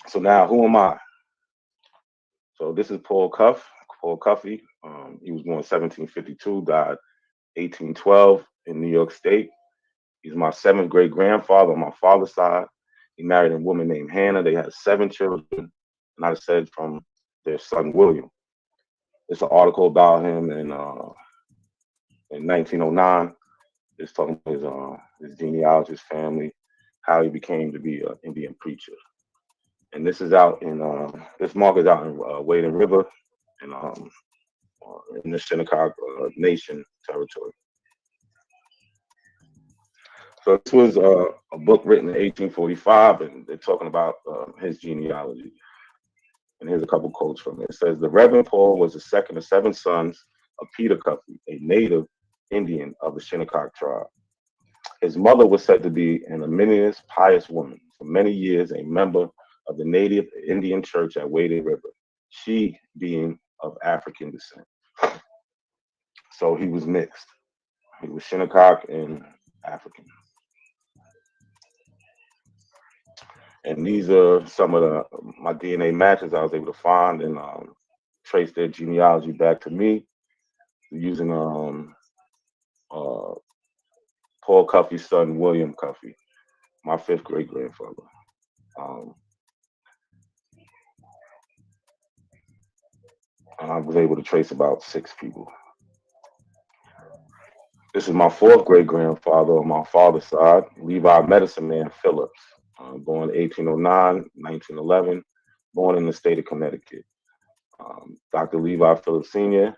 So now, who am I? So this is Paul Cuffey. He was born 1752, died 1812 in New York State. He's my seventh great grandfather on my father's side. He married a woman named Hannah. They had 7 children, and I said from their son William. It's an article about him in 1909. It's talking about his genealogy, his family, how he became to be an Indian preacher. And this is out in this mark is out in Wading River in the Shinnecock Nation territory. So this was a book written in 1845, and they're talking about his genealogy. And here's a couple quotes from it. It says, "The Reverend Paul was the second of 7 sons of Peter Cuffey, a native Indian of the Shinnecock tribe. His mother was said to be an eminent, pious woman, for many years a member of the native Indian church at Wading River, she being of African descent." So he was mixed. He was Shinnecock and African. And these are some of my DNA matches I was able to find and trace their genealogy back to me using Paul Cuffey's son, William Cuffey, my 5th great grandfather. And I was able to trace about 6 people. This is my 4th great grandfather on my father's side, Levi Medicine Man Phillips, born 1809, 1911, born in the state of Connecticut. Dr. Levi Phillips Sr.,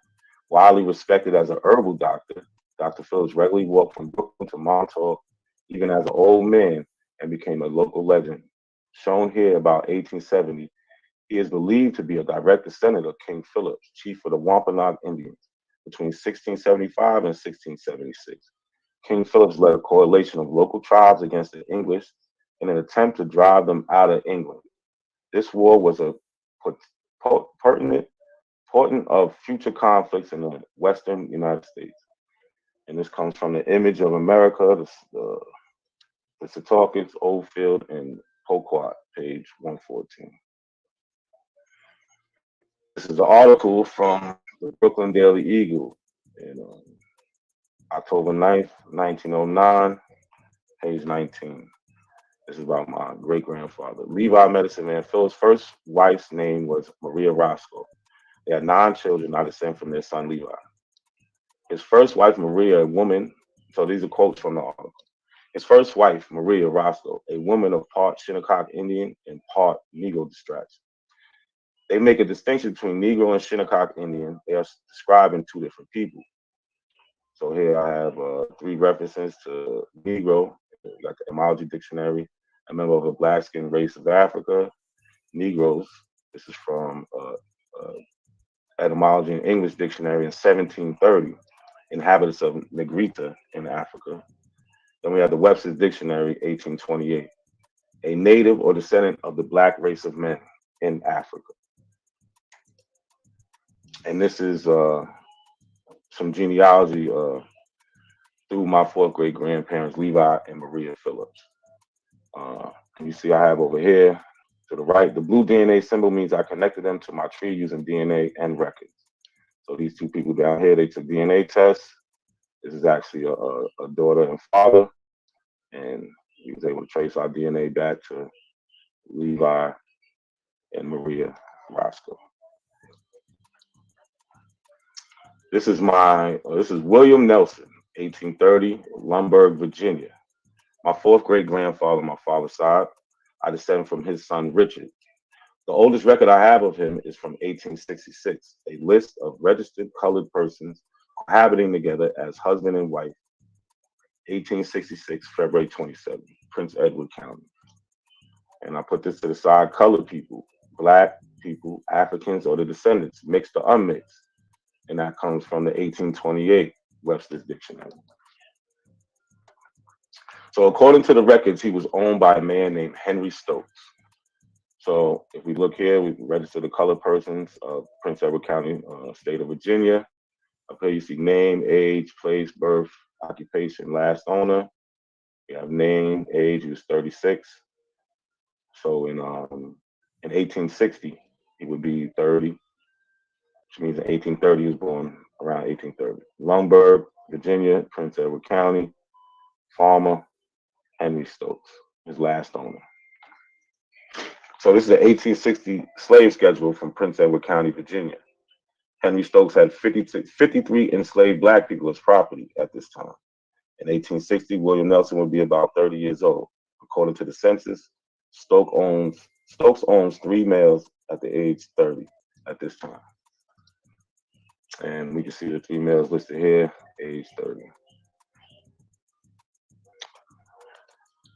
widely respected as an herbal doctor, Dr. Phillips regularly walked from Brooklyn to Montauk, even as an old man, and became a local legend. Shown here about 1870, he is believed to be a direct descendant of King Phillips, chief of the Wampanoag Indians, between 1675 and 1676. King Phillips led a coalition of local tribes against the English in an attempt to drive them out of England. This war was a pertinent of future conflicts in the western United States. And this comes from the Image of America, the Setauket, Oldfield, and Poquat, page 114. This is an article from the Brooklyn Daily Eagle in October 9th, 1909, page 19. This is about my great grandfather. Levi Medicine Man Phillips' first wife's name was Maria Roscoe. They had 9 children, I descend from their son Levi. His first wife, Maria, a woman, so these are quotes from the article. His first wife, Maria Roscoe, a woman of part Shinnecock Indian and part Negro extraction. They make a distinction between Negro and Shinnecock Indian. They are describing 2 different people. So here I have 3 references to Negro, like the Etymology Dictionary, a member of a black-skinned race of Africa. Negroes, this is from Etymology and English Dictionary in 1730, inhabitants of Negrita in Africa. Then we have the Webster's Dictionary, 1828, a native or descendant of the black race of men in Africa. And this is some genealogy through my 4th great grandparents, Levi and Maria Phillips. And you see I have over here to the right, the blue DNA symbol means I connected them to my tree using DNA and records. So these 2 people down here, they took DNA tests. This is actually a daughter and father. And he was able to trace our DNA back to Levi and Maria Roscoe. This is William Nelson, 1830, Lumberg, Virginia. My 4th great grandfather on my father's side. I descend from his son Richard. The oldest record I have of him is from 1866, a list of registered colored persons cohabiting together as husband and wife, 1866, February 27, Prince Edward County. And I put this to the side, colored people, black people, Africans, or the descendants, mixed or unmixed. And that comes from the 1828 Webster's Dictionary. So according to the records, he was owned by a man named Henry Stokes. So if we look here, we register the colored persons of Prince Edward County, state of Virginia. Up here you see name, age, place, birth, occupation, last owner. You have name, age, he was 36. So in In 1860, he would be 30, which means in 1830 he was born around 1830. Lumberg, Virginia, Prince Edward County, farmer, Henry Stokes, his last owner. So this is the 1860 slave schedule from Prince Edward County, Virginia. Henry Stokes had 53 enslaved black people as property at this time. In 1860, William Nelson would be about 30 years old. According to the census, Stokes owns 3 males at the age 30 at this time. And we can see the 3 males listed here, age 30.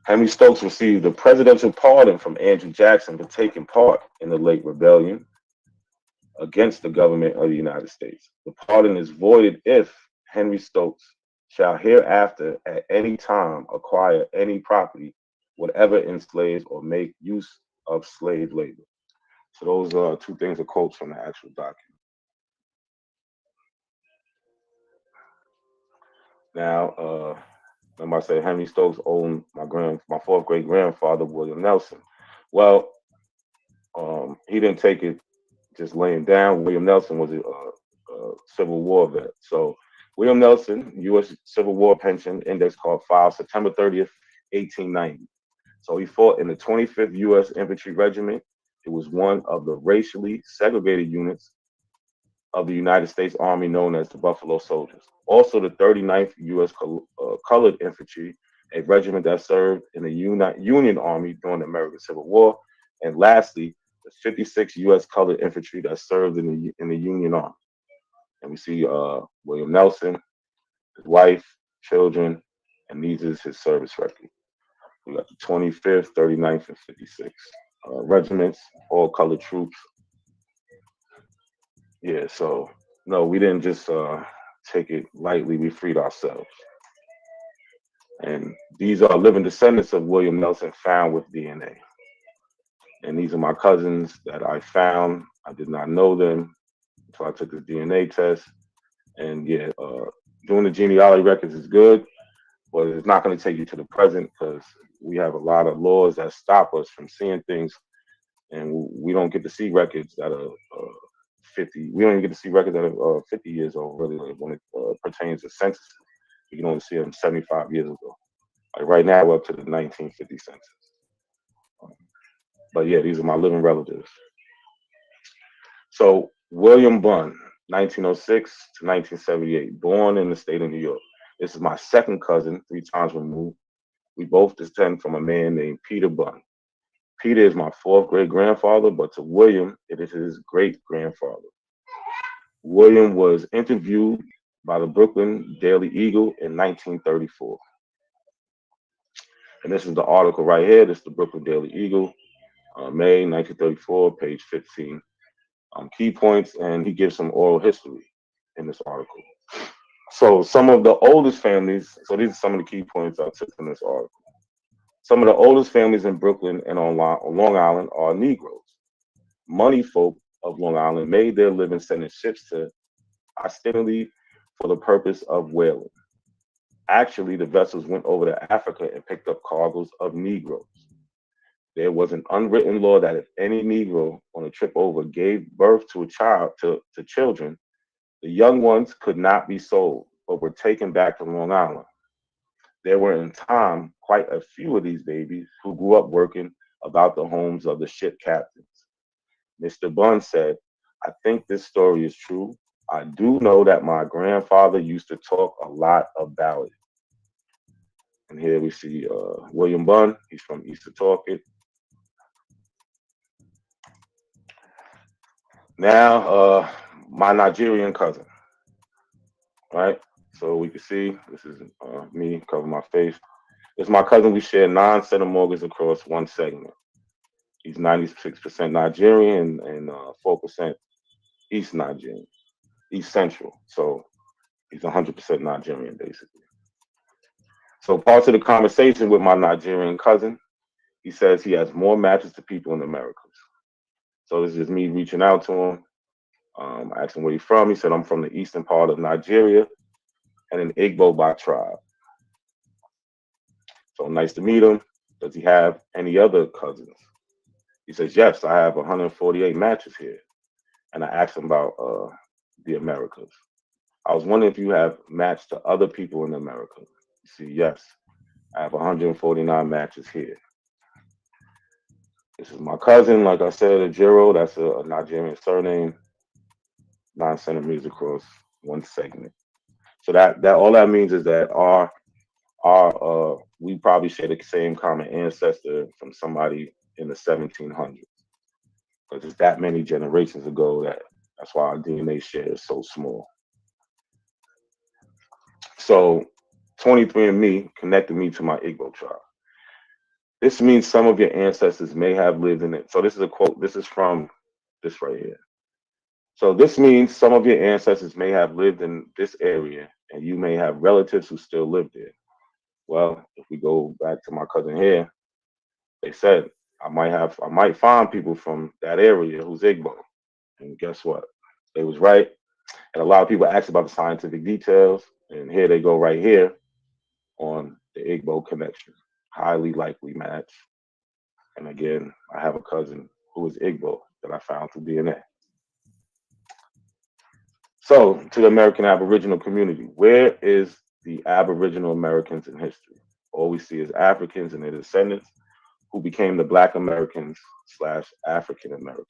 Henry Stokes received a presidential pardon from Andrew Jackson for taking part in the late rebellion against the government of the United States. The pardon is voided if Henry Stokes shall hereafter at any time acquire any property, whatever enslaves or make use of slave labor. So those are 2 things are quotes from the actual document. Now, remember I said Henry Stokes owned my 4th great grandfather, William Nelson. Well, he didn't take it just laying down. William Nelson was a Civil War vet. So William Nelson, U.S. Civil War pension index card filed September 30th, 1890. So he fought in the 25th U.S. Infantry Regiment. It was one of the racially segregated units of the United States Army known as the Buffalo Soldiers. Also the 39th U.S. Colored Infantry, a regiment that served in the Union Army during the American Civil War. And lastly, the 56th U.S. Colored Infantry that served in the Union Army. And we see William Nelson, his wife, children, and these is his service record. We got the 25th, 39th, and 56th regiments, all colored troops. Yeah, so no, we didn't just take it lightly. We freed ourselves. And these are living descendants of William Nelson found with DNA. And these are my cousins that I found. I did not know them until I took this DNA test. And yeah, doing the genealogy records is good, but it's not going to take you to the present because we have a lot of laws that stop us from seeing things, and we don't get to see records that are 50. We don't even get to see records that are 50 years old, really, when it pertains to census. You can only see them 75 years ago. Like right now, we're up to the 1950 census. But yeah, these are my living relatives. So William Bunn, 1906 to 1978, born in the state of New York. This is my second cousin, 3 times removed. We both descend from a man named Peter Bunn. Peter is my 4th great grandfather, but to William, it is his great grandfather. William was interviewed by the Brooklyn Daily Eagle in 1934. And this is the article right here. This is the Brooklyn Daily Eagle, May 1934, page 15. Key points, and he gives some oral history in this article. So some of the oldest families, so these are some of the key points I took from this article. Some of the oldest families in Brooklyn and on Long Island are Negroes. Money folk of Long Island made their living sending ships to ostensibly for the purpose of whaling. Actually, the vessels went over to Africa and picked up cargoes of Negroes. There was an unwritten law that if any Negro on a trip over gave birth to a child, to children, the young ones could not be sold, but were taken back to Long Island. There were in time quite a few of these babies who grew up working about the homes of the ship captains. Mr. Bunn said, I think this story is true. I do know that my grandfather used to talk a lot about it. And here we see William Bunn. He's from East Setauket. Now, my Nigerian cousin, right? So we can see, this is me covering my face. This is my cousin. We share 9 centimorgans across one segment. He's 96% Nigerian and 4% East Nigerian, East Central. So he's 100% Nigerian, basically. So parts of the conversation with my Nigerian cousin, he says he has more matches to people in the Americas. So this is just me reaching out to him. I asked him where he's from. He said, I'm from the eastern part of Nigeria and an Igbo by tribe. So nice to meet him. Does he have any other cousins? He says, yes, I have 148 matches here. And I asked him about the Americas. I was wondering if you have matched to other people in America. You see, yes, I have 149 matches here. This is my cousin, like I said, Ajiro. That's a Nigerian surname, 9 centimeters across one segment. So that all that means is that we probably share the same common ancestor from somebody in the 1700s, because it's that many generations ago that's why our DNA share is so small. So 23andMe connected me to my Igbo tribe. This means some of your ancestors may have lived in it. So this is a quote. This is from this right here. So this means some of your ancestors may have lived in this area, and you may have relatives who still live there. Well, if we go back to my cousin here, they said I might find people from that area who's Igbo. And guess what? They was right. And a lot of people ask about the scientific details, and here they go right here on the Igbo connection. Highly likely match. And again, I have a cousin who is Igbo that I found through DNA. So, to the American Aboriginal community, where is the Aboriginal Americans in history? All we see is Africans and their descendants who became the Black Americans / African Americans.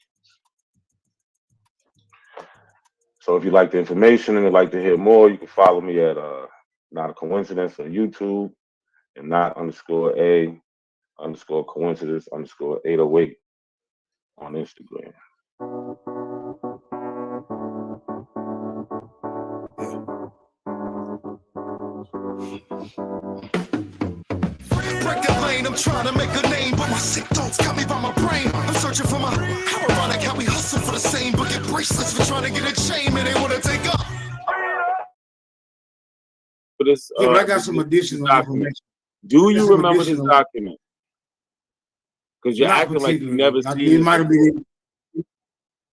So if you like the information and would like to hear more, you can follow me at Not a Coincidence on YouTube and not_A_coincidence_808 on Instagram. Break the lane, I'm trying to make a name, but my sick thoughts got me by my brain. I'm searching for my how ironic how we hustle for the same, but get bracelets for trying to get a chain, and they want to take up. For this, but I got some additional information. Do you remember this document? Because you're acting like you never seen it.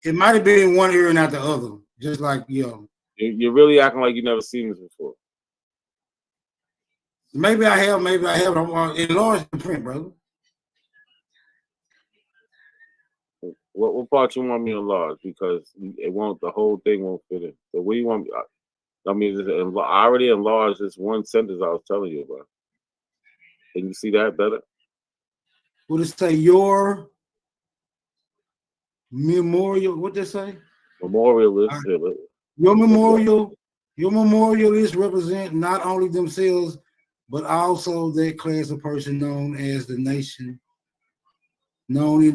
It might have been one ear and not the other, just like You're really acting like you never seen this before. Maybe I have, maybe I haven't. I'm enlarged the print, brother. What part you want me to enlarge? Because it won't. The whole thing won't fit in. So what do you want me? I mean, I already enlarged this one sentence I was telling you about. Can you see that better? Would it say your memorial? What they say? Memorialist. Your memorialists represent not only themselves, but also that class of person known in the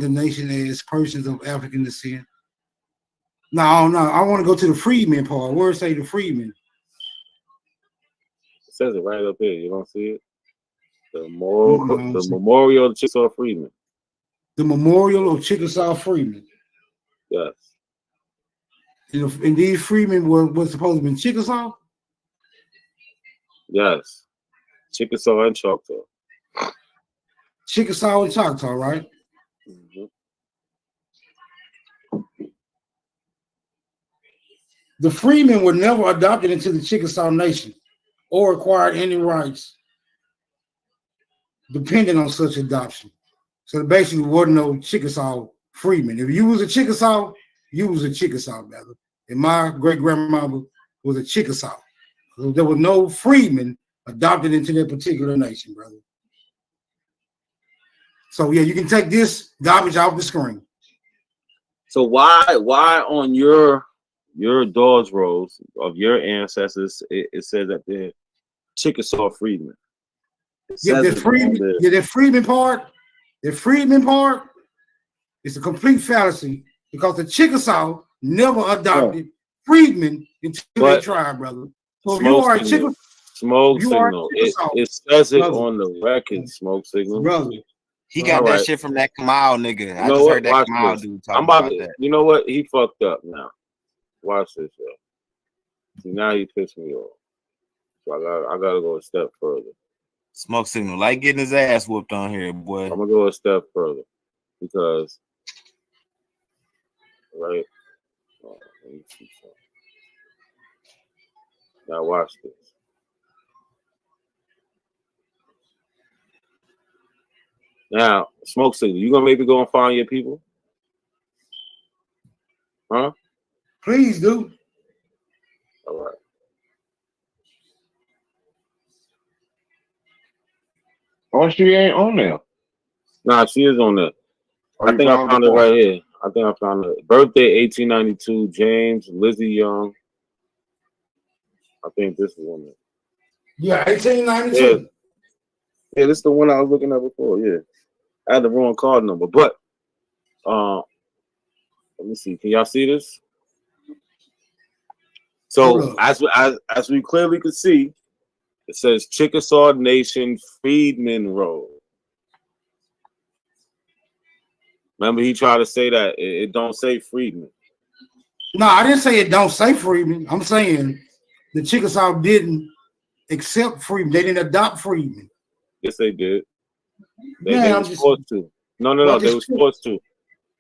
nation as persons of African descent. No, I want to go to the freedmen part. Where it say the freedmen? It says it right up here. You don't see it? The memorial of Chickasaw Freedmen. The memorial of Chickasaw Freedmen. Yes. And these freedmen were supposed to be Chickasaw? Yes. Chickasaw and Choctaw. Chickasaw and Choctaw, right? Mm-hmm. The freedmen were never adopted into the Chickasaw Nation or acquired any rights depending on such adoption. So there basically wasn't no Chickasaw freedmen. If you was a Chickasaw, you was a Chickasaw, brother. And my great-grandmother was a Chickasaw. So there was no freedmen adopted into that particular nation, brother. So yeah, you can take this garbage off the screen. So why on your doors rolls of your ancestors it says that they're Chickasaw freedmen? The freedman part is a complete fallacy because the Chickasaw never adopted freedmen into their tribe, brother. So if you are a Chickasaw, Smoke signal. It says it on the record, smoke signal. Brother. He got that shit from that Kamal nigga. I just heard that Kamal dude talking about that. You know what? He fucked up now. Watch this, yo. See, now he pissed me off. So I gotta go a step further. Smoke signal, like getting his ass whooped on here, boy. I'm gonna go a step further because, right? Oh, let me see something. Now watch this. Now, smoke signal, you gonna maybe go and find your people? Huh? Please do. All right. Oh, she ain't on there. Nah, she is on there. Oh, I think I found it right here. I think I found it. Birthday 1892, James, Lizzie Young. I think this is on there. Yeah, 1892. Yeah, this is the one I was looking at before. Yeah. I had the wrong card number, but let me see. Can y'all see this? So as we clearly could see, it says Chickasaw Nation Freedmen Road. Remember, he tried to say that it don't say freedmen. No, I didn't say it don't say freedmen. I'm saying the Chickasaw didn't accept freedmen. They didn't adopt freedmen. Yes, they did. They was forced to. No. They was forced to.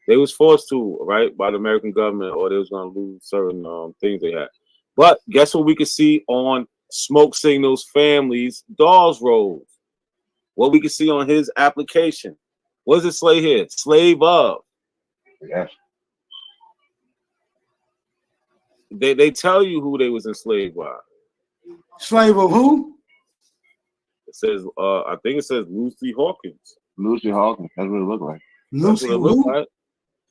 They was forced to, right, by the American government, or they was going to lose certain things they had. But guess what we could see on Smoke Signal's family's Dawes rolls? What we could see on his application. What does it say here? Slave of. Yes. They tell you who they was enslaved by. Slave of who? It says, I think it says Lucy Hawkins. Lucy Hawkins. That's what it looked like. Lucy who? Like.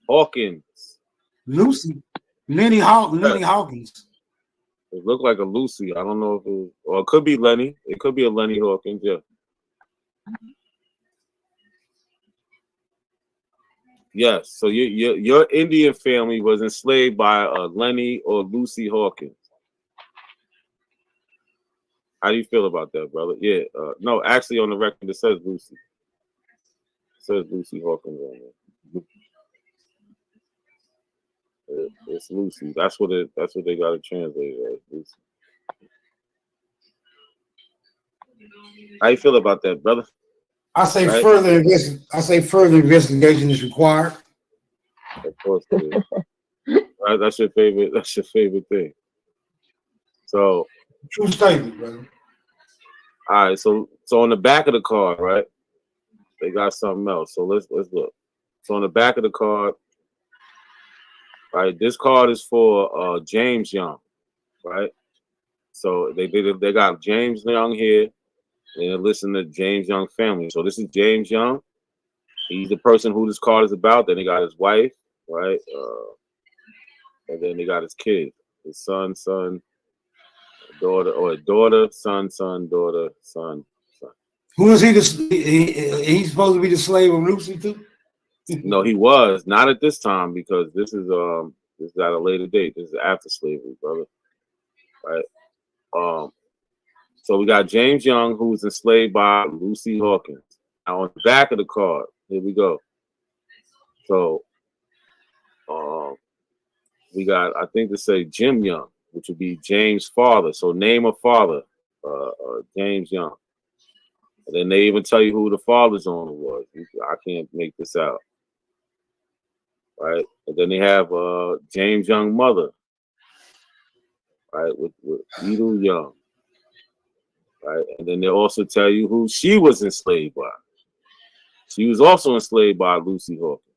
Hawkins. Lucy. Lenny Hawkins. It looked like a Lucy. I don't know if it was, or it could be Lenny. It could be a Lenny Hawkins, yeah. Yes, so your Indian family was enslaved by Lenny or Lucy Hawkins. How do you feel about that, brother? Yeah, no, actually on the record it says Lucy. It says Lucy Hawkins on there. It's Lucy. That's what they got to translate as, Lucy. How you feel about that, brother? I say further investigation is required. Of course it is. Right, that's your favorite thing. So true statement, brother. All right, so on the back of the card, right? They got something else. So let's look. So on the back of the card, right? This card is for James Young, right? So they got James Young here. And they're listening to James Young family. So this is James Young. He's the person who this card is about. Then they got his wife, right? And then they got his kid, his son, daughter, or daughter, son, daughter, son. Who is he? He's supposed to be the slave of Lucy too? No, he was not at this time, because this is at a later date. This is after slavery, brother. Right? So we got James Young, who was enslaved by Lucy Hawkins. Now on the back of the card, here we go. So we got, I think, to say Jim Young, which would be James' father. So name of father, James Young. And then they even tell you who the father's owner was. I can't make this out. Right? And then they have James Young mother, right, with Edel Young. Right, and then they also tell you who she was enslaved by. She was also enslaved by Lucy Hawkins.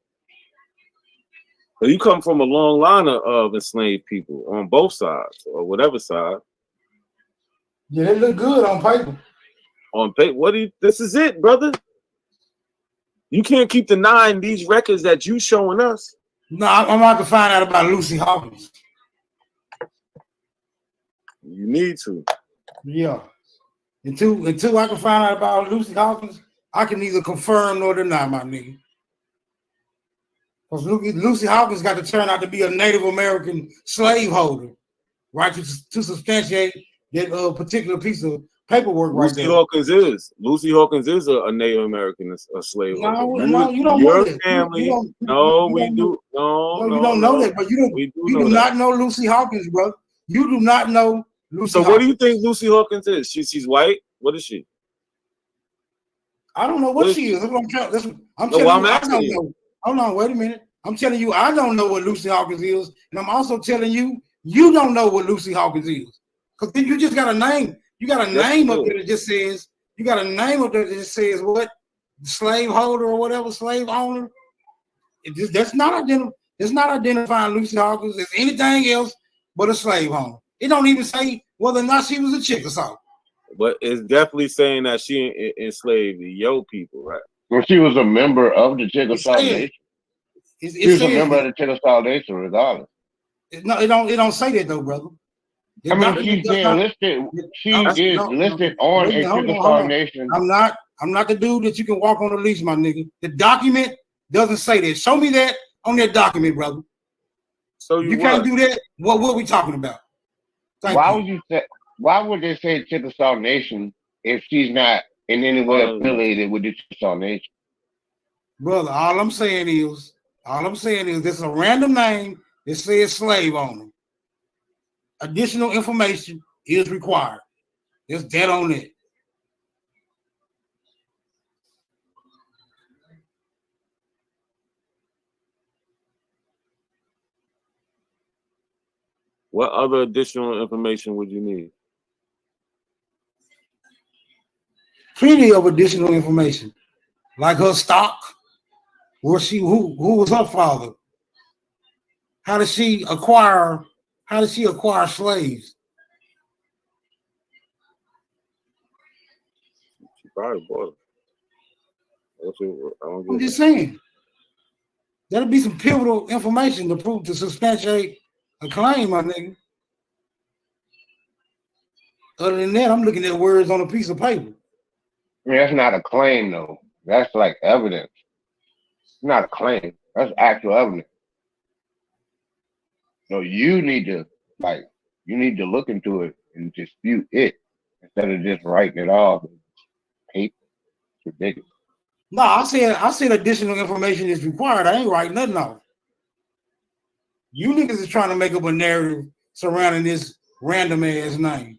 But you come from a long line of enslaved people on both sides, or whatever side. Yeah, they look good on paper. On paper, this is it, brother. You can't keep denying these records that you showing us. No, I'm about to find out about Lucy Hawkins. You need to. Yeah. Until I can find out about Lucy Hawkins, I can neither confirm nor deny, my nigga. Because Lucy Hawkins got to turn out to be a Native American slaveholder, right? To substantiate that particular piece of paperwork right there. Lucy Hawkins is a Native American, a slaveholder. No, you don't your know that. Family. You don't know that, but you do not know Lucy Hawkins, bro. You do not know Lucy Hawkins. What do you think Lucy Hawkins is? She's white? What is she? I don't know what she is. I'm telling you. Hold on, wait a minute. I'm telling you, I don't know what Lucy Hawkins is, and I'm also telling you, you don't know what Lucy Hawkins is. Because then you just got a name. You got a name up there that just says, what? slaveholder or whatever, slave owner. That's not identifying Lucy Hawkins as anything else but a slave owner. It don't even say whether or not she was a Chickasaw. But it's definitely saying that she enslaved the Yo people, right? Well, she was a member of the Chickasaw Nation. She was a member of the Chickasaw Nation, regardless. No, it don't say that though, brother. I mean, she's being listed. She is listed on a Chickasaw Nation. I'm not the dude that you can walk on the leash, my nigga. The document doesn't say that. Show me that on that document, brother. So you can't do that. What are we talking about? Why would they say Chickasaw Nation if she's not in any way affiliated with the Chickasaw Nation? Brother, all I'm saying is this is a random name that says slave owner. Additional information is required. There's dead on it. What other additional information would you need? Plenty of additional information, like her stock, who was her father? How did she acquire slaves? She probably bought them. I'm just saying. That'll be some pivotal information to substantiate a claim, my nigga. Other than that, I'm looking at words on a piece of paper. I mean, that's not a claim, though. That's like evidence. It's not a claim. That's actual evidence. So you need to look into it and dispute it instead of just writing it off. Paper. It's ridiculous. No, I said additional information is required. I ain't writing nothing off. You niggas is trying to make up a narrative surrounding this random ass name.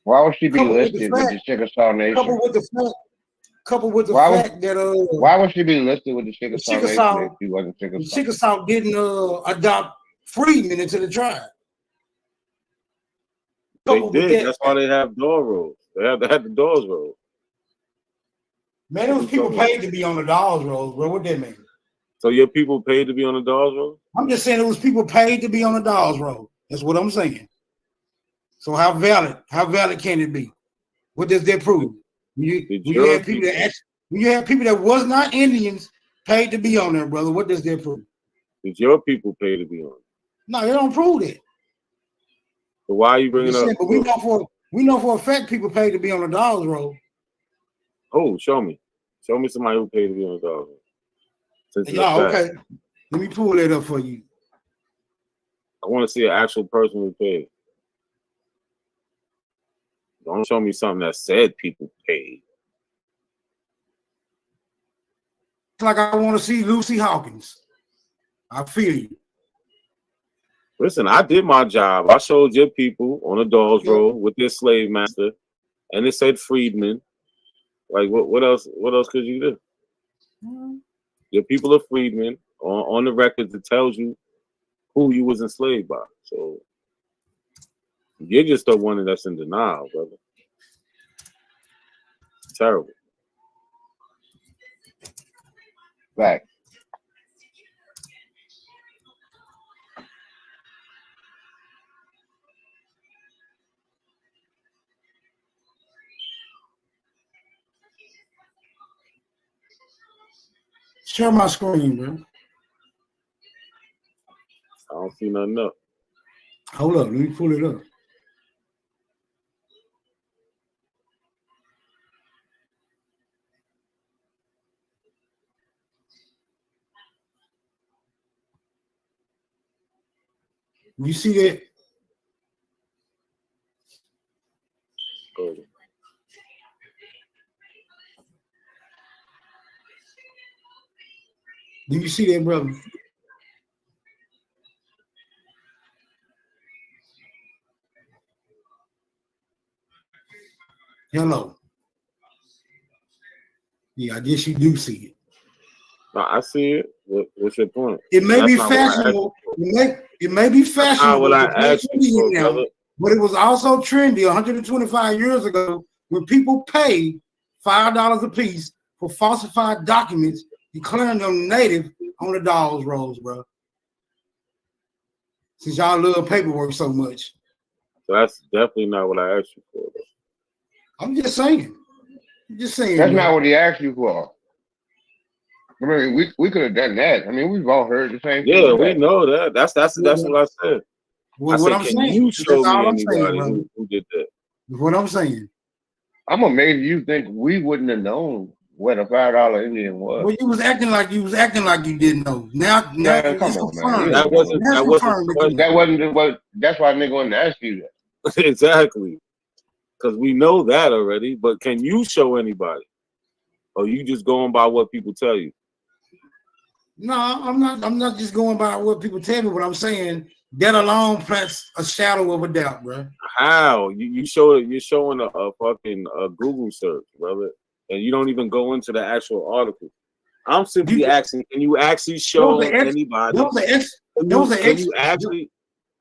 Why would she be listed with the Chickasaw Nation? Coupled with the fact that why would she be listed with the Chickasaw Nation if she wasn't Chickasaw? The Chickasaw didn't adopt freedmen into the tribe. They did. That's why they have door rolls. They have the doors rolled. Man, those people paid to be on the dolls rolls, bro. What that mean? So your people paid to be on the dolls roll? I'm just saying it was people paid to be on the dolls roll. That's what I'm saying. So how valid can it be? What does that prove? You have people that was not Indians paid to be on there, brother. What does that prove? Did your people pay to be on? No, they don't prove that. So why are you bringing up? But we know for a fact people paid to be on the dolls roll. Oh, show me somebody who paid to be on the dolls roll. Yeah, okay. Let me pull that up for you. I want to see an actual person who paid. Don't show me something that said people paid. It's like I want to see Lucy Hawkins. I feel you. Listen, I did my job. I showed your people on a dolls roll with their slave master, and it said freedmen. Like what else? What else could you do? Mm-hmm. Your people are freedmen on the record that tells you who you was enslaved by. So you're just the one that's in denial, brother. It's terrible. Right. Share my screen, bro. I don't see nothing up. Hold up, let me pull it up. You see that? Good. Do you see that, brother? Hello. Yeah, I guess you do see it. No, I see it. What's your point? It may be fashionable. It may be fashionable. How will I ask you for, brother? But it was also trendy 125 years ago when people paid $5 a piece for falsified documents declaring them native on the dolls rolls, bro. Since y'all love paperwork so much. So that's definitely not what I asked you for. Though. I'm just saying. That's not what he asked you for. I mean, we could have done that. I mean, we've all heard the same thing. Yeah, we know that. That's what I said. Well, what I'm saying. You show me anybody who did that. That's what I'm saying. I'm amazed you think we wouldn't have known what a $5 Indian was. Well, you was acting like you didn't know. Now come on, man. That wasn't what. That's why nigga wanted to ask you that. Exactly, because we know that already. But can you show anybody, or you just going by what people tell you? No, I'm not. I'm not just going by what people tell me. What I'm saying, that alone plants a shadow of a doubt, bro. How you show it? You're showing a fucking Google search, brother, and you don't even go into the actual article. I'm simply asking, can you actually show anybody?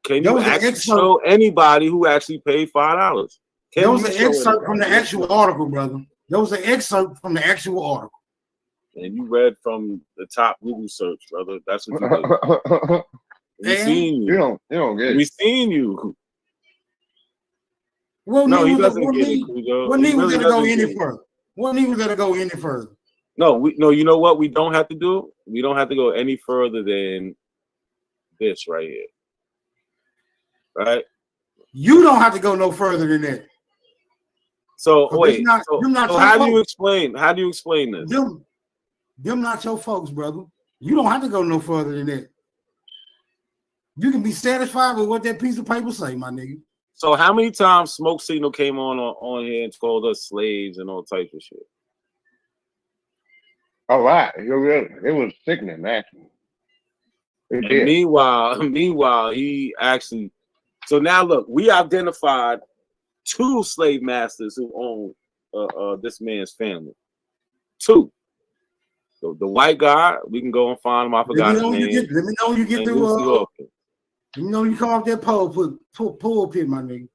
Can you actually show anybody who actually paid $5? There was an excerpt from the actual article, brother. There was an excerpt from the actual article. And you read from the top Google search, brother. That's what you did. We seen you. You don't get it. We seen you. Well, no, he doesn't get it, Cujo. Well, he was gonna go any further. Well, he was gonna go any further. No, you know what we don't have to do? We don't have to go any further than this right here. Right? You don't have to go no further than that. So wait, how do you explain this? Them not your folks, brother. You don't have to go no further than that. You can be satisfied with what that piece of paper say, my nigga. So how many times Smoke Signal came on here and called us slaves and all types of shit? A lot. It was sickening, actually. Meanwhile, he actually. So now look, we identified 2 slave masters who own this man's family. 2. So the white guy, we can go and find him. I forgot his name. Let me know when you get through. Let me know when you come off that pulpit, my nigga.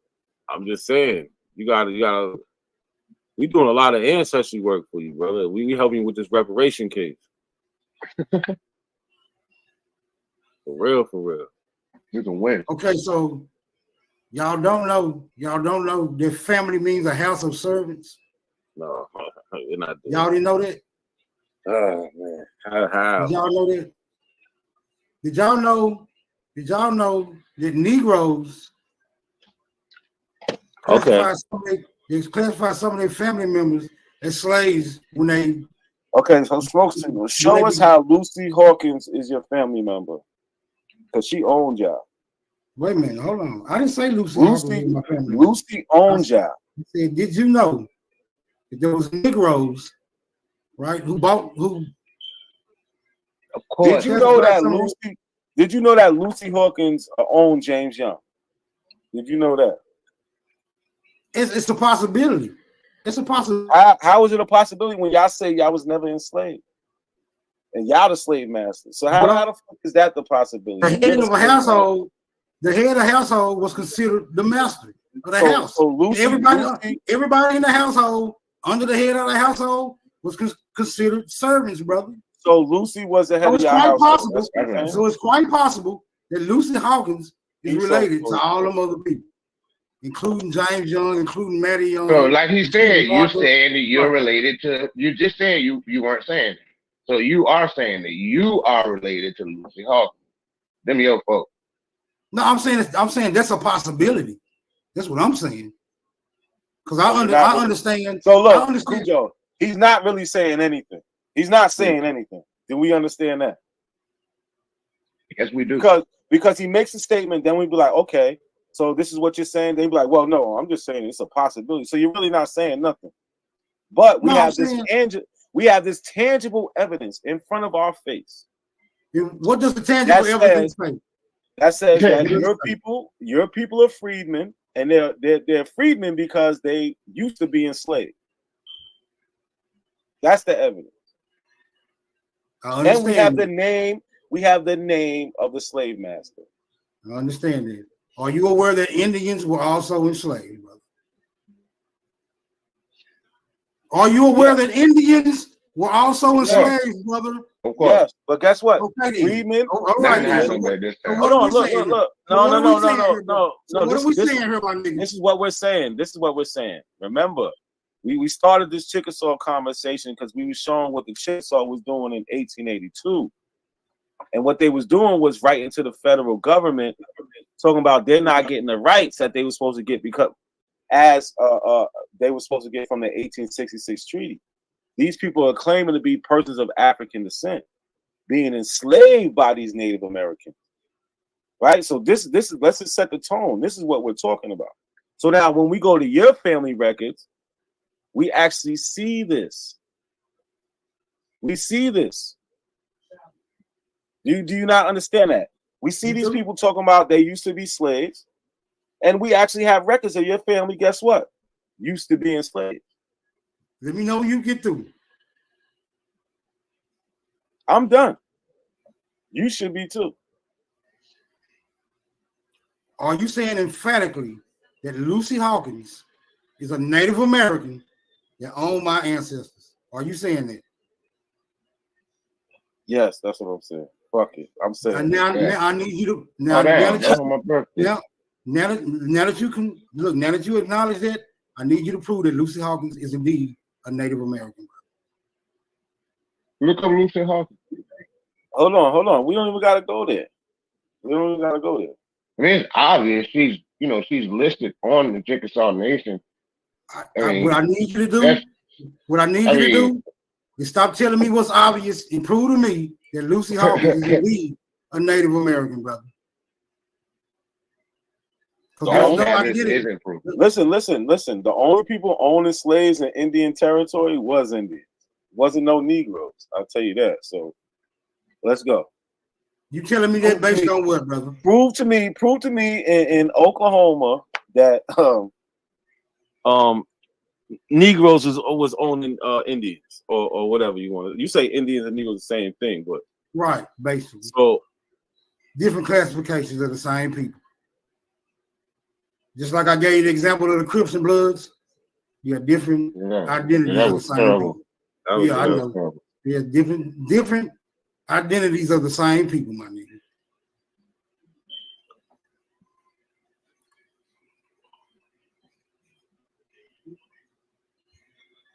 I'm just saying, you gotta. We doing a lot of ancestry work for you, brother. We helping you with this reparation case. For real. You can win. Okay, so y'all don't know that family means a house of servants. No, you're not. Y'all didn't know that. Oh man, how? Did y'all know that? Did y'all know that Negroes classify some of their family members as slaves when they? Okay, so Smoke Signal, show us how Lucy Hawkins is your family member, because she owned y'all. Wait a minute, hold on. I didn't say Lucy Hawkins was my family. Lucy owned y'all. I said, did you know that there was Negroes, right? Who? Of course. Did you know that Lucy Hawkins owned James Young? Did you know that? It's a possibility. It's a possibility. How is it a possibility when y'all say y'all was never enslaved? And y'all the slave masters. So how the fuck is that the possibility? The head of the household was considered the master of the house. So everybody in the household, under the head of the household, was considered servants, brother. So Lucy was the head of your household. So it's quite possible that Lucy Hawkins is related to all them other people, including James Young, including Matty Young. So like he said, you're saying that you're related to. You just said you weren't saying it. So you are saying that you are related to Lucy Hawkins. Them your folks. No, I'm saying that's a possibility. That's what I'm saying. Because I understand. So look, Cujo, he's not really saying anything. He's not saying anything. Do we understand that? Yes, we do. Because he makes a statement, then we be like, okay, so this is what you're saying. Then be like, well, no, I'm just saying it's a possibility. So you're really not saying nothing. But we have this tangible evidence in front of our face. What does the tangible evidence say? That says that your people are freedmen, and they're freedmen because they used to be enslaved. That's the evidence. Then we have the name. We have the name of the slave master. I understand that. Are you aware that Indians were also enslaved, brother? Are you aware that Indians were also enslaved, brother? Of course. Yes, but guess what? Okay, Freemen. all right, Hold on, look. No. What are we saying here, my nigga? This is what we're saying. Remember, we started this Chickasaw conversation because we were showing what the Chickasaw was doing in 1882. And what they was doing was writing to the federal government, talking about they're not getting the rights that they were supposed to get because as they were supposed to get from the 1866 treaty. These people are claiming to be persons of African descent, being enslaved by these Native Americans. Right? So this is, let's just set the tone. This is what we're talking about. So now when we go to your family records, we actually see this. We see this. Do you not understand that? We see these people talking about they used to be slaves, and we actually have records of your family, guess what? Used to be enslaved. Let me know when you get through. I'm done. You should be too. Are you saying emphatically that Lucy Hawkins is a Native American that owned my ancestors? Are you saying that? Yes, that's what I'm saying. Fuck it. I'm saying. Now I need you to now that you can look, now that you acknowledge that, I need you to prove that Lucy Hawkins is indeed a Native American. Look up Lucy Hawkins. Hold on. We don't even gotta go there. I mean, it's obvious. She's listed on the Chickasaw Nation. What I need you to do is stop telling me what's obvious and prove to me that Lucy Hawkins is indeed a Native American, brother. Listen. The only people owning slaves in Indian territory was Indians. Wasn't no Negroes. I'll tell you that. So let's go. You telling me that based on what, brother? Prove to me in Oklahoma that Negroes was owning Indians or whatever you want. You say Indians and Negroes the same thing, but right, basically. So different classifications of the same people. Just like I gave you the example of the Crips and Bloods, you have different identities of the same people. Yeah, I know. Terrible. Yeah, different identities of the same people, my nigga.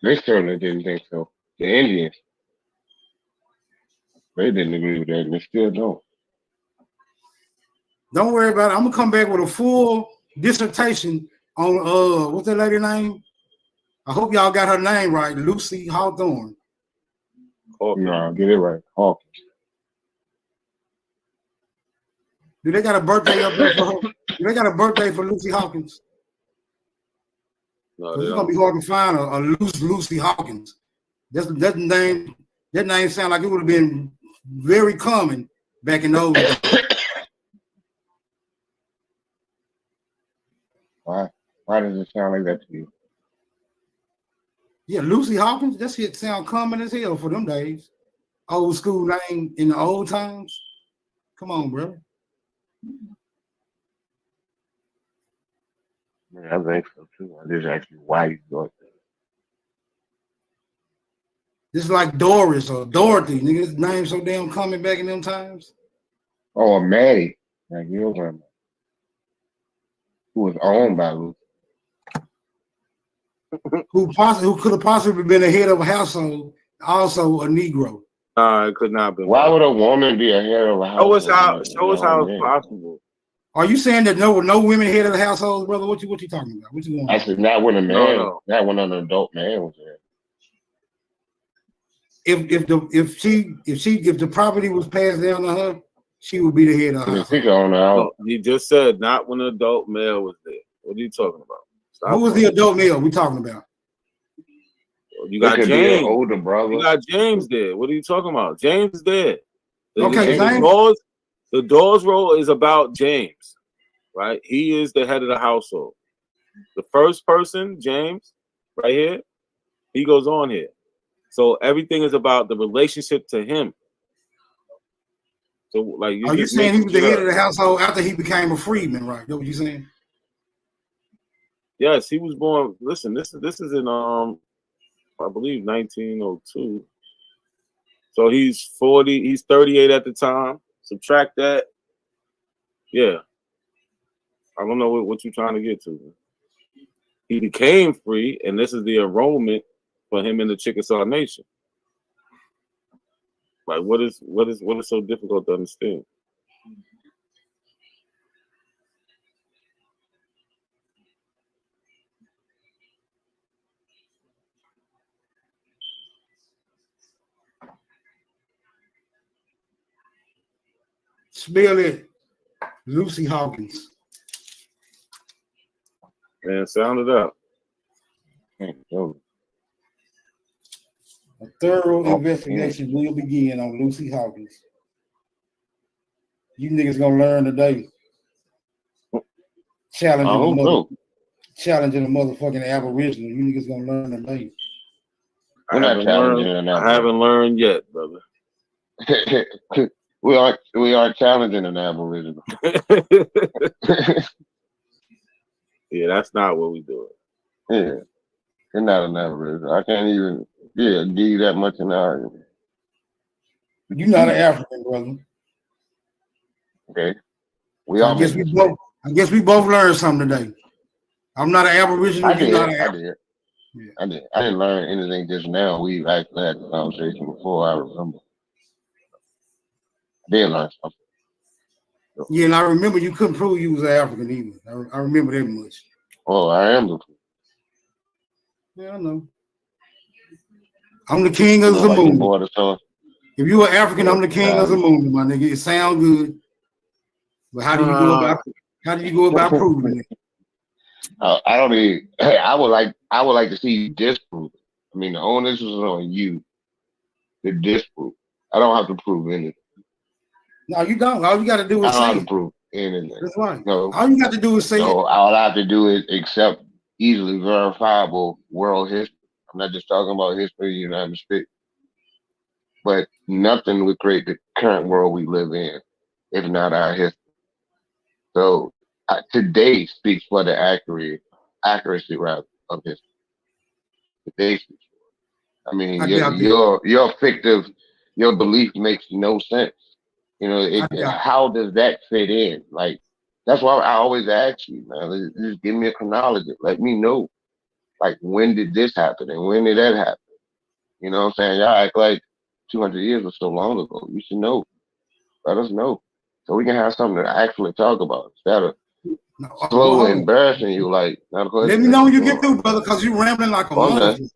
They certainly didn't think so. The Indians, they didn't agree with that, and they still don't. Don't worry about it. I'm gonna come back with a full dissertation on what's that lady name? I hope y'all got her name right, Lucy Hawthorne. No, get it right, Hawkins. Do they got a birthday up there for her? Do they got a birthday for Lucy Hawkins? No, it's gonna be hard to find a Lucy Hawkins. That name sound like it would have been very common back in those days. Why does it sound like that to you? Yeah, Lucy Hawkins, that shit sound common as hell for them days. Old school name in the old times. Come on, bro. Yeah, I think so too. I just asked you why you doing that. This is like Doris or Dorothy. Nigga, this name so damn common back in them times. Oh, Maddie. Like your grandma. Who was owned by Lucy. who could have possibly been the head of a household, also a Negro. It could not be. Why would a woman be a head of a household? Show us how it's possible. Are you saying that no women head of the household, brother? What you talking about? What you going? I said not when a man, not when an adult man was there. If the property was passed down to her, she would be the head of the household. You just said not when an adult male was there. What are you talking about? Who was the adult male we talking about? You got James, older brother. You got James there. What are you talking about? James is there. Okay, the door's role is about James, right? He is the head of the household. The first person, James, right here, he goes on here. So everything is about the relationship to him. So like you just saying he was the head of the up. household after he became a freedman, right? That's what you saying? Yes, he was born. Listen, this is in I believe 1902. So he's 40. He's 38 at the time. Subtract that. Yeah, I don't know what you're trying to get to. He became free, and this is the enrollment for him in the Chickasaw Nation. Like, what is so difficult to understand? Spill it, Lucy Hawkins. Man, sound it out. A thorough investigation will begin on Lucy Hawkins. You niggas gonna learn today. Challenging the motherfucking Aboriginal. You niggas gonna learn today. I haven't learned yet, brother. we are challenging an Aboriginal. Yeah, that's not what we do. Yeah, you're not an Aboriginal. I can't even give you that much in the argument. You're not an African, brother. Okay. I guess we both learned something today. I'm not an Aboriginal. I did. I didn't learn anything just now. We've actually had the conversation before, I remember. I did learn something. Yeah, and I remember you couldn't prove you was an African either. I remember that much. Oh, I am the. Yeah, I know. I'm the king of the moon. If you were African, I'm the king of the moon, my nigga. It sound good, but how do you go about proving it? I don't even. Hey, I would like to see you disprove it. I mean, the onus is on you to disprove. I don't have to prove anything. No, you don't. All you got to do is say. I don't have to prove anything. That's right. No, all you got to do is say. No, all I have to do is accept easily verifiable world history. I'm not just talking about history of the United States, but nothing would create the current world we live in if not our history. So today speaks for the accuracy rather of history. Today speaks. I mean, your fictive, your belief makes no sense. You know, how does that fit in? Like, that's why I always ask you, man. Just give me a chronology. Let me know, like, when did this happen and when did that happen? You know what I'm saying? Y'all act like 200 years was so long ago. You should know. Let us know so we can have something to actually talk about instead of slowly embarrassing you. Like, let me know when you get through, brother, because you rambling like a motherfucker.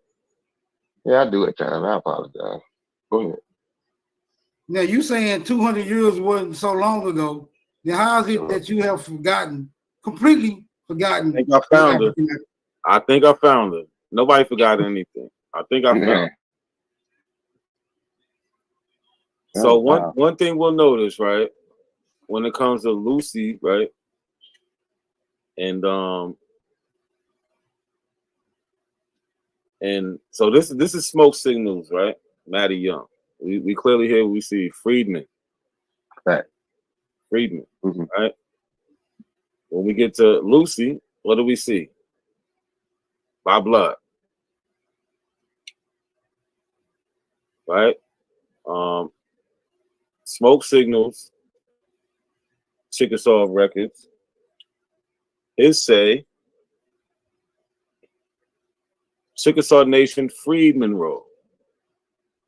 Yeah, I do it, time. I apologize. Go ahead. Now, you saying 200 years wasn't so long ago. Then how is it that you have completely forgotten? I think I found it. Nobody forgot anything. I think I found it. So one thing we'll notice, right, when it comes to Lucy, right, and so this is smoke signals, right? Maddie Young. We clearly here we see Freedman. Right. Freedman, right? When we get to Lucy, what do we see? By blood. Right? Smoke signals, Chickasaw records. His say Chickasaw Nation Freedman Roll.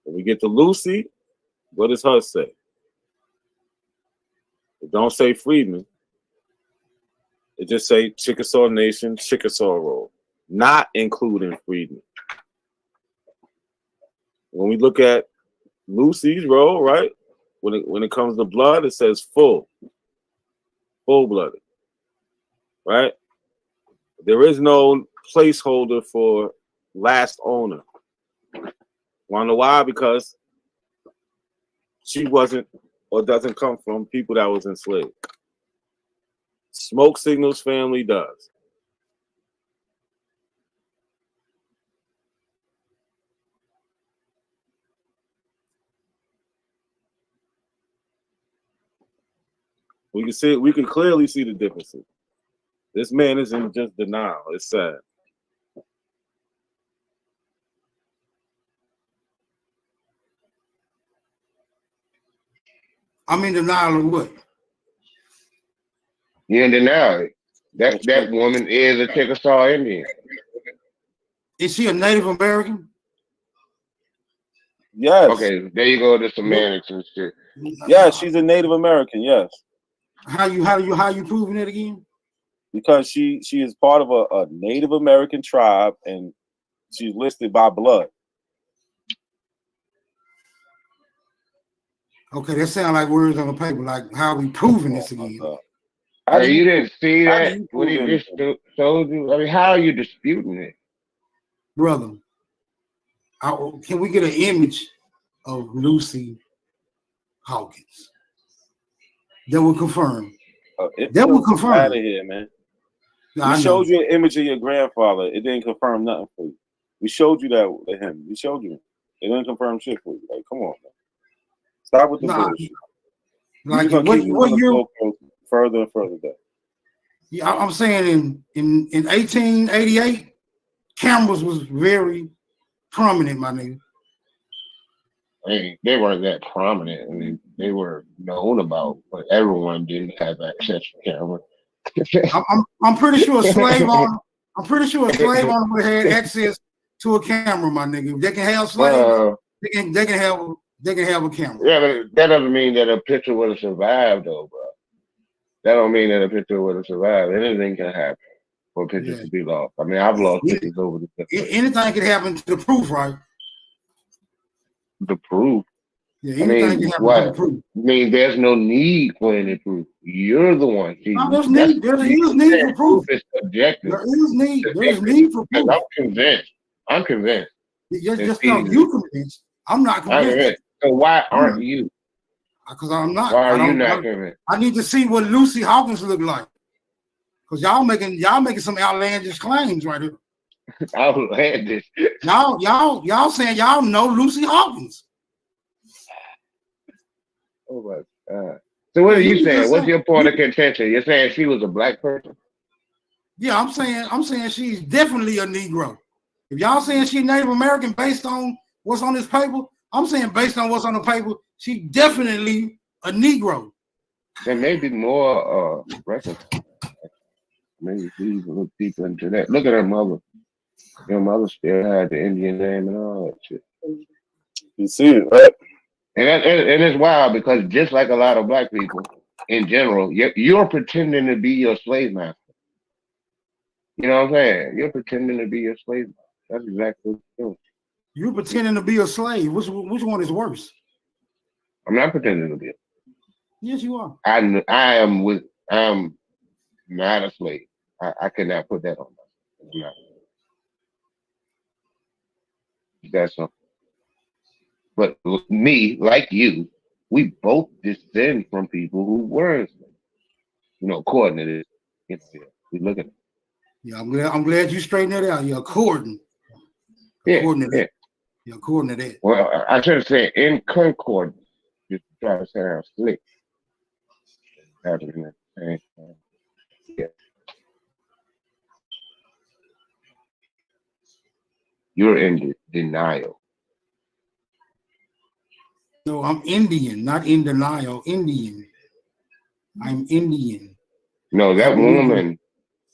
When we get to Lucy, what does her say? It don't say Freedman. It just say Chickasaw Nation, Chickasaw Roll, not including Freedman. When we look at Lucy's roll, right? When it comes to blood, it says full-blooded, right? There is no placeholder for last owner. Want to know why? Because she wasn't or doesn't come from people that was enslaved. Smoke Signals family does. We can see. We can clearly see the differences. This man is in just denial. It's sad. I'm in denial of what? You're in denial. That woman is a Chickasaw Indian. Is she a Native American? Yes. Okay, there you go. The semantics and shit. Yes, she's a Native American. Yes. How you proving it again? Because she is part of a Native American tribe and she's listed by blood. Okay, that sounds like words on the paper. Like, how are we proving this again? You didn't see that when he just showed you? I mean, how are you disputing it? Brother, can we get an image of Lucy Hawkins? That will confirm. That will confirm. Out of here, man. We showed you an image of your grandfather. It didn't confirm nothing for you. We showed you that with him. We showed you. It didn't confirm shit for you. Like, come on, man. Stop with the bullshit. Like, what year? Further and further down. Yeah, I'm saying in 1888, cameras was very prominent, my nigga. I mean, they weren't that prominent. I mean, they were known about, but everyone didn't have access to camera. I'm pretty sure a slave owner. I'm pretty sure a slave owner would have had access to a camera, my nigga. If they can have slaves, they can have a camera. Yeah, but that doesn't mean that a picture would have survived, though, bro. That don't mean that a picture would have survived. Anything can happen for pictures to be lost. I mean, I've lost pictures over the time. Anything can happen to the proof, right? The proof. Yeah, anything can happen to the proof. I mean, there's no need for any proof. You're the one. No, there's need for proof. It's subjective. There is need for proof. I'm convinced. Just because you convinced, I'm not convinced. So why aren't you? Because I'm not. Why are you not convinced? I need to see what Lucy Hawkins look like. Because y'all making some outlandish claims right here. Outlandish. Y'all saying y'all know Lucy Hawkins. Oh my God. So what are you saying? What's your point of contention? You're saying she was a black person? Yeah, I'm saying she's definitely a Negro. If y'all saying she's Native American based on what's on this paper, I'm saying based on what's on the paper, she definitely a Negro. There may be more records. Maybe please look deeper into that. Look at her mother. Your mother still had the Indian name and all that shit. You see it, right? And it's wild because just like a lot of black people in general, you're pretending to be your slave master. You know what I'm saying? You're pretending to be your slave master. That's exactly what you're doing. You're pretending to be a slave. Which one is worse? I'm not pretending to be a slave. Yes, you are. I am not a slave. I cannot put that on myself. That's something. But me, like you, we both descend from people who were enslaved. You know, according to this, we look at it. Yeah, I'm glad you straightened that out. You're according. According to that. You're according to that. Well, I should say in concordance. Just to try to sound slick. Happening at the same time. Yeah. You're in denial. No, I'm Indian, not in denial. Indian. I'm Indian. No, that woman,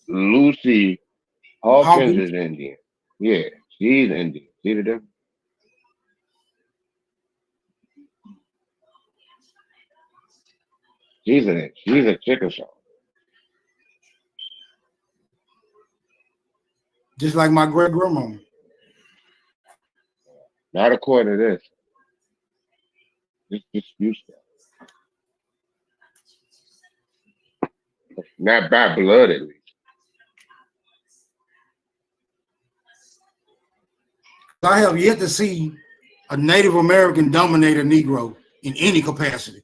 Lucy Hawkins, is Indian. Yeah, she's Indian. See the difference? She's a Chickasaw. Just like my great grandma. Not according to this. Just dispute that. Not by blood, at least. I have yet to see a Native American dominate a Negro in any capacity.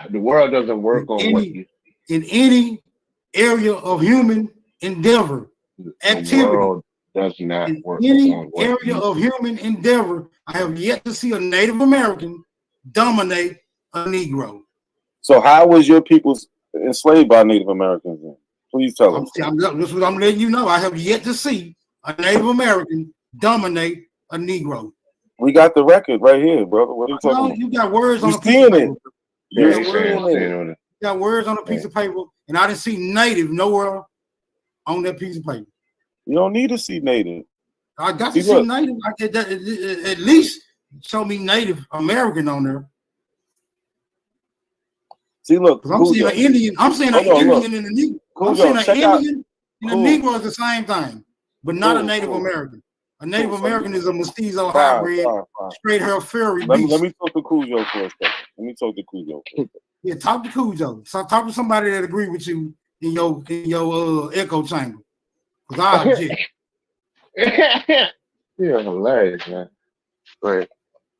The world doesn't work on what you see. In any area of human endeavor, activity. The world does not work in any on what area of human endeavor, I have yet to see a Native American dominate a Negro. So how was your people enslaved by Native Americans then? Please tell us. This is what I'm letting you know. I have yet to see a Native American dominate a Negro. We got the record right here, brother. What are you talking about? You got words on a piece of paper. You got words on a piece of paper, and I didn't see Native nowhere on that piece of paper. You don't need to see Native. I got to see Native. At least show me Native American on there. See, look, I'm seeing an Indian. I'm seeing an Indian in the Negro. I'm saying an Indian and a Negro is the same thing, but not a Native American. A Native American is a mestizo hybrid, straight hair fairy beast. Let me talk to Cujo for a second. Yeah, talk to Cujo. So talk to somebody that agree with you in your echo chamber. Cause I object. You're hilarious, man. Right.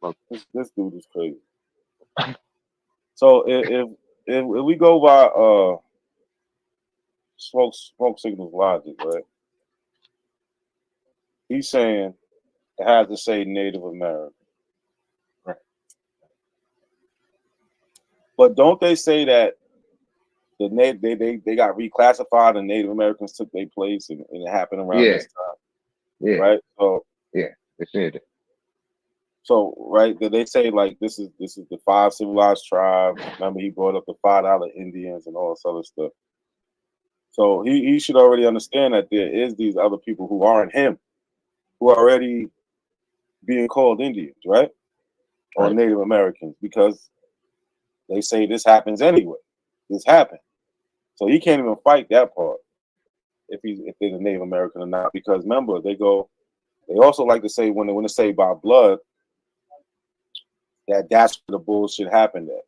Look, this dude is crazy. So if we go by smoke signals logic, right? He's saying it has to say Native American. Right. But don't they say that they got reclassified and Native Americans took their place and it happened around this time? Yeah. Right? So yeah, they said it. So right, they say like this is the 5 civilized tribes. Remember, he brought up the $5 Indians and all this other stuff. So he should already understand that there is these other people who aren't him, who are already being called Indians, right? Or Native Americans, because they say this happens anyway. This happened. So he can't even fight that part if they're a Native American or not. Because remember, they also like to say when they say by blood, that's where the bullshit happened at.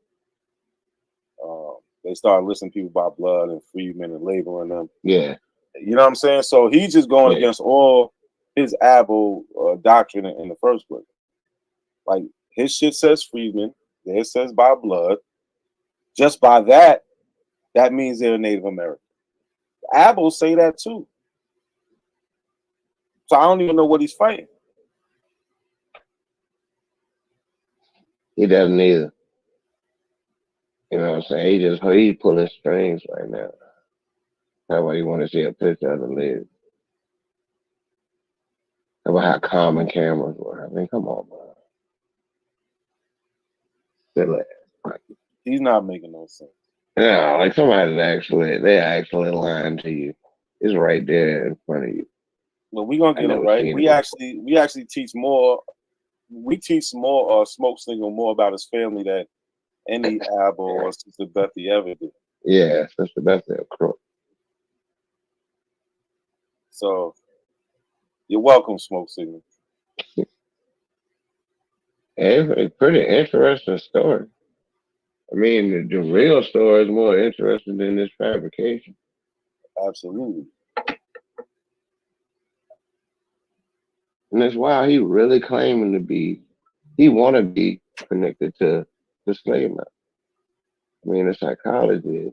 They started listing people by blood and freedmen and labeling them. Yeah. You know what I'm saying? So he's just going against all his Abo doctrine in the first place. Like his shit says freedmen, theirs says by blood. Just by that means they're Native American. Abos say that too. So I don't even know what he's fighting. He doesn't either. You know what I'm saying? He's pulling strings right now. That's why you want to see a picture of the lid. About how common cameras were. I mean, come on, bro. Silly. He's not making no sense. Yeah, like somebody's they're actually lying to you. It's right there in front of you. Well, we're gonna get it right. We actually teach more. We teach more Smoke Signal more about his family than any Abo or Sister Bethy ever did. Yeah, Sister Bethy a crook. So you're welcome, Smoke Signal. It's a pretty interesting story. I mean, the real story is more interesting than this fabrication. Absolutely. And that's why he really claiming to be, he want to be connected to the slave master. I mean, the psychology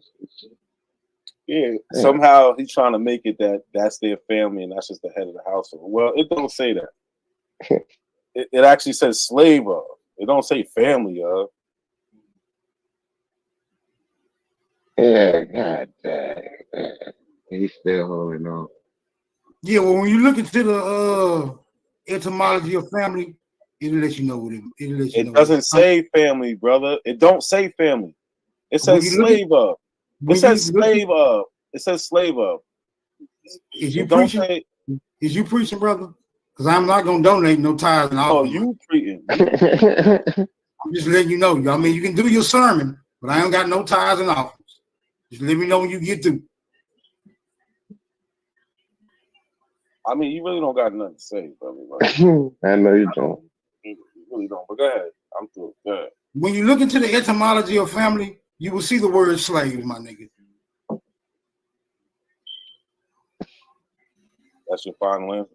is. Somehow he's trying to make it that's their family and that's just the head of the household. Well, it don't say that. it actually says slave of. It don't say family of. Yeah, god dang, man. He's still holding on. Yeah, well, when you look into the etymology of family, it'll let you know what it doesn't say family, brother. It don't say family. It says slave of. It says slave of. It says slave of. Is you preaching, brother? Because I'm not gonna donate no tithes and all. Oh, you preaching. I'm just letting you know. I mean, you can do your sermon, but I ain't got no tithes and offerings. Just let me know when you get through. I mean, you really don't got nothing to say, brother. I know you don't. You really don't. But go ahead. I'm through. Go ahead. When you look into the etymology of family, you will see the word slave, my nigga. That's your final answer.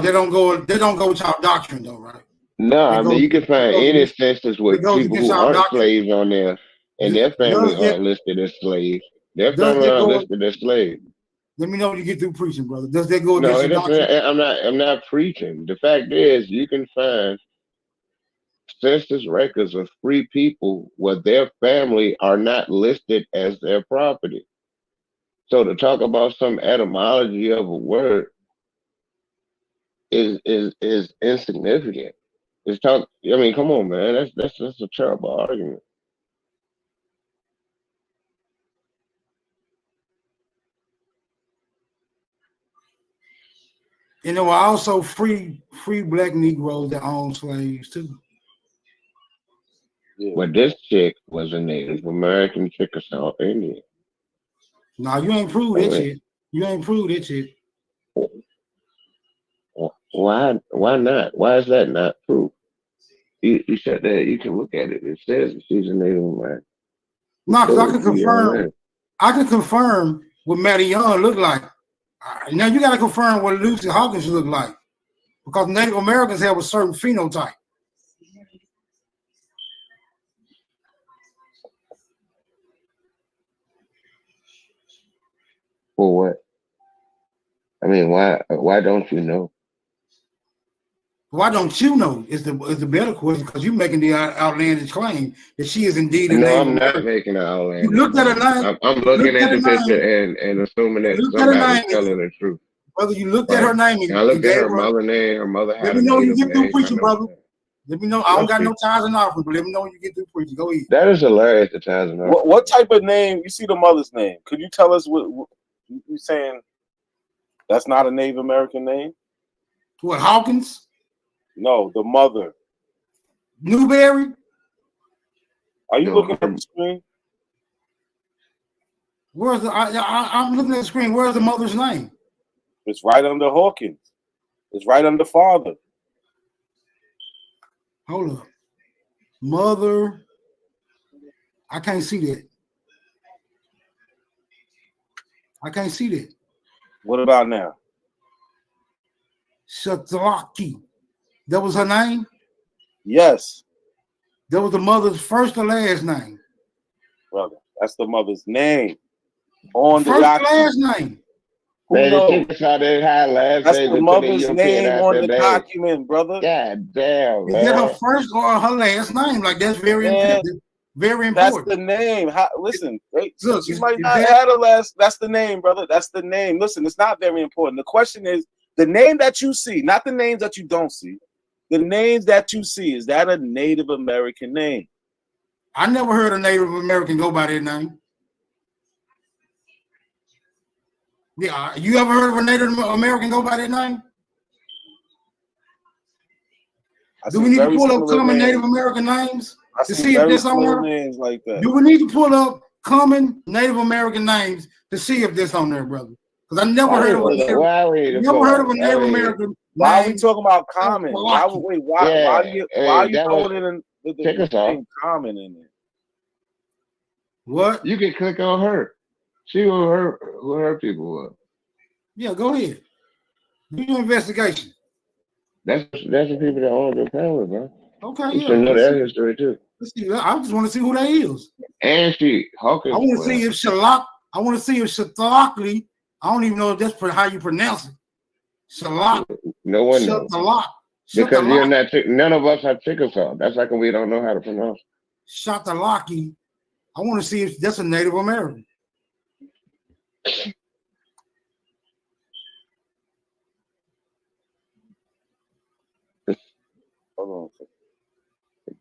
They don't go with our doctrine though, right? No, I mean you can find any instances with people who aren't slaves on there, and their family aren't listed as slaves. Their family aren't listed as slaves. Let me know when you get through preaching, brother. Does that go against your doctrine? I'm not preaching. The fact is, you can find census records of free people where their family are not listed as their property. So to talk about some etymology of a word is insignificant. It's talk. I mean, come on, man. That's a terrible argument. You know, also free black Negroes that own slaves too. Yeah. But this chick was a Native American Chickasaw Indian. No, you ain't proved it shit. You ain't proved it shit. Why not? Why is that not proof? You said that you can look at it. It says she's a Native American. No, because I can confirm. I can confirm what Matty Young looked like. Now you got to confirm what Lucy Hawkins looked like, because Native Americans have a certain phenotype. For what? I mean, why don't you know? Why don't you know? Is the better question, because you're making the outlandish claim that she is indeed a No, Native I'm not American. making an outlandish. You looked at her name. I'm looking at the picture and assuming that somebody's telling the truth. Brother, you looked at her name. And I looked at her mother name. Her mother had. Let me know you get through preaching, brother. Let me know. I don't got no ties and offering, but let me know when you get through preaching. Go ahead. That is hilarious. The ties and offering. What type of name? You see the mother's name. Could you tell us what you saying? That's not a Native American name. What, Hawkins? No, the mother. Newberry. Are you looking at the screen? Where's the? I'm looking at the screen. Where's the mother's name? It's right under Hawkins. It's right under father. Hold up. Mother. I can't see that. I can't see that. What about now? Shatlaki. That was her name? Yes. That was the mother's first or last name? Brother, that's the mother's name. On the first document. Last name. Man, that's the mother's name on the document, brother. God damn, man. Is that her first or her last name? Like, that's very important. Very important. That's the name. Listen, look, she might not have a last. That's the name, brother. That's the name. Listen, it's not very important. The question is the name that you see, not the names that you don't see. The names that you see, is that a Native American name? I never heard a Native American go by that name. Yeah, you ever heard of a Native American go by that name? Do we need to pull up common Native American names to see if this on there? Names like that. Do we need to pull up common Native American names to see if this on there, brother? Because I never heard of a Native American. Why are we talking about common? Why are you throwing the common in there? What? You can click on her. See who her people were. Yeah, go ahead. Do your investigation. That's the people that own the family, bro. Okay, you should know that history too. Let's see. I just want to see who that is. And Hawkins. I want to see if Shalak. I want to see if Shatlakli. I don't even know if that's how you pronounce it. Shalak. No one knows. Shatlak. Because you're not. None of us are Chickasaw. That's like we don't know how to pronounce. Shatlaki. I want to see if that's a Native American. Hold on.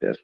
That's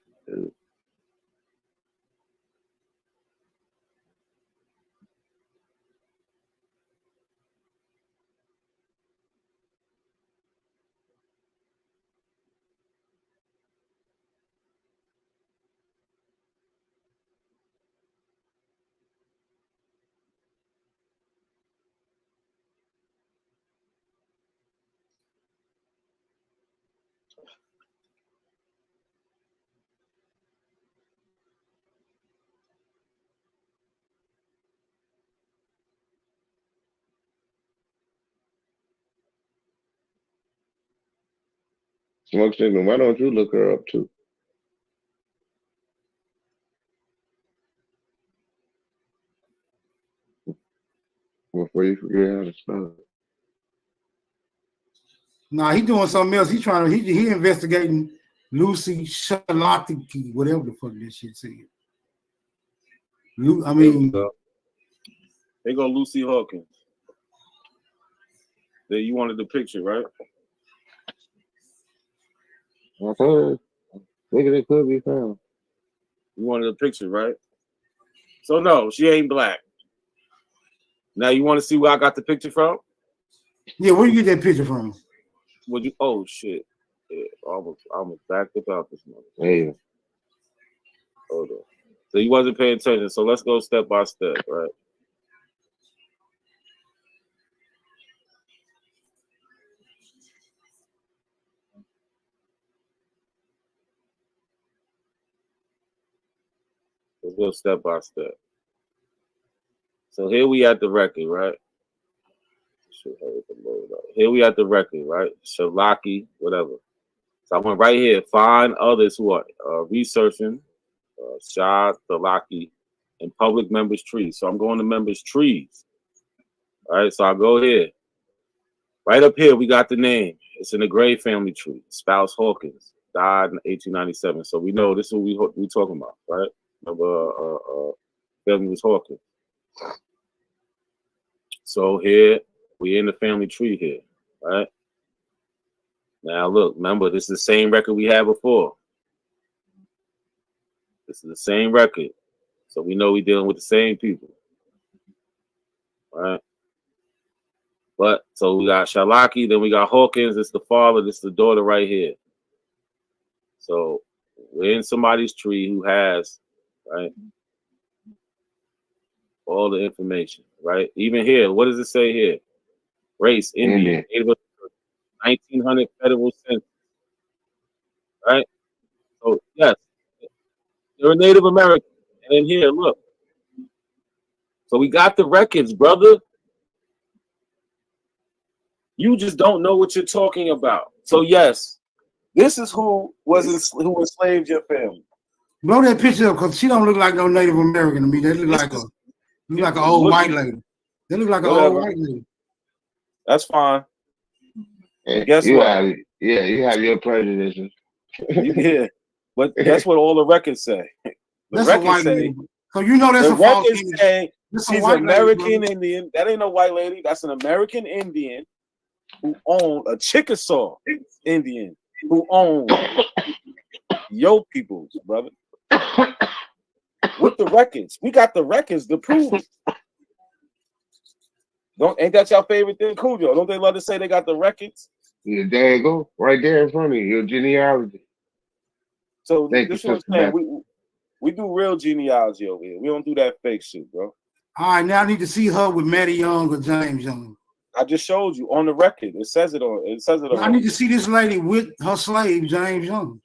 Smoke Signal. Why don't you look her up too? Before you forget how to spell it. Nah, he doing something else. He investigating Lucy Shalotiki, whatever the fuck this shit said. I mean, they go Lucy Hawkins. There, you wanted the picture, right? I told you, it could be found. You wanted a picture, right? So no, she ain't black. Now you want to see where I got the picture from? Yeah, where you get that picture from? Would you? Oh shit! Yeah, I'm backed up out this mother. Yeah. Hold on. So you wasn't paying attention. So let's go step by step, right? Let's go step by step. So here we at the record, right? Here we at the record, right? Shalaki, whatever. So I went right here. Find others who are researching Shah, Thalaki, and public members' trees. So I'm going to members' trees. All right, so I go here. Right up here, we got the name. It's in the Gray family tree. Spouse Hawkins died in 1897. So we know this is what we talking about, right? Family was Hawkins. So here, we in the family tree here, right? Now look, remember, this is the same record we had before. This is the same record. So we know we're dealing with the same people. Right? But so we got Shalaki, then we got Hawkins, it's the father, this is the daughter right here. So we're in somebody's tree who has, right, all the information, right? Even here, what does it say here? Race, Indian, 1900 federal census, right? So yes, they're a Native American. And then here, look. So we got the records, brother. You just don't know what you're talking about. So yes, this is who enslaved your family. Blow that picture up, because she don't look like no Native American to me. They look like an old white lady. They look like an old white lady. That's fine. And guess what? You have your prejudices. Yeah, but guess what all the records say? The records say. So you know that's the a false records say she's American Indian. That ain't no white lady. That's an American Indian who owned a Chickasaw Indian who owned your peoples, brother. With the records, we got the records to prove it. Ain't that your favorite thing, Cujo? Don't they love to say they got the records? Yeah, there you go, right there in front of you, your genealogy. So this is what I'm saying. We do real genealogy over here. We don't do that fake shit, bro. All right, now I need to see her with Matty Young or James Young. I just showed you on the record. It says it on. It says it on. I need to see this lady with her slave, James Young.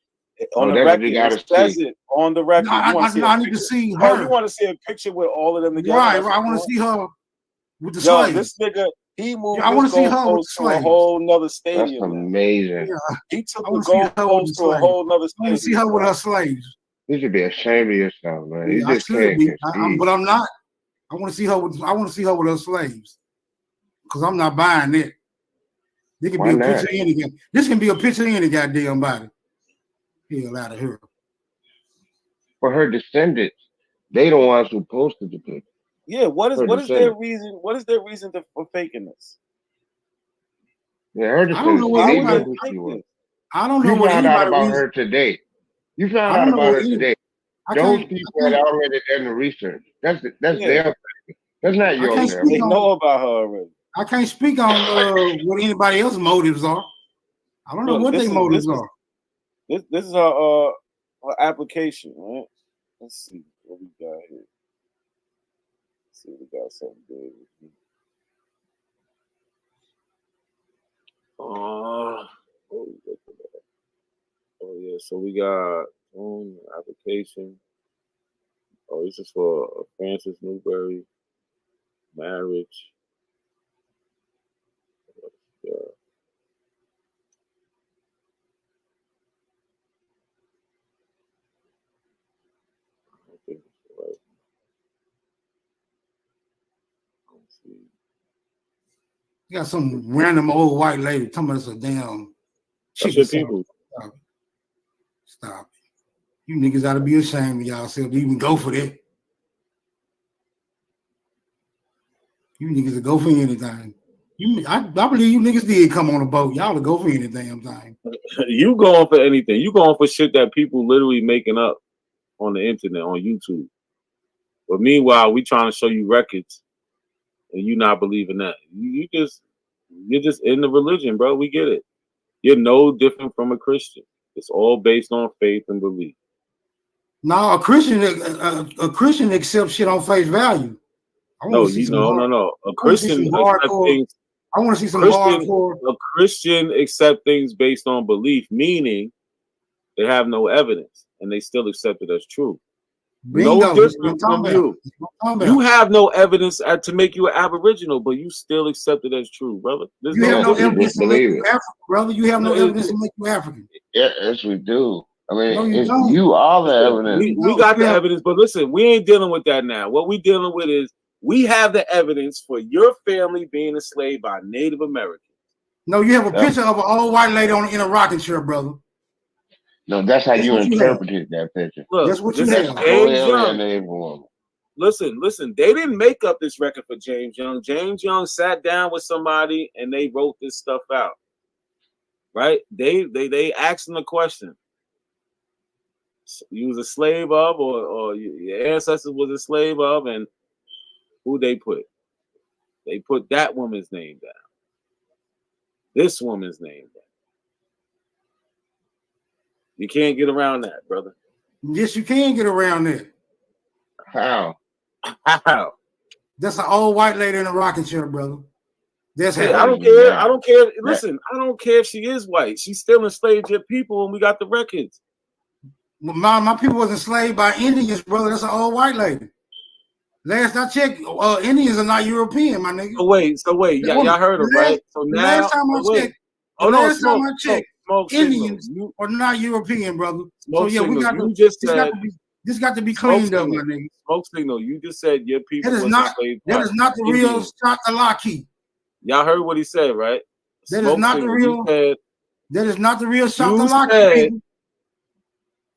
On the record, it says it on the record. I need to see her. Oh, you want to see a picture with all of them together? Right. I want to see her with the slave. This nigga, he moved. I want to see her with the slave. A whole nother stadium. That's amazing. Yeah. He took the goalpost to a whole nother stadium. I want to see her with her slaves. You should be ashamed of yourself, man. You just can't. But I'm not. I want to see her with. I want to see her with her slaves, because I'm not buying it. This can be a picture of any. This can be a picture of any goddamn body. Hell out of here. For her descendants, they the ones who posted the picture. Yeah. What is their reason? What is their reason for faking this? Yeah, her descendants. I don't know what found out about her today. You found out about her today. Those people had already done the research. That's their thing. That's not yours. They know about her already. I can't speak on what anybody else's motives are. I don't know what their motives are. This is her application, right? Let's see what we got here. Let's see if we got something good. Oh yeah, so we got application. Oh, this is for Francis Newberry marriage. Yeah. I think it's right. Let's see. You got some random old white lady talking about it's a damn Chickasaw. Stop it. You niggas ought to be ashamed of yourself to even go for that. You niggas will go for anything. I believe you niggas did come on a boat. Y'all will go for any damn thing. You going for anything. You going for shit that people literally making up on the internet, on YouTube. But meanwhile, we trying to show you records and you not believing that. You're just in the religion, bro. We get it. You're no different from a Christian. It's all based on faith and belief. No, a Christian accepts shit on face value. No. A Christian accepts things. I want to see some hardcore. A Christian accept things based on belief, meaning they have no evidence and they still accept it as true. Bingo, no different from you. You have no evidence to make you an Aboriginal, but you still accept it as true, brother. You have no evidence to make you African, brother. You have no evidence to make you African. Yeah, yes, we do. I mean, you are the evidence. We got the evidence, but listen, we ain't dealing with that now. What we dealing with is we have the evidence for your family being enslaved by Native Americans. No, you have a picture of an old white lady in a rocking chair, brother. No, that's how you interpreted that picture. Look, that's what you have. James Young. Listen. They didn't make up this record for James Young. James Young sat down with somebody and they wrote this stuff out. Right? They asked him the question. You was a slave of, or your ancestors was a slave of, and who they put? They put that woman's name down. This woman's name down. You can't get around that, brother. Yes, you can get around that. How? That's an old white lady in a rocking chair, brother. That's how. I don't care. I don't care. Listen, I don't care if she is white. She's still enslaved your people, and we got the records. My people was enslaved by Indians, brother. That's an old white lady. Last I checked, Indians are not European, my nigga. So wait. Y'all heard her, right? So now, last time I checked, Indians are not European, brother. So yeah, we got to. This got to be cleaned up, my nigga. Smoke signal. You just said your people. That is not the real Shakalaki. Y'all heard what he said, right? That is not the real. That is not the real Shakalaki.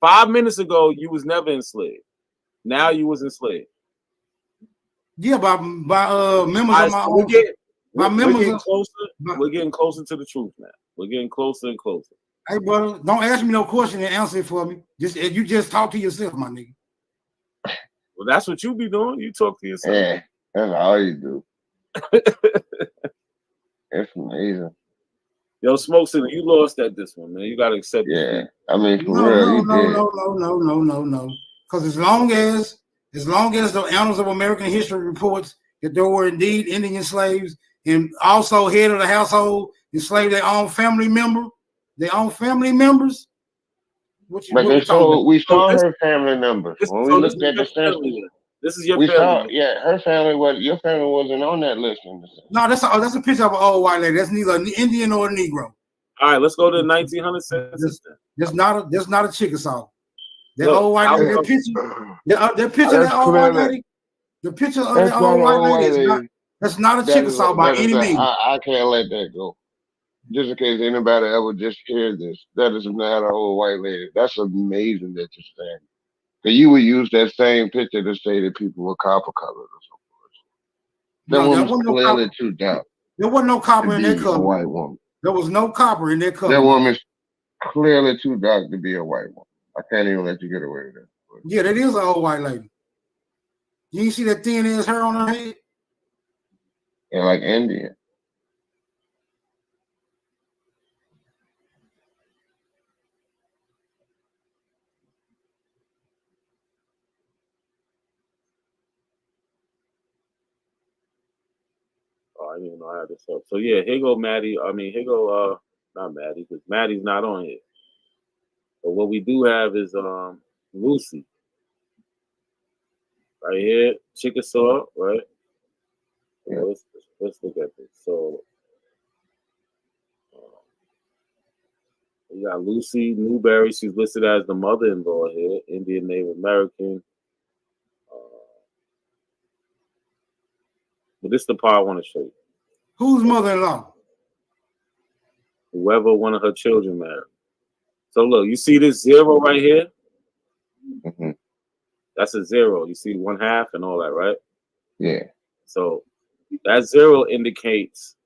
5 minutes ago, you was never enslaved. Now you was enslaved. Yeah, by members of my own. We're getting closer to the truth now. We're getting closer and closer. Hey, brother, don't ask me no question and answer it for me. You just talk to yourself, my nigga. Well, that's what you be doing. You talk to yourself. Yeah, that's all you do. It's amazing. Yo, Smoke City, you lost at this one, man. You gotta accept it. Yeah, I mean, for real, No. Because as long as the Annals of American History reports that there were indeed Indian slaves and also head of the household enslaved their own family members. We saw her family members when we looked at the census. This is your family. Her family your family wasn't on that list. No, that's a picture of an old white lady. That's neither an Indian nor a Negro. All right, let's go to the 1900 census. That's not a Chickasaw. That old white lady, that picture of that old white lady, the picture of that old white lady that's not a Chickasaw by any means. I can't let that go. Just in case anybody ever just heard this, that is not an old white lady. That's amazing that you're saying. Because you would use that same picture to say that people were copper colored or something. That woman was clearly too dark. There wasn't no copper in that color. A white woman. There was no copper in that color. That woman's clearly too dark to be a white woman. I can't even let you get away with that. Yeah, that is an old white lady. You ain't see that thin ass hair on her head? Yeah, like Indian. I didn't even know I had this up. So yeah, here go Maddie. I mean, here go not Maddie, because Maddie's not on here. But what we do have is Lucy. Right here, Chickasaw, right? Yeah, let's look at this. So we got Lucy Newberry. She's listed as the mother-in-law here, Indian Native American. But this is the part I want to show you. Whose mother-in-law? Whoever one of her children married. So look, you see this 0 right here? Mm-hmm. That's a 0. You see 1/2 and all that, right? Yeah. So that 0 indicates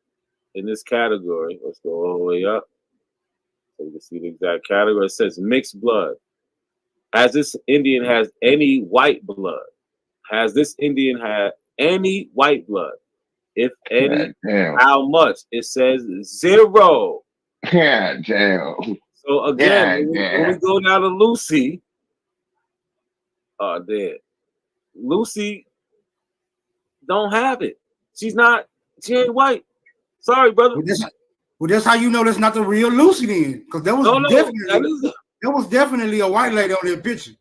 in this category. Let's go all the way up. So you can see the exact category. It says mixed blood. Has this Indian has any white blood? Has this Indian had any white blood? If any, how much? It says 0. Yeah, damn. So again, when we go down to Lucy, there, Lucy don't have it. She ain't white. Sorry, brother. Well, that's how you know that's not the real Lucy then, because there was definitely a white lady on that picture.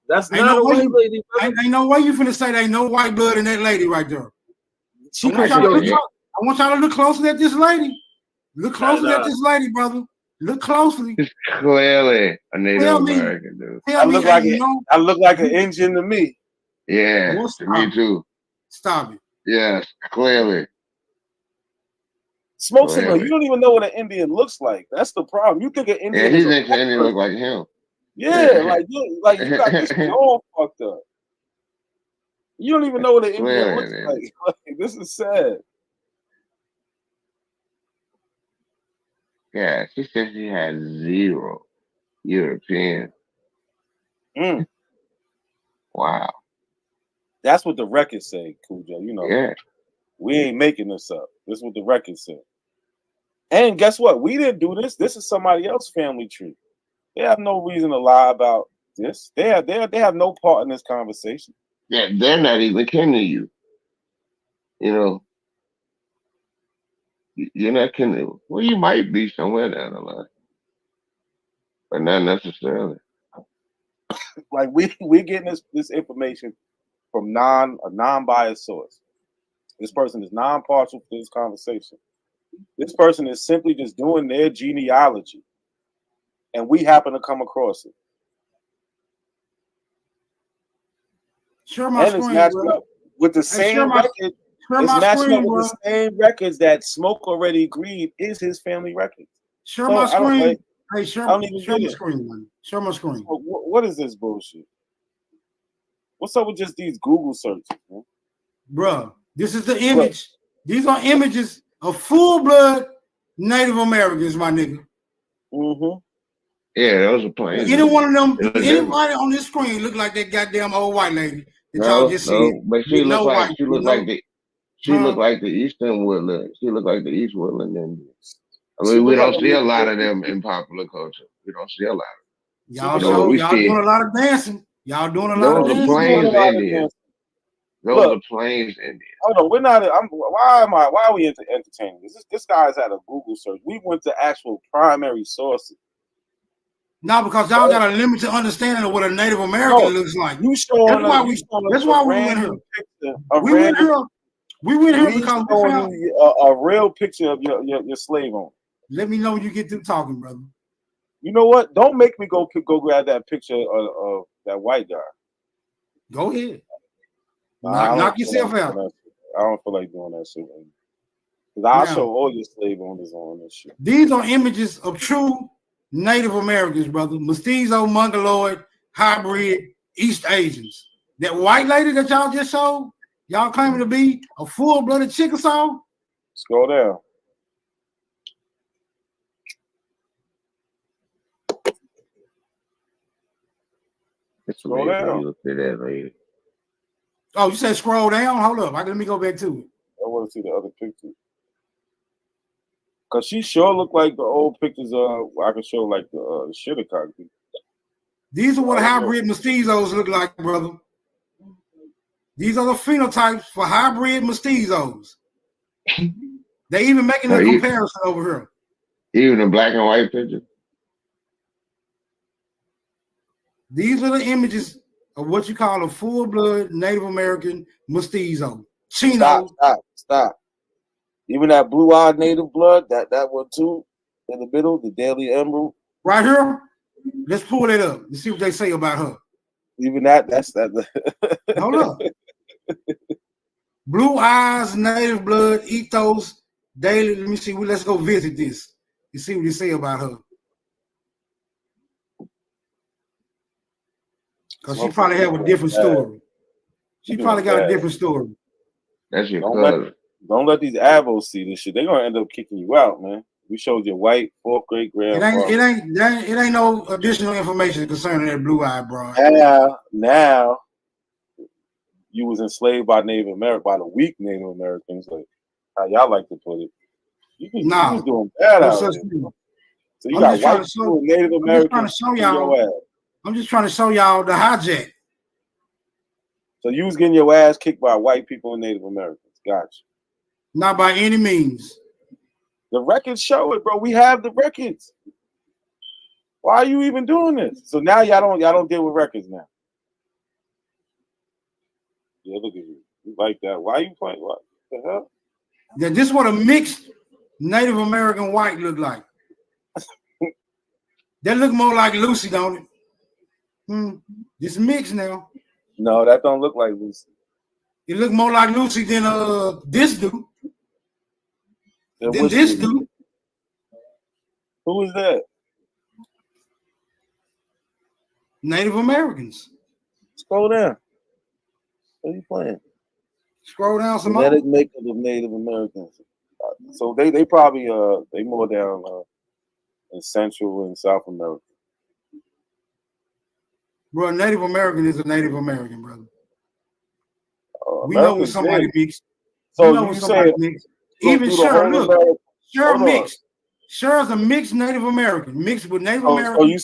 That's not a white lady. Ain't no way you finna say there ain't no white blood in that lady right there. I want y'all to look closely at this lady. Look closely at this lady, brother. Look closely. It's clearly a Native American, dude. I look like an Indian to me. Yeah, to me too. Stop it. Yes, clearly. Smoke signal. You don't even know what an Indian looks like. That's the problem. You think an Indian? Yeah, he thinks an Indian look like him. Yeah, like you got this all fucked up. You don't even know what an Indian looks like. Like. This is sad. Yeah, she said she had 0 European. Wow. That's what the records say, Cujo. You know, we ain't making this up. This is what the records say. And guess what? We didn't do this. This is somebody else's family tree. They have no reason to lie about this. They have no part in this conversation. Yeah, they're not even kin to you. You know, you're not kin to. Well, you might be somewhere down the line, but not necessarily. Like we're getting this information from a non-biased source. This person is non-partial to this conversation. This person is simply just doing their genealogy, and we happen to come across it. Share my screen, bro. With the same record. It's matching up with the same records that Smoke already agreed is his family record. Share my screen. Hey, share my screen, man. Share my screen. What is this bullshit? What's up with just these Google searches, man? Bruh, this is the image. These are images of full-blood Native Americans, my nigga. Mm-hmm. Yeah, those are plain. Any one of them, anybody on this screen look like that goddamn old white lady that y'all just seen. But she looked like the Eastern Woodland. She looked like the East Woodland Indians. I mean, we don't see a lot of them in popular culture. We don't see a lot of them. Y'all doing a lot of dancing. Y'all doing a lot of dancing. Those are Plains Indians. Those are Plains Indians. Hold on, we're not. Why are we entertaining this? This guy's had a Google search. We went to actual primary sources. No, because y'all got a limited understanding of what a Native American looks like. You showing that's why we went here. We went here because we found a real picture of your slave owner. Let me know when you get through talking, brother. You know what? Don't make me go grab that picture of that white guy. Go ahead. Knock yourself out. I don't feel like doing that shit. Because I'll show all your slave owners on this shit. These are images of true Native Americans, brother. Mestizo, Mongoloid, hybrid, East Asians. That white lady that y'all just showed, y'all claiming to be a full-blooded Chickasaw. Scroll down. Scroll down. Look at that lady. Oh, you said scroll down? Hold up. Let me go back to it. I want to see the other picture. Because she sure looked like the old pictures I can show like the Shittacog people. These are what hybrid mestizos look like, brother. These are the phenotypes for hybrid mestizos. They even making a comparison over here. Even the black and white picture. These are the images of what you call a full-blood Native American mestizo. Chino. Stop. Even that blue-eyed native blood, that one too, in the middle, the Daily Emerald. Right here. Let's pull that up and see what they say about her. Even that's that. Hold up. Blue eyes, native blood, ethos, daily. Let me see. Let's go visit this. You see what they say about her. Because she probably have a different story. She probably got a different story. That's your Don't let these avos see this shit. They're gonna end up kicking you out, man. We showed your white 4th grade grandfather. It ain't no additional information concerning that blue-eyed broad. Now you was enslaved by Native American, by the weak Native Americans, like how y'all like to put it. You was doing bad out there. So you got white people and Native Americans. I'm just trying to show y'all the hijack. So you was getting your ass kicked by white people and Native Americans. Gotcha. Not by any means. The records show it, bro. We have the records. Why are you even doing this? So now y'all don't deal with records now. Yeah, look at you. You like that? Why are you playing? What the hell? Yeah, this is what a mixed Native American white look like. That look more like Lucy, don't it? This mixed now. No, that don't look like Lucy. It look more like Lucy than this dude. Than this dude. Who is that? Native Americans. Scroll down. What are you playing? Scroll down some more. Genetic makeup of Native Americans. So they probably they more down in Central and South America. Bro, Native American is a Native American, brother. We know when somebody mixed. So you say even Cher, look, Cher mixed. Cher's a mixed Native American, mixed with Native American.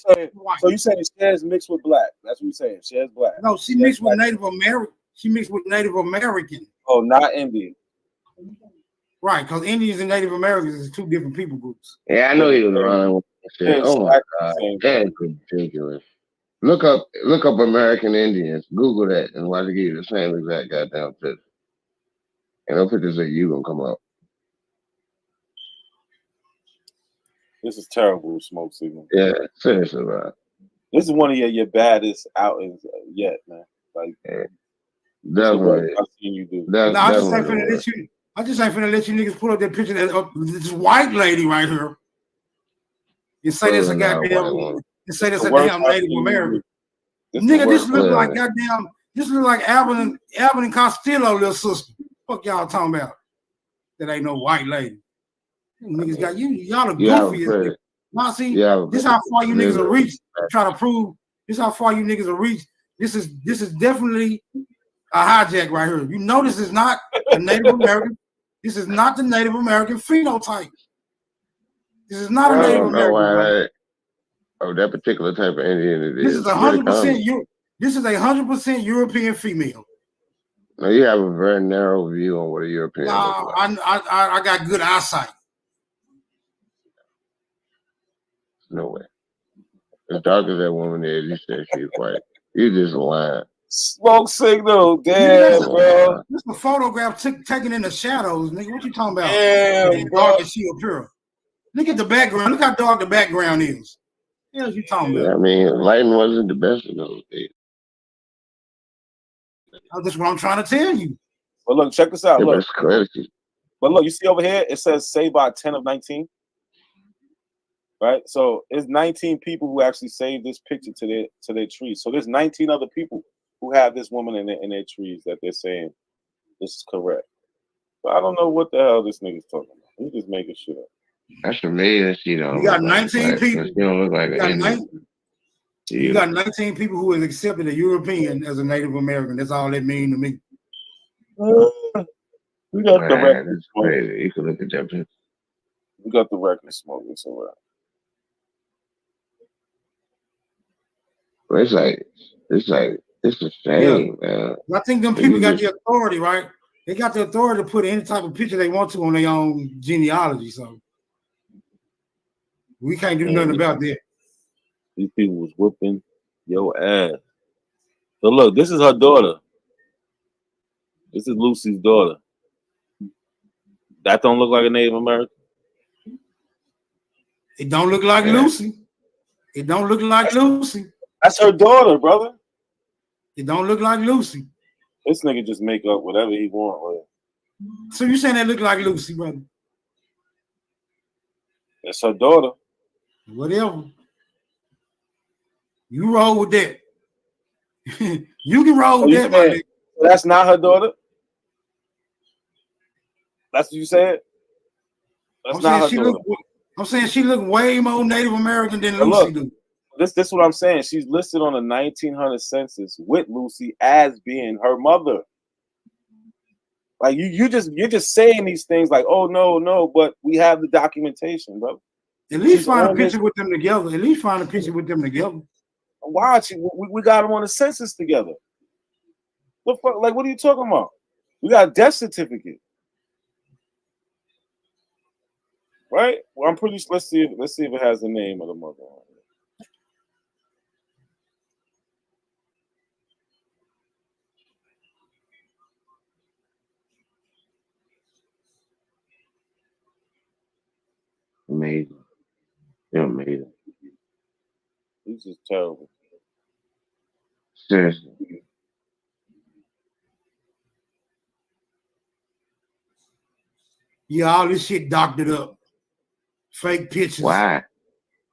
So you saying Cher's mixed with black? That's what you're saying. Cher's black. No, she mixed with Native American. She mixed with Native American. Oh, not Indian. Right, because Indians and Native Americans is two different people groups. Yeah, I know he was running with shit. Oh my God, that's ridiculous. Look up American Indians. Google that and watch it give you the same exact goddamn picture. And no pictures of you gonna come up. This is terrible, Smoke Signal. Yeah, seriously, bro. This is one of your baddest outings yet, man. Like, definitely. I've seen you do. I just ain't finna let you niggas pull up that picture of this white lady right here and say this a goddamn. And say that's a damn Native American. Nigga, this look like goddamn. This look like Alvin and Costello, little sister. Fuck y'all talking about? That ain't no white lady. Niggas got you. Y'all are goofy as shit. Now see, this how far you niggas will reach. Try to prove. This how far you niggas will reach. This is definitely a hijack right here. You know this is not a Native American. This is not the Native American phenotype. This is not a Native American. That particular type of Indian. This is 100%. This is 100% European female. No, you have a very narrow view on what a European. Nah, I got good eyesight. No way. As dark as that woman is, you said she's white. You just lying. Smoke Signal, damn, bro. This is a photograph taken in the shadows, nigga. What you talking about? Damn, dark as she appear. Look at the background. Look how dark the background is. What else you talking about? I mean, lighting wasn't the best in those days. That's what I'm trying to tell you. But look, check this out. Look. That's crazy. But look, you see over here, it says saved by 10 of 19. Right? So it's 19 people who actually saved this picture to their trees. So there's 19 other people who have this woman in their trees that they're saying this is correct. But I don't know what the hell this nigga's talking about. He's just making shit up. That's amazing. You got 19 people. You don't look like you got 19 people who has accepted a European as a Native American. That's all that means to me. We got the record. That's crazy. You can look at that picture. We got the record smoke. It's all right. It's a shame, man. I think them people got the authority, right? They got the authority to put any type of picture they want to on their own genealogy. So we can't do nothing about that. These people was whooping your ass. So look, this is her daughter. This is Lucy's daughter. That don't look like a Native American. It don't look like Lucy. It don't look like Lucy. That's her daughter, brother. It don't look like Lucy. This nigga just make up whatever he want. So you saying that look like Lucy, brother? That's her daughter. Whatever. You roll with that. You can roll with that, my nigga. That's not her daughter? That's what you said? That's not her daughter. I'm saying she look way more Native American than Lucy do. This is what I'm saying. She's listed on the 1900 census with Lucy as being her mother. Like you're just saying these things like, oh no, but we have the documentation, bro. At least find a picture with them together. Watch, we got them on the census together. What fuck? Like, what are you talking about? We got a death certificate, right? Well, I'm pretty sure. Let's see if it has the name of the mother on it. Amazing. They're amazing. This is terrible. Seriously. Yeah, all this shit doctored up. Fake pictures. Why?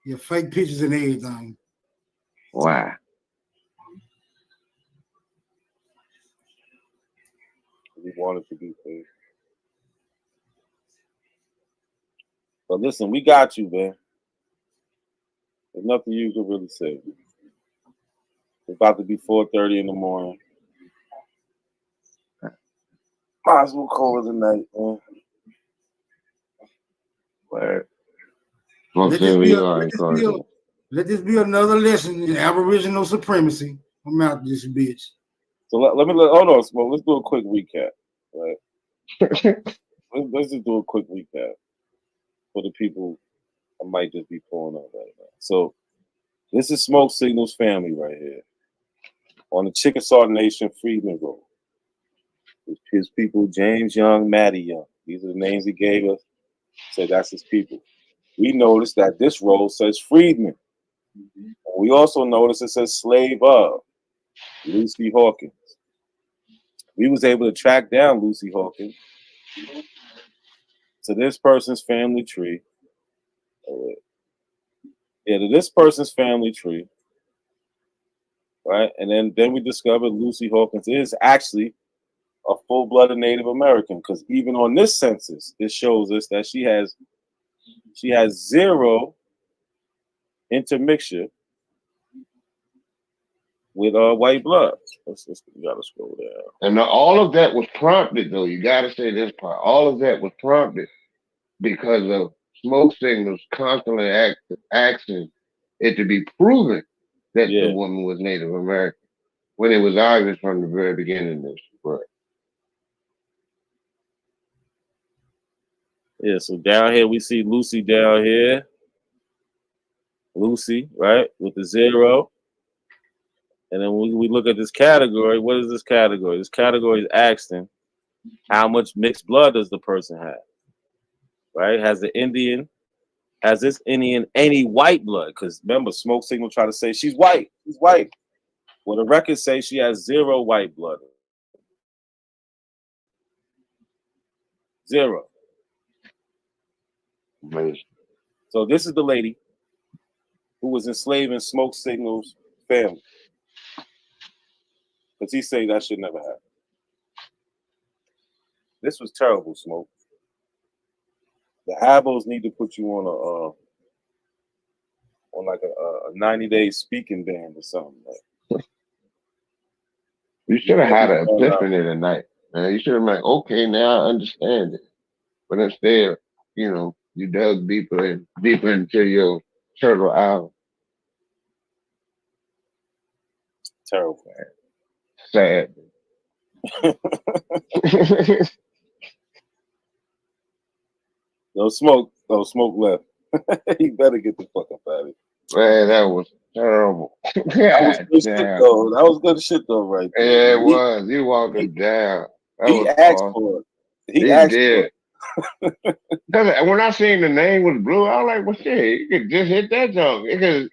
Yeah, fake pictures and everything. Why? We want it to be fake. But listen, we got you, man. There's nothing you can really say. It's about to be 4:30 in the morning. Might as well call it a night, man. Where? Let this be another lesson in Aboriginal supremacy. I'm out this bitch. So hold on, Smoke. Let's do a quick recap, right? let's just do a quick recap for the people I might just be pulling up right now. So this is Smoke Signal's family right here on the Chickasaw Nation Freedman Road. His people, James Young, Matty Young. These are the names he gave us. Said that's his people. We noticed that this road says freedman. And we also noticed it says slave of Lucy Hawkins. We was able to track down Lucy Hawkins to this person's family tree. To this person's family tree. Right? And then we discovered Lucy Hawkins is actually a full-blooded Native American, because even on this census, this shows us that she has zero intermixture with white blood. We gotta scroll down. And all of that was prompted, though. You gotta say this part. All of that was prompted because of Smoke Signals constantly asking it to be proven that the woman was Native American, when it was obvious from the very beginning that she was. Yeah, so down here we see Lucy down here. Lucy, right, with the 0. And then we look at this category. What is this category? This category is asking how much mixed blood does the person have? Right? Has this Indian any white blood? Because remember, Smoke Signal try to say she's white. She's white. Well, the records say she has 0 white blood. 0. Amazing. So this is the lady who was enslaving Smoke Signal's family. Because he say that should never happen. This was terrible, Smoke. The Abos need to put you on a 90-day speaking ban or something. You should have had an epiphany tonight, man. You should have been like, okay, now I understand it. But instead, you dug deeper into your turtle island. Terrible. Sad. No Smoke left. He better get the fuck up out of here. Man, that was terrible. That was good shit though, right there. Yeah, it was. He walked it down. He asked for it. He did. When I seen the name was blue, I was like, well, shit, you could just hit that junk. Because,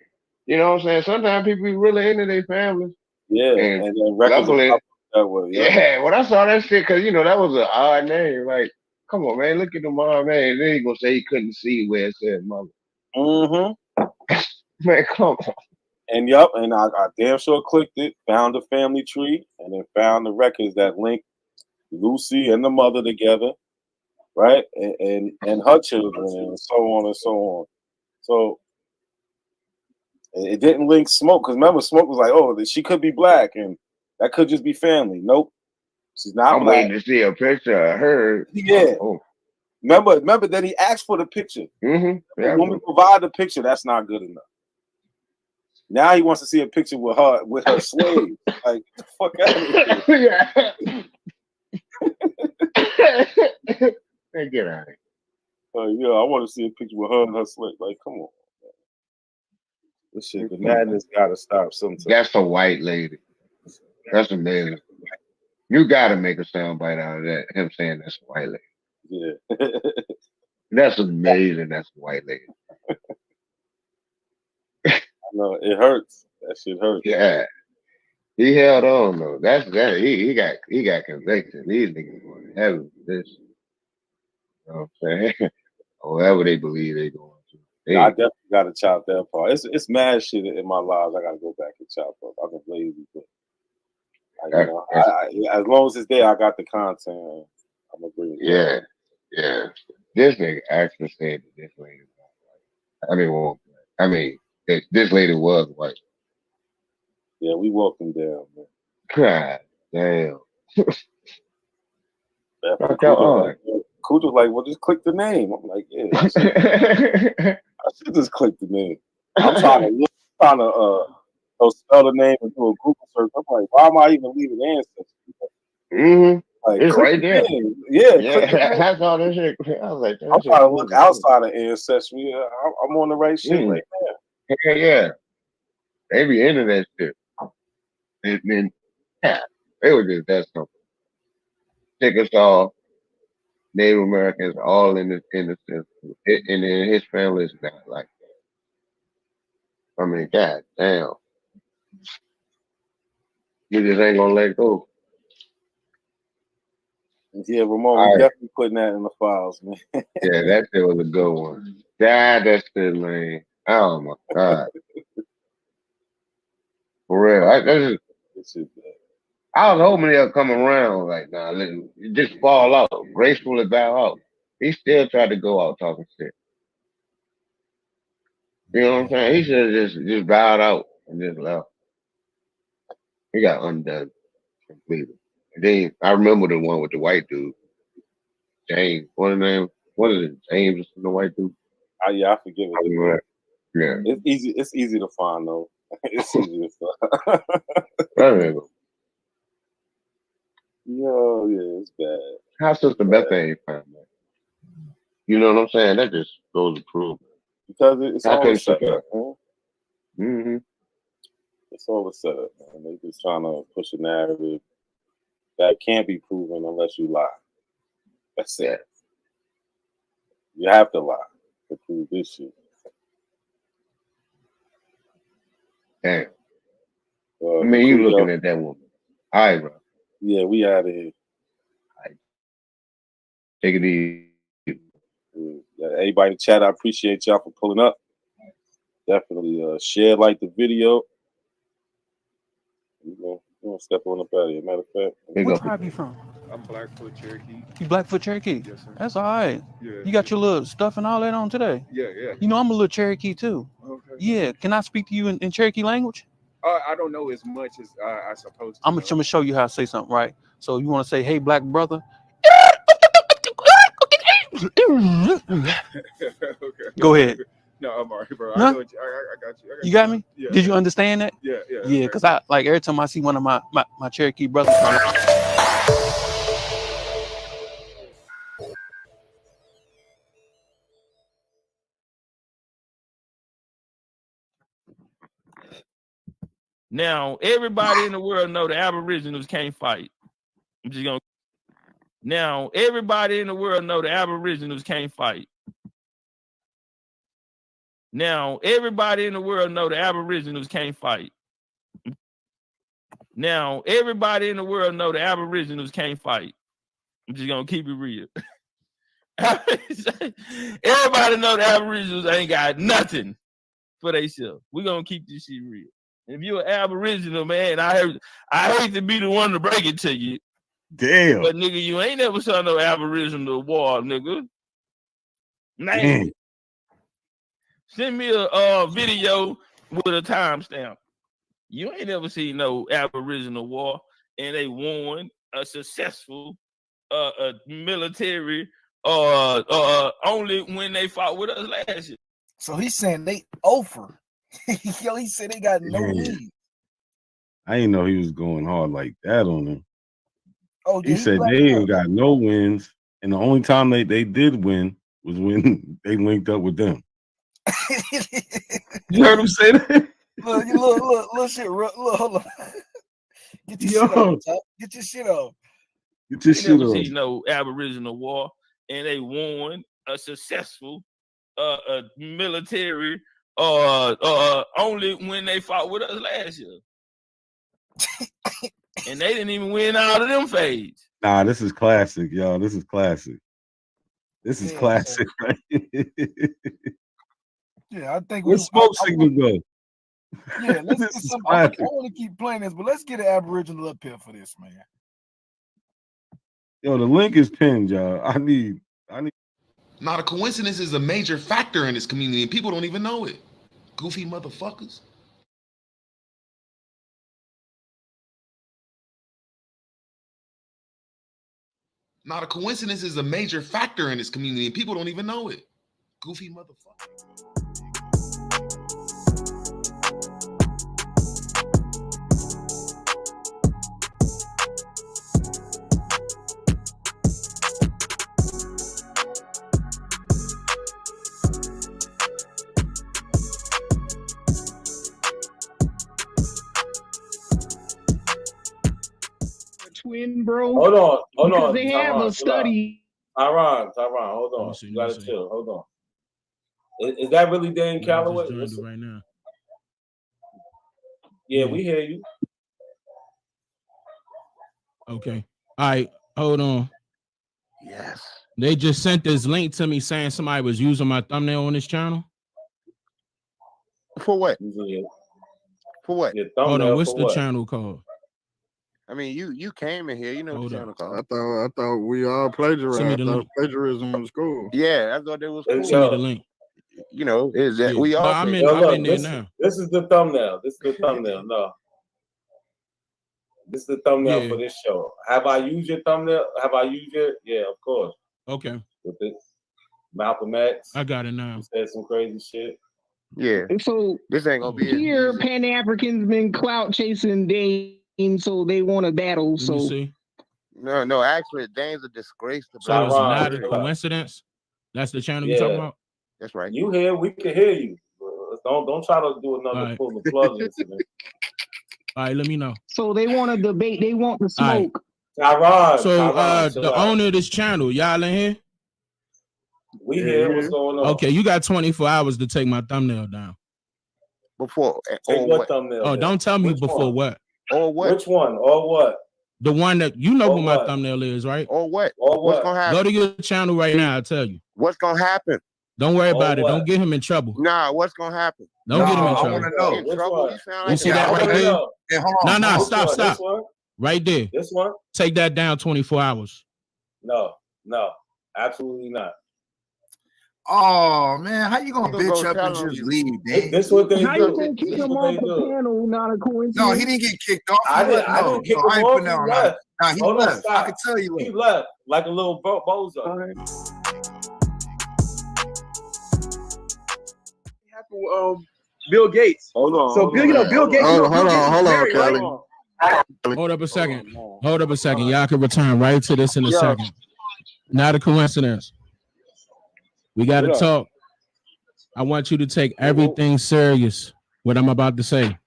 you know what I'm saying? Sometimes people be really into their families. Yeah, and then luckily, that way. Yeah, when I saw that shit, because, that was an odd name. Like, come on, man, look at the mom, man. Then he gonna say he couldn't see where it said mother. Mm-hmm. Man, come on. And yup, and I damn sure clicked it, found the family tree, and then found the records that link Lucy and the mother together, right? And her children, and so on and so on. So it didn't link Smoke, because remember, Smoke was like, oh, she could be black, and that could just be family. Nope, she's not I'm black. waiting to see a picture of her. Yeah. Remember that he asked for the picture. Mm-hmm. Yeah, when we provide the picture, that's not good enough. Now he wants to see a picture with her slave. Like, get the fuck out of here. Hey, get out of here. Yeah, I want to see a picture with her and her slave. Like, come on. Man. This shit, the madness gotta stop sometime. That's a white lady. That's amazing. You gotta make a soundbite out of that. Him saying that's a white lady. Yeah. That's amazing. That's a white lady. I know, it hurts. That shit hurts. Yeah. He held on though. That's that. He got convicted. These niggas going to heaven for this. You know what I'm saying? Or whatever they believe they going to. I definitely got to chop that part. It's mad shit in my lives. I got to go back and chop up. I've been lazy, but as long as it's there, I got the content. I'm agreeing. Yeah. This nigga actually said that this lady was white. This lady was white. Yeah, we walked him down, man. God damn. Kuja's like, well, just click the name. I'm like, yeah, I should just click the name. I'm trying to spell the name and do a Google search. I'm like, why am I even leaving ancestry? Like, it's right there. Yeah. That's all this shit. I was like, I'm trying to look outside of ancestry. I'm on the right shit right now. Yeah. They be into that shit. And then, they were just that simple. Chickasaw, Native Americans, all in the system. And then his family is not like that. I mean, god damn. You just ain't gonna let go. Yeah, Ramon, we definitely putting that in the files, man. Yeah, that shit was a good one. God, that shit, man. Oh my god. For real. I was hoping they'll come around like, nah, just fall out, gracefully bow out. He still tried to go out talking shit. You know what I'm saying? He should have just bowed out and just left. He got undone completely. And then I remember the one with the white dude, James. What is it? James, the white dude. Yeah, I forget it. Yeah, it's easy to find though. It's easy to find. Yo, yeah, it's bad. How Sister Beth ain't found that? You know what I'm saying? That just goes to prove. Because it's all a setup, man. It's all a setup, man. They just trying to push a narrative that can't be proven unless you lie. That's it. You have to lie to prove this shit. Damn. I mean, you looking at that woman. All right, bro. Yeah, we out of here. All right. Take it easy. Everybody in the chat, I appreciate y'all for pulling up. Definitely share, like the video. You know, step on up out of here. Matter of fact, what tribe you from? I'm Blackfoot Cherokee. You Blackfoot Cherokee? Yes, sir. That's all right. Yeah. You got your little stuff and all that on today? Yeah. You know, I'm a little Cherokee too. Okay. Yeah. Can I speak to you in Cherokee language? I don't know as much as I suppose. I'm gonna show you how to say something, right? So you want to say, "Hey, black brother." Okay. Go ahead. No, I'm alright, bro. Huh? I got you. You got me? Yeah. Did you understand that? Yeah. Yeah, because I like every time I see one of my Cherokee brothers. Now, everybody in the world know the Aboriginals can't fight. I'm just gonna. Now, everybody in the world know the Aboriginals can't fight. Now, everybody in the world know the Aboriginals can't fight. Now, everybody in the world know the Aboriginals can't fight. I'm just gonna keep it real. Everybody know the Aboriginals ain't got nothing for themselves. We're gonna keep this shit real. If you're an Aboriginal, man, I hate to be the one to break it to you. Damn. But nigga, you ain't never saw no Aboriginal war, nigga. Name it. Send me a video with a timestamp. You ain't never seen no Aboriginal war, and they won a successful military only when they fought with us last year. So he's saying they over. Yo, he said they got no lead. I didn't know he was going hard like that on them. Oh, he said they ain't got no wins, and the only time they did win was when they linked up with them. You heard him say that? Look, shit. Look, hold on. Get your shit off. Get your shit off. Get your shit off. See no Aboriginal war, and they won a successful military only when they fought with us last year. And they didn't even win out of them phase. Nah, this is classic, y'all. This is classic. This is classic, right? Yeah, I think we smoke signal go. Yeah, let's get some. I want to keep playing this, but let's get an Aboriginal up here for this, man. Yo, the link is pinned, y'all. I need. Not a coincidence is a major factor in this community, and people don't even know it. Goofy motherfuckers. Not a coincidence is a major factor in this community, and people don't even know it. Goofy motherfuckers. Twin, bro. Hold on. Because they have a study. Tyron, hold on. You gotta chill. Hold on. Is that really Dan Calloway? Right now. Yeah, we hear you. Okay. All right. Hold on. Yes. They just sent this link to me saying somebody was using my thumbnail on this channel. For what? For what? Hold on. What's the channel called? I mean, you came in here. You know what the channel called. I thought we all plagiarized. I thought plagiarism was cool. Yeah, I thought that was cool. Send me the link. You know, is that we all? I'm in there now. This is the thumbnail. No. This is the thumbnail for this show. Have I used your thumbnail? Have I used it? Yeah, of course. Okay. With this Malcolm X. I got it now. He said some crazy shit. Yeah. So this ain't gonna be here. Pan Africans been clout chasing Dane, so they want to battle. So no. Actually, Dane's a disgrace to. So it's not a coincidence. That's the channel you're talking about. That's right. You here? We can hear you. Don't try to do another pull the plug incident. All right, let me know. So they want to debate. They want to smoke. Tyron. So the owner of this channel, y'all in here? We hear what's going on. Okay, you got 24 hours to take my thumbnail down. Before take what thumbnail? Oh, don't tell me before what. Or what? Which one? Or what? The one that you know what my thumbnail is, right? Or what? Or what's gonna happen? Go to your channel right now. I'll tell you. What's gonna happen? Don't worry about it. Don't get him in trouble. Nah, what's gonna happen? Don't get him in trouble. I want to know. You see that right there? No, stop. This one? Right there. This one? Take that down 24 hours. No, absolutely not. Oh man, how you gonna bitch up and just leave, man? This what they How do. you gonna kick him off the panel? Not a coincidence. No, he didn't get kicked off. I didn't kick him off. He left. Nah, he left. I can tell you. He left like a little bozo. Bill Gates. Hold on. So Bill Gates. Hold on, Kelly. Hold up a second. Y'all can return right to this in a second. Not a coincidence. We got to talk. I want you to take everything serious, what I'm about to say.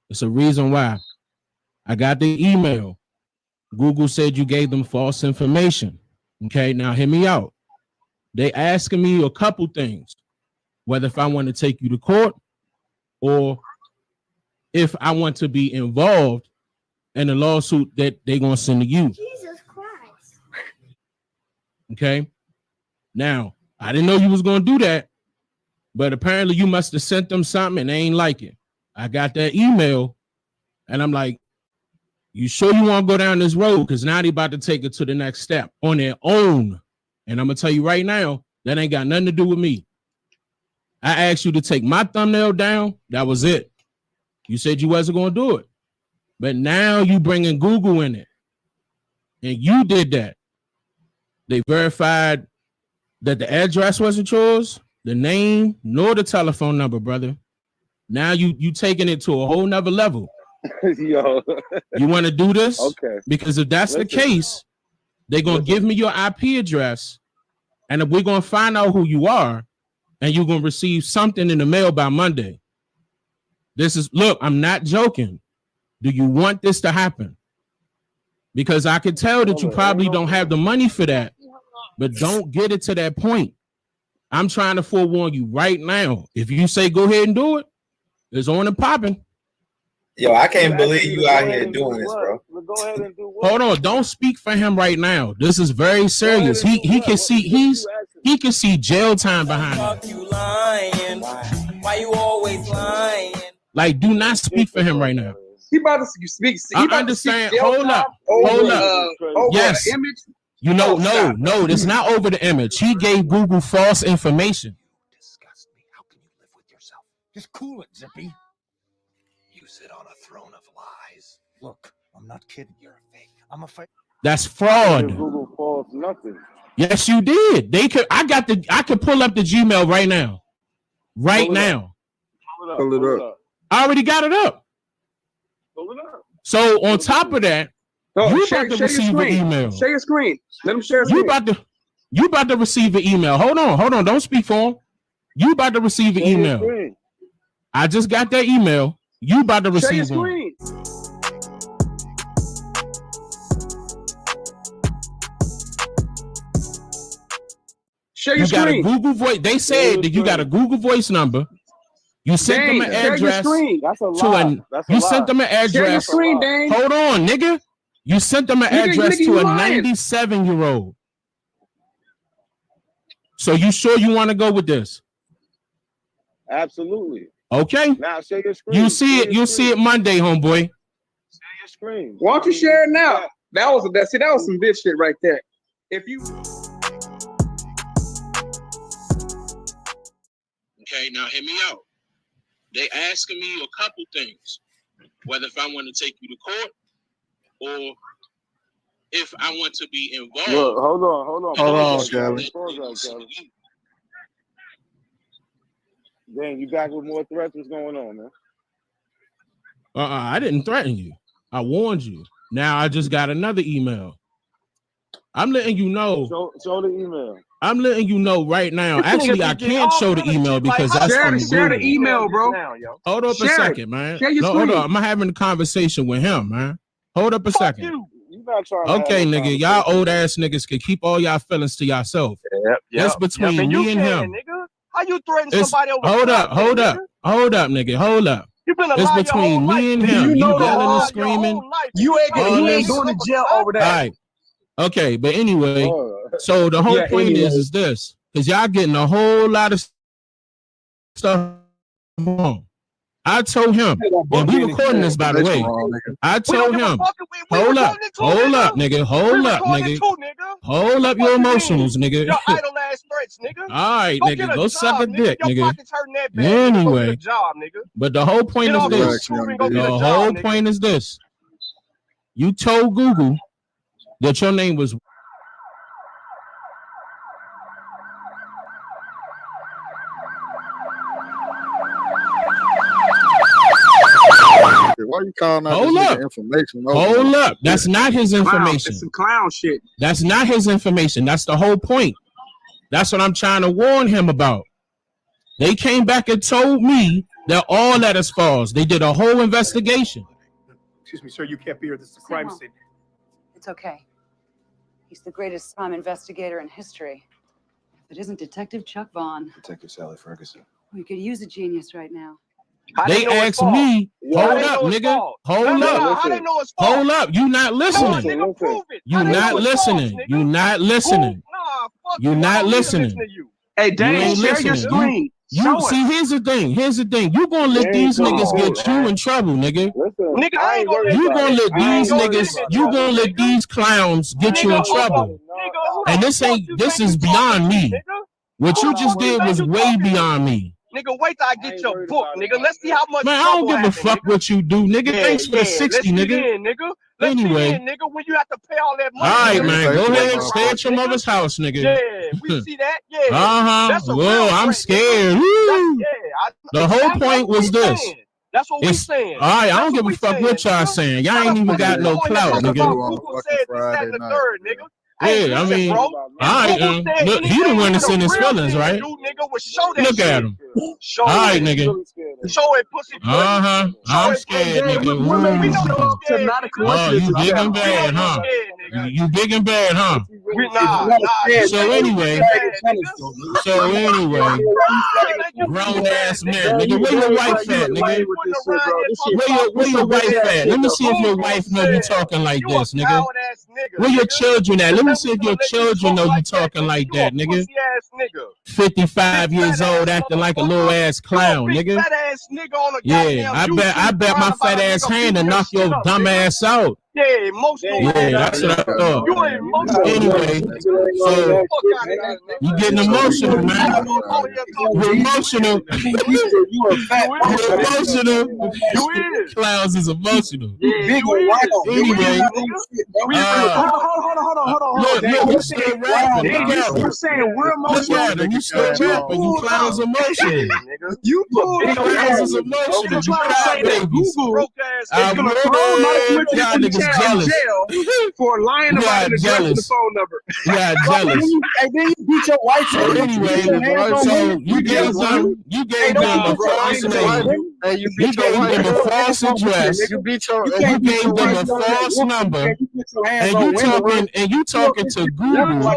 It's a reason why. I got the email. Google said you gave them false information. Okay, now hear me out. They asking me a couple things, whether if I want to take you to court or if I want to be involved in a lawsuit that they're going to send to you. Jesus Christ. Okay. Now, I didn't know you was going to do that, but apparently you must have sent them something and they ain't like it. I got that email, and I'm like, you sure you want to go down this road? Because now they about to take it to the next step on their own. And I'm going to tell you right now, that ain't got nothing to do with me. I asked you to take my thumbnail down. That was it. You said you wasn't going to do it. But now you bringing Google in it. And you did that. They verified that the address wasn't yours, the name, nor the telephone number, brother. Now you taking it to a whole nother level. Yo. You want to do this? Okay. Because if that's the case, they're going to give me your IP address, and if we're going to find out who you are, and you're going to receive something in the mail by Monday. Look, I'm not joking. Do you want this to happen? Because I can tell that you probably don't have the money for that, but don't get it to that point. I'm trying to forewarn you right now. If you say go ahead and do it, it's on and popping. Yo, I can't believe you out here doing this, bro. Go ahead and do what? Hold on, don't speak for him right now. This is very serious. He can see he can see jail time behind him. You lying? Why you always lying? Like, do not speak for him right now. He about to speak. I understand. Hold up. Yes. Image. You know, no, it's not over the image. He gave Google false information. You disgust me. How can you live with yourself? Just cool it, Zippy. You sit on a throne of lies. Look, I'm not kidding. You're a fake. I'm a fake. That's fraud. Google false nothing. Yes, you did. I could pull up the Gmail right now. Right now. Pull it up. I already got it up. Pull it up. So on top of that, you about to receive an email. Share your screen. Let him share. You about to receive an email. Hold on. Don't speak for him. You about to receive an email. I just got that email. You about to receive one. Share your you got screen. a Google voice. They said that you got a Google voice number. You sent them an address. That's a lie. You sent them an address. Share your screen, Dane. Hold on, nigga. You sent them an address to a 97-year-old. So you sure you want to go with this? Absolutely. Okay. Now share your screen. You see it. You'll see it Monday, homeboy. Share your screen. Why don't you share it now? That was some bitch shit right there. If you. Okay, now hear me out. They asking me a couple things, whether if I want to take you to court or if I want to be involved. Look, hold on, Kelly. Dang, you back with more threats? What's going on, man? I didn't threaten you. I warned you. Now I just got another email. I'm letting you know. Show the email. I'm letting you know right now. Actually, I can't show the email because that's from share the email, bro. Hold up a second, man. Hold on. I'm having a conversation with him, man. Hold up a second. You not trying okay, nigga. Y'all old ass niggas can keep all y'all feelings to yourself. That's between me and him. Nigga. How you threaten somebody over? Hold up, nigga. Hold up. You been it's between me and him. You yelling and screaming. You ain't going to jail over that. All right. Okay, but anyway, so the whole point is this, because y'all getting a whole lot of stuff wrong. I told him, and we recording this, by the way. I told him, hold up, nigga. Hold up your emotions, nigga. Your idle ass threats, nigga. All right, nigga, go suck a dick, nigga. Anyway, but the whole point is this. The whole point is this. You told Google that your name was. Why you calling out Hold up. Information? Hold up. That's not his information. That's some clown shit. That's not his information. That's the whole point. That's what I'm trying to warn him about. They came back and told me that all that is false. They did a whole investigation. Excuse me, sir. You can't be here. This is a crime scene. It's okay. He's the greatest crime investigator in history. If it isn't Detective Chuck Vaughn. Detective Sally Ferguson. We could use a genius right now. They asked me, hold up, nigga. Hold up. Hold up. You not listening. You not listening. You not listening. You not listening. Hey, Dane, share your screen. See, here's the thing. You gonna let these niggas get you in trouble, nigga. Nigga, I ain't gonna You gonna let these niggas, you gonna let these clowns get you in trouble. And this is beyond me. What you just did was way beyond me. Nigga, wait till I get your book, nigga. Let's see how much. Man, I don't give a fuck what you do, nigga. Thanks for the 60, nigga. Anyway, nigga, when you have to pay all that money. All right, man. Go ahead and stay at your mother's house, nigga. Yeah, we see that. Yeah. Whoa, I'm scared. The whole point was this. That's what we saying. All right, I don't give a fuck what y'all saying. Y'all ain't even got no clout, nigga. Google said this, that, and the third, nigga. Yeah, I mean, all right, look, he the one that's in his feelings, right? Look at him. All right, nigga. Show it, pussy. I'm scared, nigga. Oh, you big and bad, huh? You big and bad, huh? So anyway, grown ass man, nigga. Where your wife at, nigga? Where your wife at? Let me see if your wife know you talking like this, nigga. Where your children at? Let me see if your children know you talking like that, nigga. 55 years old, acting like a little ass clown, nigga. Yeah, I bet my fat ass hand to knock your dumb ass out. Yeah, emotional. Yeah, that's what I thought. Anyway, so you getting emotional, man. You're emotional. You're emotional. Clowns is emotional. Anyway, look, you still rapping. Look at him. You still rapping. You clowns emotional. You clowns is emotional. You cry babies. Y'all niggas jealous for lying about the address and the phone number. Yeah, jealous. And then you beat your wife. So anyway, so you gave them a false name. You gave them a false address. You gave them a false number. And you talking to Google,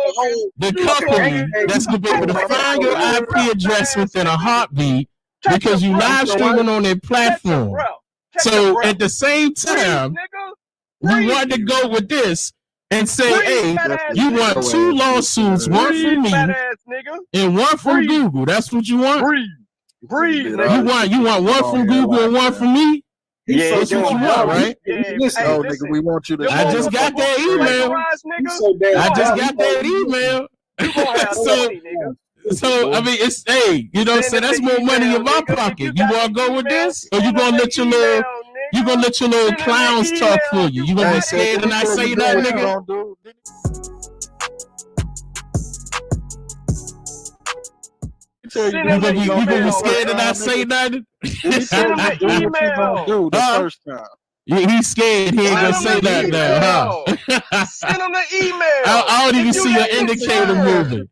the company that's gonna be able to find your IP address within a heartbeat because you live streaming on their platform. So at the same time, you wanted to go with this and say, hey, you want 2 lawsuits, one from me and one from Google. That's what you want? Breathe. You want one from Google and one from me? Yeah, that's what you want, right? No, nigga, we want you to. I just got that email. I just got that email. So I mean, it's so that's more money in my pocket. You want to go with this, or you gonna let your little clowns talk for you? You gonna be scared and not say that, nigga? You gonna be scared and not say nothing? Send him an email. First time. He's scared. He ain't gonna say that now, huh? Send him an email. I don't even see your indicator moving.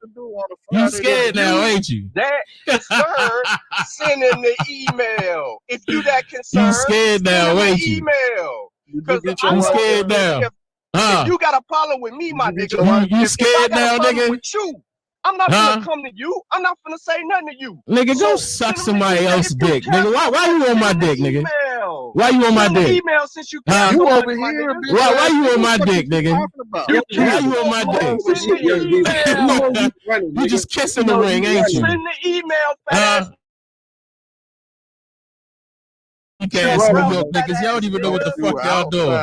You scared now, ain't you? That concerned, send him the email. If you that concerned, you scared now, ain't you? Email. You scared now. If you got a problem with me, my nigga. You scared now, nigga? With you, I'm not gonna come to you. I'm not gonna say nothing to you. Nigga, go suck somebody else's dick, nigga. Why you on my dick, nigga? Why you on my dick? Email since you over here. Why you on my dick, nigga? Why you on my dick? You just kissing the ring, ain't you? Send the email fast. Niggas, y'all don't even know what the fuck y'all doing.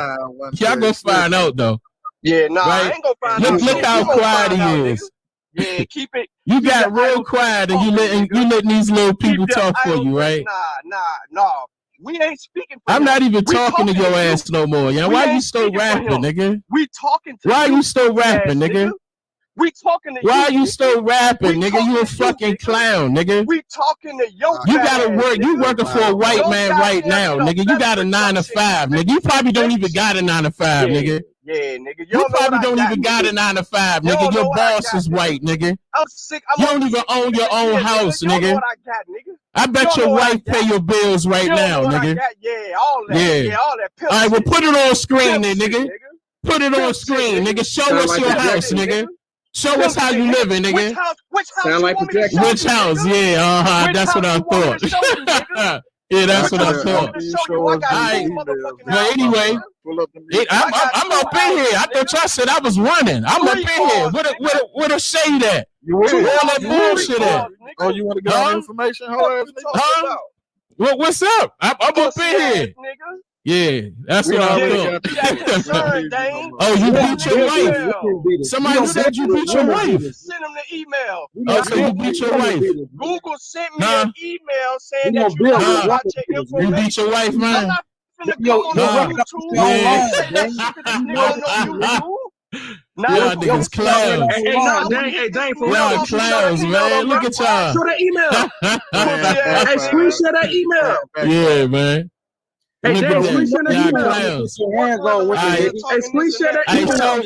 Y'all gonna find out though. Yeah, nah, I ain't gonna find out. Look how quiet he is. Yeah, keep it. You got real quiet and you letting these little people talk for you, right? Nah. We ain't speaking. I'm not even talking to your ass no more. Yeah, why you still rapping, nigga? We talking to Why you still rapping, nigga? We talking to Why you still rapping, nigga? You a fucking clown, nigga. We talking to yo. You gotta work. You working for a white man right now, nigga. You got a 9 to 5, nigga. You probably don't even got a 9 to 5, nigga. Yeah, nigga. You probably don't even got a 9 to 5, nigga. Your boss is white, nigga. I'm sick. You don't even own your own house, nigga. I bet your wife pay your bills right now, nigga. Yeah, all that. Yeah, all that. All right, well, put it on screen then, nigga. Put it on screen, nigga. Show us your house, nigga. Show us how you living, nigga. Which house? Which house? Yeah, that's what I thought. Yeah, that's what I thought. But anyway, I'm up in here. I thought y'all said I was running. I'm up in here. What a shade at? Where all that bullshit at? Oh, you want to get all the information? Huh? What's up? I'm up in here. Yeah, that's what I thought. Oh, you beat your wife. Somebody said you beat your wife. Send them the email. Oh, so you beat your wife. Google sent me an email saying that you don't watch your information. You beat your wife, man. Y'all niggas clowns. Y'all clowns, man. Look at y'all. Show that email. Hey, screenshot that email. Yeah, man. Hey, Dave, screenshot that email. Hey, screenshot that email.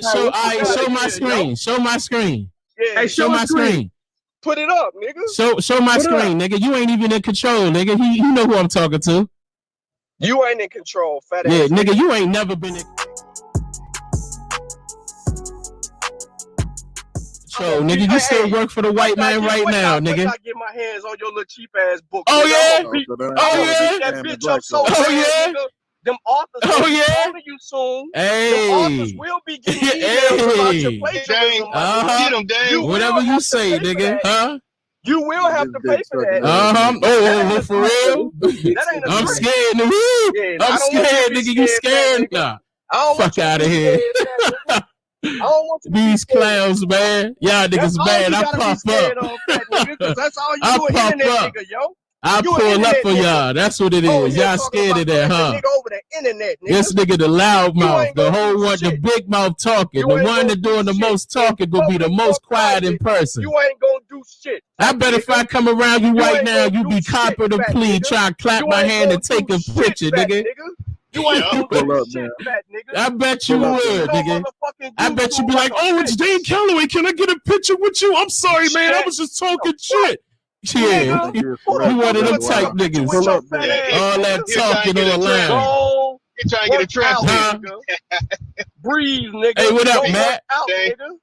Show my screen. Show my screen. Hey, show my screen. Put it up, nigga. Show my screen, nigga. You ain't even in control, nigga. You know who I'm talking to. You ain't in control, fat ass. Yeah, nigga, you ain't never been in control, nigga. You still work for the white man right now, nigga. I get my hands on your little cheap ass book. Oh yeah. Oh yeah. That bitch up so oh yeah. Nigga. Them authors will be calling you soon. Hey. Them authors will be getting emails about your plagiarism. Whatever you say, nigga. Huh? You will have to pay for that. Oh, for real? I'm scared, nigga. I'm scared, nigga. You scared? Nah. Fuck out of here. These clowns, man. Y'all niggas bad. I pop up. That's all you do, internet nigga, yo. I pull up for y'all. That's what it is. Y'all scared of that, huh? Over the internet, nigga. This nigga the loud mouth, the whole one, the big mouth talking. The one that doing the most talking gonna be the most quiet in person. You ain't gonna do shit. I bet if I come around you right now, you be copping the plea, try to clap my hand and take a picture, nigga. You ain't gonna do shit, fat nigga. I bet you would, nigga. I bet you be like, oh, it's Dane Calloway. Can I get a picture with you? I'm sorry, man. I was just talking shit. Yeah, you one of them type niggas. All that talking on the line. You trying to get a trap? Breathe, nigga. Hey, what up, Matt? Out, nigga.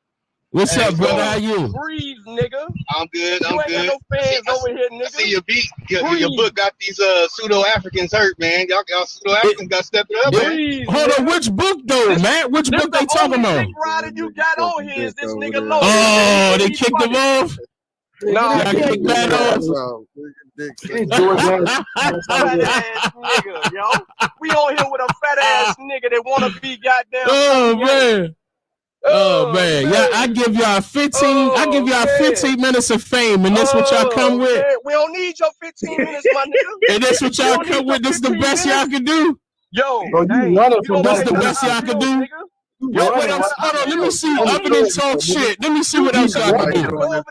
What's up, brother? How you? Breathe, nigga. I'm good. You ain't got no fans over here, nigga. I see your beat. Your book got these pseudo-Africans hurt, man. Y'all pseudo-Africans got stepped up, man. Hold on, which book though, Matt? Which book they talking about? The rider you got on here is this nigga Low. Oh, they kicked him off? No, y'all kicked that off. Fat ass nigga, yo. We on here with a fat ass nigga that wanna be goddamn. Oh man. Oh man, yeah, I give y'all 15 minutes of fame, and that's what y'all come with. Man. We don't need your 15 minutes, my nigga. And that's what y'all come with. This is the best y'all can do. Yo, that's the best y'all can do. Yo, wait, hold on, let me see. Other than talk shit, let me see what else y'all can do. Hold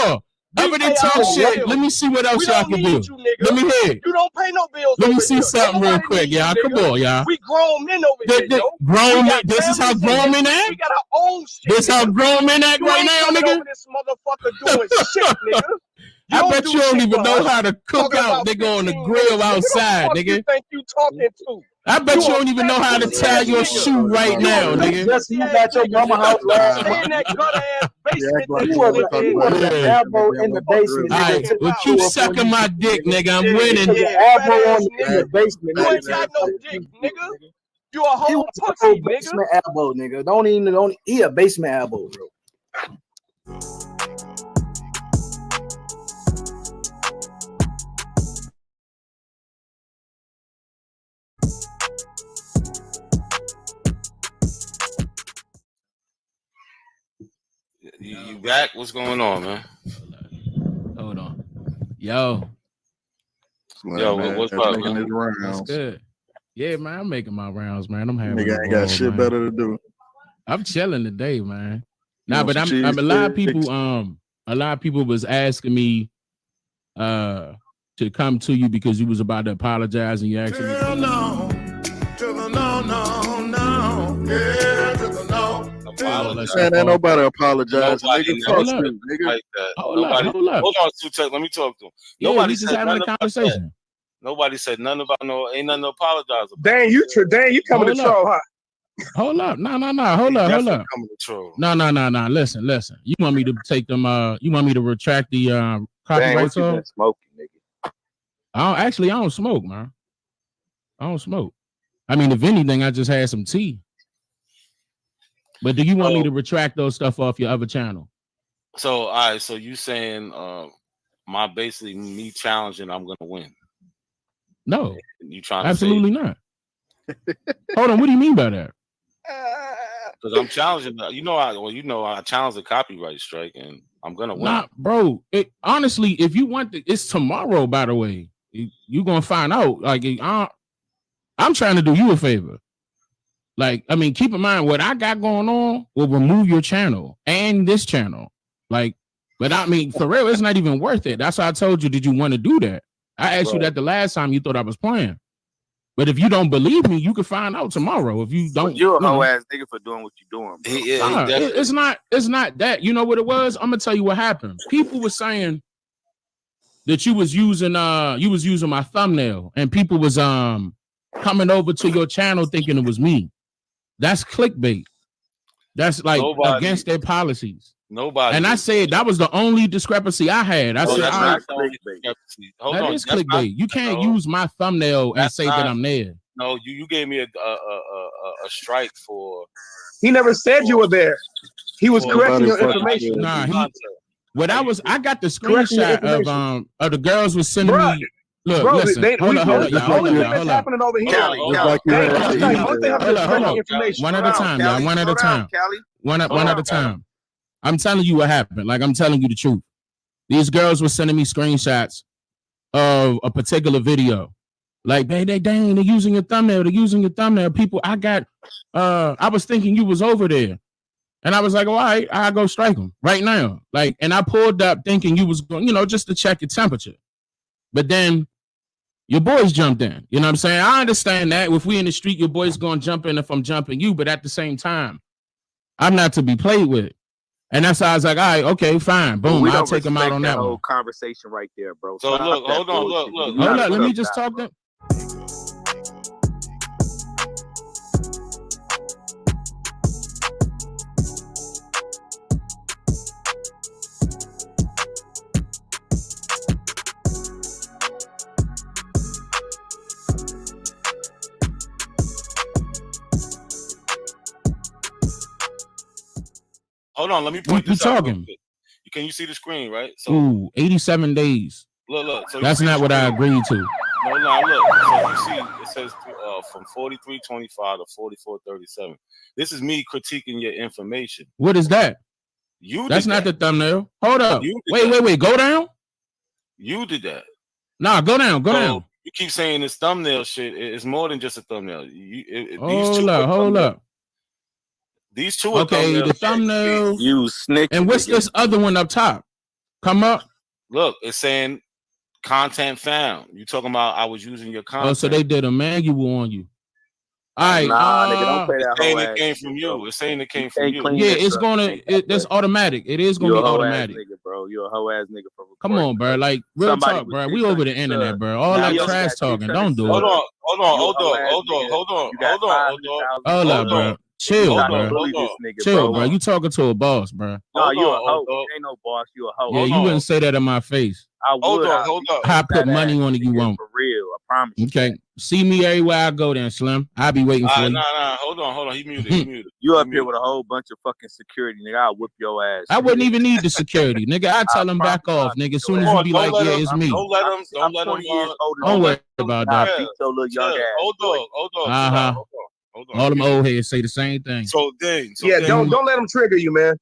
on. Other than talk shit, let me see what else y'all can do. Let me hear it. You don't pay no bills. Let me see something real quick, y'all. Come on, y'all. We grown men over here, yo. Grown men. This is how grown men act. We got our own shit. This how grown men act right now, nigga. This motherfucker doing shit, nigga. I bet you don't even know how to cook out, nigga, on the grill outside, nigga. You think you talking to? I bet you don't even know how to tie your shoe right now, nigga. Just you got your mama house last month. In that gutter ass basement. You was an elbow in the basement. All right, well, keep sucking my dick, nigga. I'm winning. Elbow in the basement. You ain't got no dick, nigga. You a whole pussy, nigga. Basement elbow, nigga. Don't he a basement elbow, bro. You back? What's going on, man? Hold on. Yo, man, what's up, man? That's good. Yeah, man, I'm making my rounds, man. I'm having Nigga ain't got shit better to do. I'm chilling today, man. Nah, but I'm a lot of people was asking me to come to you because you was about to apologize and you actually no. Man, ain't nobody apologize. Nigga, hold on, Sutek. Let me talk to him. Nobody said having a conversation. Nobody said nothing about ain't nothing to apologize about. Dang, you coming to troll, huh? Hold up. No. Hold up. No. Listen. You want me to take them you want me to retract the copyright song? Smoking, nigga. I don't smoke, man. I don't smoke. I mean, if anything, I just had some tea. But do you want me to retract those stuff off your other channel? So, all right. So you saying, my basically me challenging, I'm gonna win? No, you trying absolutely to not. Hold on, what do you mean by that? Because I'm challenging. I challenge the copyright strike, and I'm gonna win. Nah, bro. Honestly, if you want it's tomorrow. By the way, you gonna find out. Like, I'm trying to do you a favor. Like, I mean, keep in mind what I got going on will remove your channel and this channel. Like, but I mean, for real, it's not even worth it. That's why I told you, did you want to do that? I asked you that the last time you thought I was playing. But if you don't believe me, you can find out tomorrow. If you don't, you're a whole ass nigga for doing what you're doing, bro. It's not that. You know what it was? I'm gonna tell you what happened. People were saying that you was using my thumbnail, and people was coming over to your channel thinking it was me. That's clickbait. That's like against their policies. Nobody. And I said that was the only discrepancy I had. I said, that's not clickbait. Hold on, is clickbait. You can't use my thumbnail and say that I'm there. No, you gave me a strike for. He never said you were there. He was correcting your information. Nah, I got the screenshot of the girls was sending me. Look, bro, listen. Hold on. Happening over here. Hold on. One at a time, y'all. One at a time. One at a time. I'm telling you what happened. Like, I'm telling you the truth. These girls were sending me screenshots of a particular video. Like, they're using your thumbnail. They're using your thumbnail. People, I was thinking you was over there. And I was like, all right, I'll go strike them right now. Like, and I pulled up thinking you was going, just to check your temperature. But then your boys jumped in. You know what I'm saying? I understand that. If we in the street, your boys going to jump in if I'm jumping you. But at the same time, I'm not to be played with. And that's how I was like, all right, okay, fine. Boom, I'll take them out on that whole one. Conversation right there, bro. So look, hold on, look. Hold up, let me just talk them. Hold on, let me point this out. Can you see the screen, right? So 87 days. Look. So that's not what I agreed to. No, look. So you see, it says from 4325 to 4437. This is me critiquing your information. What is that? That's not the thumbnail. Hold up. Wait. Go down. You did that. Nah, go down. You keep saying this thumbnail shit. It's more than just a thumbnail. Hold up. These two are the thumbnail. You snitch. And what's this other one up top? Come up. Look, it's saying content found. You talking about I was using your content. Oh, so they did a manual on you. All right. Nigga, don't play that saying whole it came from you. It's saying it came from you. Yeah, it's that's automatic. It is gonna be automatic. Nigga, bro. You're a hoe ass nigga. Come on, bro. Like real talk, bro. We over the internet, bro. All that trash talking. Don't do it. Hold on. Hold up, bro. Chill, bro. You talking to a boss, bro. No, you a hoe. You ain't no boss. You a hoe. Yeah, you wouldn't say that in my face. I would. Hold up. I put money on it. You won't. For real, I promise you. Okay. See me everywhere I go, then Slim. I'll be waiting for you. Nah. Hold on. He muted. You up here with a whole bunch of fucking security, nigga. I'll whip your ass. I wouldn't even need the security, nigga. I tell them back off, nigga. As soon as you be like, yeah, it's me. Don't let him. Don't worry about that. Hold on. All them old heads say the same thing. Don't let them trigger you, man.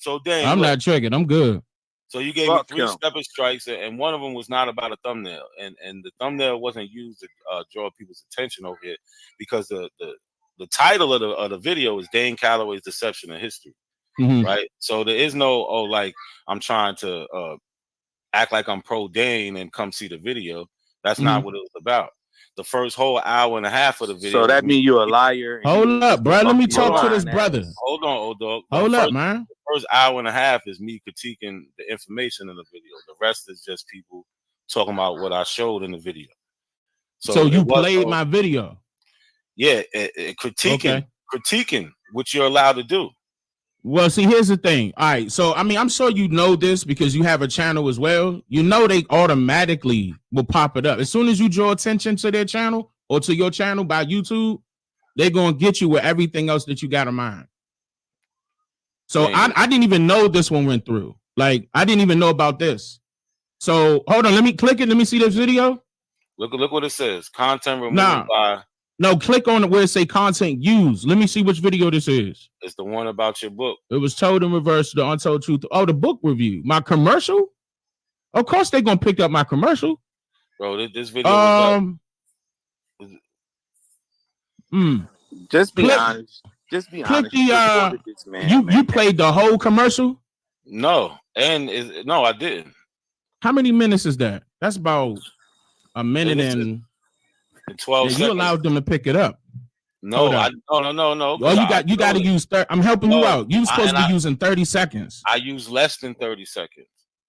I'm not triggered. I'm good. So you gave me 3 separate strikes, and one of them was not about a thumbnail, and the thumbnail wasn't used to draw people's attention over here because the title of the video is Dane Calloway's Deception in History, right? So there is no I'm trying to act like I'm pro Dane and come see the video. That's not what it was about. The first whole hour and a half of the video. So that means you're a liar. Hold up, bro. Let me talk to this brother. Hold on, old dog. Hold up, man. The first hour and a half is me critiquing the information in the video. The rest is just people talking about what I showed in the video. So you played my video? Yeah, critiquing what you're allowed to do. Well, see, here's the thing. All right, so I mean, I'm sure you know this because you have a channel as well. You know they automatically will pop it up as soon as you draw attention to their channel or to your channel by YouTube. They're gonna get you with everything else that you got in mind. So I didn't even know this one went through. Like I didn't even know about this. So hold on, let me click it. Let me see this video. Look what it says. Content removed by. No, click on it where it say content used. Let me see which video this is. It's the one about your book. It was told in reverse, the untold truth. Oh, the book review. My commercial? Of course they're gonna pick up my commercial. Bro, this video Just be honest. Just be honest. You played the whole commercial? No, no, I didn't. How many minutes is that? That's about a minute and 12 seconds. You allowed them to pick it up. No. Oh, you got to use 30. I'm helping you out. You're supposed to be using 30 seconds. I use less than 30 seconds.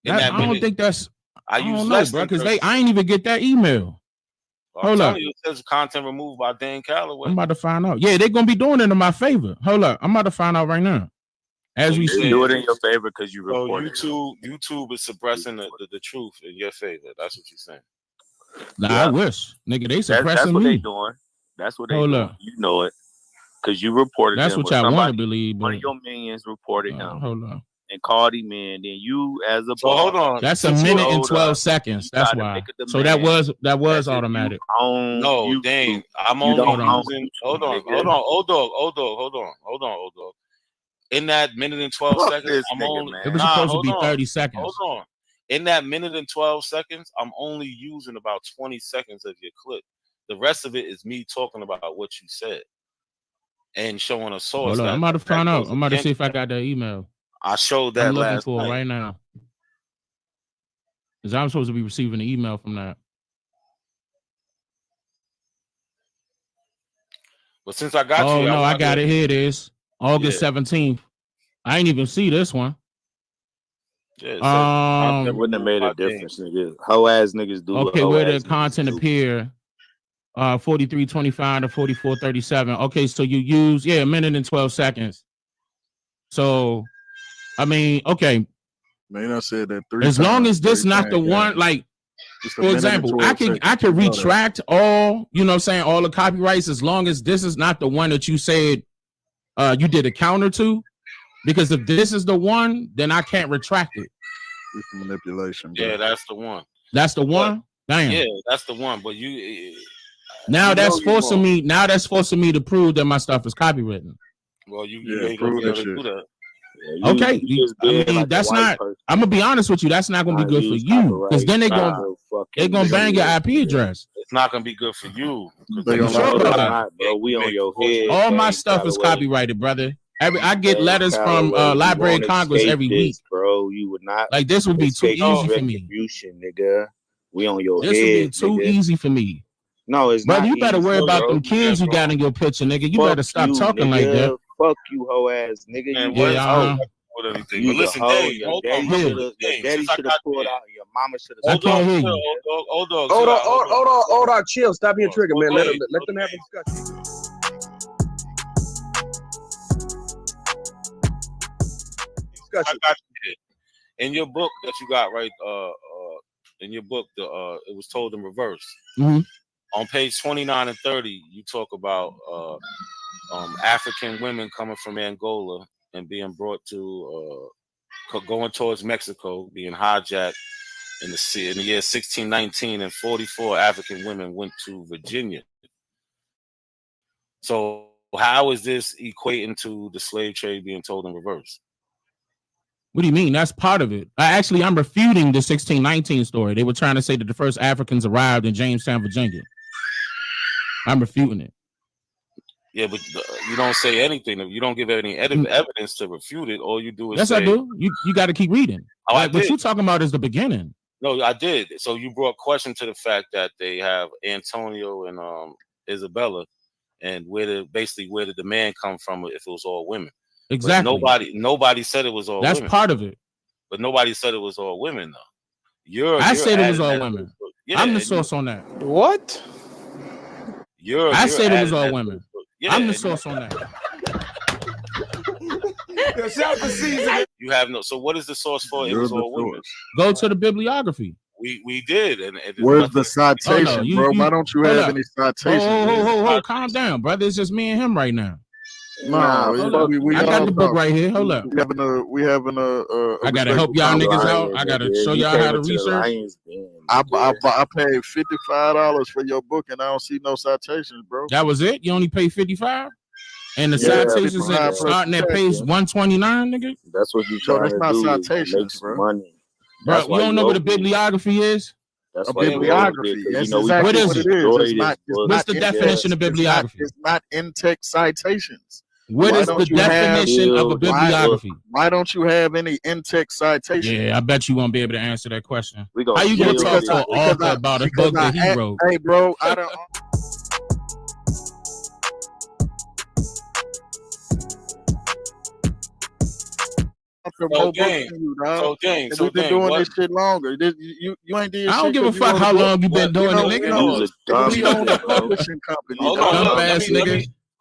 I don't think that's. I use less, bro, because I ain't even get that email. Hold up. You, it says content removed by Dan Calloway. I'm about to find out. Yeah, they're gonna be doing it in my favor. Hold up, I'm about to find out right now. As we see, do it in your favor because you report it. YouTube is suppressing the truth in your favor. That's what you're saying. Nah, I wish, nigga, they suppressing that's what me. they doing. That's what they doing. You know it because you reported. That's what y'all want to believe. One of your minions reported him. Hold on. And called him in. Then you, as a hold on. That's a minute and 12 seconds. That's why. So that was automatic. No, dang. I'm only using. Hold on, old dog. In that minute and 12 seconds, I'm only. It was supposed to be 30 seconds. Hold on. In that minute and 12 seconds, I'm only using about 20 seconds of your clip. The rest of it is me talking about what you said and showing a source. Hold on, I'm about to find out. I'm about to see if I got that email. I showed that I'm looking last for night. it right now. Because I'm supposed to be receiving an email from that. But since I got you. Oh, no, I got it. Here it is. August 17th. I ain't even see this one. Yeah, it wouldn't have made a difference, nigga. Hoe ass niggas do. Okay, where did content appear? 43:25 to 44:37. Okay, so you use a minute and 12 seconds. So, I mean, okay. Man, I said that 3 as long as this not the one, like, for example, I can retract all, you know what I'm saying, all the copyrights as long as this is not the one that you said you did a counter to. Because if this is the one, then I can't retract it. It's manipulation. Bro. Yeah, that's the one. That's the one? Damn. Yeah, that's the one. But you now that's forcing me. Now that's forcing me to prove that my stuff is copywritten. Well, you ain't gonna be able to do that. Yeah, okay, I mean like that's not. I'm gonna be honest with you. That's not gonna be good for you because then they're gonna bang your IP address. It's not gonna be good for you. Bro, we on your head. All my stuff is copyrighted, brother. I get letters from Library of Congress every week, bro. You would not like this. Would be too easy for me, nigga. We on your head. This would be too easy for me. No, it's brother. Not you better worry about them kids you got in your picture, nigga. You better stop talking like that. Fuck you, hoe ass nigga. Man, you with anything. But listen, Dave, your daddy should have pulled out. Your mama should have. Hold on, chill. Stop being triggered, man. Let them have a discussion. I got you. In your book that you got right, in your book, it was told in reverse. Mm-hmm. On page 29 and 30, you talk about African women coming from Angola and being brought to going towards Mexico, being hijacked in the year 1619, and 44 African women went to Virginia. So how is this equating to the slave trade being told in reverse? What do you mean? That's part of it. I'm refuting the 1619 story. They were trying to say that the first Africans arrived in Jamestown, Virginia. I'm refuting it. Yeah, but you don't say anything. You don't give any evidence to refute it. All you do is yes, say, I do. You got to keep reading. Oh, like, what you talking about is the beginning. No, I did. So you brought question to the fact that they have Antonio and Isabella, and where did the man come from if it was all women? Exactly. But nobody said it was all women. That's part of it. But nobody said it was all women, though. I said it was all women. Yeah, I'm the source on that. What? I said it was all women. Yeah, I'm the source on that. Shout the season. You have no. So what is the source for? It You're was the all women. Go to the bibliography. We did, and Where's the citation, Oh, no, bro? Why don't you hold have up. any citations? Hold, calm down, brother. It's just me and him right now. No, we I got all the book talk. right here. Hold up. We having a I gotta help y'all niggas out. I gotta show y'all how to research. I paid $55 for your book and I don't see no citations, bro. That was it? You only paid 55? And the Yeah, citations 55 are starting at page 129, nigga? That's what you No, trying that's to not do. citations, Make some bro. money. Bro, That's you why don't know what a over it. bibliography is? That's A why bibliography. That's we exactly What what is it is. enjoy this book. What's the definition of bibliography? It's not in-text citations. What is the definition of a bibliography? Why don't you have any in-text citations? Yeah, I bet you won't be able to answer that question. gonna How you gonna kill talk this. to an author about a book that he wrote? Hey, bro, I don't. Gang, We've been doing this shit longer. You ain't did I don't shit give a 'cause you fuck wrote how book. long you been doing it, nigga. We own a publishing company. Hold dog. on,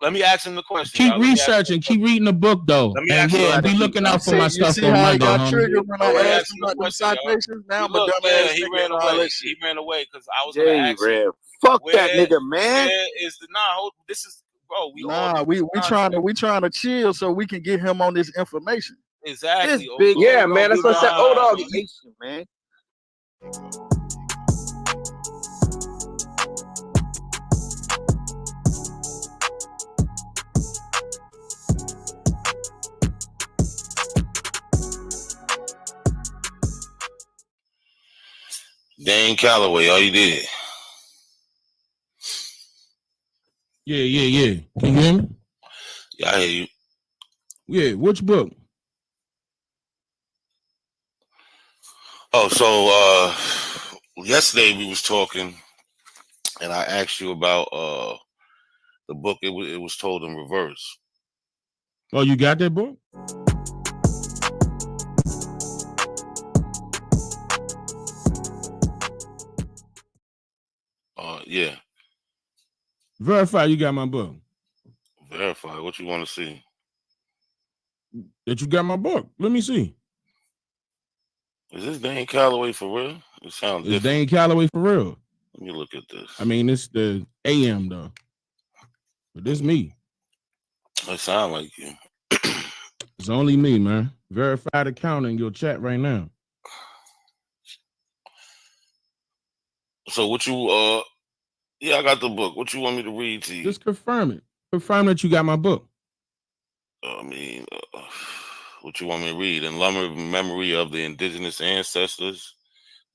Let me ask him the question. Keep y'all. Let me ask researching, keep reading the book though. Let me And ask you yeah, the be question. looking out for You my see stuff on how I Monday, got homie. triggered when I Let me asked ask him you the about the question, y'all. citations? Now I'm a Look, dumbass he nigga ran and all away. that shit. He ran away because I was Yeah, gonna he ask ran. him. Fuck Where, that nigga, man. where is the this is bro, we all Nah, we trying to chill so we can get him on this information. exactly. This big Yeah, man. That's what I said. Hold on. information, man. Dane Calloway, all you did. Yeah. Can you hear me? Yeah, I hear you. Yeah, which book? Oh, so yesterday we was talking, and I asked you about the book. It was told in reverse. Oh, you got that book? Yeah. Verify you got my book. Verify. What you want to see? That you got my book. Let me see. Is this Dane Calloway for real? It sounds It's different. Dane Calloway for real. Let me look at this. I mean, it's the AM though. But this me. It sound like you. It's only me, man. Verified account in your chat right now. So what you yeah, I got the book. What you want me to read to you? Just confirm it. Confirm that you got my book. I mean, what you want me to read? In memory of the indigenous ancestors,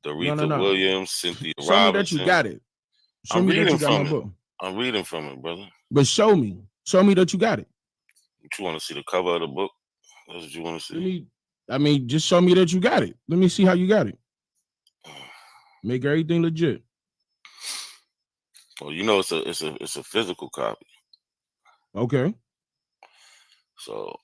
Doretha No. Williams, Cynthia Show Robinson. me that you got it. Show me that you got my book. I'm reading from it, brother. But show me that you got it. What you want to see? The cover of the book? That's what you want to see? Just show me that you got it. Let me see how you got it. Make everything legit. Well, you know it's a physical copy. Okay. So,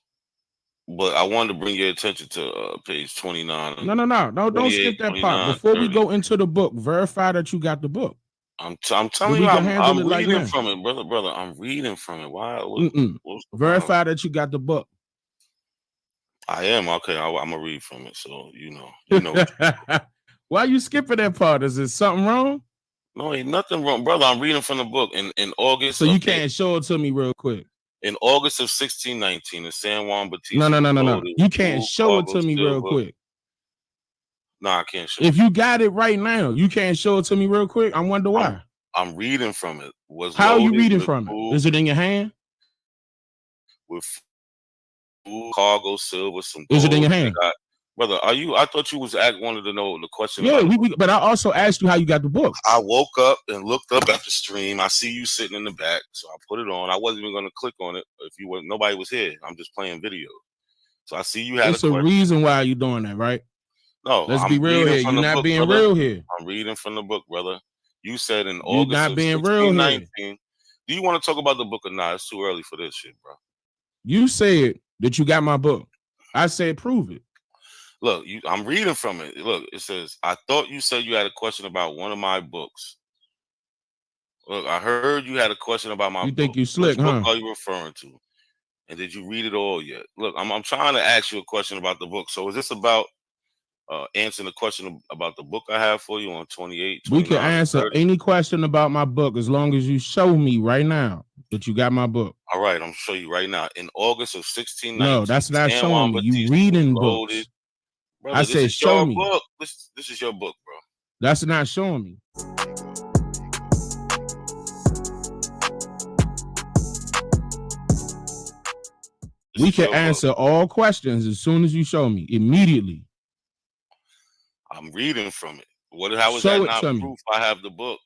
but I wanted to bring your attention to page 29. No. Don't skip that part. Before we go into the book, verify that you got the book. I'm telling you, I'm reading from it, brother. I'm reading from it. Why? Verify that you got the book. I am. Okay, I'm gonna read from it. So you know. Why you skipping that part? Is it something wrong? No, ain't nothing wrong, brother. I'm reading from the book in August. So you can't show it to me real quick. In August of 1619, in San Juan Bautista. No. You can't show it to me real quick. No, I can't show If you got it right now, you can't show it to me real quick. I wonder why. I'm reading from it. How are you reading from it? Is it in your hand? With food, cargo, silver, some gold. Is it in your hand? Brother, I thought you wanted to know the question. Yeah, but I also asked you how you got the book. I woke up and looked up at the stream. I see you sitting in the back, so I put it on. I wasn't even going to click on it if nobody was here. I'm just playing video. So I see you had It's a reason why you're doing that, right? No, let's be real here. You're not being real here. I'm reading from the book, brother. You said in You're August not of being real here. 1619. Do you want to talk about the book or not? It's too early for this shit, bro. You said that you got my book. I said prove it. Look, I'm reading from it. Look, it says, I thought you said you had a question about one of my books. Look, I heard you had a question about my book. You think you slick, Which huh? book are you referring to? And did you read it all yet? Look, I'm trying to ask you a question about the book. So is this about answering the question about the book I have for you on 28, 29, We can answer 30? any question about my book as long as you show me right now that you got my book. All right, I'm gonna show you right now. In August of 1619, No, that's not San showing Juan me. You Batista reading was loaded. books. Brother, I this said is show your me. book. This is your book, bro. That's not showing me. We can answer all questions as soon as you show me immediately. I'm reading from it. How is Show that it not to me. proof I have the book?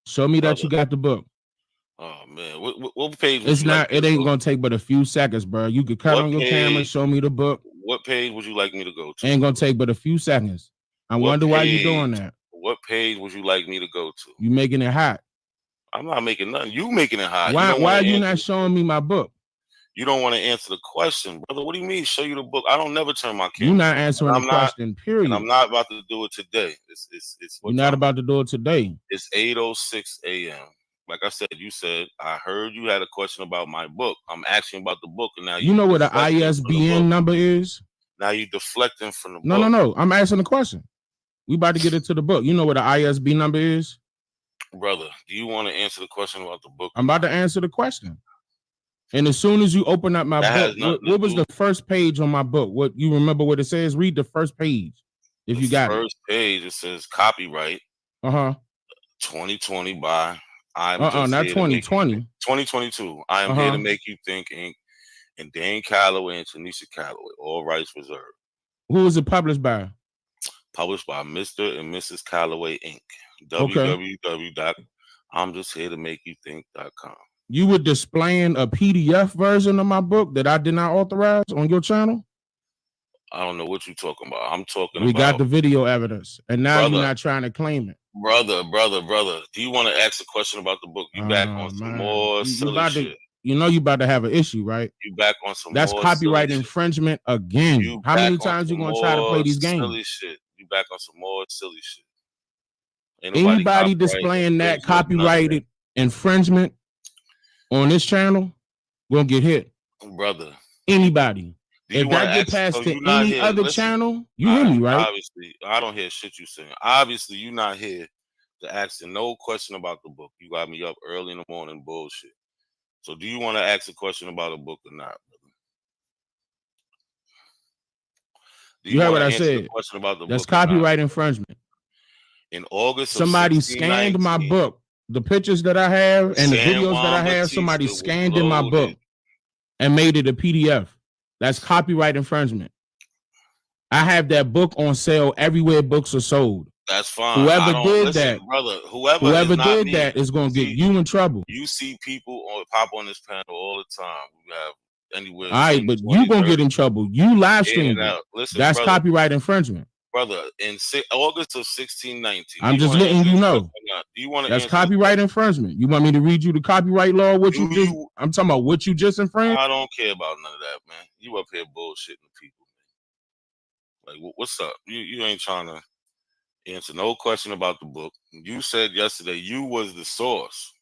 Show me that you got the book. Oh man, what page? It's not. It ain't gonna take but a few seconds, bro. You could cut on your camera, show me the book. What page would you like me to go to? Ain't gonna take but a few seconds. I wonder why you doing that. What page would you like me to go to? You making it hot. I'm not making nothing. You making it hot. Why are you not showing me my book? You don't want to answer the question, brother. What do you mean? Show you the book? I don't never turn my camera. You're not answering the question. Period. And I'm not about to do it today. You're not about to do it today. It's 8:06 a.m. Like I said, you said I heard you had a question about my book. I'm asking about the book, and now you know what the ISBN number is? Now you deflecting from the book. No. I'm asking the question. We about to get into the book. You know what the ISB number is? Brother, do you want to answer the question about the book? I'm about to answer the question. And as soon as you open up my book, what was the first page on my book? What you remember what it says? Read the first page. If you got it. First page, it says copyright. 2020 by not 2020. 2022. I am here to make you think, Inc. And Dane Calloway and Tanisha Calloway. All rights reserved. Who was it published by? Published by Mr. and Mrs. Calloway, Inc. Okay. www.imjusthero-to-make-you-think.com. You were displaying a PDF version of my book that I did not authorize on your channel? I don't know what you're talking about. I'm talking We about. got the video evidence, and now you're not trying to claim it. Brother. Do you want to ask a question about the book? You back on some more silly shit. You know you about to have an issue, right? You back on some That's more copyright silly infringement again. How many times you gonna try to play these games? Silly shit. You back on some more silly shit. Anybody displaying that copyrighted infringement on this channel gonna get hit. Brother. Anybody. If that get passed to any other channel, you hear me, right? Obviously, I don't hear shit you saying. Obviously, you're not here to ask no question about the book. You got me up early in the morning bullshit. So do you want to ask a question about a book or not, brother? You heard what I said. That's copyright infringement. In August, somebody scanned my book. The pictures that I have and the videos that I have, somebody scanned in my book and made it a PDF. That's copyright infringement. I have that book on sale everywhere books are sold. That's fine. Whoever did that, brother, whoever did that is going to get you in trouble. You see people pop on this panel all the time. We have anywhere. All right, but you going to get in trouble. You live streamed it. Listen, that's brother, copyright infringement. Brother, in August of 1619. I'm just letting you know. Do you want to? That's copyright infringement. You want me to read you the copyright law? I'm talking about what you just infringed. I don't care about none of that, man. You up here bullshitting people, man. Like, what's up? You ain't trying to answer no question about the book. You said yesterday you was the source.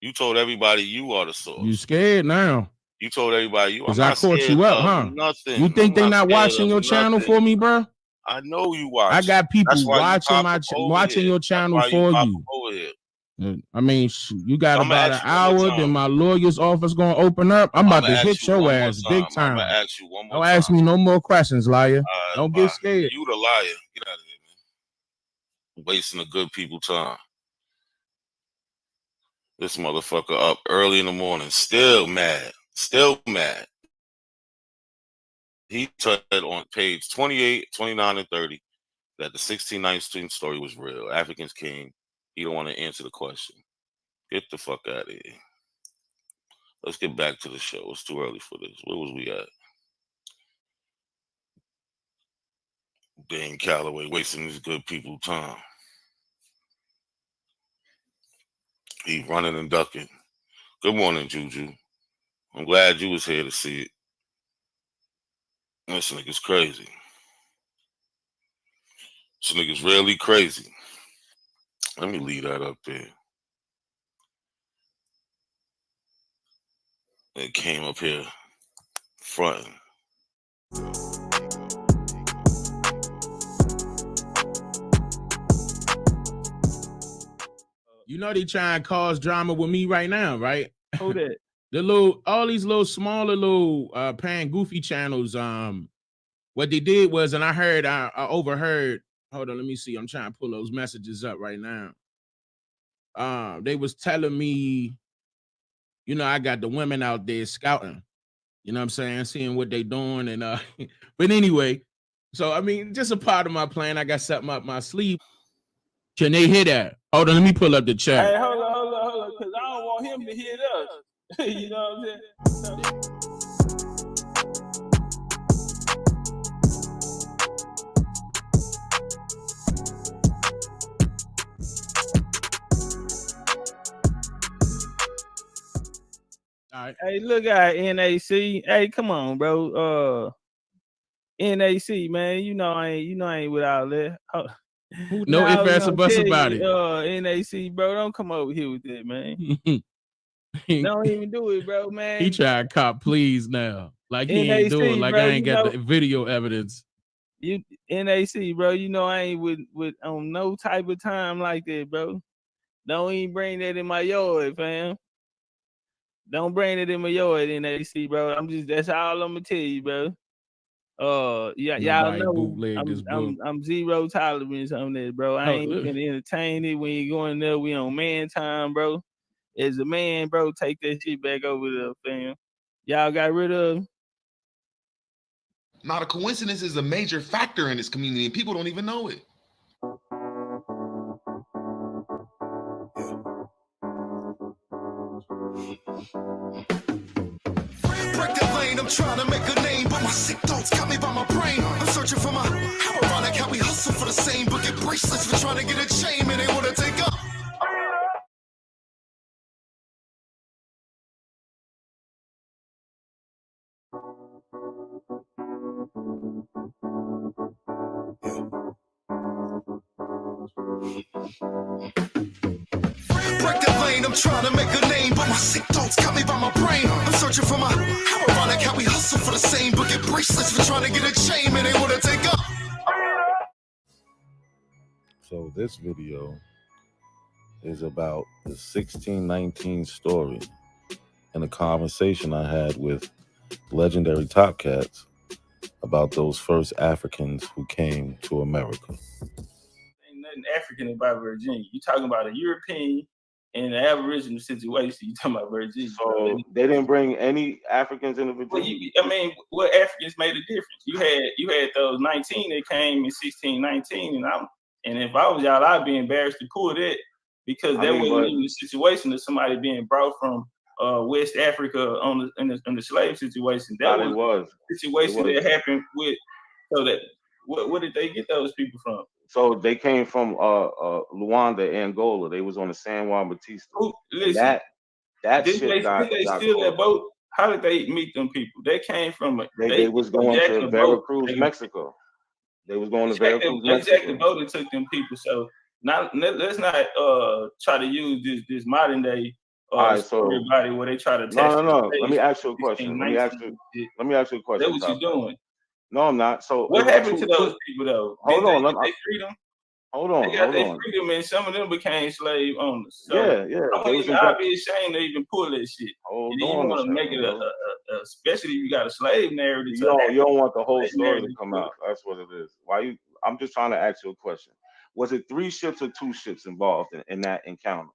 You told everybody you are the source. You scared now? You told everybody you. Because I caught you up, huh? Nothing. You think they not watching your channel for me, bro? I know you watch. I got people watching your channel for you. I mean, you got about an hour, then my lawyer's office gonna open up. I'm about to hit your ass big time. I'm gonna ask you one more time. Don't ask me no more questions, liar. Don't get scared. You the liar. Get out of here, man. Wasting the good people time. This motherfucker up early in the morning, still mad. He said on page 28, 29, and 30 that the 1619 story was real. Africans came. He don't want to answer the question. Get the fuck out of here. Let's get back to the show. It's too early for this. Where was we at? Dane Calloway wasting these good people time. He running and ducking. Good morning, Juju. I'm glad you was here to see it. This nigga's crazy. This nigga's really crazy. Let me leave that up there. and came up here fronting. You know they try and cause drama with me right now, right? Who that? All these little smaller little pan goofy channels. What they did was, and I overheard. Hold on, let me see. I'm trying to pull those messages up right now. They was telling me, you know, I got the women out there scouting. You know what I'm saying? Seeing what they doing and but anyway, so I mean, just a part of my plan. I got something up my sleeve. Can they hear that? Hold on, let me pull up the chat. Hey, hold on, because I don't want him to hit us. You know what I'm saying? All right. Hey, look at NAC. Hey, come on, bro. NAC, man. You know I ain't with all that. No ifs, ands, or buts about it. NAC, bro. Don't come over here with that, man. Don't even do it, bro, man. He tried to cop please now. Like he NAC, ain't doing, like bro, I ain't got the video evidence. You NAC, bro. You know I ain't with on no type of time like that, bro. Don't even bring that in my yard, fam. Don't bring it in my yard, NAC, bro. That's all I'm gonna tell you, bro. Yeah, y'all know I'm zero tolerance on that, bro. I ain't gonna entertain it when you going there. We on man time, bro. As a man, bro, take that shit back over there, fam. Y'all got rid of. Not a coincidence is a major factor in this community, and people don't even know it. Break the lane, I'm trying to make a name, but my sick thoughts got me by my brain. I'm searching for my how ironic how we hustle for the same, but get bracelets for trying to get a chain, and they want to take up. Break the lane, I'm trying to make a name, but my sick thoughts got me by my brain. I'm searching for my how ironic how we hustle for the same, but get bracelets for trying to get a chain, and they want to take up. So this video is about the 1619 story and a conversation I had with legendary Top Cats about those first Africans who came to America. Ain't nothing African about Virginia. You talking about a European and an Aboriginal situation. You talking about Virginia. So they didn't bring any Africans into Virginia. I mean, what Africans made a difference? You had those 19 that came in 1619, and if I was y'all, I'd be embarrassed to pull that because that wasn't even the situation of somebody being brought from West Africa in the slave situation. That was the situation that happened with. So that where did they get those people from? So they came from Luanda, Angola. They was on the San Juan Batista. Listen, that did shit got steal that boat? How did they meet them people? They came from they was going to Veracruz, Mexico. They was going to Veracruz, Mexico. They jacked the boat and took them people. So now let's not try to use this modern day story about it where they try to test. No. Let me ask you a question. Let me ask you a question. That's what you're doing. No, I'm not. So what happened to those people though? Hold on. Did they free them? Hold on. They got their freedom, and some of them became slave owners. So yeah. I'd be ashamed to even pull that shit. And then you want to make it especially if you got a slave narrative. You don't want the whole story to come out. That's what it is. I'm just trying to ask you a question. Was it 3 ships or 2 ships involved in that encounter?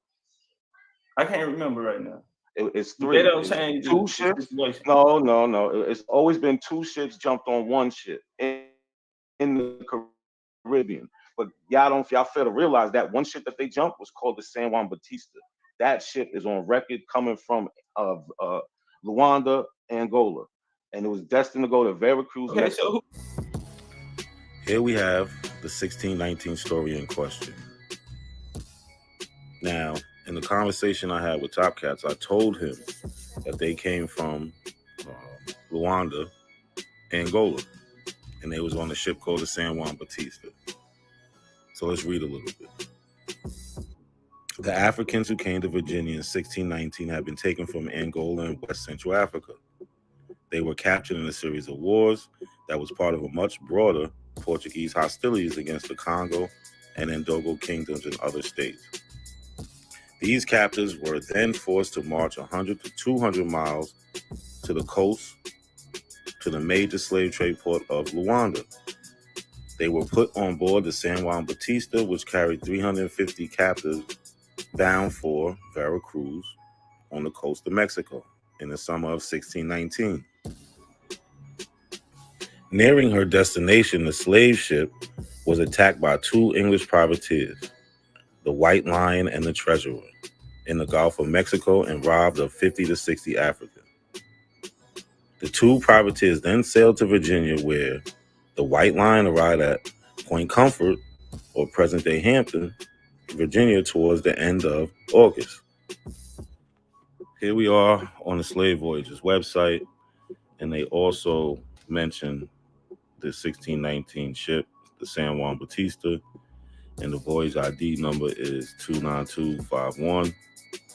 I can't remember right now. It's 3. They don't change 2 ships. No. It's always been 2 ships jumped on 1 ship in the Caribbean. But y'all fail to realize that 1 ship that they jumped was called the San Juan Batista. That ship is on record coming from Luanda, Angola, and it was destined to go to Veracruz, Mexico. Here we have the 1619 story in question. Now, in the conversation I had with Top Cats, I told him that they came from Luanda, Angola, and they was on a ship called the San Juan Batista. So let's read a little bit. The Africans who came to Virginia in 1619 had been taken from Angola and West Central Africa. They were captured in a series of wars that was part of a much broader Portuguese hostilities against the Congo and Ndogo kingdoms in other states. These captives were then forced to march 100 to 200 miles to the coast to the major slave trade port of Luanda. They were put on board the San Juan Bautista, which carried 350 captives bound for Veracruz on the coast of Mexico in the summer of 1619. Nearing her destination, the slave ship was attacked by two English privateers, the White Lion and the Treasurer, in the Gulf of Mexico and robbed of 50 to 60 Africans. The two privateers then sailed to Virginia, where the White Lion arrived at Point Comfort, or present-day Hampton, Virginia, towards the end of August. Here we are on the Slave Voyages website, and they also mention the 1619 ship, the San Juan Bautista, and the voyage ID number is 29251.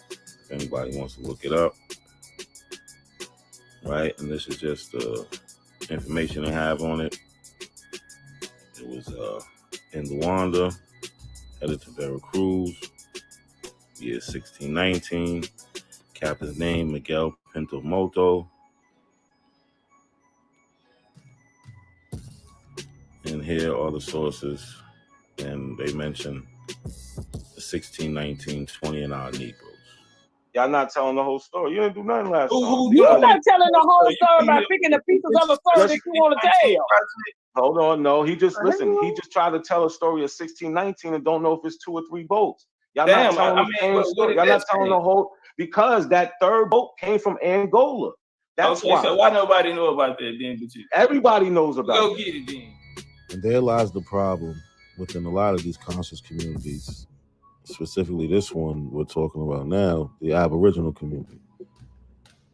If anybody wants to look it up. Right, and this is just the information they have on it. It was in Luanda, headed to Veracruz, year 1619. Captain's name, Miguel Pinto Moto. And here are the sources, and they mention the 1619 20 and our Negroes. Y'all not telling the whole story. You didn't do nothing last time. You're not telling the whole story by picking the pieces of a story that you want to tell. Hold on, no. He just listen. He just tried to tell a story of 1619 and don't know if it's 2 or 3 boats. Y'all not telling the same story. Y'all not telling the whole, because that third boat came from Angola. That's okay, why. so why nobody know about that then? But you, everybody knows about go it. get it then. And there lies the problem within a lot of these conscious communities, specifically this one we're talking about now, the Aboriginal community.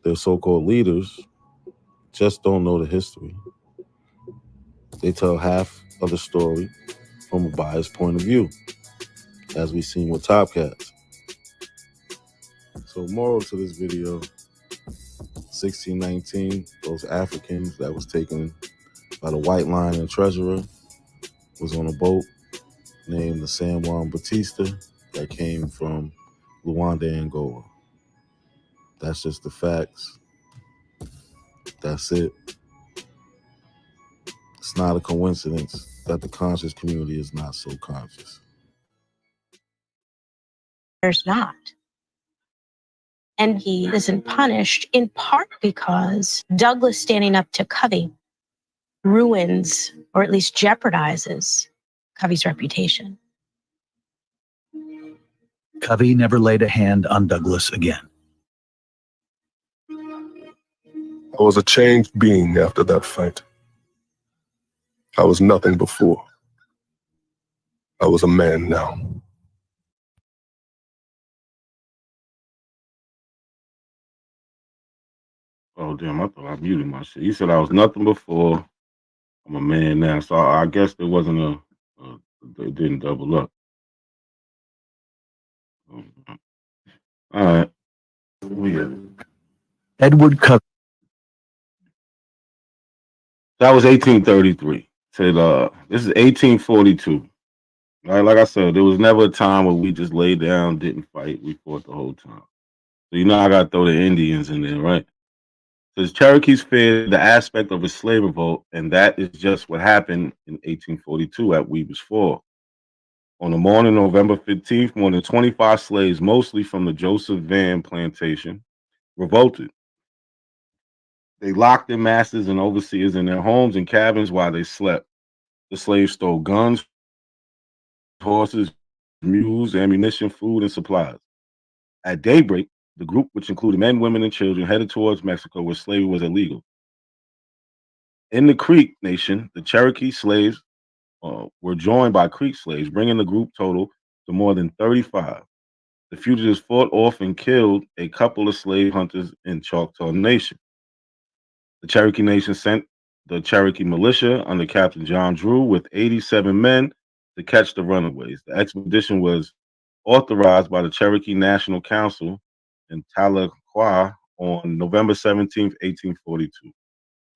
Their so-called leaders just don't know the history. They tell half of the story from a biased point of view, as we've seen with Top Cats. So moral to this video, 1619, those Africans that was taken by the White Lion and Treasurer was on a boat named the San Juan Bautista that came from Luanda, Angola. That's just the facts. That's it. It's not a coincidence that the conscious community is not so conscious. There's not. And he isn't punished in part because Douglas standing up to Covey ruins, or at least jeopardizes, Covey's reputation. Covey never laid a hand on Douglas again. I was a changed being after that fight. I was nothing before. I was a man now. Oh, damn, I thought I muted my shit. He said I was nothing before. I'm a man now. So I guess there wasn't they didn't double up. All right. Edward Covey. That was 1833. Said this is 1842. Right, like I said, there was never a time where we just laid down, didn't fight. We fought the whole time. So you know I gotta throw the Indians in there, right? Says Cherokees feared the aspect of a slave revolt, and that is just what happened in 1842 at Weber's Fall. On the morning of November 15th, more than 25 slaves, mostly from the Joseph Van plantation, revolted. They locked their masters and overseers in their homes and cabins while they slept. The slaves stole guns, horses, mules, ammunition, food, and supplies. At daybreak, the group, which included men, women, and children, headed towards Mexico, where slavery was illegal. In the Creek Nation, the Cherokee slaves were joined by Creek slaves, bringing the group total to more than 35. The fugitives fought off and killed a couple of slave hunters in Choctaw Nation. The Cherokee Nation sent the Cherokee militia under Captain John Drew with 87 men to catch the runaways. The expedition was authorized by the Cherokee National Council in Tahlequah on November 17th, 1842.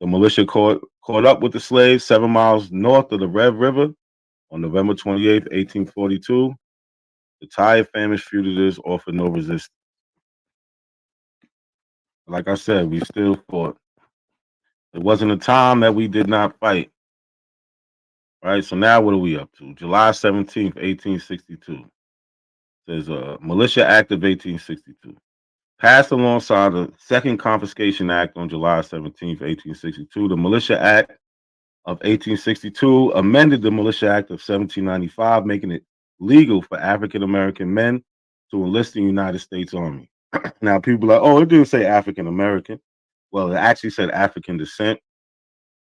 The militia caught up with the slaves 7 miles north of the Red River on November 28th, 1842. The tired, famished fugitives offered no resistance. Like I said, we still fought. It wasn't a time that we did not fight. Right? So now what are we up to? July 17th, 1862. There's a Militia Act of 1862. Passed alongside the Second Confiscation Act on July 17th, 1862. The Militia Act of 1862 amended the Militia Act of 1795, making it legal for African American men to enlist in the United States Army. Now, people are like, oh, it didn't say African American. Well, it actually said African descent.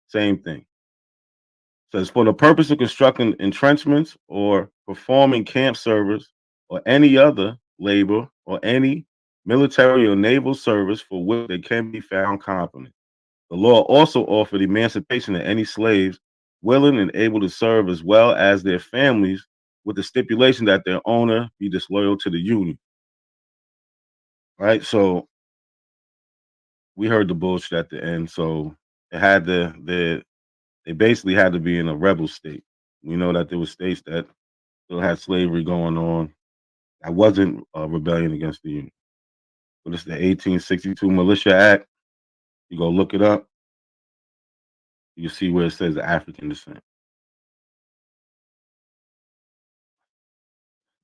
Same thing. It says for the purpose of constructing entrenchments or performing camp service or any other labor or any military or naval service for which they can be found competent. The law also offered emancipation to any slaves willing and able to serve as well as their families, with the stipulation that their owner be disloyal to the Union. Right? So we heard the bullshit at the end. So it had they basically had to be in a rebel state. We know that there were states that still had slavery going on. That wasn't a rebellion against the Union. But it's the 1862 Militia Act. You go look it up. You see where it says African descent.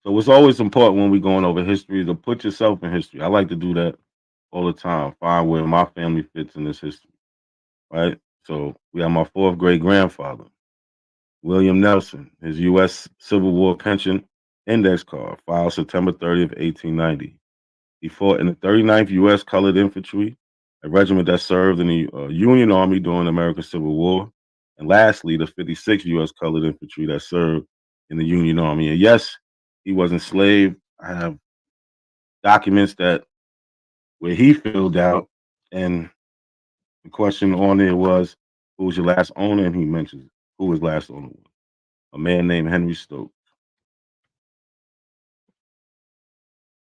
So it's always important when we're going over history to put yourself in history. I like to do that all the time. Find where my family fits in this history. Right? So we have my fourth great grandfather, William Nelson, his U.S. Civil War pension index card, filed September 30th, 1890. He fought in the 39th U.S. Colored Infantry, a regiment that served in the Union Army during the American Civil War. And lastly, the 56th U.S. Colored Infantry that served in the Union Army. And yes, he was enslaved. I have documents that where he filled out, and the question on there was, who was your last owner? And he mentions who his last owner was. A man named Henry Stokes.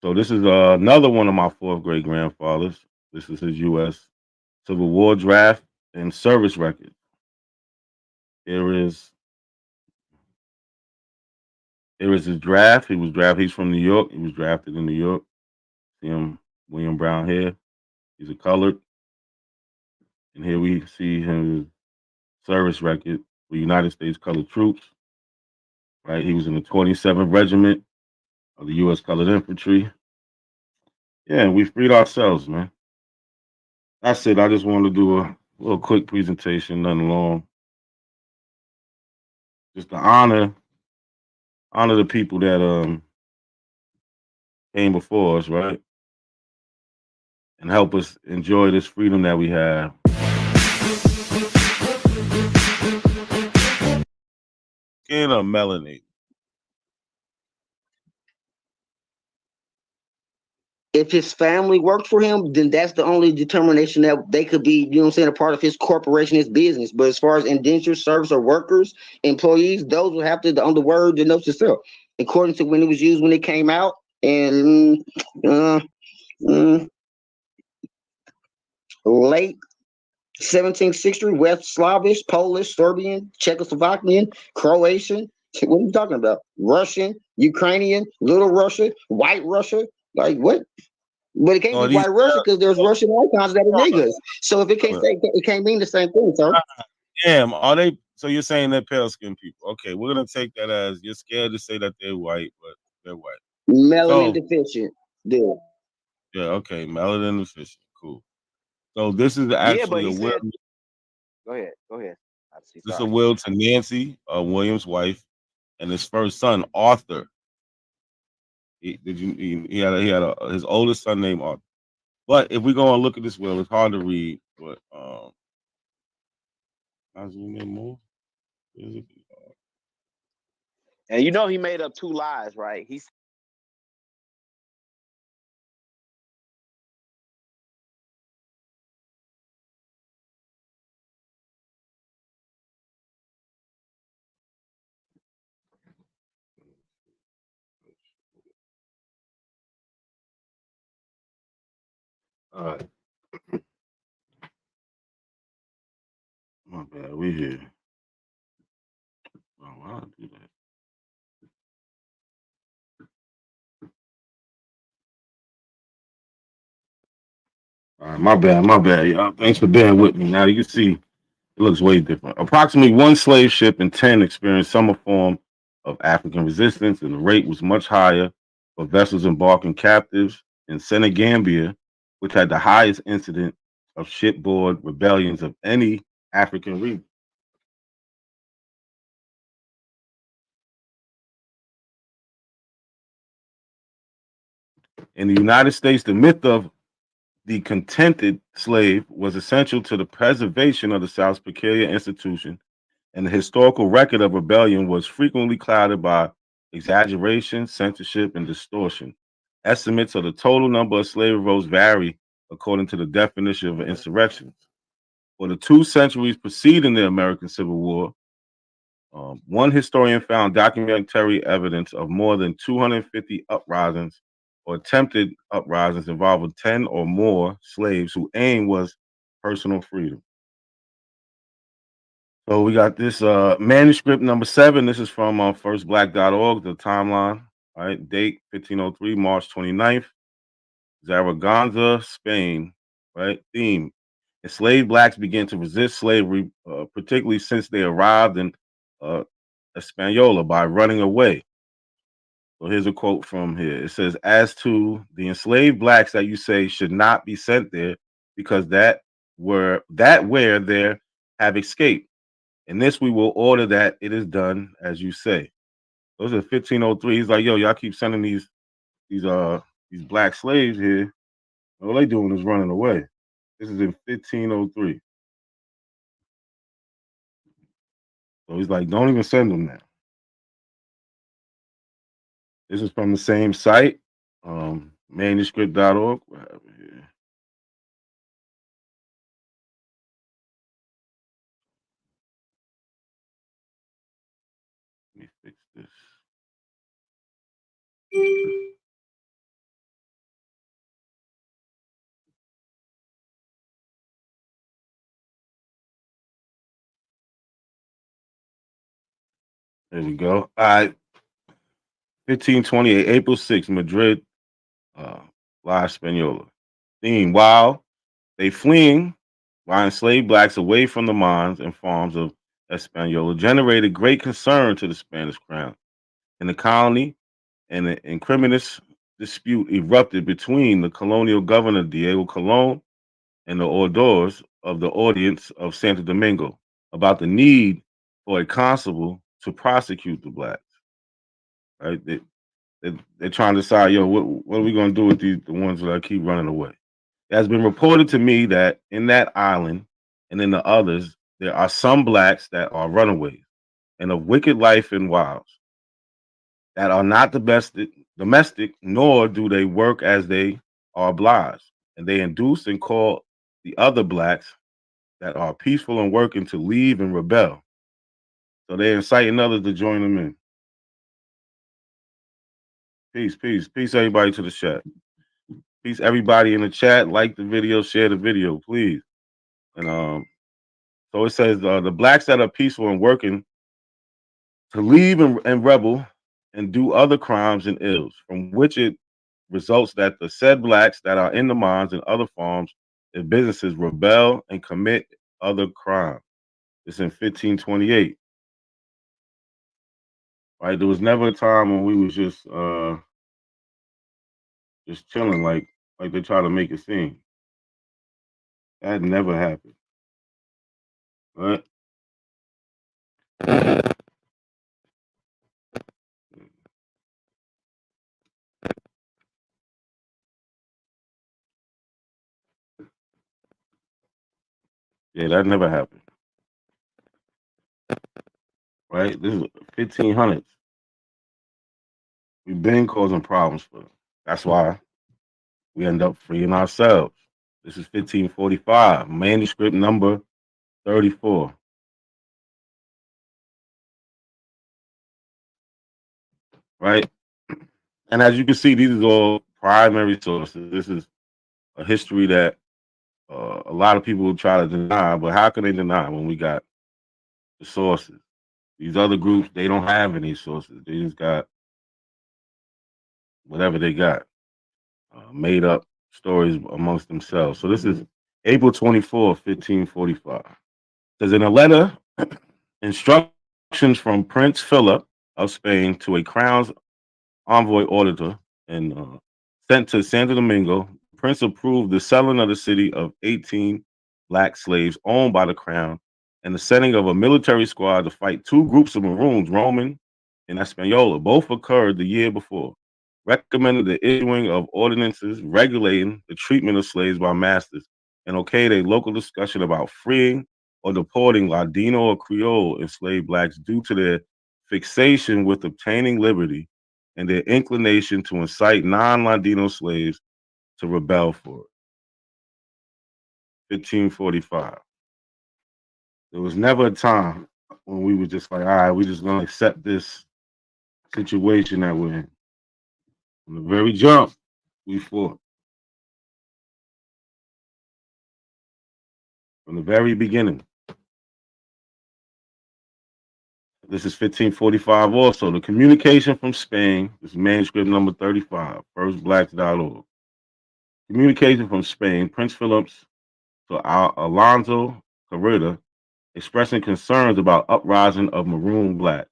So this is another one of my fourth great grandfathers. This is his U.S. Civil War draft and service record. Here is his draft. He was drafted. He's from New York. He was drafted in New York. See him, William Brown here. He's a colored. And here we see his service record for United States Colored Troops. Right, he was in the 27th Regiment of the U.S. Colored Infantry. Yeah, we freed ourselves, man. That's it. I just wanted to do a little quick presentation, nothing long. Just to honor the people that came before us, right? And help us enjoy this freedom that we have. Skin or melanated? If his family worked for him, then that's the only determination that they could be, you know what I'm saying, a part of his corporation, his business. But as far as indentured service or workers, employees, those will have to, on the word, denote yourself. According to when it was used when it came out, and late 17th century, West Slavish, Polish, Serbian, Czechoslovakian, Croatian. What are you talking about? Russian, Ukrainian, Little Russia, White Russia. Like what? But it can't be White Russia because there's Russian icons that are niggas. So if it can't say, it can't mean the same thing, sir. Damn, are they? So you're saying they're pale skinned people? Okay, we're gonna take that as you're scared to say that they're white, but they're white. Melanin deficient, dude. Yeah, okay, melanin deficient. Cool. So this is actually a will. Go ahead. This is a will to Nancy, William's wife, and his first son, Arthur. He had his oldest son named Arthur. But if we go and look at this will, it's hard to read. But I'll zoom in more. And you know he made up 2 lies, right? He's All right. My bad. We here. Oh, why did I do that? All right, my bad, y'all. Thanks for bearing with me. Now you can see it looks way different. Approximately one slave ship in 10 experienced some form of African resistance, and the rate was much higher for vessels embarking captives in Senegambia, which had the highest incident of shipboard rebellions of any African region. In the United States, the myth of the contented slave was essential to the preservation of the South's peculiar institution, and the historical record of rebellion was frequently clouded by exaggeration, censorship, and distortion. Estimates of the total number of slave revolts vary according to the definition of insurrections. For the 2 centuries preceding the American Civil War, one historian found documentary evidence of more than 250 uprisings or attempted uprisings involving 10 or more slaves whose aim was personal freedom. So we got this manuscript number 7. This is from firstblack.org, the timeline. All right, date 1503, March 29th, Zaragoza, Spain. Right, theme: enslaved blacks began to resist slavery, particularly since they arrived in Hispaniola by running away. So here's a quote from here. It says, "As to the enslaved blacks that you say should not be sent there, because that where there have escaped. In this we will order that it is done as you say." Those are 1503. He's like, yo, y'all keep sending these black slaves here. All they doing is running away. This is in 1503. So he's like, don't even send them that. This is from the same site, manuscript.org. Here. Let me fix this. There we go. All right. 1528, April 6th, Madrid, La Española. Theme: while enslaved blacks away from the mines and farms of Hispaniola generated great concern to the Spanish crown. In the colony, an incriminous dispute erupted between the colonial governor Diego Colon and the oidores of the audience of Santo Domingo about the need for a constable to prosecute the blacks. Right? They're trying to decide, yo, what are we going to do with the ones that keep running away? It has been reported to me that in that island and in the others, there are some blacks that are runaways and of wicked life and wilds, that are not domestic, nor do they work as they are obliged. And they induce and call the other blacks that are peaceful and working to leave and rebel. So they're inciting others to join them in. Peace, everybody to the chat. Peace, everybody in the chat. Like the video, share the video, please. And so it says the blacks that are peaceful and working to leave and rebel and do other crimes and ills, from which it results that the said blacks that are in the mines and other farms and businesses rebel and commit other crimes. It's in 1528. Right? There was never a time when we was just chilling like they try to make it seem. That never happened. Right? Yeah, that never happened. Right? This is 1500s. We've been causing problems for them. That's why we end up freeing ourselves. This is 1545, manuscript number 34. Right? And as you can see, these are all primary sources. This is a history that a lot of people try to deny, but how can they deny when we got the sources? These other groups, they don't have any sources. They just got whatever they got, made up stories amongst themselves. So this is April 24th, 1545. It says in a letter, instructions from Prince Philip of Spain to a crown's envoy auditor and sent to Santo Domingo, the prince approved the selling of the city of 18 black slaves owned by the crown and the sending of a military squad to fight two groups of Maroons, Roman and Española. Both occurred the year before. Recommended the issuing of ordinances regulating the treatment of slaves by masters and okayed a local discussion about freeing or deporting Ladino or Creole enslaved blacks due to their fixation with obtaining liberty and their inclination to incite non-Ladino slaves to rebel for it. 1545. There was never a time when we were just like, all right, we're just gonna accept this situation that we're in. From the very jump, we fought. From the very beginning. This is 1545 also. The communication from Spain, this is manuscript number 35, firstblacks.org. Communication from Spain, Prince Phillips to Alonso Carrera, expressing concerns about uprising of maroon blacks.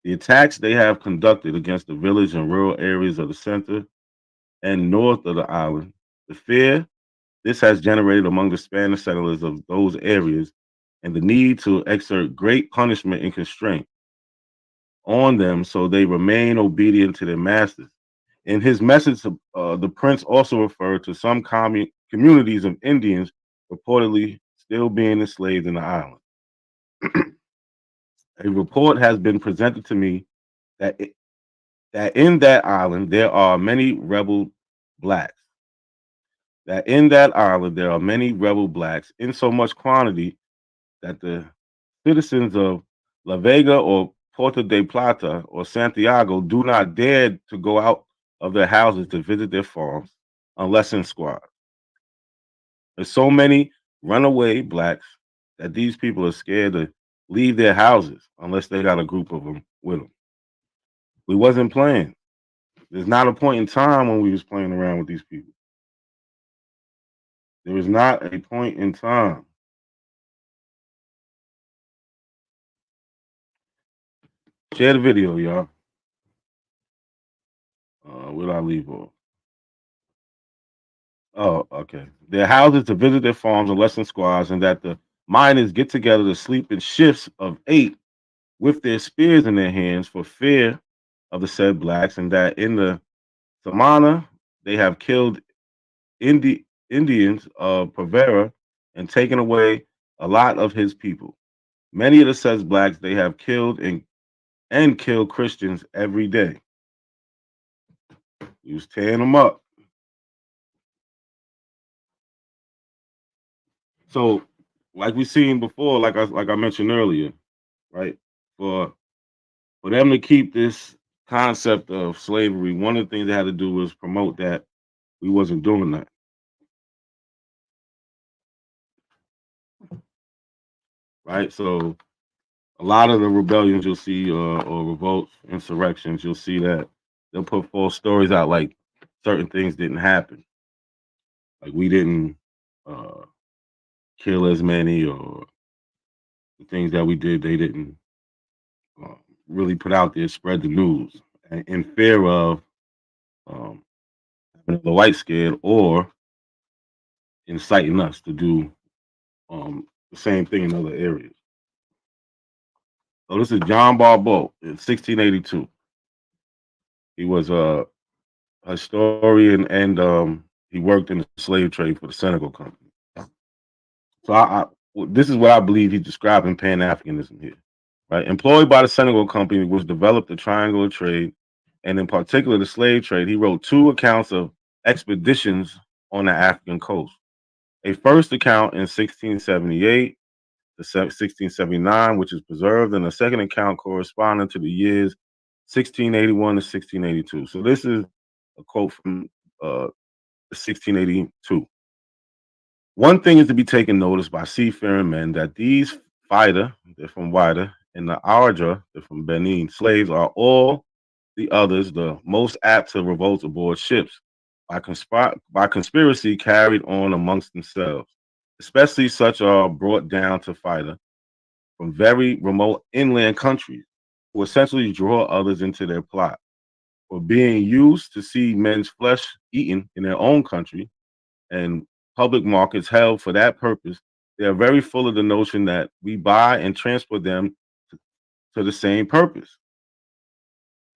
The attacks they have conducted against the village and rural areas of the center and north of the island, the fear this has generated among the Spanish settlers of those areas, and the need to exert great punishment and constraint on them so they remain obedient to their masters. In his message, the prince also referred to some communities of Indians reportedly still being enslaved in the island. A report has been presented to me that in that island there are many rebel blacks. That in that island there are many rebel blacks in so much quantity that the citizens of La Vega or Puerto de Plata or Santiago do not dare to go out of their houses to visit their farms unless in squads. There's so many runaway blacks that these people are scared to leave their houses unless they got a group of them with them. We wasn't playing. There's not a point in time when we was playing around with these people. There was not a point in time. Share the video, y'all. Where did I leave off? Oh, okay. Their houses to visit their farms and lesson squads, and that the miners get together to sleep in shifts of 8 with their spears in their hands for fear of the said blacks, and that in the Samana they have killed Indians of Pavera and taken away a lot of his people. Many of the said blacks they have killed and kill Christians every day. He was tearing them up. So, like we seen before, like I mentioned earlier, right? For them to keep this concept of slavery, one of the things they had to do was promote that we wasn't doing that. Right? So a lot of the rebellions you'll see or revolts, insurrections, you'll see that they'll put false stories out like certain things didn't happen. Like we didn't kill as many, or the things that we did, they didn't really put out there, spread the news in fear of having the white scared or inciting us to do the same thing in other areas. So this is John Barbeau in 1682. He was a historian and he worked in the slave trade for the Senegal Company. So this is what I believe he's describing Pan-Africanism here. Right? Employed by the Senegal Company, which developed the triangular trade, and in particular the slave trade, he wrote 2 accounts of expeditions on the African coast. A first account in 1678 to 1679, which is preserved, and a second account corresponding to the years 1681 to 1682. So this is a quote from 1682. One thing is to be taken notice by seafaring men that these Fida, they're from Wida, and the Ardra, they're from Benin, slaves are all the others the most apt to revolt aboard ships by conspiracy carried on amongst themselves, especially such are brought down to Fida from very remote inland countries, who essentially draw others into their plot. For being used to see men's flesh eaten in their own country and public markets held for that purpose, they are very full of the notion that we buy and transport them to the same purpose,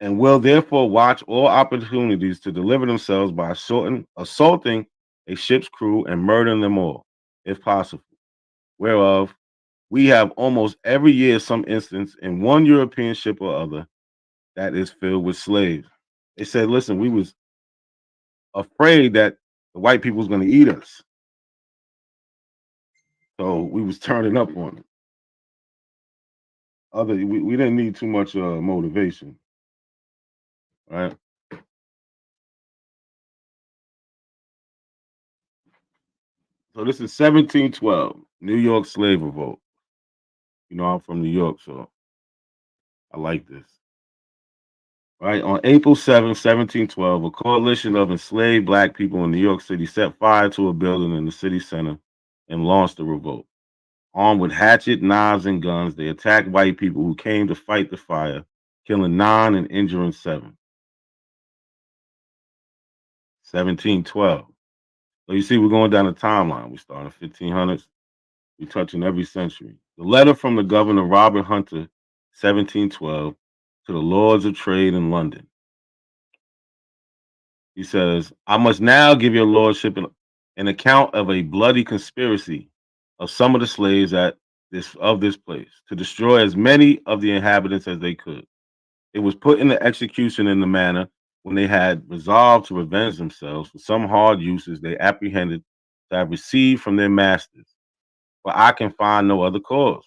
and will therefore watch all opportunities to deliver themselves by assaulting a ship's crew and murdering them all, if possible. Whereof we have almost every year some instance in one European ship or other that is filled with slaves. They said, listen, we was afraid that the white people was going to eat us. So we was turning up on them. We didn't need too much motivation, right? So this is 1712, New York slave revolt. You know, I'm from New York, so I like this. Right, on April 7, 1712, a coalition of enslaved black people in New York City set fire to a building in the city center and launched a revolt. Armed with hatchet, knives, and guns, they attacked white people who came to fight the fire, killing 9 and injuring 7. 1712. So you see, we're going down the timeline. We start in 1500s. We're touching every century. The letter from the governor, Robert Hunter, 1712, to the Lords of Trade in London. He says, I must now give your lordship an account of a bloody conspiracy of some of the slaves of this place to destroy as many of the inhabitants as they could. It was put into execution in the manner when they had resolved to revenge themselves for some hard uses they apprehended to have received from their masters. But I can find no other cause.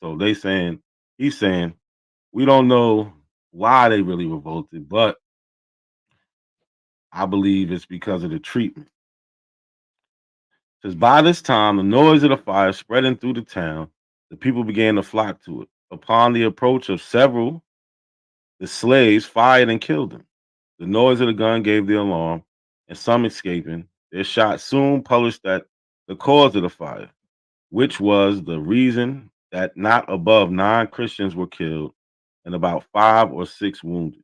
So he's saying, we don't know why they really revolted, but I believe it's because of the treatment. Says by this time, the noise of the fire spreading through the town, the people began to flock to it. Upon the approach of several, the slaves fired and killed them. The noise of the gun gave the alarm, and some escaping, their shot soon published that the cause of the fire, which was the reason that not above 9 Christians were killed and about 5 or 6 wounded.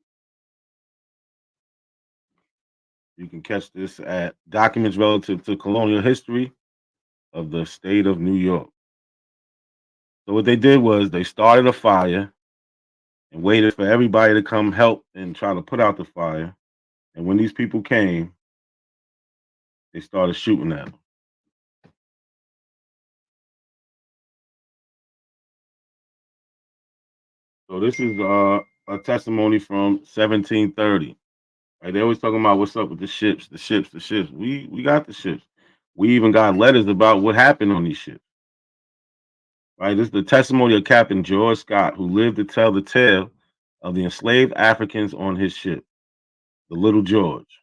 You can catch this at Documents Relative to Colonial History of the State of New York. So what they did was they started a fire and waited for everybody to come help and try to put out the fire. And when these people came, they started shooting at them. So this is a testimony from 1730. Right? They always talking about what's up with the ships. We got the ships. We even got letters about what happened on these ships. Right? This is the testimony of Captain George Scott, who lived to tell the tale of the enslaved Africans on his ship, the Little George.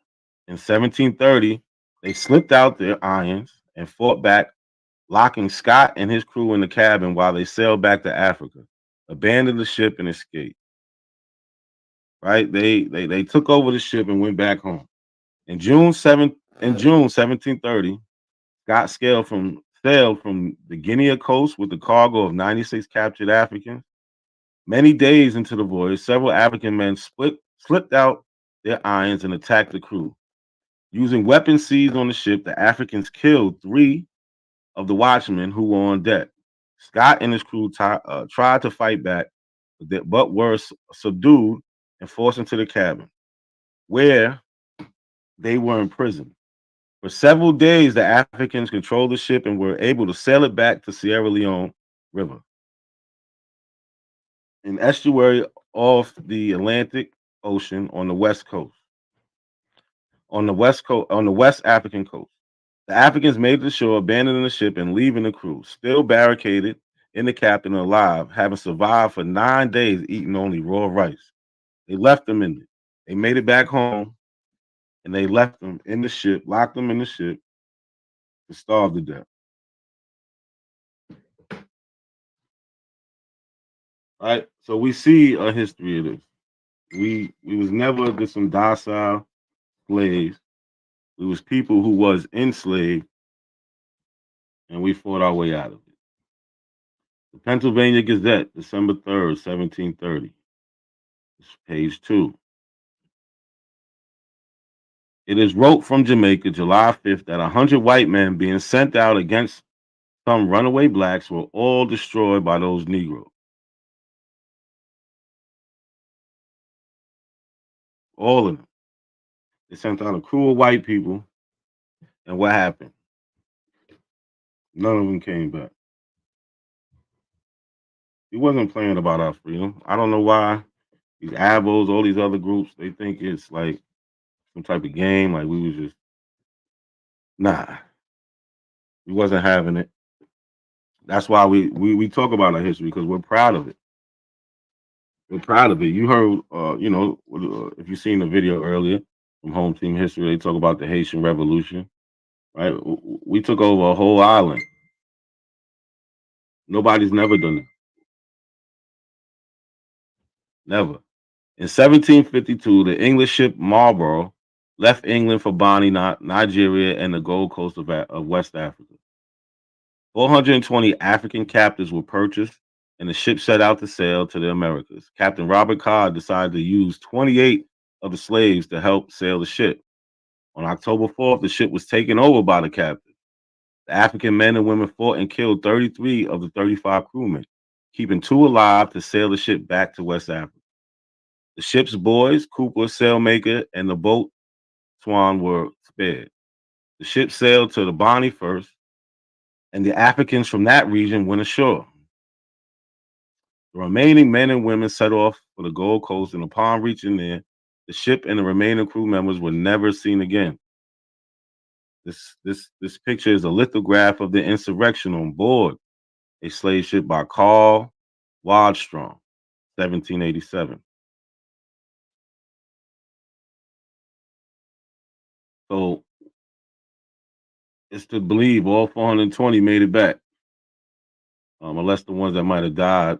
In 1730, they slipped out their irons and fought back, locking Scott and his crew in the cabin while they sailed back to Africa, abandoned the ship, and escaped. Right? They took over the ship and went back home. In June 1730, Scott sailed from the Guinea coast with the cargo of 96 captured Africans. Many days into the voyage, several African men slipped out their irons and attacked the crew. Using weapons seized on the ship, the Africans killed 3 of the watchmen who were on deck. Scott and his crew tried to fight back, but were subdued and forced into the cabin, where they were imprisoned. For several days, the Africans controlled the ship and were able to sail it back to Sierra Leone River, an estuary off the Atlantic Ocean on the west coast. On the West African coast, the Africans made it to shore, abandoning the ship and leaving the crew, still barricaded in the cabin alive, having survived for 9 days, eating only raw rice. They left them in it. They made it back home, and they left them in the ship, locked them in the ship to starve to death. Right? So we see a history of this. We was never just some docile slaves. We was people who was enslaved, and we fought our way out of it. The Pennsylvania Gazette, December 3rd, 1730. It's page 2. It is wrote from Jamaica, July 5th, that 100 white men being sent out against some runaway blacks were all destroyed by those Negroes. All of them. They sent out a crew of white people, and what happened? None of them came back. He wasn't playing about our freedom. I don't know why these abos, all these other groups, they think it's like some type of game, like we was just, nah. We wasn't having it. That's why we talk about our history, because we're proud of it. We're proud of it. You heard, if you seen the video earlier from Home Team History, they talk about the Haitian Revolution, right? We took over a whole island. Nobody's never done it. Never. In 1752, the English ship Marlborough left England for Bonny, Nigeria, and the Gold Coast of West Africa. 420 African captives were purchased, and the ship set out to sail to the Americas. Captain Robert Codd decided to use 28 of the slaves to help sail the ship. On October 4th, the ship was taken over by the captain. The African men and women fought and killed 33 of the 35 crewmen, keeping 2 alive to sail the ship back to West Africa. The ship's boys, Cooper, sailmaker, and the boat Swan were spared. The ship sailed to the Bonny first, and the Africans from that region went ashore. The remaining men and women set off for the Gold Coast, and upon reaching there, the ship and the remaining crew members were never seen again. This picture is a lithograph of the insurrection on board a slave ship by Carl Wadstrom, 1787. So it's to believe all 420 made it back, unless the ones that might have died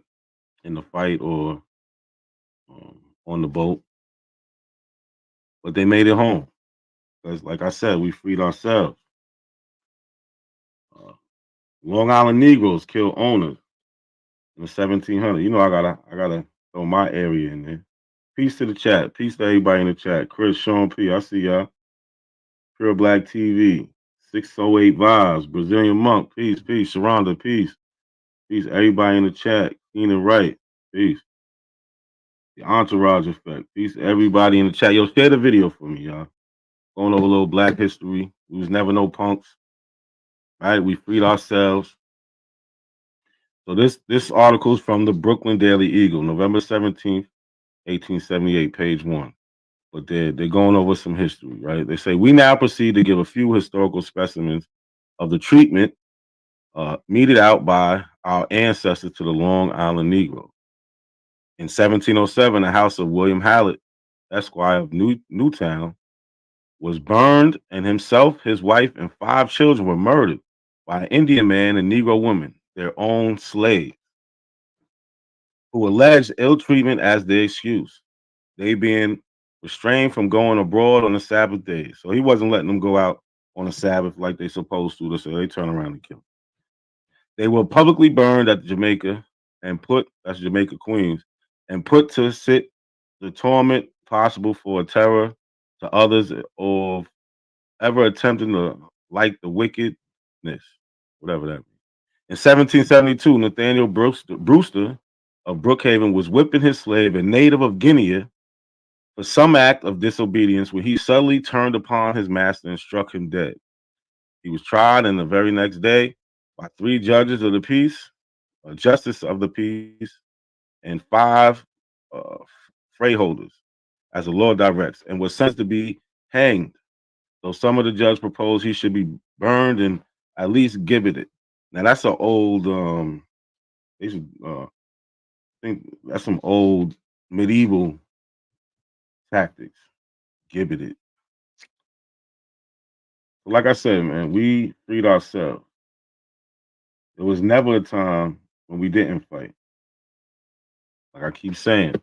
in the fight or on the boat. But they made it home. Because, like I said, we freed ourselves. Long Island Negroes killed owners in the 1700s. You know, I gotta throw my area in there. Peace to the chat. Peace to everybody in the chat. Chris, Sean P. I see y'all. Pure Black TV. 608 Vibes. Brazilian Monk. Peace, peace. Sharonda, peace. Peace. Everybody in the chat. Keenan Wright. Peace. The Entourage Effect. Peace. Everybody in the chat. Yo, share the video for me, y'all. Going over a little Black history. We was never no punks. Right? We freed ourselves. So this article is from the Brooklyn Daily Eagle, November 17th, 1878, page 1. But they're going over some history, right? They say, we now proceed to give a few historical specimens of the treatment meted out by our ancestors to the Long Island Negro. In 1707, the house of William Hallett, Esquire of Newtown, was burned, and himself, his wife, and 5 children were murdered by an Indian man and Negro woman, their own slaves, who alleged ill treatment as their excuse, they being restrained from going abroad on the Sabbath days. So he wasn't letting them go out on a Sabbath like they supposed to, so they turn around and kill them. They were publicly burned at Jamaica and put, that's Jamaica, Queens, and put to sit the torment possible for a terror to others of ever attempting to like the wickedness, whatever that means. In 1772, Nathaniel Brewster of Brookhaven was whipping his slave, a native of Guinea, for some act of disobedience when he suddenly turned upon his master and struck him dead. He was tried, and the very next day by 3 judges of the peace, a justice of the peace, and 5 freeholders, as the law directs, and was sentenced to be hanged. Though some of the judges proposed he should be burned and at least gibbeted. Now that's an old, they should, I think that's some old medieval tactics. Gibbeted. Like I said, man, we freed ourselves. There was never a time when we didn't fight. Like I keep saying,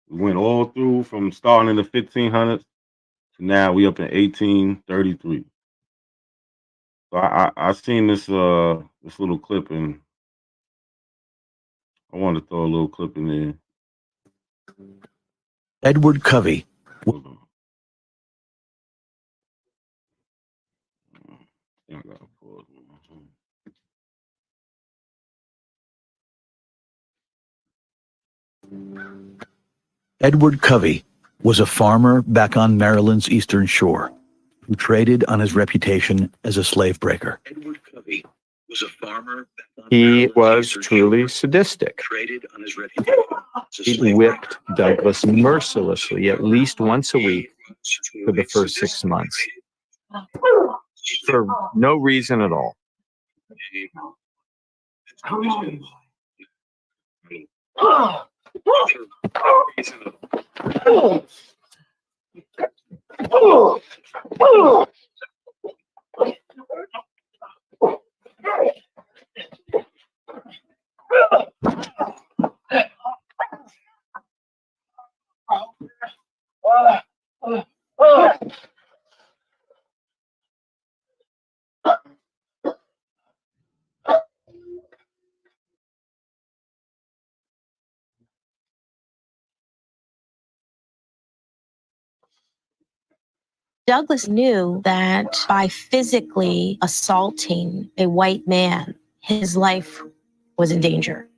we went all through from starting in the 1500s to now we up in 1833. So I seen this this little clip, and I wanted to throw a little clip in there. Edward Covey. Hold on. I gotta pause. Edward Covey was a farmer back on Maryland's eastern shore who traded on his reputation as a slave breaker. Edward Covey was a farmer. He was truly sadistic. He whipped Douglas mercilessly at least once a week for the first 6 months for no reason at all. Douglas knew that by physically assaulting a white man, his life was in danger.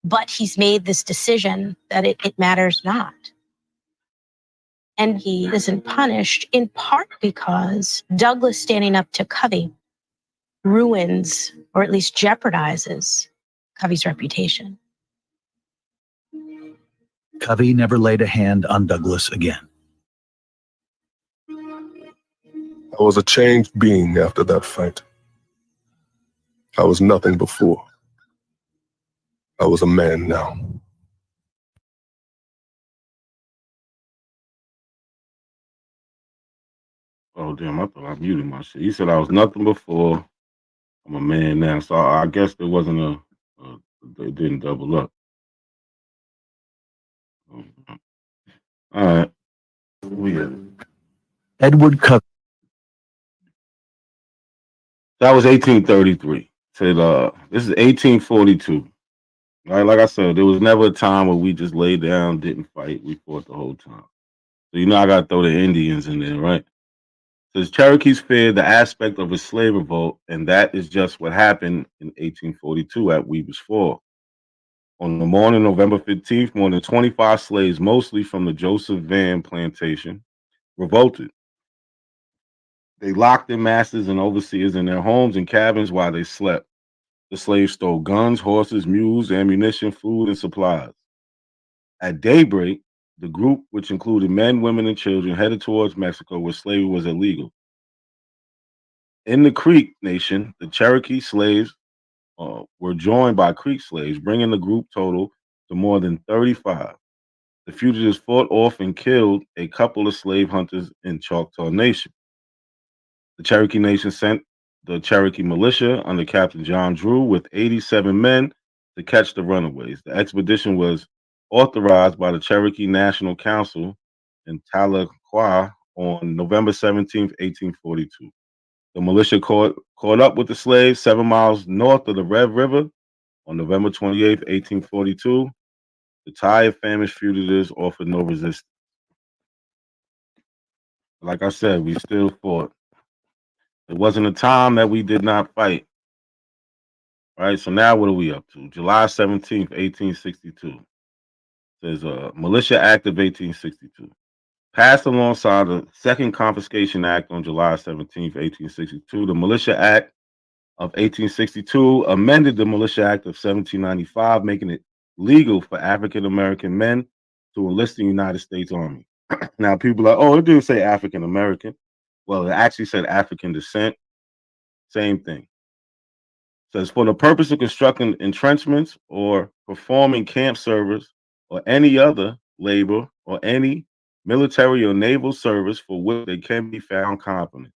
But he's made this decision that it matters not. And he isn't punished in part because Douglas standing up to Covey ruins, or at least jeopardizes, Covey's reputation. Covey never laid a hand on Douglas again. I was a changed being after that fight. I was nothing before. I was a man now. Oh damn! I thought I muted my shit. He said I was nothing before. I'm a man now, so I guess there wasn't they didn't double up. All right, Edward Covey. That was 1833. Said this is 1842. Right, like I said, there was never a time where we just laid down, didn't fight. We fought the whole time. So I gotta throw the Indians in there, right? Says Cherokees feared the aspect of a slave revolt, and that is just what happened in 1842 at Weber's Fall. On the morning of November 15th, more than 25 slaves, mostly from the Joseph Van plantation, revolted. They locked their masters and overseers in their homes and cabins while they slept. The slaves stole guns, horses, mules, ammunition, food, and supplies. At daybreak, the group, which included men, women, and children, headed towards Mexico, where slavery was illegal. In the Creek Nation, the Cherokee slaves were joined by Creek slaves, bringing the group total to more than 35. The fugitives fought off and killed a couple of slave hunters in Choctaw Nation. The Cherokee Nation sent the Cherokee militia under Captain John Drew with 87 men to catch the runaways. The expedition was authorized by the Cherokee National Council in Tahlequah on November 17, 1842. The militia caught up with the slaves 7 miles north of the Red River on November 28, 1842. The tired, famished fugitives offered no resistance. Like I said, we still fought. It wasn't a time that we did not fight. Right, so now what are we up to? July 17th, 1862. There's a Militia Act of 1862. Passed alongside the Second Confiscation Act on July 17th, 1862. The Militia Act of 1862 amended the Militia Act of 1795, making it legal for African American men to enlist in the United States Army. Now, people are like, oh, it didn't say African American. Well, it actually said African descent. Same thing. Says for the purpose of constructing entrenchments or performing camp service or any other labor or any military or naval service for which they can be found competent.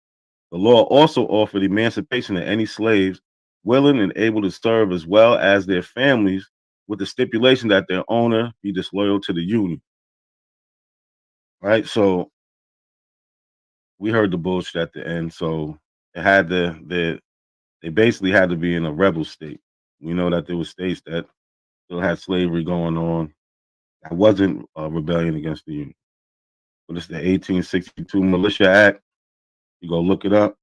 The law also offered emancipation to any slaves willing and able to serve as well as their families, with the stipulation that their owner be disloyal to the union. Right? So we heard the bullshit at the end. So it had they basically had to be in a rebel state. We know that there were states that still had slavery going on. That wasn't a rebellion against the union. But it's the 1862 Militia Act. You go look it up.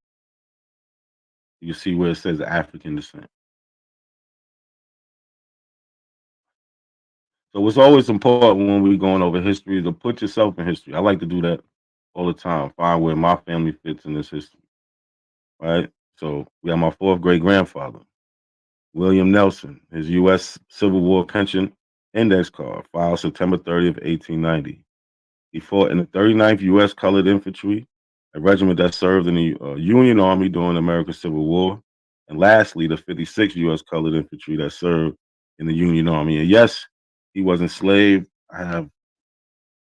You see where it says African descent. So it's always important when we're going over history to put yourself in history. I like to do that all the time. Find where my family fits in this history. Right? So we have my fourth great grandfather, William Nelson, his U.S. Civil War pension index card, filed September 30th, 1890. He fought in the 39th U.S. Colored Infantry, a regiment that served in the Union Army during the American Civil War. And lastly, the 56th U.S. Colored Infantry that served in the Union Army. And yes, he was enslaved. I have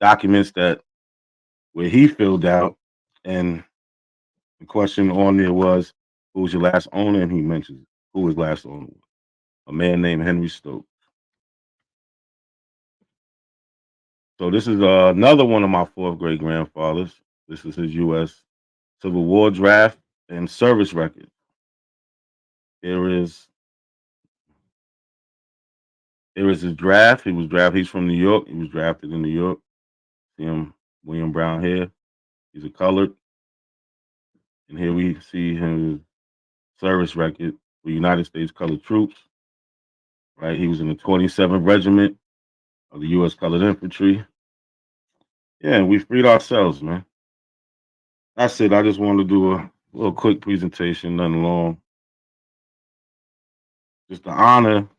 documents that where he filled out, and the question on there was, who was your last owner? And he mentions who his last owner was. A man named Henry Stokes. So this is another one of my fourth great grandfathers. This is his U.S. Civil War draft and service record. Here is his draft. He was drafted. He's from New York. He was drafted in New York. See him, William Brown here. He's a colored. And here we see his service record for United States Colored Troops. Right, he was in the 27th Regiment of the U.S. Colored Infantry. Yeah, we freed ourselves, man. That's it. I just wanted to do a little quick presentation, nothing long. Just to honor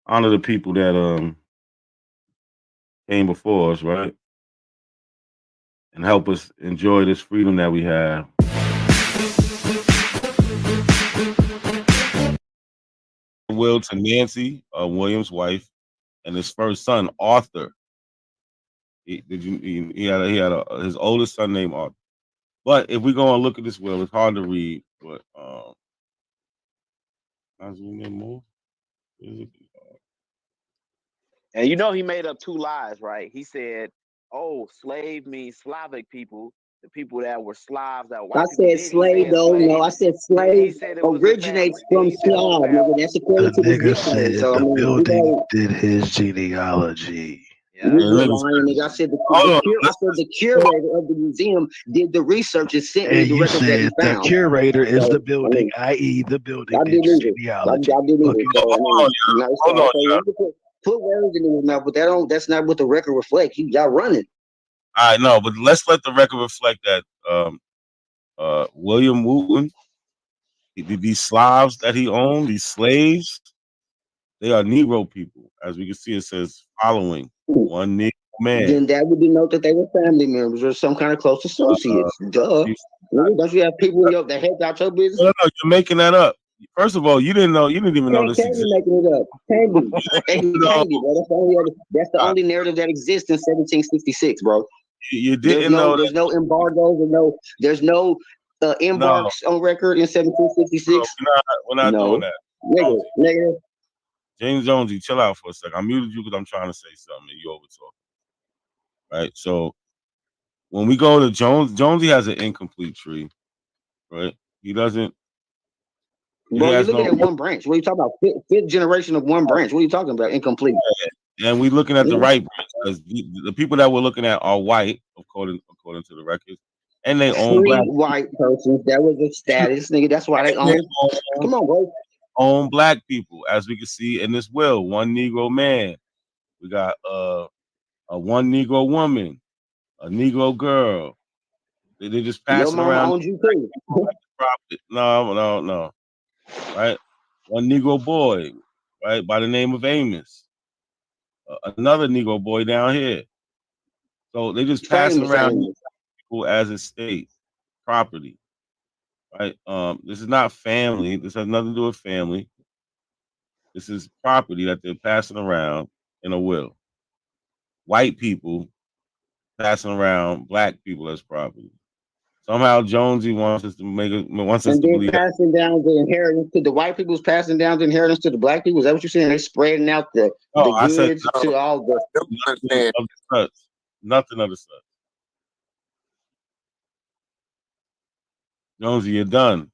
the people that came before us, right? And help us enjoy this freedom that we have. Will to Nancy, William's wife, and his first son, Arthur. He had his oldest son named Arthur. But if we go and look at this will, it's hard to read. But And you know he made up two lies, right? He said, "Oh, slave means Slavic people, the people that were Slavs that white I people." said slave, though. No, I said slave originates from Slav, nigga. That's according to the nigga dictionary. said So I the mean, building did his genealogy. you just lying, nigga. I said the curator of the museum did the research and sent me And the you records that he said the found. curator is So, the building, i.e., the building I did his didn't either. genealogy. I didn't either. So, I mean, Hold on, you can put words in his mouth, but that's not what the record reflects. Y'all running. I know, but let's let the record reflect that William Wooton, these Slavs that he owned, these slaves, they are Negro people. As we can see, it says following one Negro man. Then that would denote that they were family members or some kind of close associates. Duh. Don't you have people that help out your business? No, you're making that up. First of all, you didn't even know this Can't existed. be making it up. Can't be, bro. That's the only narrative that exists in 1766, bro. You didn't know. There's no embargoes or there's no embarks on record in 1766. No, we're not doing that. Nigga. James Jonesy, chill out for a second. I muted you because I'm trying to say something and you over talking. Right. So when we go to Jonesy has an incomplete tree. Right. He doesn't. Bro, you're looking at one branch. What are you talking about? Fifth generation of one branch. What are you talking about? Incomplete. And we're looking at the right branch because the people that we're looking at are white, according to the records, and they own black. White persons. That was a status, nigga. That's why they own. Come on, bro. Own black people, as we can see in this will. One Negro man. We got a one Negro woman, a Negro girl. They just passing around. Owns you too. No. Right, one Negro boy, right, by the name of Amos. Another Negro boy down here. So they just passing around people as estate property, right? This is not family. This has nothing to do with family. This is property that they're passing around in a will. White people passing around black people as property. Somehow Jonesy wants us to believe that. Passing down the inheritance to the white people's passing down the inheritance to the black people. Is that what you're saying? They're spreading out the goods to all the nothing of the such. Jonesy, you're done.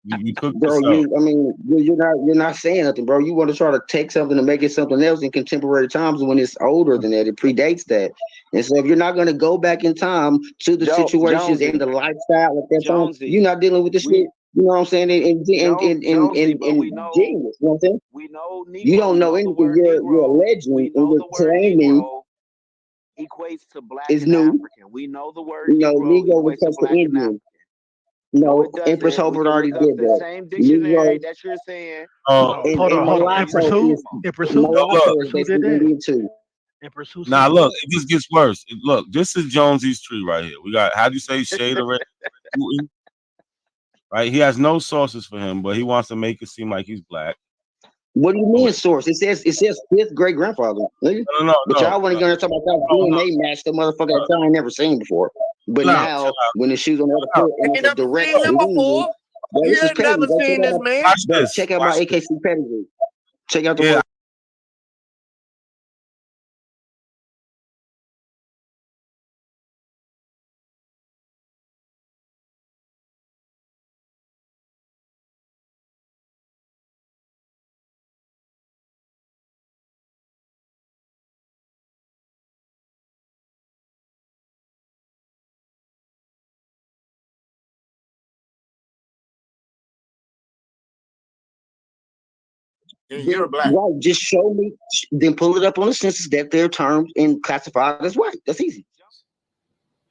You cooked bro. yourself. You're not saying nothing, bro. You want to try to take something to make it something else in contemporary times when it's older than that. It predates that. And so if you're not going to go back in time to the situations and the lifestyle at that time, you're not dealing with the shit. You know what I'm saying? And genius. You know what I'm saying? We know Negro. You don't know anything. You're alleging and you're claiming equates to black is and new. African. We know the word Negro refers to Indian. No, Empress Hobart already did that. Same dictionary that you're saying. Hold on. Empress who? Empress who? Who did that? Now look, it just gets worse. Look, this is Jonesy's tree right here. We got, how do you say, shade of red? Right? He has no sources for him, but he wants to make it seem like he's black. What do you mean source? It says fifth great grandfather. No. But y'all want to go and talk about that DNA match the motherfucker that y'all ain't never seen before. But now when the shoes on the other foot, and it's a direct allusion. You ain't never seen this man. Check out my AKC pedigree. Check out the word. You're black. Right, just show me, then pull it up on the census that they're termed and classified as white. That's easy.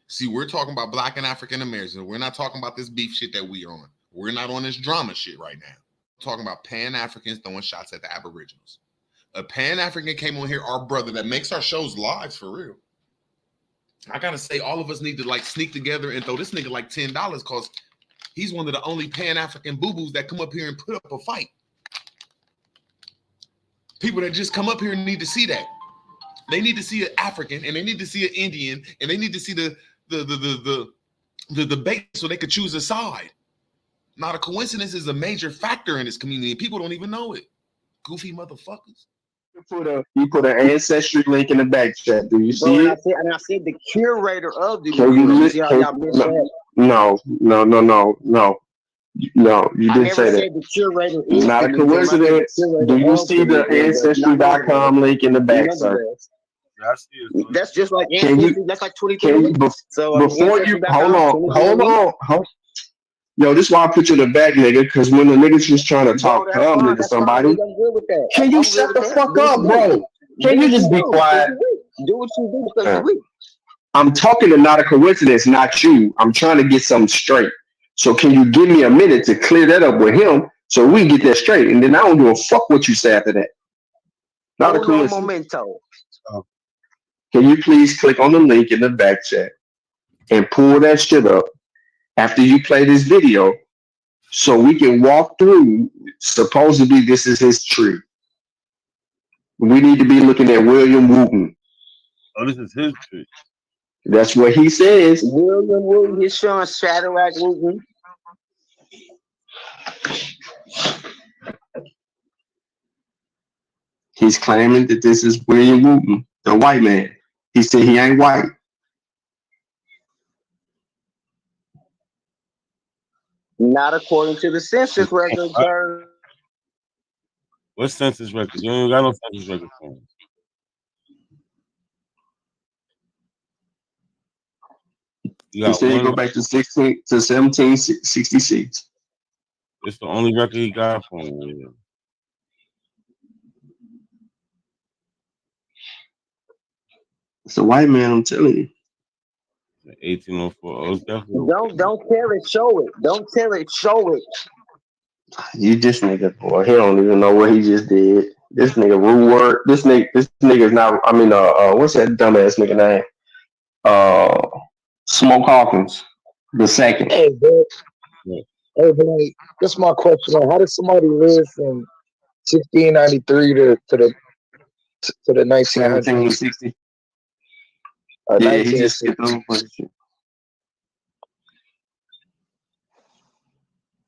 See, we're talking about black and African Americans. We're not talking about this beef shit that we are on. We're not on this drama shit right now. We're talking about Pan-Africans throwing shots at the Aboriginals. A Pan-African came on here, our brother, that makes our shows live for real. I gotta say, all of us need to like sneak together and throw this nigga like $10 because he's one of the only Pan-African boo-boos that come up here and put up a fight. People that just come up here need to see that. They need to see an African, and they need to see an Indian, and they need to see the debate so they could choose a side. Not a coincidence is a major factor in this community. People don't even know it. Goofy motherfuckers. You put an ancestry link in the back chat. Do you see it? And I said the curator of the Can you museum. listen? No, you didn't say that. The curator It's not a coincidence. Do you see the ancestry.com link in the back, sir? That's just like ancestry. That's like 23. So before you hold on. Yo, this is why I put you in the back, nigga, because when the niggas just trying to talk calmly to somebody, can you shut the fuck up, bro? Can you just be quiet? Do what you do because you're weak. I'm talking to not a coincidence, not you. I'm trying to get something straight. So can you give me a minute to clear that up with him so we can get that straight? And then I don't give a fuck what you say after that. Not a coincidence. Momento. Can you please click on the link in the back chat and pull that shit up after you play this video so we can walk through, supposedly this is his tree. We need to be looking at William Wooton. Oh, this is his tree. That's what he says. William Wooton, his son Shadrach Wooton. He's claiming that this is William Wooton, the white man. He said he ain't white. Not according to the census record, sir. What census record? You ain't got no census record for him. He said he go back to 1766. It's the only record he got for him. Yeah. It's a white man, I'm telling you. 1804. Oh, it's definitely Don't tell it, show it. Don't tell it, show it. You this nigga, boy, he don't even know what he just did. This nigga rude word. This nigga's not. I mean, what's that dumbass nigga name? Smoke Hawkins, the second. Hey, bro. Hey, but like, that's my question. Like, how did somebody live from 1693 to the 1900s? 1760. Yeah, he just skipped over a bunch of shit.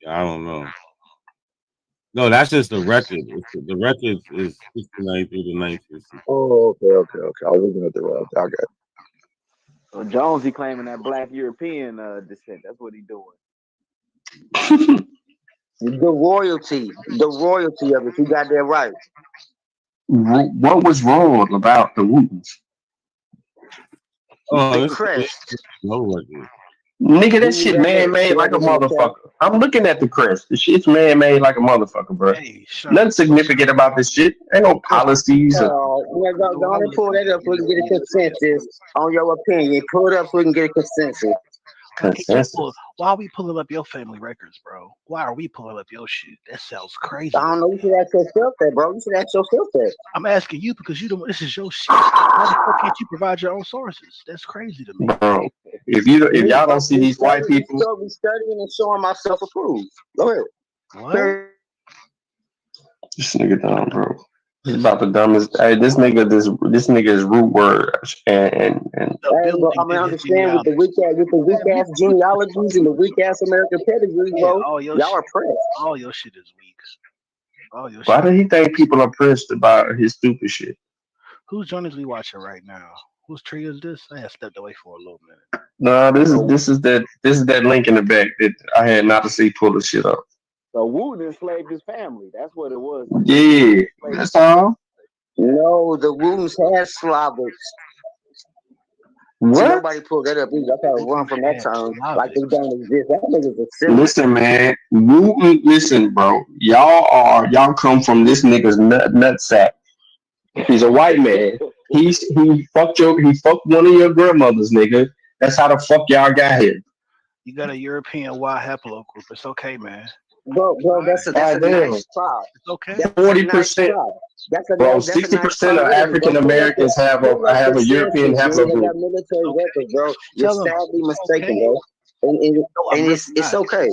I don't know. No, that's just the record. The record is 69 through the 1960. Oh, okay. I was looking at the right. I got it. So Jonesy claiming that Black European descent. That's what he doing. The royalty of it. You got that right. What was wrong about the Wootons? The crest. No record. Nigga, that shit man-made like a motherfucker. I'm looking at the crest. The shit's man-made like a motherfucker, bro. Nothing significant about this shit. Ain't no policies. Go and pull that up so we can get a consensus on your opinion. Pull it up so we can get a consensus. Why are we pulling up your family records, bro? Why are we pulling up your shit? That sounds crazy. I don't know. You should ask yourself that, bro. You should ask yourself that. I'm asking you because this is your shit. Why the fuck can't you provide your own sources? That's crazy to me. Bro, if y'all don't see these white people, so we studying and showing myself approved. Go ahead. What? This nigga dumb, bro. He's about the dumbest. Hey, this nigga is root word and bro, I mean, I understand with the weak ass genealogies and the weak ass American pedigrees, bro. Y'all are pressed. All your shit is weak. Why do he think people are pressed about his stupid shit? Whose joint is we watching right now? Whose tree is this? I had stepped away for a little minute. No, this is that link in the back that I had not to see pull the shit up. So Wooton enslaved his family. That's what it was. Yeah, that's all. No, the Wootons had Slavics. What? See, nobody pulled that up either. I gotta run from that term like they don't exist. That nigga's a silly. Listen, man. Wooton, listen, bro. Y'all come from this nigga's nutsack. He's a white man. He fucked one of your grandmothers, nigga. That's how the fuck y'all got here. You got a European Y haplogroup. It's okay, man. Bro, that's a nice tribe. It's okay. 40%. Bro, 60% of African Americans have a European haplogroup. Military records, bro. You're sadly mistaken, bro. And it's okay.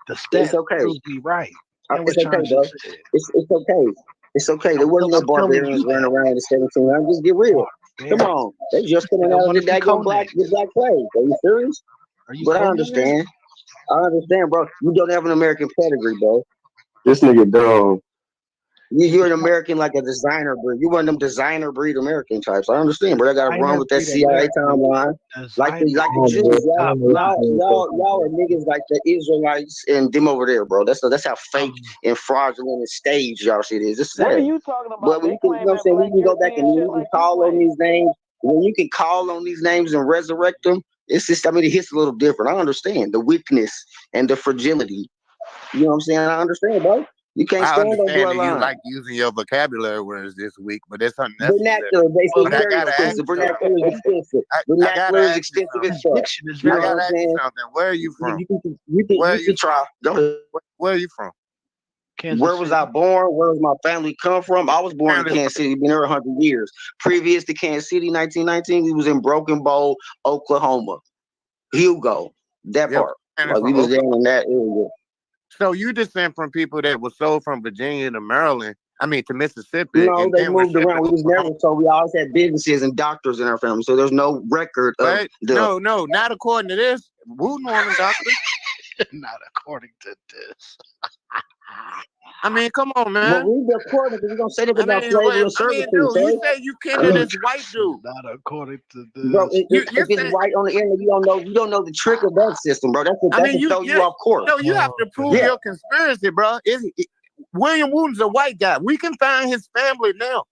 The stats it's okay. Be right. It's okay, bro. It's okay. It's okay. There wasn't no barbarians running around in the 1700s. Just get real. Come on. They just coming out of the daggone black plague. Are you serious? But I understand. Bro. You don't have an American pedigree, bro. This nigga dumb. You're an American like a designer breed. You one of them designer breed American types. I understand, but I gotta run with that CIA timeline. Like the Jews. Y'all are niggas like the Israelites and them over there, bro. That's how fake and fraudulent and staged y'all shit is. This is what are you talking about? But we can, you know what I'm saying? We can go back and we can call on these names. When you can call on these names and resurrect them, it's just, I mean, it hits a little different. I understand the weakness and the fragility. You know what I'm saying? I understand, bro. You can't stand those bloodlines. You like using your vocabulary words this week, but that's something necessary. Vernacular, basically, very expensive. Vernacular is expensive. Vernacular is expensive as fuck. I gotta ask you something. Where are you from? You can try. Go ahead. Where are you from? Where was I born? Where was my family come from? I was born in Kansas City. Been here 100 years. Previous to Kansas City, 1919, we was in Broken Bow, Oklahoma. Hugo, that part. Like we was there in that area. So you descend from people that were sold from Virginia to Maryland. I mean to Mississippi. No, they moved around. We was never so we always had businesses and doctors in our family. So there's no record of No, not according to this. Wooton on the doctor. Not according to this. I mean, come on, man. Well, we according because we're gonna say that about slavery and servitude. You say you kidding this white dude. Not according to this. Bro, if it's white on the internet, you don't know the trick of that system, bro. That's to throw you off course. No, you have to prove your conspiracy, bro. William Wooton's a white guy. We can find his family now.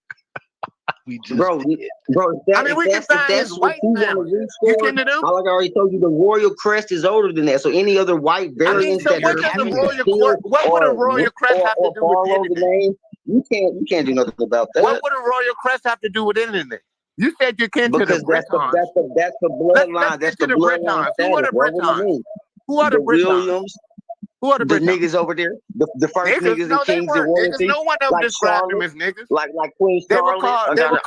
Bro, we can find his white family. You can do. Like I already told you, the royal crest is older than that. So any other white variants what would a royal crest have to do with anything? You can't do nothing about that. What would a royal crest have to do with anything? You said you came to the Britons. That's the bloodline. That's the bloodline. Who are the Britons? Who are the Williams? Who are the niggas over there? The first niggas and kings and royalty. No one ever described them as niggas. Like Queen Charlotte. I got a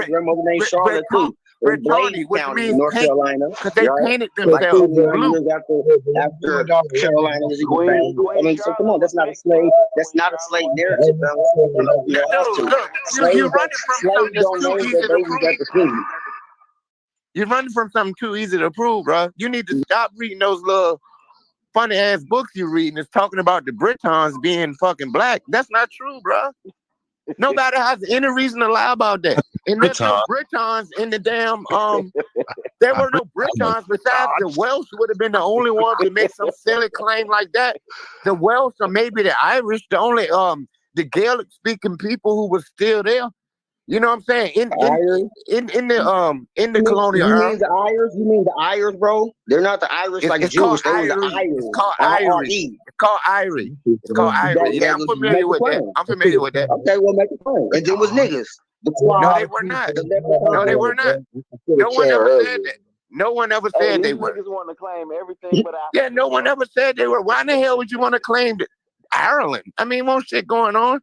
grandmother named Charlotte too. Brittany, which means North Carolina. Because they painted themselves blue. After Carolina was even I mean, so come on, that's not a slave. That's not a slave narrative, No, look, you're running from something that's too easy to prove. You're running from something too easy to prove, bro. You need to stop reading those little funny ass books you're reading. It's talking about the Britons being fucking black. That's not true, bro. Nobody has any reason to lie about that. And there's no Britons in the damn there were no Britons besides the Welsh would have been the only ones to make some silly claim like that. The Welsh or maybe the Irish, the only the Gaelic speaking people who were still there. You know what I'm saying? In the colonial You era. mean the Irish? You mean the Irish, bro? They're not the Irish like It's Jewish. called They were the Irish. Irish. It's called Irish. It's called Irish. It's called Irish. Yeah, I'm familiar with that. I'm familiar with that. Okay, well, make it plain. And there was niggas. No, they were not. No, they were not. No one ever said that. No one ever said they were. Niggas want to claim everything but Africa. Yeah, no one ever said they were. Why in the hell would you want to claim Ireland? I mean, more shit going on.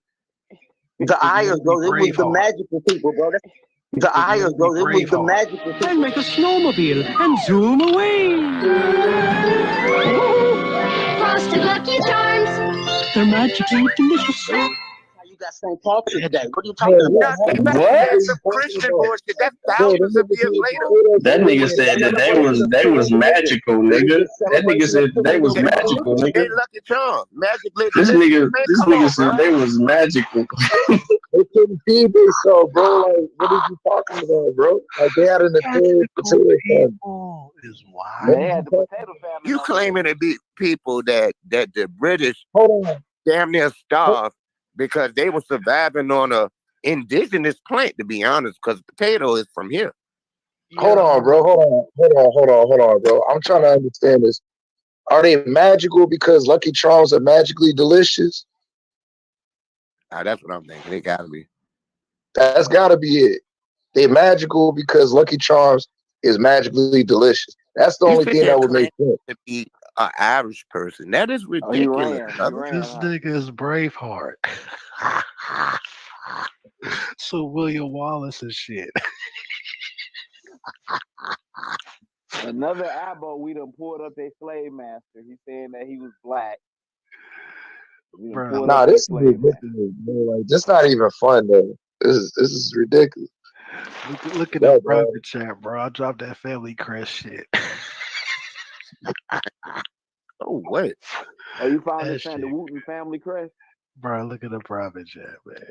The Irish, bro. It was the magical people, bro. The Irish, bro. It was the magical people. I'll make a snowmobile and zoom away. Frosted Lucky Charms. They're magically delicious. You got St. Patrick's Day. What are you talking about? That's some Christian bullshit. That's thousands of years later. That nigga said that they was magical, nigga. That nigga said they was magical, nigga. They Lucky Charms. Magic This nigga said they was magical. They couldn't feed themselves, bro. Like, what are you talking about, bro? Like, they had an entire potato famine. Is wild. They had the potato famine. You claiming to be people that the British damn near starved because they were surviving on a indigenous plant, to be honest, because potato is from here. Hold on, bro. Hold on, bro. I'm trying to understand this. Are they magical because Lucky Charms are magically delicious? That's what I'm thinking. They gotta be. That's gotta be it. They magical because Lucky Charms is magically delicious. That's the only thing that would make sense. To be an Irish person, that is ridiculous. This nigga is Braveheart. So William Wallace and shit. Another Abo, we done pulled up their slave master. He's saying that he was black. Nah, this is ridiculous, bro. Like, this not even fun though. This is ridiculous. Look at that private chat, bro. I dropped that family crest shit. Oh, what? Oh, you finally saying the Wooton family crest? Bro, look at the private chat, man.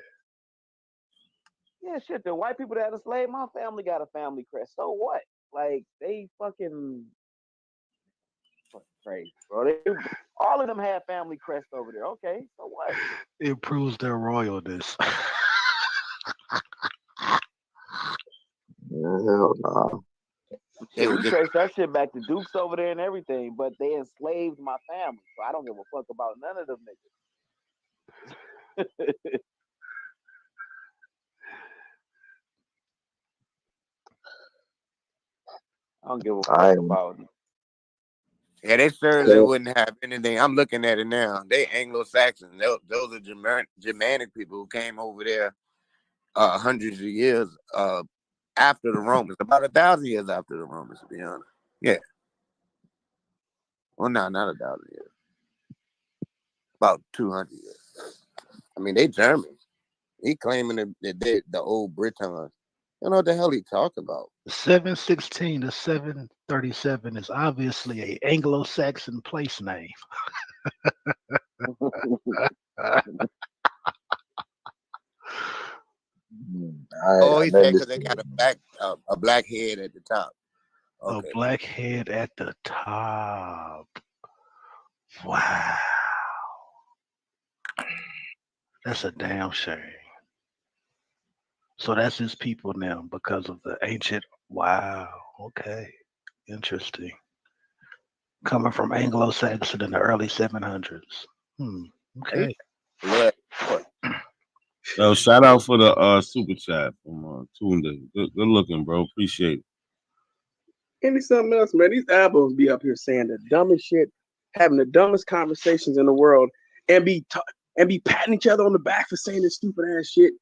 Yeah, shit. The white people that had a slave, my family got a family crest. So what? Like, they fucking crazy, bro. All of them had family crest over there. Okay, so what? It proves their royalness. Hell nah. We trace that shit back to Dukes over there and everything, but they enslaved my family, so I don't give a fuck about none of them niggas. I don't give a fuck about them. Yeah, they certainly wouldn't have anything. I'm looking at it now. They Anglo-Saxons. Those are Germanic people who came over there hundreds of years after the Romans, about 1,000 years after the Romans, to be honest. Yeah. Well, no, not 1,000 years. About 200 years. I mean, they German. He claiming that they the old Britons. You know what the hell he talking about? 716 to 737 is obviously a Anglo-Saxon place name. He said because they got a black head at the top. Okay. A black head at the top. Wow. That's a damn shame. So that's his people now because of the ancient. Wow. Okay. Interesting. Coming from Anglo-Saxon in the early 700s. Okay. So shout out for the super chat from Tunda. Good looking, bro. Appreciate it. And it's something else, man. These albums be up here saying the dumbest shit, having the dumbest conversations in the world, and be patting each other on the back for saying this stupid ass shit.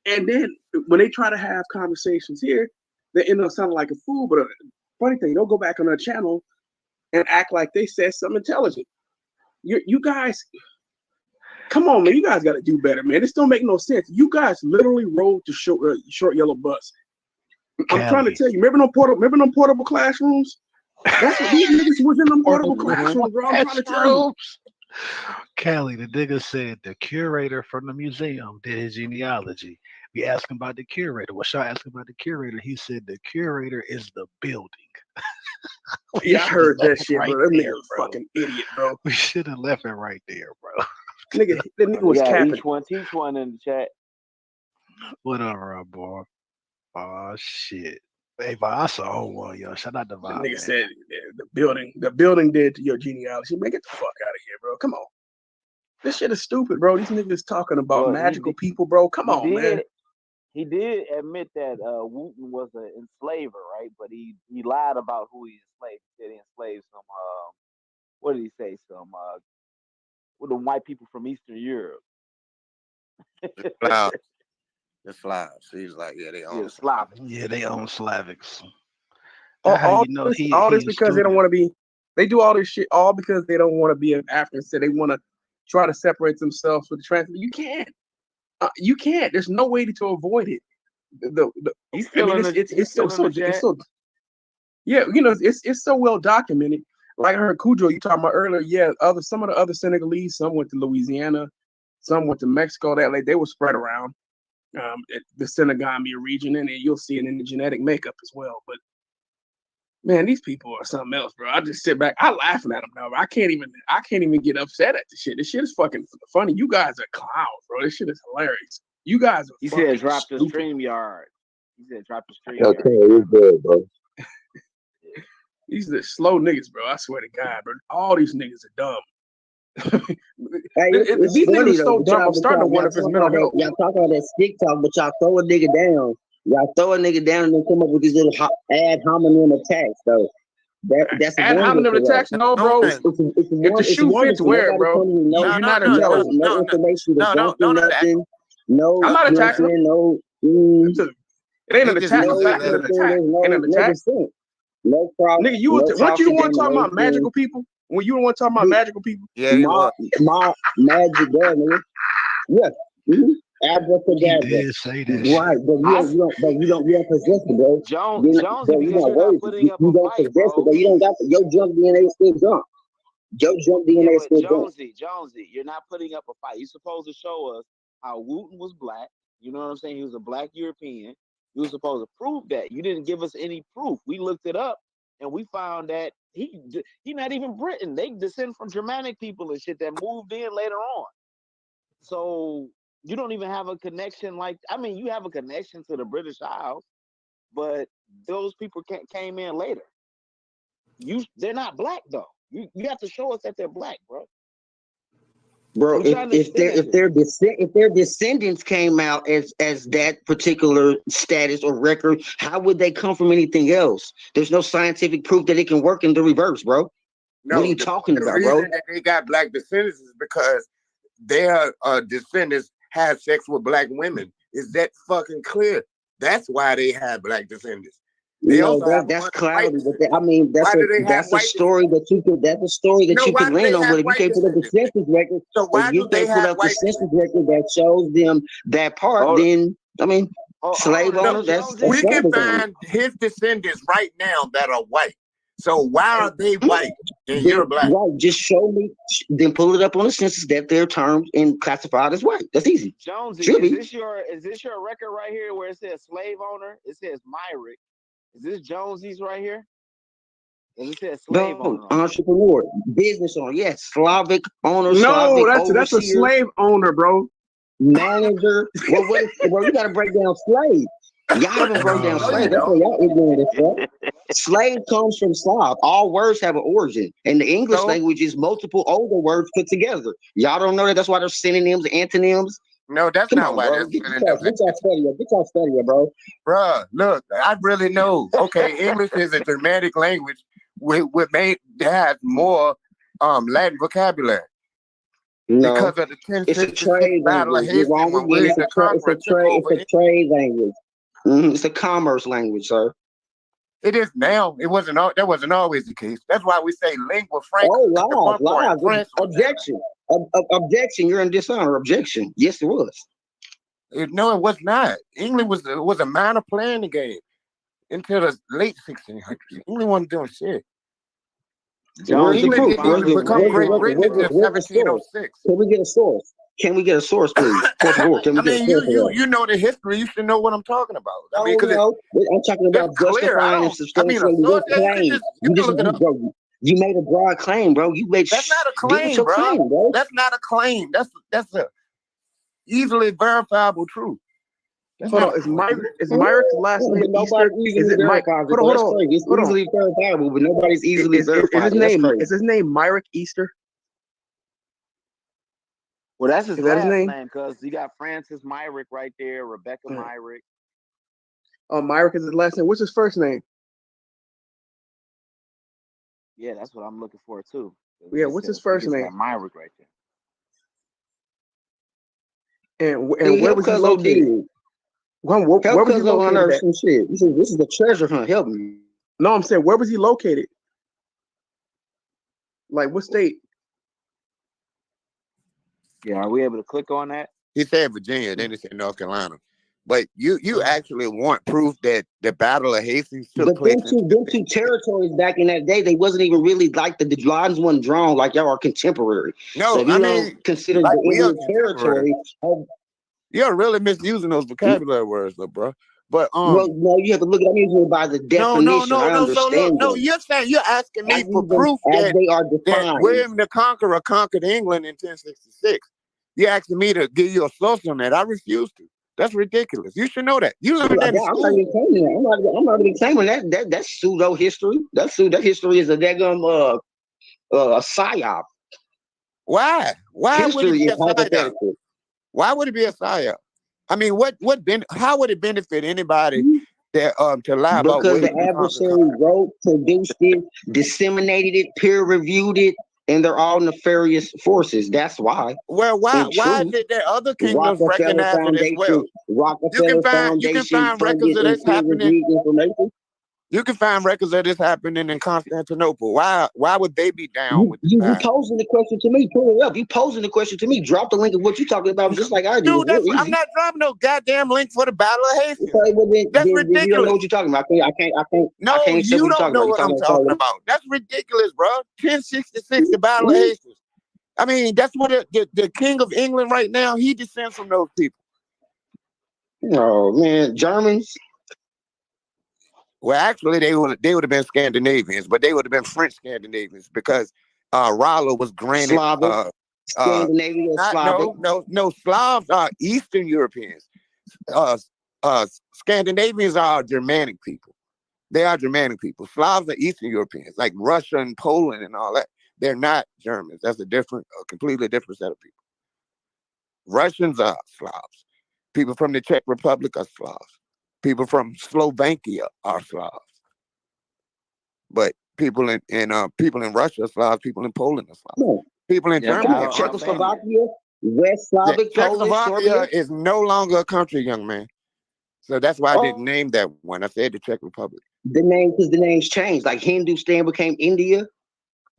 And then when they try to have conversations here, they end up sounding like a fool. But funny thing, they'll go back on their channel and act like they said something intelligent. You guys, come on, man. You guys got to do better, man. This don't make no sense. You guys literally rode the short yellow bus. I'm trying to tell you. Remember them portable classrooms? That's what these niggas was in them portable classrooms, bro. I'm trying to tell you. Kelly, the nigga said the curator from the museum did his genealogy. We asked him about the curator. What y'all asked him about the curator? He said the curator is the building. Yeah, I heard that shit, right bro. That there, nigga's bro. fucking idiot, bro. We should have left it right there, bro. That nigga was Yeah, capping. each one, teach one in the chat. Whatever, boy. Oh shit. Hey, but I saw one, yo. Shout out to The Bob. nigga said the building did to your genealogy. Man, get the fuck out of here, bro. Come on. This shit is stupid, bro. These niggas talking about Well, magical people, bro. Come on, man. He did admit that Wooton was an enslaver, right? But he lied about who he enslaved. He said he enslaved some what did he say? Some with the white people from Eastern Europe. The Slavs. He's like, yeah, they own Slavic. Yeah, they own Slavics. All this because they don't want to be. They do all this shit all because they don't want to be an African. So they want to try to separate themselves with the trans. You can't. You can't. There's no way to avoid it. It's so. Yeah, you know, it's so well documented. Like I heard Cujo, you talking about earlier. Yeah, some of the other Senegalese, some went to Louisiana, some went to Mexico. They were spread around the Senegambia region, and then you'll see it in the genetic makeup as well. But man, these people are something else, bro. I just sit back, I laughing at them now. I can't even get upset at the shit. This shit is fucking funny. You guys are clowns, bro. This shit is hilarious. You guys are. He fucking said drop the stupid. stream yard. He said drop the stream Okay, yard. you're good, bro. These are slow niggas, bro. I swear to God, bro. All these niggas are dumb. Hey, These niggas are so dumb. I'm starting to wonder if it's mental health. Y'all talk all that stick talk, but y'all throw a nigga down. Y'all throw a nigga down and then come up with these little ad hominem attacks, though. That's Ad hominem attacks? No, bro. If the shoe fits, wear it, bro. You're not intelligent. No information to jump through nothing. No, I'm not attacking. No. It ain't an attack. The fact is an attack. Ain't an attack. No problem. Nigga, weren't you the one talking about magical people? When you the one talking about magical people? Yeah, he was. Magic there, nigga. Yeah. Mm-hmm. Abracadabra. He did say that. Right, but you don't possess it, bro. Jonesy, because you're not putting up a don't fight, possess bro. it, but you don't got your jump DNA is still jump. Your jump DNA is still jump. Jonesy, you're not putting up a fight. You're supposed to show us how Wooton was black. You know what I'm saying? He was a black European. You were supposed to prove that. You didn't give us any proof. We looked it up and we found that he not even Britain. They descend from Germanic people and shit that moved in later on. So you don't even have a connection you have a connection to the British Isles, but those people came in later. They're not black though. You have to show us that they're black, bro. Bro, if their descendants came out as that particular status or record, how would they come from anything else? There's no scientific proof that it can work in the reverse, bro. No, what are you talking about, bro? The reason that they got black descendants is because their descendants had sex with black women. Is that fucking clear? That's why they had black descendants. That's cloudy. But that's a story that you could land on. But if you can't put up the census record, that shows them that part, then slave owners. We can find his descendants right now that are white. So why are they white and you're black? Right, just show me, then pull it up on the census that they're termed and classified as white. That's easy. Jonesy, is this your record right here where it says slave owner? It says Myrick. Is this Jonesy's right here? Does it say slave owner? Entrepreneur, business owner, yes, Slavic owner. No, Slavic that's a slave owner, bro. Manager. Well, you gotta break down slave. Y'all haven't broke down slave. That's why y'all ignorant as fuck. Slave comes from Slav. All words have an origin. And the English language is multiple older words put together. Y'all don't know that? That's why there's synonyms, antonyms. No, that's not why there's synonyms. Get y'all study, bro. Bruh, look, I really know. Okay, English is a Germanic language that has more Latin vocabulary. No, because of the it's a trade language. It's a trade language. It's a commerce language, sir. It is now. That wasn't always the case. That's why we say lingua franca. Oh, lies. Objection. Objection. You're in dishonor. Objection. Yes, it was. No, it was not. English was a minor player in the game. until the late 1600s. England wasn't doing shit. Where's the England proof? didn't even become Great Britain until Where's the source? 1706. Can we get a source? Can we get a source, please? Por favor, can we I get a mean, source of that? you know the history. You should know what I'm talking about. I mean, because No, I'm talking about it's clear. justifying and I mean, a substantiating your source. Yeah, claim. you can look it up. Bro, you made a broad claim, bro. You made That's not a get with claim, your bro. claim, bro. That's not a claim. That's a easily verifiable truth. That's Hold not on, a is claim. Myric's last But name nobody Easter? easily Is it Mike? verifies it. Hold on, That's hold on, crazy. It's hold on. easily verifiable, but nobody's easily verified. Is his name Myrick Easter? Well, that's his Is that his last name? name because you got Francis Myrick right there, Rebecca Myrick. Oh, Myrick is his last name. What's his first name? Yeah, that's what I'm looking for too. Yeah, what's his first name? Myrick right And See, where help was he Cuzzo located? dig. Where Help was he Cuzzo located unearth at? some shit. You said this is a treasure hunt. Help me. No, I'm saying where was he located? Like what state? Yeah, are we able to click on that? He said Virginia, then he said North Carolina. But you actually want proof that the Battle of Hastings took But place them two territories back in that day, they wasn't even really like the lines wasn't drawn like y'all are contemporary. No, so if you I don't mean, consider like the we are Indian territory, You're really misusing those vocabulary words, though, bro. But well, no, you have to look at them usually by the definition. I no. So look, understand them. you're saying you're asking I me for use them proof as that they are that defined. William the Conqueror conquered England in 1066. You're asking me to give you a source on that. I refuse to. That's ridiculous. You should know that. You learned that in I'm school. not even claiming that. I'm not even claiming that. That's pseudo history. That history is a daggum a psyop. Why? Why would it History be is a psyop? hypothetical. Why would it be a psyop? I mean, how would it benefit anybody that to lie about Because the William the Conqueror? adversary wrote, produced it, disseminated it, peer reviewed it, and they're all nefarious forces. That's why. Well, why is it that other kingdoms Rockefeller recognize it as well? Rockefeller You can Foundation find records funded of and this peer happening. reviewed information. You can find records of this happening in Constantinople. Why would they be down with this? You posing the question to me. Pull it up. You posing the question to me. Drop the link of what you're talking about, just like I do. Dude, I'm not dropping no goddamn link for the Battle of Hastings. Okay, well, That's then ridiculous. you don't know what you're talking about. I can't. No, I can't you don't know what I'm talking about. That's ridiculous, bro. 1066, the Battle of Hastings. I mean, that's what the King of England right now, he descends from those people. Oh man, Germans. Well, actually, they would have been Scandinavians, but they would have been French Scandinavians because Rollo was granted Slavic. Scandinavian, Slavic. No. Slavs are Eastern Europeans. Scandinavians are Germanic people. They are Germanic people. Slavs are Eastern Europeans, like Russia and Poland and all that. They're not Germans. That's a completely different set of people. Russians are Slavs. People from the Czech Republic are Slavs. People from Slovakia are Slavs. But people in Russia are Slavs. People in Poland are Slavs. No. People in Germany are Czechoslovakia, West Slavic, Polish, Czechoslovakia Serbia is no longer a country, young man. So that's why I didn't name that one. I said the Czech Republic. Because the names changed. Like Hindustan became India.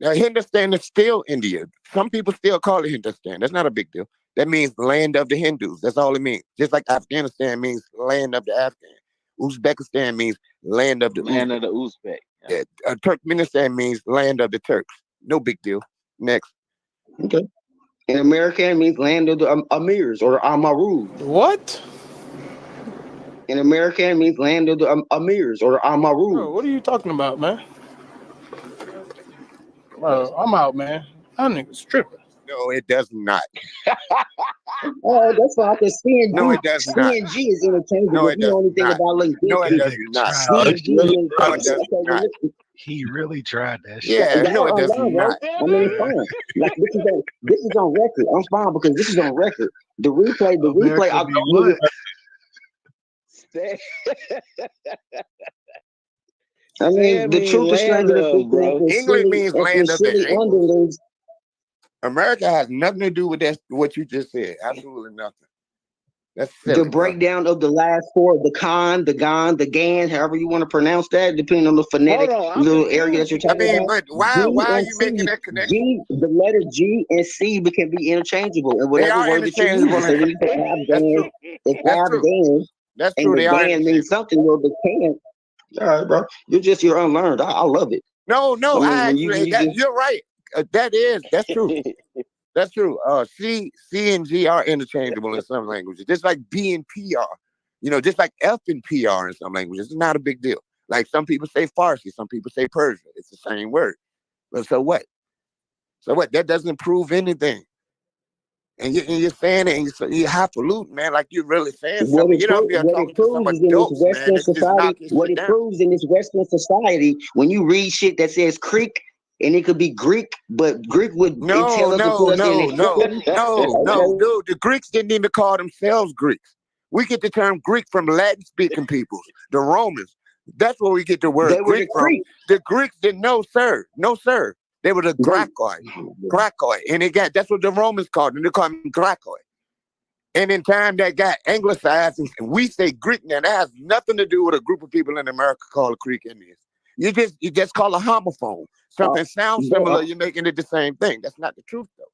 Now, Hindustan is still India. Some people still call it Hindustan. That's not a big deal. That means land of the Hindus. That's all it means. Just like Afghanistan means land of the Afghan. Uzbekistan means land of the Uzbek. Yeah. Turkmenistan means land of the Turks. No big deal. Next. Okay. And American means land of the Amirs or Amaru. What? In American means land of the Amirs or Amaru. Bro, what are you talking about, man? Bro, I'm out, man. That nigga's tripping. No, it does not. Oh, that's why I can CNG. No, it does not. CNG is interchangeable. No, If it you know does anything not. about LinkedIn. No, it does not. CNG is not. He really tried that shit. Yeah, no, it does not. I mean, it's fine. Like this is on record. I'm fine because this is on record. The replay. I mean, the truth is stranger than fiction. England means land of the Angles. Underlings. America has nothing to do with that. What you just said, absolutely nothing. That's silly, the breakdown of the last four, the con, the gon, the gan, however you want to pronounce that, depending on the phonetic little area that you're talking about. But why are you making that connection? G, the letter G and C can be interchangeable in whatever word that you use. So when you say Afghan, it's Afghan. That's and true. the gan means something. Well, the can All right, bro. You're unlearned. I love it. No, I mean, I when you actually, just you're right. That's true. That's true. C and G are interchangeable in some languages, just like B and P are. You know, just like F and P are in some languages. It's not a big deal. Like some people say Farsi, some people say Persian. It's the same word. But so what? So what? That doesn't prove anything. And you're saying it, and you're highfalutin, man, like you're really saying something. You don't be what talking it to some proves is in this adults, man. Western They can just society, knock your what shit it down. proves in this Western society, when you read shit that says Creek, and it could be Greek, but Greek would tell us to put us in antiquity. Dude. The Greeks didn't even call themselves Greeks. We get the term Greek from Latin-speaking peoples, the Romans. That's where we get the word They were Greek the from. Greek. The Greeks didn't know, sir. No, sir. They were the Graikoi. And that's what the Romans called them. They called them Graikoi. And in time that got anglicized, and we say Greek now. That has nothing to do with a group of people in America called Creek Indians. You just call a homophone. Something sounds similar, you're making it the same thing. That's not the truth, though.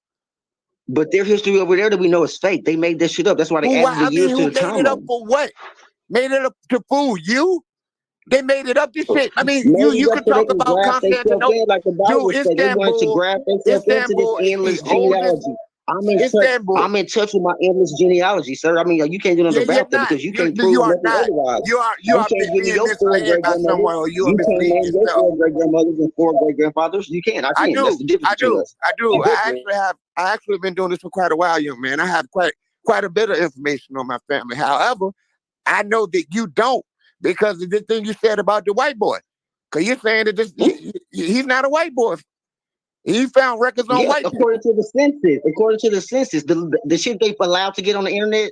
But their history over there that we know is fake. They made that shit up. That's why they added the years to the who made it up timeline. for what? Made it up to fool you? They made it up to shit. I mean, Made you it up can so they talk can about graft themselves Constantinople. in, like the Bible Dude, said. They wanted to graft themselves into this endless is the oldest. genealogy. I'm in touch with my endless genealogy, sir. I mean, you can't do nothing about that because you can't prove nothing otherwise. You are can't give me being your four misled by great-grandmothers. someone, or you are You can't misleading name your yourself. four great-grandmothers and four great-grandfathers. You can't. I can. That's the difference between us. I do. I actually been doing this for quite a while, young man. I have quite a bit of information on my family. However, I know that you don't because of the thing you said about the white boy. Because you're saying that he's not a white boy. He found records on white people. According to the census, the shit they allowed to get on the internet,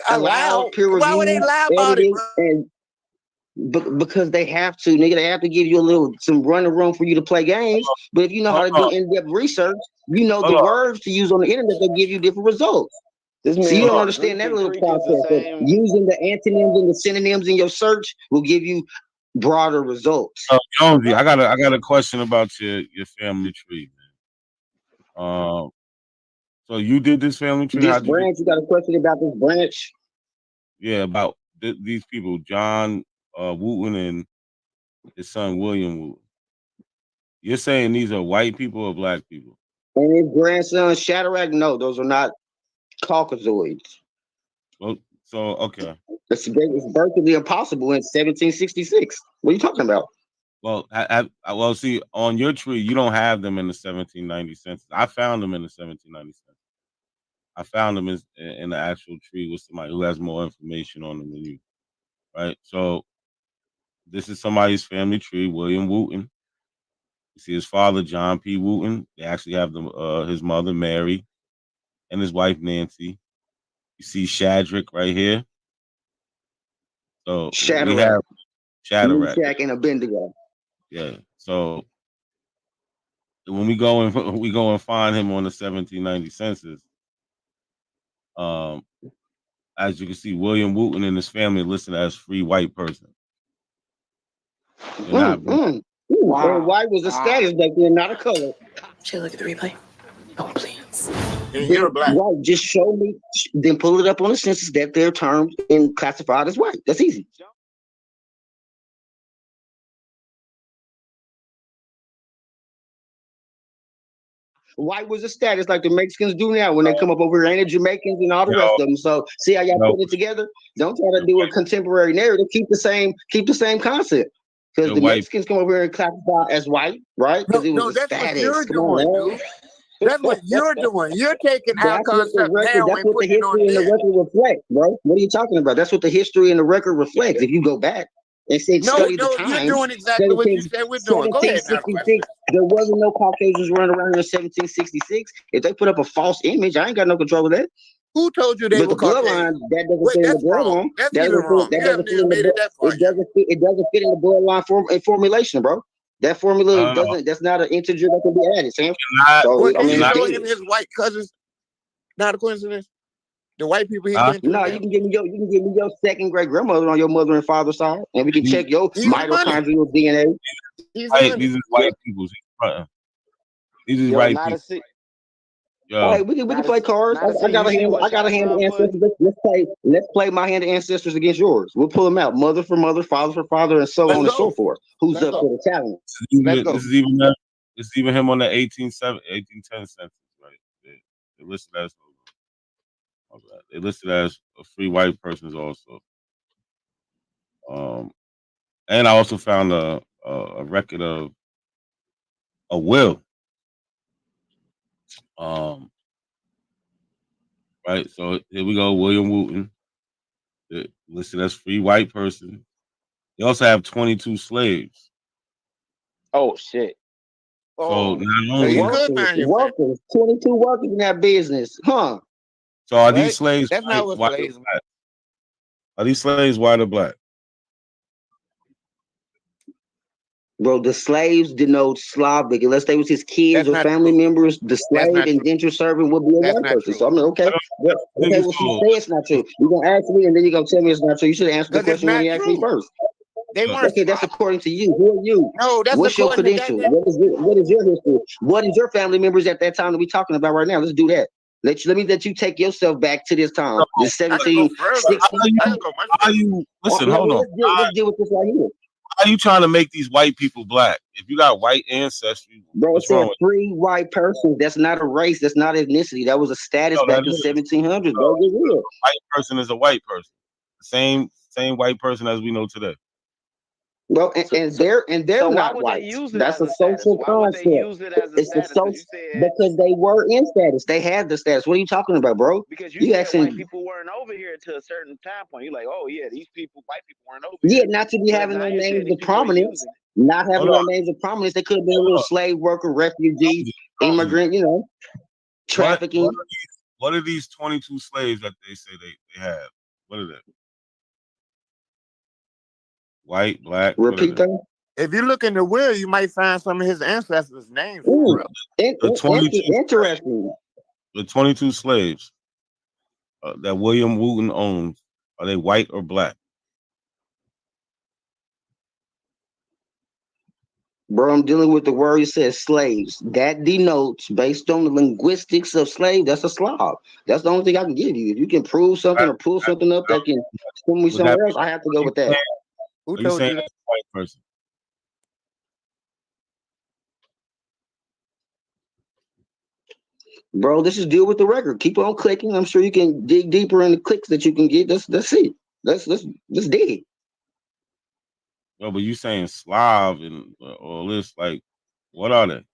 allowed peer review. Why would they lie about it, bro? And because they have to, nigga, they have to give you some running room for you to play games. But if you know how to do in-depth research, you know the words to use on the internet, they give you different results. So you don't understand that little process. Using the antonyms and the synonyms in your search will give you broader results. Jonesy, I got a question about your family tree, man. So you did this family tree? This branch, you got a question about this branch? Yeah, about these people, John Wooton and his son William Wooton. You're saying these are white people or black people? And his grandson Shadrach? No, those are not Caucasoids. Well, so okay. It's birth of the impossible in 1766. What are you talking about? Well, well, see, on your tree, you don't have them in the 1790 census. I found them in the 1790 census. I found them in the actual tree with somebody who has more information on them than you, right? So this is somebody's family tree, William Wooton. You see his father, John P. Wooton. They actually have his mother, Mary, and his wife, Nancy. You see Shadrach right here. So we have Shadrach. Meshach and Abednego. Yeah. So when we go and find him on the 1790 census, as you can see, William Wooton and his family are listed as free white person. And white was a status back then, not a color. Should I look at the replay? Oh, please. You're black. White, just show me, then pull it up on the census that they're termed and classified as white. That's easy. White was a status like the Mexicans do now when they come up over here, ain't it Jamaicans and all the rest of them. So see how y'all put it together? Don't try to do a contemporary narrative. Keep the same concept. Because the Mexicans come over here and classify as white, right? Because it was a status. That's what you're doing, dude. That's what you're doing. You're taking our concept down that's what the history and the record reflect, bro. What are you talking about? That's what the history and the record reflects. If you go back and study the times, you're doing exactly what you said we're doing. Go ahead. 1766, there wasn't no Caucasians running around in 1766. If they put up a false image, I ain't got no control of that. Who told you they were Caucasian? That doesn't fit in the bloodline. That's even wrong. It doesn't fit in the bloodline formulation, bro. That formula that's not an integer that can be added, Sam. Did you show him his white cousins? Not a coincidence. The white people he went to. No, you can give me your second great grandmother on your mother and father's side, and we can check your mitochondrial DNA. These are white people. These is white people. All right, we can play cards. I got a hand. I got a hand of ancestors. Let's play my hand of ancestors against yours. We'll pull them out, mother for mother, father for father, and so on and so forth. Who's up for the challenge? This is even him on the 1810 census, right? They listed as they listed as free white persons also. And I also found a record of a will. Right. So here we go. William Wooton, listed as free white person. They also have 22 slaves. Oh shit. So not only workers, 22 workers in that business, huh? So are these slaves That's not what white slaves or black? Are these slaves white or black? Bro, the slaves denote Slavic. Unless they was his kids or family members, the slave indentured servant would be a white person. So I mean, okay. Okay, well, she said it's not true. You're going to ask me, and then you're going to tell me it's not true. You should answer the question when you asked me first. They weren't. Okay, that's according to you. Who are you? No, that's what's your according to credential? What is your history? What is your family members at that time that we're talking about right now? Let's do that. Let me let you take yourself back to this time. This 1760. Listen, hold on. Let's deal with this right here. How are you trying to make these white people black? If you got white ancestry, bro, what's it's a wrong with free white person. That's not a race. That's not ethnicity. That was a status back in 1700s. Bro, get real. White person is a white person. Same white person as we know today. Well, and they're So why not would white. they use it That's as a a status? social Why would they concept. use it as a It's the status? social because they were in status. They had the status. What are you talking about, bro? Because you said asking, white people weren't over here to a certain time point. You're like, oh yeah, these people, white people weren't over here. Yeah, not to be But having now no you're saying names these of people are prominence. using it. Not having no names of prominence. They could have been a little slave worker, refugee, immigrant, trafficking. What are these 22 slaves that they say they have? What are they? White, black. Repeat that. If you look in the will, you might find some of his ancestors' names. Interesting. The 22 slaves that William Wooton owns, are they white or black? Bro, I'm dealing with the word. It says slaves. That denotes, based on the linguistics of slave, that's a Slav. That's the only thing I can give you. If you can prove something or pull something up that can send me somewhere else, I have to go with that. Who told you that's a white person? Bro, this is deal with the record. Keep on clicking. I'm sure you can dig deeper in the clicks that you can get. Let's see. Let's dig. No, but you saying Slav and all this, like, what are they?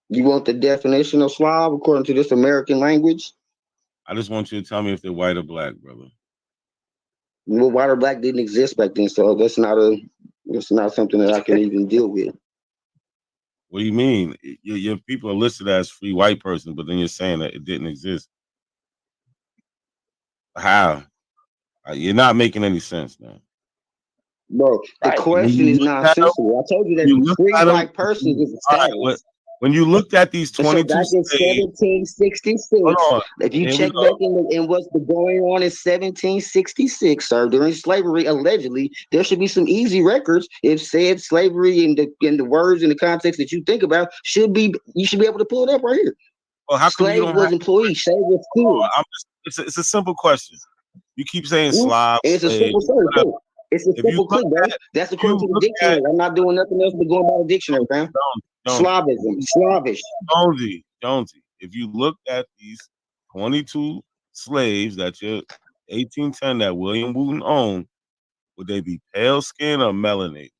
You want the definition of Slav according to this American language? I just want you to tell me if they're white or black, brother. Well, white or black didn't exist back then, so that's not something that I can even deal with. What do you mean? Your people are listed as free white person, but then you're saying that it didn't exist. How? You're not making any sense, man. Bro, the question is nonsensical. I told you that free white person is a status. When you looked at these 22 so back in 1766, if you check back in what's going on in 1766, sir, during slavery, allegedly, there should be some easy records. If said slavery in the words in the context that you think about you should be able to pull it up right here. Well, how come slave you don't was have employee, slave was kids. It's a simple question. You keep saying Slav. It's a simple story. It's a simple click, bro. That's according to the dictionary. I'm not doing nothing else but going by the dictionary, fam. Slavism, Slavish. Jonesy, if you look at these 22 slaves that your 1810 that William Wooton owned, would they be pale skin or melanated?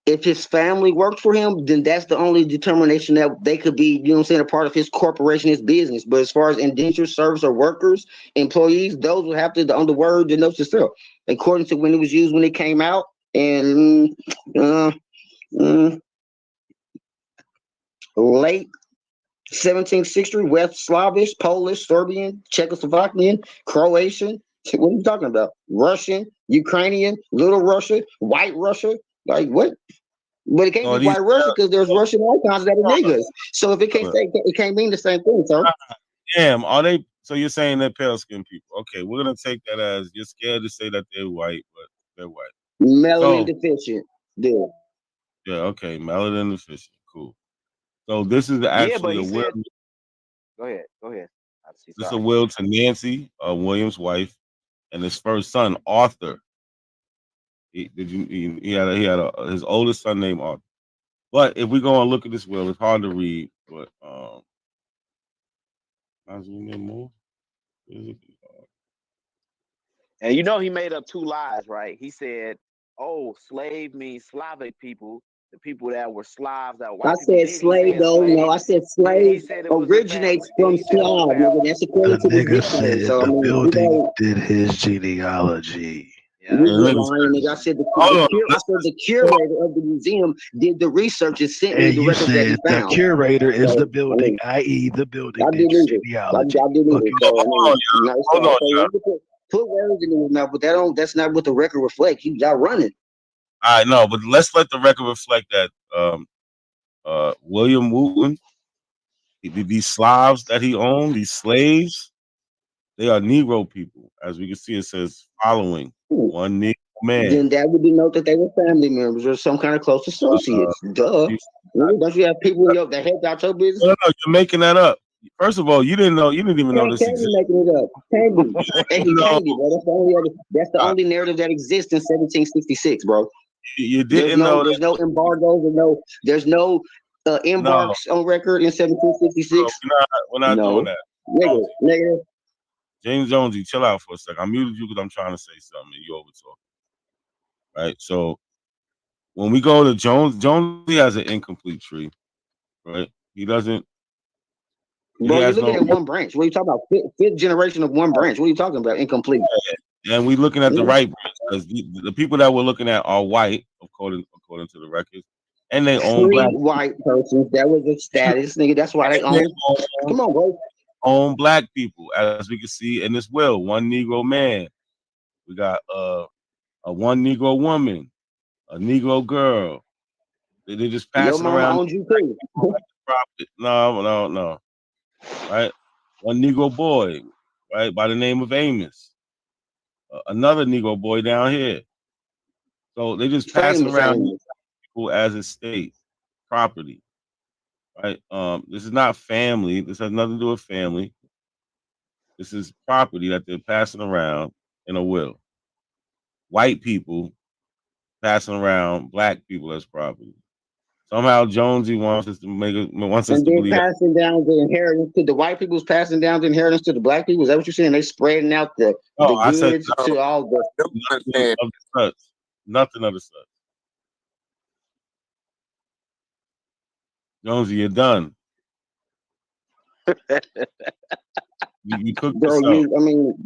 If his family worked for him, then that's the only determination that they could be, a part of his corporation, his business. But as far as indentured service or workers, employees, those would have to, on the word denotes itself. According to when it was used, when it came out, and late 17th century, West Slavish, Polish, Serbian, Czechoslovakian, Croatian. What are you talking about? Russian, Ukrainian, Little Russia, White Russia. Like what? But it can't be White Russia because there's Russian icons that are niggas. So if it can't say, it can't mean the same thing, sir. Damn, are they? So you're saying they're pale skinned people? Okay, we're gonna take that as you're scared to say that they're white, but they're white. Melanin So deficient. Dude. yeah, okay, melanin deficient. Cool. So this is Yeah, but actually a he will. said, go ahead. I see. This is a Sorry. will to Nancy, Williams' wife, and his first son, Arthur. He had his oldest son named Arthur. But if we go and look at this will, it's hard to read. But And you know he made up two lies, right? He said, "Oh, slave means Slavic people, the people that were Slavs that were I white people." said Then he slave said though. No, slave. I said Then he slave said it was a originates family. Then from he said it was a Slav, nigga. family. That's The according to this nigga dictionary. said So I the mean, you building know, did his genealogy. Yeah, you're lying, nigga. I said the curator of the museum did the research and sent me And the you records that he said the found. curator is So the I building, mean, i.e., the building I did didn't your either. genealogy. I didn't either. Fucking So I mean, no, hold on, y'all. put words in his mouth, but that's not what the record reflects. Y'all running. I know, but let's let the record reflect that William Wooton, these Slavs that he owned, these slaves, they are Negro people. As we can see, it says following one Negro man. Then that would denote that they were family members or some kind of close associates. Duh. Don't you have people that helped out your business? No, you're making that up. First of all, you didn't even know this Can't existed. be making it up. Can't be, bro. That's the only narrative that exists in 1766, bro. You didn't know. There's no embargoes, there's no embarks on record in 1766. We're not doing that. Nigga. James Jonesy, chill out for a second. I muted you because I'm trying to say something and you over talking. Right. So when we go to Jonesy has an incomplete tree, right? He doesn't. Bro, you're looking at one branch. What are you talking about? Fifth generation of one branch. What are you talking about? Incomplete. And we're looking at the right branch because the people that we're looking at are white, according to the records, and they own black white persons. That was a status, nigga. That's why they own. Come on, bro. Own black people, as we can see in this will. One Negro man. We got a one Negro woman, a Negro girl. They're just passing Your mama around. owns you too. No. Right, one Negro boy, right, by the name of Amos. Another Negro boy down here. So they just passing around people as estate property, right? This is not family. This has nothing to do with family. This is property that they're passing around in a will. White people passing around black people as property. Somehow Jonesy wants us to believe that. Passing down the inheritance to the white people's passing down the inheritance to the black people. Is that what you're saying? They spreading out the goods to all the nothing of the such. Jonesy, you're done. You cooked bro. yourself.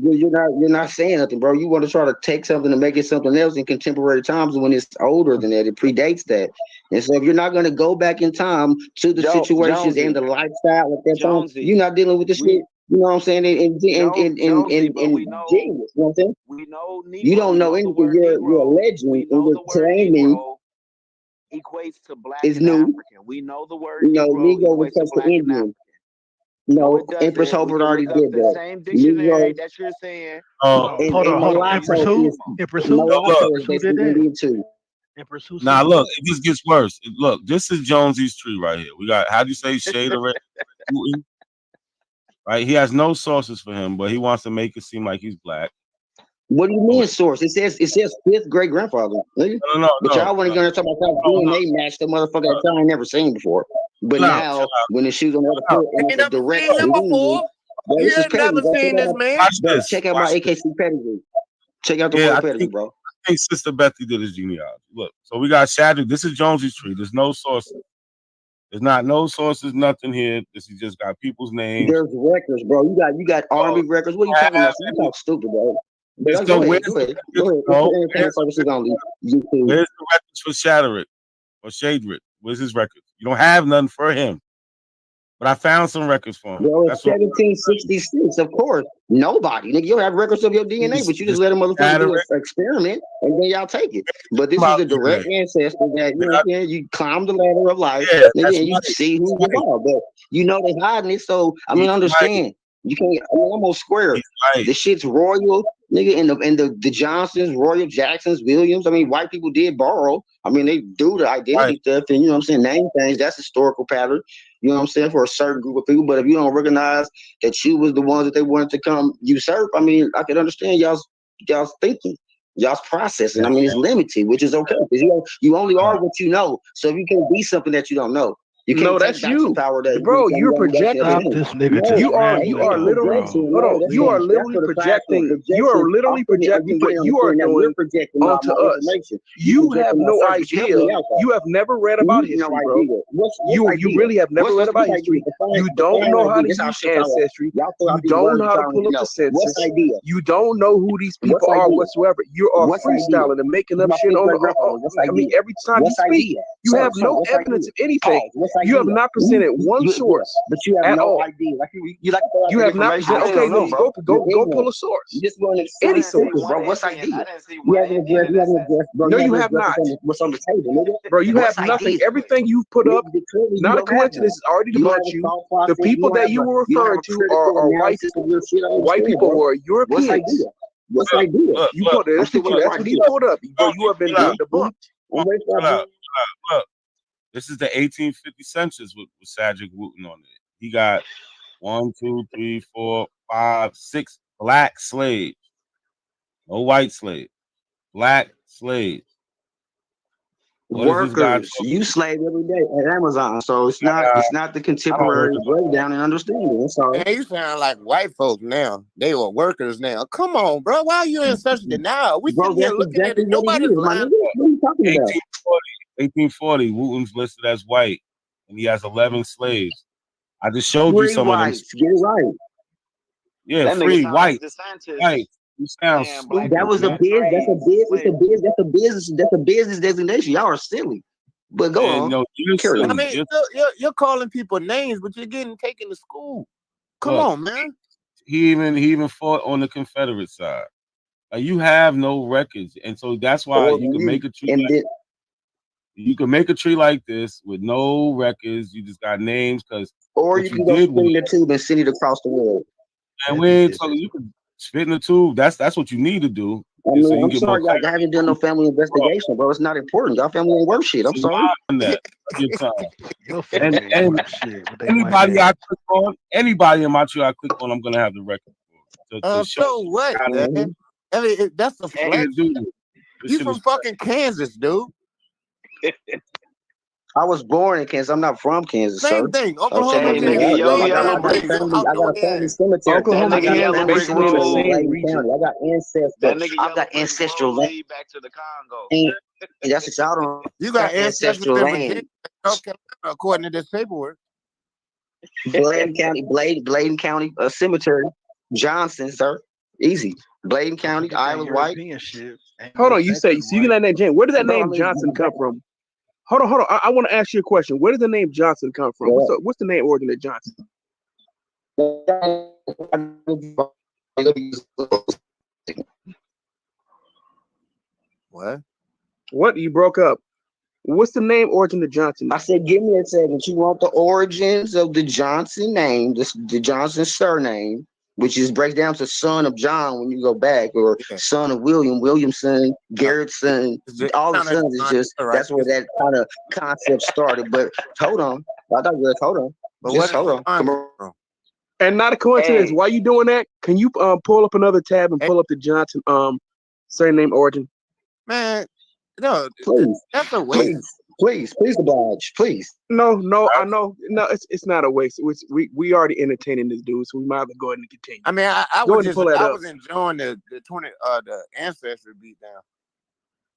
You're not saying nothing, bro. You want to try to take something and make it something else in contemporary times when it's older than that. It predates that. And so if you're not going to go back in time to the situations and the lifestyle at that time, you're not dealing with the shit. You know what I'm saying? And genius. You know what I'm saying? We know Negro. You don't know anything. You're a legend, and you're claiming equates to black is and new. African. We know the word Negro equates to black and African. No, Empress Hobart already did that. Same dictionary that you're saying. Hold on. Empress who? Did that? Now look, it just gets worse. Look, this is Jonesy's tree right here. We got, how do you say, shade of red? Right? He has no sources for him, but he wants to make it seem like he's black. What do you mean source? It says fifth great grandfather. No. But y'all want to go and talk about how DNA matched the motherfucker that y'all ain't never seen before. But now when the shoes on the other foot, and it's a direct You ain't never seen this man. Check out my AKC pedigree. Check out the royal pedigree, bro. I think Sister Betty did his genealogy. Look, so we got Shadrach. This is Jonesy's tree. There's no sources. There's not no sources, nothing here. This is just got people's names. There's records, bro. You got army records. What are you talking about? You talk stupid, bro. Go ahead. Where's the records for Shadrach or Shadrach? Where's his records? You don't have none for him. But I found some records for him. Bro, it's 1766, of course. Nobody. Nigga, you have records of your DNA, but you just let a motherfucker do an experiment and then y'all take it. But this is a direct ancestor that you climb the ladder of life, nigga, and you see who's involved. But you know they hiding it, so understand. You can't. I'm almost square. The shit's royal. Nigga, and the Johnsons, Royal Jacksons, Williams. I mean, white people did borrow. I mean, they do the identity stuff, and you know what I'm saying, name things. That's historical pattern. You know what I'm saying, for a certain group of people. But if you don't recognize that you was the ones that they wanted to come usurp, I mean, I can understand y'all's thinking, y'all's processing. I mean, it's limited, which is okay because you only are what you know. So if you can't be something that you don't know, you can't No, take that's back you, some power that bro. you You're know, projecting. Stop this nigga just You are rambling, bro. hold on. You are literally projecting. You are literally projecting what you are doing onto us. You have no idea. You have never read about history, bro. You really have never read about history. You don't know how to use ancestry. You don't know how to pull up the census. You don't know who these people are whatsoever. You are freestyling and making up shit on. I mean, every time you speak, you have no evidence of anything. You have not presented one source but you have at no all. idea. Like you like to throw out You the have not information. presented. Okay, then go pull a source. You just want to Any it's simple, source. bro. What's idea? You haven't addressed, bro. No, you have not. What's on the table, nigga? Bro, you have nothing. Everything you've put up, not a coincidence, is already debunked you. The people that you were referring to are white people. White people were Europeans. What's idea? You put it. That's what he pulled up. Bro, you have been debunked. Look, this is the 1850 census with Cedric Wooton on it. He got 1, 2, 3, 4, 5, 6 black slaves. No white slaves. Black slaves. Workers, you slave every day at Amazon, so it's not the contemporary breakdown and understanding. So Man, you sound like white folks now. They were workers now. Come on, bro. Why are you in such denial? We sitting here looking at it. Nobody's lying. What are you talking about? 1840, Wooton's listed as white, and he has 11 slaves. I just showed you some of them. Get it right. Yeah, That free nigga white. DeSantis White. You sound stupid. That was man. a biz. That's a business designation. Y'all are silly. But go on. No, Carry on. I mean, you're calling people names, but you're getting taken to school. Come Look, on, man. He even fought on the Confederate side. You have no records, and so that's why you can make a tree. You can make a tree like this with no records. You just got names because. Or you can go spin the tube and send it across the world. And so you can spit in the tube. That's what you need to do. I mean, so you I'm get sorry, more y'all haven't done no family investigation, bro. It's not important. Y'all family ain't worth shit. I'm sorry. And anybody I click on, anybody in my tree I click on, I'm gonna have the record for. So what? I mean, that's a flex. You from fucking Kansas, dude. I was born in Kansas. I'm not from Kansas, Same sir. thing. Oklahoma, I got a family cemetery. Oklahoma, Kansas, basically in the same region. I got ancestors. I've got ancestral land. Back to the Congo. And that's what y'all don't. You got ancestral land, North Carolina, according to this paperwork. Bladen County cemetery. Johnson, sir. Easy. Bladen County, Island White. Hold on, you get that name James. Where did that name Johnson come from? Hold on. I want to ask you a question. Where does the name Johnson come from? What's the name origin of Johnson? What? What? You broke up. What's the name origin of Johnson? I said, give me a second. You want the origins of the Johnson name, the Johnson surname, which is breaks down to son of John when you go back, or son of William, Williamson, Garrettson. All the sons is just that's where that kind of concept started. But hold on, hold on. Come on. And not a coincidence. Why you doing that? Can you pull up another tab and pull up the Johnson surname origin? Man, no, please, that's a waste. Please oblige, please. No, I know. No, it's not a waste. We already entertaining this dude, so we might have to go ahead and continue. I mean, I was enjoying the ancestry beat down.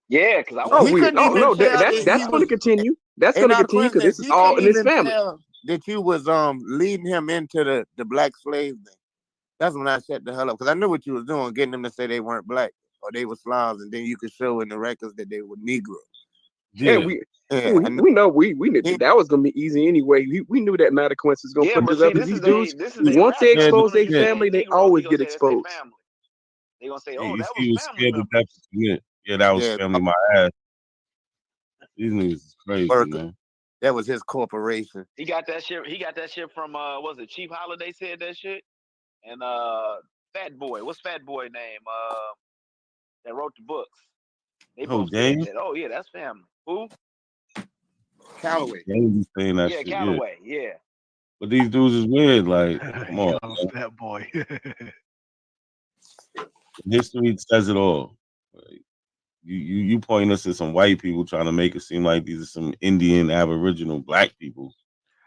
Yeah, because that's going to continue. That's going to continue because this is all in his family. That you was leading him into the black slave thing. That's when I set the hell up because I knew what you was doing, getting them to say they weren't black or they were Slavs, and then you could show in the records that they were Negroes. Yeah, we know we knew that was gonna be easy anyway. We knew that not a coincidence was gonna put this up. These dudes, once they expose their family, they always get exposed. They gonna say, "Oh, that he was scared to death to commit." Yeah, that was family. My ass. These niggas is crazy, man. That was his corporation. He got that shit. He got that shit from was it Chief Holiday said that shit, and Fat Boy. What's Fat Boy name? That wrote the books. They Oh, both said James. that. Oh yeah, that's family. Who? Callaway. James is saying that Yeah, shit. Callaway. Yeah. Yeah. But these dudes is weird. Like, come on. Man. Fat boy. History says it all. Like, you point us to some white people trying to make it seem like these are some Indian, Aboriginal, black people.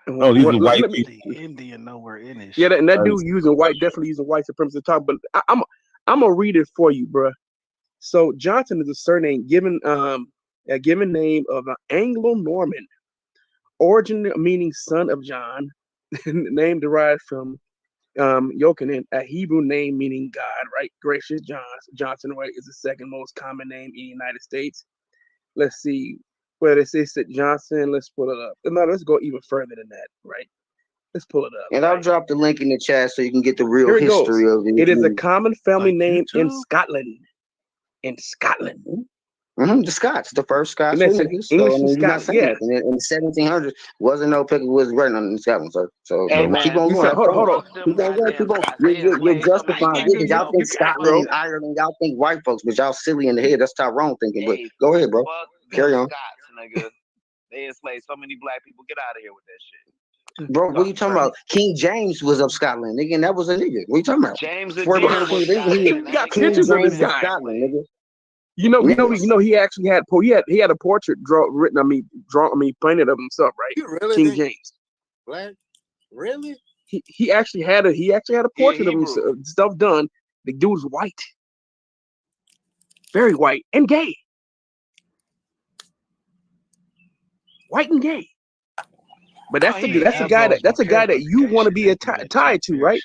No, these are white people. Indian nowhere in it. Yeah, that dude using white, definitely using white supremacy to talk. But I'm gonna read it for you, bro. So Johnson is a surname given a given name of an Anglo-Norman origin, meaning son of John. Name derived from Yochanan, a Hebrew name meaning God, right? Gracious Johnson, right, is the second most common name in the United States. Let's see where it says Johnson. Let's pull it up. No, let's go even further than that, right? Let's pull it up. And I'll drop the link in the chat so you can get the real Here it history goes. of it. It is a common family name in Scotland. The Scots, the first Scots. And that's Niggas. So, English I mean, and you're not Scots, saying yeah. nothing. In the 1700s, wasn't no pickle was written on in Scotland, sir. So Hey, keep man, on you going. said, hold on. Keep on going. Keep on. You're justifying it because y'all think Scotland and Ireland, y'all think white folks, but y'all silly in the head. That's Tyrone thinking. But go ahead, bro. Carry on. Scots, nigga. They enslaved so many black people. Get out of here with that shit. Bro, what you talking about? King James was of Scotland, nigga, and that was a nigga. What you talking about? James Before again was He got King pictures of this James of guy. Scotland, nigga. You know, he actually had he had a portrait painted of himself, right? You really King think James. Black? Really? He actually had a portrait of himself, stuff done. The dude was white, very white and gay, white and gay. But that's a guy that you want to be tied to, right?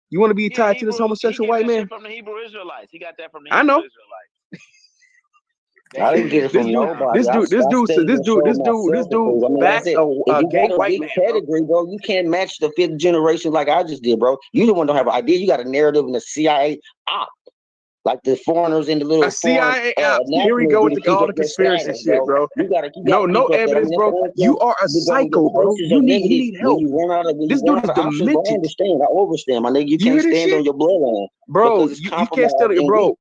You want to be tied to this homosexual white man? From the Hebrew Israelites. He got that from the I Hebrew know. Israelites. I didn't get it from nobody. This dude backed a gay got a white big man. pedigree, bro. You can't match the fifth generation like I just did, bro. You the one don't have an idea. You got a narrative in the CIA op, like the foreigners in the little A CIA op. Here we go with all the conspiracy shit, bro. No evidence, bro. You are a psycho, bro. You need help. This dude is demented. I understand, my nigga. You can't stand on your bloodline, bro. You can't stand on your bro.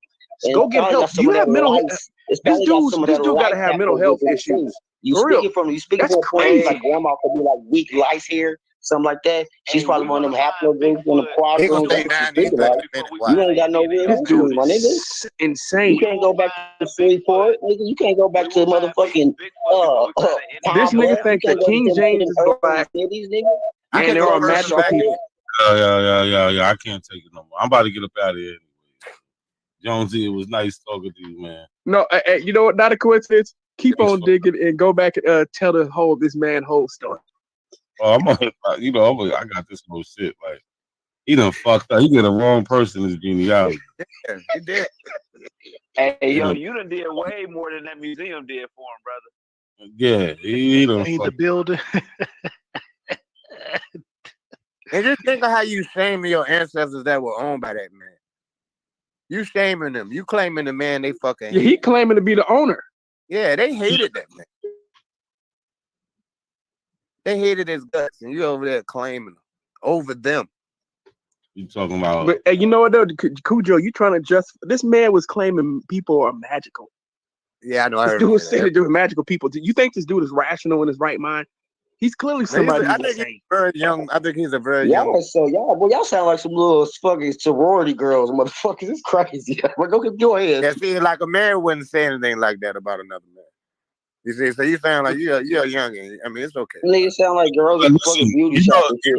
Go get help. You have mental health. This dude got to have mental health issues. You speaking from a point like grandma could be like weak lice hair, something like that. She's probably one of them haplogroups in the quadrants. You ain't got no real history, my nigga. Insane. You can't go back to Freeport, nigga. You can't go back to motherfucking this nigga think that King James is black, and there are magical people. Yeah. I can't take it no more. I'm about to get up out of here. Jonesy, it was nice talking to you, man. No, you know what? Not a coincidence. Keep on digging and go back and tell the whole story. Oh, I got this whole shit. Like, he done fucked up. He did the wrong person in his genealogy. Yeah, he did. Hey, yo, you done did way more than that museum did for him, brother. Yeah, he done Ain't the fucked building. And just think of how you shaming your ancestors that were owned by that man. You shaming them. You claiming the man they fucking hate. He claiming to be the owner. Yeah, they hated that man. They hated his guts, and you over there claiming them over them. You talking about? But hey, you know what though, Cujo? You trying to this man was claiming people are magical. Yeah, I know. This dude was saying to do magical people. Do you think this dude is rational in his right mind? He's clearly somebody. I think he's very young. I think he's a very young. Y'all sound like some little fucking sorority girls, motherfuckers. It's crazy. But go ahead. Yeah, see, like a man wouldn't say anything like that about another man. You see, so you sound like you're youngin'. I mean, it's okay. Niggas sound like girls at fucking beauty shops and shit.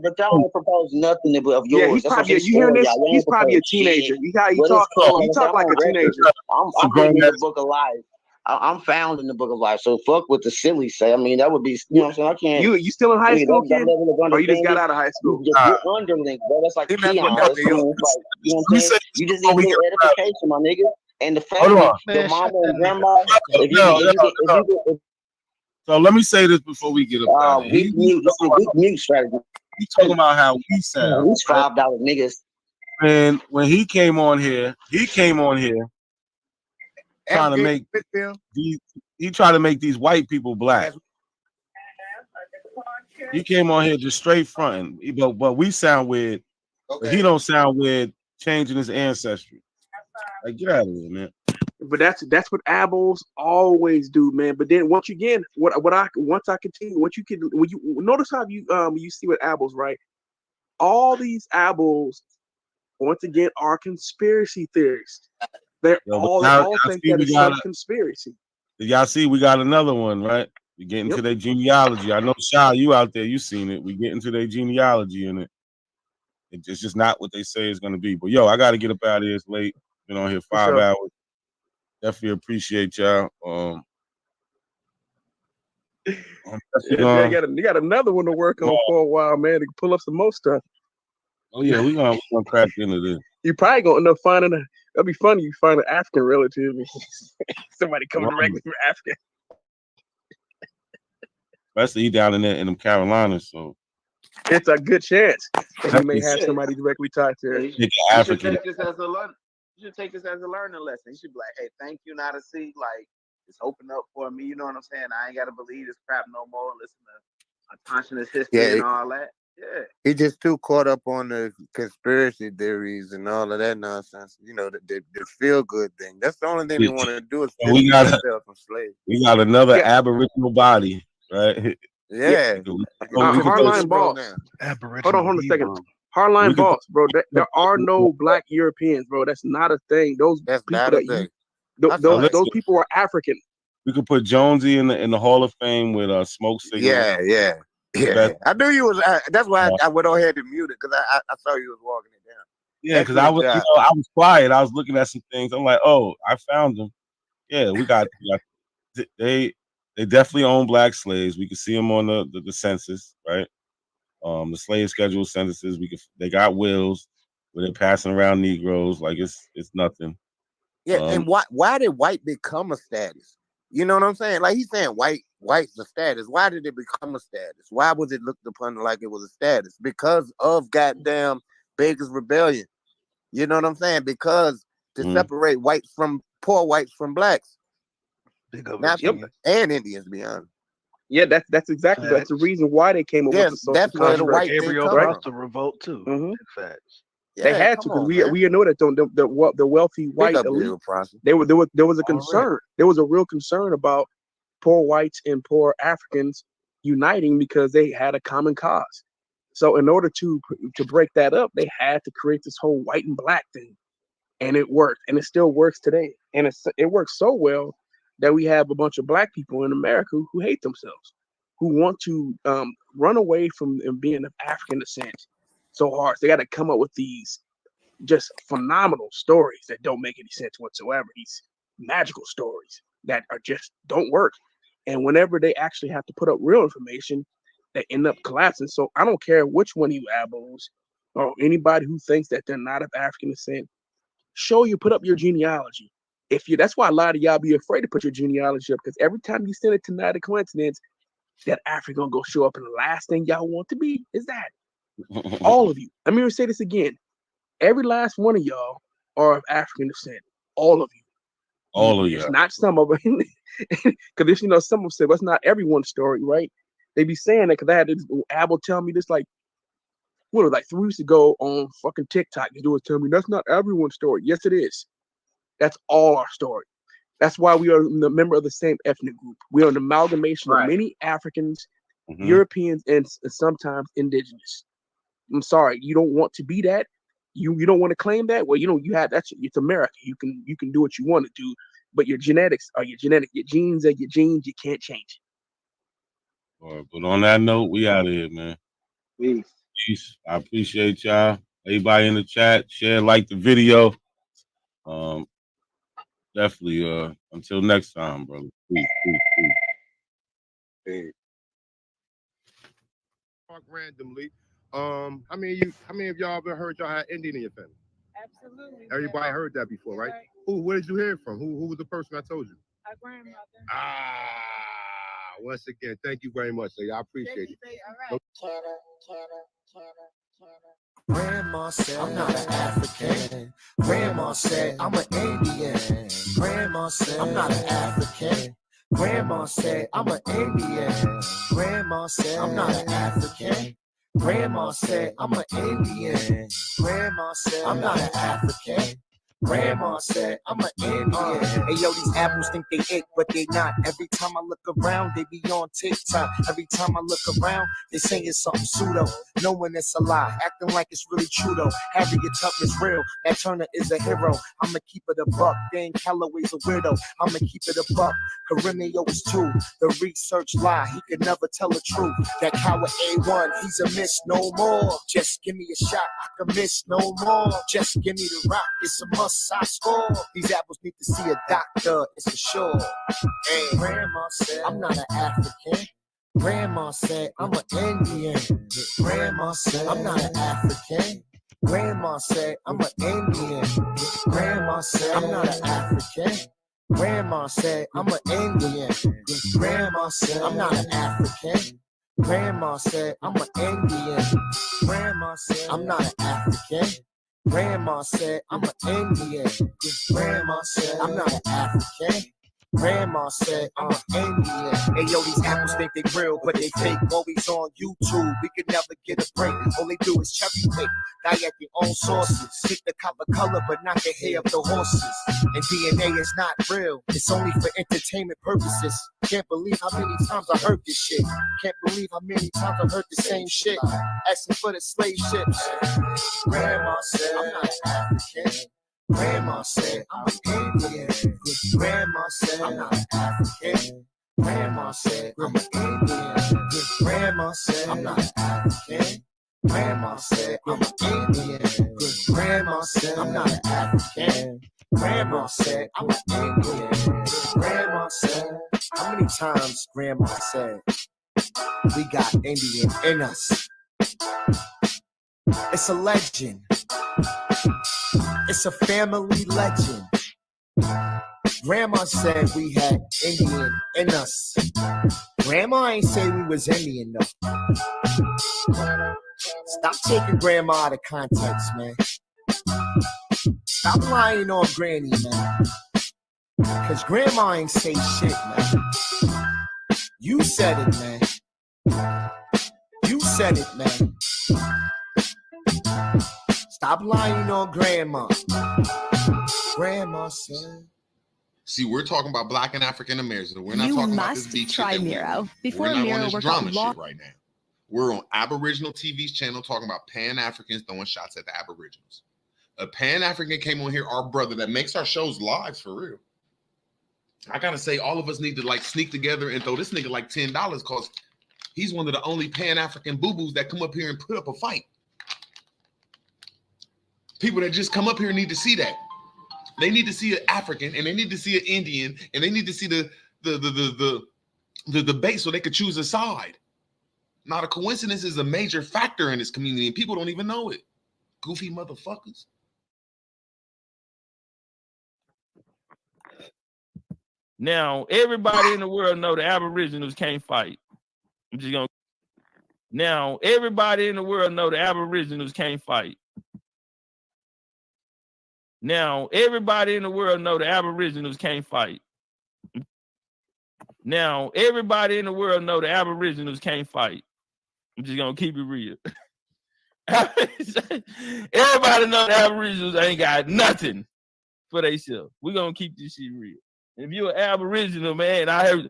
But y'all don't propose nothing of yours. Yeah, he's probably. You hearing this? He's probably a teenager. You talk like a teenager. I'm reading the book of life. I'm found in the book of life, so fuck what the silly say. I mean, that would be, you know what I'm saying? I can't. You still in high school, kid? Or you just got out of high school? You're underlink, bro. That's like peon. You know what I'm saying? You just need your edification, my nigga. And the fact that your mama and grandma, so let me say this before we get up. Weak mute strategy. You talking about how we sound? These $5 niggas. And when he came on here, trying to make he tried to make these white people black. He came on here just straight fronting, but we sound weird But he don't sound weird changing his ancestry. Like, get out of here, man. But that's what Abels always do, man. But then once I continue, when you notice how you see with Abels, right? All these Abels, once again, are conspiracy theorists. They all think that it's some conspiracy. Y'all see, we got another one, right? We get into their genealogy. I know, Sha, you out there, you seen it. We get into their genealogy in it. It's just not what they say it's gonna be. But yo, I gotta get up out of here. It's late. Been on here 5 hours. Definitely appreciate y'all. You got another one to work on for a while, man, to pull up some more stuff. Oh yeah, we're gonna crack into this. You probably gonna end up finding that'd be funny. You find an African relative, somebody coming directly from Africa. Especially he down in them Carolinas, so it's a good chance that he may have somebody directly tied to it. You should take this as a learning lesson. You should be like, hey, thank you, not a see. Like, it's opened up for me. You know what I'm saying? I ain't got to believe this crap no more. Listen to conscious history and all that. Yeah. He just too caught up on the conspiracy theories and all of that nonsense. You know, the feel good thing. That's the only thing they want to do is we got another Aboriginal body, right? Yeah. Hardline boss. Hold on a second. Hardline boss, bro. There are no black Europeans, bro. That's not a thing. Those people are African. We could put Jonesy in the Hall of Fame with Smoke Signal. Yeah. I knew you was. That's why I went ahead and muted because I saw you was walking it down. Yeah, because I was quiet. I was looking at some things. I'm like, oh, I found them. Yeah, we got they definitely own black slaves. We can see them on the census, right? The slave schedule censuses. They got wills where they're passing around Negroes like it's nothing. Yeah, and why did white become a status? You know what I'm saying? Like he's saying white's a status. Why did it become a status? Why was it looked upon like it was a status? Because of goddamn Baker's Rebellion. You know what I'm saying? Because to separate poor whites from blacks. And Indians, to be honest. Yeah, that's exactly that's the reason why they came up with the social that's where the white right? The revolt too. Facts. They had to because we know that the wealthy white elite. There was a concern. There was a real concern about poor whites and poor Africans uniting because they had a common cause. So in order to break that up, they had to create this whole white and black thing, and it worked, and it still works today. And it works so well that we have a bunch of black people in America who hate themselves, who want to run away from being of African descent so hard. So they got to come up with these just phenomenal stories that don't make any sense whatsoever. These magical stories that are just don't work. And whenever they actually have to put up real information, they end up collapsing. So I don't care which one of you abos or anybody who thinks that they're not of African descent, put up your genealogy. That's why a lot of y'all be afraid to put your genealogy up, because every time you send it to not a coincidence, that Africa gonna go show up, and the last thing y'all want to be is that. All of you. Let me say this again. Every last one of y'all are of African descent. All of you. All of you. It's not some of them. Because some of them say, well, it's not everyone's story, right? They be saying that because I had this Abel tell me this like 3 weeks ago on fucking TikTok. This dude was telling me that's not everyone's story. Yes, it is. That's all our story. That's why we are a member of the same ethnic group. We are an amalgamation of many Africans, Europeans, and sometimes indigenous. I'm sorry, you don't want to be that. You don't want to claim that. Well, you have it's America. You can do what you want to do, but your genetics are your genetic. Your genes are your genes. You can't change it. All right, but on that note, we out of here, man. Peace. I appreciate y'all. Everybody in the chat, share, like the video. Definitely. Until next time, brother. Peace. Hey. Talk randomly. How many of y'all ever heard y'all had Indian in your family? Absolutely. Everybody heard that before, right? Where did you hear it from? Who was the person I told you? Our grandmother. Once again, thank you very much, lady. I appreciate it. All right. Grandma said I'm not an African. Grandma said I'm an Indian. Grandma said I'm not an African. Grandma said I'm an Indian. Grandma said I'm not an African. Grandma said I'm an Indian. Grandma said I'm not an African. Grandma said I'm an Indian. Hey yo, these apples think they it, but they not. Every time I look around, they be on TikTok. Every time I look around, they saying something pseudo, knowing it's a lie, acting like it's really true though. Harriet Tubman's real, Nat Turner is a hero. I'ma keep it a buck. Dan Calloway's a weirdo. I'ma keep it a buck. Carinio is too. The research lie, he could never tell the truth. That coward A1, he's a miss no more. Just give me a shot, I can miss no more. Just give me the rock, it's a must. I score. These apples need to see a doctor, it's for sure. Hey, Grandma said I'm not an African. Grandma said I'm an Indian. Grandma said I'm not an African. Grandma said I'm an Indian. Grandma said I'm not an African. Grandma said I'm an Indian. Grandma said I'm not an African. Grandma said I'm an Indian. Grandma said I'm not an African. Grandma said I'm an Indian. Grandma said I'm not an African. Grandma said I'm an Indian. Hey yo, these apples think they real, but they fake. Always on YouTube, we could never get a break. All they do is cherry pick, die at their own sources. Stick the copper color, but not the hair of the horses. And DNA is not real, it's only for entertainment purposes. Can't believe how many times I heard this shit. Can't believe how many times I heard the same shit. Asking for the slave ships. Grandma said I'm not African. Grandma said I'm an Indian. Grandma said I'm not African. Grandma said I'm an Indian. Grandma said I'm not African. Grandma said I'm an Indian. Grandma said I'm not an African. Grandma said I'm an Indian. Grandma said, how many times Grandma said we got Indian in us? It's a legend. It's a family legend. Grandma said we had Indian in us. Grandma ain't say we was Indian though. Stop taking Grandma out of context, man. Stop lying on Granny, man. Cause Grandma ain't say shit, man. You said it, man. You said it, man. Stop lying on Grandma. Grandma said. See, we're talking about Black and African Americans. We're not talking about this beef shit. Miro. We're not on this drama shit right now. We're on Aboriginal TV's channel talking about Pan-Africans throwing shots at the Aboriginals. A Pan-African came on here, our brother, that makes our shows live for real. I gotta say, all of us need to like sneak together and throw this nigga like $10 because he's one of the only Pan-African boo-boos that come up here and put up a fight. People that just come up here need to see that. They need to see an African and they need to see an Indian and they need to see the debate so they could choose a side. Not a coincidence is a major factor in this community and people don't even know it. Goofy motherfuckers. Now, everybody in the world know the Aboriginals can't fight. I'm just gonna. Now, everybody in the world know the Aboriginals can't fight. Now, everybody in the world know the Aboriginals can't fight. Now, everybody in the world know the Aboriginals can't fight. I'm just gonna keep it real. Everybody know the Aboriginals ain't got nothing for themselves. We're gonna keep this shit real. If you're an Aboriginal, man, I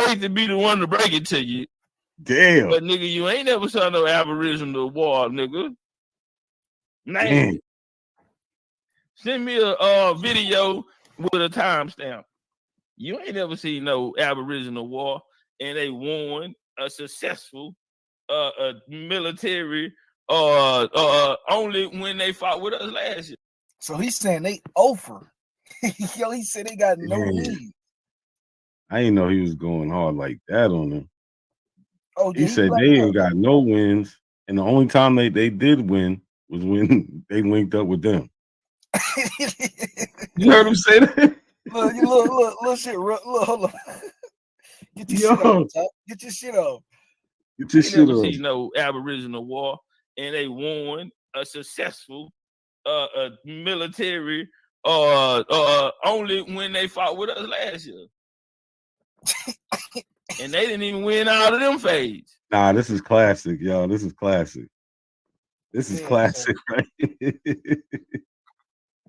hate to be the one to break it to you. Damn. But nigga, you ain't never saw no Aboriginal war, nigga. Man. Send me a video with a timestamp. You ain't never seen no Aboriginal war, and they won a successful military only when they fought with us last year. So he's saying they over. Yo, he said they got no lead. I didn't know he was going hard like that on them. Oh, he said they ain't got no wins, and the only time they did win was when they linked up with them. You heard him say that? Look, shit. Look, hold on. Get your shit off. Get your shit off. Get your shit off. See no Aboriginal war, and they won a successful military only when they fought with us last year. And they didn't even win out of them phase. Nah, this is classic, yo. This is classic. This is Yeah, classic, right?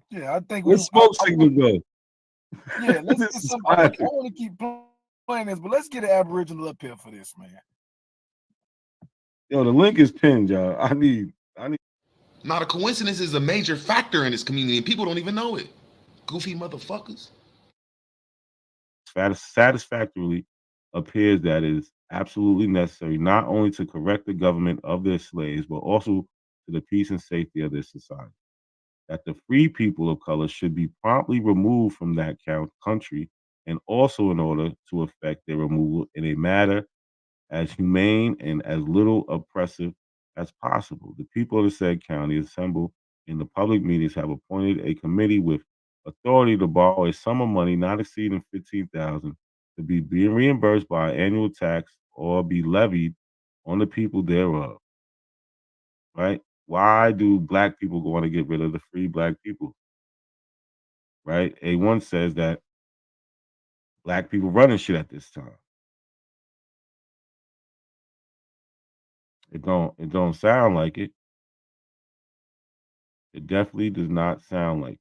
yeah. I think Let's smoke signal go. Yeah, let's This get is somebody. I classic. want to keep playing this, but let's get an Aboriginal up here for this, man. Yo, the link is pinned, y'all. I need. Not a coincidence is a major factor in this community, and people don't even know it. Goofy motherfuckers. Satisfactorily appears that it is absolutely necessary not only to correct the government of their slaves, but also to the peace and safety of their society. That the free people of color should be promptly removed from that country, and also in order to effect their removal in a manner as humane and as little oppressive as possible. The people of the said county assembled in the public meetings have appointed a committee with authority to borrow a sum of money not exceeding $15,000 to be being reimbursed by an annual tax or be levied on the people thereof. Right? Why do black people want to get rid of the free black people? Right? A1 says that black people running shit at this time. It don't sound like it. It definitely does not sound like it.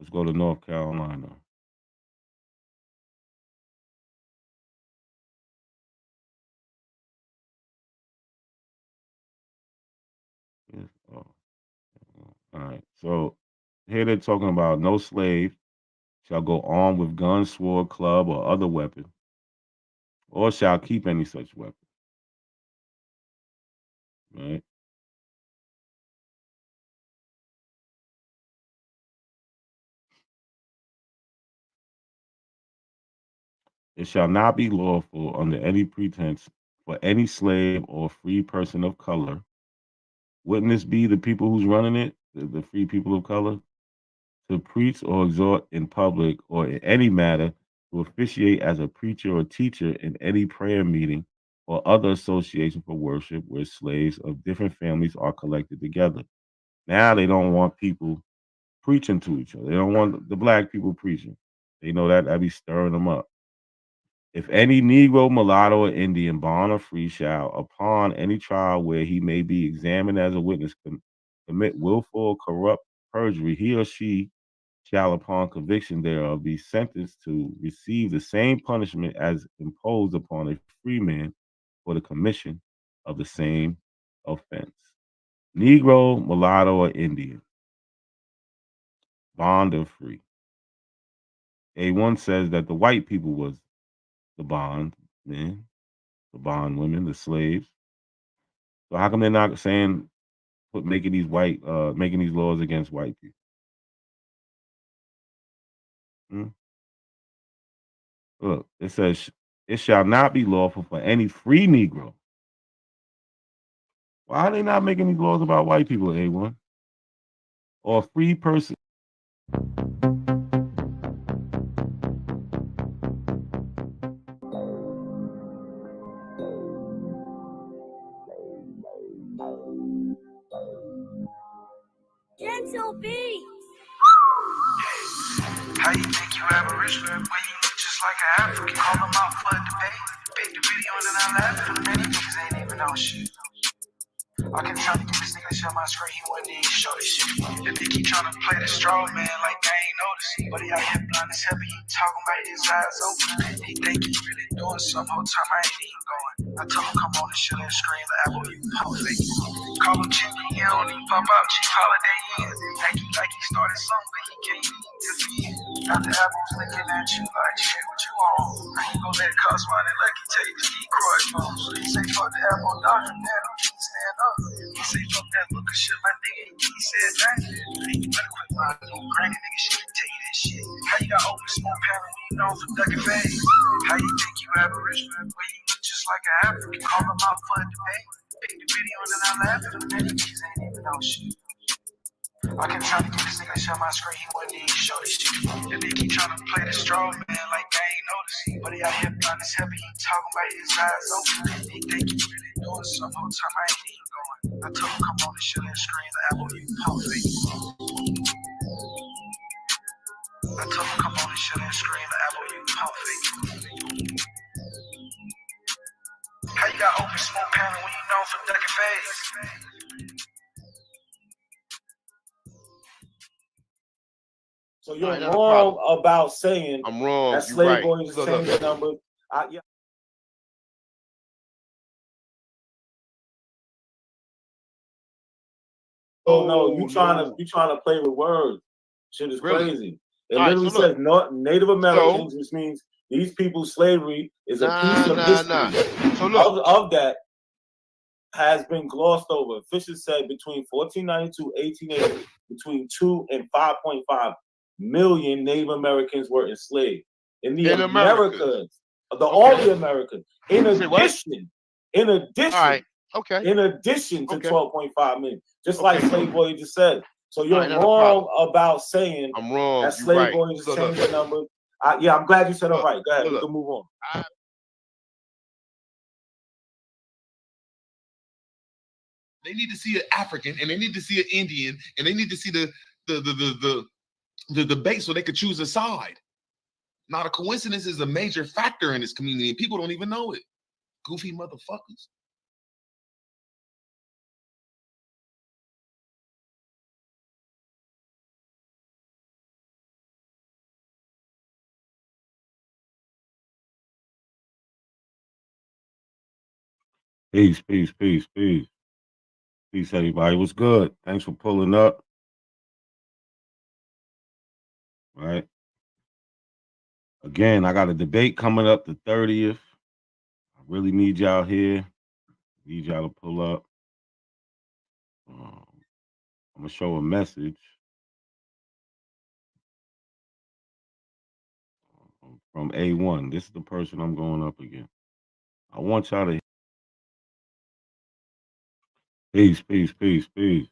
Let's go to North Carolina. Yes. Oh. All right. So here they're talking about no slave shall go armed with gun, sword, club, or other weapon, or shall keep any such weapon. Right. It shall not be lawful under any pretense for any slave or free person of color. Wouldn't this be the people who's running it, the free people of color, to preach or exhort in public or in any matter to officiate as a preacher or teacher in any prayer meeting or other association for worship where slaves of different families are collected together. Now they don't want people preaching to each other. They don't want the black people preaching. They know that be stirring them up. If any Negro, mulatto, or Indian, bond or free, shall, upon any trial where he may be examined as a witness, commit willful or corrupt perjury, he or she shall, upon conviction thereof, be sentenced to receive the same punishment as imposed upon a free man for the commission of the same offense. Negro, mulatto, or Indian, bond or free. A1 says that the white people was the bond men, the bond women, the slaves. So how come they're not saying making these laws against white people? Look, it says it shall not be lawful for any free Negro. Why are they not making these laws about white people, A1? Or a free person? Gentle beats. How you think you Aboriginal when you look just like an African? Call them out for a debate. Big the video and then I laugh at them. Many niggas ain't even know shit. I can tell you this nigga share my screen, he wouldn't even show this shit. If they keep trying to play the straw man like they ain't noticing. But he out here blind as hell, he talking about his eyes open. He think he really doing some whole time I ain't even going. I told him come on and show that screen like Apple, you pump fake. Call him Jimmy, he don't even pop out, cheap holiday in. Acting like he started something, but he can't even defend. Now the Apple's looking at you like shit, what you on? I ain't gon' let cost money like he take the Detroit phones. He say fuck the Apple doctrine, that don't keep stand up. He say fuck that look of shit, my nigga, he said that. You better quit lying, no granny nigga shit, tell you that shit. How you got open smoke panel when you known for ducking fades? How you think you Aboriginal when you look just like an African? Call them out for a debate. Big the video and then I laugh at them, many niggas ain't even know shit. I can try to get this nigga to show my screen, he wouldn't even show this shit. If they keep trying to play the straw man like they ain't noticing. But he out here blind as hell, he talking about his eyes open. He think he really doing some whole time I ain't even going. I told him come on and shut that screen, the apple you pump fake. I told him come on and shut that screen, the apple you pump fake. How you got open smoke panel when you known for ducking phase? So you're wrong about saying I'm wrong. that You're slave right. boys Look, change the look. numbers. Yeah. Oh no, you trying to play with words. Shit is Really? crazy. It All right, literally so look. says not Native Americans, which means these people's slavery is a piece of history. So look. Of that has been glossed over. Fisher said between 1492 1880, between 2 and 5.5 million Native Americans were enslaved in the Americas. All the Americans. In addition, All right. Okay. in addition to 12.5 million, just like slave boy just said. So you're Not a wrong about saying I'm wrong. that You're slave right. boys Look, change look. the numbers. Yeah, I'm glad you said all Look, right. Go ahead, we look. can move on. They need to see an African, and they need to see an Indian, and they need to see the debate so they could choose a side. Not a coincidence is a major factor in this community, and people don't even know it. Goofy motherfuckers. Peace, peace, peace, peace. Peace, everybody. What's good? Thanks for pulling up. All right. Again, I got a debate coming up the 30th. I really need y'all here. Need y'all to pull up. I'm going to show a message from A1. This is the person I'm going up against. I want y'all to. Peace, peace, peace, peace.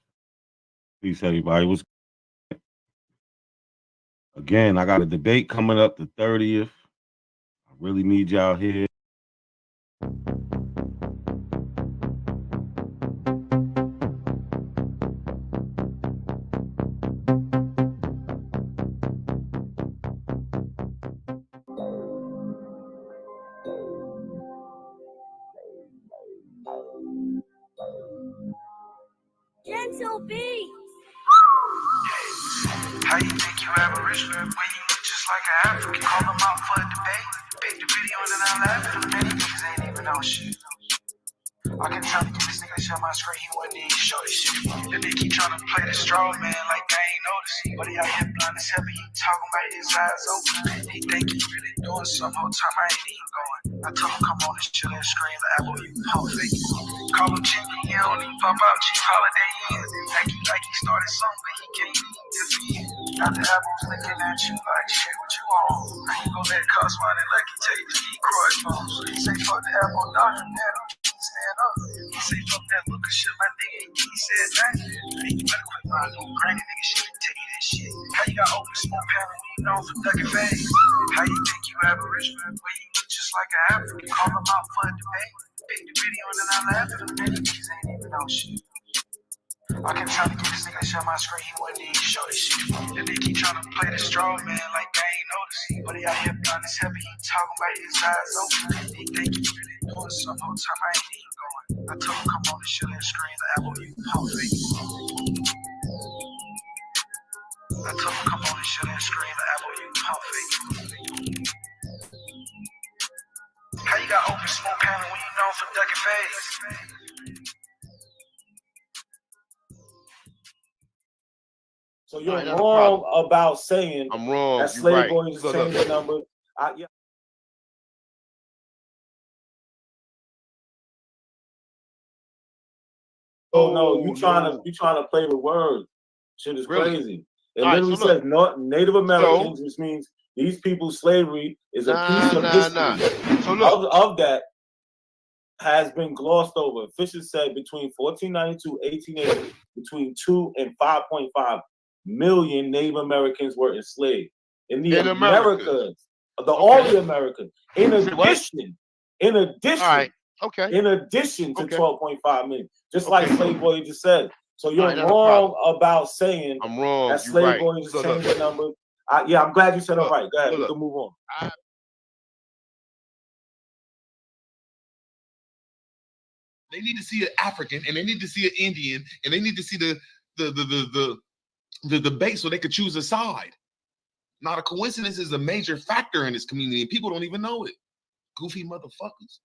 Peace, everybody. What's Again, I got a debate coming up the 30th. I really need y'all here. Gentle beat. How you think you Aboriginal when you look just like an African? Call them out for a debate. Make the video and then I'll laugh at them. Many niggas ain't even on shit. I can tell you this nigga share my screen, he wasn't even show this shit. Then they keep trying to play the straw man like I ain't noticing. But he out here blind as hell, he talking about his eyes open. He think he really doing something, whole time I ain't even going. I told him come on and chill and screen, the apple you pump fake. Call him cheeky, he don't even pop out, cheap holiday ends. Act like he started something, but he can't even defeat. Now the apple's looking at you like shit, what you on? Now you gon' let cuss run and let you take the Detroit phones. He say fuck the apple doctrine, man. Stand up. He say fuck that look of shit, my nigga. He said that. Hey, you better quit lying on granny nigga shit and tell you that shit. How you got open smoke panel when you known for ducking phase? How you think you Aboriginal when you look just like an African? Call them out for a debate. Make the video and then I laugh at them. Many niggas ain't even on shit. I can tell you this nigga share my screen, he wasn't even show this shit. And they keep trying to play the straw man like I ain't noticing. But he out here blind as hell, he talking about his eyes open. He think he really doing something, whole time I ain't even going. I told him come on and shut that screen, the apple you pump fake. I told him come on and shut that screen, the apple you pump fake. How you got open smoke panel when you known for ducking phase? So you're wrong about saying I'm wrong. that You're slave right. boys Look, change look. the numbers. Yeah. Oh no, you trying to play with words. Shit is Really? crazy. It All right, literally so look. says not Native Americans, which means these people's slavery is a piece of history. So look. Of that has been glossed over. Fisher said between 1492 1880, between 2 and 5.5 million Native Americans were enslaved in the Americas. All the Americans. In addition, All right. Okay. In addition to Okay. 12.5 million, just like Slave Boy just said. So you're All right, not a wrong problem. about saying I'm wrong. that You're Slave right. Boy just Look, changed look. the number. Yeah, I'm glad you said Look, I'm right. Go ahead, we look. can move on. They need to see an African, and they need to see an Indian, and they need to see the debate so they could choose a side. Not a coincidence is a major factor in this community, and people don't even know it. Goofy motherfuckers.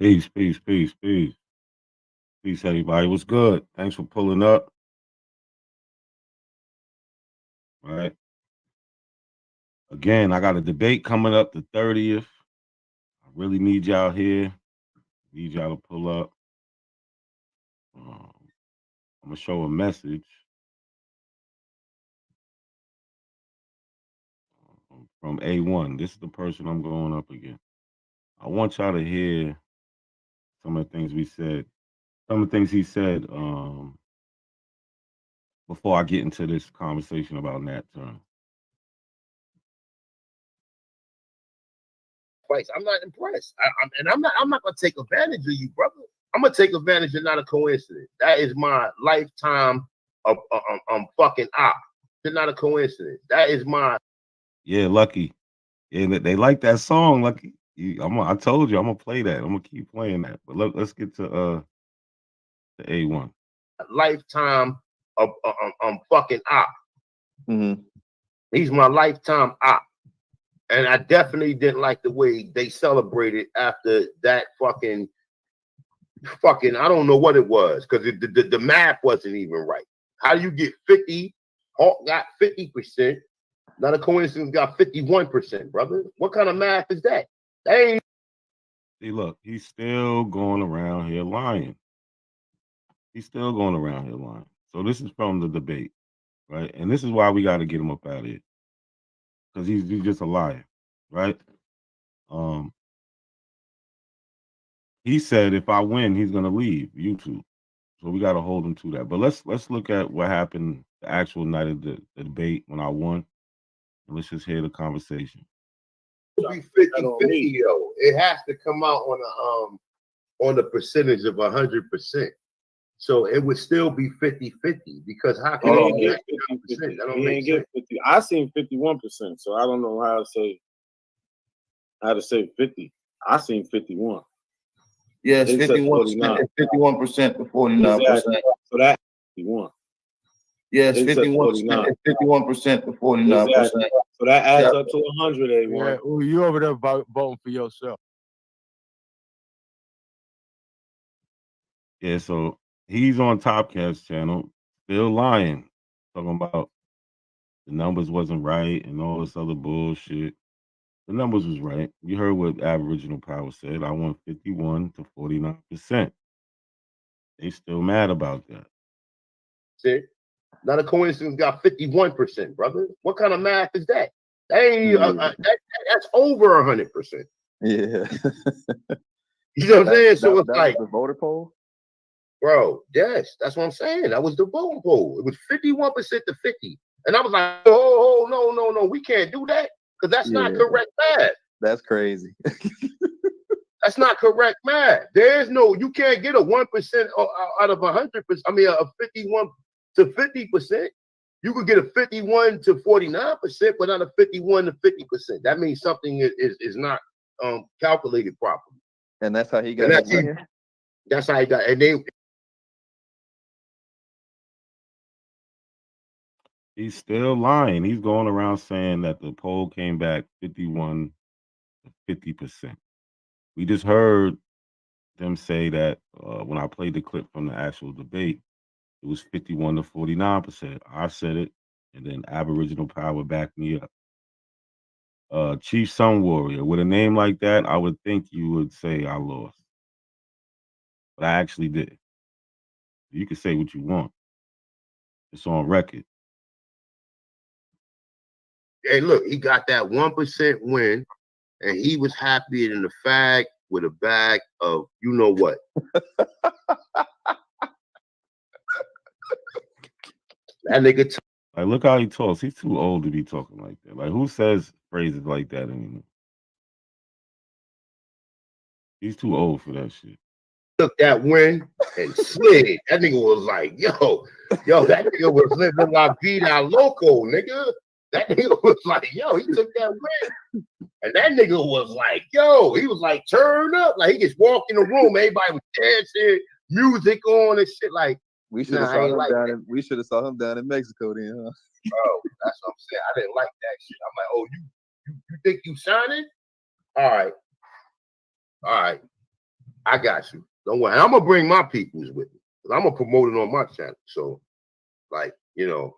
Peace, peace, peace, peace. Peace, everybody. What's good? Thanks for pulling up. All right. Again, I got a debate coming up the 30th. I really need y'all here. Need y'all to pull up. I'm gonna show a message from A1. This is the person I'm going up against. I want y'all to hear some of the things we said. Some of the things he said before I get into this conversation about Nat Turner. I'm not impressed. I'm not gonna take advantage of you, brother. I'm gonna take advantage of not a coincidence. That is my lifetime of fucking op. It's not a coincidence. That is my Yeah, Lucky. Yeah, they like that song, Lucky. I told you I'm gonna play that. I'm gonna keep playing that. But let's get to the A1. lifetime of fucking op. He's my lifetime op. And I definitely didn't like the way they celebrated after that fucking I don't know what it was, because the math wasn't even right. How do you get 50? Hawk got 50%. Not a coincidence, got 51%, brother. What kind of math is that? That ain't. See, look, he's still going around here lying. He's still going around here lying. So this is from the debate, right? And this is why we got to get him up out of here, because he's just a liar, right? He said if I win, he's gonna leave YouTube. So we got to hold him to that. But let's look at what happened the actual night of the debate when I won. And let's just hear the conversation. Be 50-50, yo. It has to come out on the percentage of 100%. So it would still be 50-50, because how can He you get get 50%? That don't He make ain't sense. get 50. I seen 51%, so I don't know how to say 50. I seen 51. Yes, They said 51%, 51% to 49%. Exactly. So that 51. Yes, They said 51%, 51% to 49%. Exactly. So that adds up to 100, A1. Yeah, well, you over there voting for yourself. Yeah, so he's on Topcat's channel, still lying, talking about the numbers wasn't right and all this other bullshit. The numbers was right. You heard what Aboriginal Power said. I won 51 to 49%. They still mad about that. See? Not a coincidence, got 51%, brother. What kind of math is that? That ain't that's over 100%. Yeah. You know what I'm saying? So it's that like was the voter poll. Bro, yes, that's what I'm saying. That was the voting poll. It was 51% to 50. And I was like, oh, no, we can't do that, because that's not correct math. That's crazy. That's not correct math. There's no, you can't get a 1% out of 100%. I mean, a 51 to 50%. You could get a 51 to 49%, but not a 51 to 50%. That means something is not calculated properly. And that's how he got his win? That's how he got, and they. He's still lying. He's going around saying that the poll came back 51 to 50%. We just heard them say that when I played the clip from the actual debate, it was 51 to 49%. I said it, and then Aboriginal Power backed me up. Chief Sun Warrior, with a name like that, I would think you would say I lost. But I actually did. You can say what you want. It's on record. Hey, look, he got that 1% win, and he was happy in the fact with a bag of you know what. That nigga. Like, look how he talks. He's too old to be talking like that. Like, who says phrases like that anymore? He's too old for that shit. Took that win and slid. That nigga was like, yo, that nigga was living La Vida Loco, nigga. That nigga was like, yo, he took that win. And that nigga was like, yo, he was like, turn up. Like, he just walked in the room, everybody was dancing, music on and shit. Like, we should have saw him down in we should have saw him down in Mexico then, huh? Bro, that's what I'm saying. I didn't like that shit. I'm like, oh, you think you shining? All right. I got you. Don't worry. And I'm gonna bring my peoples with me. Because I'm gonna promote it on my channel. So, like, you know.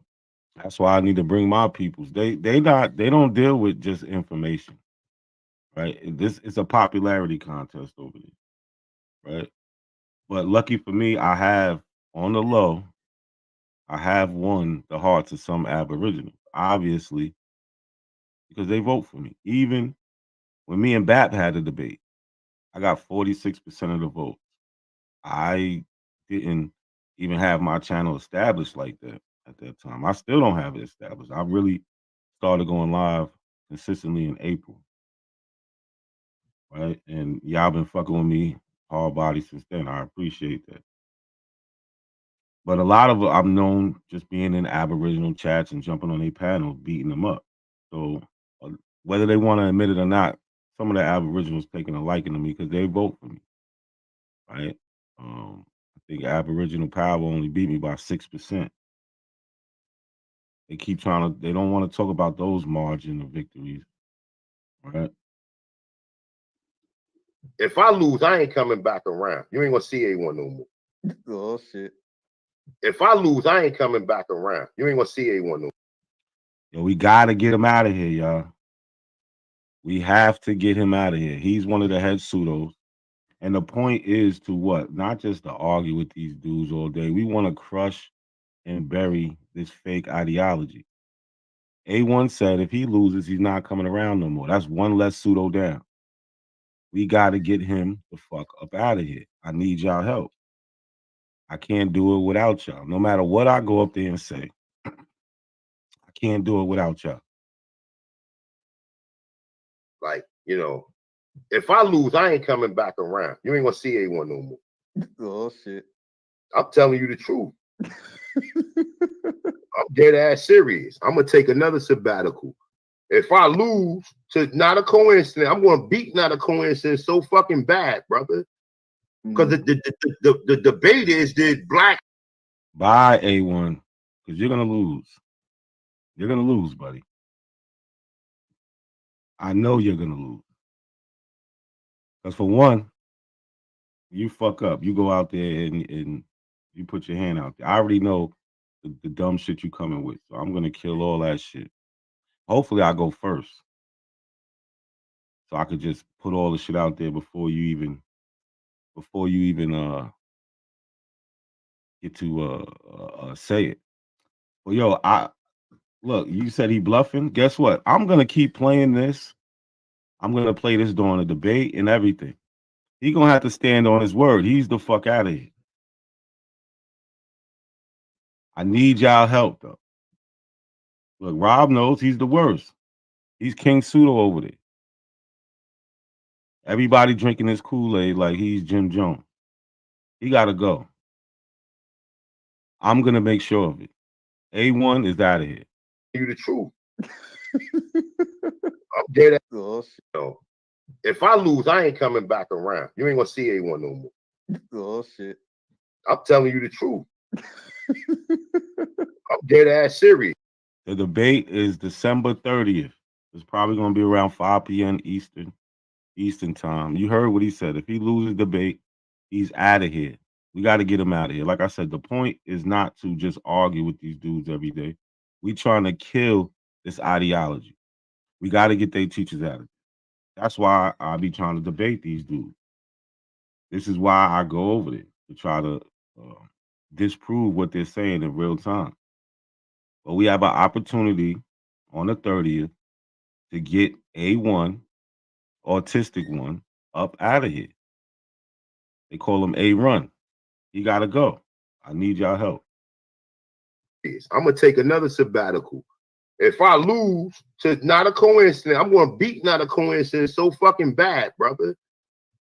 That's why I need to bring my peoples. They don't deal with just information. Right? This is a popularity contest over there. Right? But lucky for me, I have on the low, I have won the hearts of some Aboriginals, obviously, because they vote for me. Even when me and BAP had a debate, I got 46% of the vote. I didn't even have my channel established like that at that time. I still don't have it established. I really started going live consistently in April. Right? And y'all been fucking with me hard body since then. I appreciate that. But a lot of I'm known just being in Aboriginal chats and jumping on their panels, beating them up. So whether they want to admit it or not, some of the Aboriginals taking a liking to me because they vote for me. Right? I think Aboriginal Power only beat me by 6%. They keep trying to. They don't want to talk about those margin of victories. Right? If I lose, I ain't coming back around. You ain't gonna see A1 no more. Oh shit. If I lose, I ain't coming back around. You ain't gonna see A1 no more. Yo, we gotta get him out of here, y'all. We have to get him out of here. He's one of the head pseudos. And the point is to what? Not just to argue with these dudes all day. We want to crush and bury this fake ideology. A1 said if he loses, he's not coming around no more. That's one less pseudo down. We got to get him the fuck up out of here. I need y'all help. I can't do it without y'all. No matter what I go up there and say, I can't do it without y'all. Like, you know, if I lose, I ain't coming back around. You ain't gonna see A1 no more. Oh shit. I'm telling you the truth. I'm dead ass serious. I'm gonna take another sabbatical. If I lose to not a coincidence, I'm gonna beat not a coincidence so fucking bad, brother. Because the debate is did black Bye, A1, because you're gonna lose. You're gonna lose, buddy. I know you're gonna lose. Because for one, you fuck up. You go out there and you put your hand out there. I already know the dumb shit you coming with. So I'm gonna kill all that shit. Hopefully I go first. So I could just put all the shit out there before you even get to say it. Well, yo, look, you said he bluffing. Guess what? I'm gonna keep playing this. I'm gonna play this during the debate and everything. He gonna have to stand on his word. He's the fuck out of here. I need y'all help though. Look, Rob knows he's the worst. He's King Pseudo over there. Everybody drinking his Kool-Aid like he's Jim Jones. He gotta go. I'm gonna make sure of it. A1 is out of here. You the truth. I'm dead ass. So if I lose, I ain't coming back around. You ain't gonna see A1 no more. Oh shit. I'm telling you the truth. I'm dead ass serious. The debate is December 30th. It's probably gonna be around 5 p.m. Eastern time. You heard what he said. If he loses the debate, he's out of here. We got to get him out of here. Like I said, the point is not to just argue with these dudes every day. We trying to kill this ideology. We got to get their teachers out of it. That's why I be trying to debate these dudes. This is why I go over there to try to disprove what they're saying in real time. But we have an opportunity on the 30th to get A1, autistic one, up out of here. They call him A Run. He gotta go. I need y'all help. I'm gonna take another sabbatical. If I lose to Not a Coincidence, I'm gonna beat Not a Coincidence so fucking bad, brother.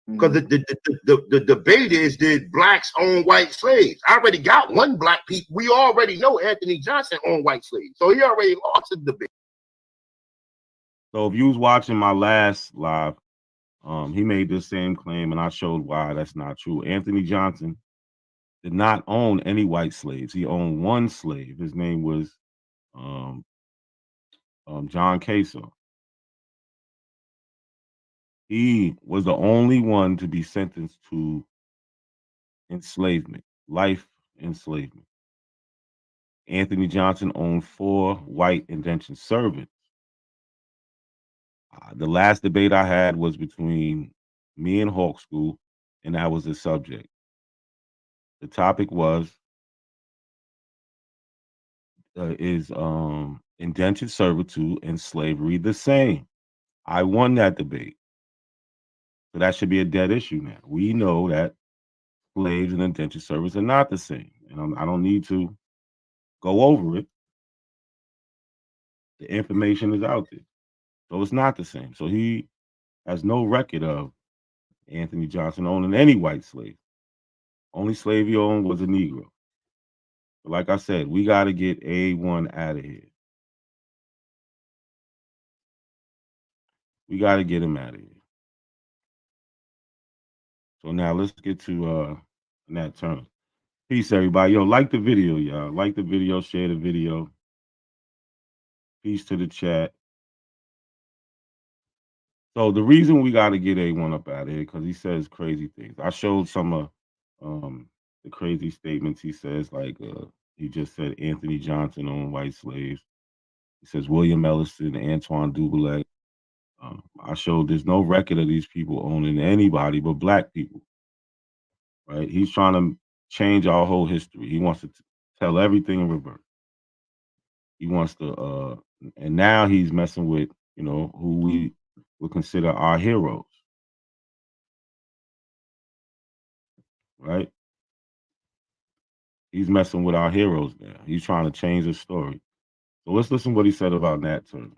Because the debate is, did blacks own white slaves? I already got one black people. We already know Anthony Johnson owned white slaves, so he already lost the debate. So if you was watching my last live, he made this same claim, and I showed why that's not true. Anthony Johnson did not own any white slaves. He owned one slave. His name was John Queso. He was the only one to be sentenced to enslavement, life enslavement. Anthony Johnson owned 4 white indentured servants. The last debate I had was between me and Hawk School, and that was the subject. The topic was, is indentured servitude and slavery the same? I won that debate. So that should be a dead issue now. We know that slaves and indentured servants are not the same. And I don't need to go over it. The information is out there. So it's not the same. So he has no record of Anthony Johnson owning any white slave. Only slave he owned was a Negro. But like I said, we got to get A1 out of here. We got to get him out of here. So now let's get to Nat Turner. Peace, everybody. Yo, like the video, y'all. Like the video, share the video. Peace to the chat. So the reason we got to get A1 up out of here, because he says crazy things. I showed some of the crazy statements he says, like he just said Anthony Johnson owned white slaves. He says William Ellison, Antoine Dubuque. I showed there's no record of these people owning anybody but black people. Right? He's trying to change our whole history. He wants to tell everything in reverse. He wants to, and now he's messing with, who we would consider our heroes. Right? He's messing with our heroes now. He's trying to change the story. So let's listen to what he said about Nat Turner.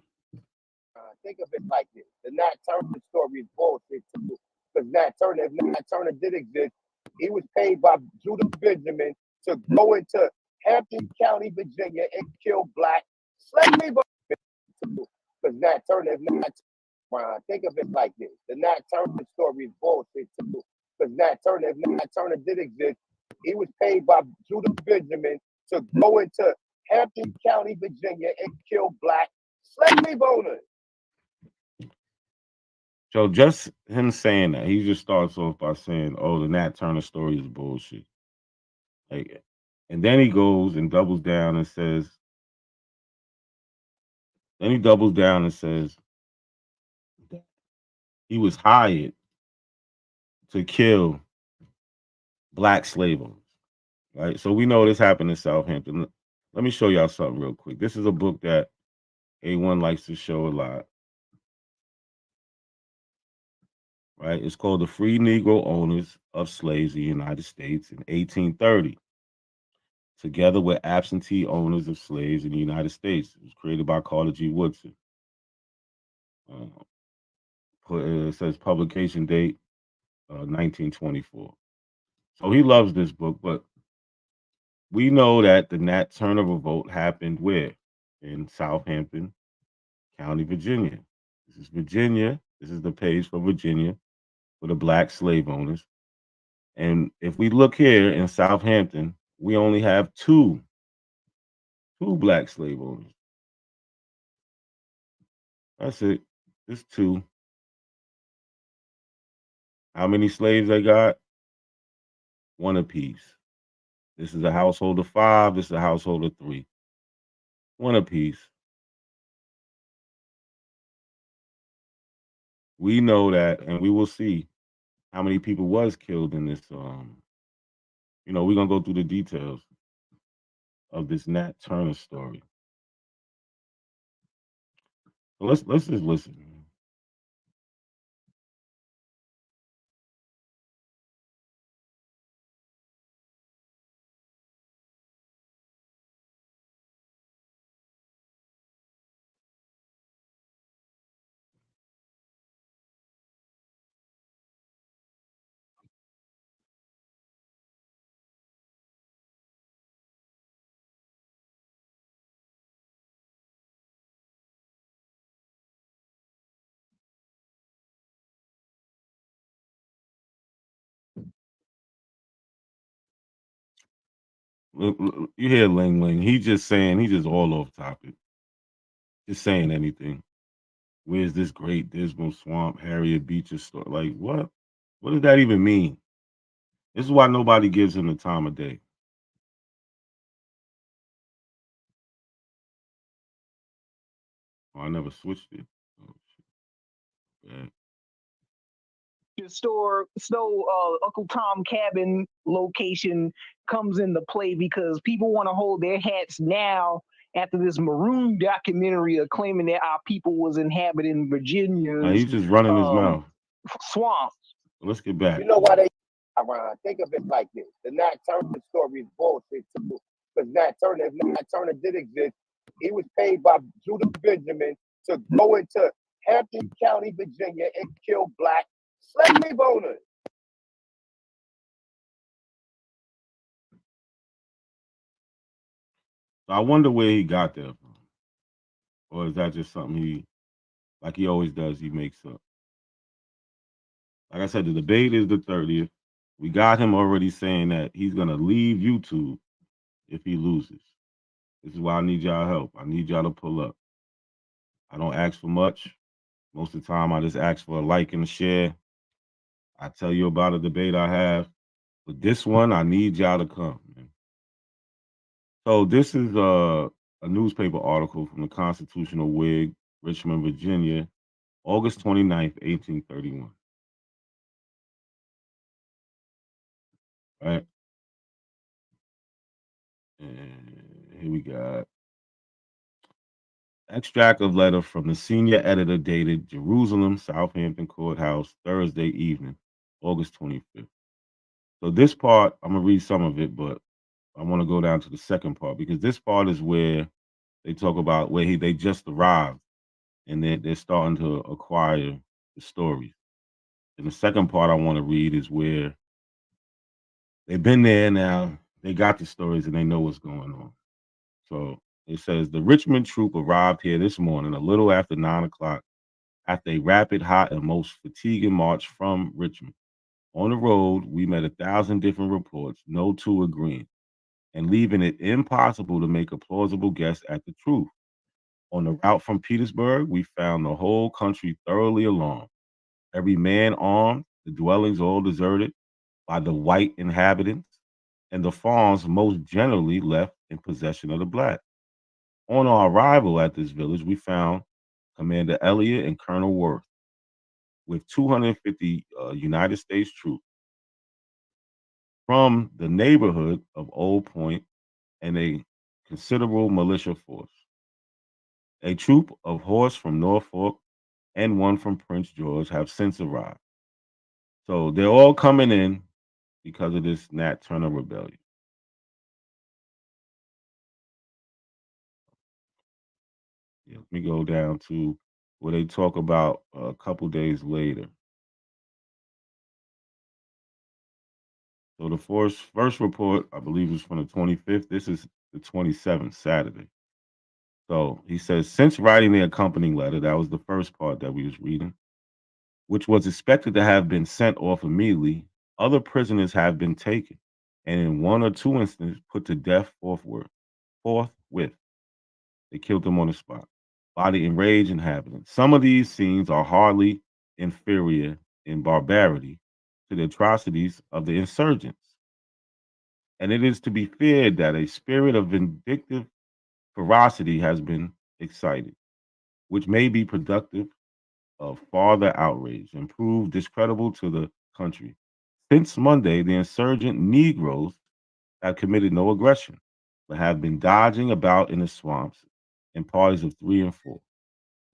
Think of it like this. The Nat Turner story is bullshit too. Because Nat Turner, if Nat Turner did exist, he was paid by Judah Benjamin to go into Hampton County, Virginia, and kill black slave people. Because Nat Turner, if Nat Turner, think of it like this. The Nat Turner story is bullshit too. Because Nat Turner, if Nat Turner did exist, he was paid by Judah Benjamin to go into Hampton County, Virginia, and kill black slave owners. So just him saying that, he just starts off by saying, "Oh, the Nat Turner story is bullshit." Like, and then he goes and doubles down and says, he was hired to kill black slave owners. Right. So we know this happened in Southampton. Let me show y'all something real quick. This is a book that A1 likes to show a lot. Right? It's called The Free Negro Owners of Slaves in the United States in 1830, together with absentee owners of slaves in the United States. It was created by Carter G. Woodson. It says publication date 1924. So he loves this book, but we know that the Nat Turner Revolt happened where? In Southampton County, Virginia. This is Virginia. This is the page for Virginia for the black slave owners. And if we look here in Southampton, we only have two black slave owners. That's it. Just 2. How many slaves they got? 1 apiece. This is a household of 5. This is a household of 3. 1 apiece. We know that, and we will see how many people was killed in this. We're gonna go through the details of this Nat Turner story. So let's just listen. You hear Ling Ling? He just all off topic, just saying anything. Where's this great dismal swamp, Harriet Beecher story? Like what? What does that even mean? This is why nobody gives him the time of day. Oh, I never switched it. Oh, shit. Bad. Uncle Tom cabin location comes into play because people want to hold their hats now after this Maroon documentary of claiming that our people was inhabiting Virginia's He's just running his mouth. swamps. Let's get back. You know why they around? Think of it like this: the Nat Turner story is bullshit too. Because Nat Turner did exist, he was paid by Judah Benjamin to go into Hampton County, Virginia, and kill black slave owners. I wonder where he got that from. Or is that just something he, like he always does, he makes up? Like I said, the debate is the 30th. We got him already saying that he's going to leave YouTube if he loses. This is why I need y'all help. I need y'all to pull up. I don't ask for much. Most of the time, I just ask for a like and a share. I tell you about a debate I have. But this one, I need y'all to come, man. So this is a newspaper article from the Constitutional Whig, Richmond, Virginia, August 29th, 1831. Right? And here we got extract of letter from the senior editor dated Jerusalem, Southampton Courthouse, Thursday evening, August 25th. So this part, I'm going to read some of it, but I want to go down to the second part because this part is where they talk about where they just arrived and they're starting to acquire the stories. And the second part I want to read is where they've been there now, they got the stories and they know what's going on. So it says the Richmond troop arrived here this morning a little after 9 o'clock after a rapid, hot, and most fatiguing march from Richmond. On the road, we met 1,000 different reports, no two agreeing, and leaving it impossible to make a plausible guess at the truth. On the route from Petersburg, we found the whole country thoroughly alarmed. Every man armed, the dwellings all deserted by the white inhabitants, and the farms most generally left in possession of the black. On our arrival at this village, we found Commander Elliott and Colonel Worth with 250 United States troops from the neighborhood of Old Point and a considerable militia force. A troop of horse from Norfolk and one from Prince George have since arrived. So they're all coming in because of this Nat Turner rebellion. Yeah, let me go down to where they talk about a couple days later. So the first report, I believe, is from the 25th. This is the 27th, Saturday. So he says, since writing the accompanying letter, that was the first part that we was reading, which was expected to have been sent off immediately, other prisoners have been taken, and in one or two instances put to death forthwith. They killed them on the spot by the enraged inhabitants. Some of these scenes are hardly inferior in barbarity to the atrocities of the insurgents. And it is to be feared that a spirit of vindictive ferocity has been excited, which may be productive of farther outrage and prove discreditable to the country. Since Monday, the insurgent Negroes have committed no aggression, but have been dodging about in the swamps in parties of 3 and 4.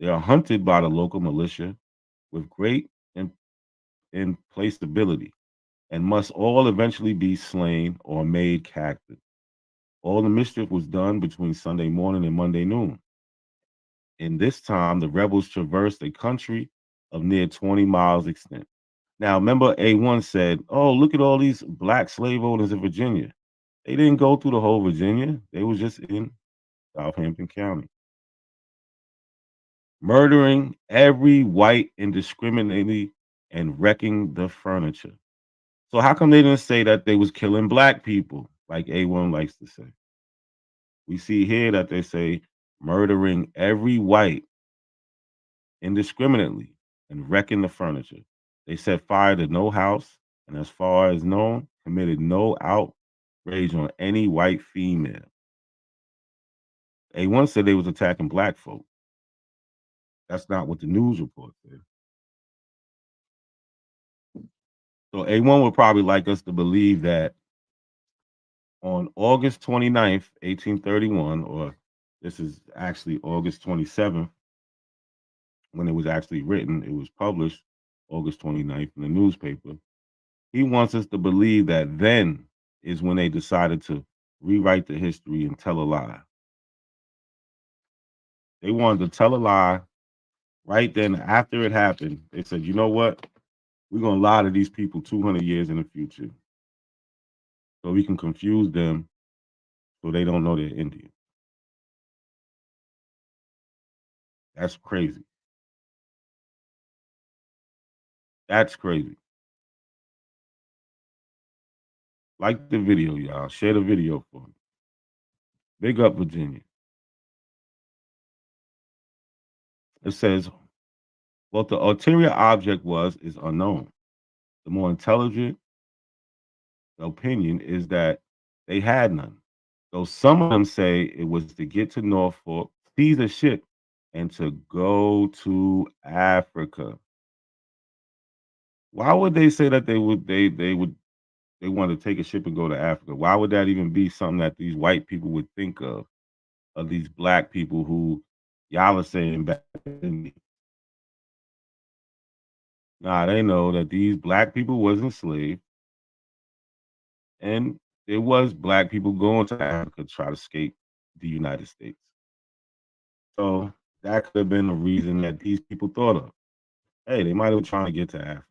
They are hunted by the local militia with great implacability and must all eventually be slain or made captive. All the mischief was done between Sunday morning and Monday noon. In this time, the rebels traversed a country of near 20 miles extent. Now, remember, A1 said, oh, look at all these black slave owners in Virginia. They didn't go through the whole Virginia. They was just in Southampton County. Murdering every white indiscriminately and wrecking the furniture. So how come they didn't say that they was killing black people? like A1 likes to say. We see here that they say murdering every white indiscriminately and wrecking the furniture. They set fire to no house, and as far as known, committed no outrage on any white female. A1 said they was attacking black folk. That's not what the news report said. So A1 would probably like us to believe that on August 29th, 1831, or this is actually August 27th, when it was actually written, it was published August 29th in the newspaper. He wants us to believe that then is when they decided to rewrite the history and tell a lie. They wanted to tell a lie right then after it happened. They said, you know what? We're going to lie to these people 200 years in the future so we can confuse them so they don't know they're Indian. That's crazy. That's crazy. Like the video, y'all. Share the video for me. Big up Virginia. It says, what the ulterior object is unknown. The more intelligent opinion is that they had none. Though some of them say it was to get to Norfolk, seize a ship, and to go to Africa. Why would they say that they want to take a ship and go to Africa? Why would that even be something that these white people would think of these black people who y'all are saying back in? Nah, they know that these black people was enslaved, and it was black people going to Africa to try to escape the United States. So that could have been a reason that these people thought of. Hey, they might have been trying to get to Africa.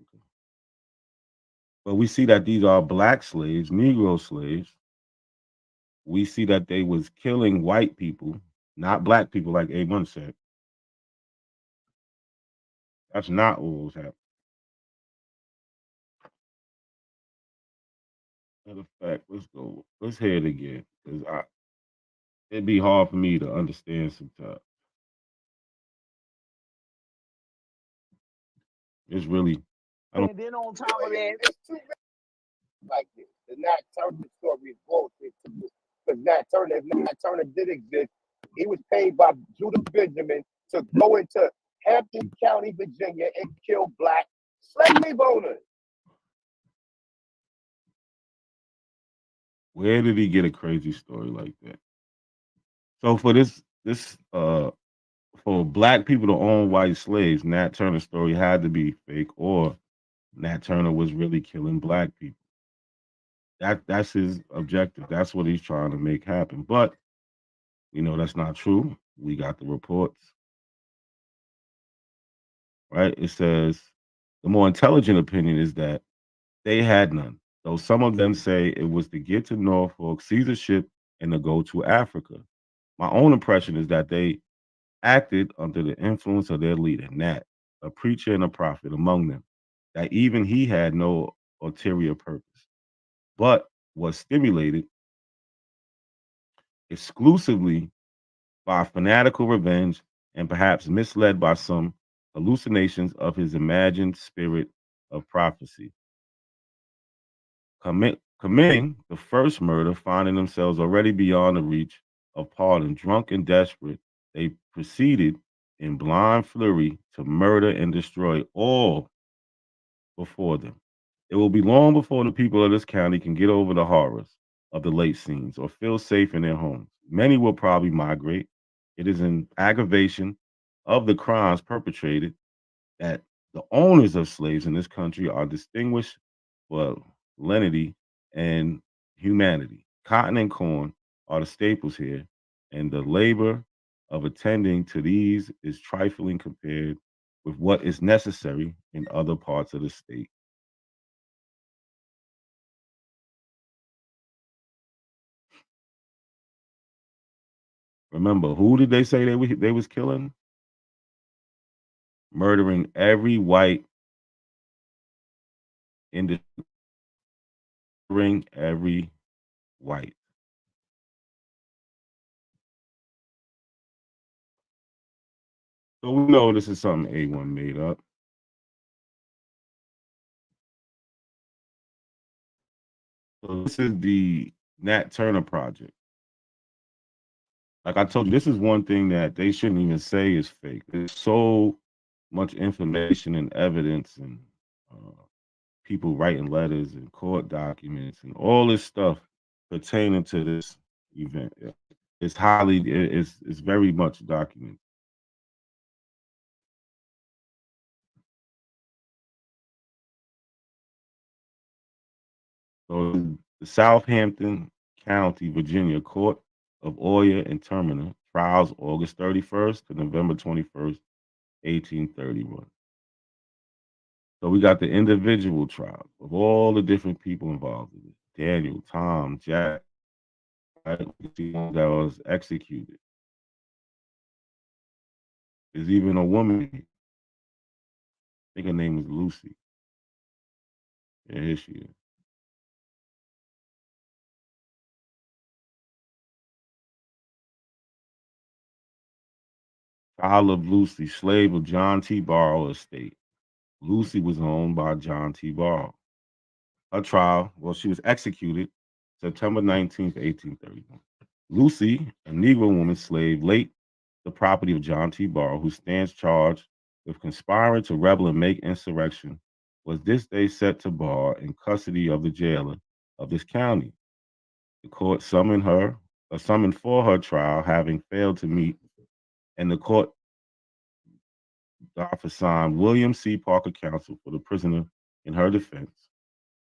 But we see that these are black slaves, Negro slaves. We see that they was killing white people, not black people like A1 said. That's not what was happening. Matter of fact, let's hear it again. Because it'd be hard for me to understand sometimes. It's really And then on top of that, like this. The Nat Turner story is bullshit. Because Nat Turner did exist. He was paid by Judah Benjamin to go into Hampton County, Virginia, and kill black slave owners. Where did he get a crazy story like that? So for this for black people to own white slaves, Nat Turner's story had to be fake, or Nat Turner was really killing black people. That's his objective. That's what he's trying to make happen. But that's not true. We got the reports. Right? It says the more intelligent opinion is that they had none. Though some of them say it was to get to Norfolk, seize a ship, and to go to Africa. My own impression is that they acted under the influence of their leader, Nat, a preacher and a prophet among them, that even he had no ulterior purpose, but was stimulated exclusively by fanatical revenge and perhaps misled by some hallucinations of his imagined spirit of prophecy. Committing the first murder, finding themselves already beyond the reach of pardon, drunk and desperate, they proceeded in blind fury to murder and destroy all before them. It will be long before the people of this county can get over the horrors of the late scenes or feel safe in their homes. Many will probably migrate. It is an aggravation of the crimes perpetrated that the owners of slaves in this country are distinguished for lenity and humanity. Cotton and corn are the staples here, and the labor of attending to these is trifling compared with what is necessary in other parts of the state. Remember, who did they say they was killing? Murdering every white industry, every white. So we know this is something A1 made up. So this is the Nat Turner project. Like I told you, this is one thing that they shouldn't even say is fake. There's so much information and evidence and people writing letters and court documents and all this stuff pertaining to this event. It's it's very much documented. So the Southampton County, Virginia Court of Oyer and Terminer trials August 31st to November 21st, 1831. So we got the individual trial of all the different people involved in it. Daniel, Tom, Jack, right? The one that was executed. There's even a woman. I think her name is Lucy. Yeah, here she is. Trial of Lucy, slave of John T. Barrow estate. Lucy was owned by John T. Barrow. Her trial, well, she was executed September 19th, 1831. Lucy, a Negro woman slave, late the property of John T. Barrow, who stands charged with conspiring to rebel and make insurrection, was this day set to bar in custody of the jailer of this county. The court summoned for her trial, having failed to meet, and the court assigned William C. Parker counsel for the prisoner in her defense,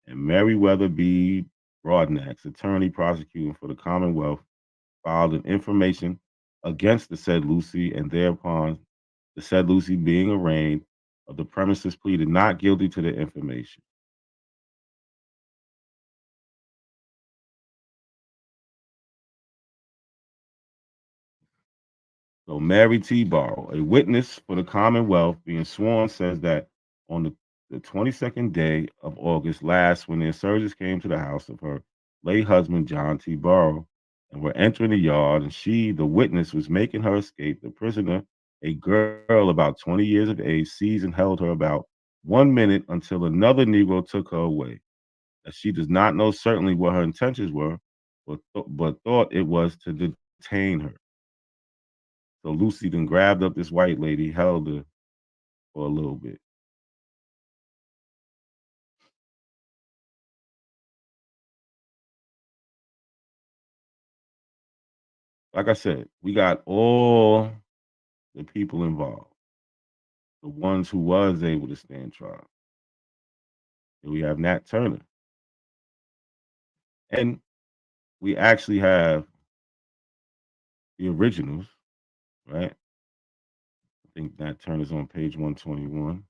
and Meriwether B. Broadnax, attorney prosecuting for the Commonwealth, filed an information against the said Lucy, and thereupon the said Lucy, being arraigned of the premises, pleaded not guilty to the information. So Mary T. Barrow, a witness for the Commonwealth, being sworn, says that on the 22nd day of August last, when the insurgents came to the house of her late husband, John T. Barrow, and were entering the yard, and she, the witness, was making her escape, the prisoner, a girl about 20 years of age, seized and held her about 1 minute until another Negro took her away. As she does not know certainly what her intentions were, but thought it was to detain her. So Lucy then grabbed up this white lady, held her for a little bit. Like I said, we got all the people involved, the ones who was able to stand trial. And we have Nat Turner. And we actually have the originals, right? I think Nat Turner's on page 121.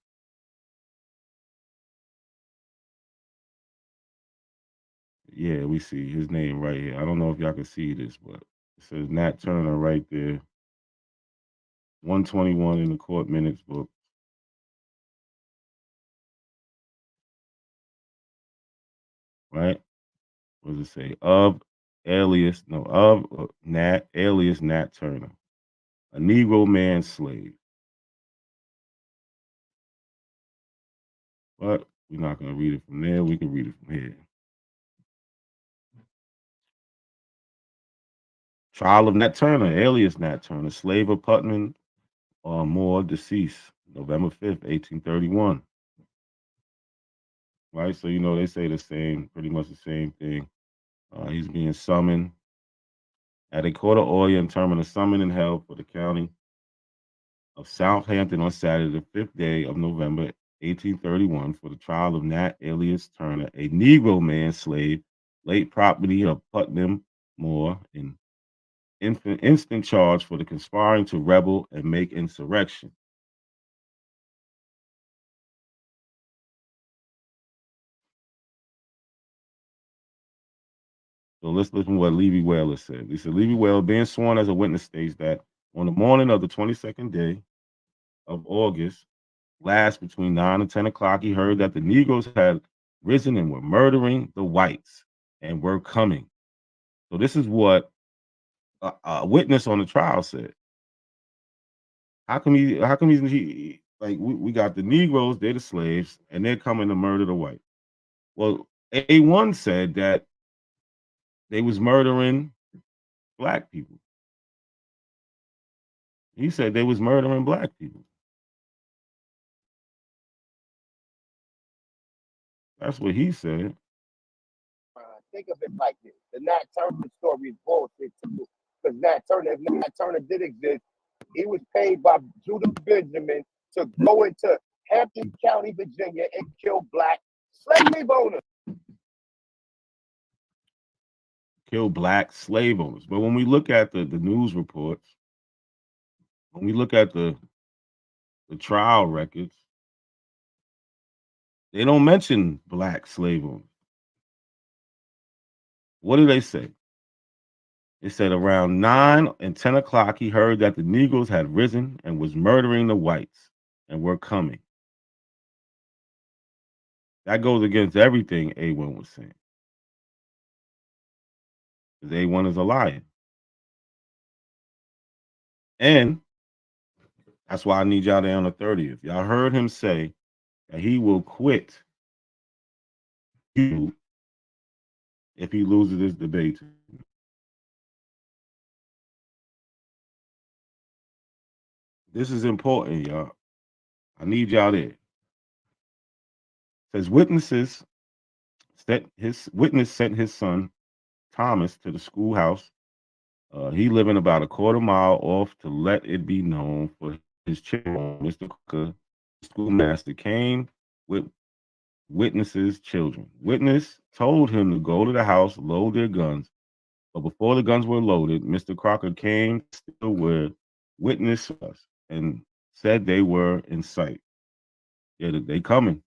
Yeah, we see his name right here. I don't know if y'all can see this, but it says Nat Turner right there. 121 in the court minutes book. Right? What does it say? Of Nat alias Nat Turner, a Negro man slave. But we're not going to read it from there. We can read it from here. Trial of Nat Turner, alias Nat Turner, slave of Putnam or Moore, deceased, November 5th, 1831. Right? So, they say the same, pretty much the same thing. He's being summoned at a court of Oyer and Terminer, summoned and held for the county of Southampton on Saturday, the 5th day of November, 1831, for the trial of Nat alias Turner, a Negro man slave, late property of Putnam Moore, in instant charge for the conspiring to rebel and make insurrection. So let's listen to what Levi Whaler said. He said, Levi Whaler, being sworn as a witness, states that on the morning of the 22nd day of August, last between 9 and 10 o'clock, he heard that the Negroes had risen and were murdering the whites and were coming. So this is what a witness on the trial said. How come he like we got the Negroes, they're the slaves, and they're coming to murder the white. Well, A1 said that they was murdering black people. He said they was murdering black people. That's what he said. Think of it like this. The Nat Turner story is bullshit too. Because Nat Turner did exist. He was paid by Judah Benjamin to go into Hampton County, Virginia, and kill black slave owners. Kill black slave owners. But when we look at the news reports, when we look at the trial records, they don't mention black slave owners. What do they say? It said around 9 and 10 o'clock, he heard that the Negroes had risen and was murdering the whites and were coming. That goes against everything A1 was saying. Because A1 is a liar. And that's why I need y'all there on the 30th. Y'all heard him say that he will quit you if he loses this debate. This is important, y'all. I need y'all there. It says witness sent his son Thomas to the schoolhouse. He living about a quarter mile off to let it be known for his children. Mr. Cooker, schoolmaster, came with witness's children. Witness told him to go to the house, load their guns. But before the guns were loaded, Mr. Crocker came still where witness was and said they were in sight. Yeah, they coming.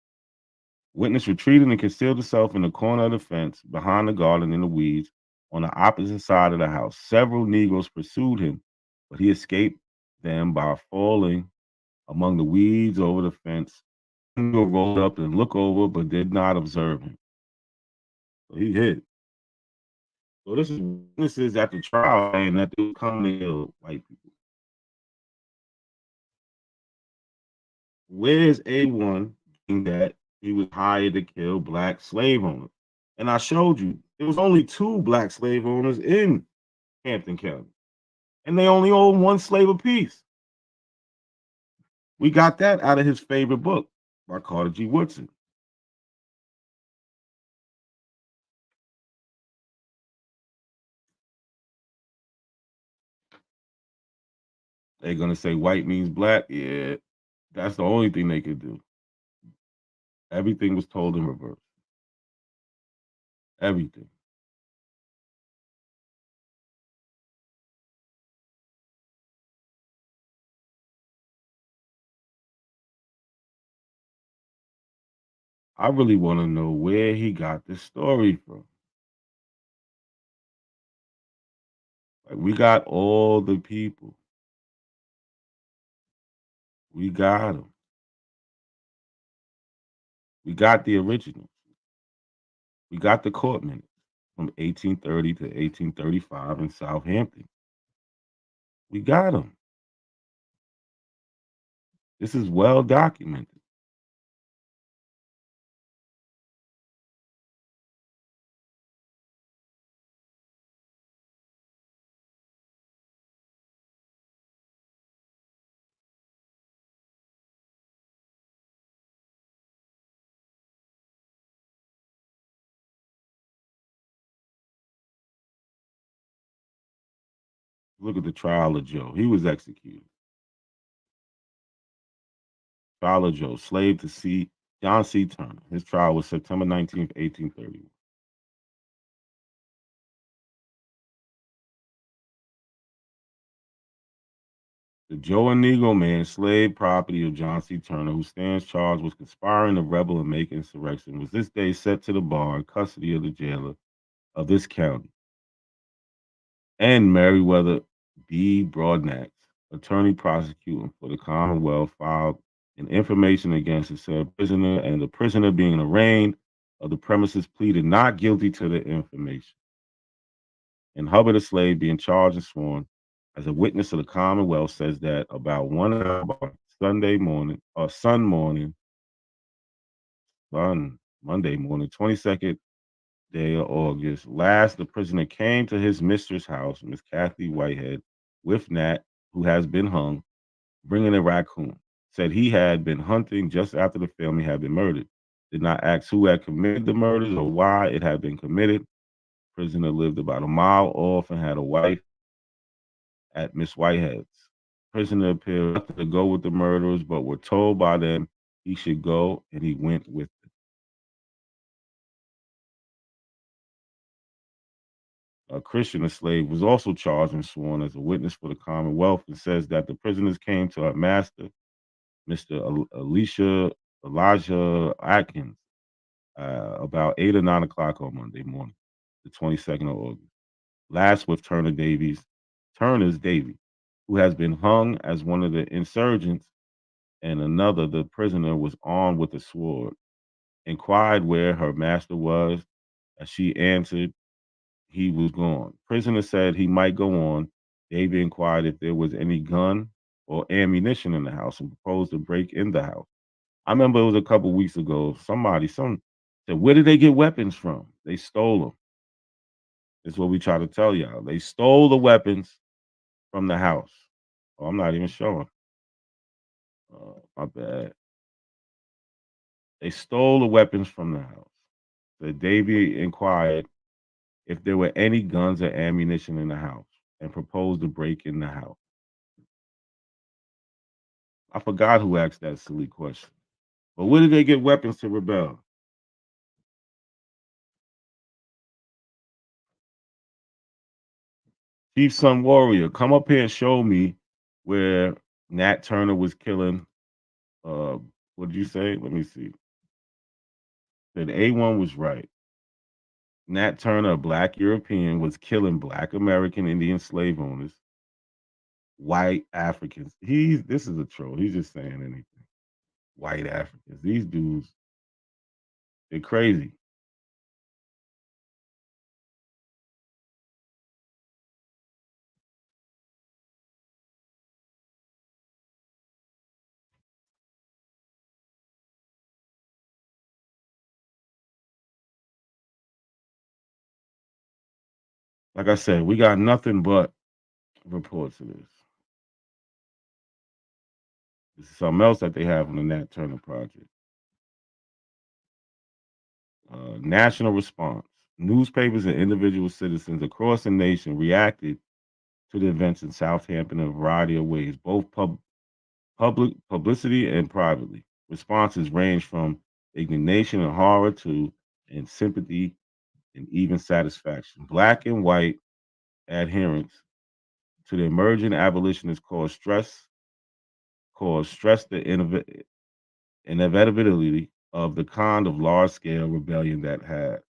Witness retreated and concealed himself in the corner of the fence behind the garden in the weeds on the opposite side of the house. Several Negroes pursued him, but he escaped them by falling among the weeds over the fence. Negro rolled up and looked over, but did not observe him. So he hid. So this is witnesses at the trial saying that they were coming to kill white people. Where's A1 that he was hired to kill black slave owners? And I showed you there was only 2 black slave owners in Hampton County, and they only owned 1 slave apiece. We got that out of his favorite book by Carter G. Woodson. They're gonna say white means black. Yeah, that's the only thing they could do. Everything was told in reverse. Everything. I really want to know where he got this story from. Like, we got all the people. We got them. We got the originals. We got the court minutes from 1830 to 1835 in Southampton. We got them. This is well documented. Look at the trial of Joe. He was executed. Trial of Joe, slave to John C. Turner. His trial was September 19th, 1831. The Joe and Negro man, slave property of John C. Turner, who stands charged with conspiring to rebel and make insurrection, was this day set to the bar in custody of the jailer of this county. And Meriwether B. Broadnax, attorney prosecuting for the Commonwealth, filed an information against the said prisoner, and the prisoner being arraigned of the premises pleaded not guilty to the information. and Hubbard, a slave, being charged and sworn as a witness of the Commonwealth, says that about 1 hour Monday morning, 22nd day of August, last the prisoner came to his mistress' house, Miss Kathy Whitehead, with Nat, who has been hung, bringing a raccoon. Said he had been hunting just after the family had been murdered. Did not ask who had committed the murders or why it had been committed. Prisoner lived about a mile off and had a wife at Miss Whitehead's. Prisoner appeared to go with the murderers, but were told by them he should go, and he went with them. A Christian, a slave, was also charged and sworn as a witness for the Commonwealth, and says that the prisoners came to her master, Mr. Elijah Atkins, about 8 or 9 o'clock on Monday morning, the 22nd of August. Last with Turner's Davy, who has been hung as one of the insurgents, and another, the prisoner, was armed with a sword. Inquired where her master was, as she answered he was gone. Prisoner said he might go on. Davy inquired if there was any gun or ammunition in the house and proposed to break in the house. I remember it was a couple weeks ago. Some said, where did they get weapons from? They stole them. That's what we try to tell y'all. They stole the weapons from the house. Oh, I'm not even showing. My bad. They stole the weapons from the house. So Davy inquired if there were any guns or ammunition in the house and proposed to break in the house. I forgot who asked that silly question. But where did they get weapons to rebel? Chief Son Warrior, come up here and show me where Nat Turner was killing. What did you say? Let me see. Said A1 was right. Nat Turner, a black European, was killing black American Indian slave owners, white Africans. This is a troll. He's just saying anything. White Africans. These dudes, they're crazy. Like I said, we got nothing but reports of this. This is something else that they have on the Nat Turner Project. National response. Newspapers and individual citizens across the nation reacted to the events in Southampton in a variety of ways, both publicity and privately. Responses range from indignation and horror to sympathy and even satisfaction. Black and white adherents to the emerging abolitionists stressed the inevitability of the kind of large-scale rebellion that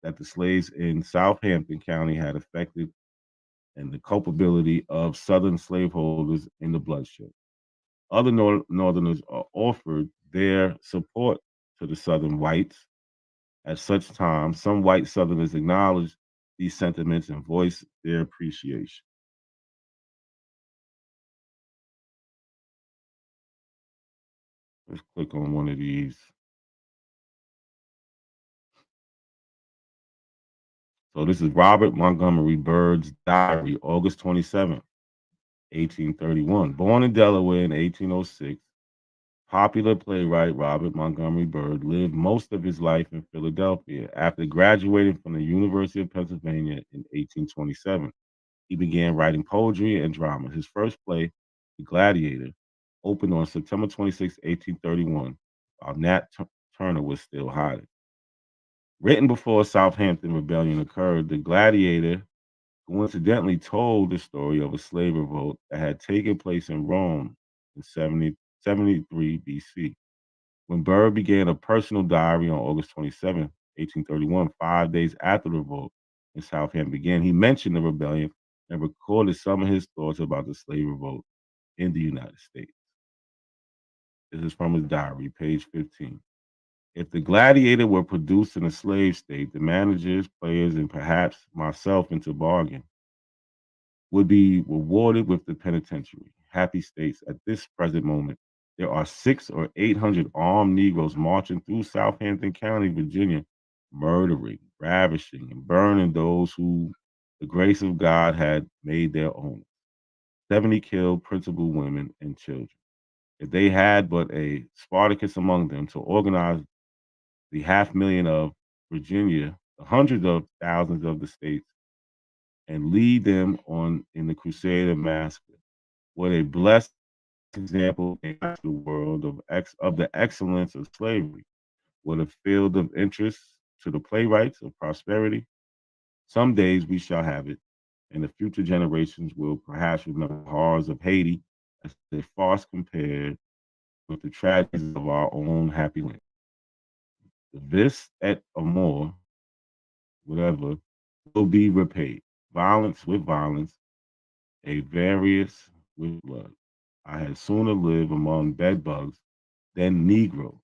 the slaves in Southampton County had effected, and the culpability of Southern slaveholders in the bloodshed. Other Northerners offered their support to the Southern whites. At such time, some white Southerners acknowledged these sentiments and voiced their appreciation. Let's click on one of these. So this is Robert Montgomery Bird's diary, August 27, 1831. Born in Delaware in 1806, popular playwright Robert Montgomery Bird lived most of his life in Philadelphia. After graduating from the University of Pennsylvania in 1827, he began writing poetry and drama. His first play, The Gladiator, opened on September 26, 1831, while Nat Turner was still hiding. Written before Southampton Rebellion occurred, The Gladiator coincidentally told the story of a slave revolt that had taken place in Rome in 73 BC. When Bird began a personal diary on August 27, 1831, 5 days after the revolt in Southampton began, he mentioned the rebellion and recorded some of his thoughts about the slave revolt in the United States. This is from his diary, page 15. If The Gladiator were produced in a slave state, the managers, players, and perhaps myself into bargain, would be rewarded with the penitentiary. Happy states at this present moment, there are 600 or 800 armed Negroes marching through Southampton County, Virginia, murdering, ravishing, and burning those who the grace of God had made their own. 70 killed principal women and children. If they had but a Spartacus among them to organize the 500,000 of Virginia, the hundreds of thousands of the states, and lead them on in the Crusader massacre, what a blessed example in the world of the excellence of slavery. What a field of interest to the playwrights of prosperity. Some days we shall have it, and the future generations will perhaps remember the horrors of Haiti as a farce compared with the tragedies of our own happy land. Vis et amour, whatever, will be repaid. Violence with violence, a various with blood. I had sooner live among bedbugs than Negroes.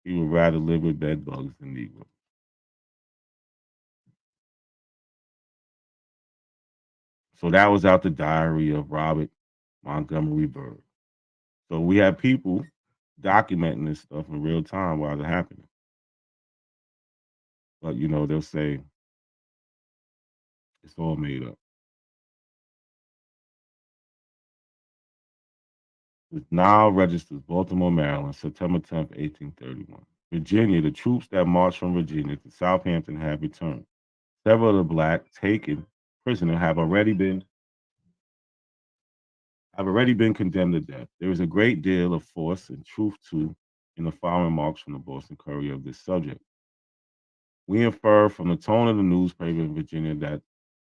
He would rather live with bedbugs than Negroes. So that was out the diary of Robert Montgomery Burr. So we have people documenting this stuff in real time while it's happening. But you know, they'll say it's all made up. It's now registers, Baltimore, Maryland, September 10th, 1831. Virginia, the troops that marched from Virginia to Southampton have returned. Several of the black taken prisoner have already been condemned to death. There is a great deal of force and truth to in the following remarks from the Boston Courier of this subject. We infer from the tone of the newspaper in Virginia that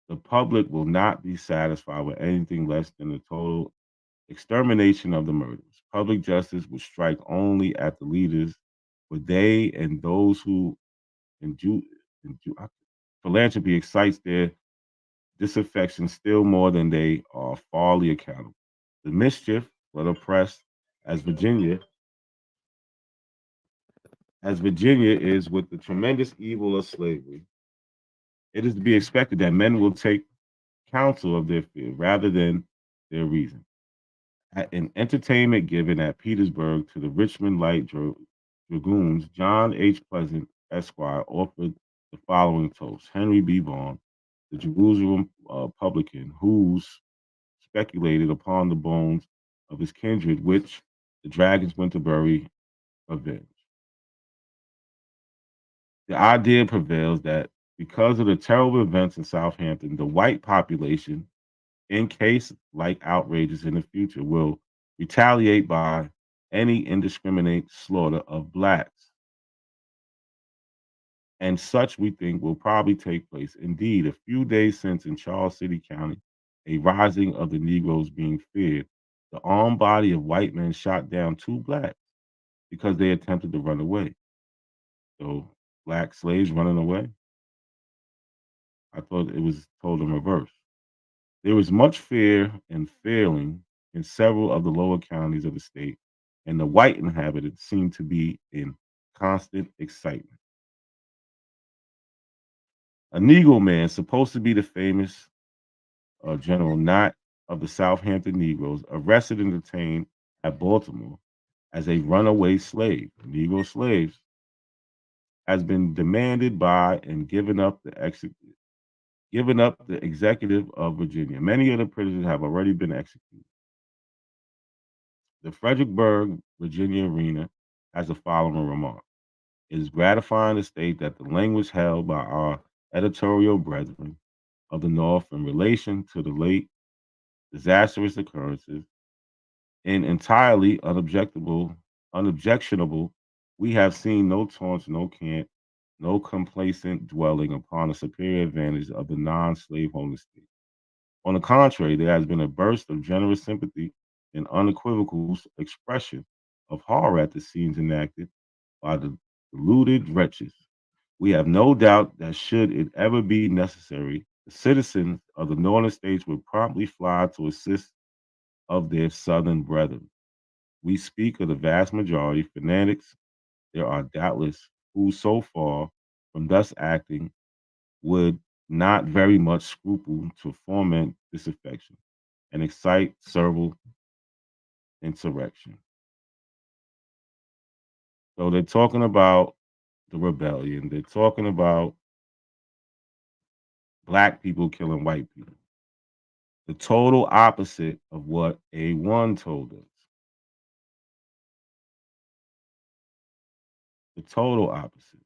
the public will not be satisfied with anything less than the total extermination of the murderers. Public justice would strike only at the leaders, for they and those who philanthropy excites their disaffection still more than they are falsely accountable. The mischief, but oppressed as Virginia is with the tremendous evil of slavery, it is to be expected that men will take counsel of their fear rather than their reason. At an entertainment given at Petersburg to the Richmond Light Dragoons, John H. Pleasant, Esquire, offered the following toast: Henry B. Vaughan, the Jerusalem publican, who's speculated upon the bones of his kindred, which the dragons went to bury, avenge. The idea prevails that because of the terrible events in Southampton, the white population, in case like outrages in the future, will retaliate by any indiscriminate slaughter of blacks. And such, we think, will probably take place. Indeed, a few days since in Charles City County, a rising of the Negroes being feared, the armed body of white men shot down 2 blacks because they attempted to run away. So, black slaves running away? I thought it was told in reverse. There was much fear and failing in several of the lower counties of the state, and the white inhabitants seemed to be in constant excitement. A Negro man, supposed to be the famous General Knott of the Southampton Negroes, arrested and detained at Baltimore as a runaway slave. Negro slaves has been demanded by and given up the executive of Virginia. Many of the prisoners have already been executed. The Fredericksburg, Virginia arena has the following remark. It is gratifying to state that the language held by our editorial brethren of the North in relation to the late disastrous occurrences and entirely unobjectionable, we have seen no taunts, no cant, no complacent dwelling upon the superior advantage of the non-slave holding state. On the contrary, there has been a burst of generous sympathy and unequivocal expression of horror at the scenes enacted by the deluded wretches. We have no doubt that should it ever be necessary, the citizens of the northern states would promptly fly to assist of their southern brethren. We speak of the vast majority, fanatics. There are doubtless who, so far from thus acting, would not very much scruple to foment disaffection and excite servile insurrection. So they're talking about the rebellion. They're talking about black people killing white people. The total opposite of what A1 told us. The total opposite.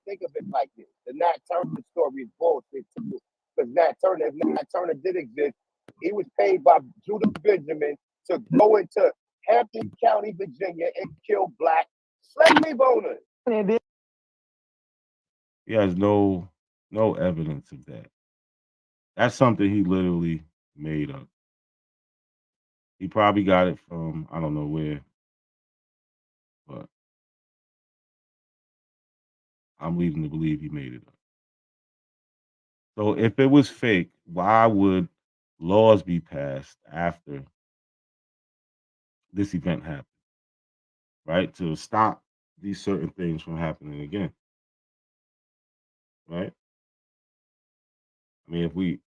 Think of it like this. The Nat Turner story is bullshit too. Because if Nat Turner did exist, he was paid by Judah Benjamin to go into Hampton County, Virginia and kill black slave owners. He has no evidence of that. That's something he literally made up. He probably got it from I don't know where, but I'm leading to believe he made it up. So if it was fake, why would laws be passed after this event happened? Right? To stop these certain things from happening again. Right? I mean, if we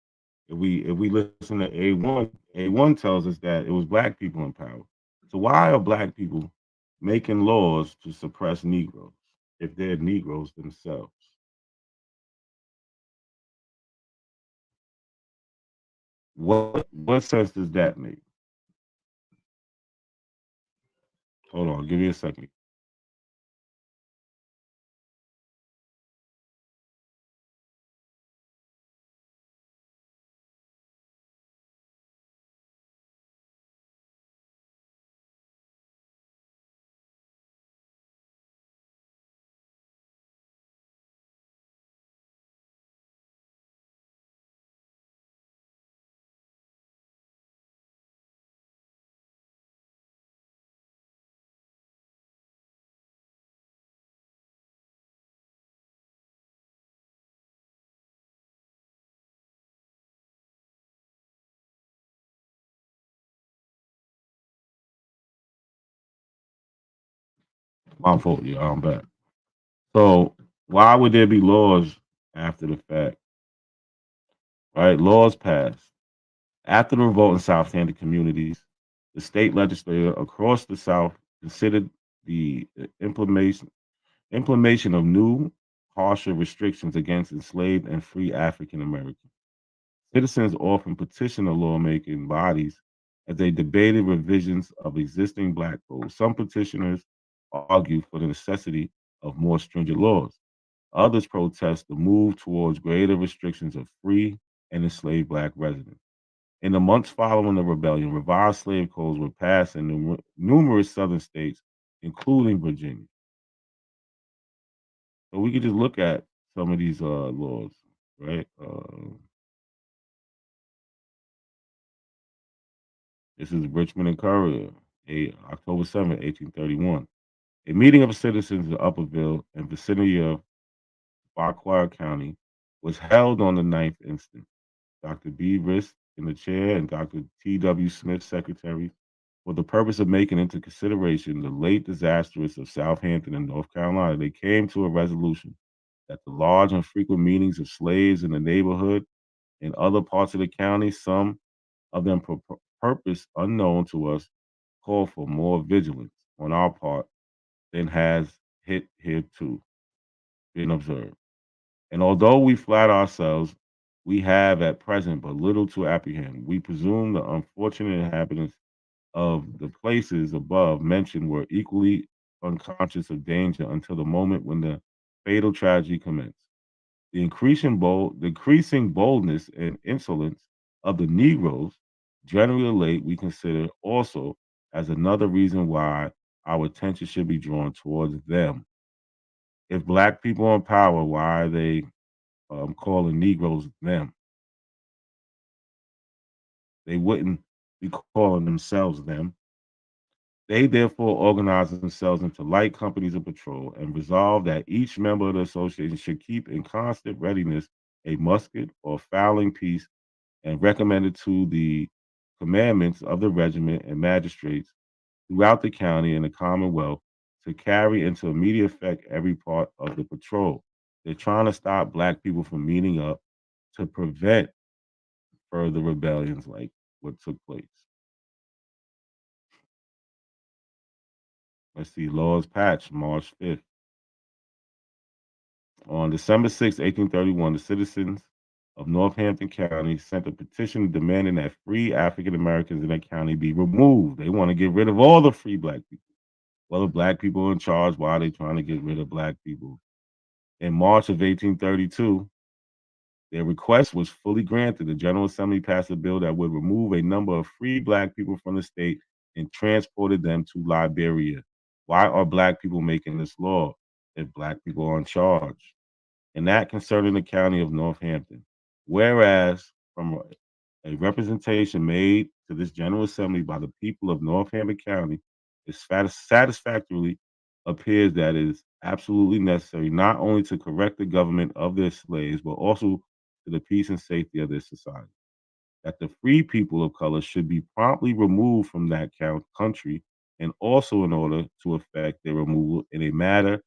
listen to A1 tells us that it was black people in power. So why are black people making laws to suppress Negroes if they're Negroes themselves? What sense does that make? Hold on, give me a second. My fault, yeah, I'm back. So why would there be laws after the fact? Right? Laws passed. After the revolt in Southampton communities, the state legislature across the South considered the implementation of new, harsher restrictions against enslaved and free African Americans. Citizens often petitioned the lawmaking bodies as they debated revisions of existing black codes. Some petitioners argued for the necessity of more stringent laws. Others protest the move towards greater restrictions of free and enslaved black residents. In the months following the rebellion, revised slave codes were passed in numerous southern states, including Virginia. So we could just look at some of these laws, right? This is Richmond and Courier, October 7, 1831. A meeting of citizens in Upperville and vicinity of Fauquier County was held on the 9th instant. Dr. B. Rist in the chair and Dr. T.W. Smith, secretary, for the purpose of making into consideration the late disasters of Southampton and North Carolina. They came to a resolution that the large and frequent meetings of slaves in the neighborhood and other parts of the county, some of them for purpose unknown to us, call for more vigilance on our part than has hitherto been observed. And although we flatter ourselves, we have at present but little to apprehend. We presume the unfortunate inhabitants of the places above mentioned were equally unconscious of danger until the moment when the fatal tragedy commenced. The decreasing boldness and insolence of the Negroes, generally late, we consider also as another reason why our attention should be drawn towards them. If black people are in power, why are they calling Negroes them? They wouldn't be calling themselves them. They therefore organize themselves into light companies of patrol and resolve that each member of the association should keep in constant readiness a musket or fowling piece, and recommended to the commandments of the regiment and magistrates throughout the county and the Commonwealth to carry into immediate effect every part of the patrol. They're trying to stop black people from meeting up to prevent further rebellions like what took place. Let's see, laws patched March 5th. On December 6, 1831, the citizens of Northampton County sent a petition demanding that free African Americans in that county be removed. They want to get rid of all the free black people. Well, the black people in charge, why are they trying to get rid of black people? In March of 1832, their request was fully granted. The General Assembly passed a bill that would remove a number of free black people from the state and transported them to Liberia. Why are black people making this law if black people are in charge? And that concerning the county of Northampton. Whereas from a representation made to this General Assembly by the people of Northampton County, it satisfactorily appears that it is absolutely necessary not only to correct the government of their slaves, but also to the peace and safety of their society. That the free people of color should be promptly removed from that country, and also in order to effect their removal in a manner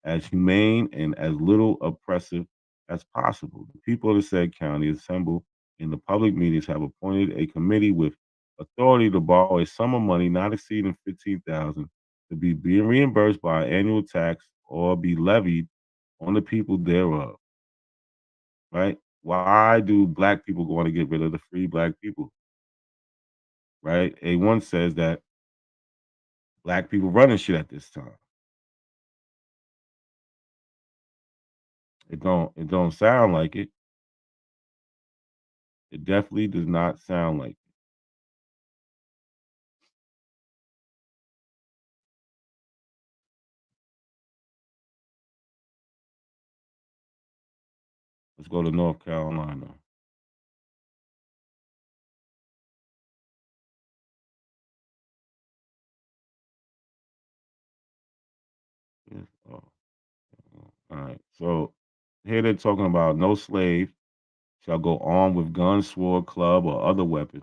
as humane and as little oppressive as possible. The people of the said county assembled in the public meetings have appointed a committee with authority to borrow a sum of money not exceeding $15,000 to be reimbursed by an annual tax or be levied on the people thereof. Right? Why do black people want to get rid of the free black people? Right? A1 says that black people running shit at this time. It don't sound like it. It definitely does not sound like it. Let's go to North Carolina. Yes. Oh. All right. So here they're talking about no slave shall go armed with gun, sword, club, or other weapon,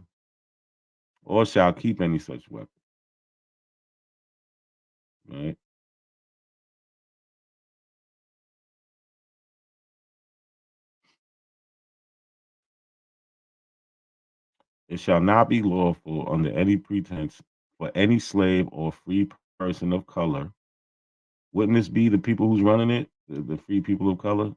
or shall keep any such weapon. Right. It shall not be lawful under any pretense for any slave or free person of color. Wouldn't this be the people who's running it, the free people of color,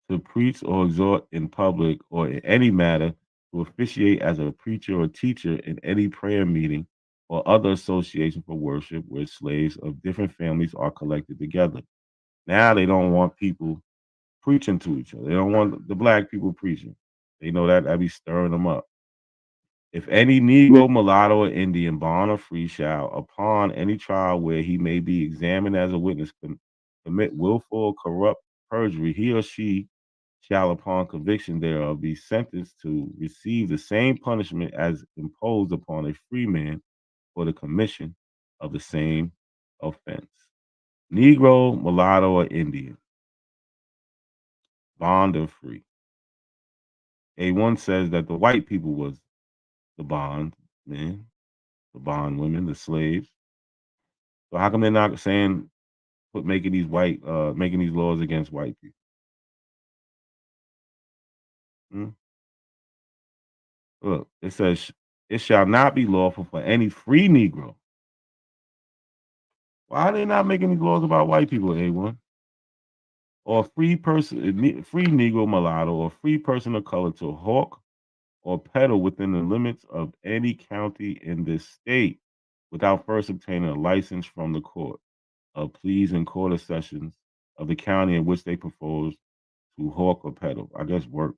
to preach or exhort in public or in any matter to officiate as a preacher or teacher in any prayer meeting or other association for worship where slaves of different families are collected together. Now they don't want people preaching to each other. They don't want the black people preaching. They know that be stirring them up. If any Negro, mulatto, or Indian, bond or free, shall, upon any trial where he may be examined as a witness, commit willful or corrupt perjury, he or she shall, upon conviction thereof, be sentenced to receive the same punishment as imposed upon a free man for the commission of the same offense. Negro, mulatto, or Indian, bond or free. A1 says that the white people was the bond men, the bond women, the slaves. So how come they're not saying making these laws against white people? Hmm? Look, it says it shall not be lawful for any free Negro. Why are they not making these laws about white people, A1? Or free person, free Negro, mulatto, or free person of color to hawk or peddle within the limits of any county in this state without first obtaining a license from the court of pleas and court of sessions of the county in which they propose to hawk or peddle, I guess work,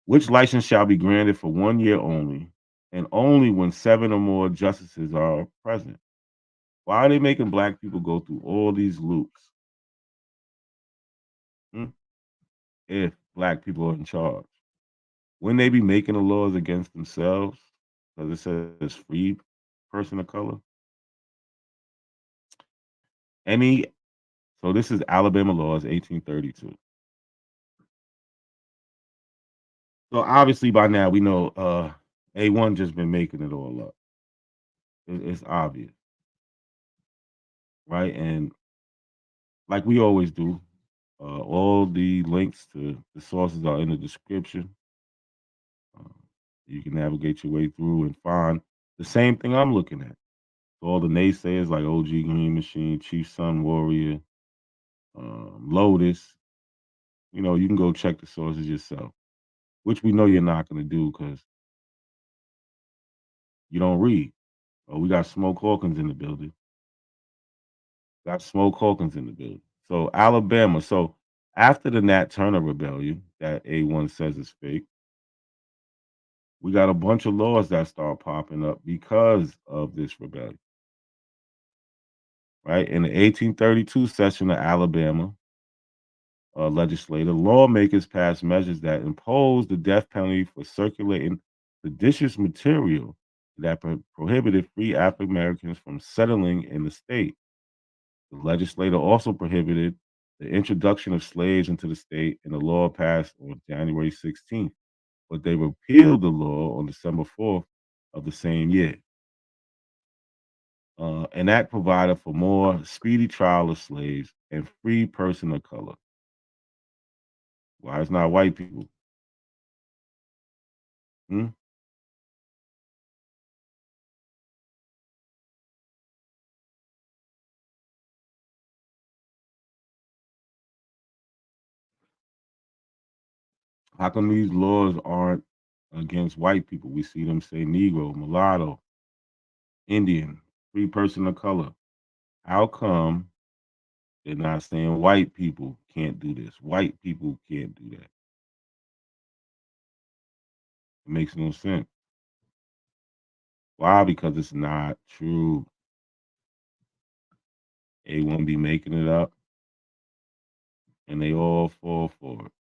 which license shall be granted for 1 year only, and only when 7 or more justices are present. Why are they making black people go through all these loops? If black people are in charge, wouldn't they be making the laws against themselves? Because it says free person of color. So this is Alabama laws, 1832. So obviously by now we know A1 just been making it all up. It's obvious, right? And like we always do, All the links to the sources are in the description. You can navigate your way through and find the same thing I'm looking at. All the naysayers like OG Green Machine, Chief Sun Warrior, Lotus. You know, you can go check the sources yourself, which we know you're not going to do because you don't read. Oh, we got Smoke Hawkins in the building. Got Smoke Hawkins in the building. So Alabama. So after the Nat Turner rebellion that A1 says is fake, we got a bunch of laws that start popping up because of this rebellion. Right? In the 1832 session of Alabama legislature, lawmakers passed measures that imposed the death penalty for circulating seditious material that prohibited free African Americans from settling in the state. The legislature also prohibited the introduction of slaves into the state, and the law passed on January 16th, but they repealed the law on December 4th of the same year. An act provided for more speedy trial of slaves and free person of color. Why it's not white people? Hmm? How come these laws aren't against white people? We see them say Negro, mulatto, Indian, free person of color. How come they're not saying white people can't do this? White people can't do that. It makes no sense. Why? Because it's not true. They won't be making it up, and they all fall for it.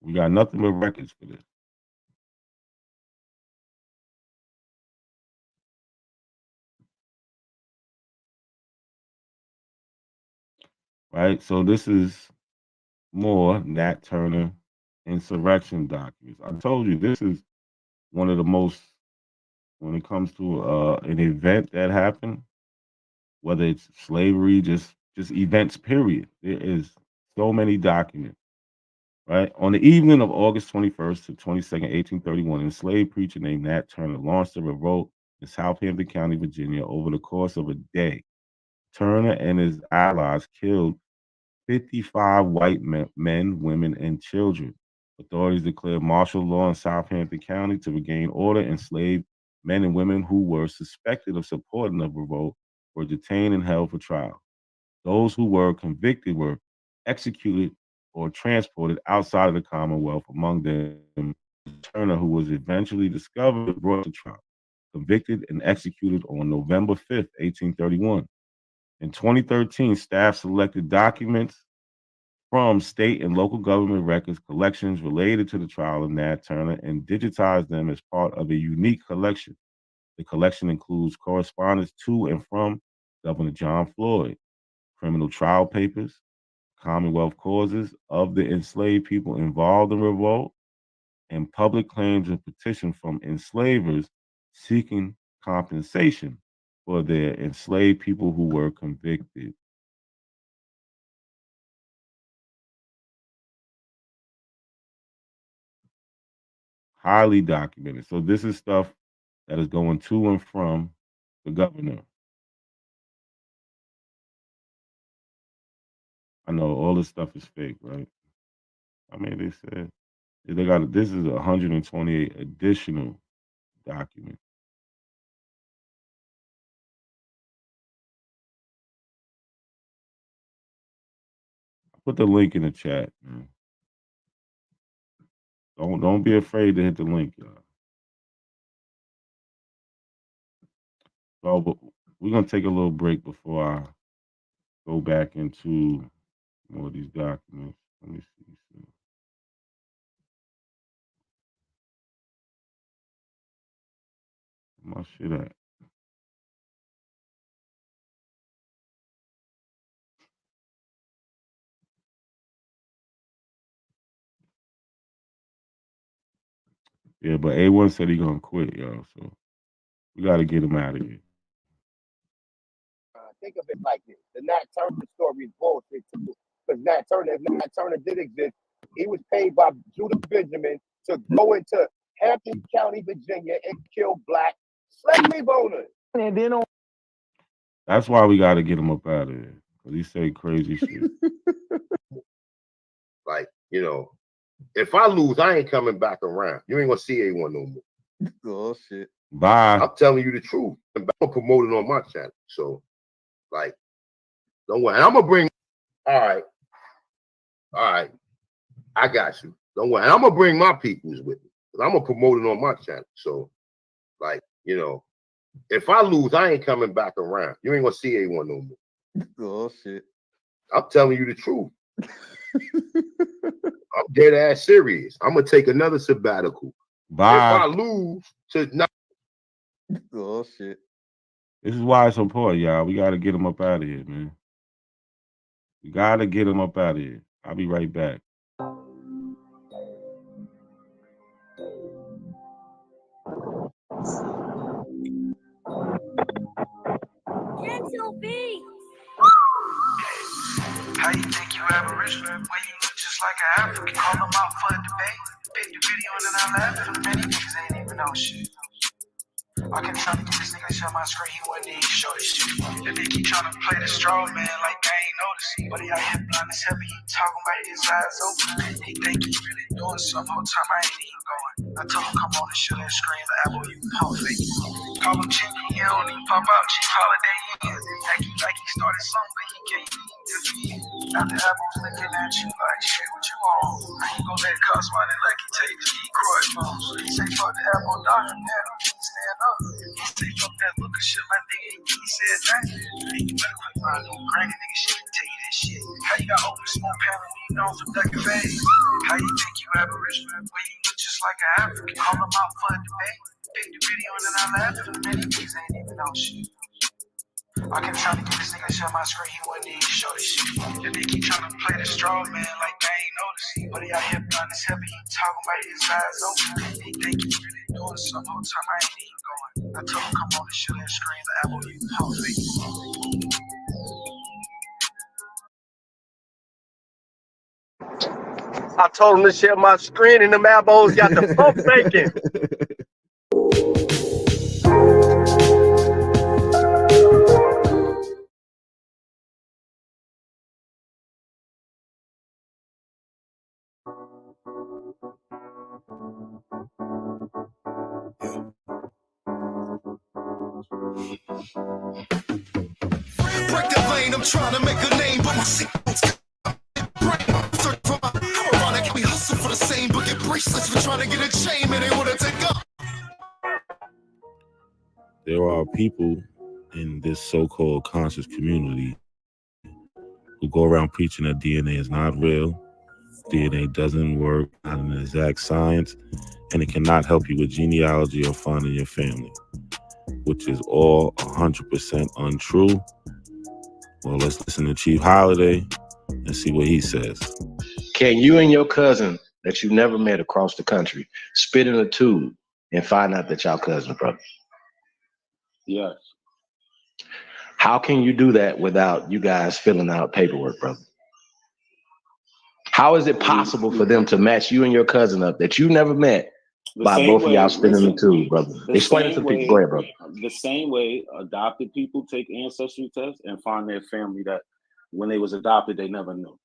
We got nothing but records for this. Right? So this is more Nat Turner insurrection documents. I told you this is one of the most, when it comes to an event that happened, whether it's slavery, just events, period. There is so many documents. Right? On the evening of August 21st to 22nd, 1831, an enslaved preacher named Nat Turner launched a revolt in Southampton County, Virginia. Over the course of a day, Turner and his allies killed 55 white men, women, and children. Authorities declared martial law in Southampton County to regain order. Enslaved men and women who were suspected of supporting the revolt were detained and held for trial. Those who were convicted were executed or transported outside of the Commonwealth, among them Turner, who was eventually discovered and brought to trial, convicted and executed on November 5th, 1831. In 2013, staff selected documents from state and local government records collections related to the trial of Nat Turner and digitized them as part of a unique collection. The collection includes correspondence to and from Governor John Floyd, criminal trial papers, Commonwealth causes of the enslaved people involved in revolt, and public claims and petitions from enslavers seeking compensation for their enslaved people who were convicted. Highly documented. So this is stuff that is going to and from the governor. I know all this stuff is fake, right? I mean, they said they got this is 128 additional documents. Put the link in the chat, man. Don't be afraid to hit the link, y'all. So, but we're gonna take a little break before I go back into more of these documents. Let me see. My shit at. Yeah, but A1 said he gonna quit, y'all. So we gotta get him out of here. Think of it like this: the Nat Turner story is bullshit too. Because Nat Turner did exist. He was paid by Judah Benjamin to go into Hampton County, Virginia, and kill black slave owners. And then on That's why we gotta get him up out of here. Cause he say crazy shit. Like, you know, if I lose, I ain't coming back around. You ain't gonna see A1 no more. Oh shit. Bye. I'm telling you the truth. I'm promoting on my channel. So, like, don't worry. And I'm gonna bring. All right. I got you. Don't worry. And I'm gonna bring my peoples with me. Cause I'm gonna promote it on my channel. So, like, you know, if I lose, I ain't coming back around. You ain't gonna see A1 no more. Oh shit. I'm telling you the truth. I'm dead ass serious. I'm gonna take another sabbatical. Bye. If I lose to not. Oh shit. This is why it's important, y'all. We gotta get him up out of here, man. We gotta get him up out of here. I'll be right back. How you think you Aboriginal when you look just like an African? Call them out for a debate. Pick the video and then I laugh. Many niggas ain't even know shit. I can tell you this nigga shut my screen, he wasn't even show this shit. And they keep trying to play the straw man like they ain't noticing. But he out here blind as hell, he talking about his eyes open. He think he really doing something, whole time I ain't even going. I told him come on and show that screen, the Apple, you pump fake. Call him Chinky, he don't even pop out, cheap holiday in. Act like he started something, but he can't even defeat. After Apple's looking at you like shit, what you on? I ain't gonna let cost money like he take the Detroit phones. He say fuck the Apple Doctrine, man, I can't stand up. He say fuck that look of shit, my nigga, he said that. Hey, you better quit lying, no granny nigga shit, tell you that shit. How you got open smoke panel when you know some duck phase? How you think you Aboriginal when you look just like an African? Call them out for a debate. Pick the video and then I laugh. Many niggas ain't even know shit. I can tell you this nigga shut my screen, he wasn't even show this shit. And they keep trying to play the straw man like they ain't noticing. But he out here blind as hell, he talking about his eyes open. He think he really doing something, whole time I ain't even going. I told him come on and show that screen, the Apple, you pump fake. I told him to share my screen and them elbows got the pump faking. Break the lane, I'm trying to make a name, but my signals search for my ironic. We hustle for the same, but get bracelets for trying to get a chain, man. They wanna take up. There are people in this so-called conscious community who go around preaching that DNA is not real, DNA doesn't work, not an exact science, and it cannot help you with genealogy or finding your family, which is all 100% untrue. Well, let's listen to Chief Holiday and see what he says. Can you and your cousin that you never met across the country spit in a tube and find out that y'all cousins, brother? Yes. How can you do that without you guys filling out paperwork, brother? How is it possible for them to match you and your cousin up that you never met by both of y'all spitting in the tube, brother? Explain it to people. Go ahead, brother. The same way adopted people take ancestry tests and find their family that when they was adopted, they never knew.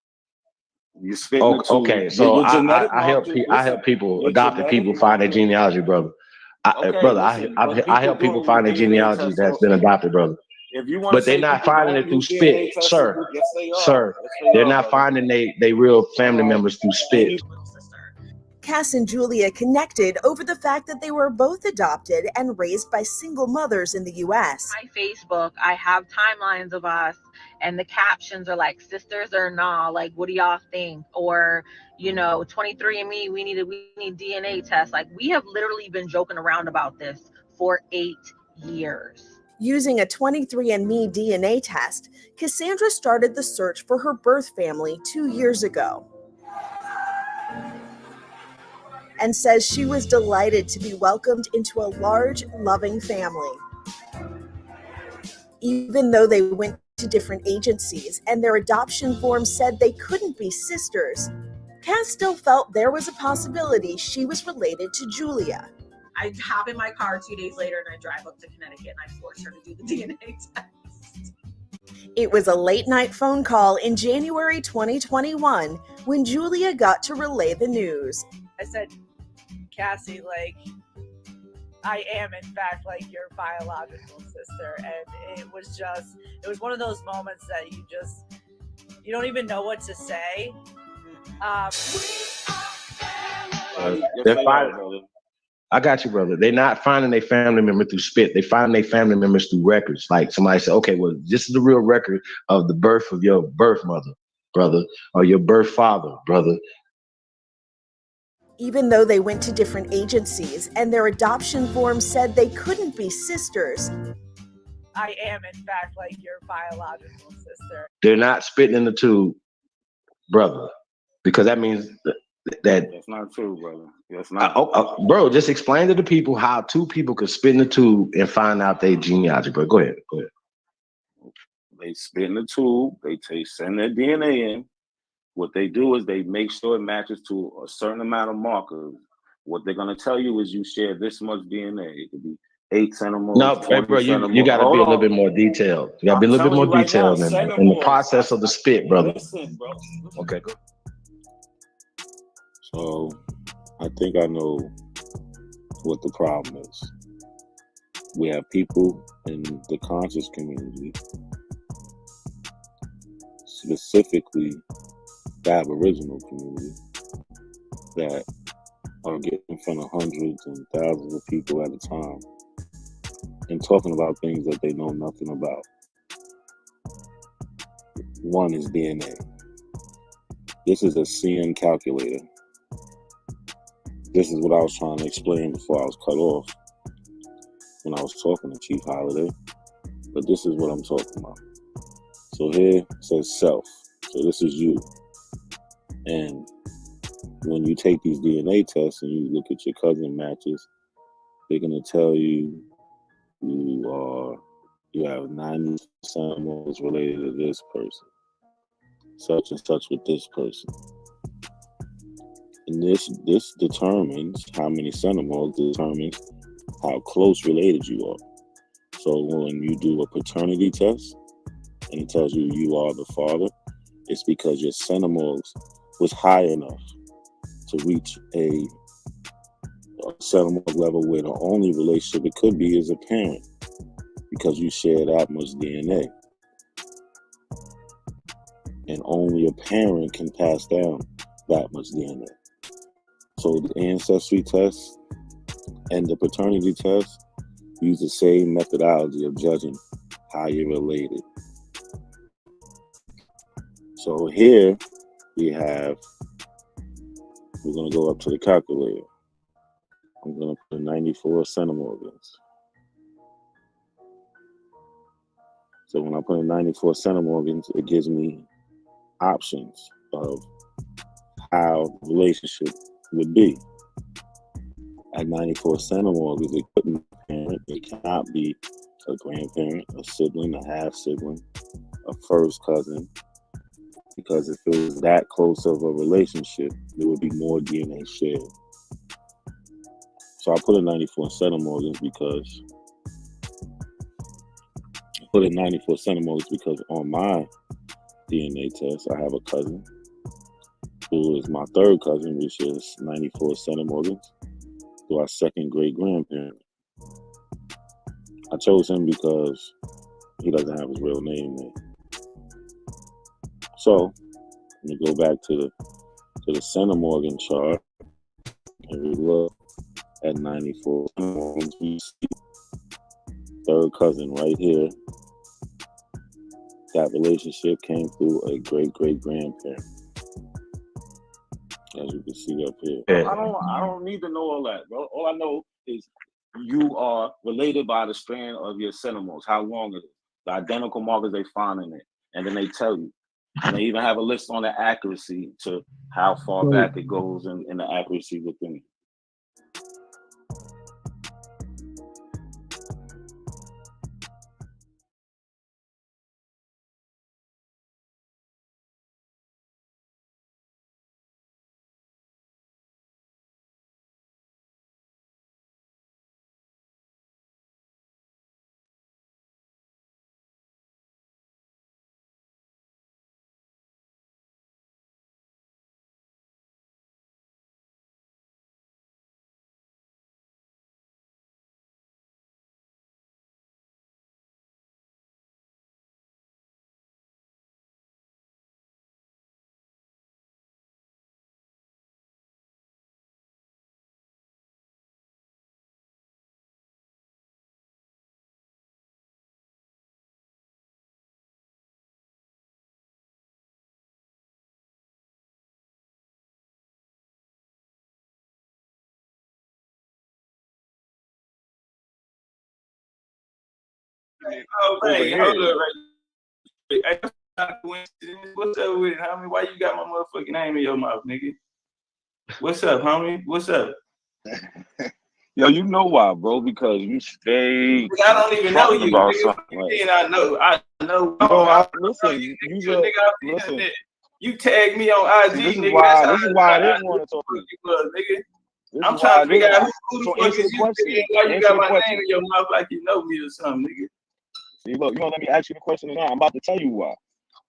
You spit in the tube. Okay, so I help people, adopted people find their genealogy, brother. I help people find their genealogy that's been adopted, brother. But they're not finding it through spit, sir. Sir, they're not finding they real family members through spit. Cass and Julia connected over the fact that they were both adopted and raised by single mothers in the U.S. My Facebook, I have timelines of us, and the captions are like, sisters or nah, like, what do y'all think? Or, you know, 23andMe, we need DNA tests. Like, we have literally been joking around about this for 8 years. Using a 23andMe DNA test, Cassandra started the search for her birth family 2 years ago. and says she was delighted to be welcomed into a large, loving family. Even though they went to different agencies and their adoption form said they couldn't be sisters, Cass still felt there was a possibility she was related to Julia. I hop in my car 2 days later and I drive up to Connecticut and I force her to do the DNA test. It was a late-night phone call in January 2021 when Julia got to relay the news. I said, Cassie, like, I am in fact like your biological sister. And it was one of those moments that you don't even know what to say. They're finding, I got you, brother. They're not finding their family member through spit. They find their family members through records. Like somebody said, okay, well, this is the real record of the birth of your birth mother, brother, or your birth father, brother. Even though they went to different agencies and their adoption form said they couldn't be sisters, I am in fact like your biological sister. They're not spitting in the tube, brother, because that means that that's not true, brother. That's not. Bro, just explain to the people how two people could spit in the tube and find out their genealogy. Bro, go ahead. They spit in the tube. They send their DNA in. What they do is they make sure it matches to a certain amount of markers. What they're gonna tell you is you share this much DNA. It could be 8 centimoles. No, hey, bro, you got to be a little bit more detailed. You got to be a little bit more detailed in the process of the spit, brother. Listen, bro. Okay, go. So, I think I know what the problem is. We have people in the conscious community, specifically the Aboriginal community, that are getting in front of hundreds and thousands of people at a time and talking about things that they know nothing about. One is DNA. This is a CN calculator. This is what I was trying to explain before I was cut off when I was talking to Chief Holiday. But this is what I'm talking about. So here it says self. So this is you. And when you take these DNA tests and you look at your cousin matches, they're going to tell you you have 90% centimoles related to this person, such and such with this person. And this determines how many centimoles, determines how close related you are. So when you do a paternity test and it tells you you are the father, it's because your centimoles was high enough to reach a centimole level where the only relationship it could be is a parent, because you share that much DNA. And only a parent can pass down that much DNA. So the ancestry test and the paternity test use the same methodology of judging how you're related. So here we're going to go up to the calculator. I'm going to put 94 centimorgans. So when I put in 94 centimorgans, it gives me options of how the relationship would be. At 94 centimorgans, it couldn't be a parent, it cannot be a grandparent, a sibling, a half-sibling, a first cousin, because if it was that close of a relationship, there would be more DNA shared. So I put in 94 centimorgans because on my DNA test, I have a cousin who is my third cousin, which is 94 centimorgans, to our second great grandparent. I chose him because he doesn't have his real name there. So let me go back to the centimorgan chart and we look at 94 centimorgans. We see third cousin right here. That relationship came through a great-great-grandparent, as you can see up here. I don't need to know all that, bro. All I know is you are related by the strand of your centimoles, how long it is, the identical markers they find in it, and then they tell you. And they even have a list on the accuracy to how far back it goes and the accuracy within it. man, here. hold up right quick. Hey, that's not a coincidence. What's up with it, homie? Why you got my motherfucking name in your mouth, nigga? What's up, homie? What's up? Yo, you know why, bro? Because you stay. I don't even know you, about nigga. something like- I know. Listen, Nigga, listen. You tag me on IG, this is nigga. why. That's This is why I didn't want to talk to you. Nigga. This I'm is trying why to figure I out didn't- who So the fuck answer is the you, question. nigga, why you Answer got the my question. name in your mouth like you know me or something, nigga. See, look, you don't let me ask you the question now. I'm about to tell you why.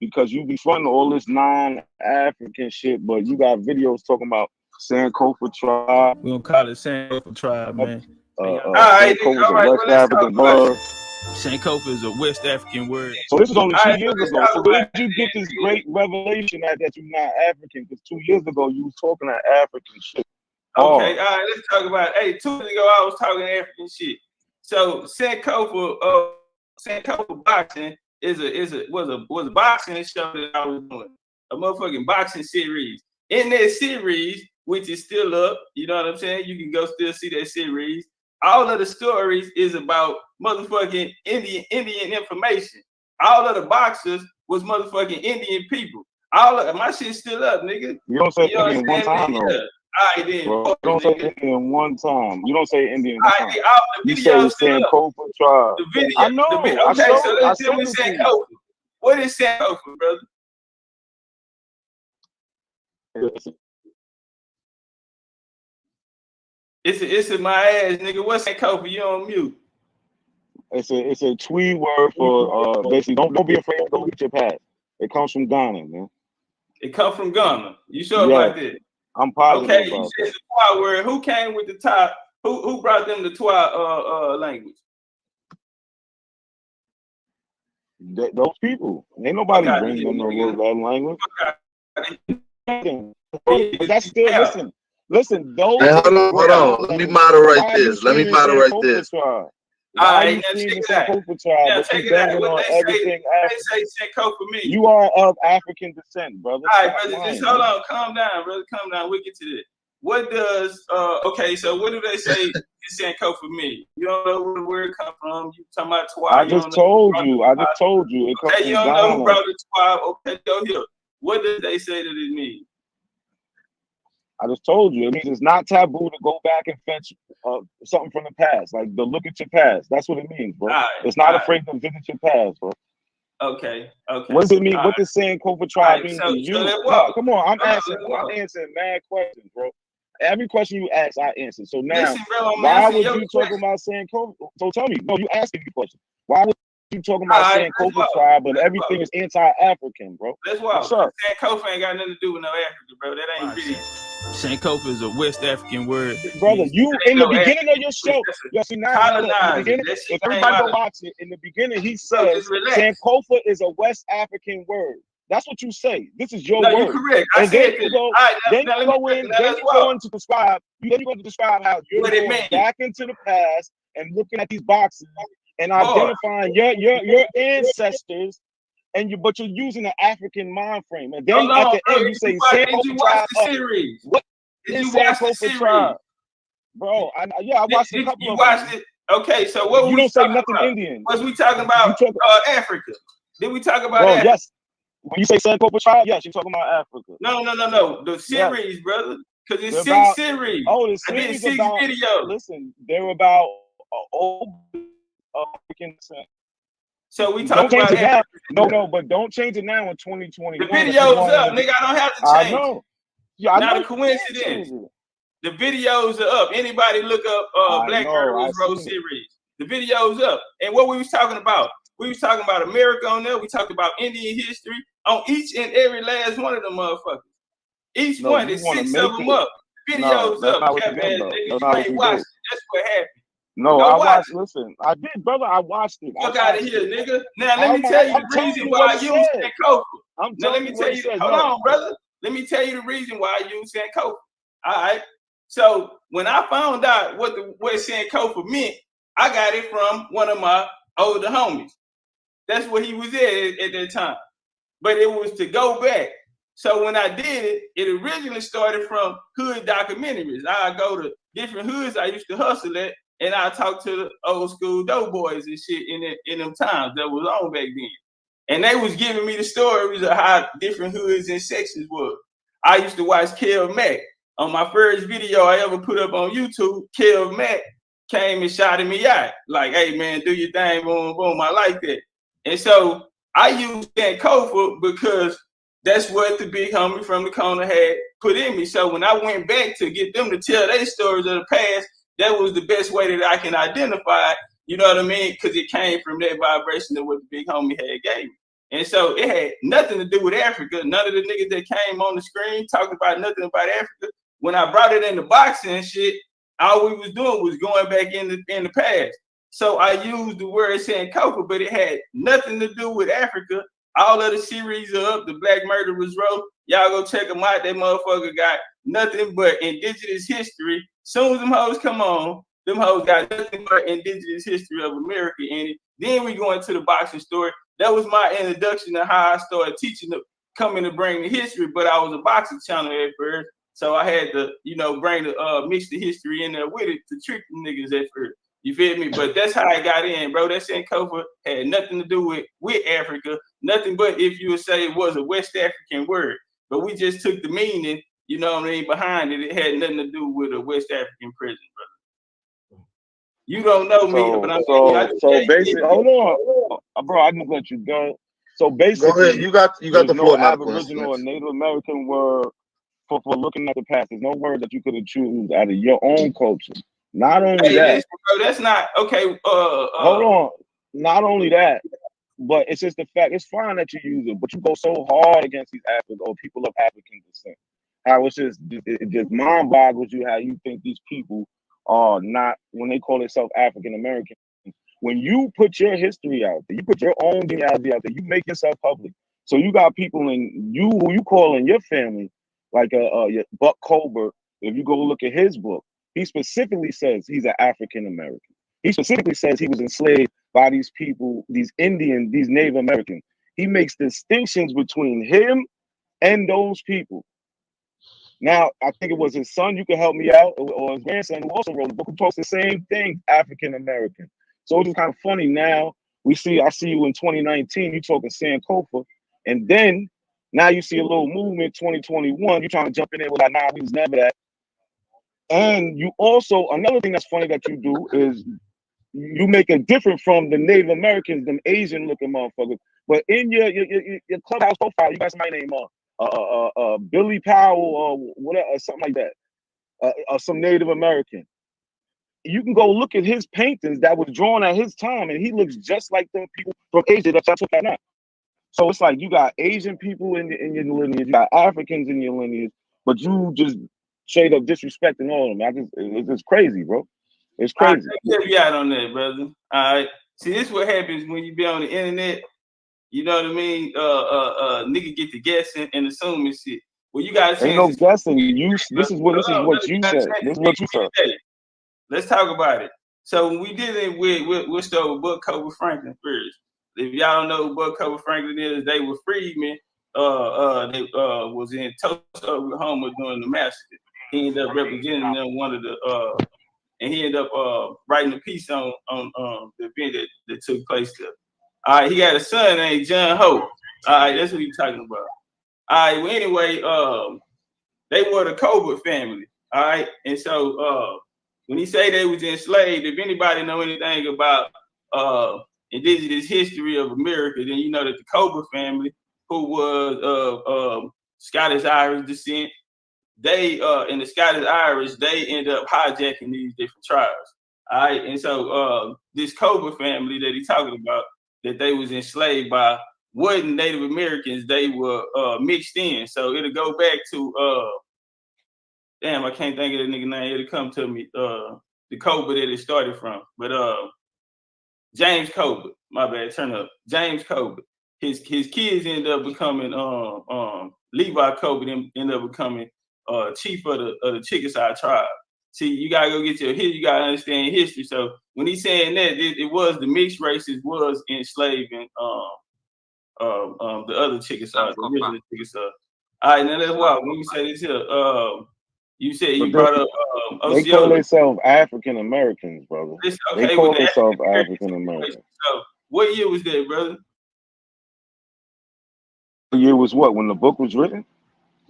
Because you be fronting all this non-African shit, but you got videos talking about Sankofa tribe. We gonna call it Sankofa tribe, man. Sankofa is a West African word. Sankofa is a West African word. So this is only 2 years ago. So where did you get this great revelation that you're not African? Because 2 years ago you was talking that African shit. Okay, all right, let's talk about it. Hey, 2 years ago I was talking African shit. So Sankofa boxing was a boxing show that I was doing. A motherfucking boxing series. In that series, which is still up, you know what I'm saying? You can go still see that series. All of the stories is about motherfucking Indian information. All of the boxers was motherfucking Indian people. All of my shit's still up, nigga. You don't say You know Indian one time, though. Yeah. All right, then. Bro, you don't say Indian one time. You don't say Indian one time. The You say Sankofa tribe. The video. I know. Okay, I so let's showed deal with it to you. Sankofa. What is Sankofa, brother? It's in my ass, nigga. What's Sankofa? You on mute. It's a Twi word for basically don't be afraid to go get your past. It comes from Ghana, man. It comes from Ghana. You sure Yeah. about that? I'm positive Okay, you about said the Twi word. Who came with the top? Who brought them the Twi language? those people. Ain't nobody bringing them no that language. But that's still listen. Those. Hey, hold on. Let me moderate this. All right, now check it out. Now check it out. What they say Sankofa me. You are of African descent, brother. All right, brother. Just hold on. Calm down, brother. Calm down. We'll get to this. What does okay? So what do they say is Sankofa me? You don't know where the word come from. You talking about Twi? I just told you. It comes Okay, you from don't know who Ghana. brought the Twi. Okay, go here. What does they say that it means? I just told you. It means it's not taboo to go back and fetch something from the past, like to look at your past. That's what it means, bro. Right, it's not afraid to visit your past, bro. Okay. What does it mean? What does Sankofa tribe mean to you? So Come on, I'm answering mad questions, bro. Every question you ask, I answer. So now, listen, bro, why would you talk about Sankofa? So tell me, no, you asking me questions. Why would you talking about Sankofa tribe, but everything is anti-African, bro? That's why. What's up? Sankofa ain't got nothing to do with no Africa, bro. That ain't really. Sankofa is a West African word. Brother, you in the beginning of your show, you see now, in the beginning, if everybody go watch it, in the beginning he says Sankofa is a West African word. That's what you say. This is your word. You're correct. And then you go, then you go into describe. Then you go to describe how you're going back into the past and looking at these boxes and identifying your ancestors. But you're using an African mind frame, and then at the end you say Sankofa tribe. Series? What is Sankofa tribe, bro? I watched a couple of them. It? Okay, so what you don't say nothing Indian. Was we talking about Africa? Did we talk about Africa? Yes. When you say Sankofa tribe, yes, you're talking about Africa. No. The series, brother, because it's they're 6 series. Oh, the series I did 6 about, videos. Listen, they're about old African descent. So we talk about it now. No, but don't change it now in 2020. The video's up, nigga. I don't have to change. I know. Yeah, not a coincidence. The videos are up. Anybody look up Black Murderers Road series. The video's up. And what we was talking about? We was talking about America on there. We talked about Indian history on each and every last one of them motherfuckers. Each one is 6 of them up. Videos up. You ain't watching. That's what happened. No, I watched. Listen, I did, brother. I watched it. Fuck out of here, nigga. Now let me tell you the reason why I use Sankofa. Now let me tell you. Hold on, brother. Let me tell you the reason why I use Sankofa. All right. So when I found out what Sankofa meant, I got it from one of my older homies. That's what he was at that time. But it was to go back. So when I did it, it originally started from hood documentaries. I go to different hoods I used to hustle at and I talked to the old school doughboys and shit in them times that was on back then. And they was giving me the stories of how different hoods and sections was. I used to watch Kev Mack. On my first video I ever put up on YouTube, Kev Mack came and shouted me out. Like, hey man, do your thing, boom, boom. I like that. And so I used that Kofa because that's what the big homie from the corner had put in me. So when I went back to get them to tell their stories of the past, that was the best way that I can identify it, you know what I mean? Because it came from that vibration of what the big homie had gave me. And so it had nothing to do with Africa. None of the niggas that came on the screen talking about nothing about Africa. When I brought it into boxing and shit, all we was doing was going back in the past. So I used the word Sankofa, but it had nothing to do with Africa. All of the series are up. The Black Murderers Row. Y'all go check them out. That motherfucker got nothing but indigenous history. Soon as them hoes come on, them hoes got nothing but indigenous history of America in it. Then we go into the boxing story. That was my introduction to how I started teaching, coming to bring the history. But I was a boxing channel at first, so I had to, bring the mix the history in there with it to trick the niggas at first. You feel me? But that's how I got in, bro. That Sankofa had nothing to do with Africa. Nothing but, if you would say, it was a West African word. But we just took the meaning, you know what I mean, behind it. It had nothing to do with a West African prison, brother. You don't know me, but I'm so basically, hold on, bro. I just let you go. So basically, go ahead. You got the floor now. Aboriginal or Native American word for looking at the past. There's no word that you could have chosen out of your own culture. Not only that, listen, bro, that's not okay. Hold on. Not only that, but it's just the fact. It's fine that you use it, but you go so hard against these Africans or people of African descent. How it just mind boggles you how you think these people are not, when they call themselves African American. When you put your history out there, you put your own genealogy out there, you make yourself public. So you got people in you who you call in your family, like Buck Colbert. If you go look at his book, he specifically says he's an African American. He specifically says he was enslaved by these people, these Indian, these Native Americans. He makes distinctions between him and those people. Now, I think it was his son, you can help me out, or his grandson who also wrote a book who talks the same thing, African American. So it's kind of funny now. I see you in 2019, you talking Sankofa, and then now you see a little movement 2021, you're trying to jump in there with that, nah, we was never that. And you also, another thing that's funny that you do is you make it different from the Native Americans, them Asian looking motherfuckers. But in your clubhouse profile, you got somebody named Billy Powell or whatever, or something like that, or some Native American. You can go look at his paintings that was drawn at his time, and he looks just like the people from Asia that y'all took that now. So it's like you got Asian people in your lineage, you got Africans in your lineage, but you just straight up disrespecting all of them. It's just crazy, bro. It's crazy. I'll help you out on that, brother. All right. See, this is what happens when you be on the internet. You know what I mean? Nigga get to guessing and assuming shit. Well, you gotta ain't no guessing. This is what you said. This is what you said. Let's talk about it. So when we did it, we'll start with Buck Cobra Franklin first. If y'all don't know who Buck Cobra Franklin is, they were freedmen. They was in Tulsa, Oklahoma during the massacre. He ended up representing them, and he ended up writing a piece on the event that took place there. All right, he got a son named John Hope. All right, that's what he's talking about. All right, well, anyway, they were the Cobra family. All right, and so when he say they was enslaved, if anybody know anything about indigenous history of America, then you know that the Cobra family, who was of Scottish Irish descent, they in the Scottish Irish, they end up hijacking these different tribes. All right, and so this Cobra family that he's talking about, that they was enslaved by, wasn't Native Americans, they were mixed in. So it'll go back to damn, I can't think of the nigga name. It'll come to me. The Cobra that it started from. But James Cobra, my bad, turn up. James Cobra. His kids ended up becoming Levi Cobra, ended up becoming chief of the Chickasaw tribe. See, you gotta go get your history, you gotta understand history. So when he's saying that, it was the mixed races was enslaving the other Chickasaw, the original Chickasaw. All right, now let's walk. Let me say this here. You said you But brought up they call Osceola. themselves African Americans, brother. Okay, They call with the themselves African African Americans. So what year was that, brother? The year was what? When the book was written?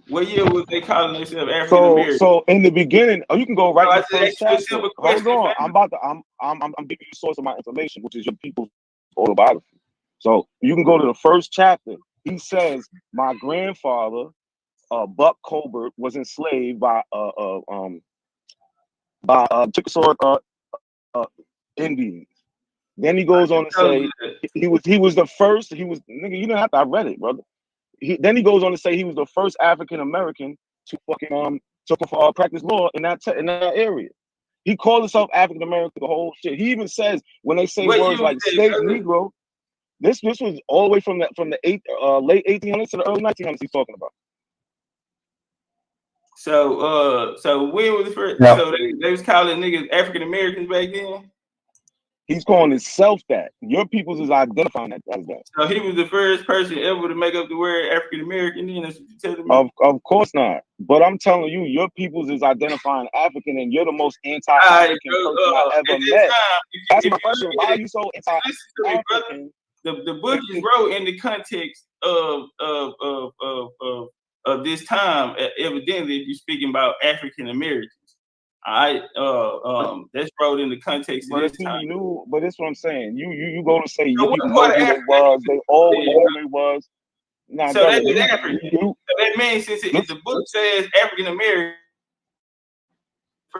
What year was they calling themselves African American? So in the beginning, you can go right No, in I the just first asked you a chapter. simple Hold question, on, fam. I'm giving you the source of my information, which is your people's autobiography. So you can go to the first chapter. He says, my grandfather, Buck Colbert, was enslaved by Chickasaw Indians. Then he goes on to say he was the first. He was nigga. You didn't have to. I read it, brother. Then he goes on to say he was the first African American to fucking to practice law in that area. He called himself African American. The whole shit. He even says when they say What words year like was that, state brother? Negro, this was all the way from the late 1800s to the early 1900s. He's talking about. So when was the first? Yeah. So they was calling niggas African Americans back then. He's calling himself that. Your peoples is identifying that as that. So he was the first person ever to make up the word African American. Then that's what you're telling me. Of course not. But I'm telling you, your peoples is identifying African, and you're the most anti-African person I ever met. That's my question. Why are you so anti-African? The book is wrote in the context of this time. Evidently, if you're speaking about African Americans. That's wrote in the context of this time. But that's what I'm saying. You go to say So your what people part know of who they Africa? was. They always knew they was. Nah, So brother, that was African. So that means since the book says African American.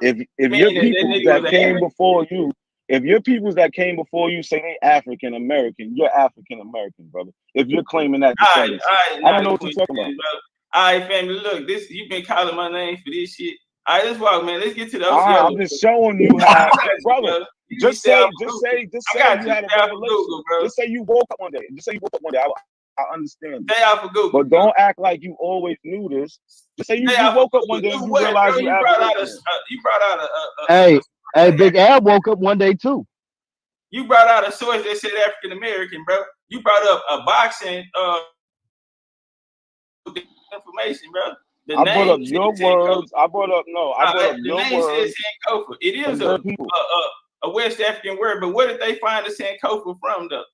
If your peoples that came before you, if your peoples that came before you say they African American, you're African American, brother. If you're claiming that descendancy, I don't know what you're talking about. All right, family. Look, you've been calling my name for this shit. All right, let's walk, man. Let's get to the Osceola. I'm just showing you how, brother. Just say you had a revelation. Just say you woke up one day. I understand. Stay out for Google. But don't act like you always knew this. Just say you woke up one day and you realized you brought out a Hey, Big Al woke up one day too. You brought out a source that said African American, bro. You brought up a boxing information, bro. I brought up your words. I brought up your words. Sankofa. It is a West African word, but where did they find the Sankofa from, though?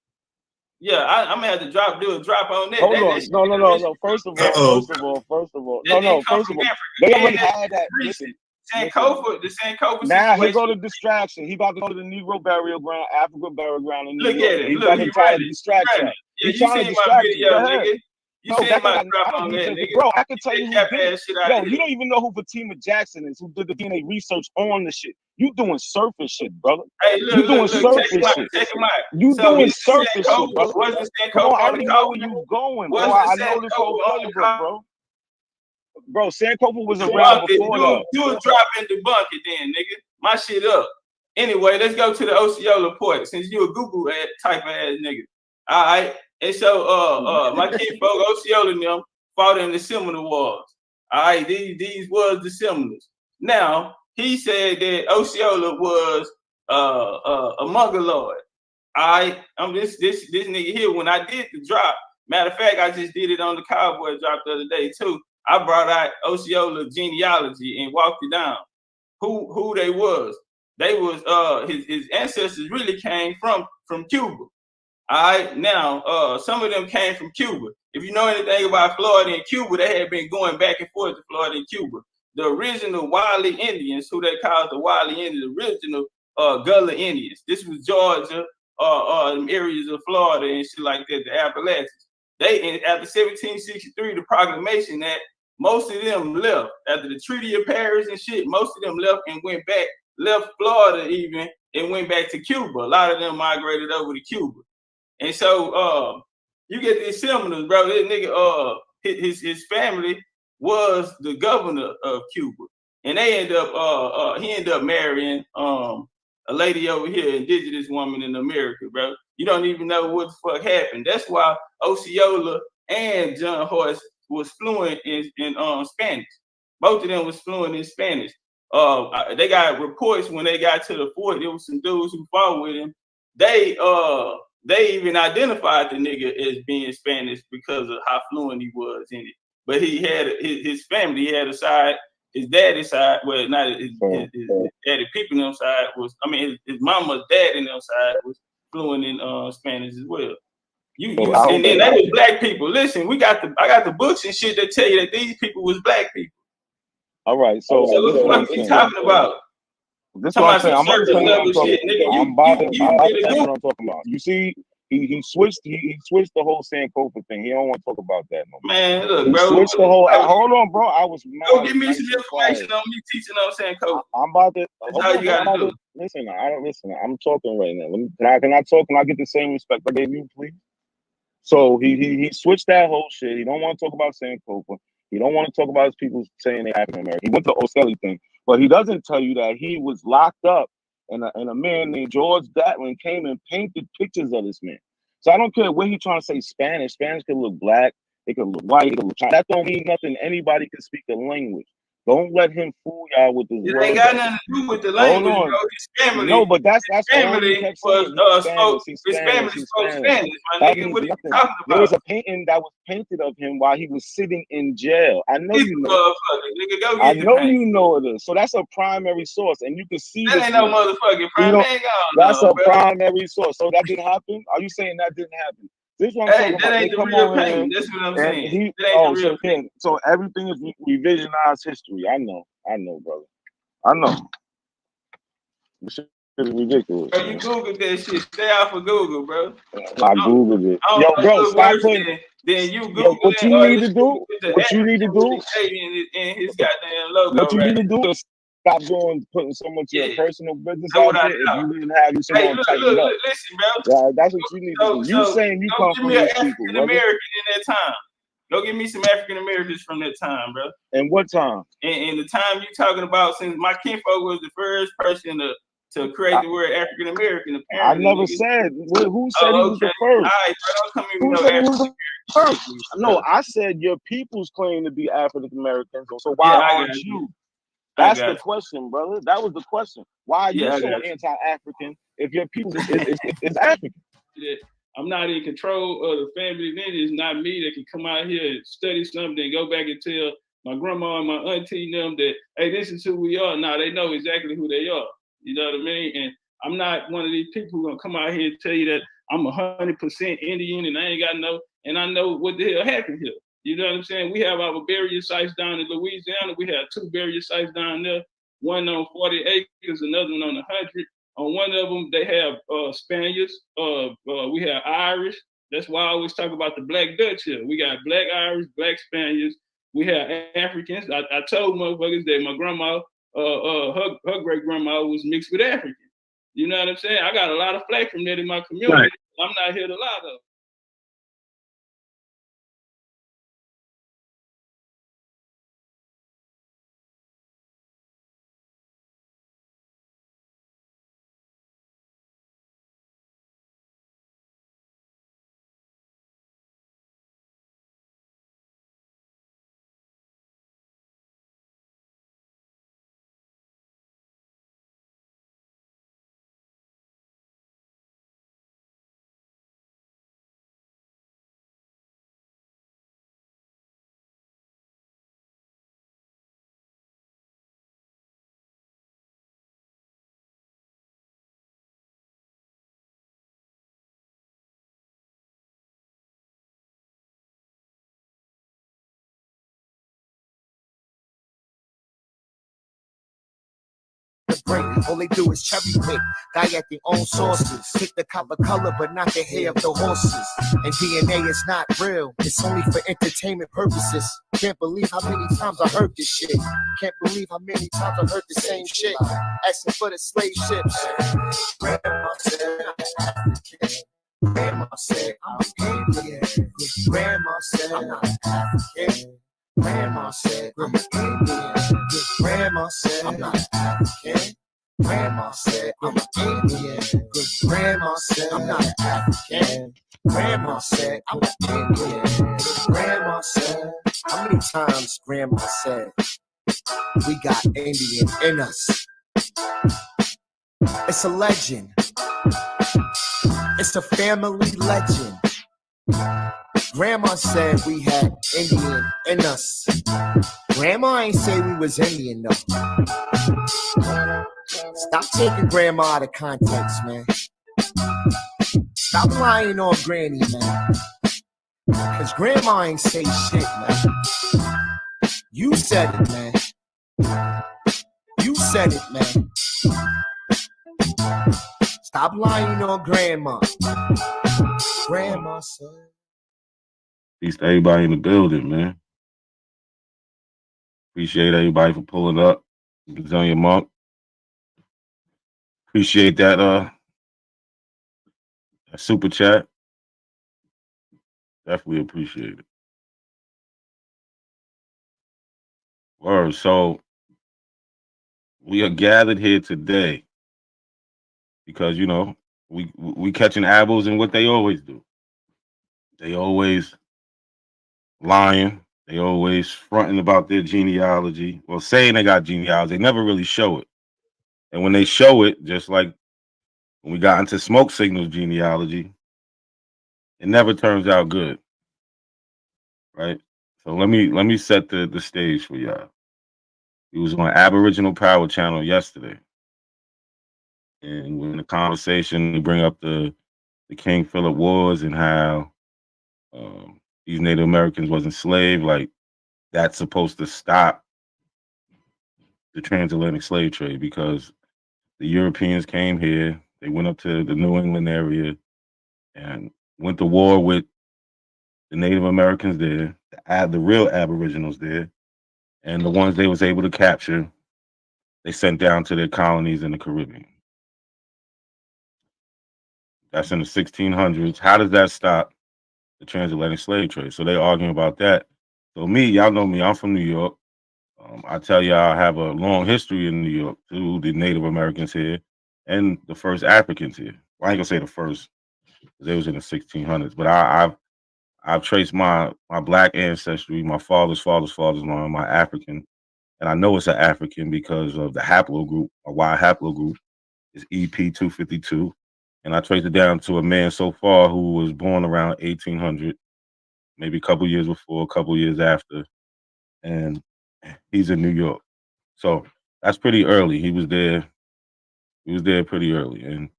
Yeah, I'm gonna have to do a drop on that. Hold on. No. First of all. They already had that. Listen. Sankofa, the Sankofa. Now here go the distraction. He about to go to the Negro burial ground, African burial ground in New York. Look at it. He's got to try to distract you. He's trying to distract you. Go ahead. You said my drop on that, nigga. Bro, I can tell you who did it. Yo, you don't even know who Fatima Jackson is, who did the DNA research on the shit. You doing surface shit, brother. Hey, you doing surface shit. You doing surface shit, bro. Come on, I already know where you going, bro. I know this whole playbook, bro. Bro, Sankofa was around before that. Do a drop and debunk it then, nigga. My shit up. Anyway, let's go to the Osceola point, since you a Google type of ass nigga. All right. And so my kinfolk Osceola and them fought in the Seminole Wars. All right, these was the Seminoles. Now he said that Osceola was a Mongoloid. All right, this nigga here. When I did the drop, matter of fact, I just did it on the Cowboy drop the other day too. I brought out Osceola genealogy and walked it down. Who they was? They was his ancestors really came from Cuba. All right, now some of them came from Cuba. If you know anything about Florida and Cuba, they had been going back and forth to Florida and Cuba. The original Wiley Indians, who they called the Wiley Indians, the original Gullah Indians. This was Georgia, areas of Florida and shit like that, the Appalachians. After 1763, the Proclamation Act, most of them left. After the Treaty of Paris and shit, most of them left and went back, left Florida even, and went back to Cuba. A lot of them migrated over to Cuba. And so you get these Seminoles, bro. This nigga, his family was the governor of Cuba. And they end up he ended up marrying a lady over here, indigenous woman in America, bro. You don't even know what the fuck happened. That's why Osceola and John Hoyce was fluent in Spanish. Both of them was fluent in Spanish. They got reports when they got to the fort. There was some dudes who fought with him. They even identified the nigga as being Spanish because of how fluent he was in it. But he had his family. He had a side his daddy's side, well, not his daddy people on them side was, I mean, his mama's dad in them side was fluent in Spanish as well. And then they was black people. Listen, I got the books and shit that tell you that these people was black people. All right, so what the fuck you talking about? This is what I'm saying. I'm about to tell you what I'm talking about. You see, he switched the whole Sankofa thing. He don't want to talk about that no more. Man, look, he bro. Switched the whole. Hold on, bro. I was. Go give me some information on me teaching on Sankofa. I'm about to. That's all you gotta do. Listen, I don't listen. I'm talking right now. Can I talk? Can I get the same respect I gave you, please? So he switched that whole shit. He don't want to talk about Sankofa. He don't want to talk about his people saying they're African American. He went to the Ocelli thing, but he doesn't tell you that he was locked up and a man named George Gatlin came and painted pictures of this man. So I don't care what he's trying to say Spanish. Spanish could look black. It could look white. It could look Chinese. That don't mean nothing. Anybody can speak the language. Don't let him fool y'all with this word. It ain't got nothing to do with the language, bro. His family. No, but that's family was his family spoke Spanish. My nigga, what are you talking about? There was a painting that was painted of him while he was sitting in jail. I know you know. Nigga, I know you know it is. So that's a primary source, and you can see that. Ain't no motherfucking primary. That's a primary source. So that didn't happen. Are you saying that didn't happen? This one that ain't the real pain. That's what I'm saying. So everything is revisionized history. I know, brother. I know. This shit is ridiculous. Bro, you Googled that shit. Stay off of Google, bro. I Googled it. Yo, bro, stop putting. Then you Google what you need to do. What you need to do. And his goddamn logo. What you need to do is stop putting so much of your personal business out there. If you didn't have you someone tighten up. Listen, bro. That's what you need to do. You saying you come from these people, African American in that time. Go give me some African Americans from that time, bro. And what time? And the time you talking about, since my kinfolk was the first person to create the word African American. I never said. Who said he was the first? All right, bro, don't come in with no African first. No, I said your people's claim to be African Americans. So why aren't you? That's the question, brother. That was the question. Why are you so anti-African if your people is African? I'm not in control of the family lineage. It's not me that can come out here and study something and go back and tell my grandma and my auntie them that, hey, this is who we are. Now they know exactly who they are. You know what I mean? And I'm not one of these people who gonna come out here and tell you that I'm 100% Indian and I ain't got and I know what the hell happened here. You know what I'm saying? We have our burial sites down in Louisiana. We have 2 burial sites down there, one on 40 acres, another one on 100. On one of them, they have Spaniards. We have Irish. That's why I always talk about the Black Dutch here. We got Black Irish, Black Spaniards. We have Africans. I told motherfuckers that my grandma, her great grandma was mixed with African. You know what I'm saying? I got a lot of flack from that in my community. Right. I'm not here to lie though. Break. All they do is cherry pick, diet their own sources. Pick the copper color, but not the hair of the horses. And DNA is not real, it's only for entertainment purposes. Can't believe how many times I heard this shit. Can't believe how many times I heard the same shit. Asking for the slave ships. Grandma said I'm African. Grandma said I'm Indian. Grandma said I'm African. Grandma said I'm Indian. Grandma said I'm not African. Grandma said I'm Indian. Grandma said I'm not African. Grandma said I'm Indian. Grandma said, how many times Grandma said we got Indian in us? It's a legend. It's a family legend. Grandma said we had Indian in us. Grandma ain't say we was Indian though. Stop taking grandma out of context, man. Stop lying on granny, man. Cause grandma ain't say shit, man. You said it, man. You said it, man. Stop lying on grandma. Grandma said. Peace to everybody in the building, man. Appreciate everybody for pulling up. Bazillion Monk. Appreciate that super chat. Definitely appreciate it. Word. So we are gathered here today because we catching apples in what they always do. They always lying. They always fronting about their genealogy. Well, saying they got genealogy. They never really show it. And when they show it, just like when we got into smoke signals genealogy, it never turns out good. Right? So let me set the stage for y'all. It was on Aboriginal Power Channel yesterday. And in the conversation, we bring up the King Philip Wars and how these Native Americans was enslaved. Like, that's supposed to stop the transatlantic slave trade because the Europeans came here. They went up to the New England area and went to war with the Native Americans there, the real Aboriginals there, and the ones they was able to capture, they sent down to their colonies in the Caribbean. That's in the 1600s. How does that stop the transatlantic slave trade? So they arguing about that. So me, y'all know me, I'm from New York. I tell y'all I have a long history in New York too, the Native Americans here and the first Africans here. Well, I ain't gonna say the first, because they was in the 1600s, but I've traced my black ancestry, my father's line, my African, and I know it's an African because of the haplogroup, a Y haplogroup is EP252. And I traced it down to a man so far who was born around 1800, maybe a couple years before, a couple years after, and he's in New York. So that's pretty early. He was there pretty early. And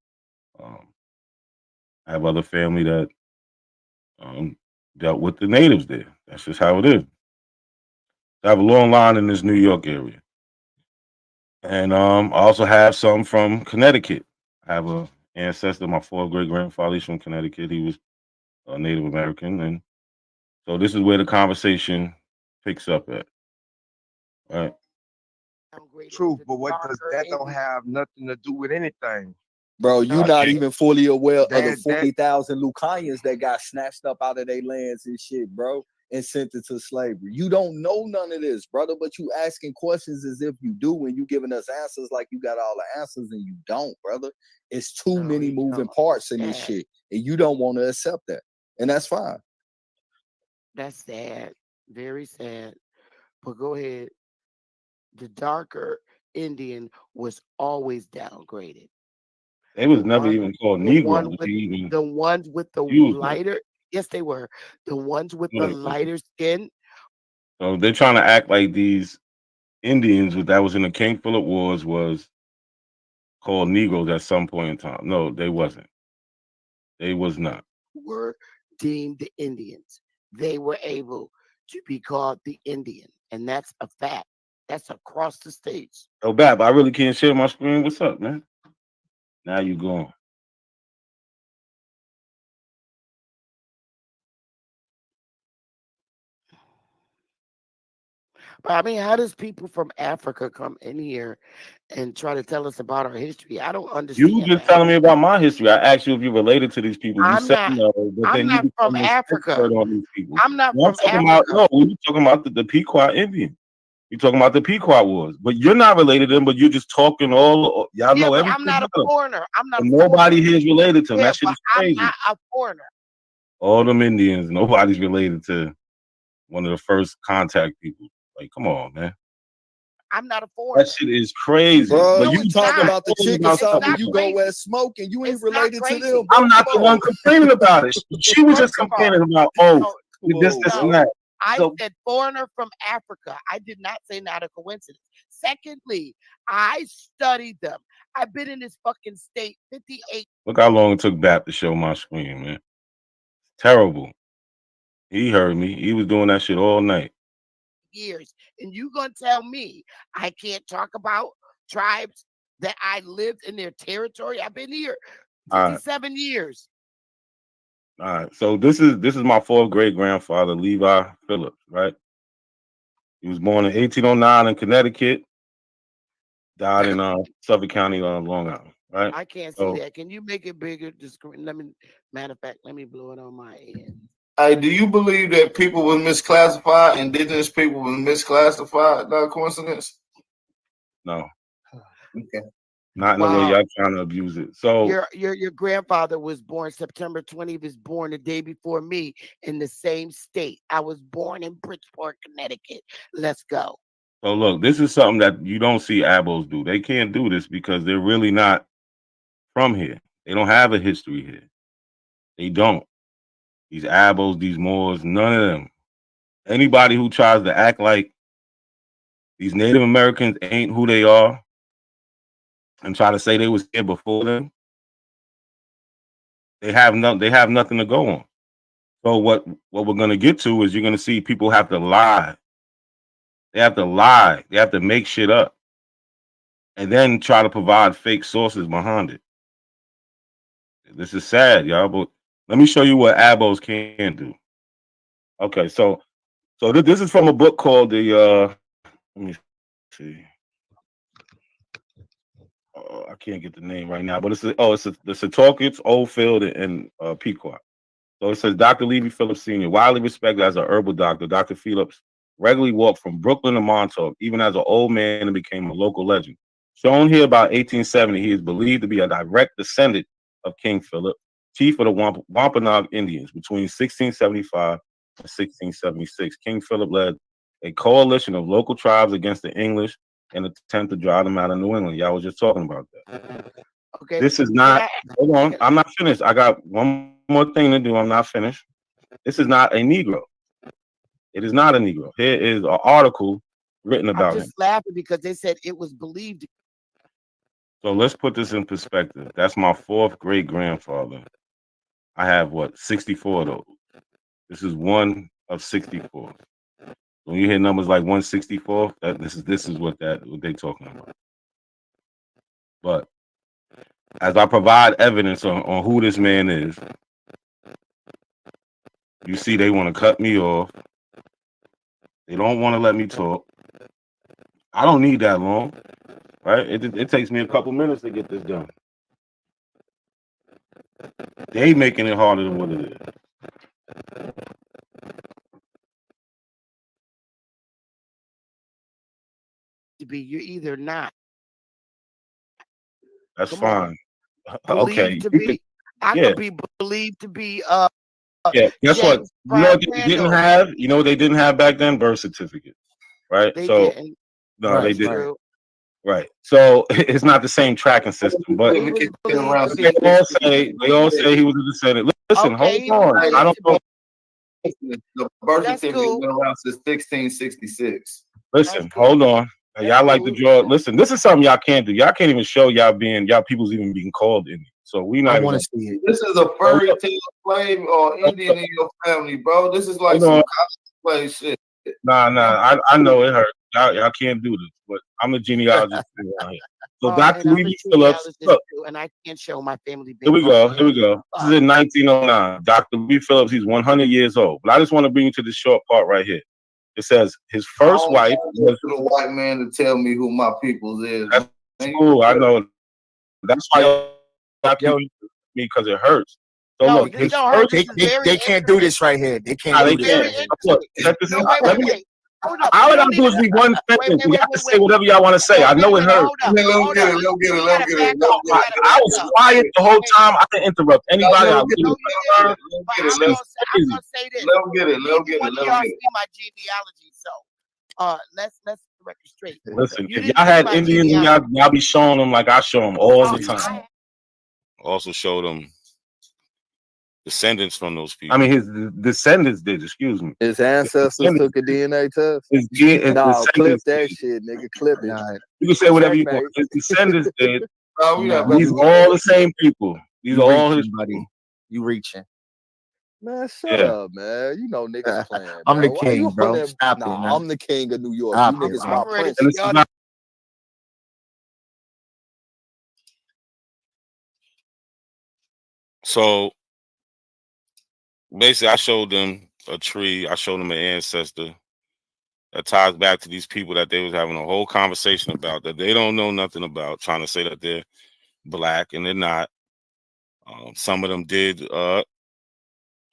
I have other family that dealt with the natives there. That's just how it is. I have a long line in this New York area. And I also have some from Connecticut. I have a ancestor, my fourth great grandfather, he's from Connecticut. He was a Native American. And so this is where the conversation picks up at. All right. True, but what does that don't have nothing to do with anything? Bro, you're not even fully aware of the 40,000 Lucanians that got snatched up out of their lands and shit, bro, and sent into slavery. You don't know none of this, brother, but you asking questions as if you do when you giving us answers like you got all the answers and you don't, brother. It's too many moving parts in this shit, and you don't want to accept that, and that's fine. That's sad, very sad, but go ahead. The darker Indian was always downgraded. They was never even called Negro. The ones with the lighter, yes, they were. The ones with the lighter skin. So they're trying to act like these Indians that was in the King Philip Wars was called Negroes at some point in time. No, they wasn't. They was not. Were deemed the Indians. They were able to be called the Indian, and that's a fact. That's across the states. Oh, Bab, I really can't share my screen. What's up, man? Now you going. But I mean, how does people from Africa come in here and try to tell us about our history? I don't understand. You just telling me about my history. I asked you if you're related to these people. You said no, but then you from Africa. On these people. I'm not from Africa. No, we were talking about the Pequot Indian. You're talking about the Pequot Wars, but you're not related to them. But you're just talking all. Y'all know everything. I'm not a foreigner. I'm not. Nobody here is related to them. That shit is crazy. I'm not a foreigner. All them Indians, nobody's related to one of the first contact people. Like, come on, man. I'm not a foreigner. That shit is crazy. Bro, but you talking about the chicken shop when you go where smoking. You ain't related to them. I'm not the one complaining about it. She was just complaining about, this and that. I So- said foreigner from Africa. I did not say not a coincidence. Secondly, I studied them. I've been in this fucking state 58 Look how long it took Bap to show my screen, man. Terrible. He heard me. He was doing that shit all night. years. And you gonna tell me I can't talk about tribes that I lived in their territory? I've been here All right. 57 years. All right. So this is my fourth great grandfather, Levi Phillips, right? He was born in 1809 in Connecticut. Died in Suffolk County, Long Island, right? I can't So- see that. Can you make it bigger? Let me, matter of fact, let me blow it on my end. Hey, do you believe that people were misclassified, indigenous people were misclassified? Not a coincidence? No. Okay. Not in the way y'all trying to abuse it. So Your grandfather was born September 20th. He was born the day before me in the same state. I was born in Bridgeport, Connecticut. Let's go. So look, this is something that you don't see Abos do. They can't do this because they're really not from here. They don't have a history here. They don't. These Abos, these Moors, none of them. Anybody who tries to act like these Native Americans ain't who they are and try to say they was here before them, they have nothing to go on. So what we're gonna get to is you're gonna see people have to lie. They have to lie. They have to make shit up. And then try to provide fake sources behind it. This is sad, y'all, but let me show you what Abos can do. Okay, so this is from a book called let me see. I can't get the name right now, but it's the Setauket, Oldfield, and Pequot. So it says Dr. Levi Phillips Sr., widely respected as a herbal doctor. Dr. Phillips regularly walked from Brooklyn to Montauk, even as an old man, and became a local legend. Shown here about 1870, he is believed to be a direct descendant of King Philip, chief of the Wampanoag Indians, between 1675 and 1676. King Philip led a coalition of local tribes against the English in an attempt to drive them out of New England. Y'all was just talking about that. Okay. This is not, hold on, I'm not finished. I got one more thing to do. I'm not finished. This is not a Negro. It is not a Negro. Here is an article written about I'm him. just laughing because they said it was believed. So let's put this in perspective. That's my fourth great grandfather. I have 64 of those. This is one of 64. When you hear numbers like 164, this is what they're talking about. But as I provide evidence on who this man is, you see they want to cut me off. They don't want to let me talk. I don't need that long, right? It takes me a couple minutes to get this done. They making it harder than what it is. To be, you're either not. That's Come fine. Believed Okay. to be, I Yeah. could be believed to be. Yeah. Guess what? James You know what they didn't have? You know what they didn't have back then? Birth certificate, right? They so didn't. no, they That's didn't. true. Right. So it's not the same tracking system, but they all say he was a descendant. Listen, Okay, hold on. I don't know. The birth That's certificate cool. been around since 1666. Listen, hold on. Now, y'all like to draw. Listen, this is something y'all can't do. Y'all can't even show y'all people's even being called Indian. So we not. I even wanna see it. This is a fairy tale slave or Indian in your family, bro. This is like some cosplay shit. Nah. I know it hurts. Y'all can't do this, but I'm a genealogist around here. So Dr. And I'm Levi a Phillips. genealogist Look, too, and I can't show my family. here we go. This is in 1909. Dr. Levi Phillips, he's 100 years old. But I just want to bring you to this short part right here. It says his first wife was the white man to tell me who my people's is. That's cool. I know. That's why y'all keep me because it hurts. So No, look, this his don't hurt. first, This is very They can't do this right here. They can't do they this. can't. Look, check this out. Let me. Hold up. All I gotta do is be one sentence. You have to say whatever y'all want to say. I know it hurts. Let him get it. I was quiet the whole time. I didn't interrupt anybody. I Let him get it. Y'all see my genealogy, so let's record straight. Listen, You if didn't y'all see had my Indians, genealogy. y'all be showing them like I show them all the time. Also showed them descendants from those people. I mean, his descendants did. Excuse me. His ancestors took a DNA test. No, clip that shit, nigga. Clip it. You can say whatever you want. His descendants did. These are all the same people. These are all his buddy. You reaching. Man, shut up, man. You know niggas playing. I'm the bro. Why king, you bro. on that- Stop nah, it, man. I'm the king of New York. Stop you it, niggas bro. my prince. And this is not- So basically, I showed them a tree. I showed them an ancestor that ties back to these people that they was having a whole conversation about that they don't know nothing about, trying to say that they're black and they're not. Some of them did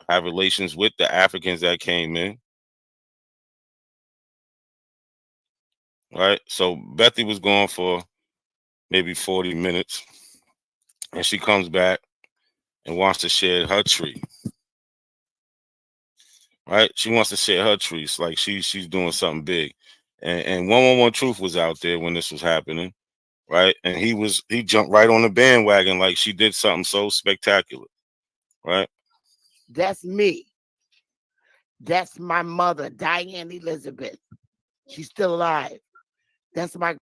have relations with the Africans that came in. Right? So Bethy was gone for maybe 40 minutes. And she comes back and wants to share her tree. Right? She wants to share her trees. Like she's doing something big. And 111 Truth was out there when this was happening. Right? And he jumped right on the bandwagon like she did something so spectacular. Right? That's me. That's my mother, Diane Elizabeth. She's still alive. That's my.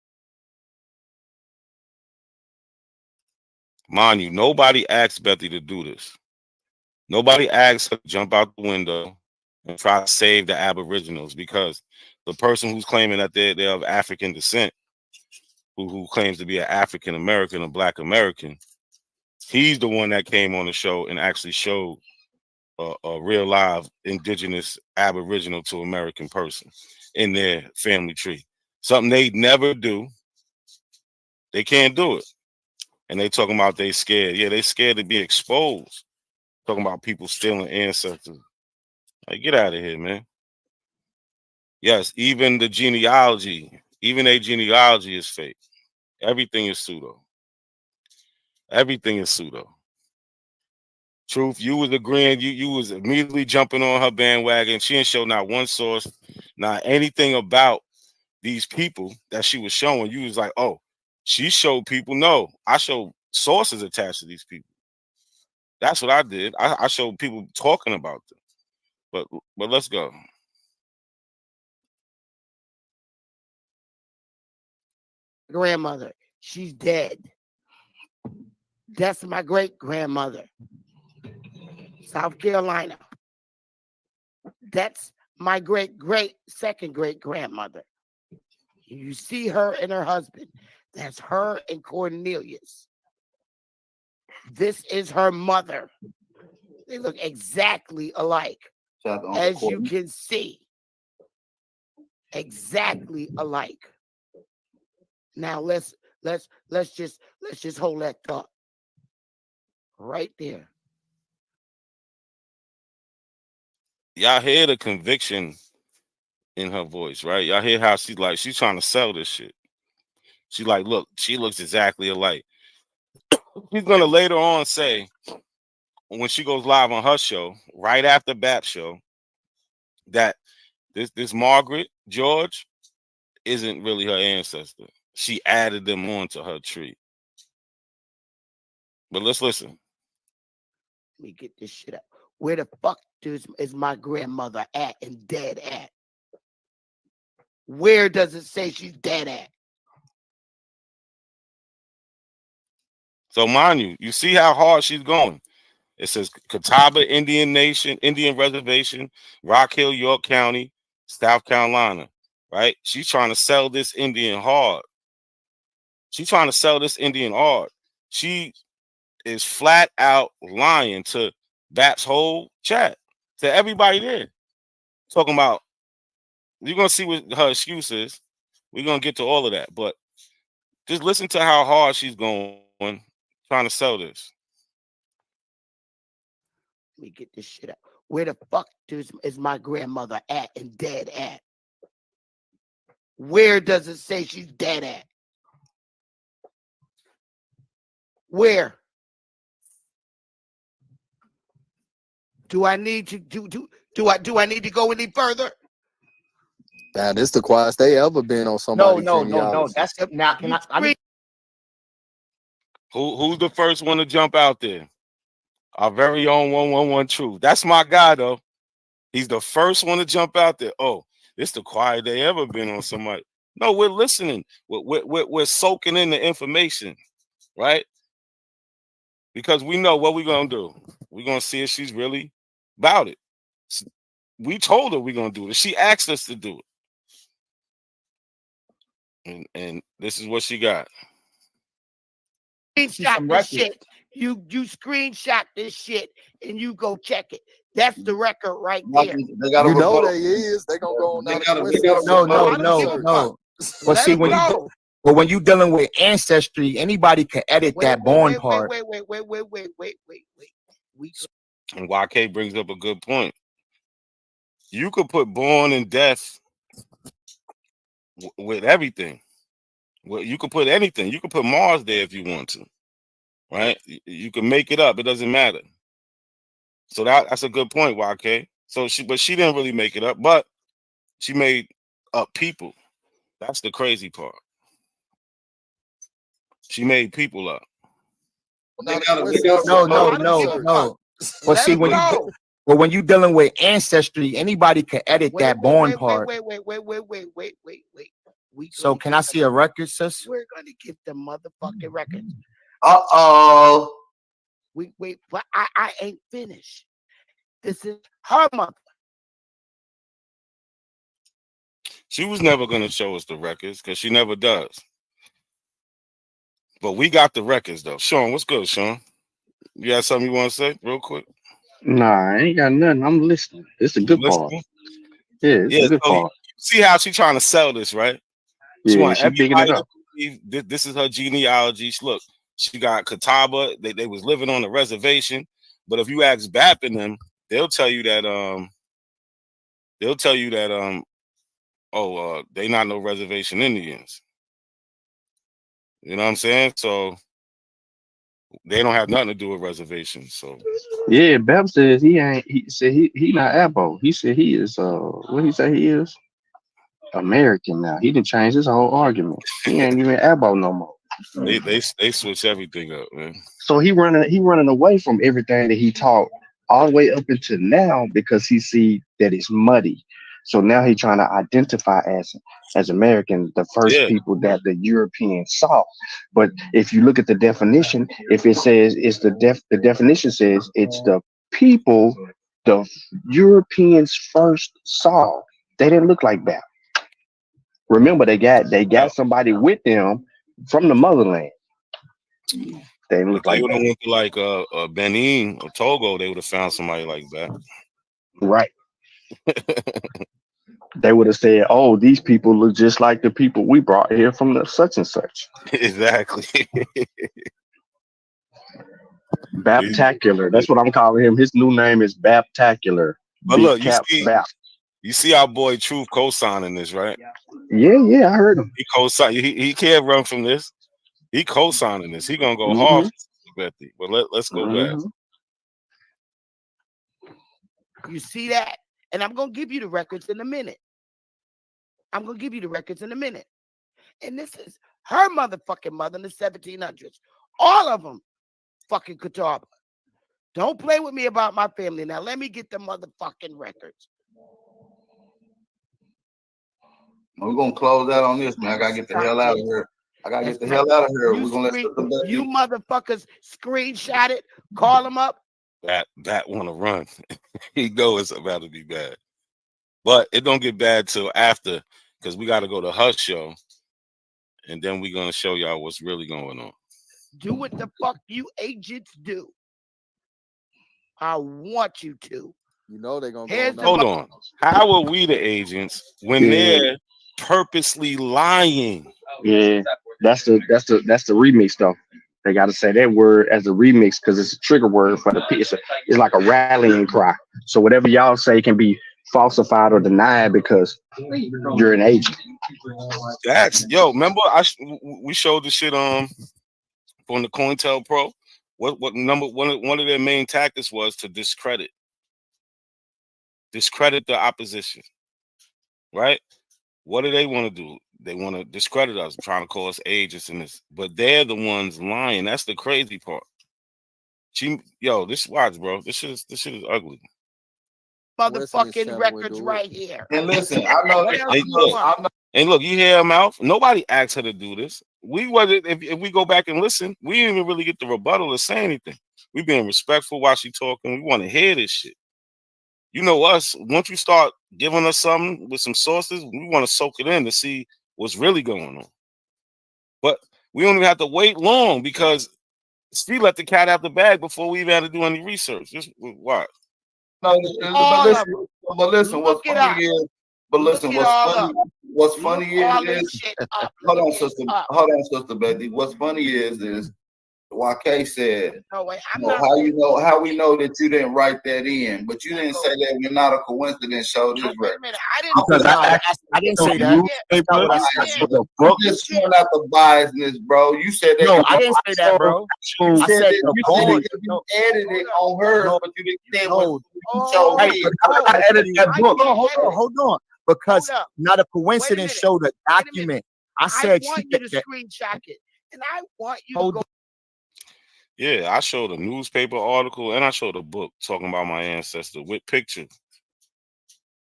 Mind you, nobody asked Bethy to do this. Nobody asked her to jump out the window and try to save the Aboriginals, because the person who's claiming that they're of African descent, who claims to be an African American, a Black American, he's the one that came on the show and actually showed a real live indigenous Aboriginal to American person in their family tree. Something they never do. They can't do it. And they talking about they scared. Yeah, they scared to be exposed. Talking about people stealing ancestors. Like, get out of here, man. Yes, even the genealogy, even a genealogy is fake. Everything is pseudo. Everything is pseudo. Truth, you was agreeing, you was immediately jumping on her bandwagon. She didn't show not one source, not anything about these people that she was showing. You was like, oh, she showed people. No, I showed sources attached to these people. That's what I did. I showed people talking about them. But let's go. Grandmother, she's dead. That's my great grandmother, South Carolina. That's my second great grandmother. You see her and her husband. That's her and Cornelius. This is her mother. They look exactly alike, as you can see. Exactly alike. Now let's just hold that thought right there. Y'all hear the conviction in her voice, right? Y'all hear how she's trying to sell this shit. She's like, look, she looks exactly alike. She's gonna later on say, when she goes live on her show, right after BAP show, that this Margaret George isn't really her ancestor. She added them onto her tree. But let's listen. Let me get this shit up. Where the fuck is my grandmother at and dead at? Where does it say she's dead at? So mind you, you see how hard she's going. It says Catawba Indian Nation, Indian Reservation, Rock Hill, York County, South Carolina, right? She's trying to sell this Indian hard. She's trying to sell this Indian hard. She is flat out lying to BAP's whole chat, to everybody there. Talking about, you're going to see what her excuse is. We're going to get to all of that. But just listen to how hard she's going trying to sell this. Let me get this shit up. Where the fuck is my grandmother at and dead at? Where does it say she's dead at? Where? Do I need to do I need to go any further? Man, this the quietest they ever been on somebody. No. That's it. Now, can I Who's the first one to jump out there? Our very own 111 Truth. That's my guy, though. He's the first one to jump out there. Oh, it's the quiet they ever been on somebody. No, we're listening. We're soaking in the information, right? Because we know what we're going to do. We're going to see if she's really about it. We told her we're going to do it. She asked us to do it. And this is what she got. Screenshot this shit. You screenshot this shit and you go check it. That's the record right there. You know they is. They gonna go on down the No. Well, see, when you dealing with ancestry, anybody can edit that born part. Wait. And YK brings up a good point. You could put born and death with everything. Well, you could put anything. You could put Mars there if you want to, right? You can make it up. It doesn't matter. So that's a good point, YK. So she didn't really make it up, but she made up people. That's the crazy part. She made people up. No. Well, see, when you dealing with ancestry, anybody can edit that born part. Wait. So can I see a record, sis? We're gonna get the motherfucking record. Wait, but I ain't finished. This is her mother. She was never gonna show us the records because she never does. But we got the records though. Sean, what's good, Sean? You got something you want to say real quick? Nah, I ain't got nothing. I'm listening. It's a good part. Yeah, it's a good part. See how she trying to sell this, right? She Yeah, want she bigging it everybody up. to believe this is her genealogy. Look, she got Catawba. They was living on the reservation. But if you ask BAP and them, they'll tell you that they not no reservation Indians. You know what I'm saying? So they don't have nothing to do with reservations. So Yeah, Beb says he ain't. He said he not Abo. He said he is. What he say he is? American now. He didn't change his whole argument. He ain't even Abo no more. they switch everything up, man. So he running away from everything that he taught all the way up until now because he see that it's muddy. So now he trying to identify as American, the first people that the Europeans saw. But if you look at the definition, if it says it's the definition says it's the people the Europeans first saw. They didn't look like that. Remember, they got somebody with them from the motherland. They didn't look like would have that. went to like Benin or Togo, they would have found somebody like that. Right. They would have said, "Oh, these people look just like the people we brought here from the such and such." Exactly. Baptacular. That's what I'm calling him. His new name is Baptacular. But look, Bap. you see our boy Truth co-signing this, right? Yeah, I heard him. He co-sign. He can't run from this. He co-signing this. He gonna go hard. But let's go back. You see that? And I'm gonna give you the records in a minute. And this is her motherfucking mother in the 1700s. All of them fucking Catawba. Don't play with me about my family. Now let me get the motherfucking records. We're gonna close that on this, man. I gotta get the hell out of here. We're gonna you motherfuckers screenshot it, call them up. That want to run. He know it's about to be bad, but it don't get bad till after because we got to go to her show, and then we're gonna show y'all what's really going on. Do what the fuck you agents do. I want you to. You know they're gonna go. Hold on. How are we the agents when they're purposely lying? Yeah, that's the remix though. They got to say that word as a remix because it's a trigger word for the piece. It's like a rallying cry. So whatever y'all say can be falsified or denied because you're an agent. Remember we showed the shit from the COINTELPRO. What number one of their main tactics was to discredit the opposition, right? What do they want to do? They want to discredit us, trying to call us agents in this, but they're the ones lying. That's the crazy part. This watch, bro. This shit is ugly. Motherfucking records right here. And listen, I know. And look, you hear her mouth. Nobody asked her to do this. We wasn't. If we go back and listen, we didn't even really get the rebuttal or say anything. We being respectful while she talking. We want to hear this shit. You know us. Once you start giving us something with some sources, we want to soak it in to see what's really going on. But we don't even have to wait long because she let the cat out the bag before we even had to do any research. Just watch. No, but listen, what's funny is, what's funny is, hold on, Sister Betty. What's funny is YK said, no, wait, how we know that you didn't write that in, but you didn't say that we're not a coincidence show this record. I didn't say that. I'm just showing out the biasness, bro. You said that. No, I didn't say that, bro. I said that you edited on her, but you didn't say what you chose. I edited that book. Hold on. Because not a coincidence showed a document. I said I want you to screenshot it, and I want you to go. Yeah, I showed a newspaper article and I showed a book talking about my ancestor with pictures.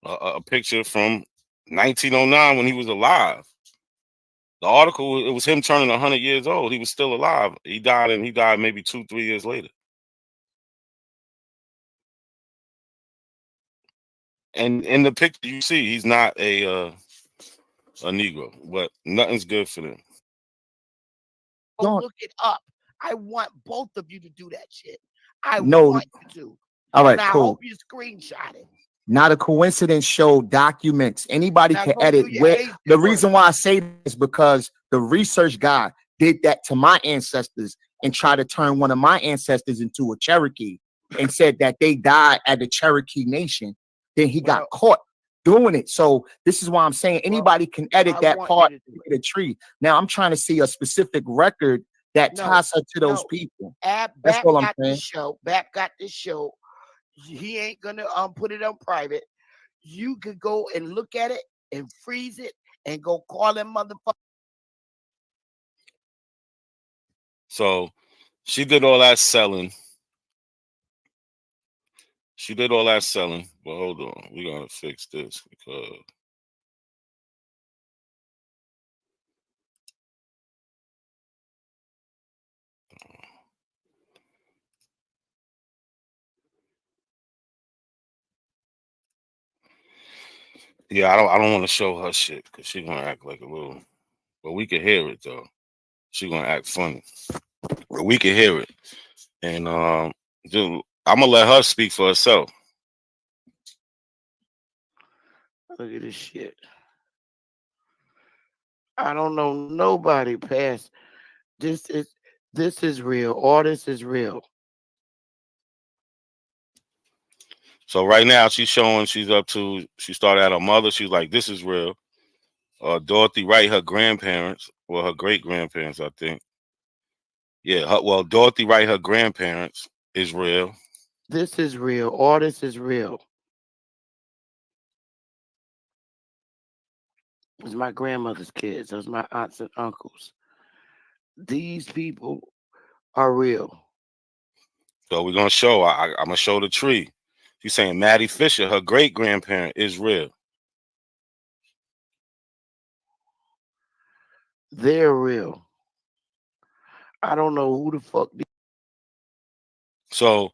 A picture from 1909 when he was alive. The article, it was him turning 100 years old. He was still alive. He died maybe 2-3 years later. And in the picture you see, he's not a Negro, but nothing's good for them. Go look it up. I want both of you to do that shit. I want you to. All right, and cool. I hope you screenshot it. Not a coincidence show documents. Anybody can edit. The reason why I say this is because the research guy did that to my ancestors and tried to turn one of my ancestors into a Cherokee and said that they died at the Cherokee Nation. Then he got caught doing it. So this is why I'm saying anybody can edit that part of the tree. Now I'm trying to see a specific record that ties her to those people. That's all I'm saying. Back got this show. He ain't gonna put it on private. You could go and look at it and freeze it and go call them motherfuckers. So she did all that selling. But hold on, we're gonna fix this because yeah, I don't want to show her shit because she's gonna act like a little, but we can hear it though. She's gonna act funny. But we can hear it. And I'm gonna let her speak for herself. Look at this shit. I don't know nobody past this is real. All this is real. So right now she's showing she started at her mother. She's like, this is real. Dorothy Wright, her grandparents, her great grandparents, I think. Yeah, Dorothy Wright, her grandparents is real. This is real. All this is real. It was my grandmother's kids. Those my aunts and uncles. These people are real. So we're gonna show. I'm gonna show the tree. She's saying Maddie Fisher, her great grandparent, is real. They're real. I don't know who the fuck. So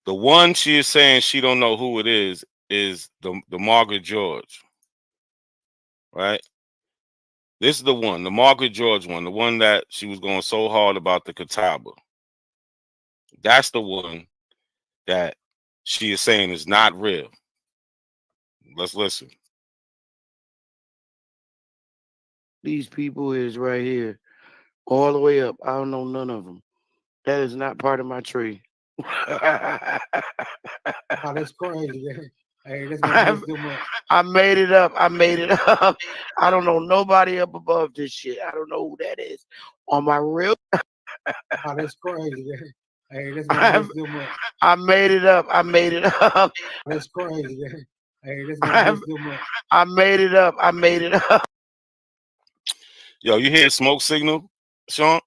the one she is saying she don't know who it is the Margaret George. Right? This is the one, the Margaret George one, the one that she was going so hard about the Catawba. That's the one that she is saying is not real. Let's listen. These people is right here, all the way up. I don't know none of them. That is not part of my tree. Oh, that's crazy. Hey, that's I made it up. I don't know nobody up above this shit. I don't know who that is. On my real. Oh, that's crazy. Hey, that's I made it up. That's crazy. Hey, I made it up. Yo, you hear smoke signal, Sean?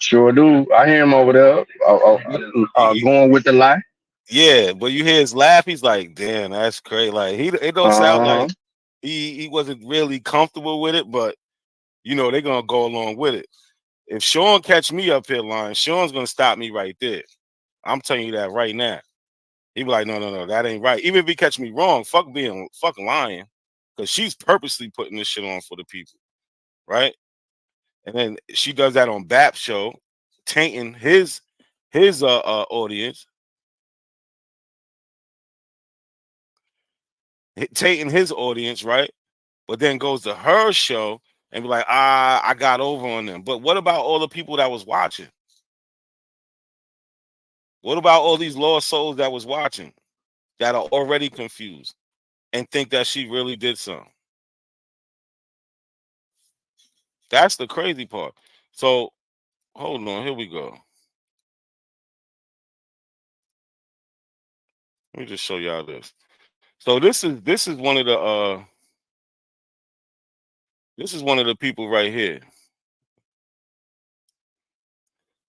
Sure do. I hear him over there going with the lie. Yeah, but you hear his laugh. He's like, "Damn, that's crazy." Like it don't sound like he wasn't really comfortable with it, but you know they're gonna go along with it. If Sean catch me up here lying, Sean's gonna stop me right there. I'm telling you that right now. He be like, no, that ain't right. Even if he catch me wrong, fuck lying, because she's purposely putting this shit on for the people, right? And then she does that on BAP's show, tainting his audience, tainting his audience, right? But then goes to her show and be like, I got over on them. But what about all the people that was watching? What about all these lost souls that was watching that are already confused and think that she really did something? That's the crazy part. So hold on, here we go. Let me just show y'all this. So this is one of the people right here.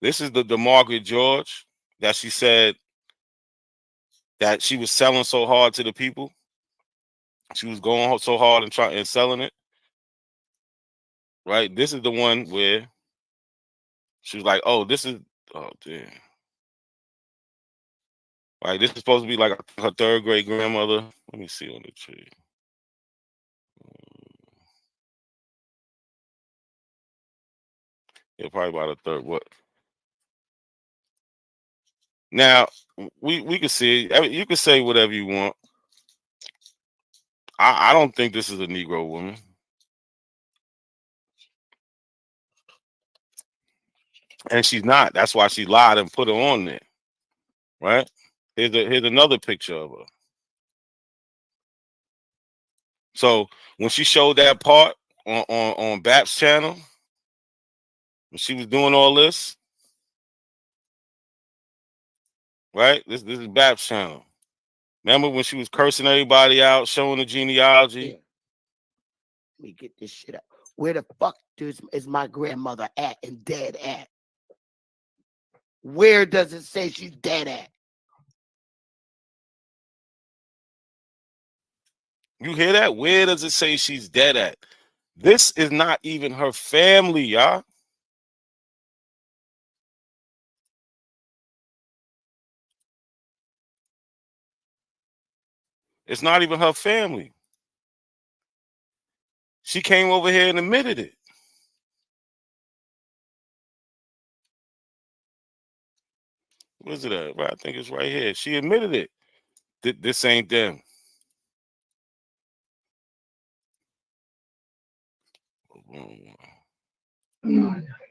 This is the Margaret George that she said that she was selling so hard to the people. She was going so hard and selling it. Right? This is the one where she was like, oh, this is, oh, damn. Right, this is supposed to be like her third great grandmother. Let me see on the tree. Yeah, probably about a third. What? Now we can see. I mean, you can say whatever you want. I don't think this is a Negro woman. And she's not. That's why she lied and put her on there. Right? Here's another picture of her. So when she showed that part on BAP's channel, when she was doing all this, right? This is BAP's channel. Remember when she was cursing everybody out, showing the genealogy? Yeah. Let me get this shit up. Where the fuck is my grandmother at and dead at? Where does it say she's dead at? You hear that? Where does it say she's dead at? This is not even her family, y'all. It's not even her family. She came over here and admitted it. Where's it at? Right, I think it's right here. She admitted it. This ain't them.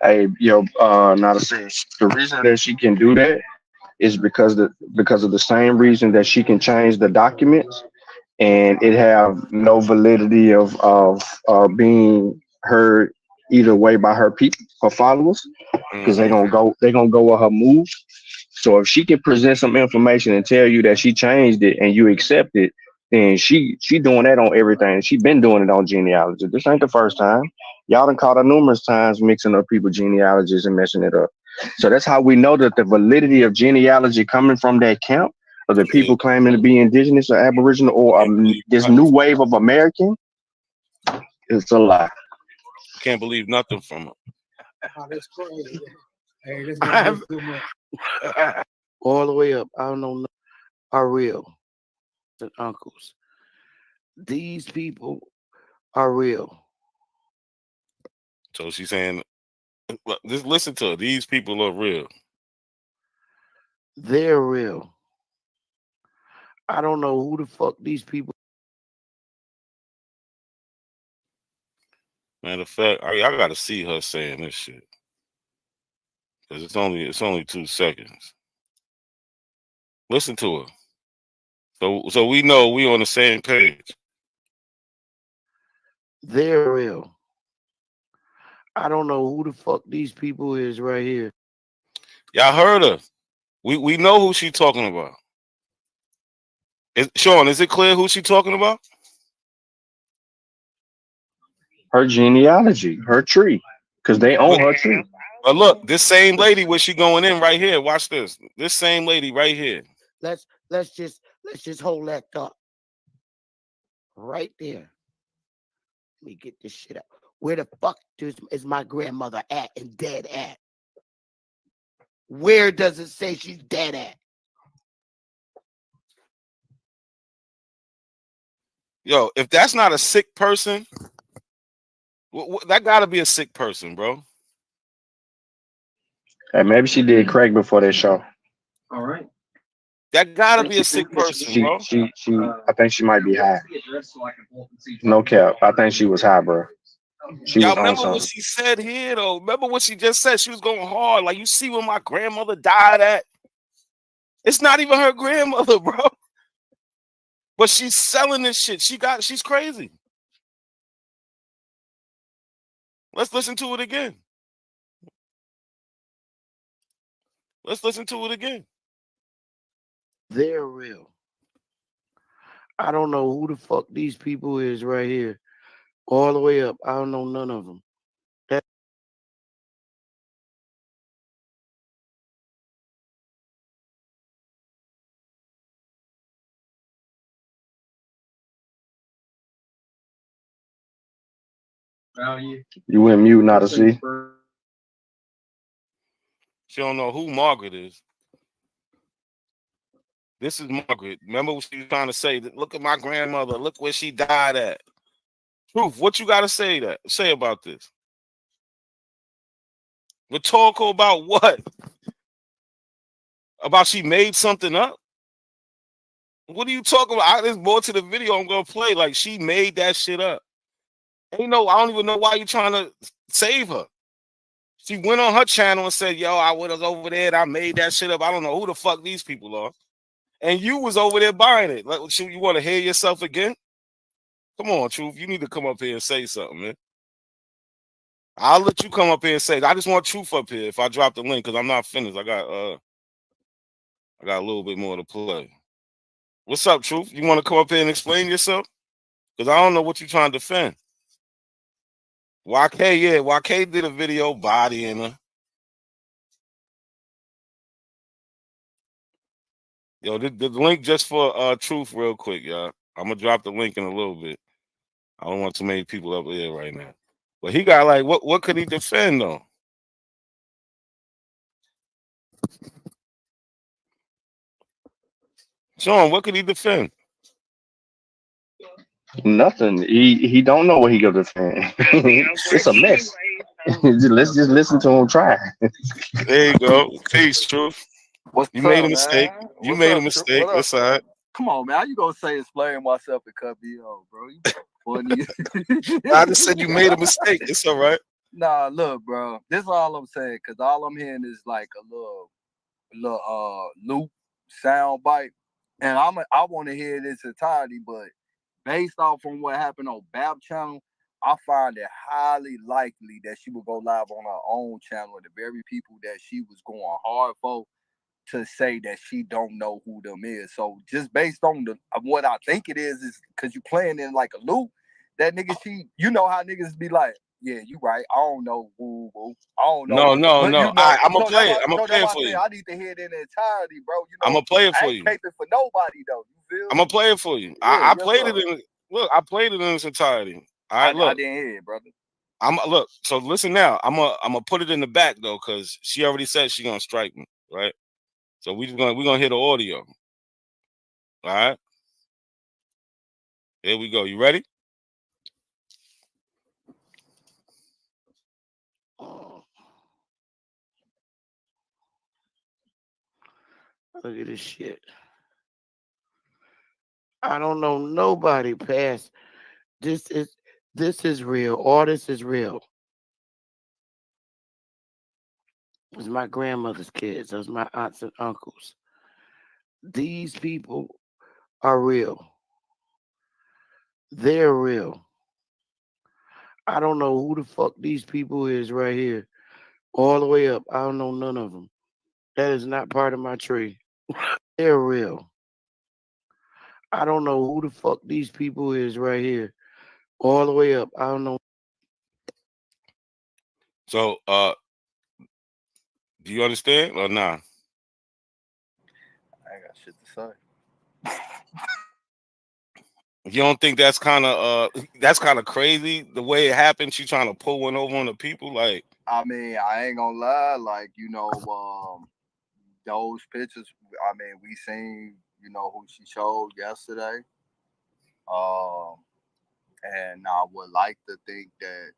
Hey, yo, not a sense. The reason that she can do that is because of the same reason that she can change the documents and it have no validity of being heard either way by her people, her followers, because they're gonna go with her move. So if she can present some information and tell you that she changed it and you accept it, then she doing that on everything. She been doing it on genealogy. This ain't the first time. Y'all done caught her numerous times mixing up people's genealogies and messing it up. So that's how we know that the validity of genealogy coming from that camp of the people claiming to be indigenous or aboriginal or this new wave of American, it's a lie. Can't believe nothing from her. Oh, that's crazy. Hey, this is too much. All the way up. I don't know. Are real. And uncles. These people are real. So she's saying, just listen to her. These people are real. They're real. I don't know who the fuck these people. Matter of fact, I gotta see her saying this shit. Because it's only 2 seconds. Listen to her. So we know we on the same page. They're real. I don't know who the fuck these people is right here. Y'all heard her. We know who she talking about. Sean, is it clear who she talking about? Her genealogy, her tree, because they own her tree. But look, this same lady, where she going in right here? Watch this. This same lady right here. Let's just hold that thought right there. Let me get this shit up. Where the fuck is my grandmother at and dead at? Where does it say she's dead at? Yo, if that's not a sick person, that gotta be a sick person, bro. Hey, maybe she did crack before that show. All right. That gotta be a sick person, bro. I think she might be high. No cap. I think she was high, bro. She Y'all was on remember what something. she said here, though? Remember what she just said? She was going hard. Like, you see when my grandmother died at? It's not even her grandmother, bro. But she's selling this shit. She's crazy. Let's listen to it again. Let's listen to it again. They're real. I don't know who the fuck these people is right here. All the way up. I don't know none of them. You went mute, not to see. She don't know who Margaret is. This is Margaret. Remember what she was trying to say? Look at my grandmother. Look where she died at. Truth, what you got to say about this? Rhetorical about what? About she made something up? What are you talking about? There's more to the video I'm going to play. Like, she made that shit up. I don't even know why you're trying to save her. She went on her channel and said, yo, I was over there and I made that shit up. I don't know who the fuck these people are. And you was over there buying it. Like, you want to hear yourself again? Come on, Truth. You need to come up here and say something, man. I'll let you come up here and say, I just want Truth up here if I drop the link, because I'm not finished. I got a little bit more to play. What's up, Truth? You want to come up here and explain yourself? Because I don't know what you're trying to defend. YK did a video bodying her. Yo, the link just for Truth real quick, y'all. I'm gonna drop the link in a little bit. I don't want too many people up here right now. But he got like, what could he defend though? Sean, what could he defend? Nothing. He don't know what he gonna defend. It's a mess. Let's just listen to him try. There you go. Peace, Truth. You made a mistake. You made a mistake. That's all right. Come on, man. How you gonna say explain myself and cut me off, bro? You funny. I just said you made a mistake. It's all right. Nah, look, bro. This is all I'm saying, because all I'm hearing is like a little loop sound bite. And I want to hear this entirety, but based off from what happened on Bab channel, I find it highly likely that she would go live on her own channel, and the very people that she was going hard for to say that she don't know who them is. So just based on what I think it is because you playing in like a loop, that nigga, you know how niggas be like, yeah, you right. I don't know who. I don't know. No. You know, I'm gonna play it. I'm gonna play it for you. I need to hear it in entirety, bro. You know, I'm gonna play it for you. I ain't caping for nobody though. You feel? I'm gonna play it for you. I played it in. Look, I played it in its entirety. All right, look. I didn't hear it, brother. Look. So listen now. I'm gonna put it in the back though, because she already said she's gonna strike me, right? So we're gonna hear the audio. All right. Here we go. You ready? Look at this shit. I don't know nobody past this is real. All this is real. It's my grandmother's kids. Those my aunts and uncles. These people are real. They're real. I don't know who the fuck these people is right here. All the way up. I don't know none of them. That is not part of my tree. They're real. I don't know who the fuck these people is right here. All the way up. I don't know. So Do you understand or nah? I ain't got shit to say. You don't think that's kind of crazy the way it happened? She trying to pull one over on the people, like. I mean, I ain't gonna lie, like, you know, those pictures, I mean, we seen, you know, who she showed yesterday. And I would like to think that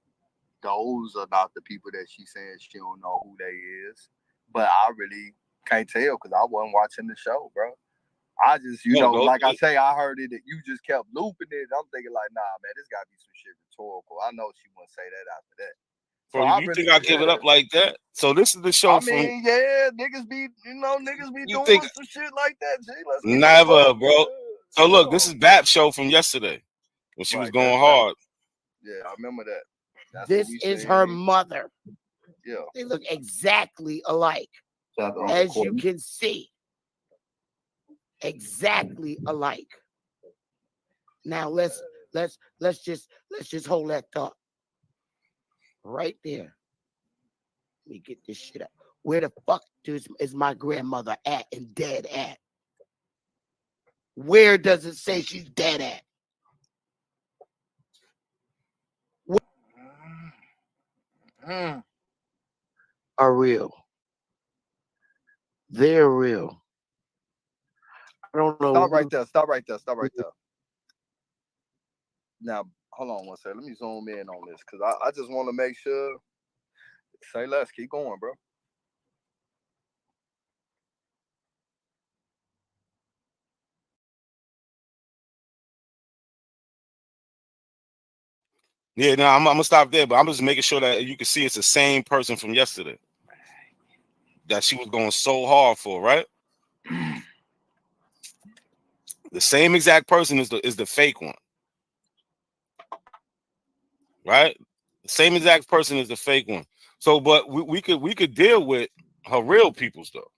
those are not the people that she said she don't know who they is. But I really can't tell because I wasn't watching the show, bro. I just, you know, like I say, I heard it that you just kept looping it. I'm thinking like, nah, man, this gotta be some shit rhetorical. I know she wouldn't say that after that. So Bro, you think I give it up like that? So this is the show from. I mean, yeah, niggas be doing think, some shit like that. G. Let's never, bro. So look, this is Bap's show from yesterday when she was going hard. Yeah, I remember that. That's this is her mother. Yeah, they look exactly alike, as you can see. Exactly alike. Now let's just hold that thought right there. Let me get this shit up. Where the fuck is my grandmother at and dead at? Where does it say she's dead at? Are real. They're real. I don't know. Stop right there. Stop right there. Stop right there. Now, hold on one second. Let me zoom in on this because I just want to make sure. Say less. Keep going, bro. Yeah, no, I'm gonna stop there, but I'm just making sure that you can see it's the same person from yesterday that she was going so hard for, right? The same exact person is the fake one, right? The same exact person is the fake one. So, but we could deal with her real peoples though,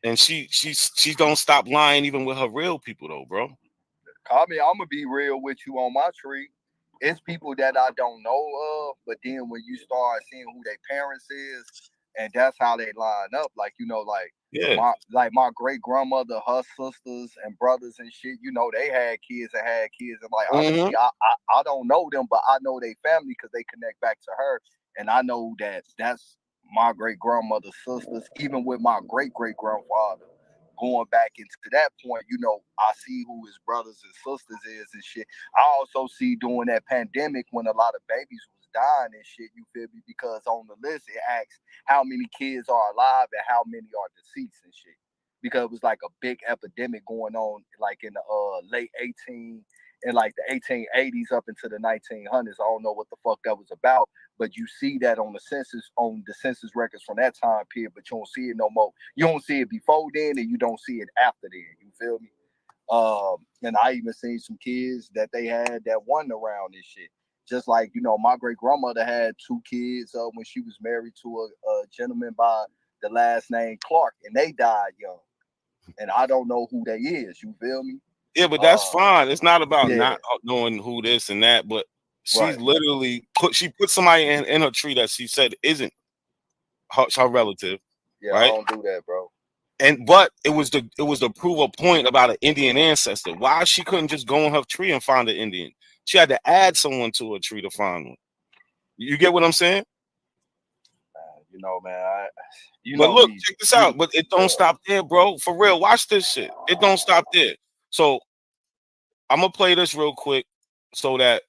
and she don't stop lying even with her real people though, bro. Call me. I'm gonna be real with you on my tree. It's people that I don't know of, but then when you start seeing who their parents is, and that's how they line up, like, you know, like my great grandmother, her sisters and brothers and shit, you know, they had kids and like honestly, I don't know them, but I know they family because they connect back to her, and I know that that's my great grandmother's sisters, even with my great great grandfather. Going back into that point, you know, I see who his brothers and sisters is and shit. I also see during that pandemic when a lot of babies was dying and shit, you feel me? Because on the list it asks how many kids are alive and how many are deceased and shit. Because it was like a big epidemic going on like in the late 18 and like the 1880s up into the 1900s. I don't know what the fuck that was about, but you see that on the census records from that time period, but you don't see it no more. You don't see it before then, and you don't see it after then. You feel me? And I even seen some kids that they had that wasn't around this shit. Just like, you know, my great grandmother had 2 kids when she was married to a gentleman by the last name Clark, and they died young. And I don't know who they is. You feel me? Yeah, but that's fine. It's not about not knowing who this and that, but she's literally put somebody in her tree that she said isn't her relative. Yeah, right? I don't do that, bro. But it was to prove a point about an Indian ancestor. Why she couldn't just go on her tree and find an Indian? She had to add someone to her tree to find one. You get what I'm saying? You know, man. But look, check this out. But it don't stop there, bro. For real, watch this shit. It don't stop there. So I'm gonna play this real quick so that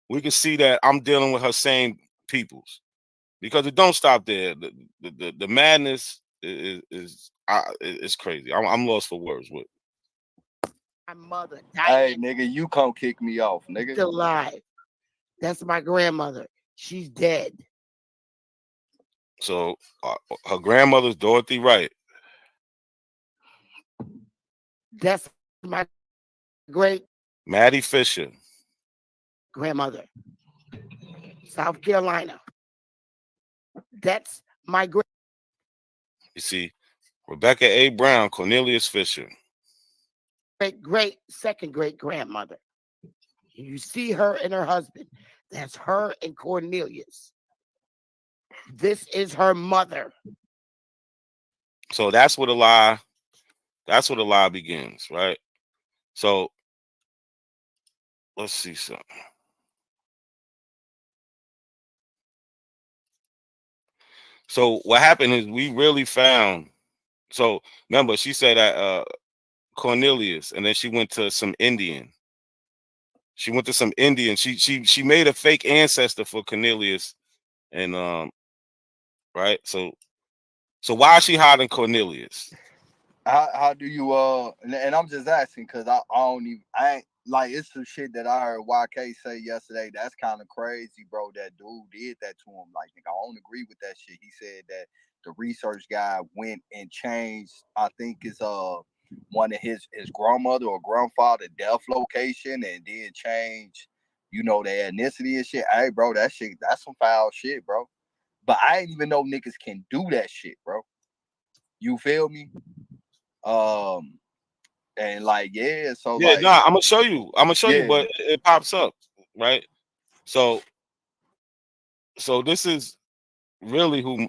we can see that I'm dealing with her same peoples, because it don't stop there. The madness is crazy. I'm lost for words. With my mother died. Hey, nigga, you come kick me off, nigga. Still alive. That's my grandmother. She's dead. So her grandmother's Dorothy Wright. That's my great Maddie Fisher. Grandmother. South Carolina. That's my great. You see, Rebecca A. Brown, Cornelius Fisher. Second great grandmother. You see her and her husband. That's her and Cornelius. This is her mother. So that's where the lie begins, right? So let's see something. So what happened is we really found. So remember, she said that Cornelius, and then she went to some Indian. She went to some Indian. She made a fake ancestor for Cornelius, and right. So why is she hiding Cornelius? How do you and I'm just asking because I ain't like, it's some shit that I heard YK say yesterday that's kind of crazy, bro. That dude did that to him. Like, nigga, I don't agree with that shit. He said that the research guy went and changed, I think it's one of his grandmother or grandfather death location, and then change, you know, their ethnicity and shit. Hey, bro, that's some foul shit, bro. But I didn't even know niggas can do that shit, bro. You feel me? And like, yeah, so Yeah, like, nah, I'm gonna show you, but it pops up, right? So this is really who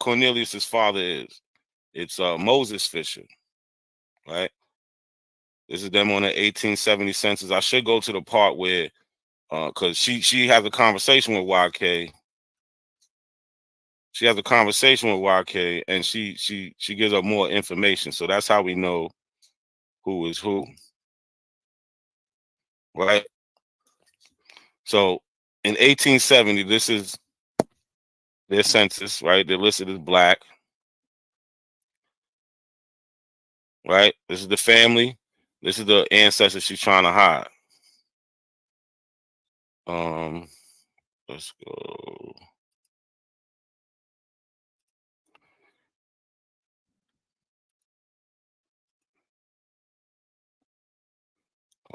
Cornelius's father is. It's Moses Fisher, right? This is them on the 1870 census. I should go to the part where because she has a conversation with YK. She has a conversation with YK, and she gives up more information. So that's how we know who is who, right? So in 1870, this is their census, right? They're listed as black, right? This is the family. This is the ancestors she's trying to hide. Let's go.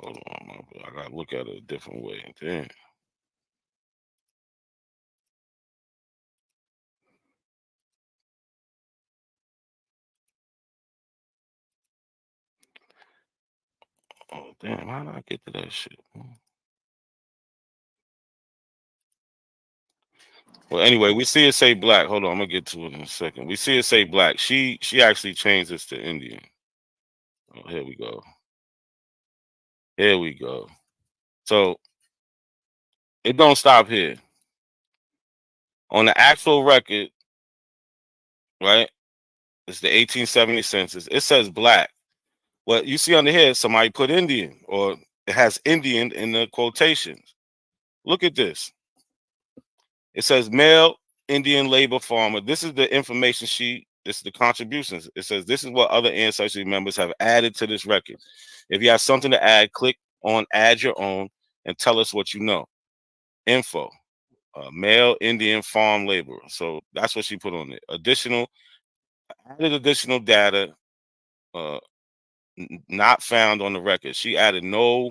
Hold on, I gotta look at it a different way. Damn. Oh damn! How did I get to that shit? Well, anyway, we see it say black. Hold on, I'm gonna get to it in a second. We see it say black. She actually changed this to Indian. Oh, here we go. Here we go. So it don't stop here. On the actual record, right? It's the 1870 census. It says black. What you see under here, somebody put Indian, or it has Indian in the quotations. Look at this. It says male Indian labor farmer. This is the information sheet. This is the contributions. It says this is what other ancestry members have added to this record. If you have something to add, click on add your own and tell us what you know. Info, male Indian farm laborer. So that's what she put on it. Added additional data not found on the record. She added no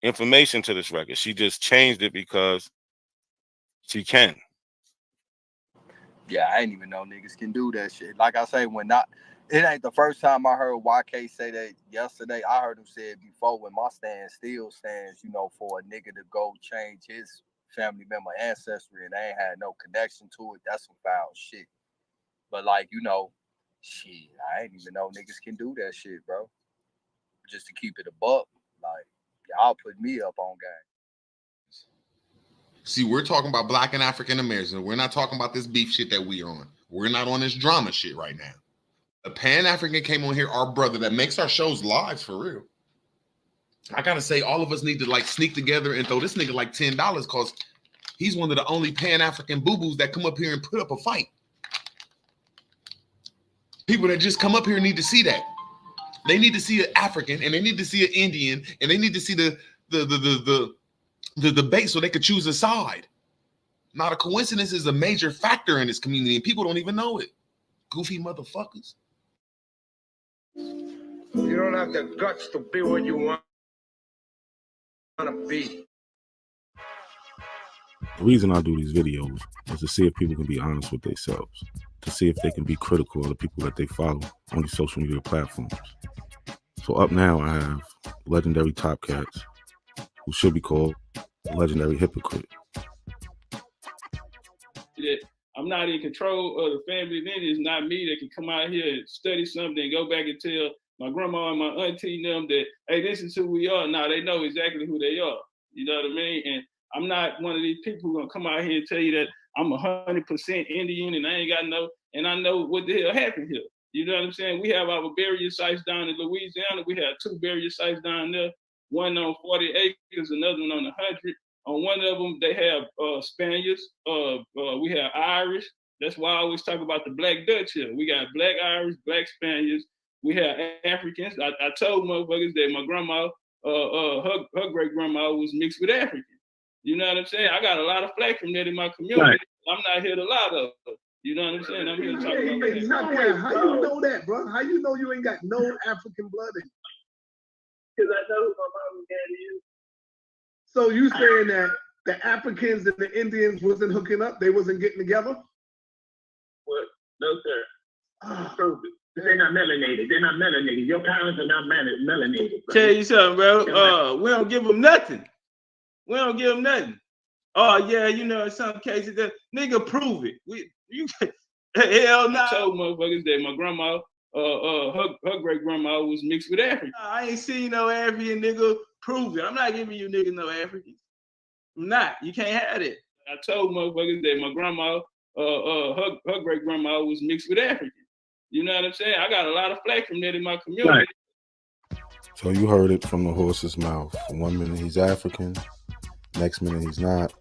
information to this record. She just changed it because she can. Yeah, I didn't even know niggas can do that shit. Like I say, it ain't the first time I heard YK say that yesterday. I heard him say it before when my stand still stands, you know, for a nigga to go change his family member ancestry and they ain't had no connection to it. That's some foul shit. But like, you know, shit, I ain't even know niggas can do that shit, bro. Just to keep it a buck. Like, y'all put me up on game. See, we're talking about Black and African Americans. We're not talking about this beef shit that we're on. We're not on this drama shit right now. A Pan-African came on here, our brother, that makes our shows live for real. I gotta say, all of us need to like sneak together and throw this nigga like $10 because he's one of the only Pan-African boo-boos that come up here and put up a fight. People that just come up here need to see that. They need to see an African and they need to see an Indian and they need to see the debate so they could choose a side. Not a coincidence is a major factor in this community and people don't even know it. Goofy motherfuckers. You don't have the guts to be what you want to be. The reason I do these videos is to see if people can be honest with themselves, to see if they can be critical of the people that they follow on these social media platforms. So up now I have legendary Top Cats, who should be called legendary hypocrite. I'm not in control of the family lineage. It's not me that can come out here and study something and go back and tell my grandma and my auntie and them that, hey, this is who we are. Now they know exactly who they are. You know what I mean? And I'm not one of these people who gonna come out here and tell you that I'm 100% Indian and I ain't got no, and I know what the hell happened here. You know what I'm saying? We have our burial sites down in Louisiana. We have 2 burial sites down there, one on 40 acres, another one on 100. On one of them, they have Spaniards. We have Irish. That's why I always talk about the Black Dutch here. We got Black Irish, Black Spaniards. We have Africans. I told motherfuckers that my grandma, her great grandma was mixed with African. You know what I'm saying? I got a lot of flack from that in my community. Right. I'm not here to lie though. You know what I'm saying? I'm here to talk about that. Exactly. How you know that, bro? How you know you ain't got no African blood in you? Because I know who my mom and daddy is. So you saying that the Africans and the Indians wasn't hooking up? They wasn't getting together? What? No, sir. Prove it. They're not melanated. They're not melanated. Your parents are not melanated. Bro. Tell you something, bro. We don't give them nothing. We don't give them nothing. Oh yeah, you know, in some cases, that nigga prove it. Hell no. I told motherfuckers that my grandma, her great grandma was mixed with African. I ain't seen no African, nigga. Prove it. I'm not giving you niggas no Africans. I'm not. You can't have it. I told motherfuckers that my grandma, her great grandma was mixed with African. You know what I'm saying? I got a lot of flack from that in my community. Right. So you heard it from the horse's mouth. 1 minute he's African, next minute he's not.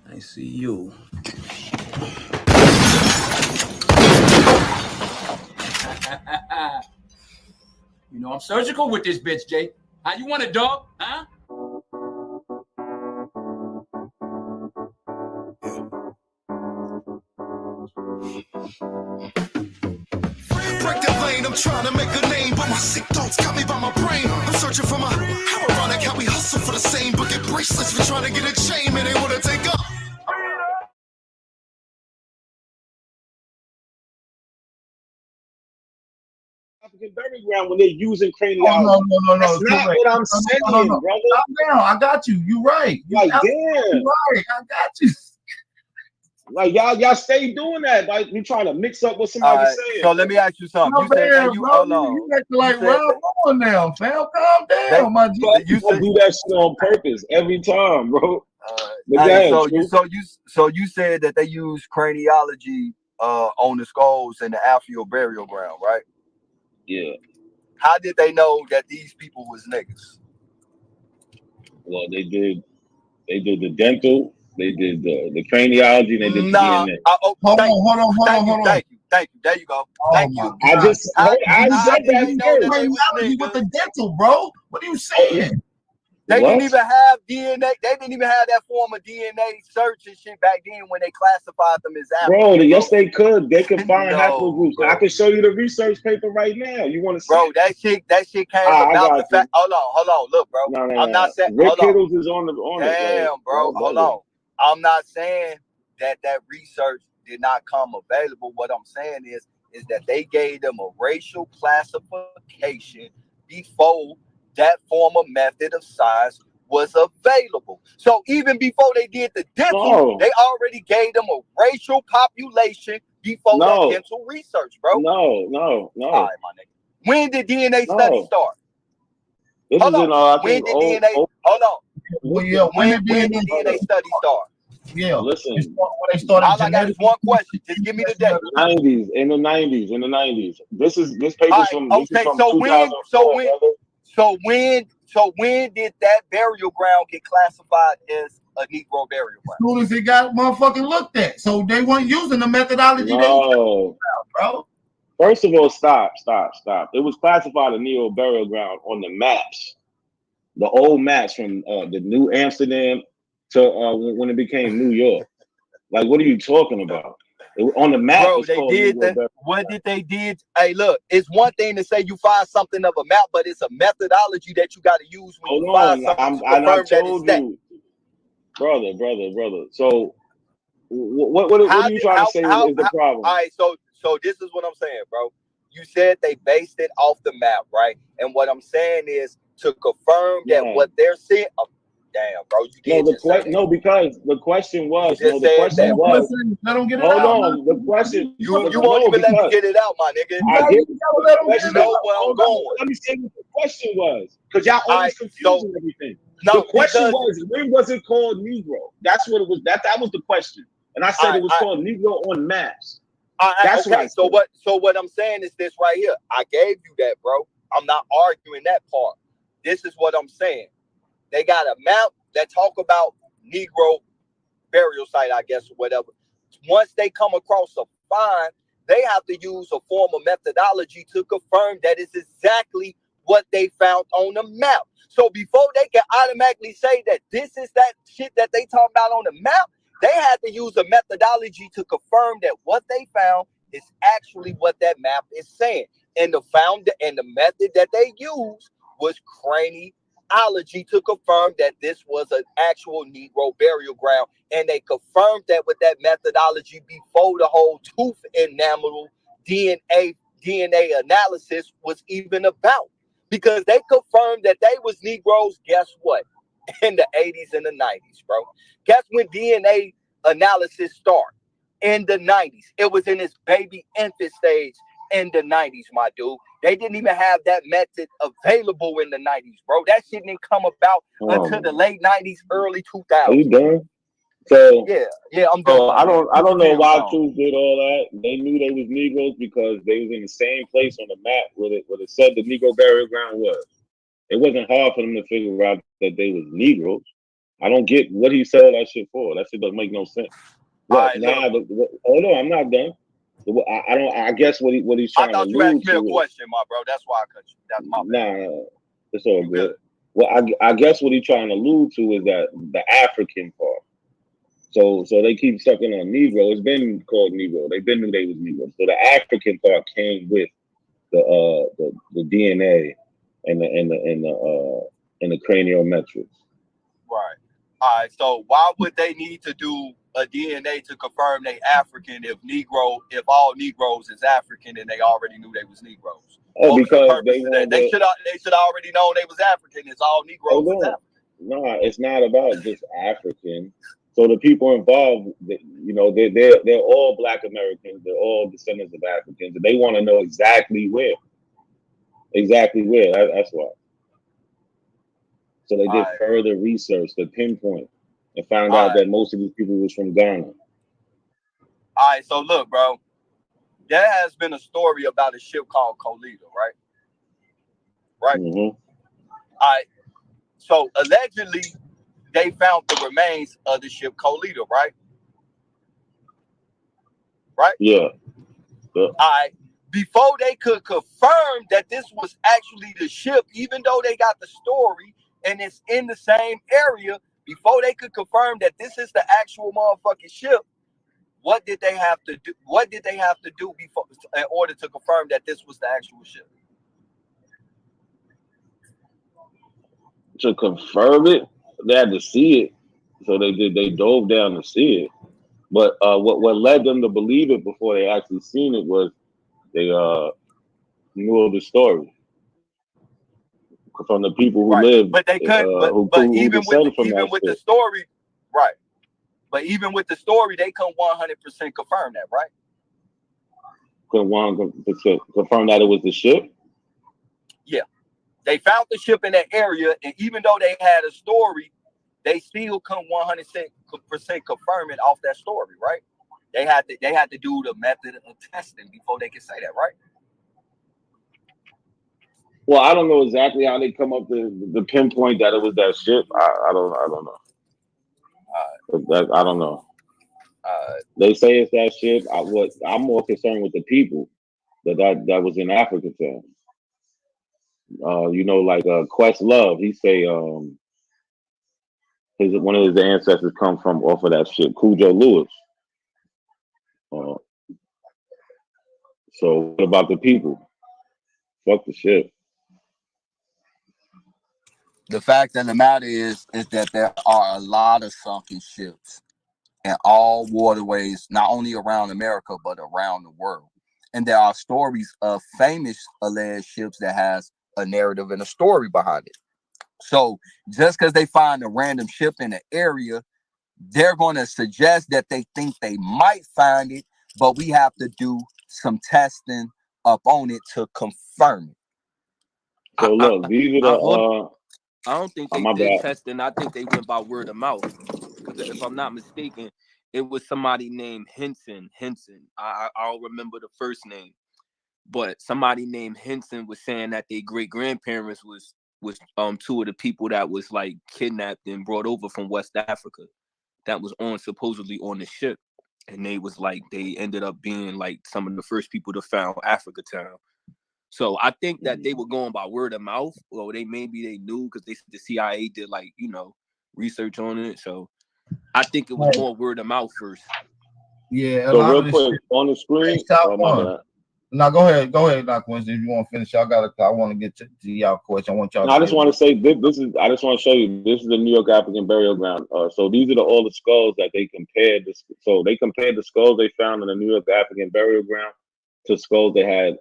I see you. You know I'm surgical with this bitch, Jay. How you want it, dog? Huh? Break the lane, I'm trying to make a name, but my sick thoughts got me by my brain. I'm searching for my, how ironic how we hustle for the same, but get bracelets for trying to get a chain, and they want to take up. African burial ground when they're using craniology. Oh, no. That's not what I'm saying, brother. Now I got you. You right. Like, damn. You right. I got you. Like y'all stay doing that. Like you trying to mix up what somebody's saying. So let me ask you something. You said that you hold on. You acting like Rob on now, fam. Calm down, my G. You do that shit on purpose every time, bro. So you said that they use craniology on the skulls and the alveolar burial ground, right? Yeah. How did they know that these people was niggas? Well, they did the dental, they did the craniology, they did the DNA. Hold on. Thank you. There you go. Thank you. I said that craniology with the dental, bro. What are you saying? They didn't even have DNA. They didn't even have that form of DNA search and shit back then when they classified them as African. Bro, yes, they could. They could find haplogroups. I can show you the research paper right now. You want to see? Bro, that shit came about the fact. Hold on. Look, bro. No. I'm not saying. Rick Kittles is on it. Damn, bro. Hold on. I'm not saying that research did not come available. What I'm saying is that they gave them a racial classification before that form of method of science was available. So even before they did the dental, they already gave them a racial population before that dental research, bro. No. All right, my nigga. When did DNA study start? This hold is on. In, I when think, did DNA? Hold on. Well, yeah. When did DNA study start? Yeah. Listen. When they started all I got is one question. Just give me the date. In the 90s. This paper's from. Okay. This is from So when did that burial ground get classified as a Negro burial ground? As soon as it got motherfucking looked at. So they weren't using the methodology they used, bro. First of all, stop. It was classified a Negro burial ground on the maps. The old maps from the New Amsterdam to when it became New York. Like, what are you talking about? On the map, bro, they did that. What did they did? Hey, look, it's one thing to say you find something of a map, but it's a methodology that you got to use when you find something to confirm that it's that. Brother. So, what are you trying to say is the problem? All right, so this is what I'm saying, bro. You said they based it off the map, right? And what I'm saying is to confirm that what they're saying. damn, bro, you No, did just say that. no, because the question was, You no, just the said question that, was, Let them get it hold out. on, the question, You won't even let me get it out, my nigga. I get You gotta let them get You it know out. where I'm hold on, going. let me say what the question was, because y'all All always right, so confusing everything. no, The question because was, when was it called Negro? That's what it was. That was the question, and I said it was called Negro on maps. That's what I okay. said. So what I'm saying is this right here. I gave you that, bro. I'm not arguing that part. This is what I'm saying. They got a map that talk about Negro burial site, I guess, or whatever. Once they come across a find, they have to use a form of methodology to confirm that it's exactly what they found on the map. So before they can automatically say that this is that shit that they talk about on the map, they had to use a methodology to confirm that what they found is actually what that map is saying. And the method that they used was craniology to confirm that this was an actual Negro burial ground. And they confirmed that with that methodology before the whole tooth enamel DNA analysis was even about. Because they confirmed that they was Negroes, guess what? In the 80s and the 90s, bro. Guess when DNA analysis started? In the 90s. It was in its baby infant stage in the 90s, my dude. They didn't even have that method available in the 90s, bro. That shit didn't come about until the late 90s, early 2000s. Are you done? So yeah, I'm done. So I don't know why Truth did all that. They knew they was Negroes because they was in the same place on the map where it said the Negro burial ground was. It wasn't hard for them to figure out that they was Negroes. I don't get what he said all that shit for. That shit doesn't make no sense. What now? Hold on, I'm not done. I don't. I guess what he's trying to allude to. I thought you asked me a question, my bro. That's why I cut you. That's my bad. Nah, it's all good. Well, I guess what he's trying to allude to is that the African part. So they keep sucking on Negro. It's been called Negro. They've been knew they was Negro. So the African part came with the DNA and the craniometrics. Right. All right. So why would they need to do a DNA to confirm they African if all Negroes is African and they already knew they was Negroes? Oh, what was the because purpose of that? They should already known they was African. It's all Negroes is African. No, it's not about just African. So the people involved, they're all Black Americans. They're all descendants of Africans, and they want to know exactly where. That's why. So they did further research to pinpoint and found out that most of these people was from Ghana. All right, so look, bro, there has been a story about a ship called Colita, right? Right. Mm-hmm. All right. So allegedly, they found the remains of the ship Colita, right? Right? Yeah. All right. Before they could confirm that this was actually the ship, even though they got the story and it's in the same area, before they could confirm that this is the actual motherfucking ship, what did they have to do? What did they have to do before in order to confirm that this was the actual ship? To confirm it, they had to see it. So they dove down to see it. But what led them to believe it before they actually seen it was they knew of the story from the people who lived. But they couldn't. But even with the story, right? But even with the story, they couldn't 100% confirm that, right? Couldn't 100% confirm that it was the ship. Yeah, they found the ship in that area, and even though they had a story, they still couldn't 100% confirm it off that story, right? They had to do the method of testing before they could say that, right? Well, I don't know exactly how they come up to the pinpoint that it was that ship. I don't know. I don't know. They say it's that ship. I'm more concerned with the people that was in Africa time. Like Questlove, he say one of his ancestors come from off of that ship, Cujo Lewis. So what about the people? Fuck the ship. The fact of the matter is that there are a lot of sunken ships in all waterways, not only around America, but around the world. And there are stories of famous alleged ships that has a narrative and a story behind it. So just because they find a random ship in the area, they're going to suggest that they think they might find it, but we have to do some testing up on it to confirm it. So look, these are the I don't think they my did bad. testing. I think they went by word of mouth. Because if I'm not mistaken, it was somebody named Henson. I don't remember the first name, but somebody named Henson was saying that their great grandparents was two of the people that was like kidnapped and brought over from West Africa, that was supposedly on the ship, and they was like they ended up being like some of the first people to found Africa Town. So I think that they were going by word of mouth, or maybe they knew because the CIA did like research on it. So I think it was more word of mouth first. Yeah. So real quick on the screen. Oh my bad. Now go ahead, Dr. Winston. If you want to finish, I want to get to y'all question. I want y'all. No, I just want to say this is. I just want to show you. This is the New York African burial ground. So these are all the skulls that they compared. So they compared the skulls they found in the New York African burial ground to skulls they had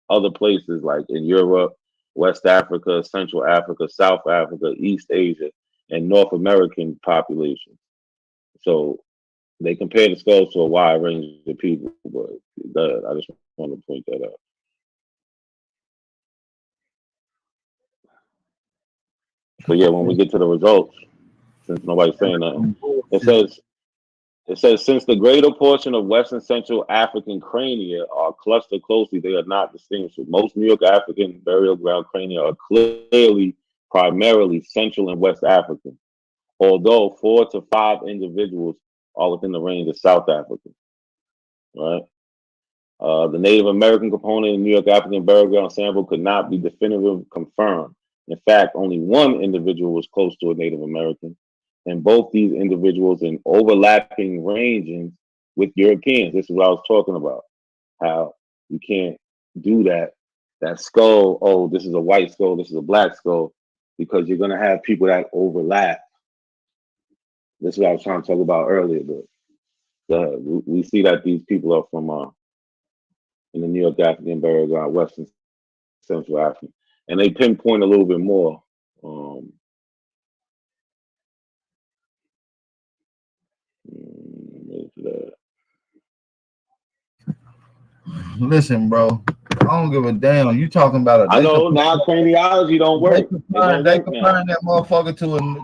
other places like in Europe, West Africa, Central Africa, South Africa, East Asia, and North American populations. So they compared the skulls to a wide range of people. But I just want to point that out. So yeah, when we get to the results, since nobody's saying nothing, it says since the greater portion of Western Central African crania are clustered closely, they are not distinguishable. Most New York African burial ground crania are clearly primarily Central and West African, although 4 to 5 individuals are within the range of South African. Right. The Native American component in New York African burial ground sample could not be definitively confirmed. In fact, only one individual was close to a Native American, and both these individuals in overlapping ranges with Europeans. This is what I was talking about, how you can't do that. That skull, oh, this is a white skull, this is a black skull, because you're going to have people that overlap. This is what I was trying to talk about earlier, but we see that these people are from in the New York African burial ground, Western Central Africa. And they pinpoint a little bit more. Listen, bro. I don't give a damn. You talking about it? I know now craniology don't work. They comparing that motherfucker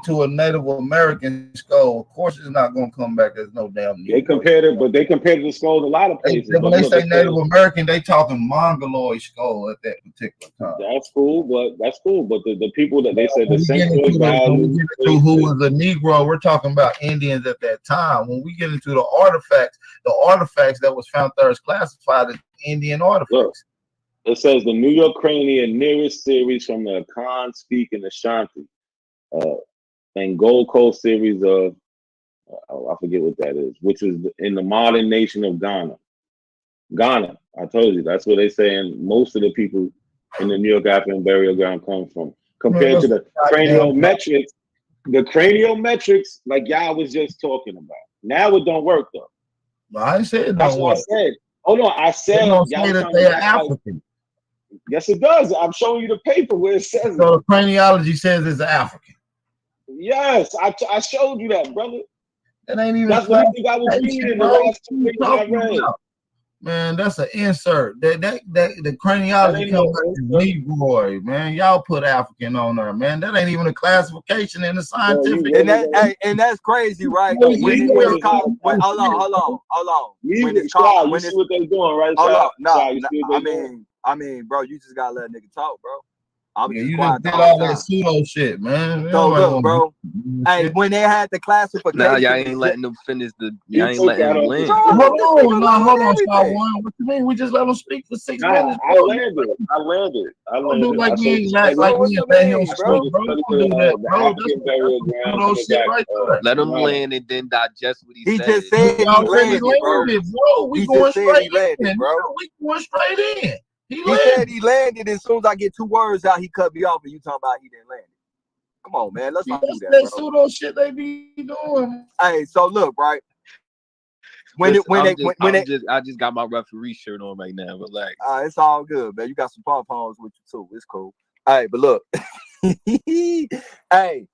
to a Native American skull. Of course, it's not gonna come back as no damn. They compared it, but they compared the skulls a lot of places. When they say Native American, they talking Mongoloid skull at that particular time. That's cool, but the people that they said the sensory value. Who was a Negro? We're talking about Indians at that time. When we get into the artifacts that was found there is classified as Indian artifacts. Look, it says the New York crania nearest series from the Khan Speak and Ashanti, and Gold Coast series of I forget what that is, which is in the modern nation of Ghana. Ghana, I told you that's where they saying most of the people in the New York African burial ground come from. Compared to the craniometrics, like y'all was just talking about. Now it don't work though. Well, I said that's what I said. Hold on, I said y'all say that they are African. Yes, it does. I'm showing you the paper where it says so the craniology says it's African. Yes, I showed you that, brother. That ain't even. That's what I think I was reading in the last 2 pages I read. Man, that's an insert. The craniology comes back to Negroid, man. Y'all put African on there, man. That ain't even a classification in the scientific. And that's crazy, right? Hold on. When it's called, you see what they're doing, right? Hold on. I mean, bro, you just gotta let a nigga talk, bro. You just did all that pseudo shit, man. So look, bro. Hey, when they had the classification, nah, y'all ain't letting them finish the. Y'all ain't letting them land. Hold on, Star One. What you mean? We just let them speak for 6 minutes. I landed. Don't do like we ain't let him speak, bro. Don't do that, bro. That's shit right there. Let him land and then digest what he said. He just said he landed, bro. We going straight in, bro. We going straight in. He said he landed. As soon as I get 2 words out, he cut me off, and you talking about he didn't land. Come on, man. Let's not do that, bro. Pseudo shit they be doing. Hey, so look, right. I just got my referee shirt on right now, but like, it's all good, man. You got some pom poms with you too. It's cool. All right, but look, Hey,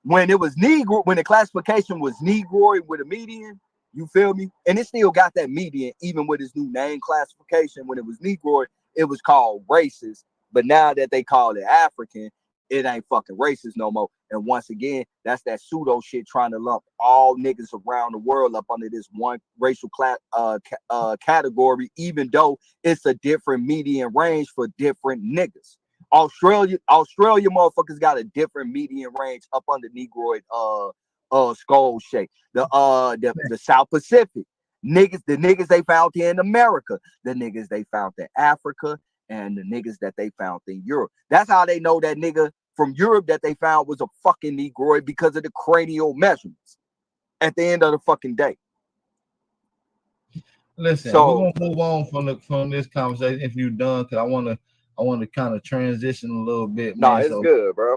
when it was Negro, when the classification was Negroid with a median, you feel me? And it still got that median, even with its new name classification. When it was Negroid, it was called racist. But now that they call it African, it ain't fucking racist no more. And once again, that's that pseudo shit trying to lump all niggas around the world up under this one racial category, even though it's a different median range for different niggas. Australia motherfuckers got a different median range up under Negroid skull shape. The South Pacific niggas, the niggas they found here in America, the niggas they found in Africa, and the niggas that they found in Europe. That's how they know that nigga from Europe that they found was a fucking Negroid, because of the cranial measurements at the end of the fucking day. Listen, So we're gonna move on from this conversation if you're done, because I want to kind of transition a little bit, man. Nah, it's good, bro.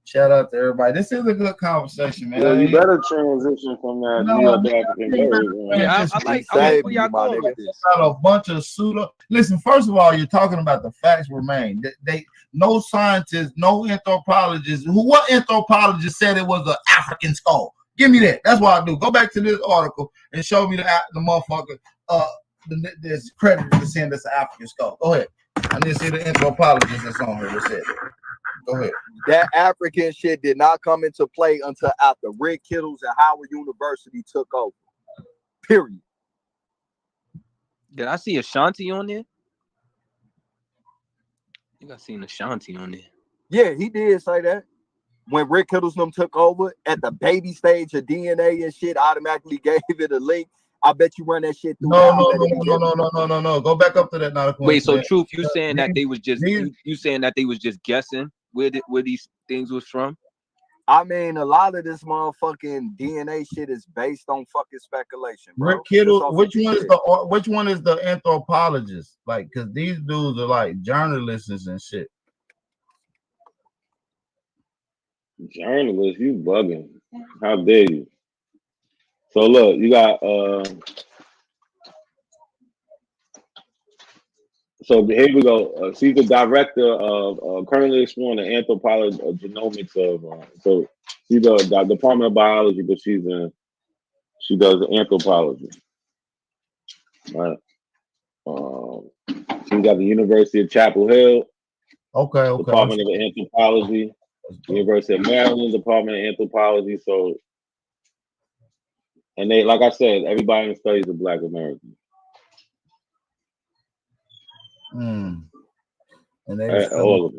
Shout out to everybody. This is a good conversation, man. Well, you better transition from that New York African Bird. Yeah, I like where y'all going with this. About a bunch of pseudo. Listen, first of all, you're talking about the facts remain. They no scientists, no anthropologists. What anthropologist said it was an African skull? Give me that. That's what I do. Go back to this article and show me the motherfucker. There's credit to saying that's an African skull. Go ahead. I need to see the anthropologist that's on here that said it. Go ahead. That African shit did not come into play until after Rick Kittles and Howard University took over. Period. Did I see Ashanti on there? I think I seen Ashanti on there. Yeah, he did say that. When Rick Kittles them took over at the baby stage of DNA and shit, automatically gave it a link. I bet you run that shit through. No. Go back up to that. Not a Wait, so Truth, you saying that they was just you saying that they was just guessing where these things was from? I mean, a lot of this motherfucking DNA shit is based on fucking speculation, bro. Rick Kittle, which one is the anthropologist? Like, because these dudes are like journalists and shit. Journalists, you bugging. How dare you? So look, you got so here we go. She's the director of currently exploring the anthropology genomics of so she's the Department of Biology, but she does anthropology. Right. She's got the University of Chapel Hill. Okay. Department of Anthropology. University of Maryland, Department of Anthropology. So, and they, like I said, everybody in studies of Black Americans. And they all of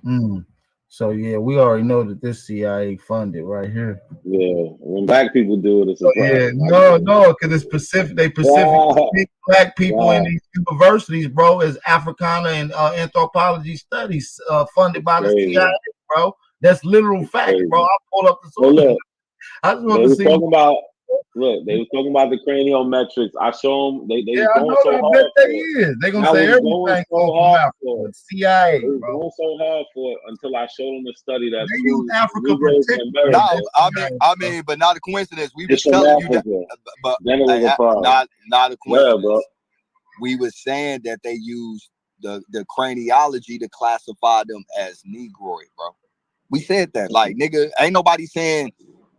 them. So yeah, we already know that this CIA funded right here. Yeah, when Black people do it, it's a yeah, no, because it's specific. They pick Black people in these universities, bro, as Africana and anthropology studies funded by the CIA, bro. That's literal fact, bro. I'll pull up the source. Look, I just want to see. They was talking about the craniometrics. I show them. They I know so that bet they is. They gonna say everything so for it. CIA, they bro. Going so hard for it until I showed them the study that they use Africa I mean, but not a coincidence. We was telling you that, but not a coincidence. Bro. We was saying that they used the craniology to classify them as Negroid, bro. We said that, like, nigga, ain't nobody saying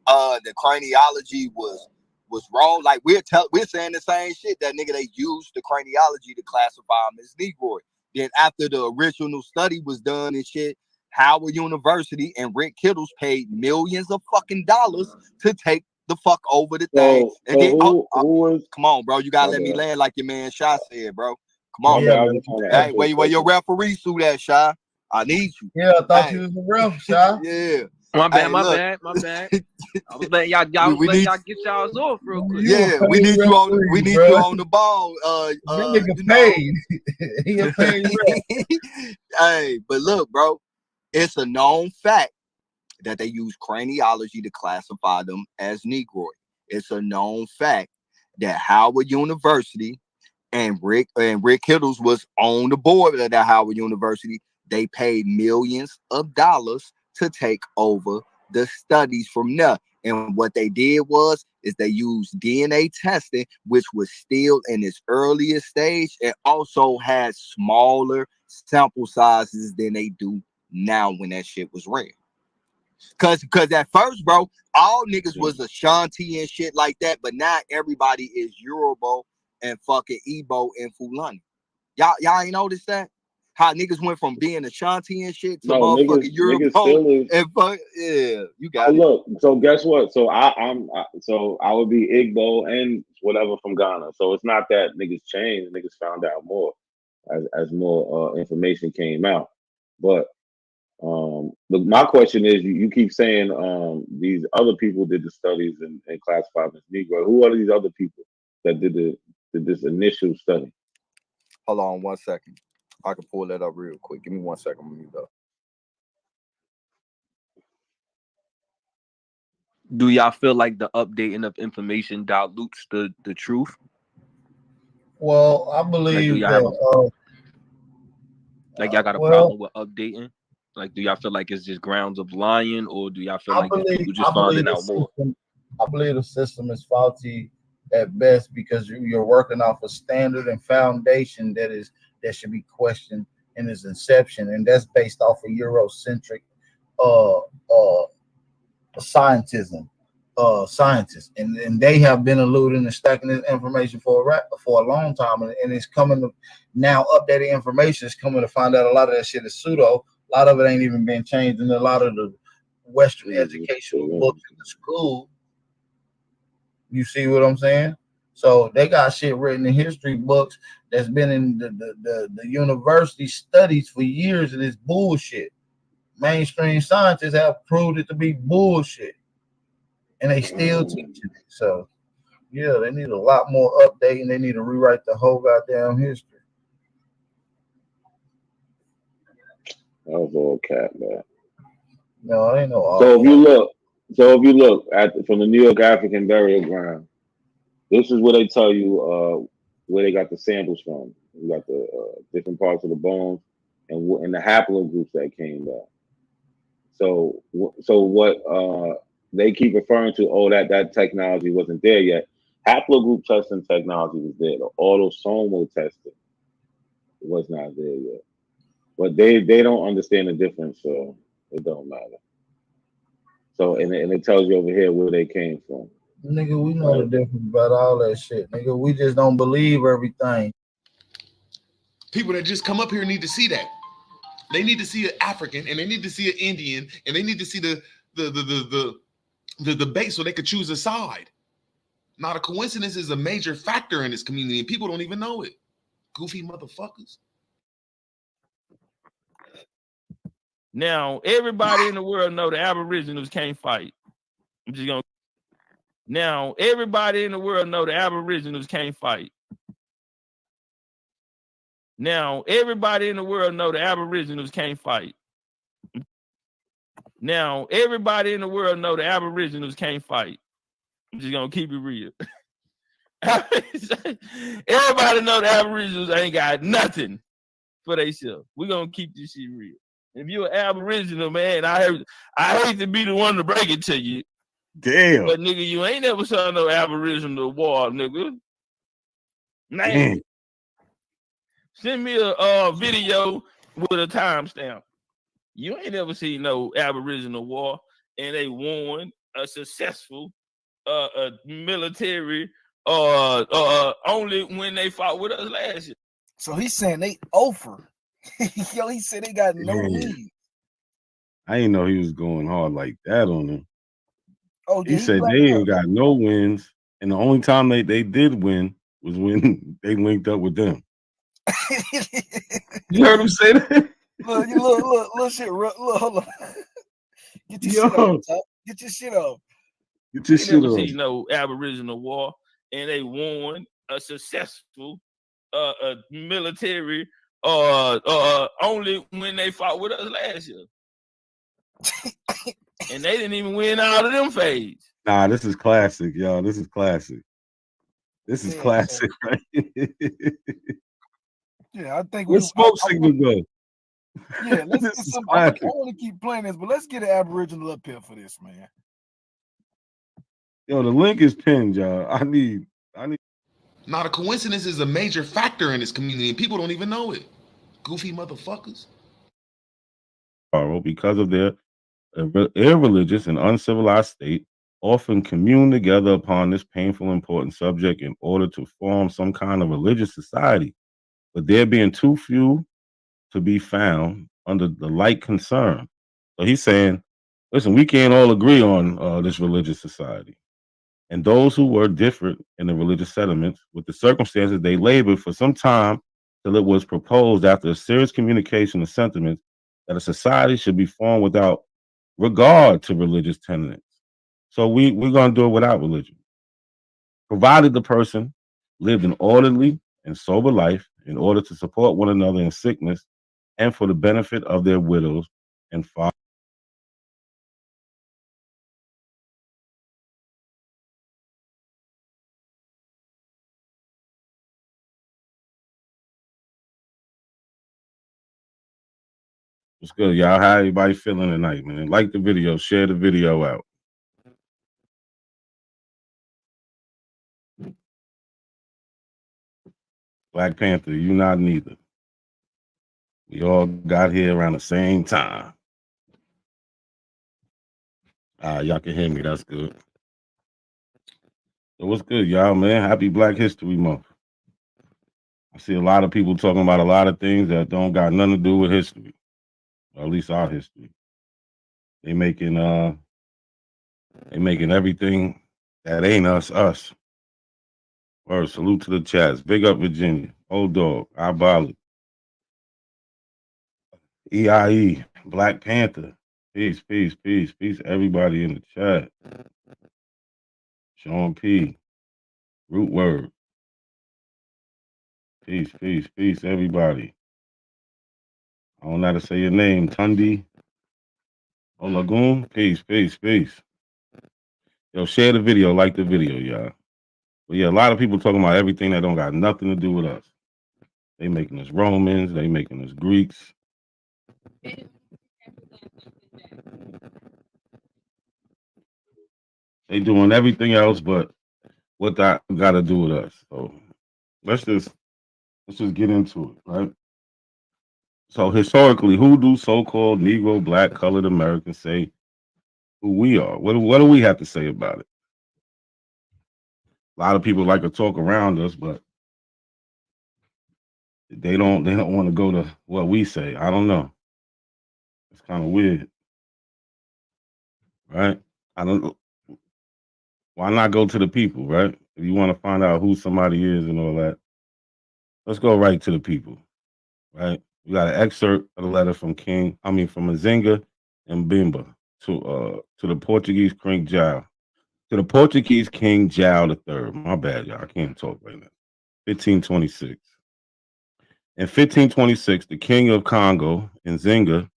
the craniology was wrong. Like, we're saying the same shit, that nigga, they used the craniology to classify them as Negroid. Then after the original study was done and shit, Howard University and Rick Kittles paid millions of fucking dollars to take the fuck over the thing. And then come on, bro, you gotta let me land like your man Shy said, bro. Come on, hey, where your referee suit at, Shy? I need you. Yeah, I thought you was a ref, Shy. Yeah. My bad. I was letting y'all get y'all's off real quick. Yeah, we need you on the ball. Nigga paid. He a paid ref. Hey, but look, bro, it's a known fact that they use craniology to classify them as Negroid. It's a known fact that Howard University and Rick Kittles was on the board of that Howard University. They paid millions of dollars to take over the studies from there. And what they did is they used DNA testing, which was still in its earliest stage. It also had smaller sample sizes than they do now when that shit was rare. Cause at first, bro, all niggas was Ashanti and shit like that, but now everybody is Yoruba and fucking Igbo and Fulani. Y'all ain't noticed that? How niggas went from being Ashanti and shit to motherfucking Yoruba still is. and fuck, yeah, you got it. Look, so guess what? So I would be Igbo and whatever from Ghana. So it's not that niggas changed, niggas found out more as more information came out. But my question is, you keep saying these other people did the studies and classified as Negro. Who are these other people that did this initial study? Hold on 1 second. I can pull that up real quick. Give me 1 second. I'm gonna mute up. Do y'all feel like the updating of information dilutes the truth? Well, I believe y'all that. Like y'all got a problem with updating? Like, do y'all feel like it's just grounds of lying, or do y'all feel like people just finding out more? I believe the system is faulty at best because you're working off a standard and foundation that should be questioned in its inception, and that's based off of Eurocentric scientism, scientists, and they have been eluding and stacking this information for a long time, and it's coming to now. Updated information is coming to find out a lot of that shit is pseudo. A lot of it ain't even been changed in a lot of the Western educational books in the school. You see what I'm saying? So they got shit written in history books that's been in the university studies for years, and it's bullshit. Mainstream scientists have proved it to be bullshit, and they still teaching it. So yeah, they need a lot more updating. They need to rewrite the whole goddamn history. That was all cat, man. No, I ain't no. So if you look at from the New York African burial ground, this is where they tell you where they got the samples from. You got the different parts of the bones and the haplogroups that came back. So what they keep referring to? Oh, that technology wasn't there yet. Haplogroup testing technology was there. The autosomal testing was not there yet. But they don't understand the difference, so it don't matter. So and it tells you over here where they came from. Nigga, we know the difference about all that shit. Nigga, we just don't believe everything. People that just come up here need to see that. They need to see an African, and they need to see an Indian, and they need to see the debate so they could choose a side. Not a coincidence is a major factor in this community, and people don't even know it. Goofy motherfuckers. Now, everybody in the world know the Aboriginals can't fight. I'm just gonna. Now, everybody in the world know the Aboriginals can't fight. Now, everybody in the world know the Aboriginals can't fight. Now, everybody in the world know the Aboriginals can't fight. I'm just gonna keep it real. Everybody know the Aboriginals ain't got nothing for themselves. We're gonna keep this shit real. If you're an Aboriginal, man, I hate to be the one to break it to you. Damn. But nigga, you ain't never saw no Aboriginal war, nigga. Man. Send me a video with a timestamp. You ain't never seen no Aboriginal war, and they won a successful military only when they fought with us last year. So he's saying they over. Yo, he said they got no lead. I didn't know he was going hard like that on them. Oh, he said they ain't got no wins, and the only time they did win was when they linked up with them. You heard him say that? Look, shit. Look, hold on. Get your shit off. Top. Get your shit off. Get your shit never off. See no Aboriginal war, and they won a successful military only when they fought with us last year. And they didn't even win out of them phase. Nah, this is classic, y'all. This is classic. This is classic, right? Yeah, I think Where's smoke signal go? Yeah, let's get some. I want to keep playing this, but let's get an Aboriginal up here for this, man. Yo, the link is pinned, y'all. I need. Not a coincidence is a major factor in this community, and people don't even know it. Goofy motherfuckers. Because of their irreligious and uncivilized state, often commune together upon this painful, important subject in order to form some kind of religious society. But there being too few to be found under the like concern. So he's saying, listen, we can't all agree on this religious society. And those who were different in the religious settlements, with the circumstances they labored for some time till it was proposed after a serious communication of sentiments that a society should be formed without regard to religious tenets. So we're going to do it without religion, provided the person lived an orderly and sober life in order to support one another in sickness and for the benefit of their widows and fathers. What's good, y'all? How everybody feeling tonight, man? Like the video, share the video out. Black Panther, you not neither. We all got here around the same time. Y'all can hear me. That's good. So what's good, y'all, man? Happy Black History Month. I see a lot of people talking about a lot of things that don't got nothing to do with history, or at least our history. They making everything that ain't us. Word, salute to the chats. Big up Virginia. Old dog. Abolitionists. EIE. Black Panther. Peace, peace, peace, peace. Everybody in the chat. Sean P. Root word. Peace, peace, peace, everybody. I don't know how to say your name. Tundi. Olagoon. Peace, peace, peace. Yo, share the video, like the video, y'all. But yeah, a lot of people talking about everything that don't got nothing to do with us. They making us Romans, they making us Greeks. They doing everything else but what that got to do with us. So let's just get into it, right? So historically, who do so-called Negro, Black, colored Americans say who we are? What do we have to say about it? A lot of people like to talk around us, but they don't want to go to what we say. I don't know. It's kind of weird, right? I don't know. Why not go to the people, right? If you want to find out who somebody is and all that, let's go right to the people, right? We got an excerpt of the letter from Nzinga and Bimba to the Portuguese King Jao. To the Portuguese King Jao III. My bad, y'all. I can't talk right now. 1526. In 1526, the king of Congo, Nzinga,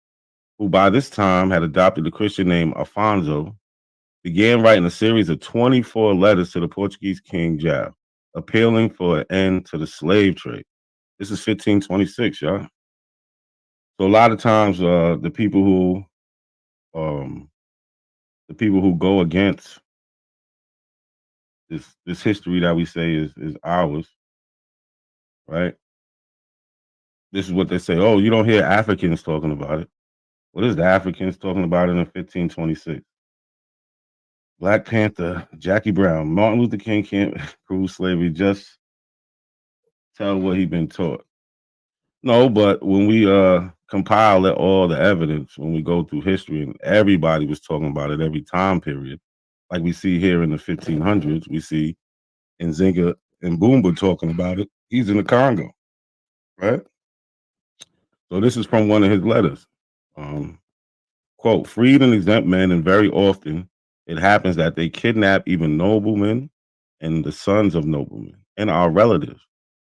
who by this time had adopted the Christian name Afonso, began writing a series of 24 letters to the Portuguese King Jao, appealing for an end to the slave trade. This is 1526, y'all. So a lot of times, the people who go against this history that we say is ours, right? This is what they say. Oh, you don't hear Africans talking about it. What is the Africans talking about it in 1526? Black Panther, Jackie Brown, Martin Luther King can't prove slavery. Just tell what he been taught. No, but when we compile all the evidence, when we go through history, and everybody was talking about it every time period, like we see here in the 1500s, we see Nzinga and Boomba talking about it. He's in the Congo, right? So this is from one of his letters. Quote, freed and exempt men, and very often it happens that they kidnap even noblemen and the sons of noblemen and our relatives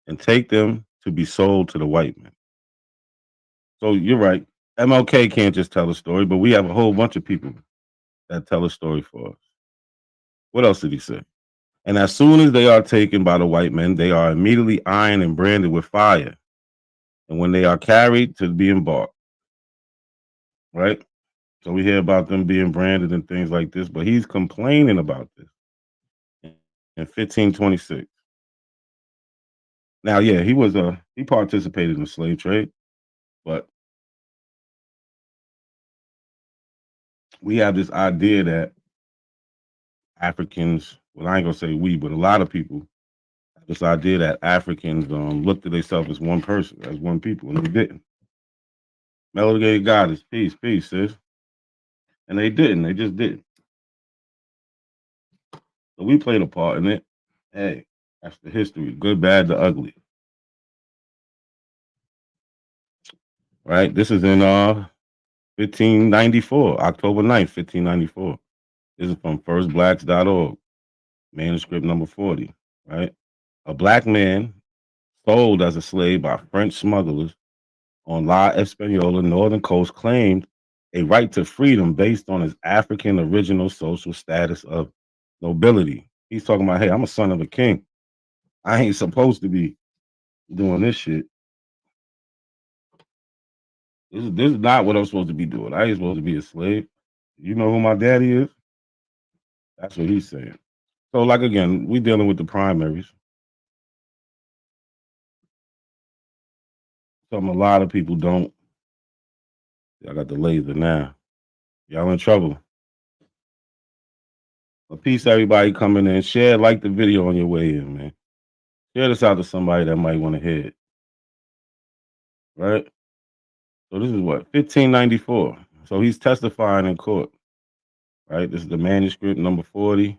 and take them to be sold to the white men. So you're right. MLK can't just tell a story, but we have a whole bunch of people that tell a story for us. What else did he say? And as soon as they are taken by the white men, they are immediately ironed and branded with fire. And when they are carried to be embarked, right? So we hear about them being branded and things like this, but he's complaining about this. in 1526. Now, yeah, he participated in the slave trade, but we have this idea that Africans, well, I ain't gonna say we, but a lot of people have this idea that Africans looked at themselves as one person, as one people, and they didn't. Melody Goddess, peace, sis. And they didn't, they just didn't. So we played a part in it. Hey, that's the history, good, bad, the ugly. Right? This is in 1594, October 9th, 1594. This is from firstblacks.org, manuscript number 40, right? A black man sold as a slave by French smugglers on La Española northern coast claimed a right to freedom based on his African original social status of nobility. He's talking about, hey, I'm a son of a king. I ain't supposed to be doing this shit. This is not what I'm supposed to be doing. I ain't supposed to be a slave. You know who my daddy is? That's what he's saying. So, like, again, we dealing with the primaries. Something a lot of people don't. I got the laser now. Y'all in trouble. A peace, everybody coming in. Share, like the video on your way in, man. Share this out to somebody that might want to hear it. Right? So this is what? 1594. So he's testifying in court. Right? This is the manuscript number 40.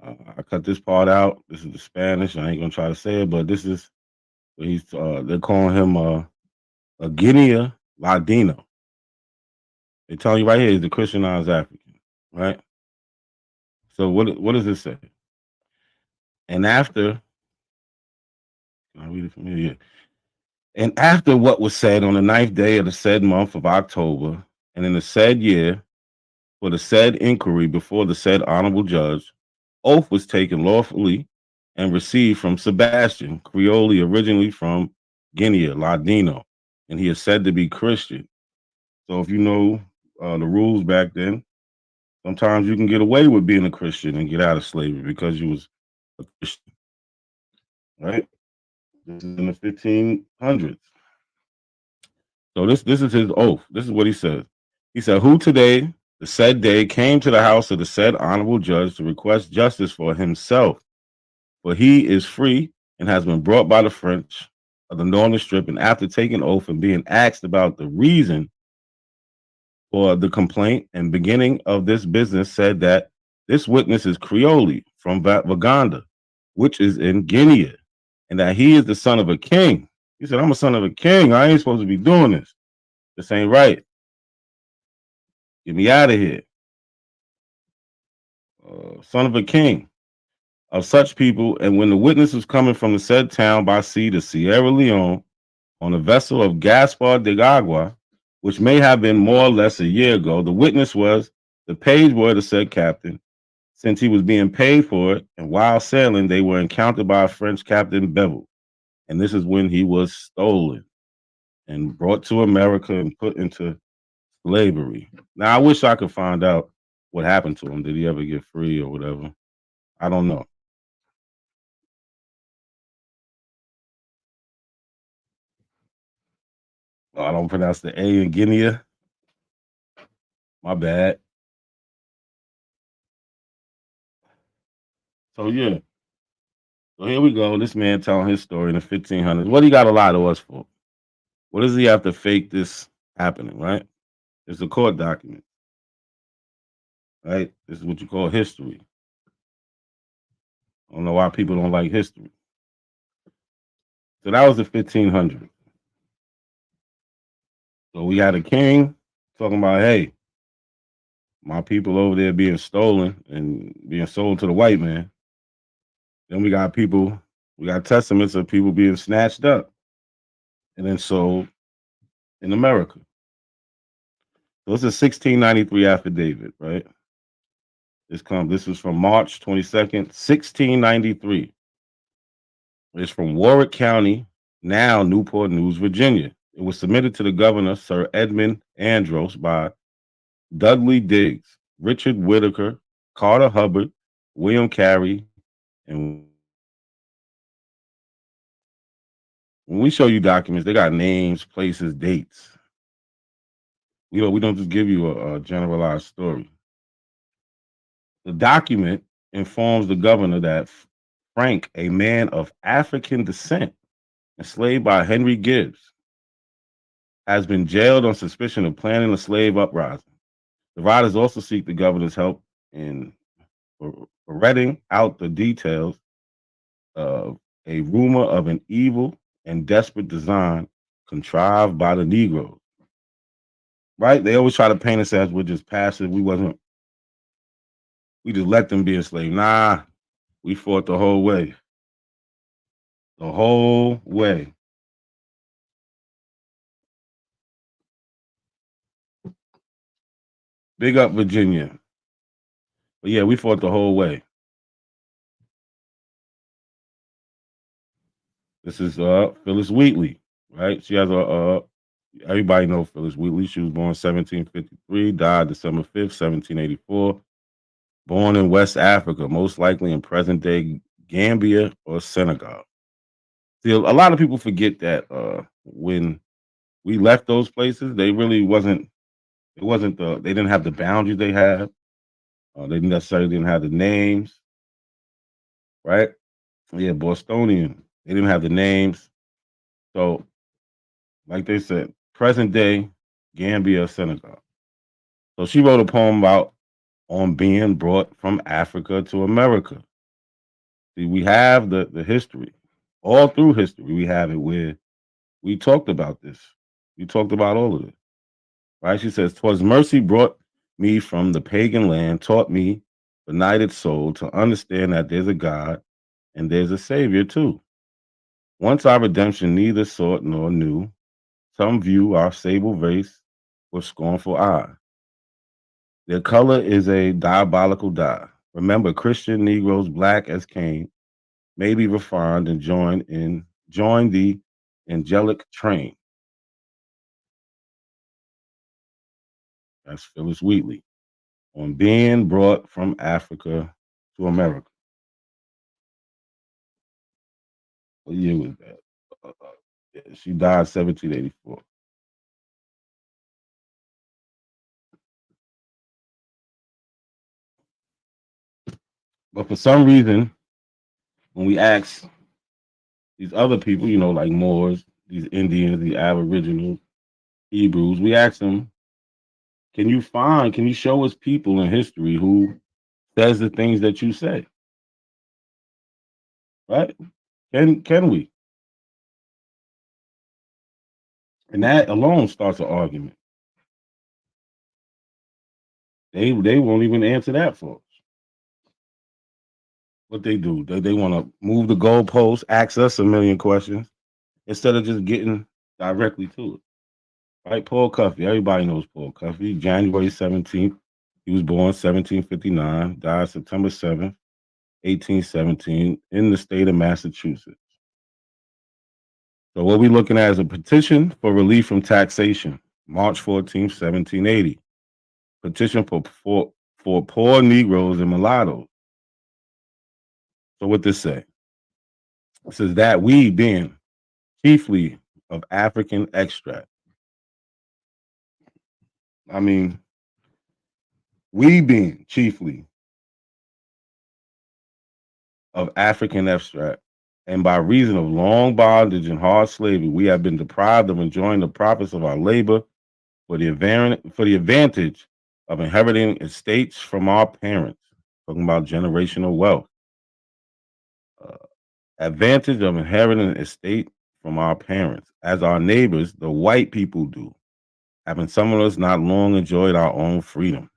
I cut this part out. This is the Spanish. I ain't gonna try to say it, but this is what he's they're calling him a Guinea Ladino. They tell you right here he's the Christianized African, right? So what does this say? And after, can I read it from here? Yeah. And after what was said on the 9th day of the said month of October, and in the said year, for the said inquiry before the said honorable judge, oath was taken lawfully and received from Sebastian, Creole, originally from Guinea, Ladino, and he is said to be Christian. So if you know the rules back then, sometimes you can get away with being a Christian and get out of slavery because you was a Christian, right? This is in the 1500s. So this is his oath. This is what he says. He said, who today, the said day, came to the house of the said honorable judge to request justice for himself, for he is free and has been brought by the French of the Northern Strip, and after taking oath and being asked about the reason for the complaint and beginning of this business, said that this witness is Creole from Vaganda, which is in Guinea, and that he is the son of a king. He said, I'm a son of a king. I ain't supposed to be doing this. This ain't right. Get me out of here. Son of a king of such people. And when the witness was coming from the said town by sea to Sierra Leone on a vessel of Gaspar de Agua, which may have been more or less a year ago, the witness was the page boy of the said captain, since he was being paid for it, and while sailing, they were encountered by a French Captain Bevel. And this is when he was stolen and brought to America and put into slavery. Now, I wish I could find out what happened to him. Did he ever get free or whatever? I don't know. Oh, I don't pronounce the A in Guinea. My bad. So, yeah. So here we go. This man telling his story in the 1500s. What he got to lie to us for? What does he have to fake this happening, right? It's a court document, right? This is what you call history. I don't know why people don't like history. So that was the 1500s. So we had a king talking about, hey, my people over there being stolen and being sold to the white man. Then we got testaments of people being snatched up and then sold in America. So it's a 1693 affidavit, right? This was from March 22nd, 1693. It's from Warwick County, now Newport News, Virginia. It was submitted to the governor, Sir Edmund Andros, by Dudley Diggs, Richard Whitaker, Carter Hubbard, William Carey, And when we show you documents, they got names, places, dates. We don't just give you a generalized story. The document informs the governor that Frank, a man of African descent, enslaved by Henry Gibbs, has been jailed on suspicion of planning a slave uprising. The riders also seek the governor's help in ferreting out the details of a rumor of an evil and desperate design contrived by the Negroes. Right? They always try to paint us as we're just passive. We just let them be enslaved. Nah, we fought the whole way. The whole way. Big up Virginia. But yeah, we fought the whole way. This is Phyllis Wheatley, right? She has everybody knows Phyllis Wheatley. She was born 1753, died December 5th, 1784. Born in West Africa, most likely in present-day Gambia or Senegal. See, a lot of people forget that when we left those places, they really wasn't. It wasn't they didn't have the boundaries they have. They necessarily didn't have the names, right? Yeah, Bostonian. They didn't have the names. So, like they said, present day Gambia, Senegal. So she wrote a poem about on being brought from Africa to America. See, we have the history. All through history, we have it where we talked about this. We talked about all of it. Right? She says, "'Twas mercy brought me from the pagan land, taught me, benighted soul, to understand that there's a God and there's a Savior too. Once our redemption neither sought nor knew, some view our sable race with scornful eye. Their color is a diabolical dye. Remember, Christian Negroes, black as Cain, may be refined and join the angelic train." That's Phyllis Wheatley on being brought from Africa to America. What year was that? Yeah, she died 1784. But for some reason, when we ask these other people, like Moors, these Indians, the Aboriginals, Hebrews, we ask them, can you show us people in history who says the things that you say? Right? Can we? And that alone starts an argument. They won't even answer that for us. What they do, they want to move the goalposts, ask us a million questions instead of just getting directly to it. Right? Paul Cuffey, everybody knows Paul Cuffey. January 17th, he was born 1759, died September 7th, 1817, in the state of Massachusetts. So what we're looking at is a petition for relief from taxation, March 14th, 1780. Petition for poor Negroes and mulattoes. So what this say? It says that we, being chiefly of African extract. I mean, we being chiefly of African extract, and by reason of long bondage and hard slavery, we have been deprived of enjoying the profits of our labor for the advantage of inheriting estates from our parents. Talking about generational wealth. Advantage of inheriting an estate from our parents, as our neighbors, the white people, do, having some of us not long enjoyed our own freedom.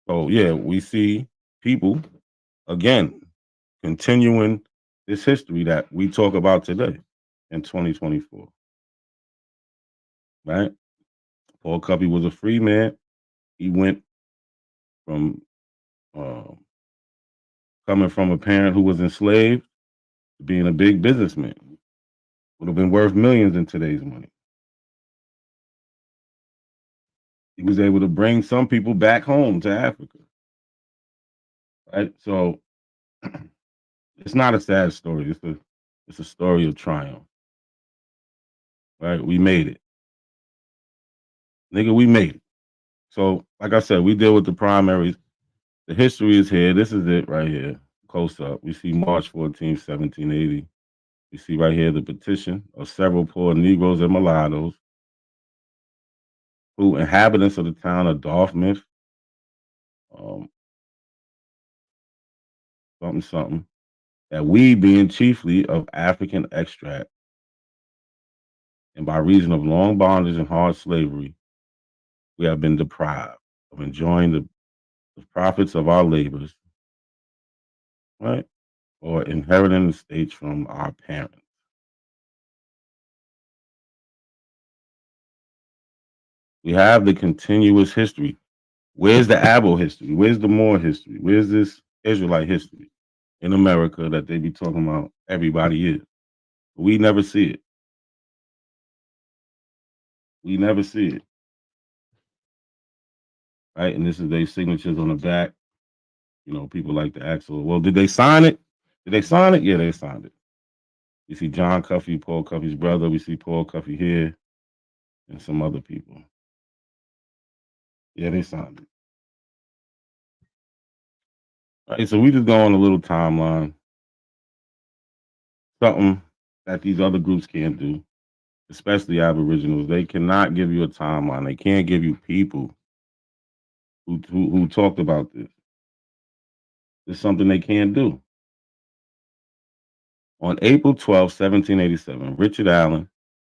So yeah, we see people again continuing this history that we talk about today in 2024. Right? Paul Cuffey was a free man. He went from coming from a parent who was enslaved to being a big businessman. Would have been worth millions in today's money. He was able to bring some people back home to Africa. Right? So it's not a sad story. It's a story of triumph. Right? We made it. Nigga, we made it. So, like I said, we deal with the primaries. The history is here. This is it right here. Close up. We see March 14th, 1780. We see right here the petition of several poor Negroes and mulattoes who inhabitants of the town of Dartmouth, something, that we being chiefly of African extract, and by reason of long bondage and hard slavery, we have been deprived of enjoying the profits of our labors, right? Or inheriting the estates from our parents. We have the continuous history. Where's the Abo history? Where's the Moor history? Where's this Israelite history in America that they be talking about everybody is? We never see it. We never see it. Right? And this is their signatures on the back. You know, people like to ask, well, did they sign it? Did they sign it? Yeah, they signed it. You see John Cuffey, Paul Cuffey's brother. We see Paul Cuffey here and some other people. Yeah, they signed it. All right, so we just go on a little timeline. Something that these other groups can't do, especially Aboriginals. They cannot give you a timeline. They can't give you people who talked about this. It's something they can't do. On April 12, 1787, Richard Allen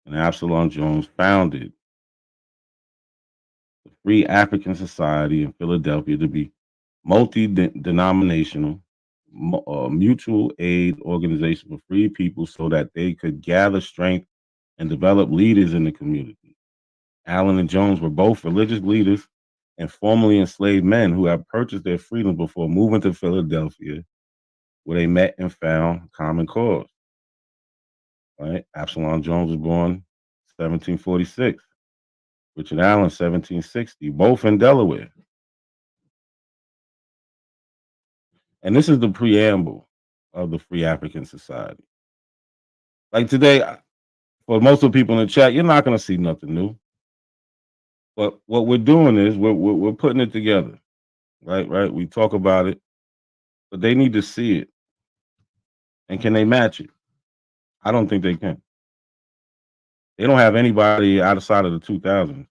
and Absalom Jones founded the Free African Society in Philadelphia to be multi-denominational, mutual aid organization for free people so that they could gather strength and develop leaders in the community. Allen and Jones were both religious leaders and formerly enslaved men who had purchased their freedom before moving to Philadelphia, where they met and found common cause. Right? Absalom Jones was born 1746. Richard Allen, 1760, both in Delaware. And this is the preamble of the Free African Society. Like today, for most of the people in the chat, you're not going to see nothing new. But what we're doing is we're putting it together, right? We talk about it, but they need to see it. And can they match it? I don't think they can. They don't have anybody outside of the 2000s,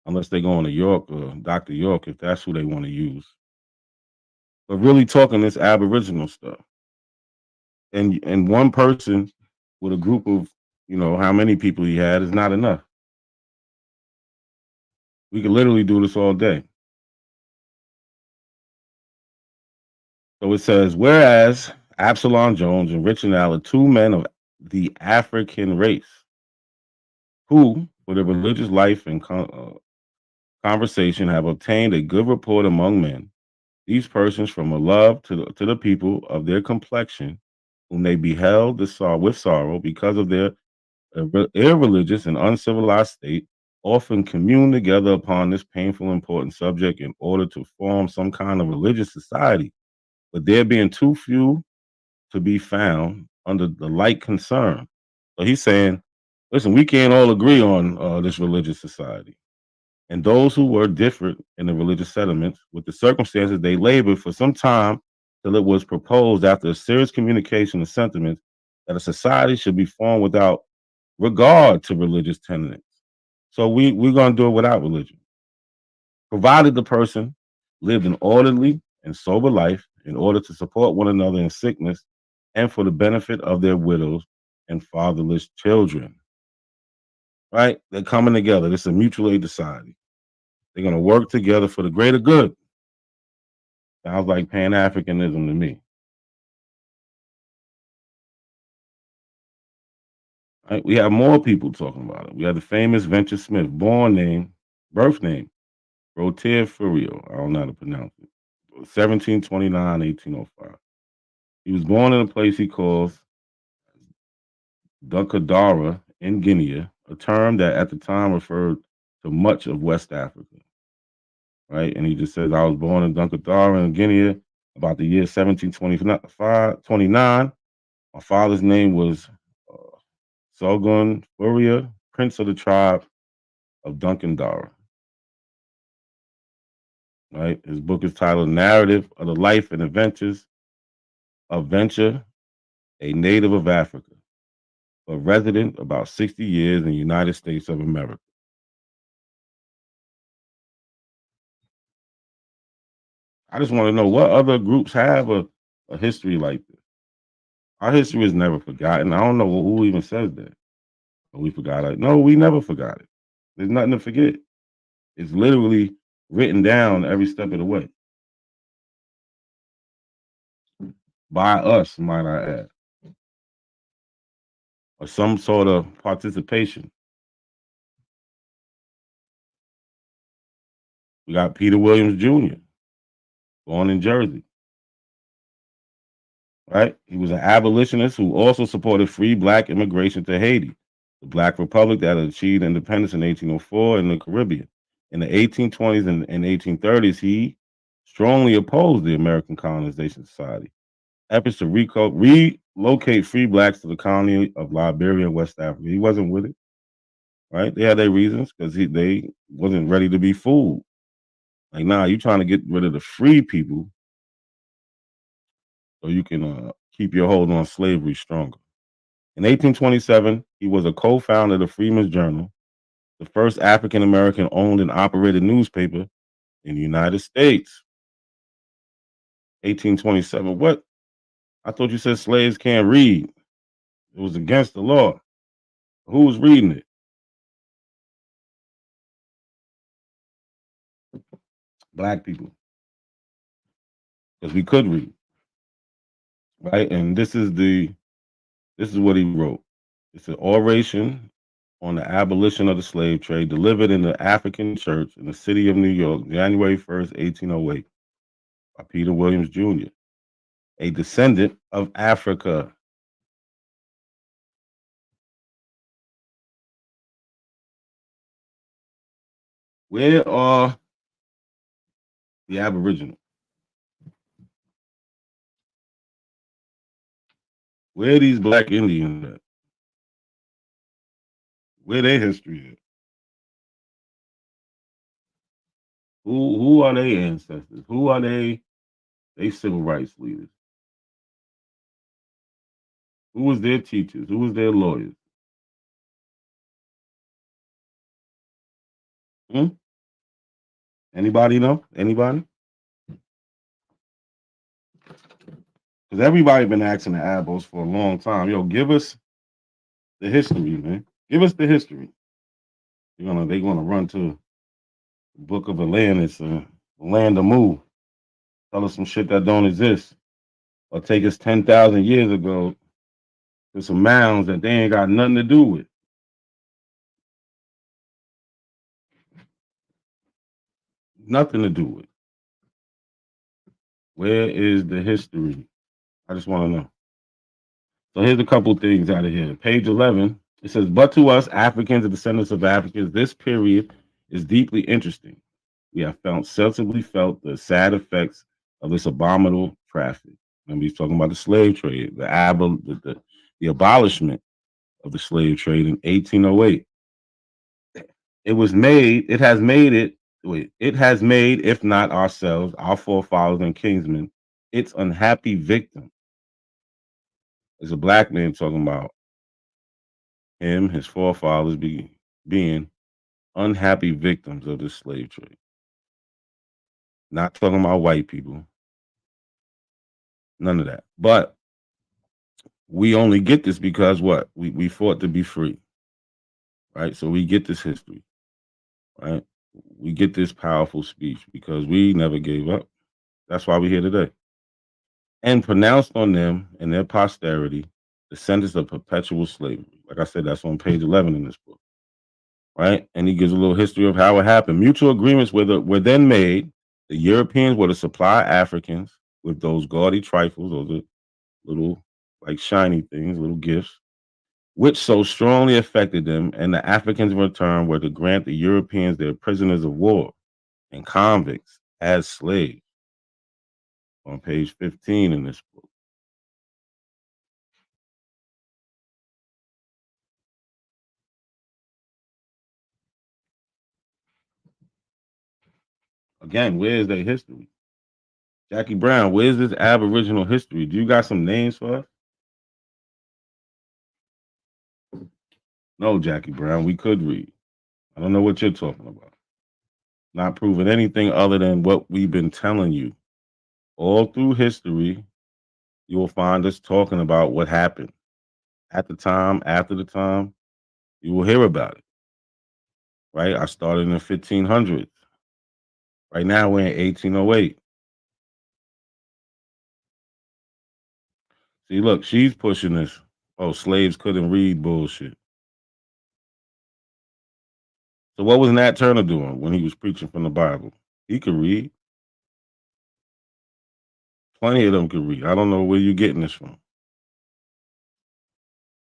unless they go on to York or Dr. York, if that's who they want to use. But really talking this Aboriginal stuff. And one person with a group of, how many people he had is not enough. We could literally do this all day. So it says, whereas Absalom Jones and Richard Allen, two men of the African race, who, for their religious life and conversation, have obtained a good report among men, these persons from a love to the people of their complexion, whom they beheld with sorrow because of their irreligious and uncivilized state, often commune together upon this painful, important subject in order to form some kind of religious society. But there being too few to be found under the like concern. So he's saying, listen, we can't all agree on this religious society. And those who were different in the religious settlements, with the circumstances they labored for some time till it was proposed after a serious communication of sentiments that a society should be formed without regard to religious tenets. So we're going to do it without religion, provided the person lived an orderly and sober life in order to support one another in sickness and for the benefit of their widows and fatherless children. Right? They're coming together. This is a mutual aid society. They're going to work together for the greater good. Sounds like Pan-Africanism to me. Right? We have more people talking about it. We have the famous Venture Smith, birth name, Rotier Furio. I don't know how to pronounce it. 1729, 1805. He was born in a place he calls Dunkadara in Guinea, a term that at the time referred to much of West Africa. Right? And he just says, I was born in Dunkadara in Guinea, about the year 1729. My father's name was Sargon Fourier, Prince of the tribe of Duncan Dara. Right? His book is titled Narrative of the Life and Adventures of Venture, a Native of Africa, a resident about 60 years in the United States of America. I just want to know what other groups have a history like this. Our history is never forgotten. I don't know who even says that. We forgot it. No, we never forgot it. There's nothing to forget. It's literally written down every step of the way. By us, might I add. Or some sort of participation. We got Peter Williams Jr., born in Jersey. Right? He was an abolitionist who also supported free black immigration to Haiti, the Black Republic that had achieved independence in 1804 in the Caribbean. In the 1820s and 1830s, he strongly opposed the American Colonization Society. Efforts to relocate free blacks to the colony of Liberia and West Africa. He wasn't with it. Right? They had their reasons because they wasn't ready to be fooled. Like, nah, you trying to get rid of the free people so you can keep your hold on slavery stronger. In 1827, he was a co-founder of the Freeman's Journal, the first African-American owned and operated newspaper in the United States. 1827, what? I thought you said slaves can't read. It was against the law. Who was reading it? Black people. Because we could read. Right? And this is what he wrote. It's an oration on the abolition of the slave trade delivered in the African church in the city of New York, January 1st, 1808, by Peter Williams Jr., a descendant of Africa. Where are the Aboriginal? Where are these black Indians at? Where their history at? Who are their ancestors? Who are they civil rights leaders? Who was their teachers? Who was their lawyers? Anybody know? Anybody? Because everybody been asking the Abos for a long time. Yo, give us the history, man. Give us the history. They're gonna run to the Book of Atlantis, Land of Mu. Tell us some shit that don't exist. Or take us 10,000 years ago to some mounds that they ain't got nothing to do with. Nothing to do with. Where is the history? I just want to know. So here's a couple things out of here. Page 11, it says, but to us, Africans and descendants of Africans, this period is deeply interesting. We have sensibly felt the sad effects of this abominable traffic. And he's talking about the slave trade, the abolishment of the slave trade in 1808. It has made, if not ourselves, our forefathers and kinsmen, its unhappy victim. There's a black man talking about him, his forefathers being unhappy victims of this slave trade. Not talking about white people. None of that. But we only get this because what? We fought to be free. Right? So we get this history. Right? We get this powerful speech because we never gave up. That's why we're here today. And pronounced on them and their posterity the sentence of perpetual slavery. Like I said, that's on page 11 in this book. Right? And he gives a little history of how it happened. Mutual agreements were then made. The Europeans were to supply Africans with those gaudy trifles, those little like shiny things, little gifts, which so strongly affected them, and the Africans in return were to grant the Europeans their prisoners of war and convicts as slaves. on page 15 in this book. Again, where's their history? Jackie Brown, where's this Aboriginal history? Do you got some names for us? No, Jackie Brown, we could read. I don't know what you're talking about. Not proving anything other than what we've been telling you. All through history, you will find us talking about what happened at the time, after the time. You will hear about it. Right? I started in the 1500s. Right now, we're in 1808. See, look, she's pushing this. Oh, slaves couldn't read bullshit. So what was Nat Turner doing when he was preaching from the Bible? He could read. Plenty of them could read. I don't know where you're getting this from.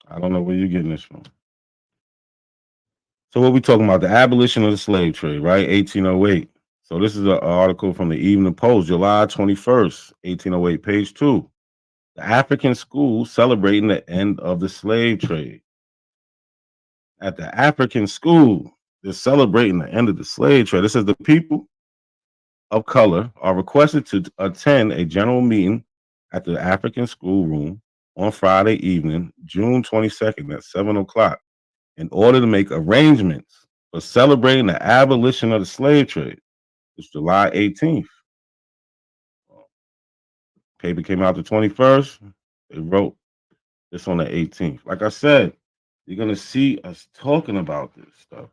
I don't know where you're getting this from. So what we talking about? The abolition of the slave trade, right? 1808. So this is an article from the Evening Post, July 21st, 1808, page 2. The African school celebrating the end of the slave trade. At the African school, they're celebrating the end of the slave trade. It says the people of color are requested to attend a general meeting at the African schoolroom on Friday evening, June 22nd at 7 o'clock, in order to make arrangements for celebrating the abolition of the slave trade. It's July 18th. Paper came out the 21st. They wrote this on the 18th. Like I said, you're going to see us talking about this stuff.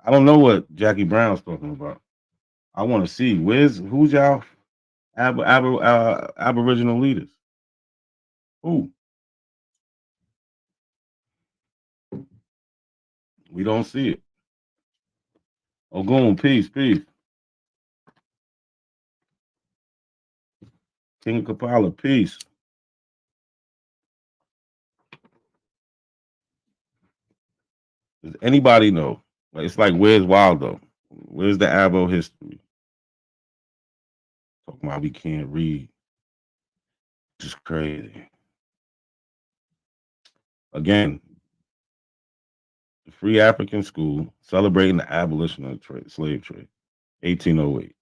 I don't know what Jackie Brown's talking about. I want to see who's y'all Aboriginal leaders. Who? We don't see it. Ogun, peace. King Kapala, peace. Does anybody know? It's like, where's Waldo? Where's the Abo history? Talking about we can't read. It's crazy. Again, the Free African School celebrating the abolition of the slave trade, 1808.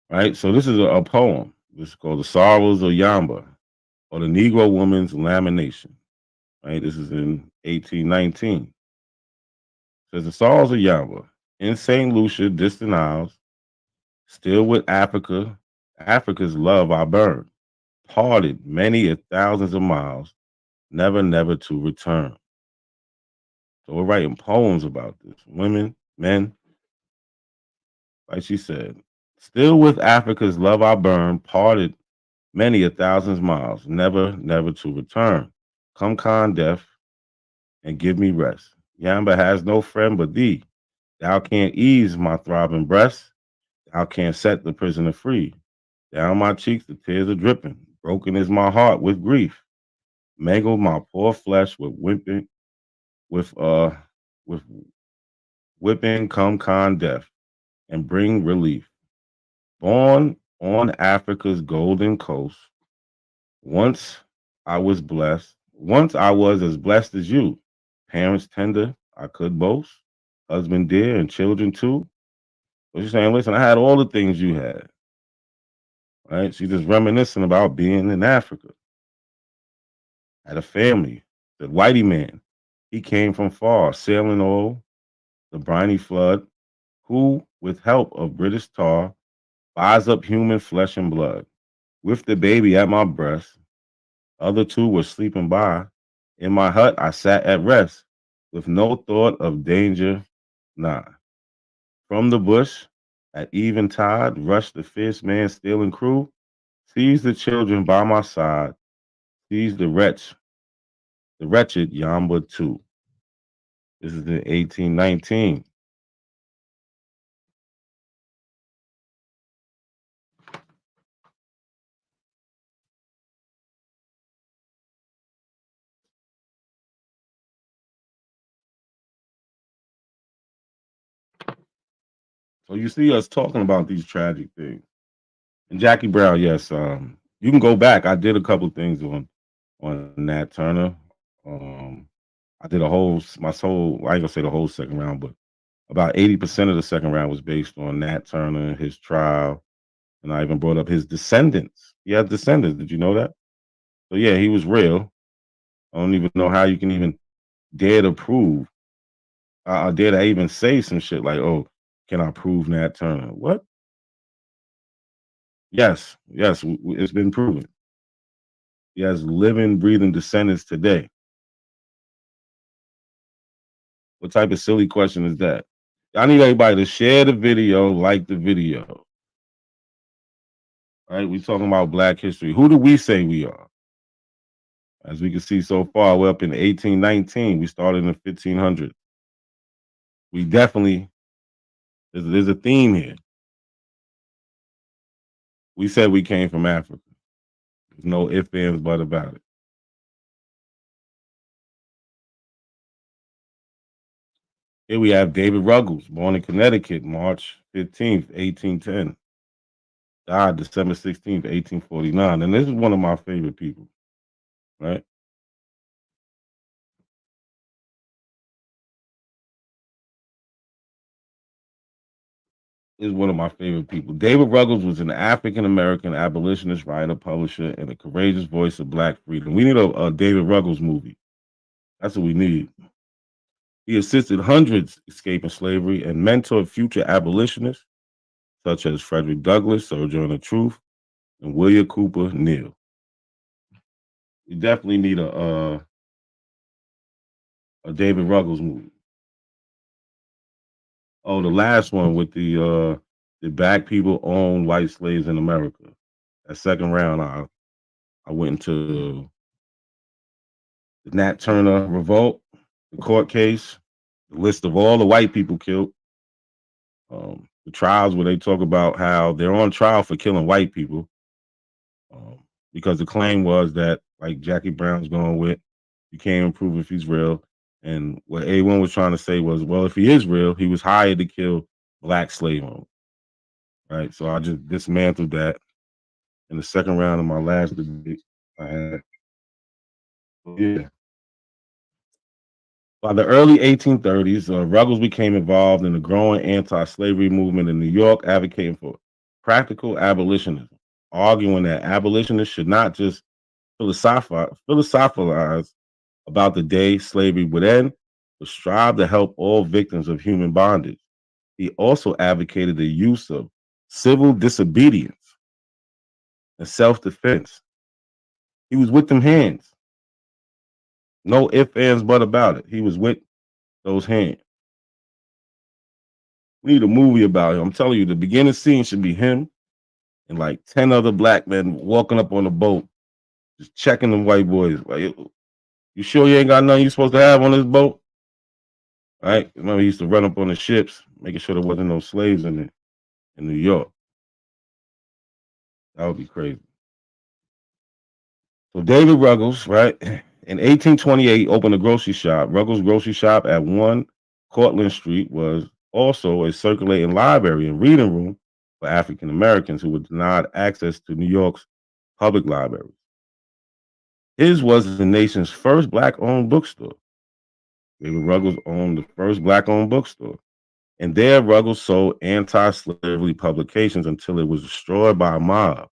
Right? So this is a poem. This is called The Sorrows of Yamba, or the Negro Woman's Lamentation. Right? This is in 1819. It says the Sorrows of Yamba. In St. Lucia, distant isles, still with Africa's love I burn. Parted many a thousands of miles, never to return. So we're writing poems about this. Women, men, like she said, still with Africa's love I burn, parted many a thousands miles, never to return. Come con death and give me rest. Yamba has no friend but thee. Thou can't ease my throbbing breast. Thou can't set the prisoner free. Down my cheeks the tears are dripping. Broken is my heart with grief. Mangled my poor flesh with whipping come con death and bring relief. Born on Africa's golden coast, once I was as blessed as you. Parents tender, I could boast. Husband dear and children too. But she's saying, listen, I had all the things you had. Right? She's just reminiscing about being in Africa. Had a family. The whitey man, he came from far, sailing all the briny flood, who, with help of British tar, buys up human flesh and blood. With the baby at my breast, other two were sleeping by. In my hut I sat at rest, with no thought of danger nigh. From the bush, at eventide, rushed the fierce man stealing crew, seized the children by my side, seized the wretched Yamba too. This is in 1819. So you see us talking about these tragic things. And Jackie Brown, yes, you can go back. I did a couple things on Nat Turner. I did my whole, I ain't gonna say the whole second round, but about 80% of the second round was based on Nat Turner, his trial, and I even brought up his descendants. He had descendants. Did you know that? So yeah, he was real. I don't even know how you can even dare to prove. I dare to even say some shit like, "Oh, can I prove Nat Turner?" What? Yes, it's been proven. He has living, breathing descendants today. What type of silly question is that? I need everybody to share the video, like the video. All right, we talking about Black history. Who do we say we are? As we can see so far, we're up in 1819. We started in the 1500s. We definitely, there's a theme here. We said we came from Africa. There's no ifs, ands, but about it. Here we have David Ruggles, born in Connecticut, March 15th, 1810. Died December 16th, 1849. And this is one of my favorite people, right? Is one of my favorite people. David Ruggles was an African American abolitionist writer, publisher, and a courageous voice of Black freedom. We need a David Ruggles movie. That's what we need. He assisted hundreds escaping slavery and mentored future abolitionists such as Frederick Douglass, Sojourner Truth, and William Cooper Neal. We definitely need a David Ruggles movie. Oh, the last one with the Black people owned white slaves in America. That second round, I went into the Nat Turner Revolt, the court case, the list of all the white people killed, the trials where they talk about how they're on trial for killing white people, because the claim was that, like Jackie Brown's going with, you can't even prove if he's real. And what A1 was trying to say was, well, if he is real, he was hired to kill Black slave owners. Right? So I just dismantled that in the second round of my last debate I had. Yeah. By the early 1830s, Ruggles became involved in the growing anti-slavery movement in New York, advocating for practical abolitionism, arguing that abolitionists should not just philosophize about the day slavery would end, but strive to help all victims of human bondage. He also advocated the use of civil disobedience and self-defense. He was with them hands. No ifs, ands, but about it. He was with those hands. We need a movie about him. I'm telling you, the beginning scene should be him and like 10 other Black men walking up on a boat, just checking them white boys. Like, you sure you ain't got nothing you supposed to have on this boat? All right. Remember, he used to run up on the ships, making sure there wasn't no slaves in it in New York. That would be crazy. So David Ruggles, right, in 1828, opened a grocery shop. Ruggles' grocery shop at 1 Cortlandt Street was also a circulating library and reading room for African Americans who were denied access to New York's public libraries. His was the nation's first Black-owned bookstore. David Ruggles owned the first Black-owned bookstore. And there, Ruggles sold anti-slavery publications until it was destroyed by a mob.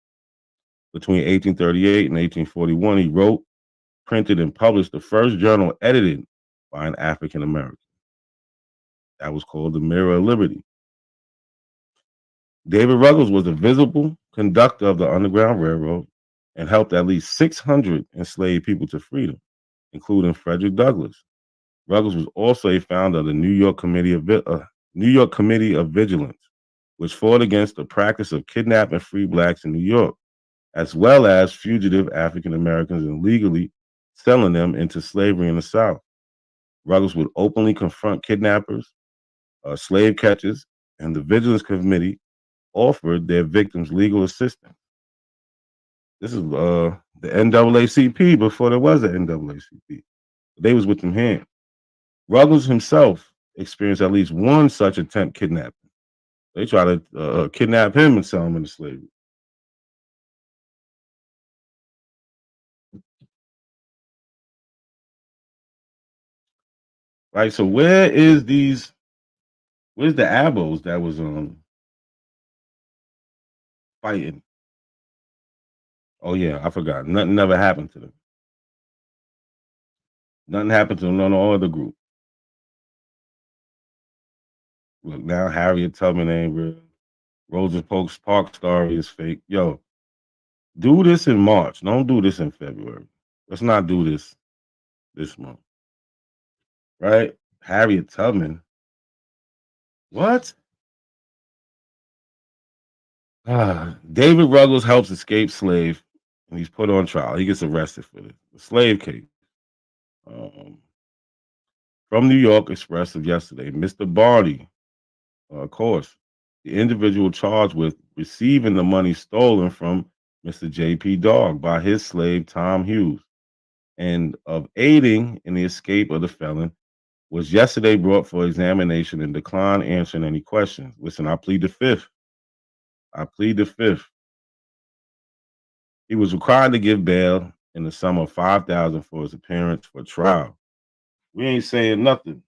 Between 1838 and 1841, he wrote, printed, and published the first journal edited by an African American. That was called the Mirror of Liberty. David Ruggles was a visible conductor of the Underground Railroad and helped at least 600 enslaved people to freedom, including Frederick Douglass. Ruggles was also a founder of the New York Committee of Vigilance, which fought against the practice of kidnapping free Blacks in New York, as well as fugitive African Americans and legally selling them into slavery in the South. Ruggles would openly confront kidnappers, slave catchers, and the Vigilance Committee offered their victims legal assistance. This is the NAACP before there was an NAACP. They was with them hands. Ruggles himself experienced at least one such attempt kidnapping. They try to kidnap him and sell him into slavery. Right. So where's the Abos that was fighting? Oh yeah, I forgot. Nothing never happened to them. Nothing happened to them on no other group. Look, now Harriet Tubman ain't real. Rosa Parks story is fake. Yo, do this in March. Don't do this in February. Let's not do this month. Right? Harriet Tubman. What? David Ruggles helps escape slave, and he's put on trial. He gets arrested for this. The slave case. From New York Express of yesterday, Mr. Barney, of course, the individual charged with receiving the money stolen from Mr. J.P. Dog by his slave Tom Hughes, and of aiding in the escape of the felon, was yesterday brought for examination and declined answering any questions. Listen, I plead the fifth. He was required to give bail in the sum of $5,000 for his appearance for trial. We ain't saying nothing.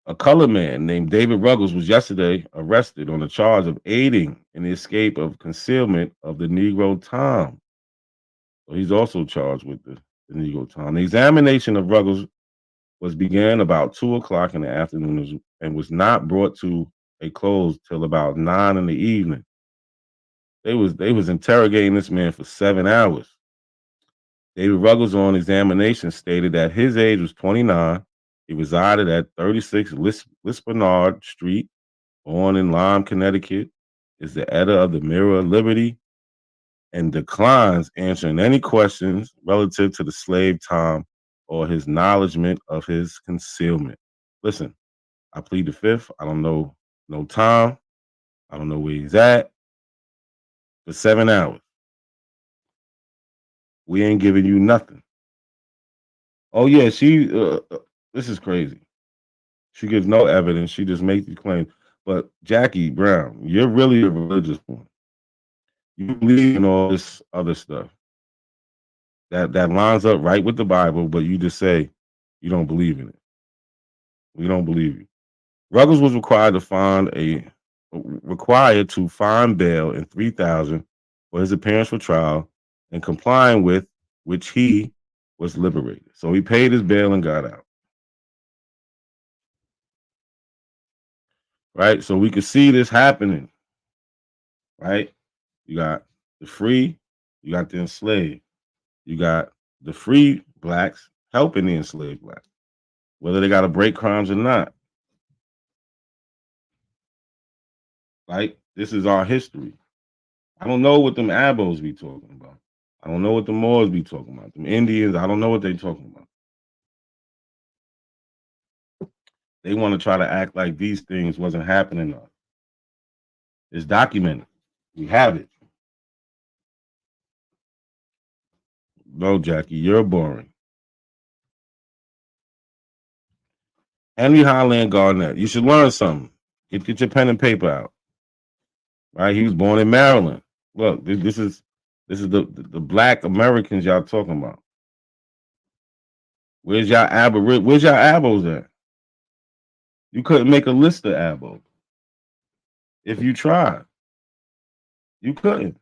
A colored man named David Ruggles was yesterday arrested on the charge of aiding in the escape of concealment of the Negro Tom. So he's also charged with the Negro Tom. The examination of Ruggles was began about 2:00 in the afternoon and was not brought to a close till about 9 in the evening. They was interrogating this man for 7 hours. David Ruggles on examination stated that his age was 29. He resided at 36 Lispinard Street, born in Lyme, Connecticut, is the editor of the Mirror of Liberty, and declines answering any questions relative to the slave Tom or his acknowledgement of his concealment. Listen, I plead the fifth. I don't know no Tom. I don't know where he's at. For 7 hours. We ain't giving you nothing. Oh yeah, this is crazy. She gives no evidence. She just makes the claim. But Jackie Brown, you're really a religious one. You believe in all this other stuff that lines up right with the Bible, but you just say you don't believe in it. We don't believe you. Ruggles was required to find bail in $3,000 for his appearance for trial, and complying with which he was liberated. So he paid his bail and got out. Right? So we could see this happening. Right? You got the free, you got the enslaved. You got the free blacks helping the enslaved blacks, whether they got to break crimes or not. Right? This is our history. I don't know what them Abos be talking about. I don't know what the Moors be talking about. Them Indians, I don't know what they talking about. They want to try to act like these things wasn't happening. It's documented. We have it. No, Jackie, you're boring. Henry Highland Garnett, you should learn something. Get your pen and paper out. Right? He was born in Maryland. Look, this is the black Americans y'all talking about. Where's y'all Abos at? You couldn't make a list of Abos. If you tried. You couldn't.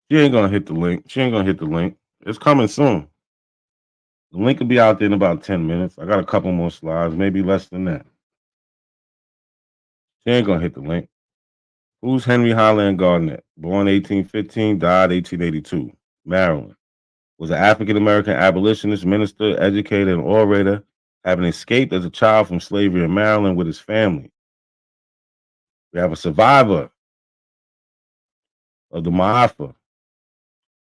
She ain't gonna hit the link. It's coming soon. The link will be out there in about 10 minutes. I got a couple more slides, maybe less than that. She ain't gonna hit the link. Who's Henry Highland Garnett? Born 1815, died 1882. Maryland. Was an African American abolitionist, minister, educator, and orator, having escaped as a child from slavery in Maryland with his family. We have a survivor of the Ma'afa.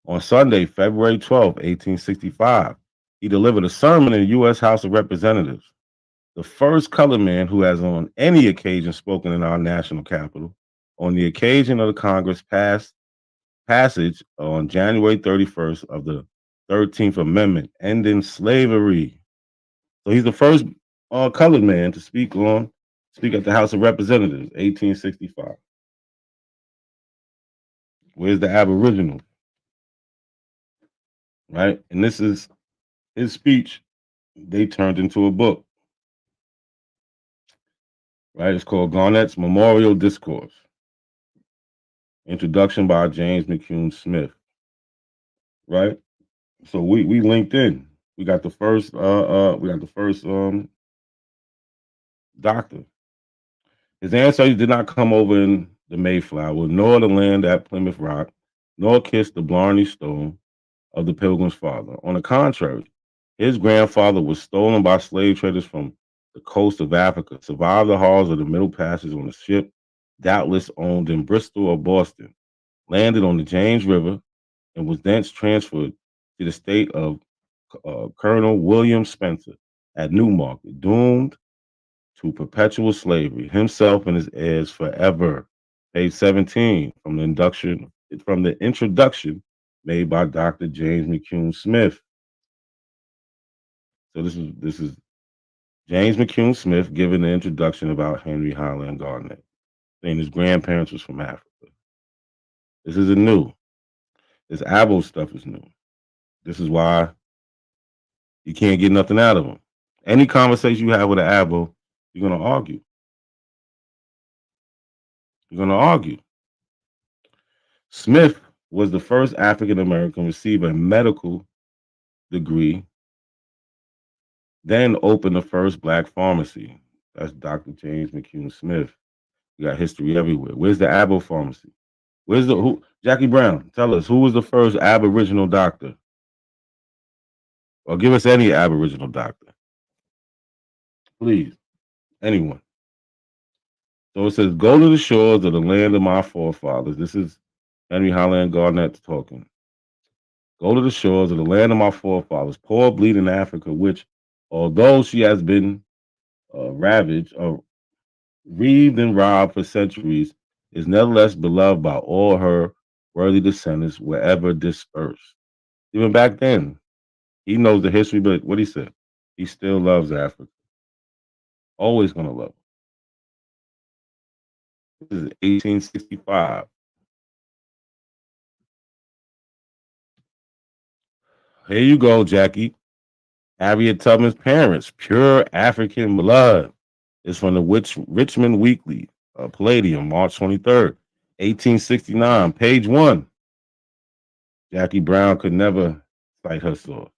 On Sunday, February 12, 1865, he delivered a sermon in the U.S. House of Representatives, the first colored man who has on any occasion spoken in our national capital on the occasion of the Congress passage on January 31st of the 13th Amendment, ending slavery. So he's the first colored man to speak at the House of Representatives, 1865. Where's the Aboriginal? Right? And this is his speech. They turned into a book. Right? It's called Garnett's Memorial Discourse. Introduction by James McCune Smith. Right? So we linked in. We got the first doctor. His ancestors did not come over in the Mayflower, nor the land at Plymouth Rock, nor kiss the Blarney Stone of the Pilgrim's father. On the contrary, his grandfather was stolen by slave traders from the coast of Africa, survived the horrors of the Middle Passage on a ship doubtless owned in Bristol or Boston, landed on the James River, and was thence transferred to the state of Colonel William Spencer at Newmarket, doomed to perpetual slavery, himself and his heirs forever. Page 17 from the introduction made by Dr. James McCune Smith. So this is James McCune Smith giving the introduction about Henry Highland Garnet, saying his grandparents was from Africa. This isn't new. This Abo stuff is new. This is why you can't get nothing out of them. Any conversation you have with an Abo, you're going to argue. You're going to argue. Smith was the first African American to receive a medical degree, then opened the first black pharmacy. That's Dr. James McCune Smith. You got history everywhere. Where's the Abo pharmacy? Jackie Brown, tell us, who was the first Aboriginal doctor? Or give us any Aboriginal doctor. Please. Anyone. So it says, go to the shores of the land of my forefathers. This is Henry Highland Garnet talking. Go to the shores of the land of my forefathers, poor bleeding Africa, which, although she has been ravaged or reaved and robbed for centuries, is nevertheless beloved by all her worthy descendants wherever dispersed. Even back then, he knows the history, but what he said, he still loves Africa. Always gonna love it. This is 1865. Here you go, Jackie. Harriet Tubman's parents, pure African blood, is from the Richmond Weekly, Palladium, March 23rd, 1869, page 1. Jackie Brown could never cite her source.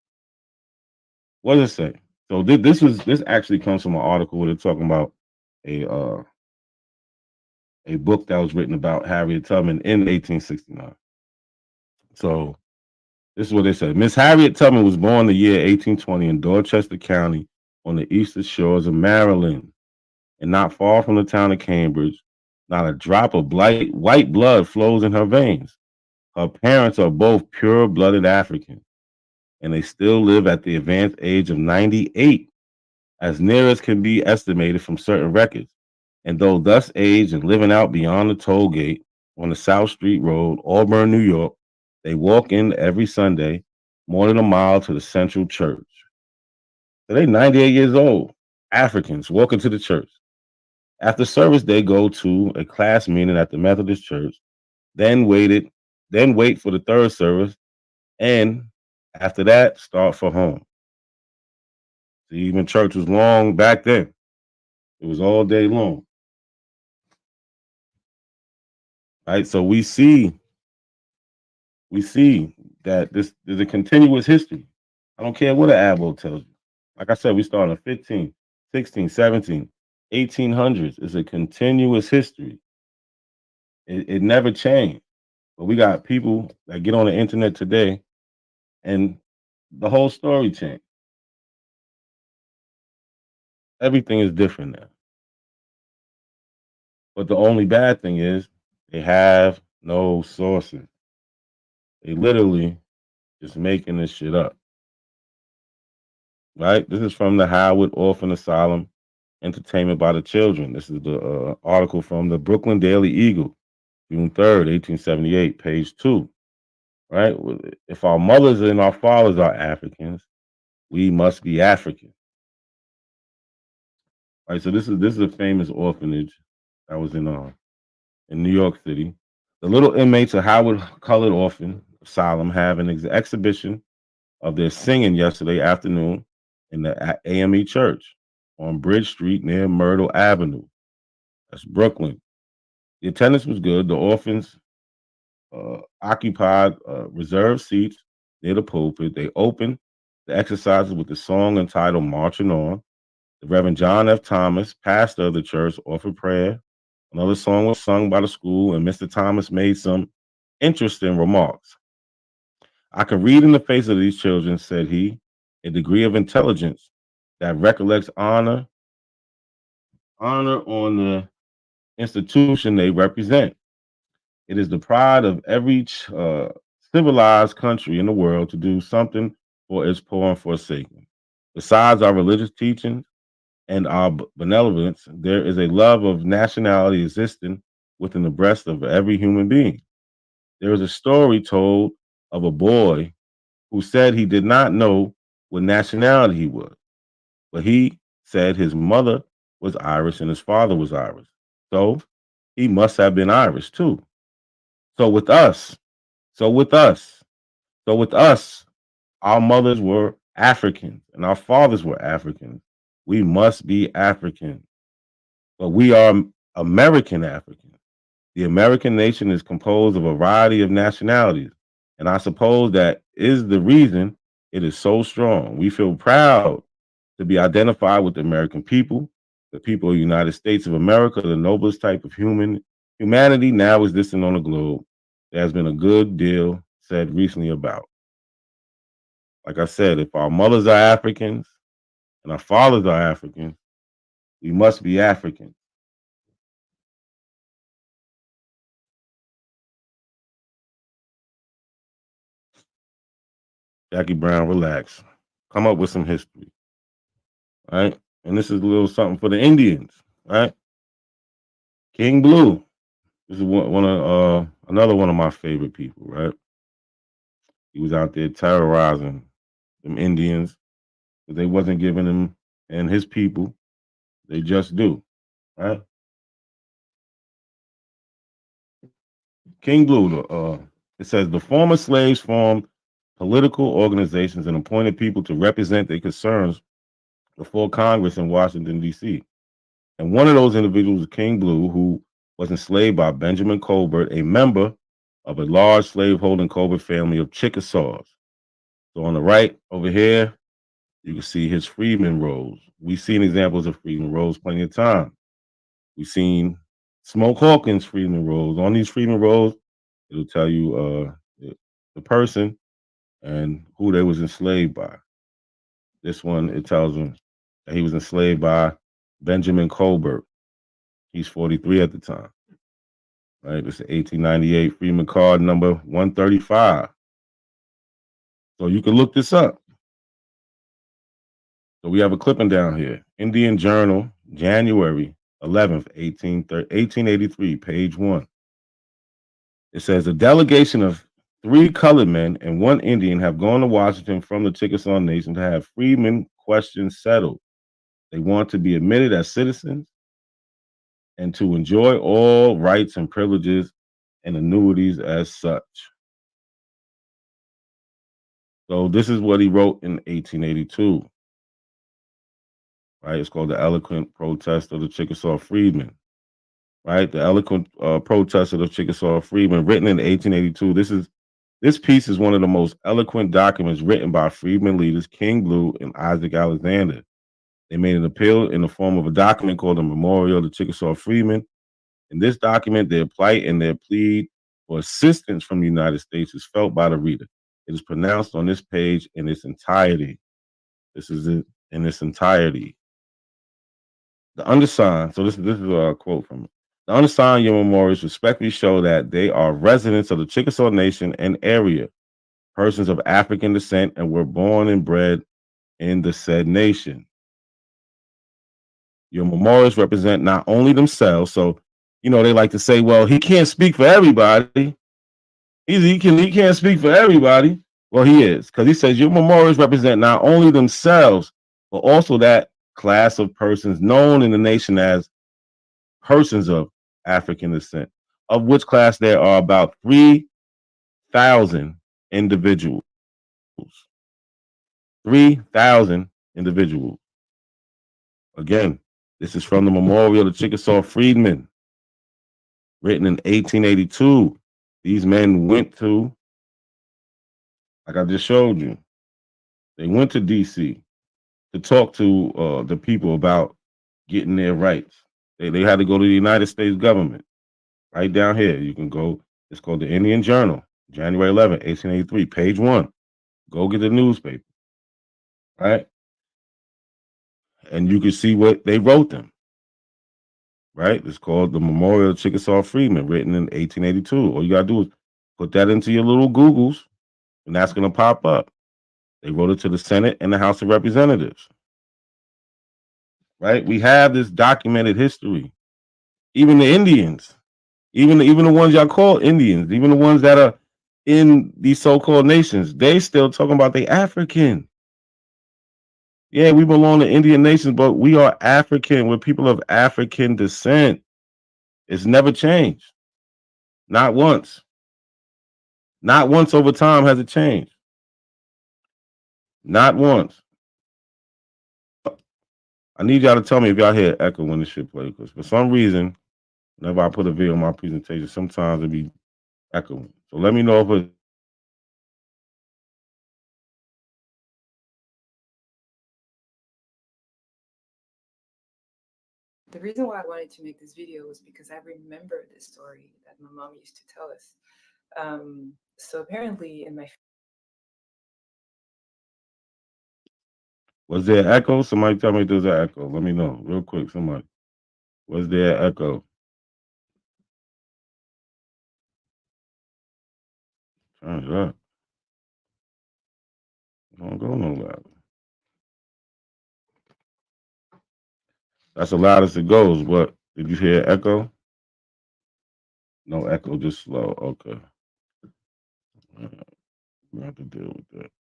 What does it say? So this actually comes from an article where they're talking about a book that was written about Harriet Tubman in 1869. So this is what they said. Miss Harriet Tubman was born the year 1820 in Dorchester County on the eastern shores of Maryland, and not far from the town of Cambridge. Not a drop of white blood flows in her veins. Her parents are both pure-blooded Africans, and they still live at the advanced age of 98, as near as can be estimated from certain records. And though thus aged and living out beyond the toll gate on the South Street Road, Auburn, New York, they walk in every Sunday, more than a mile to the Central Church. So they're 98 years old, Africans walking to the church. After service, they go to a class meeting at the Methodist Church, then wait for the third service, and after that, start for home. See, even church was long back then. It was all day long. Right? So we see that there's a continuous history. I don't care what an Abo tells you. Like I said, we started in 15, 16, 17, 1800s. It's a continuous history. It never changed. But we got people that get on the internet today and the whole story changed. Everything is different now. But the only bad thing is they have no sources. They literally just making this shit up. Right? This is from the Howard Orphan Asylum, Entertainment by the Children. This is the article from the Brooklyn Daily Eagle, June 3rd, 1878, page 2. right? If our mothers and our fathers are Africans, we must be African. Right. So this is a famous orphanage that was in New York City. The little inmates of Howard Colored Orphan Asylum have an exhibition of their singing yesterday afternoon in the AME Church on Bridge Street near Myrtle Avenue. That's Brooklyn. The attendance was good. The orphans occupied reserved seats near the pulpit. They opened the exercises with the song entitled Marching On. The Reverend John F. Thomas, pastor of the church, offered prayer. Another song was sung by the school, and Mr. Thomas made some interesting remarks. I can read in the face of these children, said he, a degree of intelligence that recollects honor on the institution they represent. It is the pride of every civilized country in the world to do something for its poor and forsaken. Besides our religious teachings and our benevolence, there is a love of nationality existing within the breast of every human being. There is a story told of a boy who said he did not know what nationality he was, but he said his mother was Irish and his father was Irish. So he must have been Irish too. So with us, our mothers were Africans and our fathers were Africans. We must be African, but we are American African. The American nation is composed of a variety of nationalities, and I suppose that is the reason it is so strong. We feel proud to be identified with the American people, the people of the United States of America, the noblest type of humanity now existing on the globe. There has been a good deal said recently about. Like I said, if our mothers are Africans and our fathers are Africans, we must be African. Jackie Brown, relax. Come up with some history. Right? And this is a little something for the Indians, right? King Blue. This is one of another one of my favorite people, right? He was out there terrorizing them Indians because they wasn't giving him and his people, they just do, right? King Blue, it says the former slaves formed political organizations and appointed people to represent their concerns before Congress in Washington, D.C. And one of those individuals was King Blue, who was enslaved by Benjamin Colbert, a member of a large slaveholding Colbert family of Chickasaws. So on the right over here, you can see his freedman rolls. We've seen examples of freedman rolls plenty of time. We've seen Smoke Hawkins freedman rolls. On these freedman rolls, it'll tell you the person and who they was enslaved by. This one, it tells him that he was enslaved by Benjamin Colbert. He's 43 at the time. Right, it's an 1898 Freeman card number 135. So you can look this up. So we have a clipping down here. Indian Journal, January 11th, 1883, page 1. It says a delegation of 3 colored men and 1 Indian have gone to Washington from the Chickasaw Nation to have freedmen questions settled. They want to be admitted as citizens and to enjoy all rights and privileges and annuities as such. So this is what he wrote in 1882. Right, it's called the Eloquent Protest of the Chickasaw Freedmen. Right, the Eloquent Protest of the Chickasaw Freedmen, written in 1882. This piece is one of the most eloquent documents written by freedmen leaders King Blue and Isaac Alexander. They made an appeal in the form of a document called the Memorial of the Chickasaw Freedmen. In this document, their plight and their plea for assistance from the United States is felt by the reader. It is pronounced on this page in its entirety. This is it in its entirety. The undersigned, so this is a quote from it. The undersigned your memorials respectfully show that they are residents of the Chickasaw Nation and area, persons of African descent, and were born and bred in the said nation. Your memorials represent not only themselves, so, they like to say, well, he can't speak for everybody. He can't speak for everybody. Well, he is, because he says your memorials represent not only themselves, but also that class of persons known in the nation as persons of African descent, of which class there are about 3,000 individuals. 3,000 individuals. Again, this is from the Memorial of Chickasaw Freedmen, written in 1882. These men went to, like I just showed you, they went to D.C. to talk to the people about getting their rights. They had to go to the United States government. Right down here, you can go. It's called the Indian Journal, January 11, 1883, page 1. Go get the newspaper, right? And you can see what they wrote them, right? It's called the Memorial of Chickasaw Freedmen, written in 1882. All you got to do is put that into your little Googles, and that's going to pop up. They wrote it to the Senate and the House of Representatives, right? We have this documented history. Even the Indians, even the ones y'all call Indians, even the ones that are in these so-called nations, they still talking about they African. Yeah, we belong to Indian nations, but we are African. We're people of African descent. It's never changed. Not once. Not once over time has it changed. Not once. I need y'all to tell me if y'all hear echo when this shit plays, because for some reason, whenever I put a video on my presentation, sometimes it be echoing. So let me know if it. The reason why I wanted to make this video was because I remember this story that my mom used to tell us. So apparently in my... Was there echo? Somebody tell me if there's an echo. Let me know real quick. Somebody. Was there echo? Turn it up. Don't go no louder. That's the loudest it goes. What? Did you hear echo? No echo, just slow. Okay. We have to deal with that.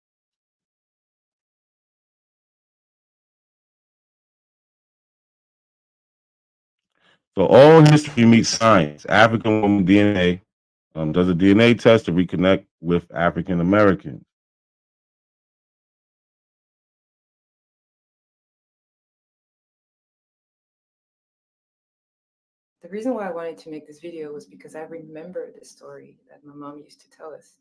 So all history meets science. African woman DNA does a DNA test to reconnect with African Americans. The reason why I wanted to make this video was because I remember this story that my mom used to tell us.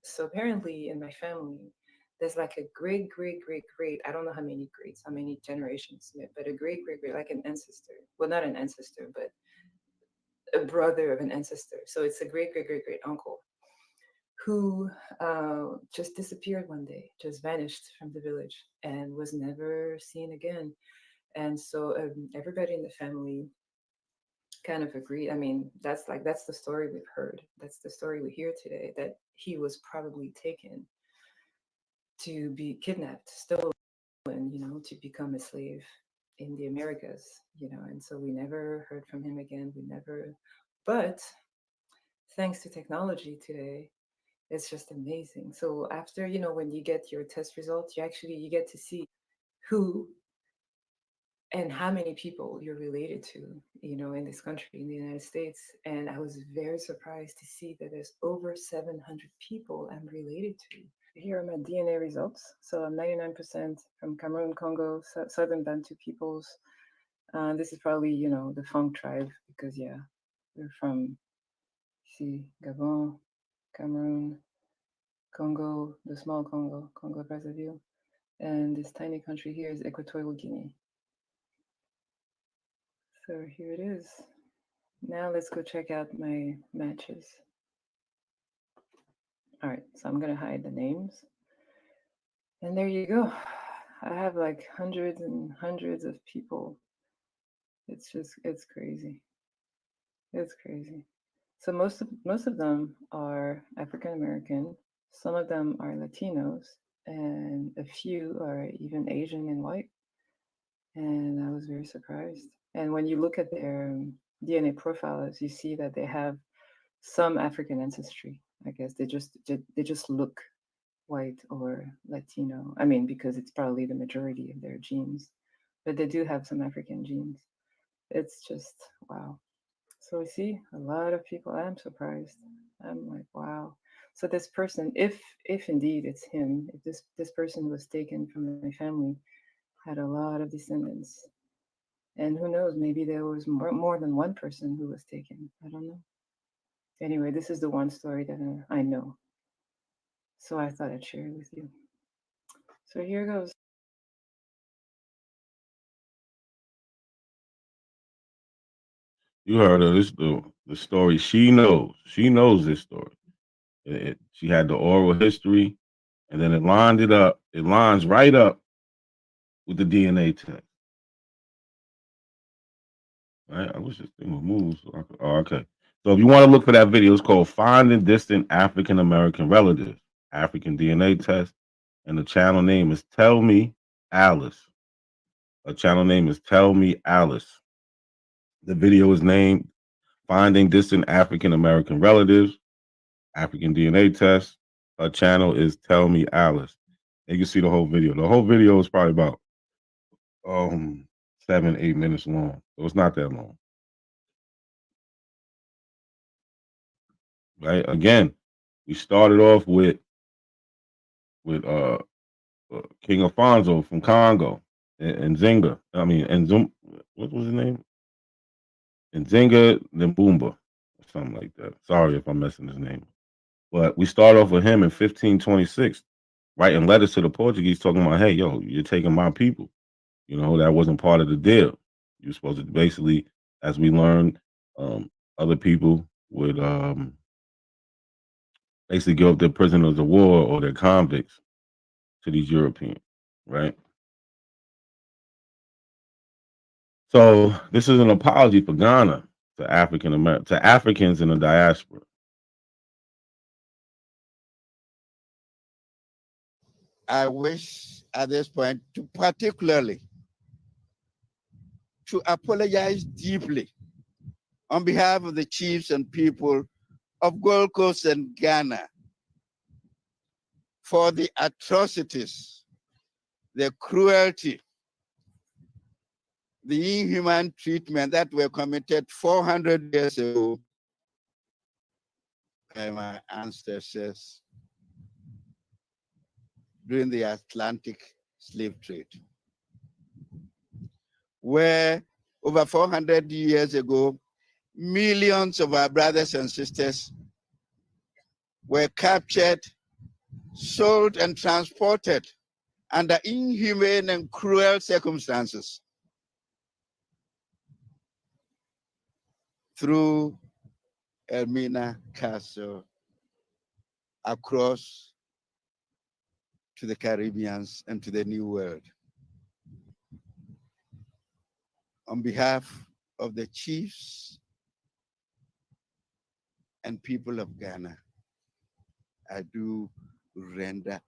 So apparently in my family, there's like a great, I don't know how many greats, how many generations, but a great, like an ancestor. Well, not an ancestor, but a brother of an ancestor. So it's a great uncle who just disappeared one day, just vanished from the village and was never seen again. And so everybody in the family kind of agreed. I mean, that's the story we've heard. That's the story we hear today, that he was probably taken to be kidnapped, stolen, to become a slave in the Americas, and so we never heard from him again. But thanks to technology today, it's just amazing. So after, when you get your test results, you get to see who and how many people you're related to, in this country, in the United States. And I was very surprised to see that there's over 700 people I'm related to. Here are my DNA results. So I'm 99% from Cameroon, Congo, Southern Bantu peoples. This is probably, the Funk tribe, because we're from, Gabon, Cameroon, Congo, the small Congo, Congo-Brazzaville. And this tiny country here is Equatorial Guinea. So here it is. Now let's go check out my matches. All right, so I'm gonna hide the names. And there you go. I have like hundreds and hundreds of people. It's crazy. It's crazy. So most of them are African American. Some of them are Latinos, and a few are even Asian and white. And I was very surprised. And when you look at their DNA profiles, you see that they have some African ancestry. I guess they just look white or Latino. I mean, because it's probably the majority of their genes, but they do have some African genes. It's just wow. So we see a lot of people. I'm surprised. I'm like, wow. So this person, if indeed it's him, if this person was taken from my family, had a lot of descendants, and who knows, maybe there was more than one person who was taken. I don't know. Anyway, this is the one story that I know. So I thought I'd share it with you. So here goes. You heard of this the story. She knows. She knows this story. She had the oral history, and then it lined it up. It lines right up with the DNA test. Right? I wish this thing would move. So okay. So if you want to look for that video, it's called Finding Distant African American Relatives, African DNA Test. And the channel name is Tell Me Alice. A channel name is Tell Me Alice. The video is named Finding Distant African American Relatives, African DNA Test. Her channel is Tell Me Alice. And you can see the whole video. The whole video is probably about 7-8 minutes long. So it's not that long. Right? Again, we started off with King Alfonso from Congo and Zinga. I mean, and what was his name? Nzinga Mbumba, or something like that. Sorry if I'm messing his name. But we start off with him in 1526, writing letters to the Portuguese talking about, hey, yo, you're taking my people. You know, that wasn't part of the deal. You're supposed to basically, as we learned, other people would basically give up their prisoners of war or their convicts to these Europeans, right? So this is an apology for Ghana to Africans in the diaspora. I wish at this point to particularly to apologize deeply on behalf of the chiefs and people of Gold Coast and Ghana for the atrocities, the cruelty, the inhuman treatment that were committed 400 years ago by my ancestors during the Atlantic slave trade, where over 400 years ago, millions of our brothers and sisters were captured, sold, and transported under inhumane and cruel circumstances through Elmina Castle across to the Caribbeans and to the New World. On behalf of the chiefs and people of Ghana, I do render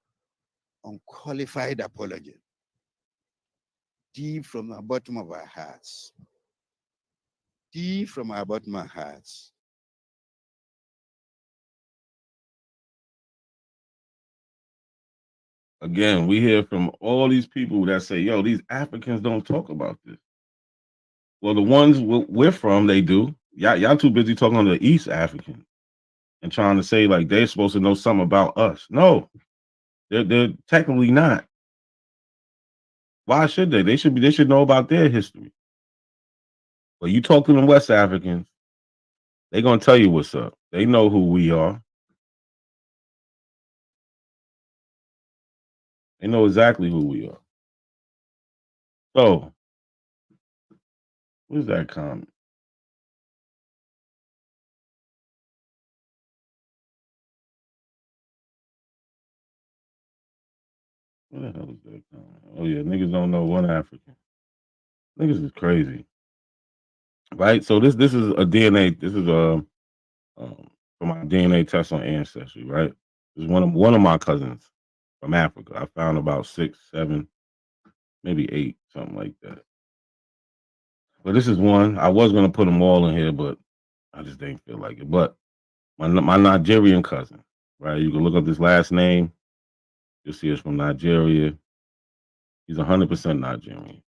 unqualified apology, deep from the bottom of our hearts. Deep from our bottom of our hearts. Again, we hear from all these people that say, yo, these Africans don't talk about this. Well, the ones we're from, they do. Y'all too busy talking on the East African and trying to say like they're supposed to know something about us. No, they're technically not. Why should they? They should know about their history. But you talk to them West Africans, they're gonna tell you what's up. They know who we are. They know exactly who we are. So, what's that comment? What the hell is that comment? Oh yeah, niggas don't know one African. Niggas is crazy, right? So this is a DNA. This is for my DNA test on ancestry, right? This is one of my cousins from Africa. I found about 6, 7, maybe 8, something like that. But this is one. I was gonna put them all in here, but I just didn't feel like it. But my Nigerian cousin, right? You can look up this last name. You'll see it's from Nigeria. He's 100% Nigerian.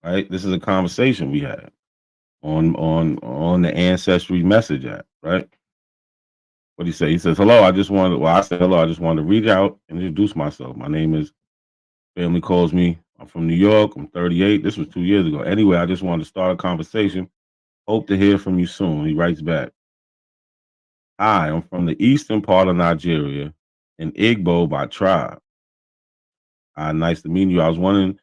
Right? This is a conversation we had on the Ancestry message app, right? What do you say? He says, hello, I said, hello, I just wanted to reach out and introduce myself. My name is, family calls me, I'm from New York, I'm 38. This was 2 years ago. Anyway, I just wanted to start a conversation. Hope to hear from you soon. He writes back, hi, I'm from the eastern part of Nigeria, an Igbo by tribe. Nice to meet you. I was wondering,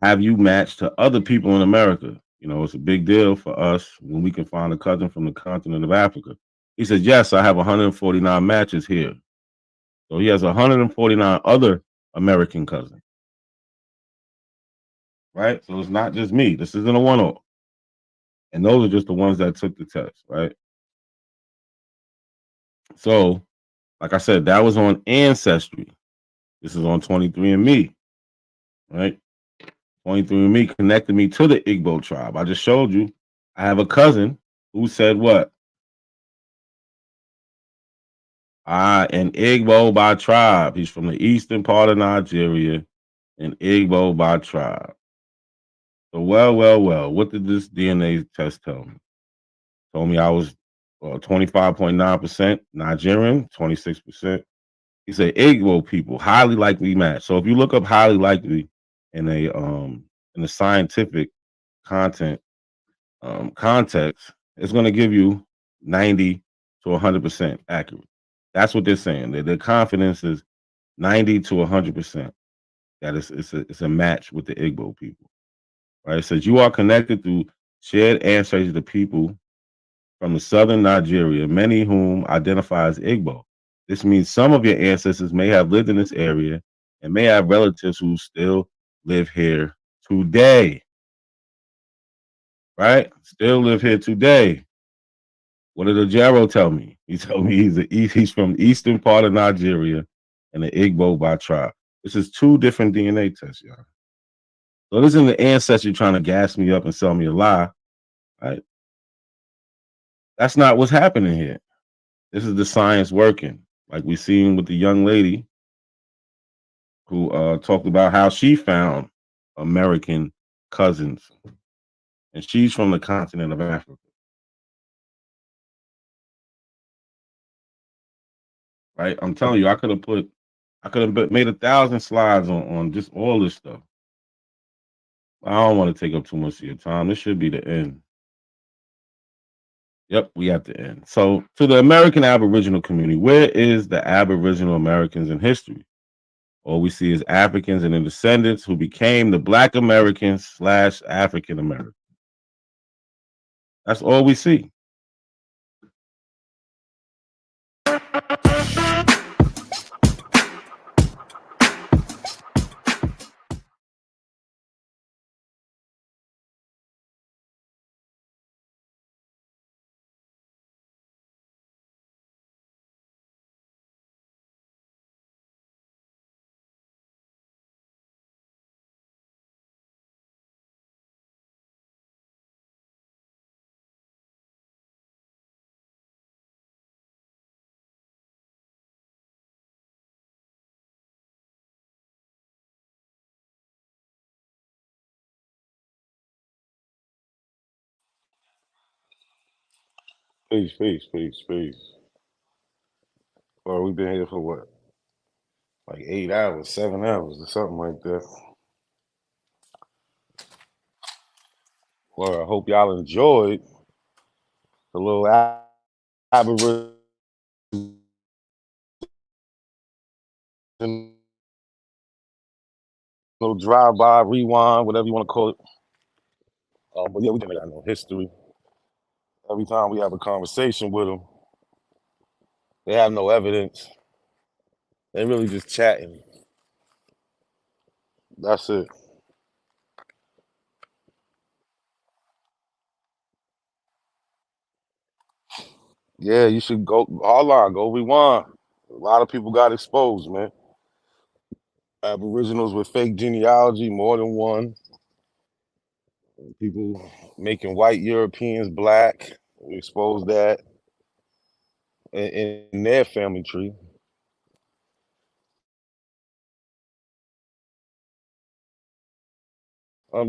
have you matched to other people in America? You know, it's a big deal for us when we can find a cousin from the continent of Africa. He said, yes, I have 149 matches here. So he has 149 other American cousins. Right? So it's not just me. This isn't a one-off. And those are just the ones that took the test, right? So, like I said, that was on Ancestry. This is on 23andMe, right? 23andMe connected me to the Igbo tribe. I just showed you. I have a cousin who said what? An Igbo by tribe. He's from the eastern part of Nigeria, an Igbo by tribe. So, well, what did this DNA test tell me? Told me I was 25.9% Nigerian, 26%. He said Igbo people, highly likely match. So if you look up highly likely in a scientific content context, it's going to give you 90 to 100% accurate. That's what they're saying. Their confidence is 90 to 100% that it's a match with the Igbo people. Right? It says you are connected through shared ancestry to people from the southern Nigeria, many whom identify as Igbo. This means some of your ancestors may have lived in this area and may have relatives who still live here today. Right? Still live here today. What did Ojaro tell me? He told me he's from the eastern part of Nigeria and an Igbo by tribe. This is 2 different DNA tests, y'all. So this isn't the ancestry trying to gas me up and sell me a lie. Right? That's not what's happening here. This is the science working. Like we seen with the young lady who talked about how she found American cousins. And she's from the continent of Africa. Right? I'm telling you, I could have made 1,000 slides on just all this stuff. I don't want to take up too much of your time. This should be the end. Yep, we have to end. So, to the American Aboriginal community, where is the Aboriginal Americans in history? All we see is Africans and their descendants who became the Black Americans / African Americans. That's all we see. Peace. Well, we've been here for what? Like 8 hours, 7 hours, or something like that. Well, I hope y'all enjoyed the little Aboriginal drive-by, rewind, whatever you want to call it. But yeah, we didn't got no history. Every time we have a conversation with them, they have no evidence. They really just chatting. That's it. Yeah, you should go online, go rewind. A lot of people got exposed, man. Aboriginals with fake genealogy, more than one. People making white Europeans black. We expose that in their family tree. Yeah,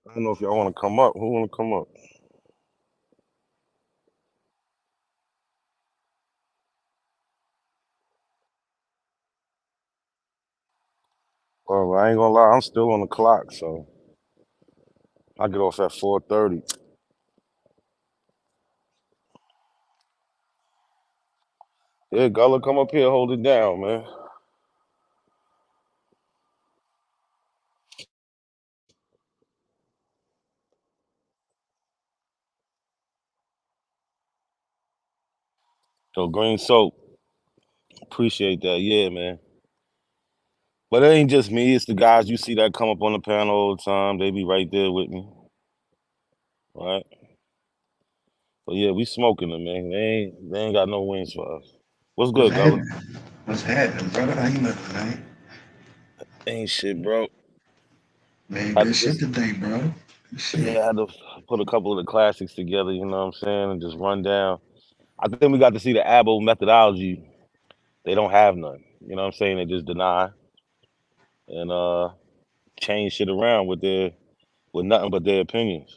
I don't know if y'all want to come up. Who want to come up? Well, I ain't gonna lie, I'm still on the clock, so I get off at 4:30. Yeah, Gullah, come up here, hold it down, man. So green soap, appreciate that. Yeah, man. But it ain't just me, it's the guys you see that come up on the panel all the time. They be right there with me. Right? But yeah, we smoking them, man. They ain't got no wings for us. What's What's good, Gullah? happening? What's happening, brother? How you looking, man? Ain't shit, bro. Man, Had good to shit just today, bro. Shit. Yeah, I had to put a couple of the classics together, you know what I'm saying, and just run down. I think we got to see the Abo methodology. They don't have none. You know what I'm saying? They just deny and change shit around with nothing but their opinions.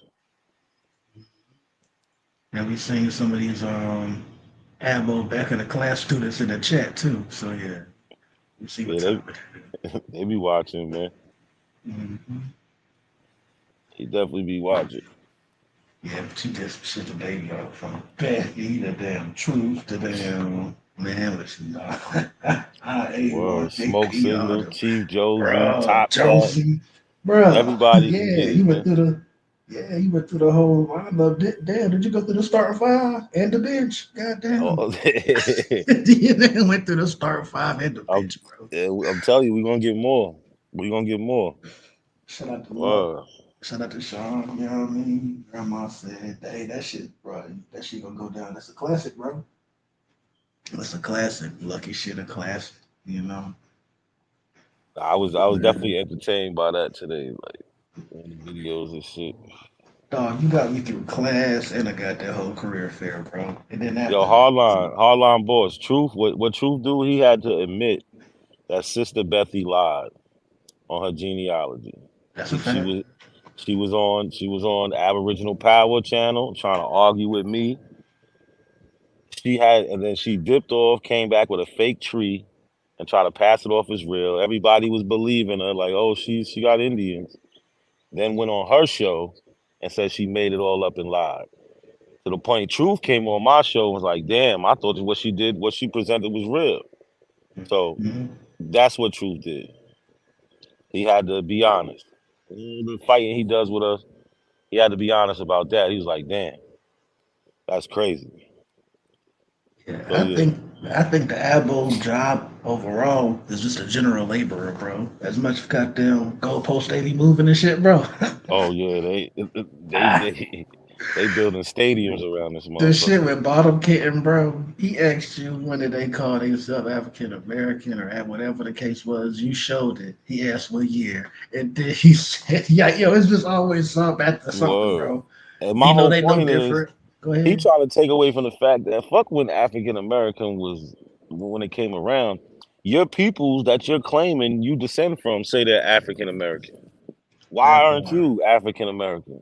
And we seen some of these Abo back in the class students in the chat too. So yeah, we see what Yeah, time they be watching, man. Mm-hmm. He definitely be watching. Yeah, but you did some shit today, bro. From Becky to damn Truth to damn man, listen, dog. I ain't Word, want Smoke Signal, Chief Josie, bro, Top Cat. Josie, bro. Everybody can Yeah, get you it, went man. through the. Yeah, you went through the whole lineup. Damn, did you go through the start five and the bench? Goddamn. Oh, You went through the start five and the bench, bro. I'm telling you, we're gonna get more. We're gonna get more. Shout out to Luck. Word. Shout out to Sean. You know what I mean? Grandma said, hey, that shit, bro. That shit gonna go down. That's a classic, bro. That's a classic. Lucky shit, a classic. You know? I was definitely entertained by that today, like all the videos and shit. Dog, you got me through class and I got that whole career fair, bro. And then Yo, after hardline boss. Truth, what Truth do? He had to admit that Sister Bethy lied on her genealogy. That's a fact. She was on Aboriginal Power Channel trying to argue with me. And then she dipped off, came back with a fake tree and tried to pass it off as real. Everybody was believing her, like, oh, she got Indians. Then went on her show and said she made it all up and lied. To the point Truth came on my show and was like, damn, I thought what she presented was real. So that's what Truth did. He had to be honest. All the fighting he does with us, he had to be honest about that. He was like, damn, that's crazy. Yeah, So yeah. I think the Abo job overall is just a general laborer, bro. As much goddamn goalpost they be moving and shit, bro. Oh yeah, they building stadiums around this The shit motherfucker. with Bottom Kitten, bro. He asked you when did they call themselves African American or whatever the case was. You showed it. He asked what year, and then he said, "Yeah, yo, it's just always something after something, Word. bro." And my You know whole they look point is different. Go he ahead. trying to take away from the fact that fuck when African American was when it came around, your peoples that you're claiming you descend from say they're African American. Why aren't you African American?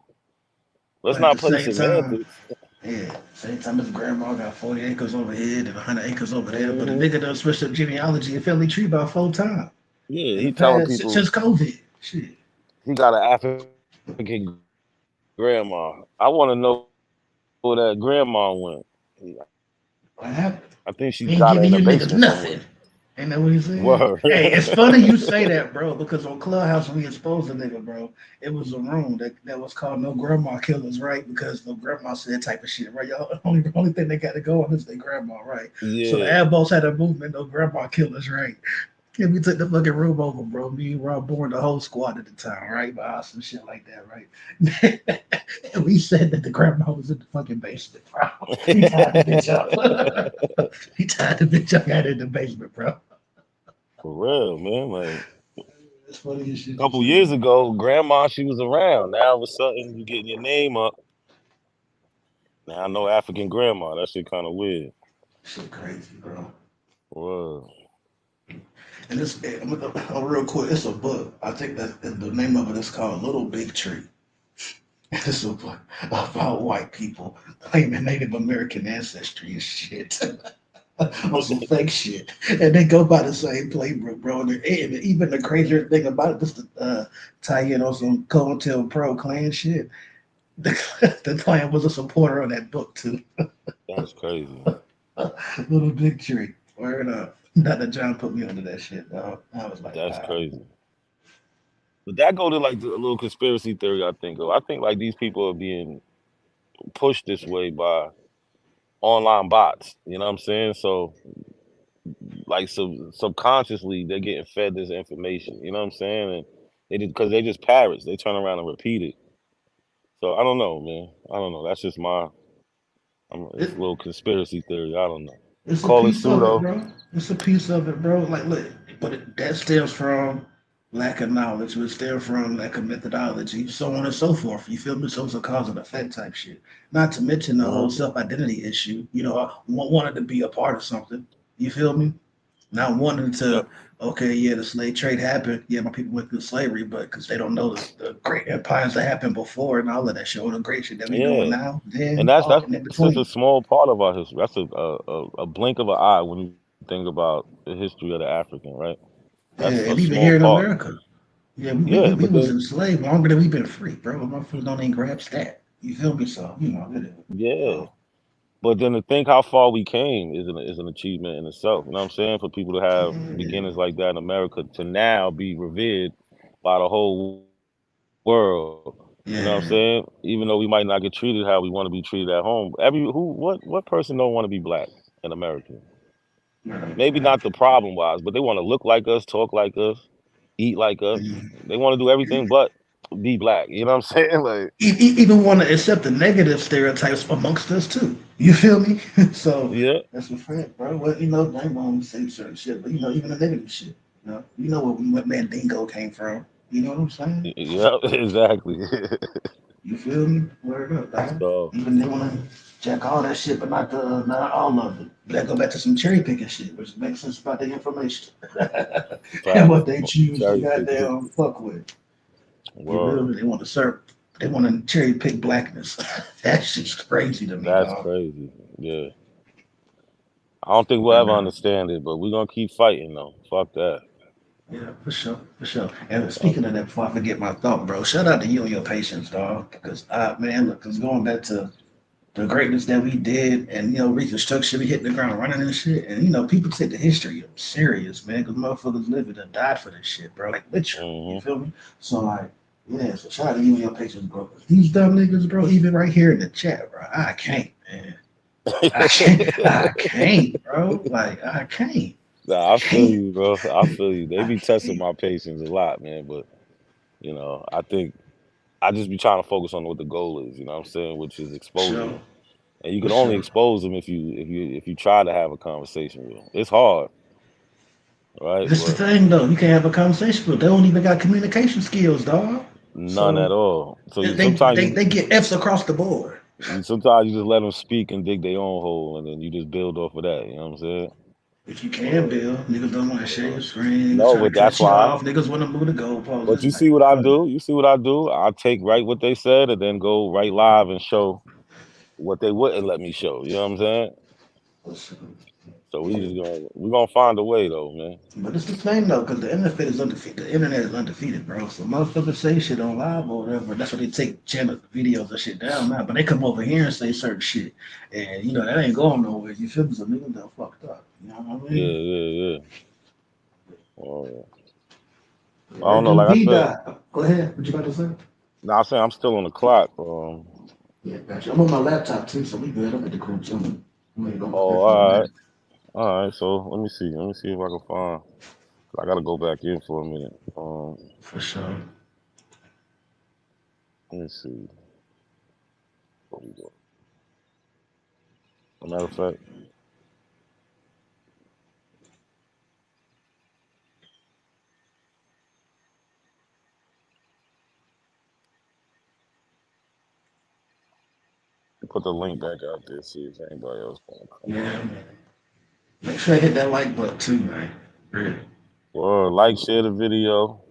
Let's But at not the play same time, semantics. yeah, same time his grandma got 40 acres over here and 100 acres over there. But the Mm-hmm. nigga done switched up genealogy and family tree about 4 times. Yeah, In the he telling past, people since COVID. Shit. he got an African grandma. I want to know where that grandma went. What happened? I think she He ain't got her giving in the you niggas basement somewhere. nothing. Ain't that what he said? Word. Hey, it's funny you say that, bro, because on Clubhouse when we exposed the nigga, bro, it was a room that was called No Grandma Killers, right? Because no grandma said type of shit, right? Y'all only thing they got to go on is their grandma, right? So the Yeah. Abos had a movement, No Grandma Killers, right? And we took the fucking room over, bro. Me and Rob Bourne, the whole squad at the time, right? By us and shit like that, right? And we said that the grandma was in the fucking basement, bro. He tied the bitch up. He tied the bitch up, got in the basement, bro. For real, man. Like It's funny as shit. A couple years ago, grandma, she was around. Now all of a sudden you getting your name up. Now I know African grandma. That shit kind of weird. Shit crazy, bro. Whoa. And it's real quick. It's a book. I think that the name of it is called Little Big Tree. It's a book about white people claiming Native American ancestry and shit. On some fake shit, and they go by the same playbook, bro. And even the crazier thing about it, just to tie in on some COINTELPRO clan shit, the clan was a supporter of that book too. That's crazy. Little Big Tree. Word up. Dr. John put me onto that shit, dog. I was like, That's wow. crazy. But that go to like a little conspiracy theory I think of. I think like these people are being pushed this way by online bots. You know what I'm saying? So like subconsciously they're getting fed this information. You know what I'm saying? And because they just parrots, they turn around and repeat it. So I don't know, man. I don't know. That's just it's a little conspiracy theory. I don't know. It's a Call it piece of it, pseudo. bro. It's a piece of it, bro. Like, look, but that stems from lack of knowledge, it stems from lack of methodology, so on and so forth. You feel me? So it's a cause and effect type shit. Not to mention the whole self-identity issue. You know, I wanted to be a part of something. You feel me? Not wanting to, okay, yeah, the slave trade happened. Yeah, my people went through slavery, but because they don't know the great empires that happened before and all of that shit, or the great shit that we doing now, then And that's all in just a between. small part of our history. That's a blink of an eye when you think about the history of the African, right? Yeah, That's a and even small here in part. America. Yeah, we But was then enslaved longer than we've been free, bro. Motherfuckers don't even grasp that. You feel me? So, you know, yeah. But then to think how far we came is an achievement in itself. You know what I'm saying? For people to have beginnings like that in America to now be revered by the whole world. You know what I'm saying? Even though we might not get treated how we want to be treated at home. What person don't want to be black in America? Maybe not the problem wise, but they want to look like us, talk like us, eat like us. They want to do everything but be black. You know what I'm saying? Like even want to accept the negative stereotypes amongst us too. You feel me? So yeah. that's a fact, bro. Well, you know, I won't say certain shit, but you know, even the negative shit. You know where Mandingo came from. You know what I'm saying? Yeah, exactly. You feel me? Word up, dog. So Even they want to check all that shit, but not all of it. That go back to some cherry picking shit, which makes sense about the information and what they choose to cherry picking. goddamn fuck with. You Word. feel me? They want to serve. They want to cherry pick blackness. That shit's crazy to me, That's dog. crazy. Yeah. I don't think we'll ever understand it, but we're gonna keep fighting though. Fuck that. Yeah, for sure, for sure. And speaking of that, before I forget my thought, bro, shout out to you and your patience, dog. Because man, look, cause going back to the greatness that we did, and you know, Reconstruction, we hit the ground running and shit. And you know, people take the history serious, man, because motherfuckers living and died for this shit, bro. Like literally, you feel me? So like, yeah, so shout out to you and your patience, bro. These dumb niggas, bro, even right here in the chat, bro, I can't, man. I can't, bro. Like I can't. Nah, I feel you, bro. I feel you. They be testing my patience a lot, man. But you know, I think I just be trying to focus on what the goal is. You know what I'm saying? Which is exposure. Sure. And you For can only sure. expose them if you try to have a conversation with them. It's hard, right? This the But thing though. You can't have a conversation with. They don't even got communication skills, dog. none at So all. So they get F's across the board. sometimes you just let them speak and dig their own hole, and then you just build off of that. You know what I'm saying? If you can build, niggas don't want to share your screen. Niggas No, try to but that's cut you why. off. Niggas want to move the goalposts. But It's you like, see what I brother, do? You see what I do? I take right what they said and then go right live and show what they wouldn't let me show. You know what I'm saying? So we're gonna find a way though, man. but it's the thing though, because the internet is undefeated. The internet is undefeated, bro. So motherfuckers say shit on live or whatever. That's why they take channel videos and shit down now. But they come over here and say certain shit, and you know that ain't going nowhere. You feel me? So niggas done fucked up. You know what I mean? Yeah. Oh, I That don't know. dude Like I B said, died. Go ahead. What you about to say? I'm saying I'm still on the clock. Yeah, gotcha. I'm on my laptop too, so we good. I'm at the cool gym. I'm gonna go Oh, prepare for the match. all right. So let me see. Let me see if I can find. I gotta go back in for a minute. For sure. Let me see. What we doing? As a matter of fact, put the link back out there, see if anybody else wants to come. Yeah, man. Make sure you hit that like button too, man. Really. Well, like, share the video.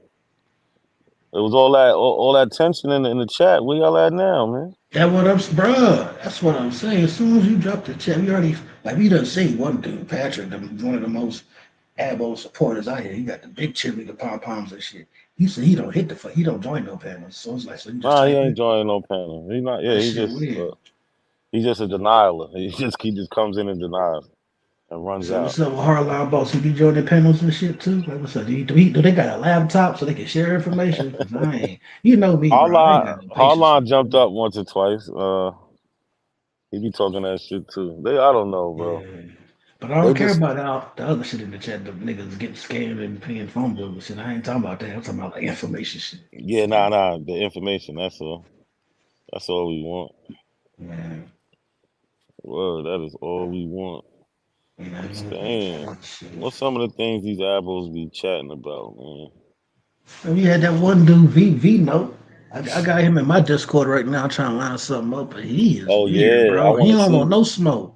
It was all that tension in the chat. Where y'all at now, man? That's what I'm, bruh. That's what I'm saying. As soon as you drop the chat, we already we done seen one dude, Patrick, one of the most Abo supporters out here. He got the big cheerleader pom poms and shit. He said he don't he don't join no panels. So it's like, so you just Nah, he type ain't it. joining no panel. He not. Yeah, That he shit just weird. he's just a denialer. He just comes in and denies and runs So out. what's up with hardline boss? He be joining panels and shit too. Like what's up? Do they got a laptop so they can share information? Cause I ain't, you know me, bro. I ain't got no patience. Hardline jumped up once or twice. He be talking that shit too. I don't know, bro. Yeah. But I don't care about all the other shit in the chat. The niggas getting scammed and paying phone bills and shit. I ain't talking about that. I'm talking about like information shit. Yeah, nah. The information. That's all. That's all we want. Yeah. Well, that is all we want. I'm saying, what's some of the things these apples be chatting about, man? And we had that one dude, V Note. I got him in my Discord right now trying to line something up, but he is weird, bro. He don't want no smoke.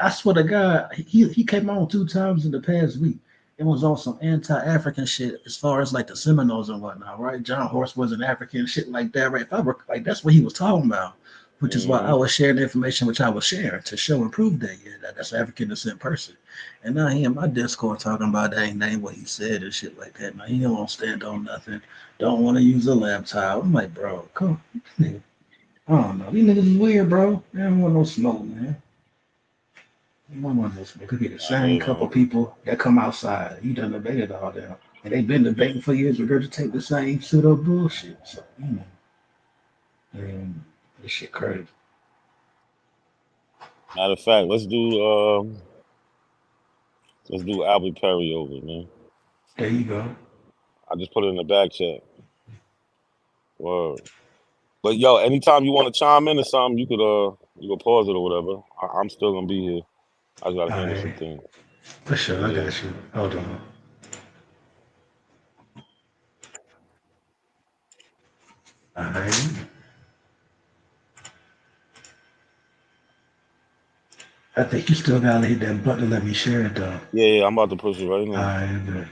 I swear to God, he came on 2 times in the past week. It was on some anti-African shit as far as like the Seminoles and whatnot, right? John Horse was an African, shit like that, right? If I were, like that's what he was talking about, which is why I was sharing the information which I was sharing to show and prove that that's an African descent person. And now he in my Discord talking about that ain't what he said and shit like that. Now he don't want to stand on nothing. Don't want to use a laptop. I'm like, bro, come on. I don't know. These niggas is weird, bro. They don't want no smoke, man. It could be the same couple people that come outside. You done debated all them. And they've been debating for years, regurgitate the same pseudo bullshit. So, this shit crazy. Matter of fact, let's do Albert Perry over, man. There you go. I just put it in the back chat. Word. But yo, anytime you want to chime in or something, you could pause it or whatever. I'm still gonna be here. I just gotta handle some things. For sure, I got you. Hold on. All right. I think you still gotta hit that button to let me share it though. Yeah, I'm about to push it right now. All right, good.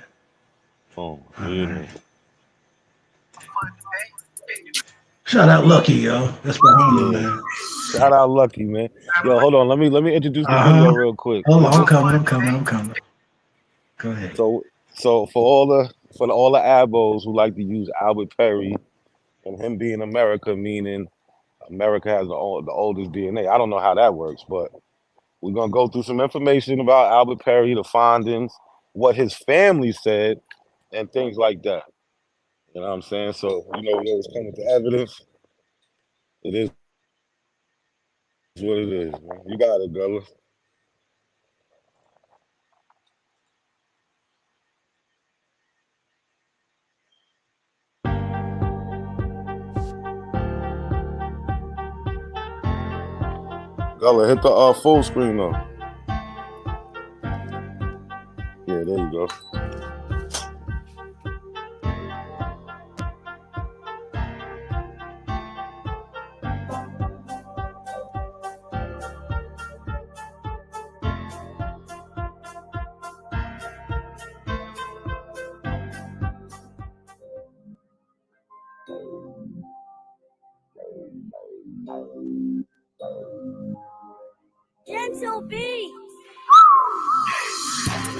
Oh, yeah. Shout out Lucky, yo. That's my homie, man. Shout out Lucky, man. Yo, hold on. Let me introduce the video real quick. Hold on, I'm coming. Go ahead. So for all the abos who like to use Albert Perry and him being America, meaning America has the oldest DNA. I don't know how that works, but we're gonna go through some information about Albert Perry, the findings, what his family said, and things like that. You know what I'm saying? So we always come with the evidence. It is what it is, man. You got it, brother. Gullah, hit the full screen though. Yeah, there you go. Gentle beat.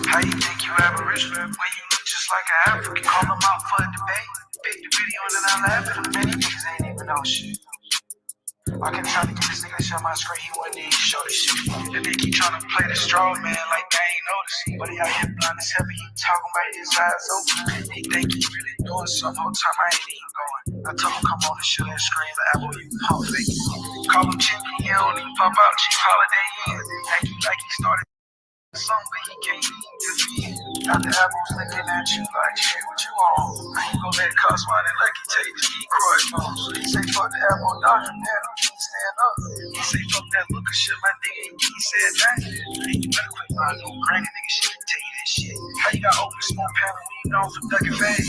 How you think you Aboriginal when you look just like an African? Call them out for a debate. Pick the video and then I laugh at them. Many niggas ain't even know shit. I can try to get this nigga to shut my screen, he wouldn't even show the shit. And they keep trying to play the straw man like they ain't noticing. But he out here blind as hell, he talking about his eyes open. He think he really doing something, whole time I ain't even going. I told him come on and shoot that screen, the Apple, you pump fake. Call him Chippy, he don't even pop out, cheap holiday in. Act like he started song, but he can't even defend. Now the Apple's looking at you like, shit, what you on? I ain't gon' let cost money like he take the Detroit phones. He say fuck the Apple doctrine, man, I can't stand up. He say fuck that look of shit, my nigga, he said that. Hey, you better quit my little granny nigga shit and tell you that shit. How you got open small panel when you known for ducking phase?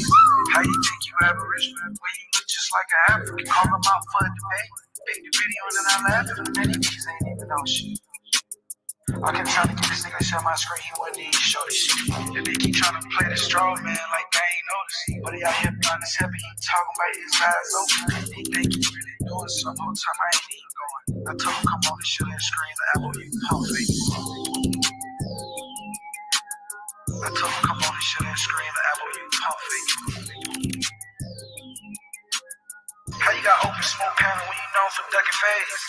How you think you Aboriginal when you look just like an African? Call them out for a debate. Pick the video and then I laugh at them. Many niggas ain't even know shit. I kept trying to get this nigga to share my screen, he wouldn't even show this shit. And they keep trying to play the straw man like they ain't noticing. But he out here beyond his heavy, he talking about his eyes open. He think he really doing something, whole time I ain't even going. I told him come on and shoot that screen, the apple you pump fake. I told him come on and shoot that screen, the apple you pump fake. How you got open smoke panel when you known for ducking phase?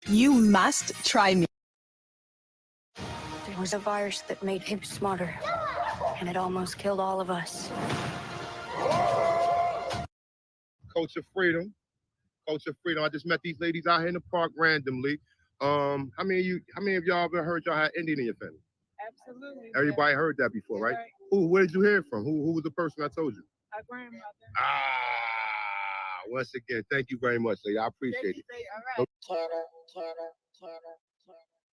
You must try me. There was a virus that made him smarter, and it almost killed all of us. Culture freedom. Culture freedom. I just met these ladies out here in the park randomly. How many of y'all ever heard y'all had Indian in your family? Absolutely. Everybody heard that before, right? Who? Where did you hear it from? Who was the person I told you? Our grandmother. Once again, thank you very much, lady. I appreciate it. All right.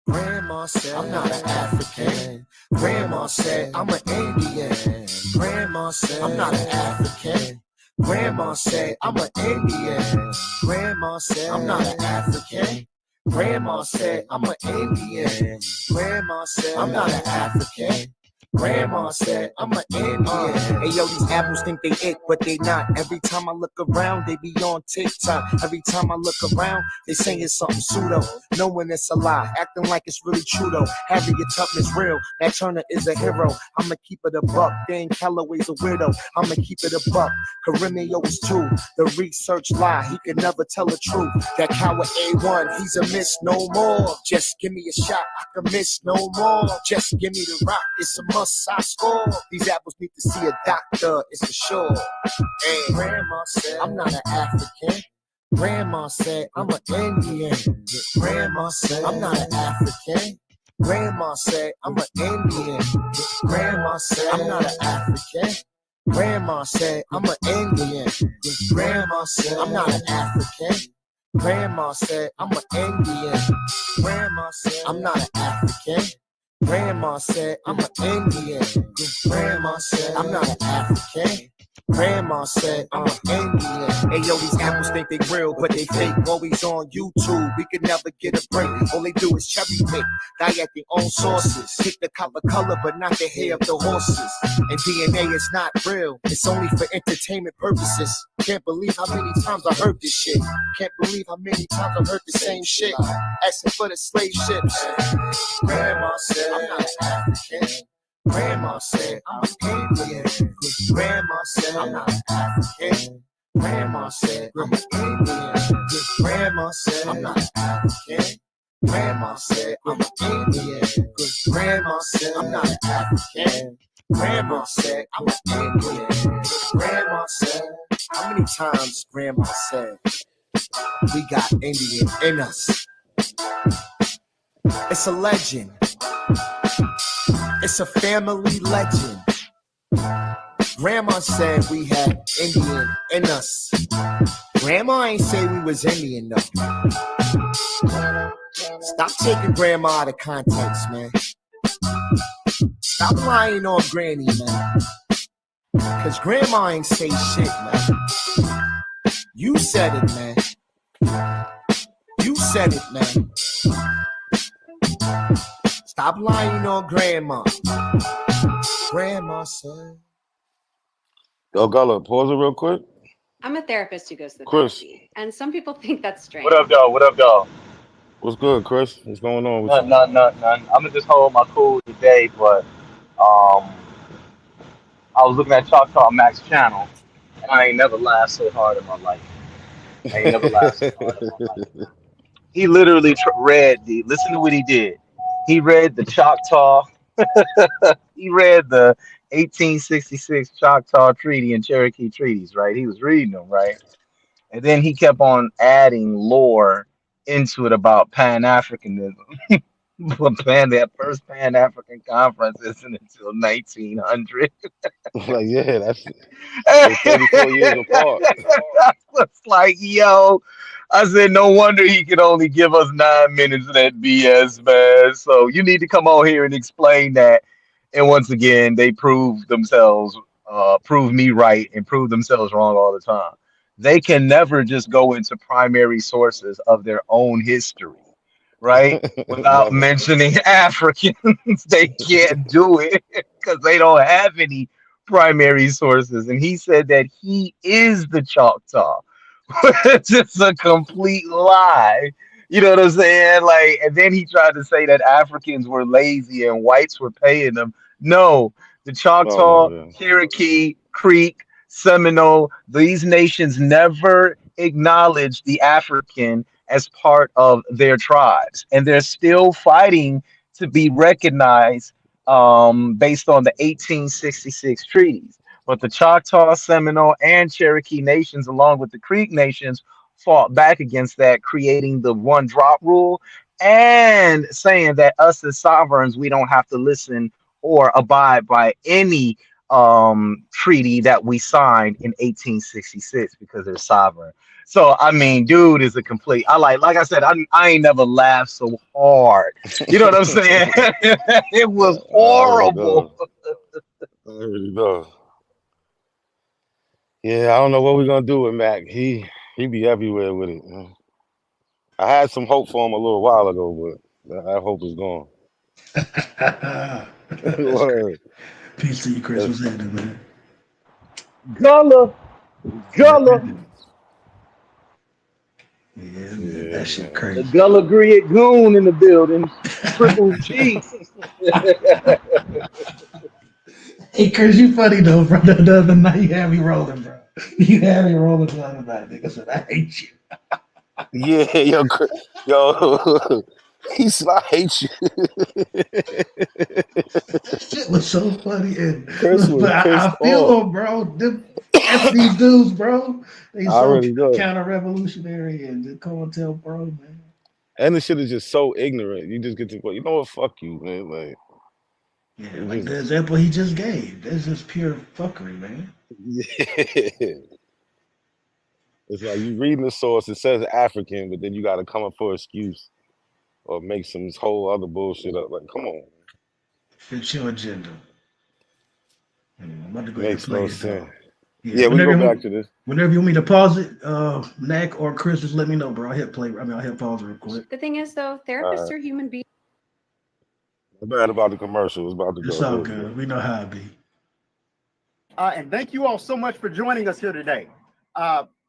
Grandma said I'm not an African. Grandma said I'm an Indian. Grandma said I'm not an African. Grandma said I'm an Indian. Grandma said I'm not an African. Grandma said I'm an Indian. Grandma said I'm not an African. Grandma said I'm an Indian. Hey yo, these apples think they it, but they not. Every time I look around, they be on TikTok. Every time I look around, they saying something pseudo, knowing it's a lie, acting like it's really true though. Harriet Tubman's real, Nat Turner is a hero. I'ma keep it a buck. Dan Calloway's a weirdo. I'ma keep it a buck. Karimio is too. The research lie, he can never tell the truth. That coward A1, he's a miss no more. Just give me a shot, I can miss no more. Just give me the rock, it's a must. I score. These apples need to see a doctor, it's for sure. And Grandma said I'm not an African. Grandma said I'm an Indian. Grandma said I'm not an African. Grandma said I'm an Indian. Grandma said I'm not an African. Grandma said I'm an Indian. Grandma said I'm not an African. Grandma said I'm an Indian. Grandma said I'm not an African. Grandma said I'm an Indian. Grandma said I'm not an African. Grandma said I'm an Indian. Hey yo, these apples think they real, but they fake. Always on YouTube, we could never get a break. All they do is cherry pick, die at their own sources. Pick the copper color, but not the hair of the horses. And DNA is not real, it's only for entertainment purposes. Can't believe how many times I heard this shit. Can't believe how many times I heard the same shit. Asking for the slave ships. Grandma said I'm not an African. Grandma said I'm an Indian. Grandma said I'm not an African. Grandma said I'm an Indian. Grandma said I'm not an African. Grandma said I'm an Indian. Grandma said I'm not an African. Grandma said I'm an Indian. Grandma said, how many times Grandma said we got Indian in us? It's a legend. It's a family legend. Grandma said we had Indian in us. Grandma ain't say we was Indian though. Stop taking Grandma out of context, man. Stop lying on Granny, man. Cause Grandma ain't say shit, man. You said it, man. You said it, man. Stop lying on Grandma. Grandma said. Yo, Gullah, pause it real quick. I'm a therapist who goes to Chris. therapy, and some people think that's strange. What up, y'all? What up, y'all? What's good, Chris? What's going on with you? None. I'm gonna just hold my cool today, but I was looking at Choctaw Mac's channel, and I ain't never laughed so hard in my life. He literally listen to what he did. He read the Choctaw, he read the 1866 Choctaw Treaty and Cherokee treaties, right? He was reading them, right? And then he kept on adding lore into it about Pan-Africanism. That first Pan-African conference isn't until 1900. Like, yeah, that's 34 years apart. I was like, yo, I said, no wonder he could only give us 9 minutes of that BS, man. So you need to come on here and explain that. And once again, they prove themselves, prove me right, and prove themselves wrong all the time. They can never just go into primary sources of their own history, right? Without Never. mentioning Africans. They can't do it because they don't have any primary sources. And he said that he is the Choctaw. It's just a complete lie. You know what I'm saying? Like, and then he tried to say that Africans were lazy and whites were paying them. No, the Oh Choctaw, no, Cherokee, Creek, Seminole, these nations never acknowledged the African as part of their tribes, and they're still fighting to be recognized based on the 1866 treaties. But the Choctaw, Seminole, and Cherokee nations, along with the Creek nations, fought back against that, creating the one drop rule and saying that us as sovereigns, we don't have to listen or abide by any treaty that we signed in 1866 because they're sovereign. So I mean, dude is a complete. Like I said, I ain't never laughed so hard. You know what I'm saying? It was I already horrible. know. I already know. Yeah, I don't know what we're gonna do with Mac. He be everywhere with it. Man. I had some hope for him a little while ago, but that hope is gone. Word. Peace to you, Chris. What's happening, man? Gullah, Gullah. Yeah, man, that shit crazy. The Gullah Griot Goon in the building. Triple G. Hey, Chris, you funny though, bro. The other night you had me rolling, bro. You had me rolling the other night, nigga. Said I hate you. Yeah, yo, he said I hate you. That shit was so funny, and Chris was but pissed I feel off. them, bro. Them F these dudes, bro. They I so already know. counter-revolutionary and the COINTELPRO, man. And the shit is just so ignorant. You just get to, you know what? Fuck you, man. Like, Yeah, like the example he just gave. That's just pure fuckery, man. yeah. It's like you reading the source, it says African, but then you got to come up for an excuse or make some whole other bullshit up. Like, come on. Fit your agenda. I'm about to go ahead and Makes play no it, sense. though. Yeah, we go back to this. Whenever you want me to pause it, Nack or Chris, just let me know, bro. I'll hit play. I'll hit pause real quick. The thing is, though, therapists are human beings. I'm bad about the commercial. It's about to go. It's all good. We know how it be. And thank you all so much for joining us here today.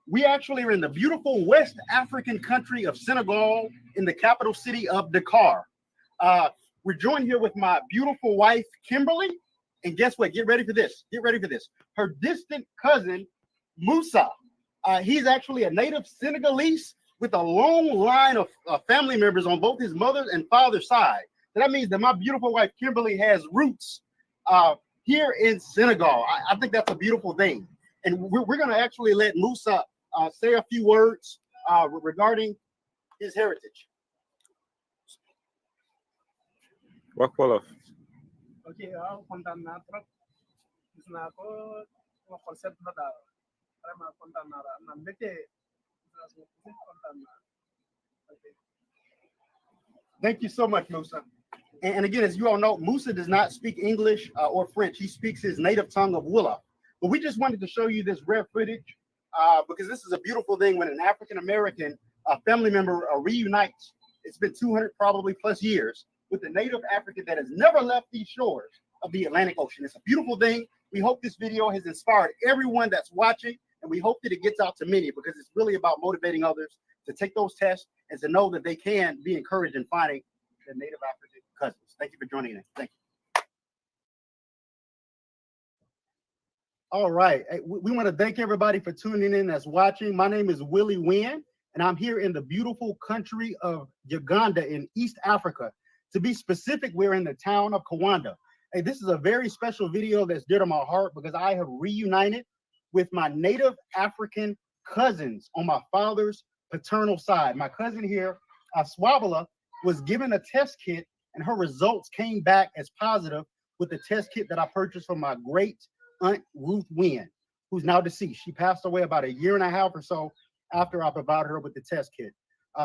We actually are in the beautiful West African country of Senegal in the capital city of Dakar. We're joined here with my beautiful wife, Kimberly. And guess what? Get ready for this. Get ready for this. Her distant cousin, Musa. He's actually a native Senegalese with a long line of family members on both his mother's and father's side. So that means that my beautiful wife, Kimberly, has roots here in Senegal. I think that's a beautiful thing. And we're going to actually let Musa say a few words regarding his heritage. Okay, kontaan naa trop gis naa ko sama xol set na daal vraiment kontaan naa am naa mbégte kontaan naa. Thank you so much, Musa. And again, as you all know, Musa does not speak English or French. He speaks his native tongue of Wolof. But we just wanted to show you this rare footage because this is a beautiful thing when an African American family member reunites. It's been 200 probably plus years with a native African that has never left these shores of the Atlantic Ocean. It's a beautiful thing. We hope this video has inspired everyone that's watching, and we hope that it gets out to many because it's really about motivating others to take those tests and to know that they can be encouraged in finding their native African cousins. Thank you for joining us. Thank you. All right. We want to thank everybody for tuning in that's watching. My name is Willie Wynn, and I'm here in the beautiful country of Uganda in East Africa. To be specific, we're in the town of Kawanda. Hey, this is a very special video that's dear to my heart because I have reunited with my native African cousins on my father's paternal side. My cousin here, Swabala, was given a test kit and her results came back as positive with the test kit that I purchased from my great aunt Ruth Wynn, who's now deceased. She passed away about a year and a half or so after I provided her with the test kit.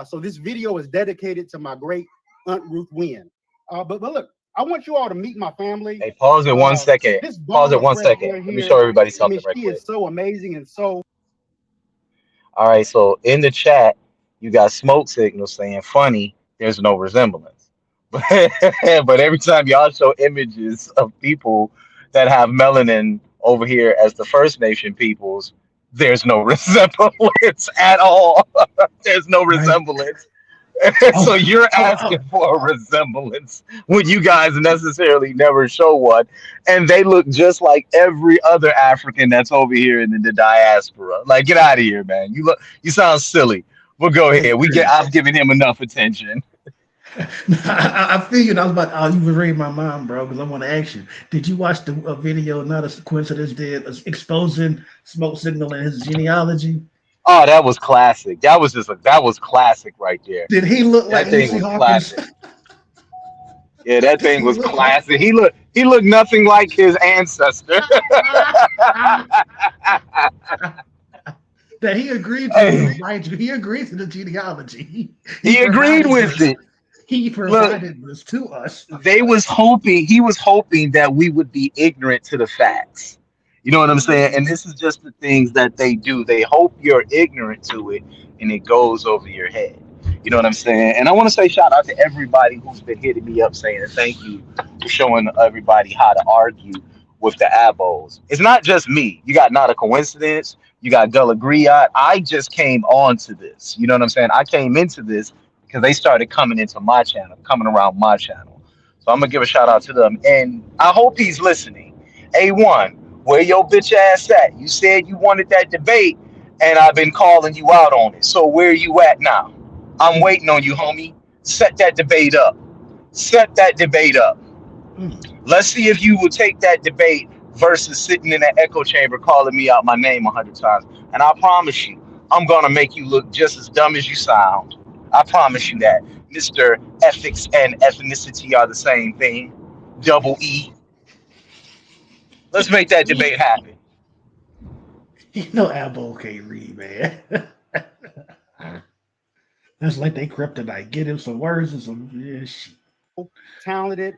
So this video is dedicated to my great aunt Ruth Wynn. But look, I want you all to meet my family. Hey, pause it 1 second. This Pause bomb it of 1 fresh second. air Let me here. show everybody I mean, something right she quick. is so amazing and so. All right, so in the chat, you got smoke signals saying funny, there's no resemblance. But every time y'all show images of people that have melanin over here as the First Nation peoples, there's no resemblance at all. There's no resemblance. So you're asking for a resemblance when you guys necessarily never show one, and they look just like every other African that's over here in the diaspora. Like, get out of here, man. You sound silly. But go ahead. I've given him enough attention. I figured I was about. Oh, you were reading my mind, bro. Because I want to ask you. Did you watch the video? Not a coincidence. Did exposing smoke signal in his genealogy? Oh, that was classic. That was classic right there. Did he look like That thing Lucy was Hawkins? classic. Yeah, that thing was classic. He looked nothing like his ancestor. That he agreed to it, right? He agreed to the genealogy. He agreed with it. He provided this to us. He was hoping that we would be ignorant to the facts. You know what I'm saying? And this is just the things that they do. They hope you're ignorant to it and it goes over your head. You know what I'm saying? And I want to say shout out to everybody who's been hitting me up saying thank you for showing everybody how to argue with the abos. It's not just me. You got Not a Coincidence. You got Gullah Griot. I just came on to this. You know what I'm saying? I came into this because they started coming into my channel, coming around my channel. So I'm gonna give a shout out to them, and I hope he's listening. A1, where your bitch ass at? You said you wanted that debate, and I've been calling you out on it. So where you at now? I'm waiting on you, homie. Set that debate up. Set that debate up. Let's see if you will take that debate versus sitting in that echo chamber calling me out my name 100 times. And I promise you, I'm gonna make you look just as dumb as you sound. I promise you that. Mr. Ethics and ethnicity are the same thing. Double E. Let's make that debate happen. You know, Abo can't read, man. That's like they kryptonite. Get him some words and some shit. Talented.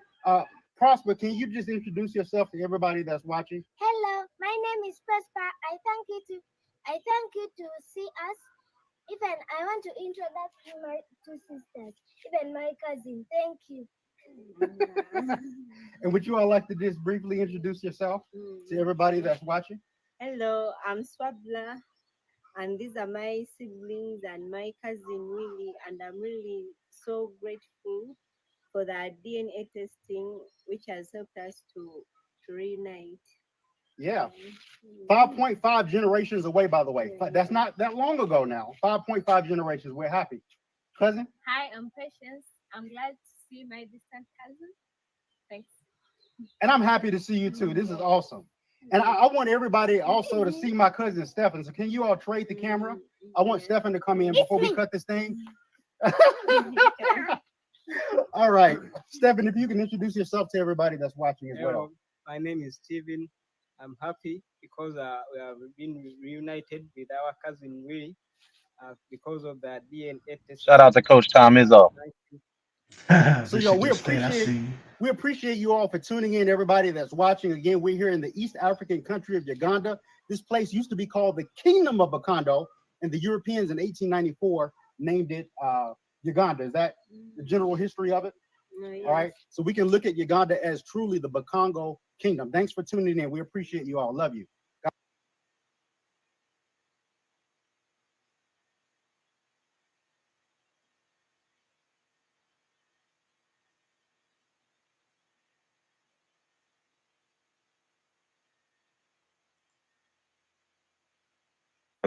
Prosper, can you just introduce yourself to everybody that's watching? Hello, my name is Prosper. I thank you to see us. Even I want to introduce my two sisters, even my cousin. Thank you. And would you all like to just briefly introduce yourself to everybody that's watching? Hello, I'm Swabla, and these are my siblings and my cousin Willie, and I'm really so grateful for that DNA testing, which has helped us to reunite. Yeah. 5.5 generations away, by the way. That's not that long ago now. 5.5 generations. We're happy. Cousin? Hi, I'm Patience. I'm glad to see my distant cousin. Thanks. And I'm happy to see you too. This is awesome. And I want everybody also to see my cousin Stefan. So can you all trade the camera? I want Stefan to come in before we cut this thing. All right. Stefan, if you can introduce yourself to everybody that's watching as well. My name is Steven. I'm happy because we have been reunited with our cousin Willie because of the DNA test. Shout out to Coach Tom Izzo. So yo, we appreciate you all for tuning in, everybody that's watching. Again, we're here in the East African country of Uganda. This place used to be called the Kingdom of Bakondo, and the Europeans in 1894 named it Uganda. Is that the general history of it? All right. So we can look at Uganda as truly the Bakongo Kingdom. Thanks for tuning in. We appreciate you all. Love you.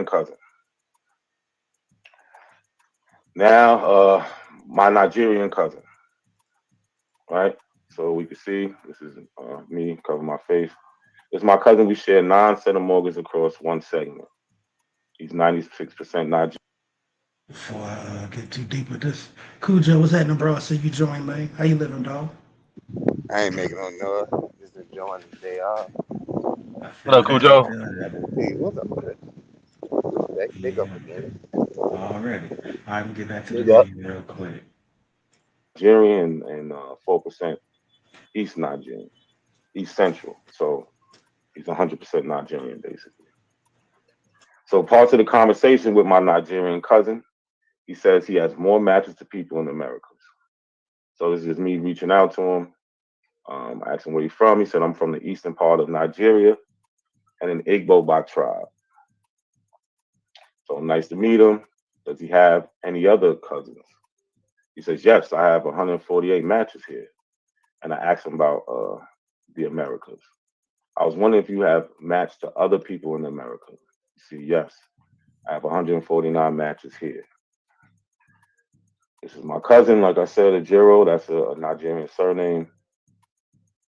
Cousin. Now, my Nigerian cousin, right? So we can see this is me cover my face. It's my cousin. We share 9 centimorgans across one segment. He's 96% Nigerian. Before I get too deep with this, Cujo, what's happening, bro? I see you joined, man. How you living, dog? I ain't making no noise. Just enjoying the day off. What up, Cujo? Hey, what's up, man? They go again. Already. I'm getting back to the video real quick. Nigerian and 4% East Nigerian, East Central. So he's 100% Nigerian, basically. So parts of the conversation with my Nigerian cousin, he says he has more matches to people in the Americas. So this is me reaching out to him. I asked him where he's from. He said, I'm from the eastern part of Nigeria and an Igbo by tribe. So nice to meet him. Does he have any other cousins? He says, yes, I have 148 matches here. And I asked him about the Americas. I was wondering if you have matched to other people in America. You see, yes, I have 149 matches here. This is my cousin, like I said, Ajiro. That's a Nigerian surname,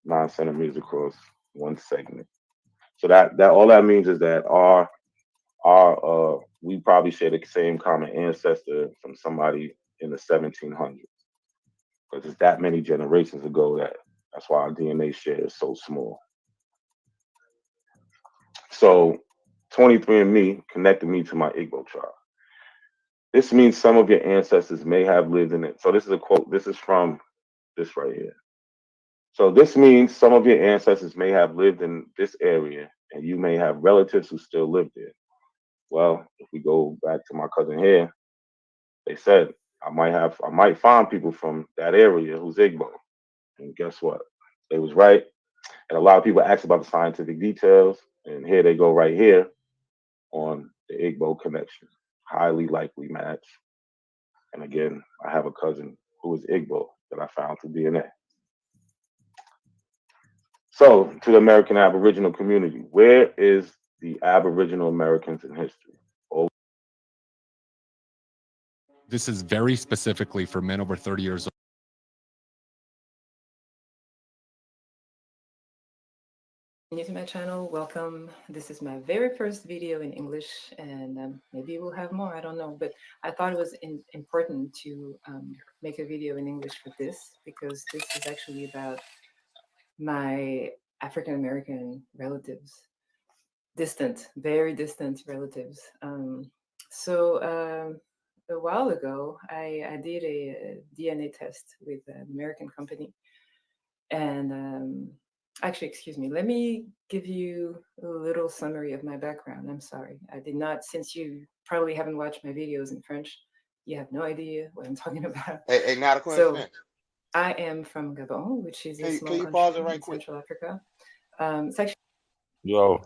9 centimeters across one segment. So that all that means is that we probably share the same common ancestor from somebody in the 1700s, because it's that many generations ago that's why our DNA share is so small. So 23andMe connected me to my Igbo tribe. This means some of your ancestors may have lived in it. So this is a quote. This is from this right here. So this means some of your ancestors may have lived in this area, and you may have relatives who still live there. Well, if we go back to my cousin here, they said I might find people from that area who's Igbo. And guess what? They was right. And a lot of people ask about the scientific details, and here they go right here on the Igbo connection. Highly likely match. And again, I have a cousin who is Igbo that I found through DNA. So, to the American Aboriginal community, where is the Aboriginal Americans in history? This is very specifically for men over 30 years old. New to my channel, welcome. This is my very first video in English, and maybe we'll have more, I don't know, but I thought it was important to make a video in English for this, because this is actually about my African American relatives, very distant relatives. So a while ago, I did a DNA test with an American company, and actually, excuse me, let me give you a little summary of my background. I'm sorry. I did not, since you probably haven't watched my videos in French, you have no idea what I'm talking about. Hey, not a So coincidence. I am from Gabon, which is a small Can you pause it country right in quick? Central Africa. It's actually Yo,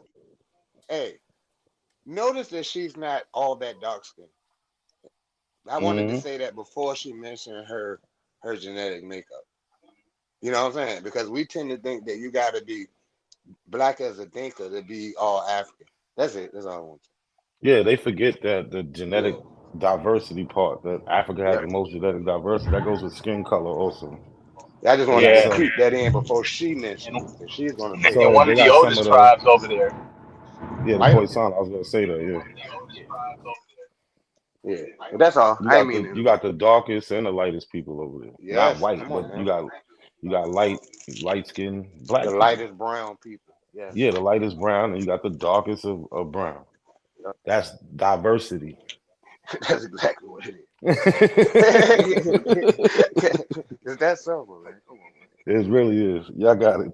Hey, notice that she's not all that dark skinned. I wanted to say that before she mentioned her genetic makeup. You know what I'm saying? Because we tend to think that you got to be black as a thinker to be all African. That's it. That's all I want to say. yeah, they forget that the genetic diversity part, that Africa has Yeah. the most genetic diversity, that goes with skin color also. I just They wanted got to some. creep that in before she mentioned it, because she's going to say So something. they got some of the. Yeah, the White? Khoisan. I was gonna say that. Yeah. But that's all. I ain't mean You to. got the darkest and the lightest people over there. Not Yes. white, Come but on, you man. got light skinned The black people. lightest brown people. Yes. Yeah, the lightest brown, and you got the darkest of brown. That's diversity. That's exactly what it is. Is that simple, man? Come on, man. It really is. Y'all got it.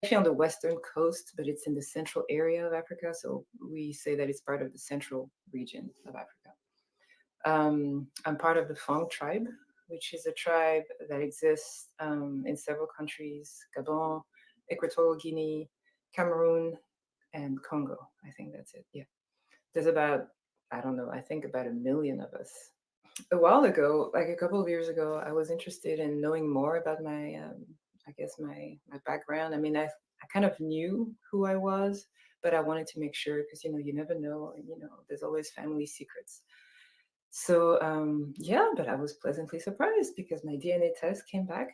actually on the western coast, but it's in the central area of Africa. So we say that it's part of the central region of Africa. I'm part of the Fang tribe, which is a tribe that exists in several countries: Gabon, Equatorial Guinea, Cameroon, and Congo. I think that's it. Yeah. There's about, I don't know, I think about 1 million of us. A while ago, like a couple of years ago, I was interested in knowing more about my, I guess my background. I mean, I kind of knew who I was, but I wanted to make sure, because you never know, and there's always family secrets. So yeah, but I was pleasantly surprised because my DNA test came back,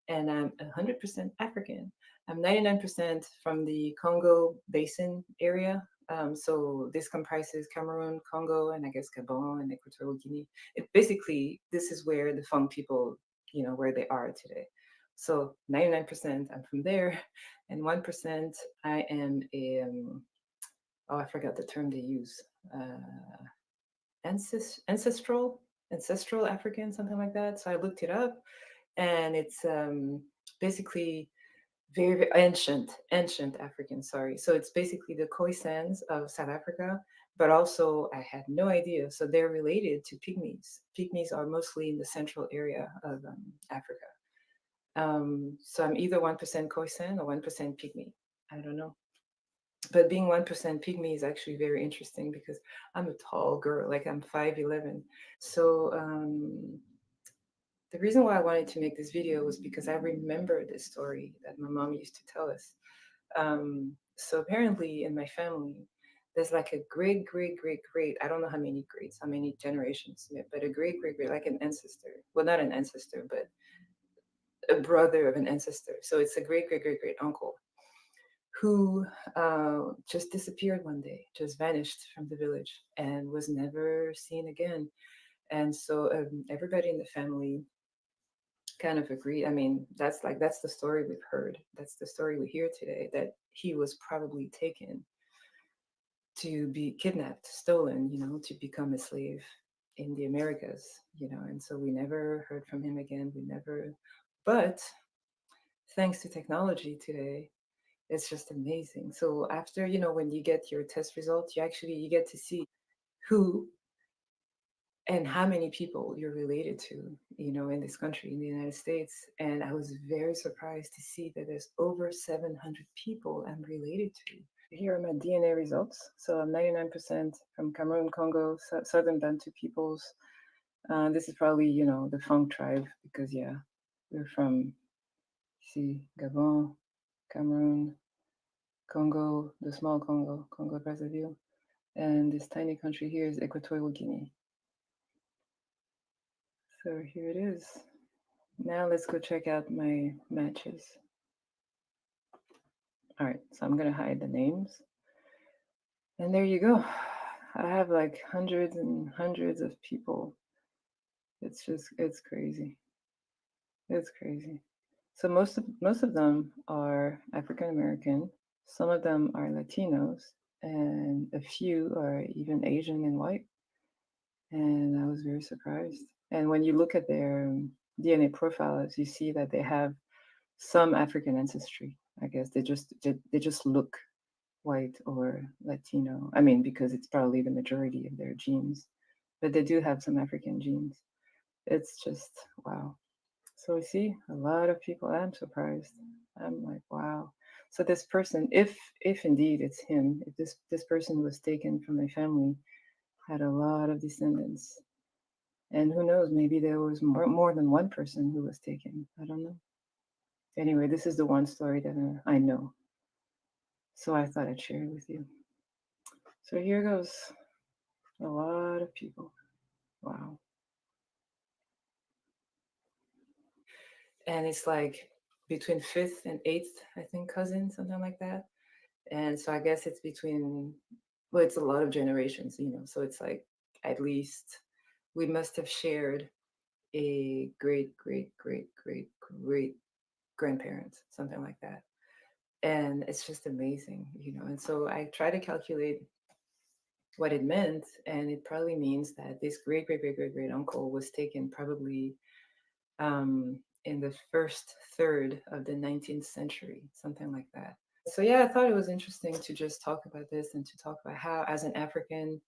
and I'm 100% African. I'm 99% from the Congo Basin area. So this comprises Cameroon, Congo, and I guess Gabon and Equatorial Guinea. Basically, this is where the Fang people, where they are today. So 99% I'm from there, and 1% I am a, oh, I forgot the term they use. Ancestral African, something like that. So I looked it up, And it's basically very, very ancient African, sorry. So it's basically the Khoisans of South Africa, but also I had no idea. So they're related to Pygmies. Pygmies are mostly in the central area of Africa. So I'm either 1% Khoisan or 1% Pygmy. I don't know. But being 1% Pygmy is actually very interesting because I'm a tall girl, like I'm 5'11". So the reason why I wanted to make this video was because I remember this story that my mom used to tell us. So apparently in my family, there's like a great, I don't know how many greats, how many generations, but a great, like an ancestor. Well, not an ancestor, but a brother of an ancestor. So it's a great, uncle who just disappeared one day, just vanished from the village and was never seen again. And so everybody in the family kind of agreed. I mean, that's the story we've heard. That's the story we hear today, that he was probably taken to be kidnapped, stolen, to become a slave in the Americas, and so we never heard from him again. But thanks to technology today, it's just amazing. So after, when you get your test results, you get to see who and how many people you're related to, in this country, in the United States. And I was very surprised to see that there's over 700 people I'm related to. Here are my DNA results. So I'm 99% from Cameroon, Congo, Southern Bantu peoples. This is probably, the Fang tribe, because we're from, Gabon, Cameroon, Congo, the small Congo, Brazzaville. And this tiny country here is Equatorial Guinea. So here it is. Now let's go check out my matches. All right, so I'm gonna hide the names. And there you go. I have like hundreds and hundreds of people. It's crazy. It's crazy. So most of them are African American. Some of them are Latinos, and a few are even Asian and white. And I was very surprised. And when you look at their DNA profiles, you see that they have some African ancestry. I guess they just look white or Latino. I mean, because it's probably the majority of their genes, but they do have some African genes. It's just wow. So we see a lot of people. I'm surprised. I'm like, wow. So this person, if indeed it's him, if this person was taken from my family, had a lot of descendants. And who knows, maybe there was more than one person who was taken. I don't know. Anyway, this is the one story that I know. So I thought I'd share it with you. So here goes. A lot of people. Wow. And it's like between 5th and 8th, I think, cousin, something like that. And so I guess it's between, well, it's a lot of generations, so it's like at least we must have shared a great grandparents, something like that. And it's just amazing, and so I try to calculate what it meant, and it probably means that this great uncle was taken probably in the first third of the 19th century, something like that. So I thought it was interesting to just talk about this and to talk about how, as an African,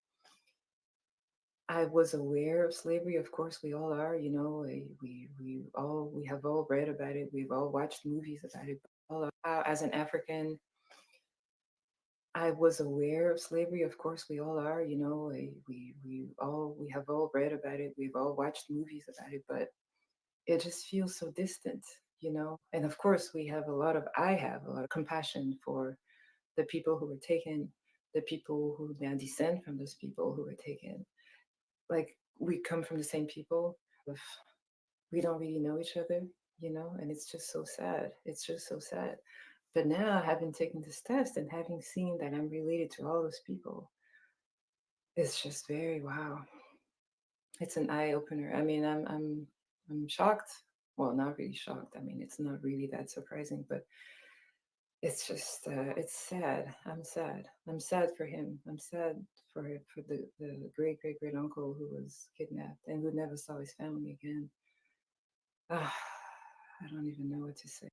I was aware of slavery. Of course, we all are. We have all read about it. We've all watched movies about it. How, as an African, I was aware of slavery. Of course, we all are. We have all read about it. We've all watched movies about it. But it just feels so distant, And of course, I have a lot of compassion for the people who were taken, the people who now descend from those people who were taken. Like, we come from the same people, we don't really know each other, and it's just so sad. It's just so sad. But now, having taken this test and having seen that I'm related to all those people, it's just very wow. It's an eye opener. I mean, I'm shocked. Well, not really shocked. I mean, it's not really that surprising, but it's just it's sad. I'm sad. I'm sad for him. I'm sad for the great uncle who was kidnapped and who never saw his family again. I don't even know what to say.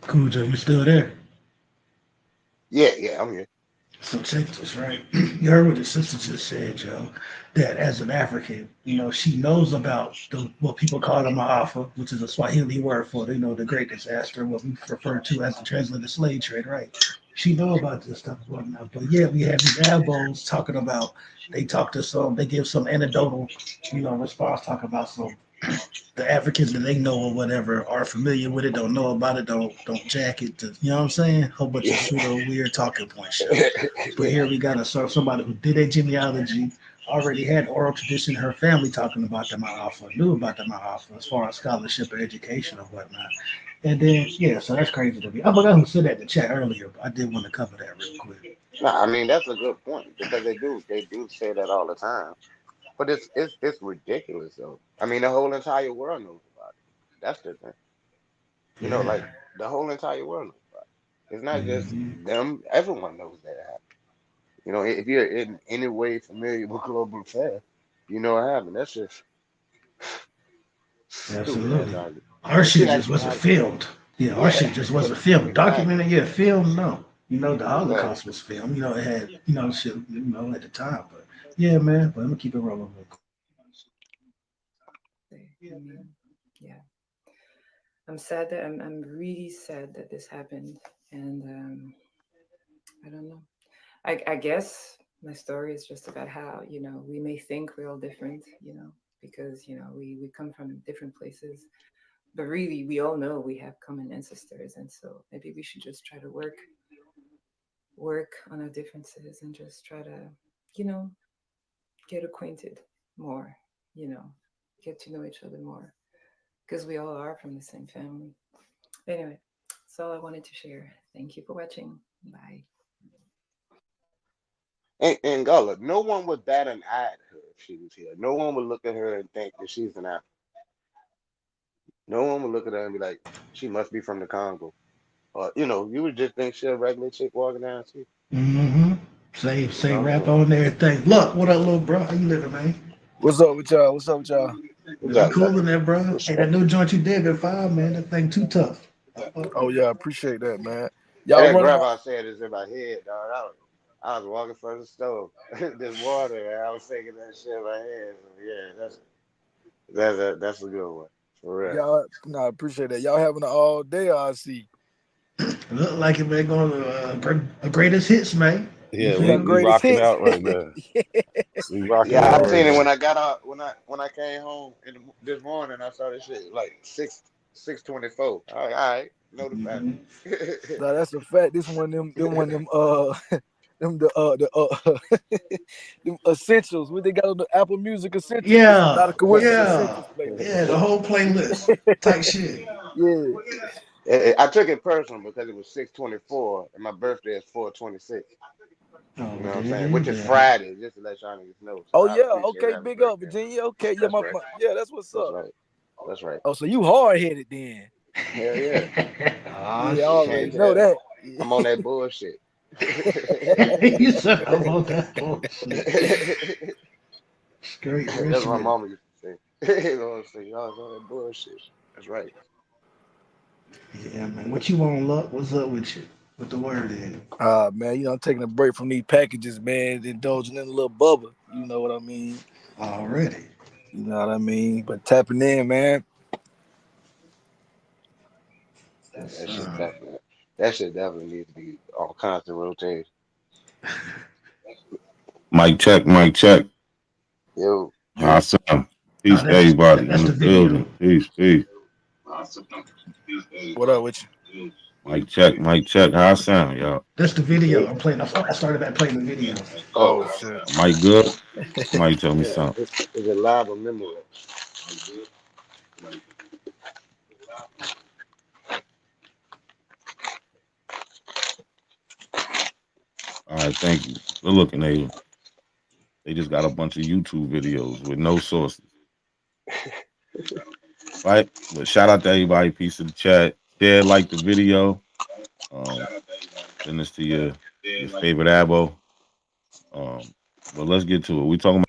Cool, Joe, you still there? Yeah, I'm here. So check this, right? You heard what the sister just said, Joe, that as an African, she knows about what people call the Ma'afa, which is a Swahili word for, the great disaster, what we refer to as the translated slave trade, right? She know about this stuff and whatnot, but yeah, we have these elbows talking about, they give some anecdotal, response, talking about some the Africans that they know or whatever are familiar with it, don't know about it, don't jack it. You know what I'm saying? Whole bunch of pseudo weird talking point shit. But here we got somebody who did a genealogy, already had oral tradition, her family talking about the Ma'afa, knew about the Ma'afa as far as scholarship or education or whatnot. And then, yeah, so that's crazy to me. I forgot who said that in the chat earlier, but I did want to cover that real quick. Nah, I mean that's a good point because they do say that all the time. But it's ridiculous though. I mean the whole entire world knows about it. That's the thing. Like the whole entire world knows about it. It's not just them. Everyone knows that it happened. If you're in any way familiar with global affairs, you know what happened. That's just stupid ass Absolutely. argument. Our And shit shit just actually wasn't happened. filmed. Yeah, our Yeah, shit just wasn't filmed. exactly. Documented, yeah, filmed, no. The Exactly. Holocaust was filmed. It had, shit, at the time. But yeah, man, but let me keep it rolling real quick. I mean, yeah. I'm sad that I'm really sad that this happened. And I don't know. I guess my story is just about how, we may think we're all different, because, we come from different places. But really, we all know we have common ancestors. And so maybe we should just try to work on our differences and just try to, get acquainted more, get to know each other more. Because we all are from the same family. Anyway, that's all I wanted to share. Thank you for watching. Bye. And Gullah, no one would bat an eye at her if she was here. No one would look at her and think that she's an African. No one would look at her and be like, she must be from the Congo. Or, you would just think she's a regular chick walking down the street. Mm-hmm. Say rap on everything. Look, what up, little bro? How you living, man? What's up with y'all? What's up with y'all? You cool in there, bro? Hey, that new joint you did at 5, man. That thing too tough. Oh yeah, I appreciate that, man. And Y'all that running grandma said this in my head, dog. I was walking from the stove, this water, and I was thinking that shit in my head. So, yeah, that's a good one. For real. y'all I appreciate that. Y'all having an all day, I see. Look like it, man, going to a greatest hits, man. Yeah, we rocking out right now. We rocking Yeah, out I seen right it now. when I got out when I came home this morning. I saw this shit like 6:24. All right, know the fact. Nah, that's a fact. This one them them them them essentials. What they got on the Apple Music essentials. This is not a coincidence. Essentials playlist. Yeah, the whole playlist type shit. Yeah. I took it personal because it was 6:24 and my birthday is 4/26. You know what I'm saying? Which is Friday, just to let y'all niggas know. So Oh I yeah, appreciate okay, having a big up birthday. Virginia. Okay, yeah, That's right. yeah, that's what's That's up. right. That's right. Oh, so you hard headed then? Hell yeah. Yeah, I already know that. I'm on that bullshit. You said I'm on that bullshit. Straight That's what my Richmond. mama used to say. You know what I'm saying? Y'all was on that bullshit. That's right. Yeah, man. What you want, Luck? What's up with you? What the word is? Man, I'm taking a break from these packages, man, indulging in a little bubble. You know what I mean? Already. You know what I mean? But tapping in, man. That shit definitely needs to be on constant rotation. Mic check, mic check. Yo. Awesome. Peace, everybody in the building. Peace. What up with you? Mic check, mic check. How I sound, y'all? That's the video I'm playing. I started back playing the video. Oh shit. Mic good? Somebody tell me something. Is it live or memory? All right, thank you. Good looking, Ava. They just got a bunch of YouTube videos with no sources. Right? But shout out to everybody. Peace to the chat. Share, like the video. Send this to your favorite abo. But let's get to it. We talking about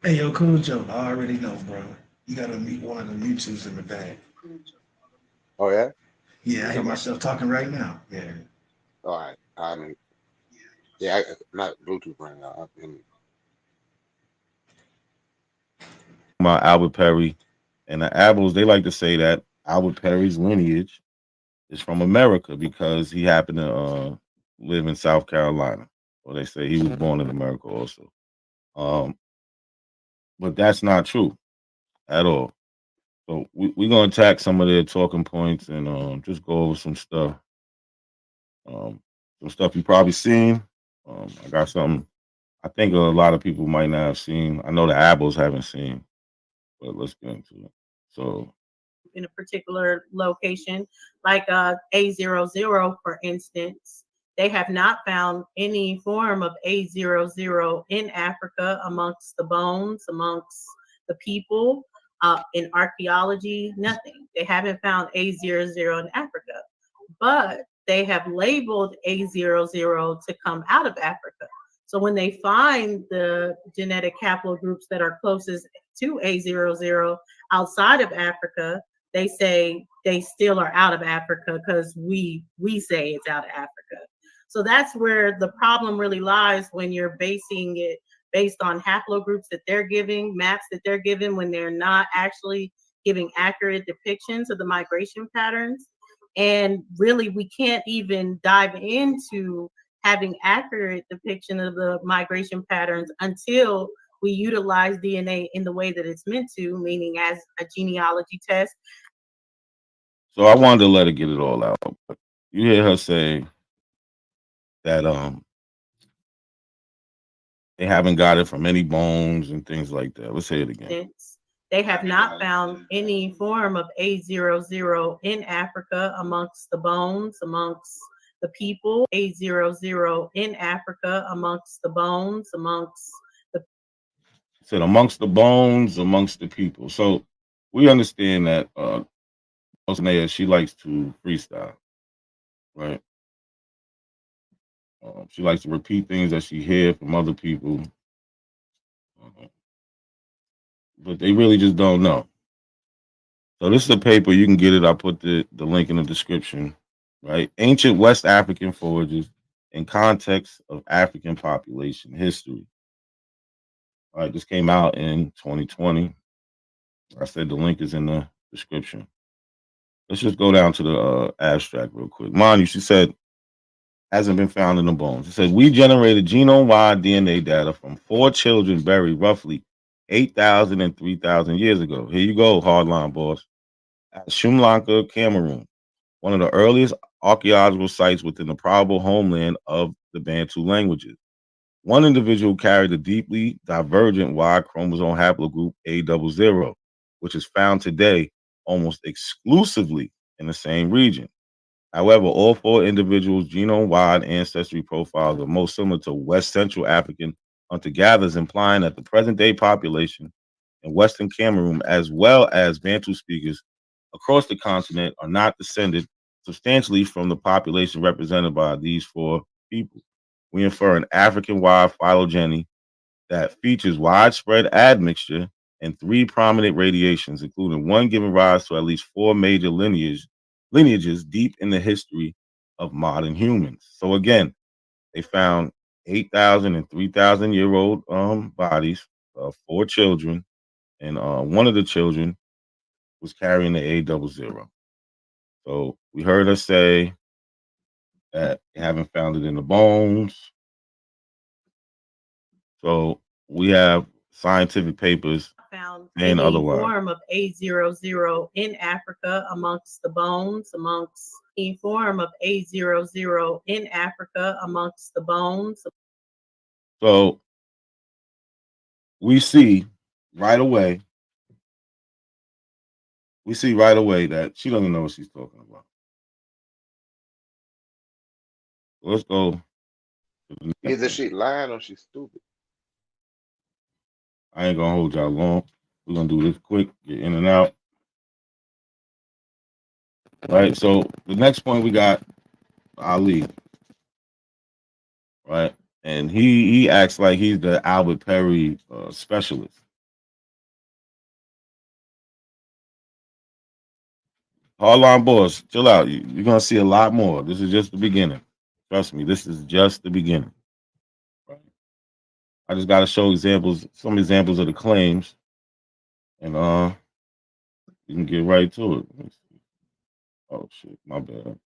Hey, yo, Cool Joe, I already know, bro. You gotta meet one of the YouTubers in the back. Oh yeah. Yeah, I hear myself talking right now. Yeah. All right. Yeah, not Bluetooth right now. About Albert Perry and the Abels, they like to say that Albert Perry's lineage is from America because he happened to live in South Carolina. Or they say he was born in America also. But that's not true at all. So we're gonna attack some of their talking points and just go over some stuff you probably seen. I got something I think a lot of people might not have seen. I know the Abels haven't seen, but let's get into it. So in a particular location, like A00, for instance. They have not found any form of A00 in Africa amongst the bones, amongst the people, in archaeology, nothing. They haven't found A00 in Africa, but they have labeled A00 to come out of Africa. So when they find the genetic haplogroups that are closest to A00 outside of Africa, they say they still are out of Africa because we say it's out of Africa. So that's where the problem really lies when you're basing it based on haplogroups that they're giving, maps that they're giving, when they're not actually giving accurate depictions of the migration patterns. And really, we can't even dive into having accurate depiction of the migration patterns until we utilize DNA in the way that it's meant to, meaning as a genealogy test. So I wanted to let her get it all out. But you hear her say that they haven't got it from any bones and things like that. Let's say it again. They have not found any form of A00 in Africa amongst the bones, amongst the people. A00 in Africa amongst the bones, amongst the Said amongst the bones, amongst the people. So we understand that Osnea, she likes to freestyle, right? She likes to repeat things that she hear from other people, but they really just don't know. So this is a paper, you can get it. I put the link in the description, right? Ancient West African forages in context of African population history. All right, this came out in 2020. I said the link is in the description. Let's just go down to the abstract real quick. Mind you, she said hasn't been found in the bones. It says we generated genome-wide DNA data from 4 children buried roughly 8,000 and 3,000 years ago. Here you go, hardline boss. At Shumlanka, Cameroon, one of the earliest archaeological sites within the probable homeland of the Bantu languages. One individual carried a deeply divergent Y chromosome haplogroup A00, which is found today almost exclusively in the same region. However, all 4 individuals' genome-wide ancestry profiles are most similar to West Central African hunter-gatherers, implying that the present-day population in Western Cameroon, as well as Bantu speakers across the continent, are not descended substantially from the population represented by these 4 people. We infer an African-wide phylogeny that features widespread admixture and 3 prominent radiations, including one giving rise to at least 4 major lineages deep in the history of modern humans. So again, they found 8,000 and 3,000 year old bodies of 4 children, and one of the children was carrying the A00. So we heard her say that they haven't found it in the bones. So we have scientific papers found saying any otherwise. form of A00 in Africa amongst the bones, amongst any form of A00 in Africa amongst the bones. So we see right away that she doesn't know what she's talking about. Let's go. Either she lying or she's stupid. I ain't gonna hold y'all long. We're gonna do this quick, get in and out. Right. So the next point we got Ali. Right. and he acts like he's the Albert Perry specialist. Hardline boss, chill out. You're gonna see a lot more. This is just the beginning. Trust me, this is just the beginning. I just gotta show examples, some examples of the claims, and you can get right to it. Oh shit, my bad.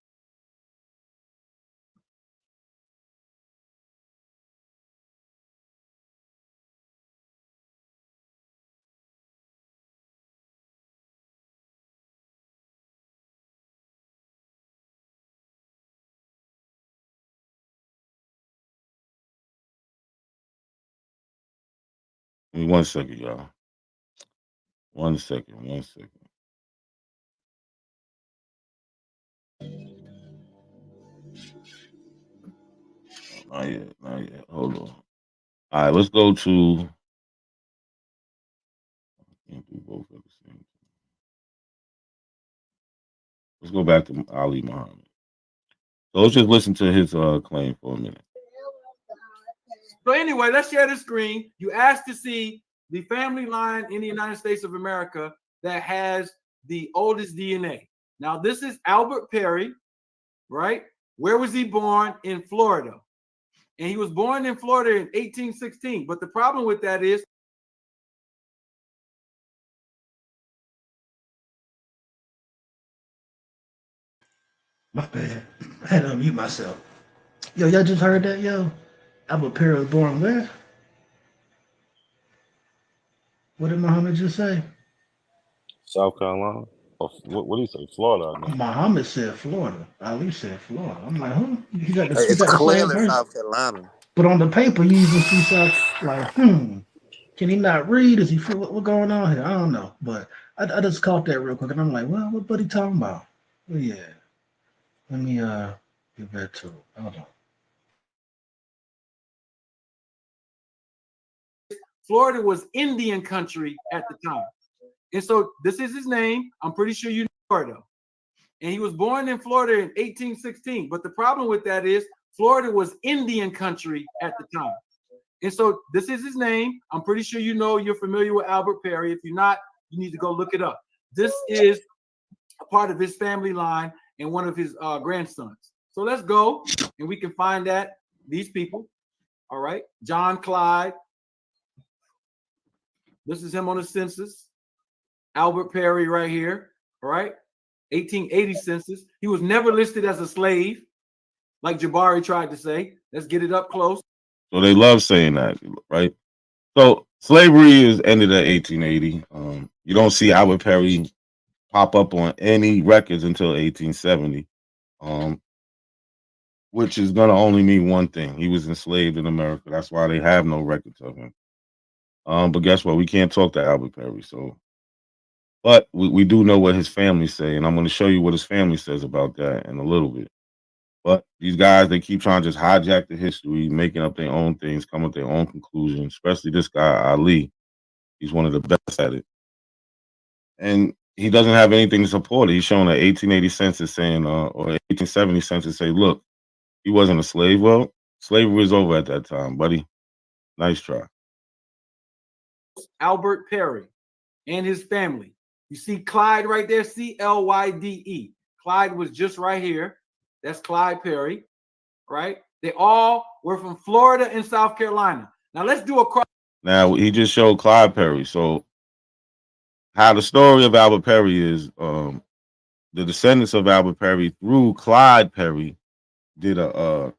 Give me 1 second, y'all. 1 second, 1 second. Not yet, not yet. Hold on. All right, let's go to. Can't do both at the same time. Let's go back to Ali Muhammad. So let's just listen to his claim for a minute. So anyway, let's share the screen. You asked to see the family line in the United States of America that has the oldest DNA. Now, this is Albert Perry, right? Where was he born? In Florida. And he was born in Florida in 1816. But the problem with that is My bad. I had to unmute myself. Yo, y'all just heard that, yo? Albert Perry was born where? What did Muhammad just say? South Carolina. Or what do you say? Florida, I think. Muhammad said Florida. Ali said Florida. I'm like, who? He got the, he It's got the same clearly verse. South Carolina. But on the paper, you even see South, like, can he not read? Is he, what going on here? I don't know. But I just caught that real quick. And I'm like, well, what buddy talking about? Well, yeah. Let me get back to it. Hold on. Florida was Indian country at the time. And so this is his name. I'm pretty sure you know Florida. And he was born in Florida in 1816. But the problem with that is Florida was Indian country at the time. And so this is his name. I'm pretty sure you know, you're familiar with Albert Perry. If you're not, you need to go look it up. This is a part of his family line and one of his grandsons. So let's go and we can find that these people. All right. John Clyde. This is him on the census. Albert Perry right here. All right. 1880 census. He was never listed as a slave, like Jabari tried to say. Let's get it up close. So they love saying that, right? So slavery is ended at 1880. You don't see Albert Perry pop up on any records until 1870, which is going to only mean one thing. He was enslaved in America. That's why they have no records of him. But guess what? We can't talk to Albert Perry. So, but we do know what his family say, and I'm going to show you what his family says about that in a little bit. But these guys, they keep trying to just hijack the history, making up their own things, come up with their own conclusions, especially this guy, Ali. He's one of the best at it. And he doesn't have anything to support it. He's showing an 1880 census saying, or 1870 census say, look, he wasn't a slave. Well, slavery was over at that time, buddy. Nice try. Albert Perry and his family. You see Clyde right there, Clyde. Clyde was just right here. That's Clyde Perry, right? They all were from Florida and South Carolina. Now let's do a cross. Now he just showed Clyde Perry. So how the story of Albert Perry is, the descendants of Albert Perry through Clyde Perry did a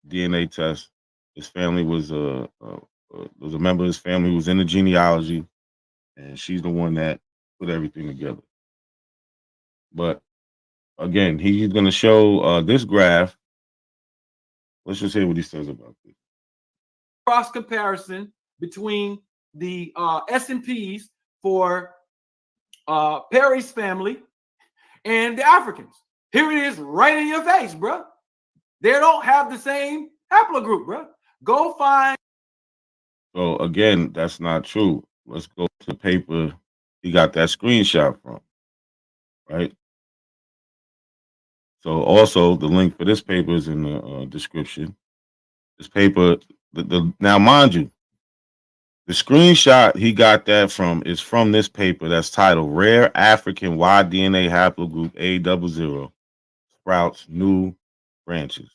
DNA test. His family was a member of his family who was in the genealogy, and she's the one that put everything together. But again, he's going to show this graph. Let's just hear what he says about this. Cross comparison between the S&Ps for Perry's family and the Africans. Here it is right in your face, bro. They don't have the same haplogroup, bro. Go find. So again, that's not true. Let's go to the paper he got that screenshot from, right? So also the link for this paper is in the description. This paper now mind you, the screenshot he got that from is from this paper that's titled Rare African Y-DNA Haplogroup A00 Sprouts New Branches.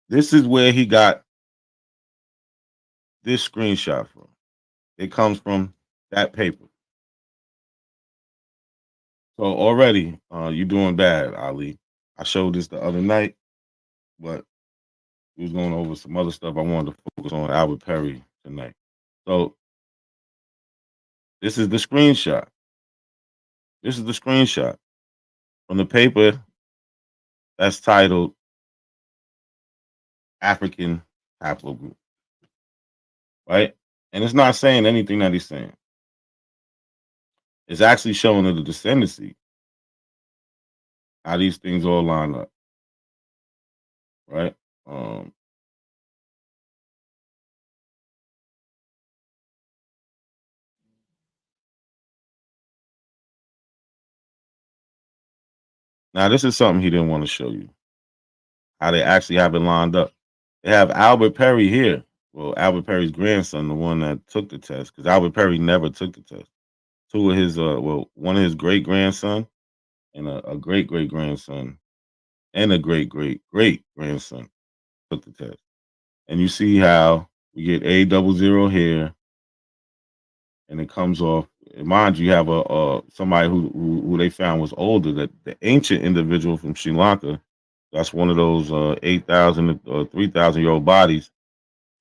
This is where he got this screenshot from. It comes from that paper. So already, you're doing bad, Ali. I showed this the other night, but we was going over some other stuff. I wanted to focus on Albert Perry tonight. So this is the screenshot. This is the screenshot from the paper that's titled African Haplogroup, right? And it's not saying anything that he's saying. It's actually showing the descendancy, how these things all line up, right? Now, this is something he didn't want to show you, how they actually have it lined up. They have Albert Perry here. Well, Albert Perry's grandson, the one that took the test, because Albert Perry never took the test. Two of his, one of his great-grandson and a great-great-grandson and a great-great-great-grandson took the test. And you see how we get A00 here, and it comes off. And mind you, you have somebody who they found was older, that the ancient individual from Sri Lanka. That's one of those 8,000 or 3,000-year-old bodies.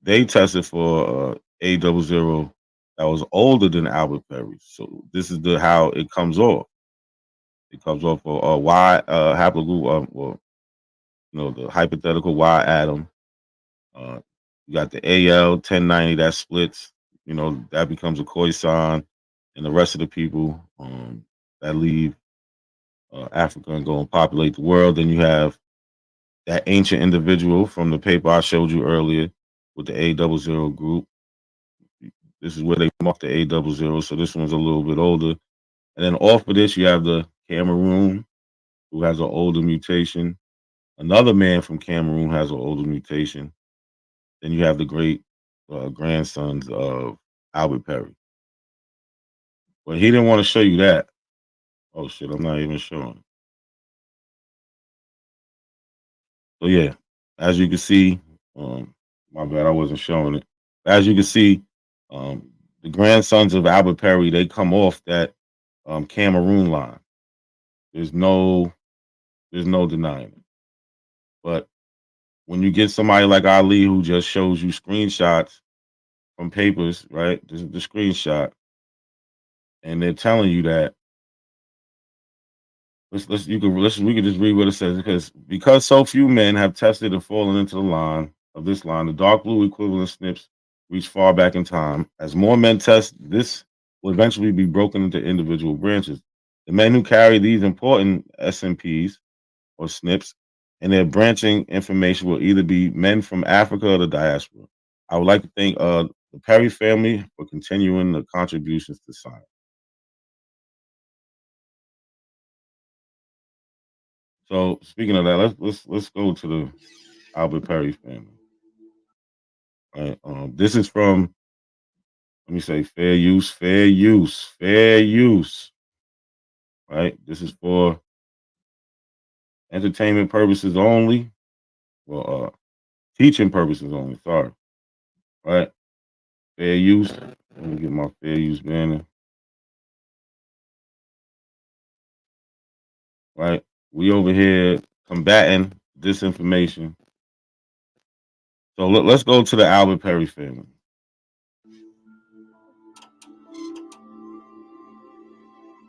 They tested for A00 that was older than Albert Perry. So this is how it comes off. It comes off a Y haplogroup, the hypothetical Y atom. You got the AL 1090 that splits. That becomes a Khoisan, and the rest of the people that leave Africa and go and populate the world. Then you have that ancient individual from the paper I showed you earlier with the A00 group. This is where they mark the A00. So this one's a little bit older. And then off of this, you have the Cameroon, who has an older mutation. Another man from Cameroon has an older mutation. Then you have the great grandsons of Albert Perry. But he didn't want to show you that. Oh, shit, I'm not even showing. So, yeah, as you can see, my bad, I wasn't showing it. As you can see, the grandsons of Albert Perry, they come off that Cameroon line. There's no denying it. But when you get somebody like Ali who just shows you screenshots from papers, right? This is the screenshot, and they're telling you that. We can just read what it says, because so few men have tested and fallen into the line of this line, the dark blue equivalent SNPs reach far back in time. As more men test, this will eventually be broken into individual branches. The men who carry these important SNPs or SNPs and their branching information will either be men from Africa or the diaspora. I would like to thank the Perry family for continuing the contributions to science. So speaking of that, let's go to the Albert Perry family. All right, this is from, let me say, fair use. Right, this is for entertainment purposes only. Well, teaching purposes only. Sorry. Right, fair use. Let me get my fair use banner. Right, we over here combating disinformation. So let's go to the Albert Perry family.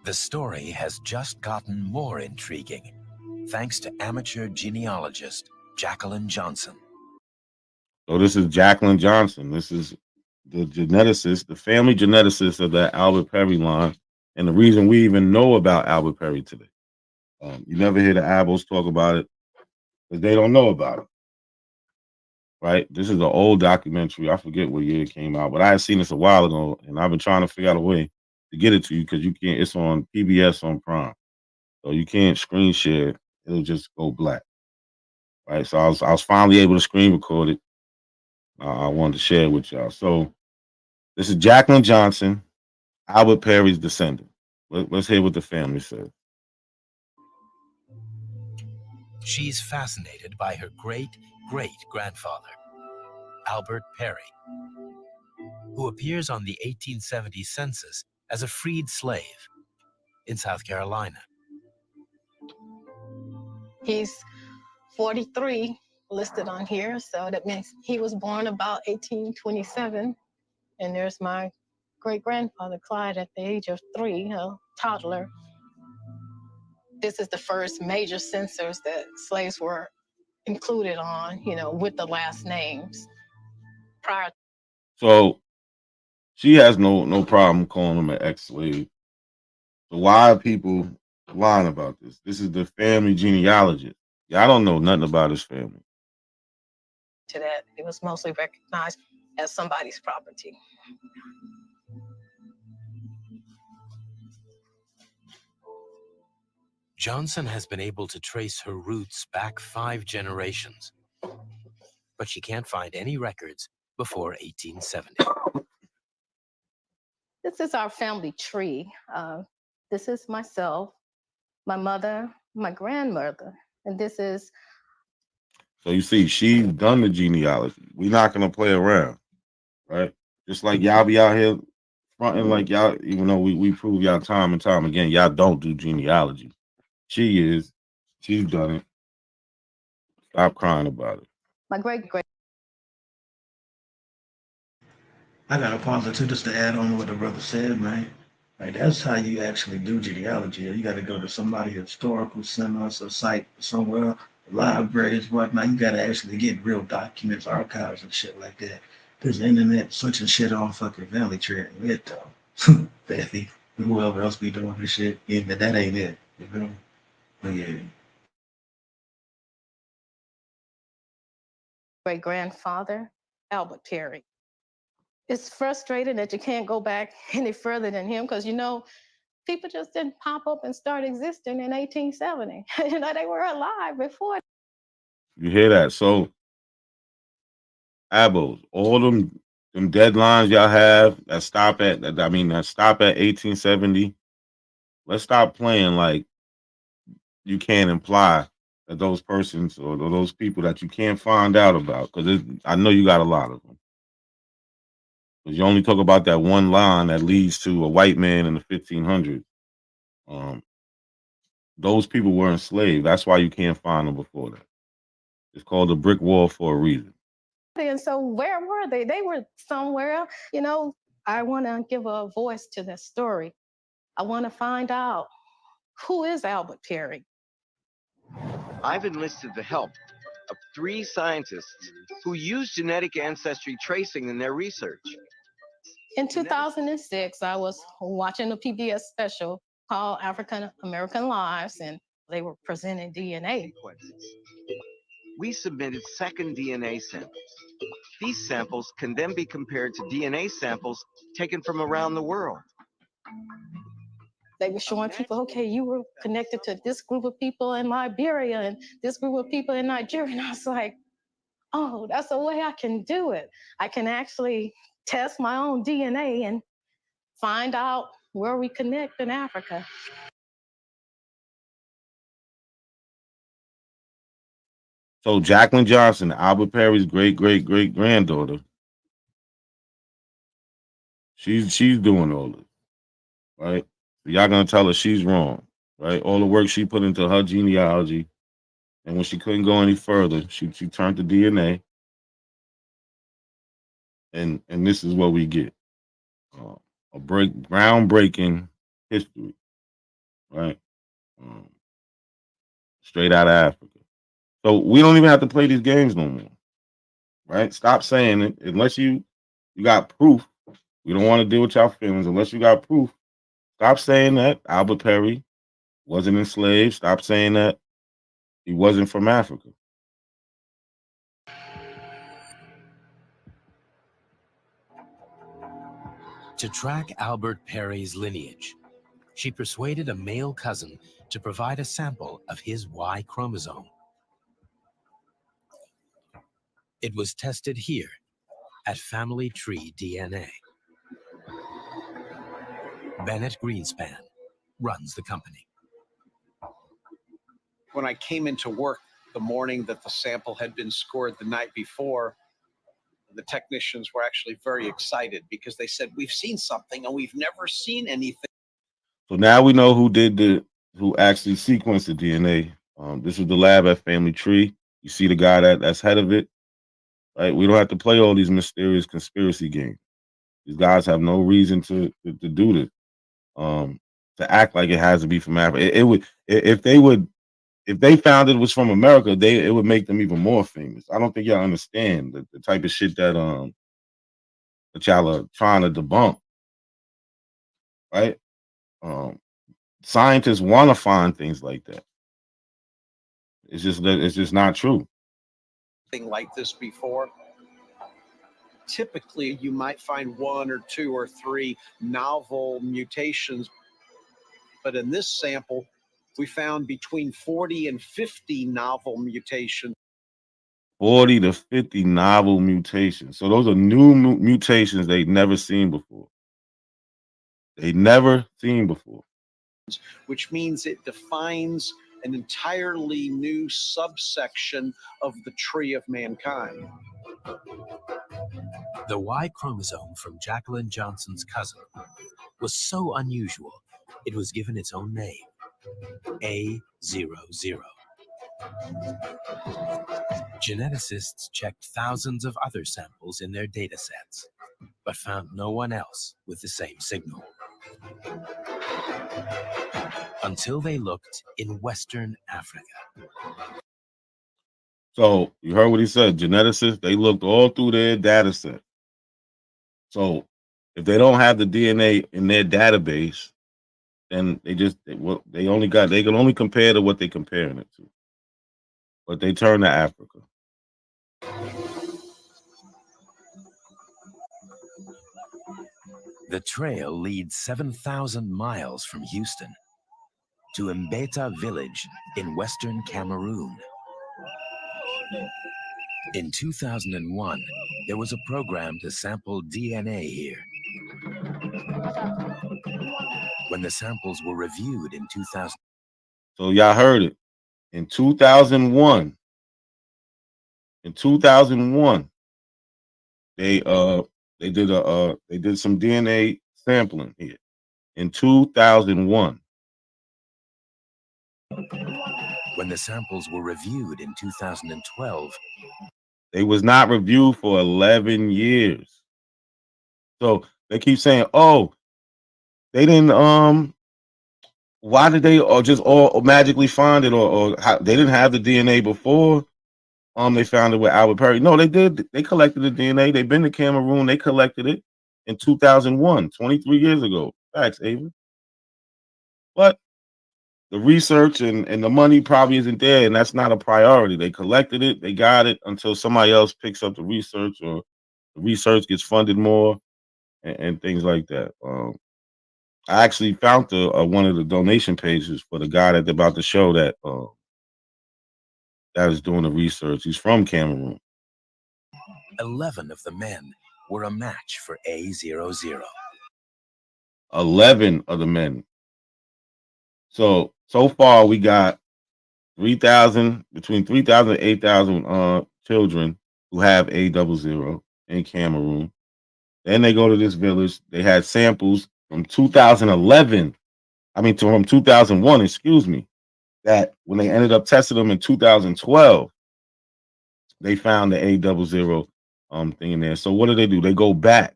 The story has just gotten more intriguing thanks to amateur genealogist Jacqueline Johnson. So this is Jacqueline Johnson. This is the geneticist, the family geneticist of that Albert Perry line, and the reason we even know about Albert Perry today. You never hear the Abos talk about it because they don't know about it. Right? This is an old documentary. I forget what year it came out, but I had seen this a while ago, and I've been trying to figure out a way to get it to you because you can't. It's on PBS on Prime, so you can't screen share. It'll just go black. Right? So I was finally able to screen record it. I wanted to share with y'all. So this is Jacqueline Johnson, Albert Perry's descendant. Let's hear what the family said. She's fascinated by her great-great-grandfather, Albert Perry, who appears on the 1870 census as a freed slave in South Carolina. He's 43 listed on here, so that means he was born about 1827. And there's my great-grandfather, Clyde, at the age of 3, a toddler. This is the first major census that slaves were included on, with the last names. Prior. So she has no problem calling him an ex-slave. So why are people lying about this? This is the family genealogist. Y'all don't know nothing about his family. To that, it was mostly recognized as somebody's property. Johnson has been able to trace her roots back 5 generations, but she can't find any records before 1870. This is our family tree. This is myself, my mother, my grandmother, and this is. So you see, she's done the genealogy. We're not gonna play around, right? Just like y'all be out here fronting like y'all, even though we prove y'all time and time again, y'all don't do genealogy. She's done it. Stop crying about it. My great-great. I got a pause too, just to add on to what the brother said, man. Like that's how you actually do genealogy. You got to go to somebody historical center, a site somewhere, libraries, whatnot. You got to actually get real documents, archives, and shit like that. Because the internet switching shit on fucking family tree ain't it though. Bethy, whoever else be doing this shit, yeah, but that ain't it. You know? But yeah. Great-grandfather, Albert Perry. It's frustrating that you can't go back any further than him because, people just didn't pop up and start existing in 1870. They were alive before. You hear that? So, Abos, all them deadlines y'all have that stop at 1870. Let's stop playing like you can't imply that those persons or those people that you can't find out about, because I know you got a lot of them. Because you only talk about that one line that leads to a white man in the 1500s. Those people were enslaved. That's why you can't find them before that. It's called a brick wall for a reason. And so where were they? They were somewhere. I want to give a voice to this story. I want to find out, who is Albert Perry? I've enlisted the help of 3 scientists who use genetic ancestry tracing in their research. In 2006, I was watching a PBS special called African American Lives, and they were presenting DNA. We submitted second DNA samples. These samples can then be compared to DNA samples taken from around the world. They were showing people, okay, you were connected to this group of people in Liberia and this group of people in Nigeria. And I was like, oh, that's a way I can do it. I can actually test my own DNA and find out where we connect in Africa. So Jacqueline Johnson, Albert Perry's great-great-great-granddaughter, she's doing all this, right? So y'all gonna tell her she's wrong, right? All the work she put into her genealogy, and when she couldn't go any further, she turned to DNA, and this is what we get: a groundbreaking history, right? Straight out of Africa. So we don't even have to play these games no more, right? Stop saying it unless you got proof. We don't want to deal with y'all feelings unless you got proof. Stop saying that Albert Perry wasn't enslaved. Stop saying that he wasn't from Africa. To track Albert Perry's lineage, she persuaded a male cousin to provide a sample of his Y chromosome. It was tested here at Family Tree DNA. Bennett Greenspan runs the company. When I came into work the morning that the sample had been scored the night before, the technicians were actually very excited because they said, we've seen something and we've never seen anything. So now we know who actually sequenced the DNA. This was the lab at Family Tree. You see the guy that's head of it, right? We don't have to play all these mysterious conspiracy games. These guys have no reason to do this. To act like it has to be from Africa. It would if they found it was from America, it would make them even more famous. I don't think y'all understand the type of shit that y'all are trying to debunk, right? Scientists want to find things like that. It's just not true. Thing like this before. Typically, you might find 1 or 2 or 3 novel mutations, but in this sample, we found between 40 and 50 novel mutations. 40 to 50 novel mutations. So those are new mutations they'd never seen before. They never seen before. Which means it defines an entirely new subsection of the tree of mankind. The Y chromosome from Jacqueline Johnson's cousin was so unusual, it was given its own name, A00. Geneticists checked thousands of other samples in their data sets, but found no one else with the same signal. Until they looked in Western Africa. So you heard what he said. Geneticists, they looked all through their data set. So if they don't have the DNA in their database, then they can only compare to what they're comparing it to. But they turn to Africa. The trail leads 7,000 miles from Houston to Mbeta village in western Cameroon. In 2001, there was a program to sample DNA here. When the samples were reviewed in 2000. So y'all heard it. In 2001, they did some DNA sampling here. In 2001. When the samples were reviewed in 2012, they was not reviewed for 11 years. So they keep saying, oh, they didn't why did they just all magically find it, or how, they didn't have the DNA before they found it with Albert Perry? No, they did. They collected the DNA. They've been to Cameroon. They collected it in 2001, 23 years ago. Facts, Ava. But the research and the money probably isn't there, and that's not a priority. They collected it, they got it until somebody else picks up the research, or the research gets funded more, and things like that. I actually found one of the donation pages for the guy that's about to show that that is doing the research. He's from Cameroon. 11 of the men were a match for A00. 11 of the men. So far we got 3,000, between 3,000 and 8,000 children who have A00 in Cameroon. Then they go to this village. They had samples from 2011. From 2001, excuse me. That when they ended up testing them in 2012, they found the A00 thing in there. So what do? They go back.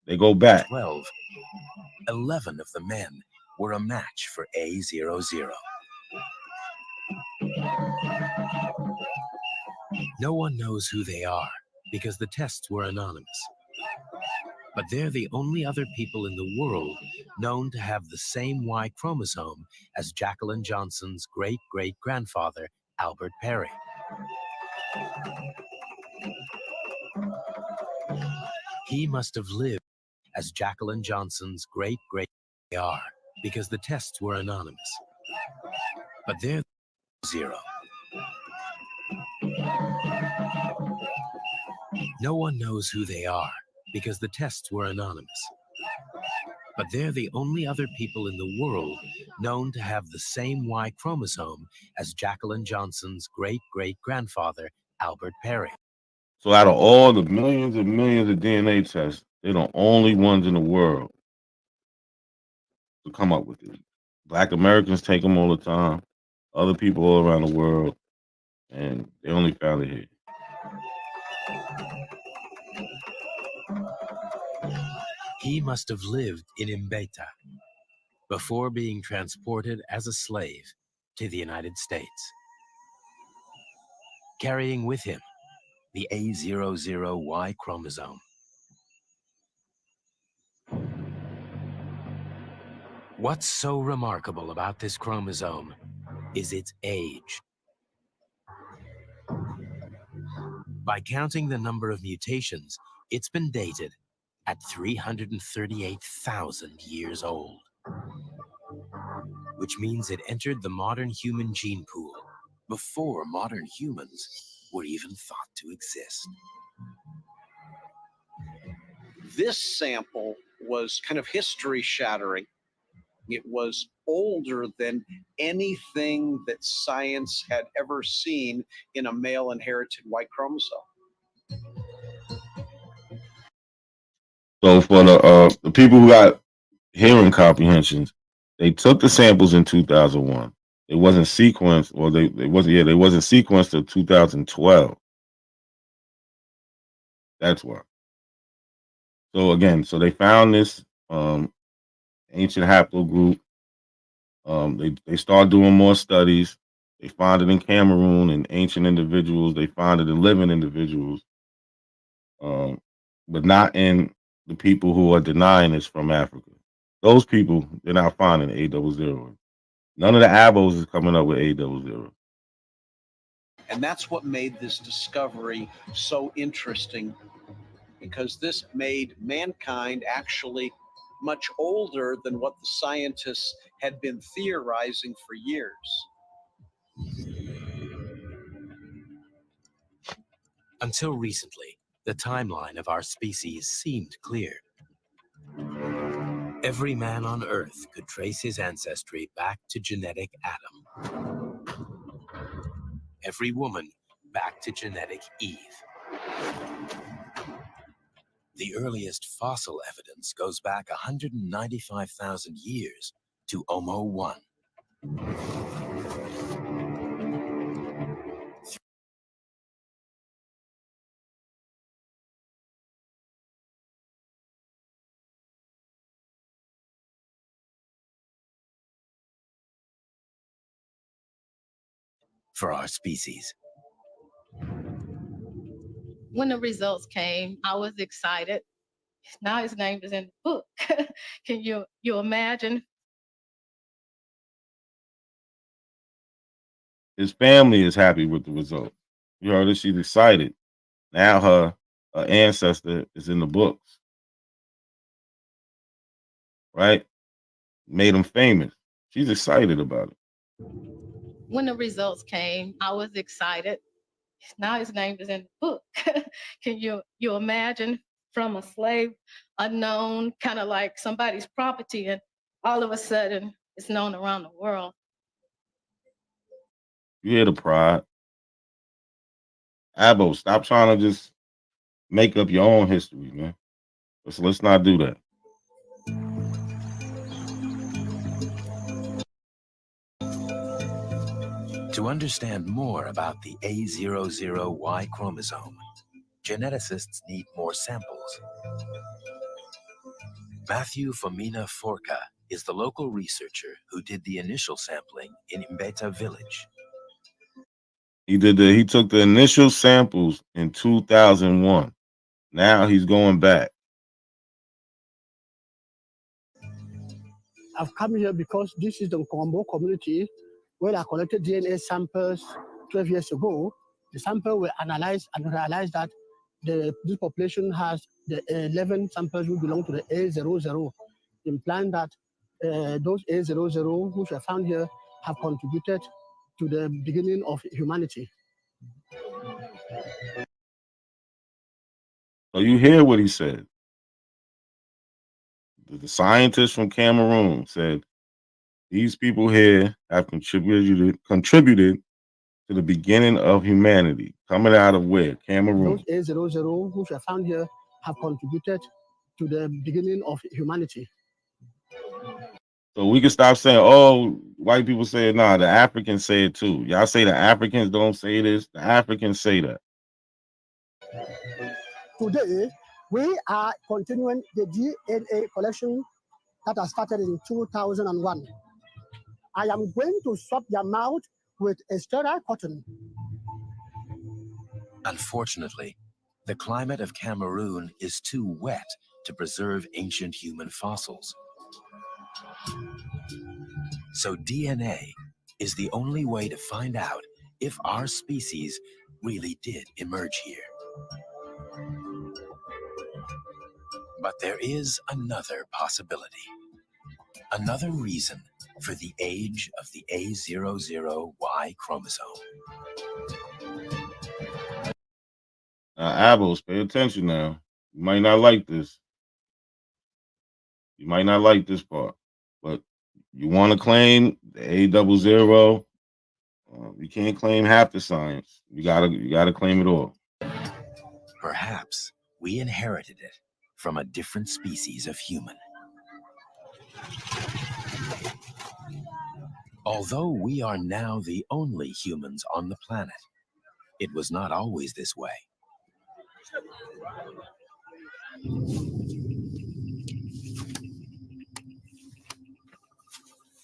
11 of the men were a match for A00. No one knows who they are because the tests were anonymous. But they're the only other people in the world known to have the same Y chromosome as Jacqueline Johnson's great-great-grandfather, Albert Perry. He must have lived as Jacqueline Johnson's great-great-are because the tests were anonymous. But they're 0. No one knows who they are because the tests were anonymous. But they're the only other people in the world known to have the same Y chromosome as Jacqueline Johnson's great-great-grandfather, Albert Perry. So out of all the millions and millions of DNA tests, they're the only ones in the world to come up with it. Black Americans take them all the time, other people all around the world, and they only found it here. He must have lived in Mbeta before being transported as a slave to the United States, carrying with him the A00Y chromosome. What's so remarkable about this chromosome is its age. By counting the number of mutations, it's been dated at 338,000 years old, which means it entered the modern human gene pool before modern humans were even thought to exist. This sample was kind of history shattering. It was older than anything that science had ever seen in a male inherited Y chromosome. So for the people who got hearing comprehensions, they took the samples in 2001. It wasn't sequenced, or they wasn't sequenced till 2012. That's why. So again, so they found this ancient haplogroup. They start doing more studies. They find it in Cameroon in ancient individuals. They find it in living individuals, but not in the people who are denying it's from Africa. Those people, they're not finding A00. None of the abos is coming up with A00. And that's what made this discovery so interesting, because this made mankind actually much older than what the scientists had been theorizing for years. Until recently, the timeline of our species seemed clear. Every man on Earth could trace his ancestry back to genetic Adam. Every woman back to genetic Eve. The earliest fossil evidence goes back 195,000 years to Homo 1. For our species. When the results came, I was excited. Now his name is in the book. Can you imagine? His family is happy with the result. You heard her, she's excited. Now her ancestor is in the books. Right? Made him famous. She's excited about it. When the results came, I was excited. Now his name is in the book. Can you imagine, from a slave, unknown, kind of like somebody's property, and all of a sudden it's known around the world. You hear the pride. Abo, stop trying to just make up your own history, man. Let's not do that. To understand more about the A00Y chromosome, geneticists need more samples. Matthew Fomina Forca is the local researcher who did the initial sampling in Mbeta village. He took the initial samples in 2001. Now he's going back. I've come here because this is the Nkombo community where I collected DNA samples 12 years ago. The sample were analyzed and realized that this population has the 11 samples who belong to the A00, implying that those A00 which were found here have contributed to the beginning of humanity. So you hear what he said. The scientist from Cameroon said these people here have contributed to the beginning of humanity. Coming out of where? Cameroon. Those A00 which were found here have contributed to the beginning of humanity. So we can stop saying, oh, white people say it. Nah, the Africans say it too. Y'all say the Africans don't say this. The Africans say that. Today, we are continuing the DNA collection that has started in 2001. I am going to swab their mouth with a sterile cotton. Unfortunately, the climate of Cameroon is too wet to preserve ancient human fossils. So DNA is the only way to find out if our species really did emerge here. But there is another possibility. Another reason for the age of the A00Y chromosome. Abos, pay attention now. You might not like this. You might not like this part, but you want to claim the A00. You can't claim half the science. You gotta claim it all. Perhaps we inherited it from a different species of human. Although we are now the only humans on the planet, it was not always this way.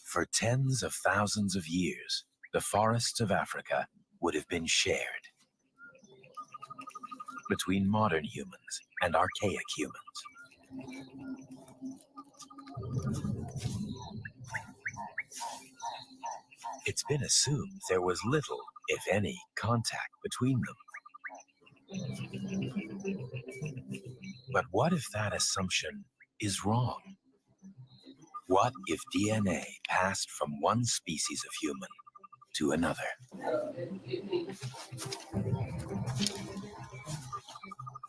For tens of thousands of years, the forests of Africa would have been shared between modern humans and archaic humans. It's been assumed there was little, if any, contact between them. But what if that assumption is wrong? What if DNA passed from one species of human to another?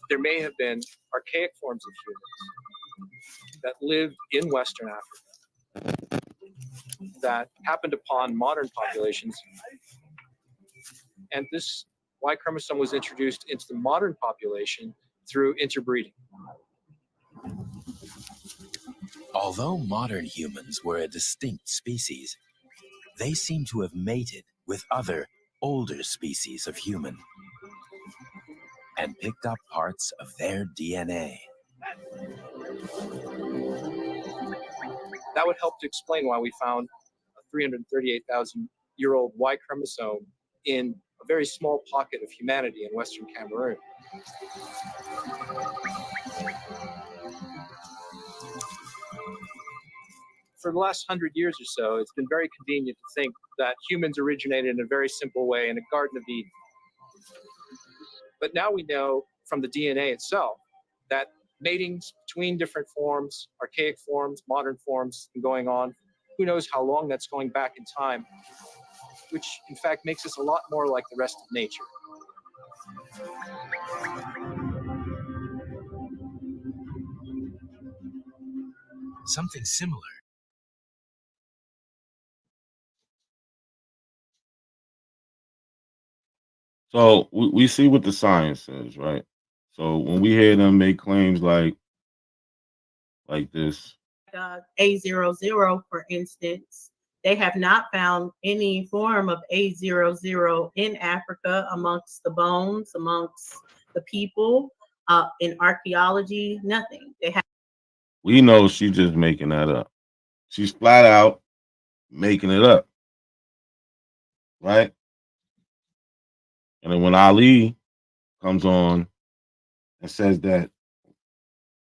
There may have been archaic forms of humans that lived in Western Africa that happened upon modern populations. And this Y chromosome was introduced into the modern population through interbreeding. Although modern humans were a distinct species, they seem to have mated with other, older species of human and picked up parts of their DNA. That would help to explain why we found a 338,000-year-old Y chromosome in a very small pocket of humanity in Western Cameroon. For the last 100 years or so, it's been very convenient to think that humans originated in a very simple way in a Garden of Eden. But now we know from the DNA itself that matings between different forms, archaic forms, modern forms, going on, who knows how long that's going back in time, which in fact makes us a lot more like the rest of nature. Something similar. So we see what the science says, right? So when we hear them make claims like this, A00, for instance, they have not found any form of A00 in Africa amongst the bones, amongst the people, in archaeology, nothing. They have. we know she's just making that up. She's flat out making it up, right? And then when Ali comes on and says that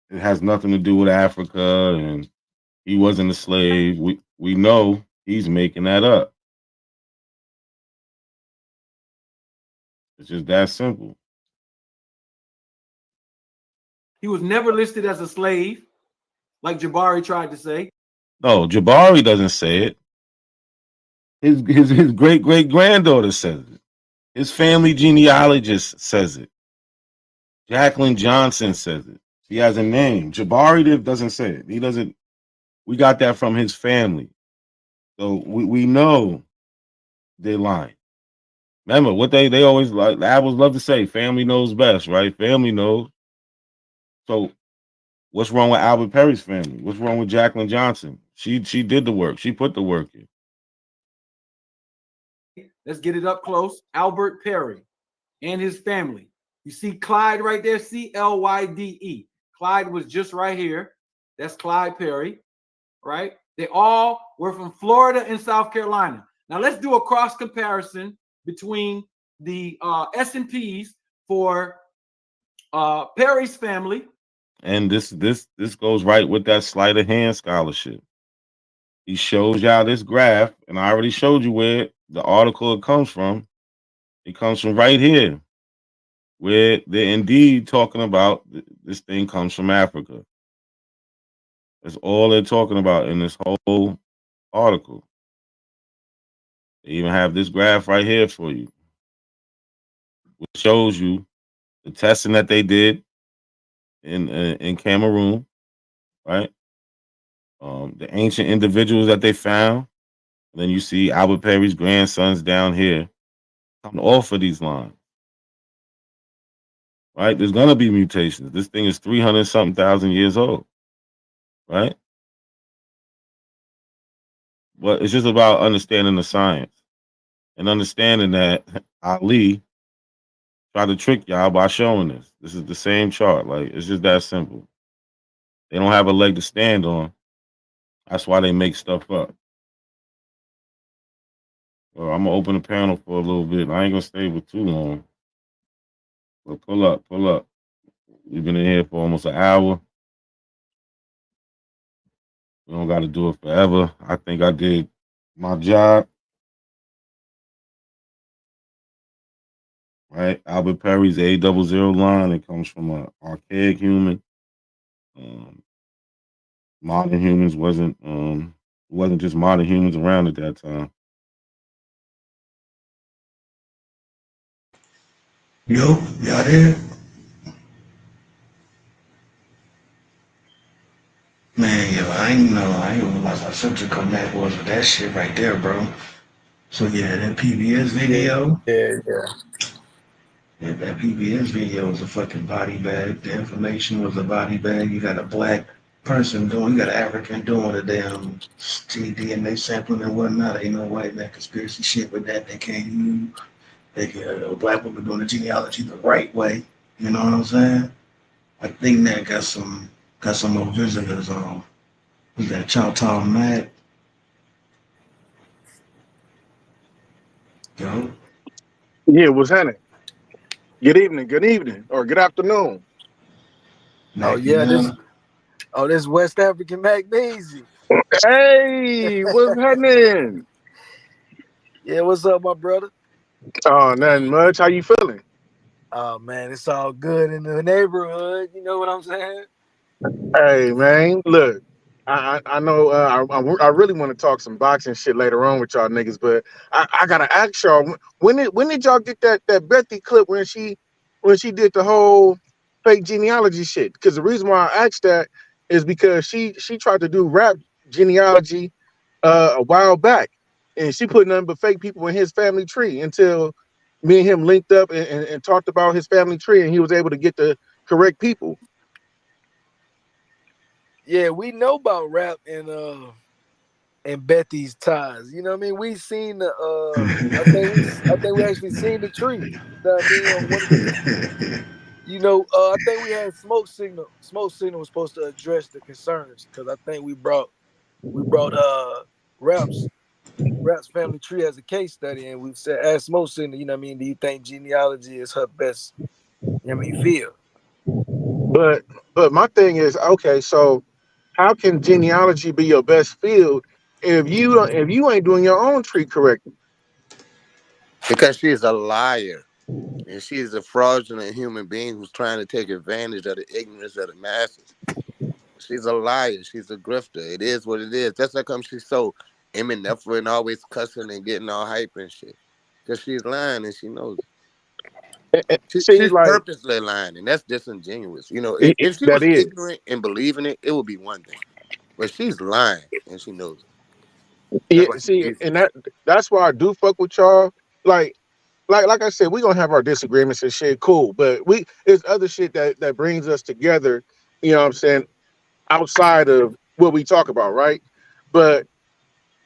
it has nothing to do with Africa and he wasn't a slave, we know he's making that up. It's just that simple. He was never listed as a slave, like Jabari tried to say. No, Jabari doesn't say it. His great great granddaughter says it. His family genealogist says it. Jacqueline Johnson says it. She has a name. Jabari doesn't say it. He doesn't. We got that from his family. So we know they're lying. Remember what they always like. The Abels love to say, family knows best, right? Family knows. So what's wrong with Albert Perry's family? What's wrong with Jacqueline Johnson? She did the work. She put the work in. Let's get it up close. Albert Perry and his family. You see Clyde right there, Clyde. Clyde was just right here. That's Clyde Perry, right? They all were from Florida and South Carolina. Now let's do a cross comparison between the S&Ps for Perry's family. And this goes right with that sleight of hand scholarship. He shows y'all this graph, and I already showed you where the article it comes from. It comes from right here, where they're indeed talking about this thing comes from Africa. That's all they're talking about in this whole article. They even have this graph right here for you, which shows you the testing that they did in Cameroon, right? The ancient individuals that they found. And then you see Albert Perry's grandsons down here coming off of these lines. Right? There's gonna be mutations. This thing is 300-something thousand years old. Right? But it's just about understanding the science and understanding that Ali tried to trick y'all by showing this. This is the same chart. Like, it's just that simple. They don't have a leg to stand on. That's why they make stuff up. Well, I'm gonna open the panel for a little bit. I ain't gonna stay with too long. But pull up. We've been in here for almost an hour. We don't got to do it forever. I think I did my job. Right? Albert Perry's A00 line. It comes from an archaic human. Modern humans wasn't just modern humans around at that time. Yo, y'all there? Man, yo, I ain't realize how centrical that was with that shit right there, bro. So yeah, that PBS video. Yeah. Yeah, that PBS video was a fucking body bag. The information was a body bag. You got a black person doing, you got an African doing a damn DNA sampling and whatnot. Ain't no white man conspiracy shit with that. They can't use. They get a black woman doing the genealogy the right way. You know what I'm saying? I think that got some more visitors on. Was that Choctaw Matt? Yo. Yeah, what's happening? Good evening, or good afternoon. Oh yeah, this West African Magnesium. Hey, what's happening? Yeah, what's up, my brother? Oh, nothing much. How you feeling? Oh man, it's all good in the neighborhood. You know what I'm saying? Hey man, look, I know I really want to talk some boxing shit later on with y'all niggas, but I gotta ask y'all when did y'all get that Betty clip when she did the whole fake genealogy shit? Because the reason why I asked that is because she tried to do rap genealogy a while back, and she put nothing but fake people in his family tree until me and him linked up and talked about his family tree, and he was able to get the correct people. Yeah, we know about rap and Betty's ties. You know what I mean? We seen the I think we actually seen the tree. You know what I mean? On one of the, I think we had Smoke Signal. Smoke Signal was supposed to address the concerns because I think we brought Rap's family tree as a case study, and we said, ask Smoke Signal, you know what I mean? Do you think genealogy is her best, field? But my thing is, okay, so how can genealogy be your best field if you ain't doing your own tree correctly? Because she's a liar. And she is a fraudulent human being who's trying to take advantage of the ignorance of the masses. She's a liar. She's a grifter. It is what it is. That's how come she's so epinephrine and always cussing and getting all hype and shit. Because she's lying and she knows it. See, She's like purposely lying, and that's disingenuous. You know, if she that was is. ignorant and believing it, it would be one thing. But she's lying, and she knows it. Yeah, That's why she see, believes and that's why I do fuck with y'all. Like, like I said, we gonna have our disagreements and shit, cool. But there's other shit that brings us together. You know what I'm saying? Outside of what we talk about, right? But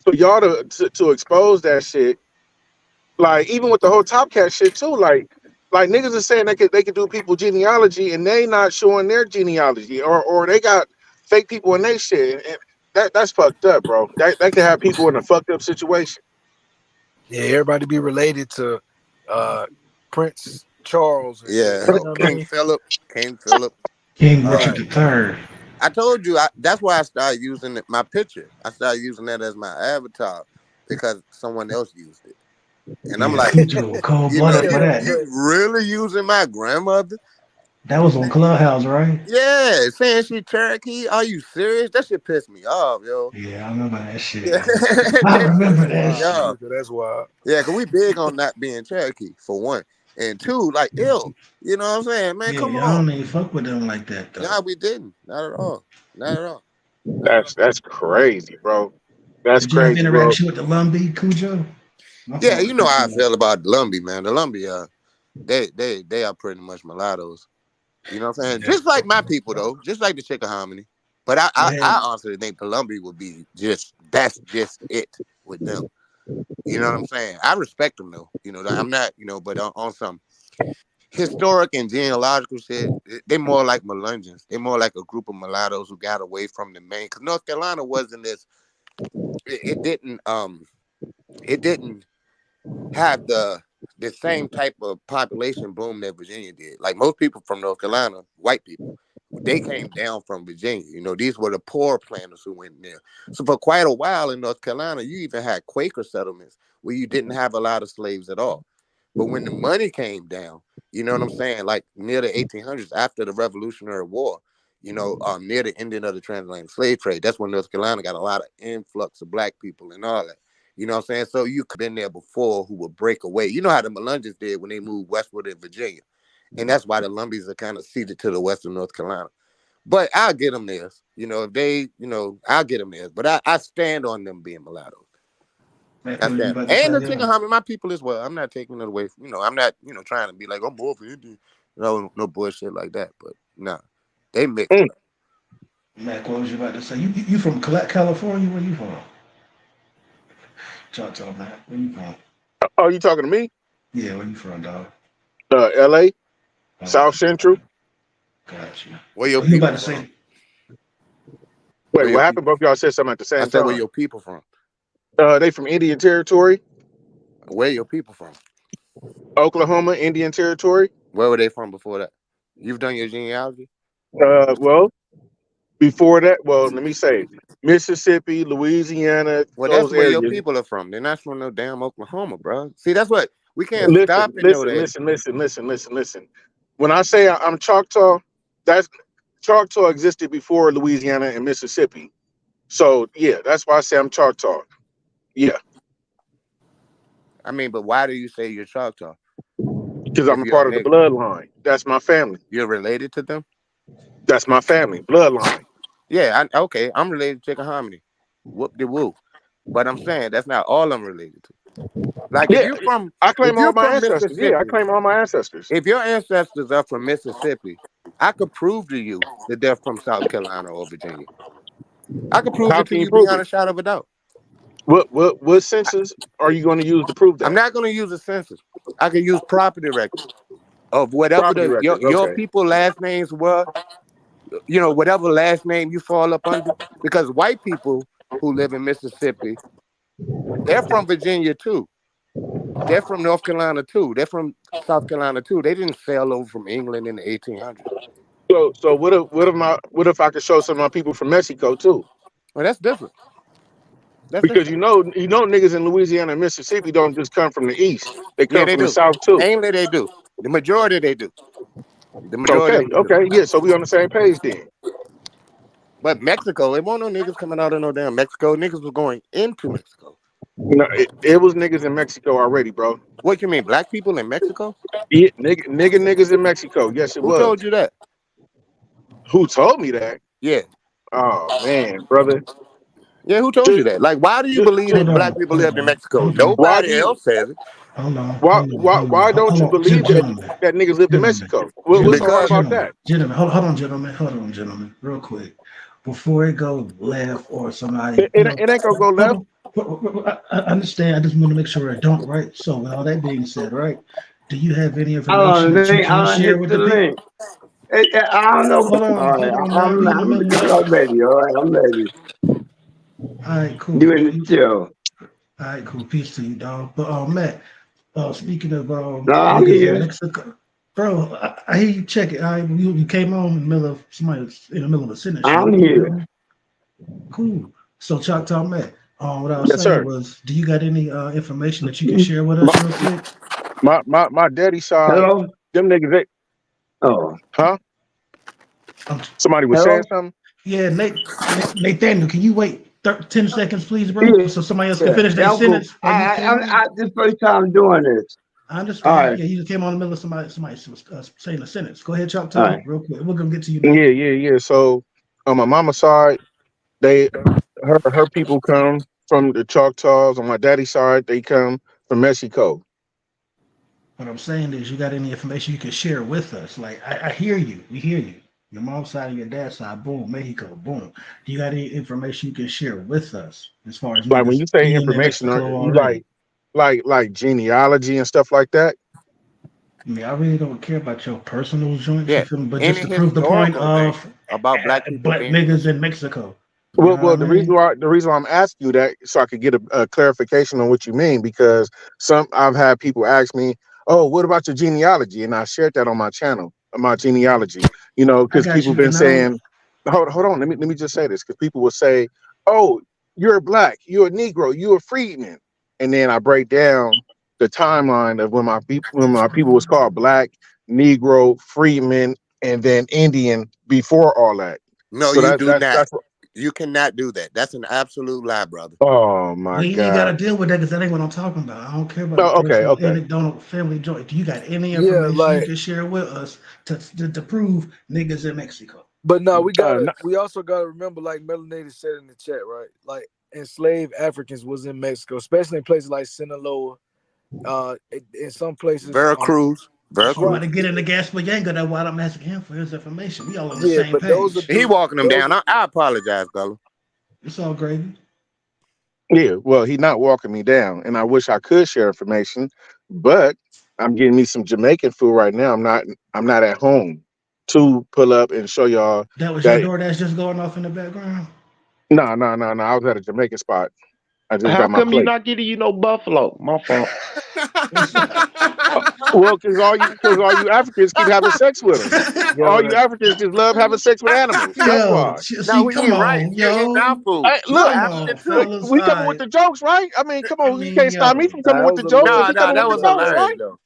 for y'all to expose that shit, like even with the whole Top Cat shit too, like niggas are saying they could do people genealogy and they not showing their genealogy, or they got fake people in their shit, and that's fucked up, bro. That could have people in a fucked up situation. Yeah, everybody be related to Prince Charles and shit. Yeah, You know what I King mean? Philip, King Philip. King Richard III. I told you that's why I started using my picture. I started using that as my avatar because someone else used it, and I'm Yeah, like, Cujo, cold blooded for that. you really using my grandmother? That was on Clubhouse, right? Yeah, saying she Cherokee. Are you serious? That shit pissed me off, yo. Yeah, I remember that shit. Yeah, I that remember pissed that me shit. off. That's wild. Yeah, because we big on not being Cherokee, for one. And two, like, ill. You know what I'm saying? Man, Yeah, come y'all on. don't even fuck with them like that though. Nah, we didn't. Not at all. Not at all. That's crazy, bro. That's Did you have crazy, bro. interaction with the Lumbee, Cujo? My Yeah, father you know fucked how I with them. feel about the Lumbee, man. The Lumbee, they are pretty much mulattoes. You know what I'm saying? Yeah. Just like my people, though. Just like the Chickahominy. But I honestly think the Lumbee would be that's just it with them. You know what I'm saying? I respect them, though. You know, I'm not, but on some historic and genealogical shit, they more like Melungeons. They more like a group of mulattoes who got away from the main. Because North Carolina wasn't this. It didn't have the same type of population boom that Virginia did. Like most people from North Carolina, white people, they came down from Virginia. You know, these were the poor planters who went there. So for quite a while in North Carolina, you even had Quaker settlements where you didn't have a lot of slaves at all. But when the money came down, you know what I'm saying? Like near the 1800s, after the Revolutionary War, near the ending of the transatlantic slave trade, that's when North Carolina got a lot of influx of black people and all that. You know what I'm saying? So you could have been there before who would break away. You know how the Melungeons did when they moved westward in Virginia. And that's why the Lumbees are kind of ceded to the western North Carolina. But I'll get them theirs. If they, I'll get them theirs. But I stand on them being mulattoes. What I you stand. about to And say the there? Chickahominy, my people as well. I'm not taking it away from, I'm not, trying to be like, I'm more for Indian. No bullshit like that. But nah, they mixed up. Mac, what was you about to say? You from California? Where you from? Choctaw, Mac. Where you from? Oh, you talking to me? Yeah, where you from, dog? LA, South Central. Got you. Where your What you people about to from? say? Wait, what happened? Both y'all said something at the I same said, where time. your people from? They from Indian Territory, Where your people from? Oklahoma, Indian Territory. Where were they from before that? You've done your genealogy? Well, before that, well, let me say Mississippi, Louisiana, Well, that's those where your areas. people are from. They're not from no damn Oklahoma, bro. See, that's what we can't Listen, stop and know that. listen. When I say I'm Choctaw, that's Choctaw existed before Louisiana and Mississippi. So yeah, that's why I say I'm Choctaw. Yeah, I mean, but why do you say you're Choctaw? because If I'm a you're a part of the nigga, bloodline. That's my family. you're related to them. That's my family bloodline. Yeah, okay. I'm related to Chickahominy. Whoop de woo. But I'm saying that's not all I'm related to. Like Yeah, I if claim all you're my from ancestors. Yeah, I Mississippi, claim all my ancestors. if your ancestors are from Mississippi, I could prove to you that they're from South Carolina or Virginia. I could prove How it to can you you prove beyond it? a shadow of a doubt. What census are you going to use to prove I'm that? not going to use a census. I can use property records of whatever Property records. your Okay. people last names were, whatever last name you fall up under. Because white people who live in Mississippi, they're from Virginia too. They're from North Carolina too. They're from South Carolina too. They didn't sail over from England in the 1800s. So what if I could show some of my people from Mexico too? Well, that's different. That's Because different. niggas in Louisiana and Mississippi don't just come from the east. They Yeah, come they from the do. south too. Mainly they do. The majority they do. The majority Okay, of them do. okay, yeah. So we on the same page then. But Mexico, it won't no niggas coming out of no damn Mexico. Niggas was going into Mexico. No, it was niggas in Mexico already, bro. What you mean, black people in Mexico? Yeah, niggas in Mexico. Yes, it Who was. told you that? Who told me that? Yeah. Oh man, brother. Yeah, who told you that? Like, why do you believe Hold that black on, people hold lived in on, Mexico? hold on. Why do Nobody you? else says it. Hold on, Why hold on, hold on, why don't you hold on, believe that gentlemen, niggas lived in gentlemen, Mexico? What's so hard Because about that? gentlemen. Hold on, gentlemen, real quick, before it go left or somebody, It ain't gonna go hold left. on. I understand. I just want to make sure I don't. Right. So, with all that being said, right, do you have any information that you can share hit with the the people? link. I don't know. Hold All on, right, dog. We in the I'm middle just of. I'm ready. All right, I'm ready. All right, cool. You in the show? All right, cool. Peace to you, dog. But Matt, speaking of No, I'm niggas in here. Mexico, bro, I hear you check it. You came on in the middle of somebody in the middle of a sentence. You I'm ready? You here. feel me? Cool. So Choctaw Matt, what I was Yes, saying sir. was, do you got any information that you can share with us real quick? My daddy side, Hello. them niggas. Oh. Huh? Somebody was Hello. saying something. Yeah, Nathaniel, can you wait 10 seconds, please, bro, Yeah. so somebody else can finish their Yeah, I'm cool. sentence while you came on? This first time doing this. I All understand. right. Yeah, you just came on in the middle of somebody saying a sentence. Go ahead, All Choctaw, right. real quick. We're gonna get to you, man. Yeah. So on my mama's side, her people come from the Choctaws. On my daddy's side, they come from Mexico. What I'm saying is, you got any information you can share with us? Like, I hear you. We hear you. Your mom's side and your dad's side, boom, Mexico, boom. Do you got any information you can share with us as far as Like when niggas you say being in information, are Mexico you already? like genealogy and stuff like that? I mean, I really don't care about your personal joints, you yeah, feel me? But just any to prove the point historical thing of about black people black being in niggas Mexico. in Mexico. You know Well, what I mean? the reason why I'm asking you that so I could get a clarification on what you mean, because I've had people ask me, "Oh, what about your genealogy?" And I shared that on my channel, my genealogy. You know, I because got people you. been And I don't. saying, hold on, let me just say this, because people will say, "Oh, you're black, you're a Negro, you're a freedman," and then I break down the timeline of when my people was called black, Negro, freedman, and then Indian before all that. No, So you do not. that's You cannot do that. That's an absolute lie, brother. oh my We ain't even got to God. deal with that because that ain't what I'm talking about. I don't care about the Oh, okay, personal, okay. anecdotal, family joint. Do you got any Yeah, information you like, can share with us to prove niggas in Mexico? but no, No, we also gotta remember, like Melanated said in the chat, right? Like enslaved Africans was in Mexico, especially in places like Sinaloa, in some places, Veracruz. I'm about right. to get in the Gasparianga. That's why I'm asking him for his information. We all on the Yeah, same but those are page. He walking them down. I apologize, Gullah. It's all gravy. yeah, well, he's not walking me down, and I wish I could share information, but I'm getting me some Jamaican food right now. I'm not at home to pull up and show y'all That was your that. door that's just going off in the background. No. I was at a Jamaican spot. I just How got my come you plate. not getting no buffalo? My fault. Well, because all you Africans keep having sex with them. All you Yo, Africans just love having sex with animals. That's Yo, why. see, No, he come ain't right. on, You're eating our yo. food. Hey, You're look, Come African on, too. fellas. we All coming with right. the jokes, right? I mean, come I on, you mean, can't stop me yo. from nah, coming that with was the a jokes little, if we coming with That the was that was jokes, a little. hilarious right? though.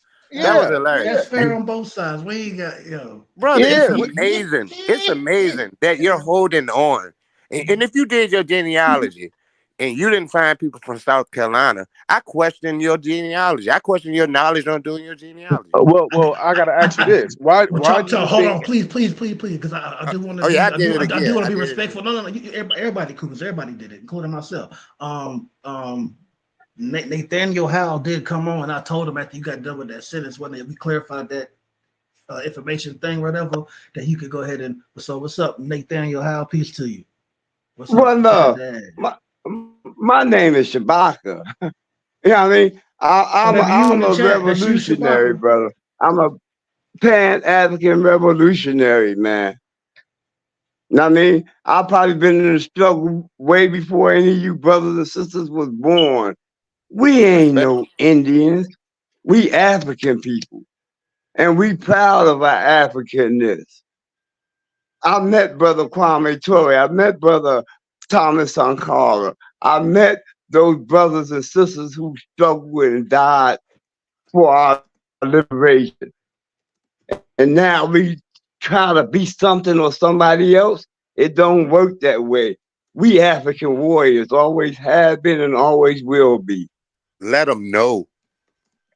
That was Yeah, hilarious. That's yeah, fair on both sides. We ain't got, yo. Brother, it's yeah. amazing. It's amazing that you're holding on. And if you did your genealogy and you didn't find people from South Carolina, I question your genealogy. I question your knowledge on doing your genealogy. Well, I gotta ask you this: Why Well, do you hold think? on, please, because I do want to Oh yeah, be, I did it I do again. want to I be did it respectful. again. No, everybody cool, because everybody did it, including myself. Nathaniel Howell did come on, and I told him after you got done with that sentence, when we clarified that information thing, whatever, that he could go ahead and. So what's up, Nathaniel Howell? Peace to you. What's up? Well, no, my name is Shabaka. You know what I mean? You in I'm the a chat? That's you, revolutionary, Shabaka. brother. I'm a Pan-African revolutionary, man. Know what I mean? I've probably been in the struggle way before any of you brothers and sisters was born. We ain't no Indians. We African people. And we proud of our Africanness. I met Brother Kwame Ture. I met Brother Thomas Sankara. I met those brothers and sisters who struggled and died for our liberation. And now we try to be something or somebody else. It don't work that way. We African warriors always have been and always will be. Let them know.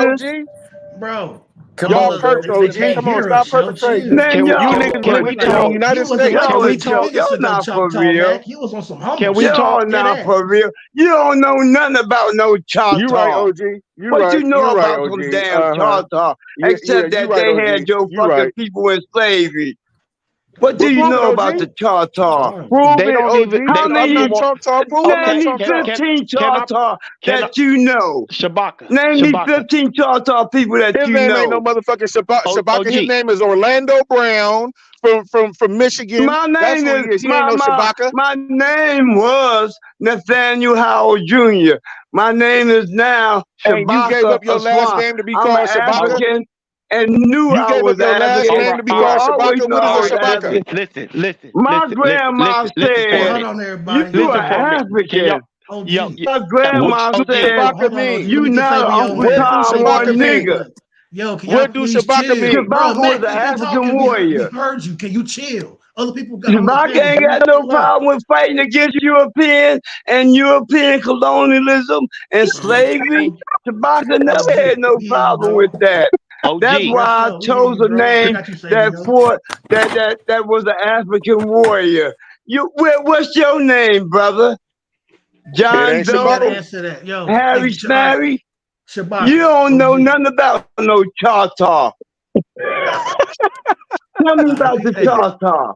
OG. Bro. Come Y'all on, perp, they OG. can't Come on, hear stop us, yo. perpetrating. Chill. Man, Can y'all we niggas can living we in the talk? United You wasn't States. can we Y'all talk? Minutes ago, not for Choctaw real. Mac. You was on some humble Can shit. y'all not for real? You don't know nothing about no You right, Choctaw. OG. You What you right. know You right, about OG. some damn Choctaw? Yeah, Except you that right, they OG. had your You fucking right. people in slavery. What do you Prove it, know about OG. the Choctaw? Prove They it, don't OG. even. How They don't I'm even not many? want. Choctaw. Prove it. Name I'm Okay, me Choctaw. 15 can I? Choctaw Can I? that you know. Shabaka. Name me Shabaka. 15 Choctaw people that His you name ain't no know. motherfucking Shabaka. His OG. name is Orlando Brown from Michigan. My That's name who he is is. He ain't no Shabaka. my name was Nathaniel Howard Jr. My name is now And you gave Shabaka up your last Aswan. name to be I'm an called Shabaka? African and knew You I gave up was your last All African. name right. to be All You called right. always Shabaka? know What is I a All was right. Shabaka? African. Listen. My grandma Listen for a said, Hold minute. on, you everybody. Listen are for a minute. Can y'all? African. OG. My Would grandma What OG? said, Shabaka Hold on, OG. mean? Let you me get not Sabian an Uncle What man. do Tom Let me or a get Shabaka mean? nigga. Sabian. Yo, can y'all What do please Shabaka chill? mean? Bro, Shabaka was Matt, an you been African talking. We warrior. heard you. Can you chill? Other people got on the Shabaka panel. ain't Do got not no interrupt. problem with fighting against European and European colonialism and slavery. Shabaka never had no Chill, problem with bro. that. OG. That's why Let's I go. We hear chose you, a bro. I name got you, that Sabian. fought that was an African warrior. What's your name, brother? It John ain't We gotta Doe? Shabaka. answer that. Yo, hey, Harry all right. Smarry? You Shabaka, don't know OG. nothing about no Choctaw. Tell me Nah, about the hey, Choctaw.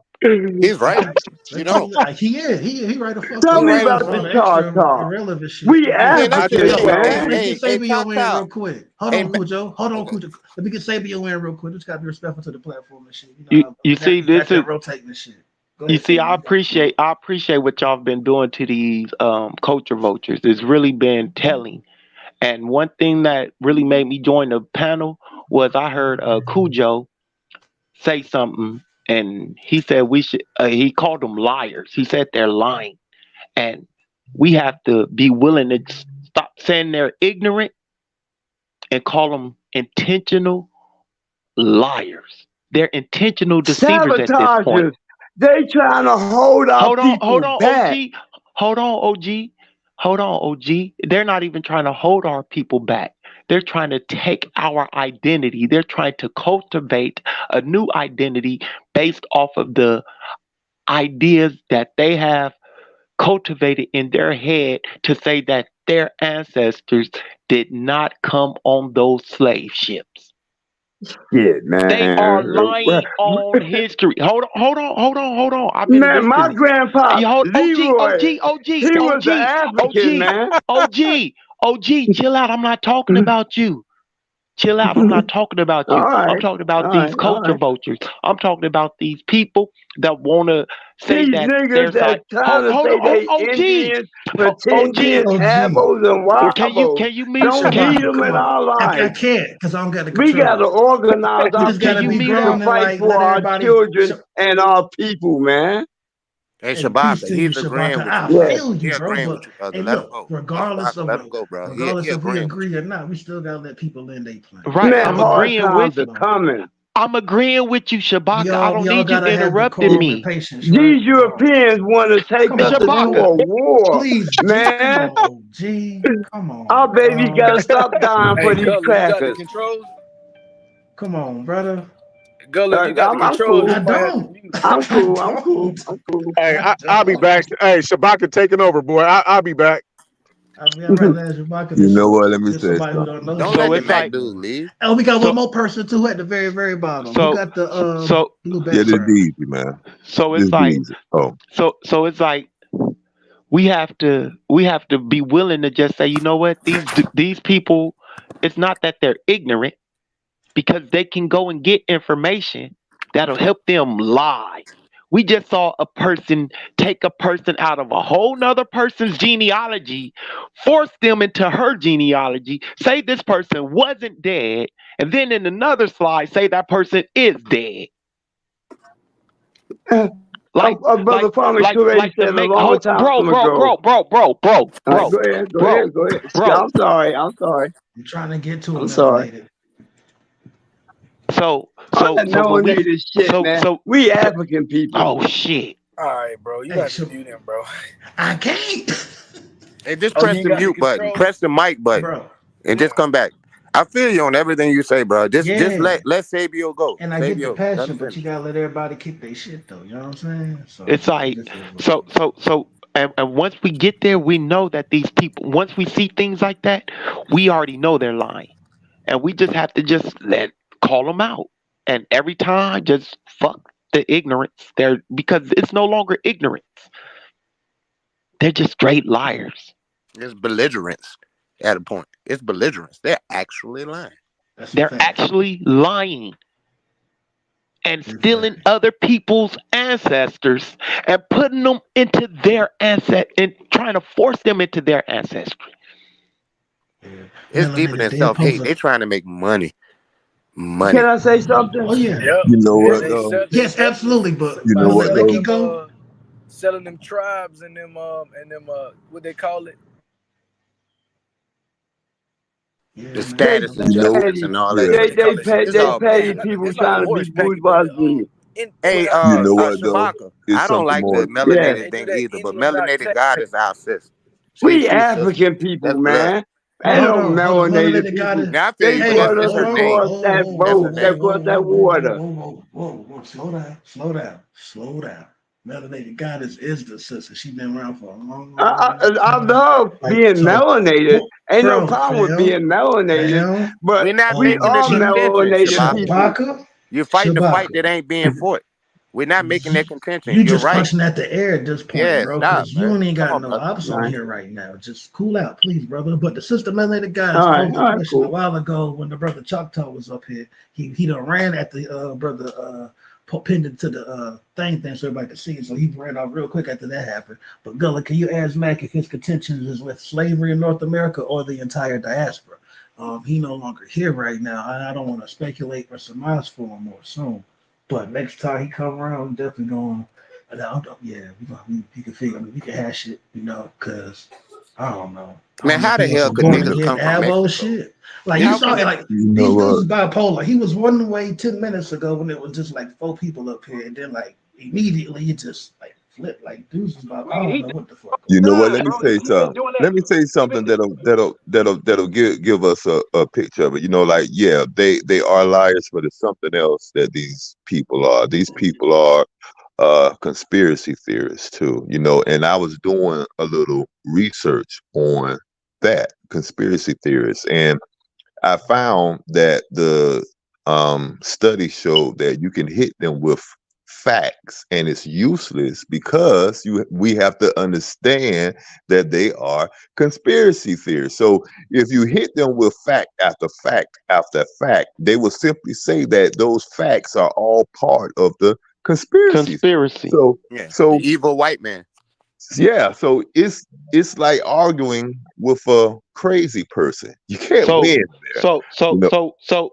He's right. You let's don't. keep. He is. He right the fuck Tell He up. me He right talking as about about all the fuck. the extra Choctaw. irrelevant shit. We Yeah. Man, I Hey, tell Africans, you yo, what. let man. me Hey, get hey, Sabio in Choctaw. real quick. Hold Hey, on, Cujo. Hold on, Cujo. Let me get Sabio in real quick. Just gotta be respectful to the platform and shit. You know, You see, you got this is. that rotating and shit. Go You ahead, see, Sabio. You got it. I appreciate what y'all been doing to these culture vultures. It's really been telling. And one thing that really made me join the panel was I heard Cujo say something, and he said we should. He called them liars. He said they're lying, and we have to be willing to stop saying they're ignorant and call them intentional liars. They're intentional deceivers at this point. Sabotagers. They trying to hold our Hold people on, back. OG. Hold on, OG. Hold on, OG. They're not even trying to hold our people back. They're trying to take our identity. They're trying to cultivate a new identity based off of the ideas that they have cultivated in their head to say that their ancestors did not come on those slave ships. Shit, They are man. lying on history. Hold on. I've been Man, my listening. grandpa, You hold Leroy, he was an African, man. OG, chill out. I'm not talking about you. Chill out. I'm not talking about All you. I'm right. talking All about right. these All culture right. vultures. I'm talking about these people that want to say These that niggas there's that like, trying to say hold they OG. Indians, OG. pretendians, avos, and wabos. Can you mute Don't need Shabaka, them come in on. our I lives. can't because I don't got the We got control. to organize We our just gotta you be people mute to grown up? and fight like for let our everybody. children and our people, man. hey, Hey, peace Shabaka. to you, He's agreeing Shabaka. with you, I Yeah. brother. feel He you, bro. agreeing But with you, brother. hey, Let him look, go. Shabaka, let him go, bro. He regardless if we agreeing with agree or not, we still gotta let people in they plane. Right. Man, I'm hard agreeing with times are coming. I'm agreeing with you, Shabaka. I don't We all need you gotta have interrupting decorum and me. patience, right? These Europeans want to take Come us on, into man. Shabaka. a war, Please, G. Come man. on, G. Come Our on, babies bro. got to stop dying for Hey, these Gullah, you got the crackers. controls? Come on, brother. Gullah, if you got the I'm controls, cool. you I might have to don't. mute. I'm I cool. I'm cool. don't. I'm cool. Hey, I I'll be don't. back. Hey, Shabaka taking over, boy. I'll be back. I mean, I'd rather ask Shabaka You know what? Let me than say somebody who don't something. know Don't shit. let So the it's Mac like dude leave. And we got so one more person too at the very, very bottom. Who so got the so blue Yeah, this background? easy, man. so This it's like easy. Oh, so it's like we have to be willing to just say, you know what, these people, it's not that they're ignorant because they can go and get information that'll help them lie. We just saw a person take a person out of a whole nother person's genealogy, force them into her genealogy, say this person wasn't dead, and then in another slide say that person is dead. Like, Brother Kwame Ture like the said a make long time ago. All right, go ahead. Go ahead. Go ahead. I'm sorry. I'm sorry. I'm trying to get to I'm him, sorry. melanated. So No when we native shit, man. We African people. oh shit. All right, bro. You got to mute him, bro. I can't. Hey, just Oh, press you the ain't got the mute button. controls? Press the mic button. Bro. And just come back. I feel you on everything you say, bro. Just Yeah. let Sabio go. And I get the Sabio, let passion, him but finish. you gotta let everybody keep their shit though. You know what I'm saying? So It's like and once we get there, we know that these people, once we see things like that, we already know they're lying. And we just have to just call them out. And every time, just fuck the ignorance. Because it's no longer ignorance. They're just straight liars. It's belligerence at a point. It's belligerence. They're actually lying. They're actually lying and stealing other people's ancestors and putting them into their and trying to force them into their ancestry. It's deeper than self-hate. They're trying to make money. Money. Can I say something? Oh yeah. You know what though? Yes, absolutely. But You know what let though? me go. Selling them tribes and them what they call it. The status and justice and all that. They petty people trying to be bourgeoisie. Hey, you know what though? Shabaka, It's I don't something like more. the melanated thing either, but melanated God is our sister. We African people, man. Ain't no melanated people. Now, I feel They you, but brought that's us her name. across that boat, across that water. Whoa, slow down. Melanated goddess is the sister. She's been around for a long time. I love being melanated. Ain't no problem with being melanated, but we're not we making are a contention, melanated people. You're fighting a fight that ain't being fought. We're not making that contention. You You're just right. punching at the air at this point, Yeah, bro. stop, Because you man. ain't got Come no on, ops on brother. here right now. Just cool out, please, brother. But the sister melanated guys All right, posed a question a while ago when the brother Choctaw was up here. He done ran at the brother pinned it to the thing so everybody could see it. So he ran off real quick after that happened. But Gullah, can you ask Mac if his contention is with slavery in North America or the entire diaspora? He no longer here right now. I don't want to speculate or surmise for him or assume. But next time he come around, I'm definitely going. We can figure. We can hash it, because I don't know. Man, how the hell could niggas come from Mexico? Shit. Like you saw it, like these dudes is bipolar. He was one way 10 minutes ago when it was just like 4 people up here, and then like immediately it just like flipped. Like dudes is bipolar. I don't know what the fuck. You know what? Let me say something. Let me say something that'll give us a picture of it. Like they are liars, but it's something else that these people are. These people are conspiracy theorists too. And I was doing a little research on that, conspiracy theorists, and I found that the study showed that you can hit them with facts and it's useless because we have to understand that they are conspiracy theorists. So if you hit them with fact after fact after fact, they will simply say that those facts are all part of the conspiracy. So the evil white man. Yeah, so it's like arguing with a crazy person. You can't win there.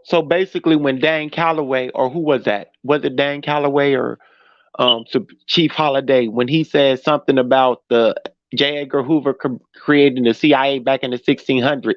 So basically, when Dan Calloway, or who was that? Was it Dan Calloway or Chief Holiday, when he said something about the J. Edgar Hoover creating the CIA back in the 1600s?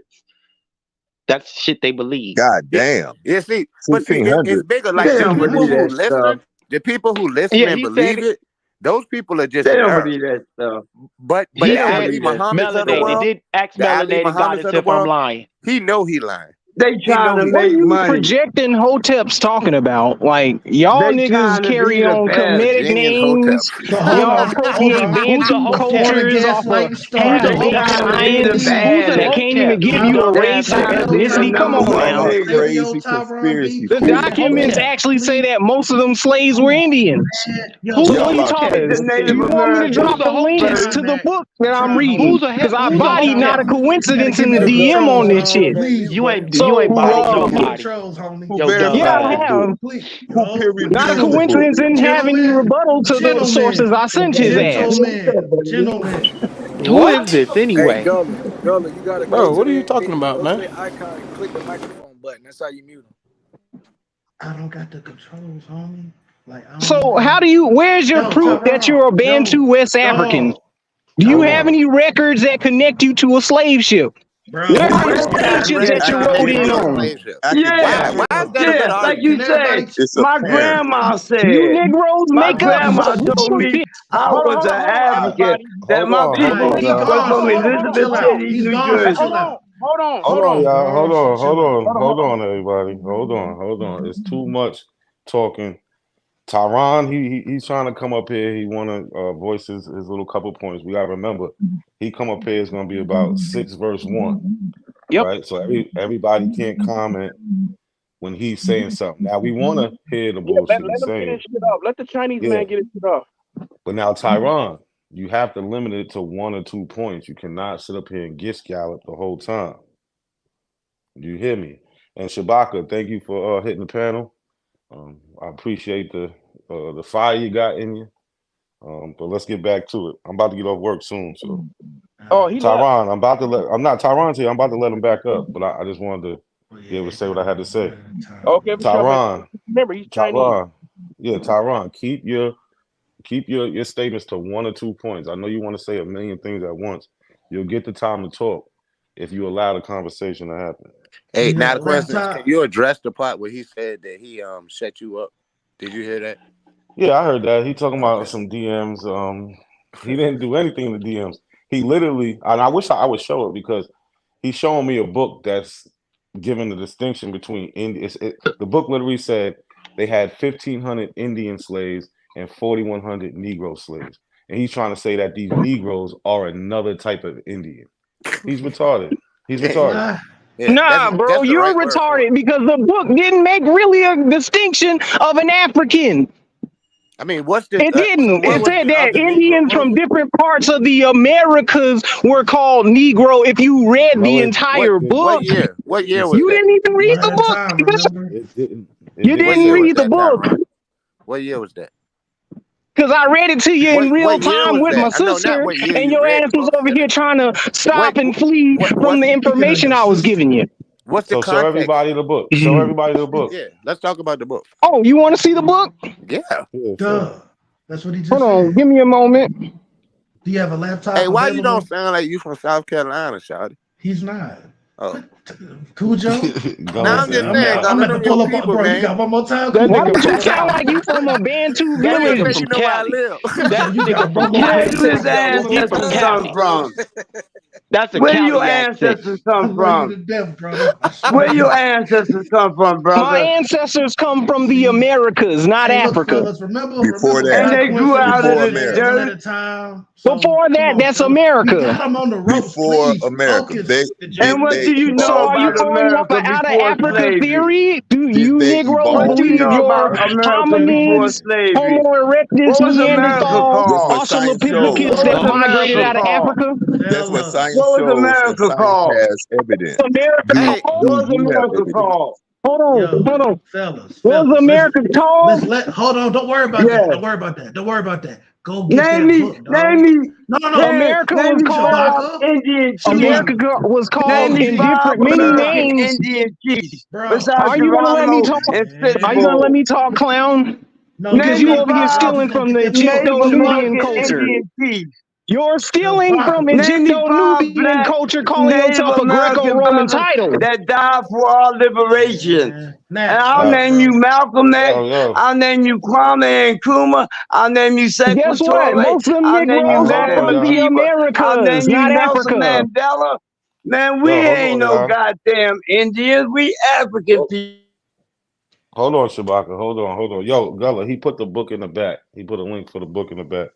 That's shit they believe. God damn. Yeah, see, but see, it's bigger. Like the people who listen and believe it. Those people are just they don't believe that stuff. But the Ali Muhammad's of the world, did ask Melanated Goddess if I'm lying. He know he lying. They trying to What make are you money. projecting Hotep's talking about? Like, y'all They niggas carry on comedic names. Y'all appropriate Bantu cultures off of half-baked science that can't even give you a race or ethnicity. Come on now. Crazy conspiracy. The documents actually say that most of them slaves were Indians. So what are you talking about? You want me to drop the links to the book that I'm reading? Because I bodied not a coincidence in the DM on this shit. You ain't bodied nobody. Yeah, I have. Not a coincidence in having any rebuttal to the sources I sent his ass. Who is this anyway? Hey, Gullah, you gotta Bro, go what to are you talking about, go to man? the icon and click the microphone button. That's how you mute them. I don't got the controls, homie. So where's your proof that you're a Bantu West African? Do you have any records that connect you to a slave ship? Bro, Where are the slave ships that you rode in on? Yeah, like you said, my grandma said. You Negroes My make up grandma told me I was an African. That my people was from Elizabeth City, New Jersey. Hold on, y'all. Hold on, everybody. Hold on. It's too much talking. Tyron, he's trying to come up here. He want to voice his little couple points. We gotta remember, he come up here is gonna be about 6 verse 1. Yep. Right. So everybody can't comment when he's saying something. Now we want to hear the bullshit let he's him get saying. his shit off. Let the Chinese man get his shit off. But now, Tyron, you have to limit it to 1 or 2 points. You cannot sit up here and gallop the whole time. You hear me? And Shabaka, thank you for hitting the panel. I appreciate the fire you got in you. But let's get back to it. I'm about to get off work soon, so. Oh, he Tyron, Tyron's here. I'm about to let him back up, but I just wanted to be able to say what I had to say. Okay, Tyron, remember he's Chinese. Tyron, keep your statements to 1 or 2 points. I know you want to say a million things at once. You'll get the time to talk if you allow the conversation to happen. Hey, now the question is, can you address the part where he said that he set you up? Did you hear that? Yeah, I heard that. He talking about some DMs. He didn't do anything in the DMs. He literally, and I wish I would show it because he's showing me a book that's giving the distinction between Indians. The book literally said they had 1,500 Indian slaves and 4,100 Negro slaves. And he's trying to say that these Negroes are another type of Indian. He's retarded. He's retarded. Nah, bro, you're retarded because the book didn't make really a distinction of an African. I mean, what's the? It didn't. So it said that Indians from different parts of the Americas were called Negro. If you read the entire book, What year was you that? didn't even read the book. You didn't read the book. What year was that? Because I read it to you in real time with my sister, and your ass was over here trying to stop and flee from the information I was giving you. What's the show everybody the book. Show everybody the book. Yeah, let's talk about the book. Oh, you want to see the book? Yeah. Duh. That's what he just Hold on, said. give me a moment. Do you have a laptop? Hey, why you available? don't sound like you from South Carolina, Shawty? He's not. Oh. Cujo? I'm just saying, I'm let to them pull your up, people, bro. man. You got one more time? Why don't you sound like you from a Bantu village? You know where I live. Where his ancestors come from? That's a Where Cali your accent. ancestors come from? To death, brother. Where your ancestors come from, brother? My ancestors come from the Americas, not Africa. Fellas, remember And they grew out of the dirt. Before that, that's America. I'm on the ropes, Before America. And what do you know So are you about going off America an out of before Africa slavery? theory? Do you they Negroes evolve? What do you believe know your about America before hominids, slavery? Homo erectus, What was America Neanderthal, called? That's what science shows. Australopithecus What that was migrated America out of called? Africa? That's what science What was shows, and America science called? has evidence. America What Do was you have America evidence? called? Hold on. Fellas. What was America called? Hold on. Don't worry about Yes. that. Don't worry about that. Go get Name that me, book, dog. name me. No. America Name was me five called Indian chiefs. America was Name called me in five different many American names. Indian chiefs Bro. besides Are you gonna let me Geronimo talk? and Are you gonna let Fitchburg. me talk, clown? No, Because Name you me over here five stealing from the Native Egypto-Nubian American culture. Indian chiefs. You're stealing from Name me five Egypto-Nubian black culture, calling Native yourself a American Greco-Roman brothers title. that died for our liberation. And I'll Stop, name you bro. Malcolm X. Yo. I'll name you Kwame Nkrumah. I'll name you Sekou Guess what? Toure. Most of them I'll name you Negroes are Mary from the Madiba. I'll Americas, name you not Nelson Africa. Mandela. Man, we Yo, hold ain't on, no y'all. goddamn Indians. We African people. Hold on, Shabaka. Hold on. Yo, Gullah, he put the book in the back. He put a link for the book in the back.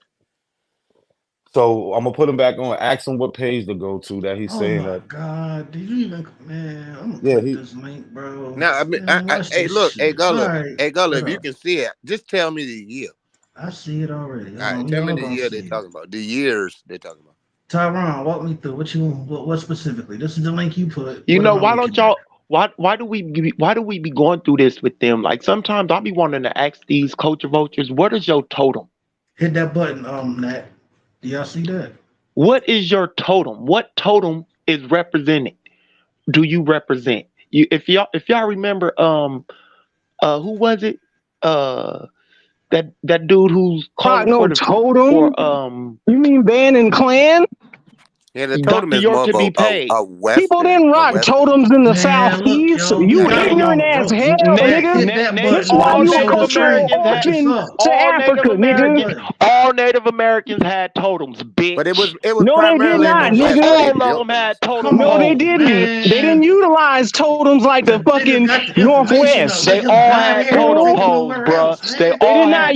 So I'm gonna put him back on. Ask him what page to go to that he's saying that. God, did you even, man? I'm gonna Yeah, click this link, bro. Now, I mean, Man, watch hey, this look, shit. Gullah, What if you up? can see it, just tell me the year. I see it already. All right, tell me the year they're talking about. The years they're talking about. Tyron, walk me through what specifically. This is the link you put. You What know, am I why looking don't y'all? Why do we be going through this with them? Like sometimes I'll be wanting to ask these culture vultures, what is your totem? Hit that button, Nat. Do y'all see that? What is your totem? What totem is represented? Do you represent? You if y'all remember who was it? That dude who's calling No for the totem? You mean Band and Clan? Yeah, the totem Dr. is York more to be of paid. a western. People didn't rock totems in the Man, southeast. look, yo, You we got ignorant them on ass ropes. hell, Nat, nigga. hit that button, That's why bro. you a Show the cultural screen. orphan to Africa, nigga. All Native Americans had totems, bitch. But it was No, they did primarily in not, the West. nigga. All of them had totems. No, they didn't. They didn't utilize totems like the fucking Northwest. They all had totem poles, bruh. They They all did had not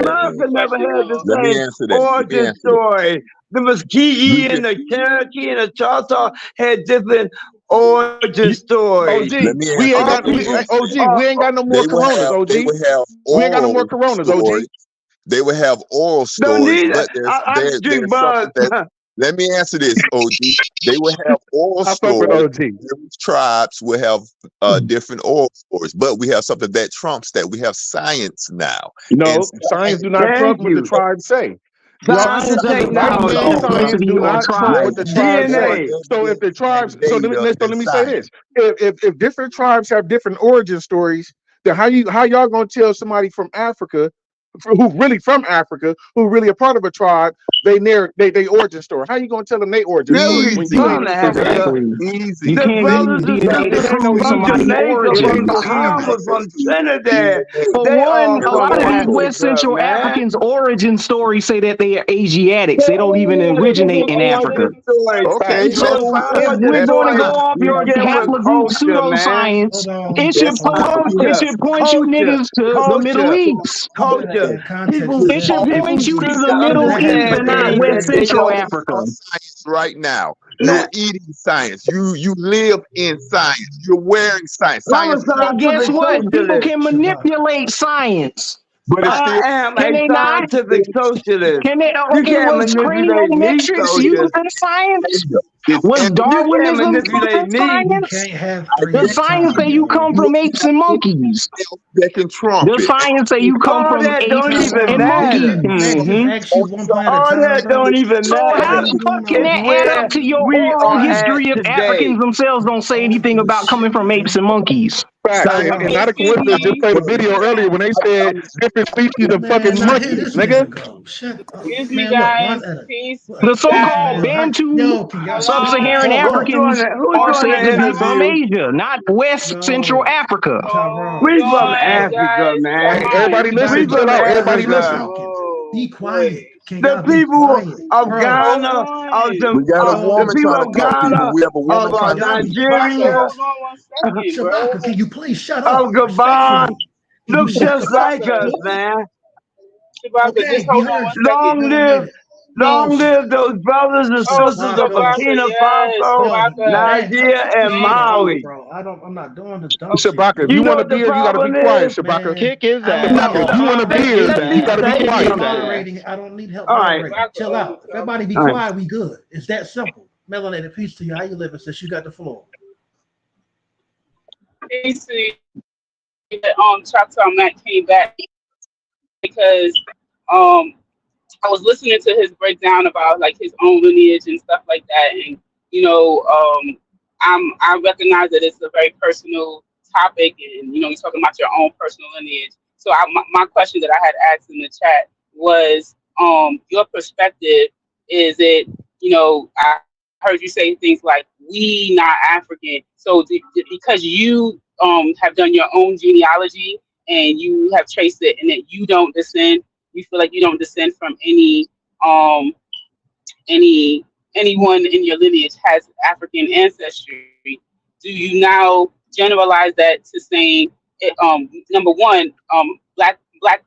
America never had the Let me same answer that. origin story. The Muskegee and the Cherokee and the Choctaw had different origin stories. Let me answer that. we ain't got no more coronas, OG. They would have We ain't got no more oral coronas, OG. stories. They would have oral Don't stories, need but it. I drink there's something bugs. Let me answer this, OG. They will have oral I fuck with stories. OG. Different tribes will have different oral stories, but we have something that trumps that. We have science now. No, science do not trump what the tribes say. Science doesn't Right? Science do not trump what the tribes say. So if the tribes, so let me say this: if different tribes have different origin stories, then how y'all gonna tell somebody from Africa, who really from Africa, who really a part of a tribe, they origin story? How you gonna tell them they origin story when you ain't easy? You can't use DNA to prove somebody's origin. From Trinidad. For They one, are a lot from of these West Africa, Central man. Africans' origin stories say that they are Asiatics. They don't even originate in Africa. Okay, So if we're going to go off You your get with haplogroup culture, man. pseudoscience, it should point you niggas to the Middle East. Culture. It should point you to the to Middle East and not understand West that they Central don't. Africa. Science right now. You're eating science. You live in science. You're wearing science. Science. But guess what? People can manipulate science. But it's still. I am Can a they not? scientific socialist. Can they? You Okay, can't was manipulate me, craniometrics used soldier. in science? It's Was You can't Darwinism come from manipulate me. You science? can't have Does 3 science say you come from apes and monkeys? that can trump Does it. science say you come All from that don't apes even and matter. monkeys? Ask you one point at a All time, that bro. don't even So how matter. the fuck can It's that add up where to your we oral are at history if today. Africans themselves don't say anything about coming from apes and monkeys? facts. And not a coincidence. Just played a video earlier when they said different species of fucking Man, now here monkeys, this nigga. nigga go. Shut up. Excuse me, Man, look, one guys. at a Peace, The peace, so-called guys. Bantu can y'all sub-Saharan Who's doing Africans it? Who's are doing said the to be from interview? Asia, not West Central Africa. Tyrone. We from Going, Africa, guys. man. Hey, everybody listen. We Chill from out. Everybody listen. Africa. Be quiet. Can The y'all be people quiet? of Bro. Ghana, We got a the woman people trying to of talk, people. Ghana, We have a woman of trying to Y'all talk. be Nigeria, quiet. Hold on 1 second, bro. Shabaka, can you please shut of up Gabon, respectfully? Can you look shut just the fuck like up, us, please? man. Shabaka, Okay, just we hold on heard 1 you. second. Long Wait a minute. long live those brothers and sisters of Shabaka. Shabaka, Burkina yes, Faso, Shabaka. Man, Nigeria, and shut up, Mali. bro. I'm not doing this dumb shit. Shabaka, if You you know want a what the beer, you got to be problem quiet, is? Shabaka. Kick his I don't ass. need Shabaka, if you want a help. beer, Let me you got to be say quiet. something. Moderating. I don't need help All right. moderating. Chill out. If everybody be All right. quiet, we good. It's that simple. Melanated, peace to you. How you living since you got the floor? Peace to you. Choctaw Matt came back because I was listening to his breakdown about like his own lineage and stuff like that, and I recognize that it's a very personal topic, and he's talking about your own personal lineage. So my question that I had asked in the chat was, your perspective, is it, I heard you say things like we not African. So because you have done your own genealogy and you have traced it, and that you don't descend, you feel like you don't descend from anyone in your lineage has African ancestry. Do you now generalize that to saying, number one, black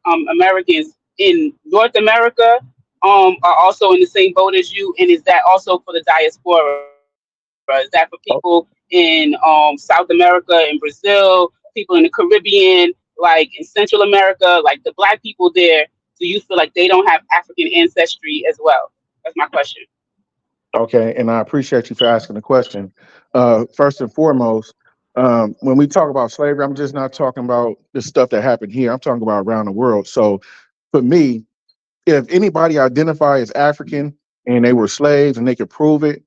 Americans in North America are also in the same boat as you, and is that also for the diaspora? Is that for people in South America, in Brazil, people in the Caribbean, like in Central America, like the black people there? Do you feel like they don't have African ancestry as well? That's my question. Okay, and I appreciate you for asking the question. First and foremost, when we talk about slavery, I'm just not talking about the stuff that happened here. I'm talking about around the world. So for me, if anybody identify as African and they were slaves and they could prove it.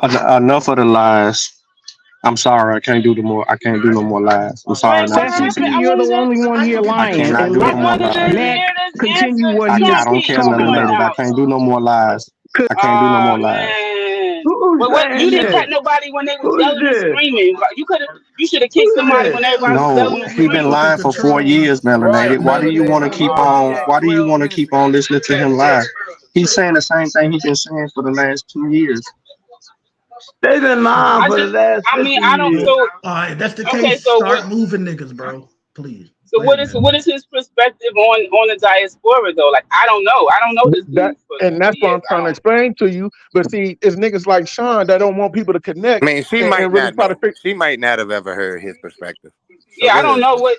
Enough of the lies. I'm sorry, I can't do no more lies. I'm sorry, Sensei, you're the only one here I lying, cannot and do no let more lies. Mac continue what I he's don't care, talking melanated. about. I can't do no more lies. I can't do no more lies. Man. Who's But what, you saying didn't this? cut nobody when they was Who's yelling and this? screaming. You should have kicked somebody when everybody was No, yelling and he been screaming. lying for 4 years, melanated. Why do you want to keep on? Why do you want to keep on listening to him lie? He's saying the same thing he's been saying for the last 2 years. They've been lying for the last 50 years. So all right, that's the okay, case. so Start moving niggas, bro. Please. So what is his perspective on the diaspora though? Like I don't know this dude. And that's what I'm trying to explain to you. But see, it's niggas like Sean that don't want people to connect. I mean, she and might really not try to know. fix. She might not have ever heard his perspective. So Yeah, I don't know what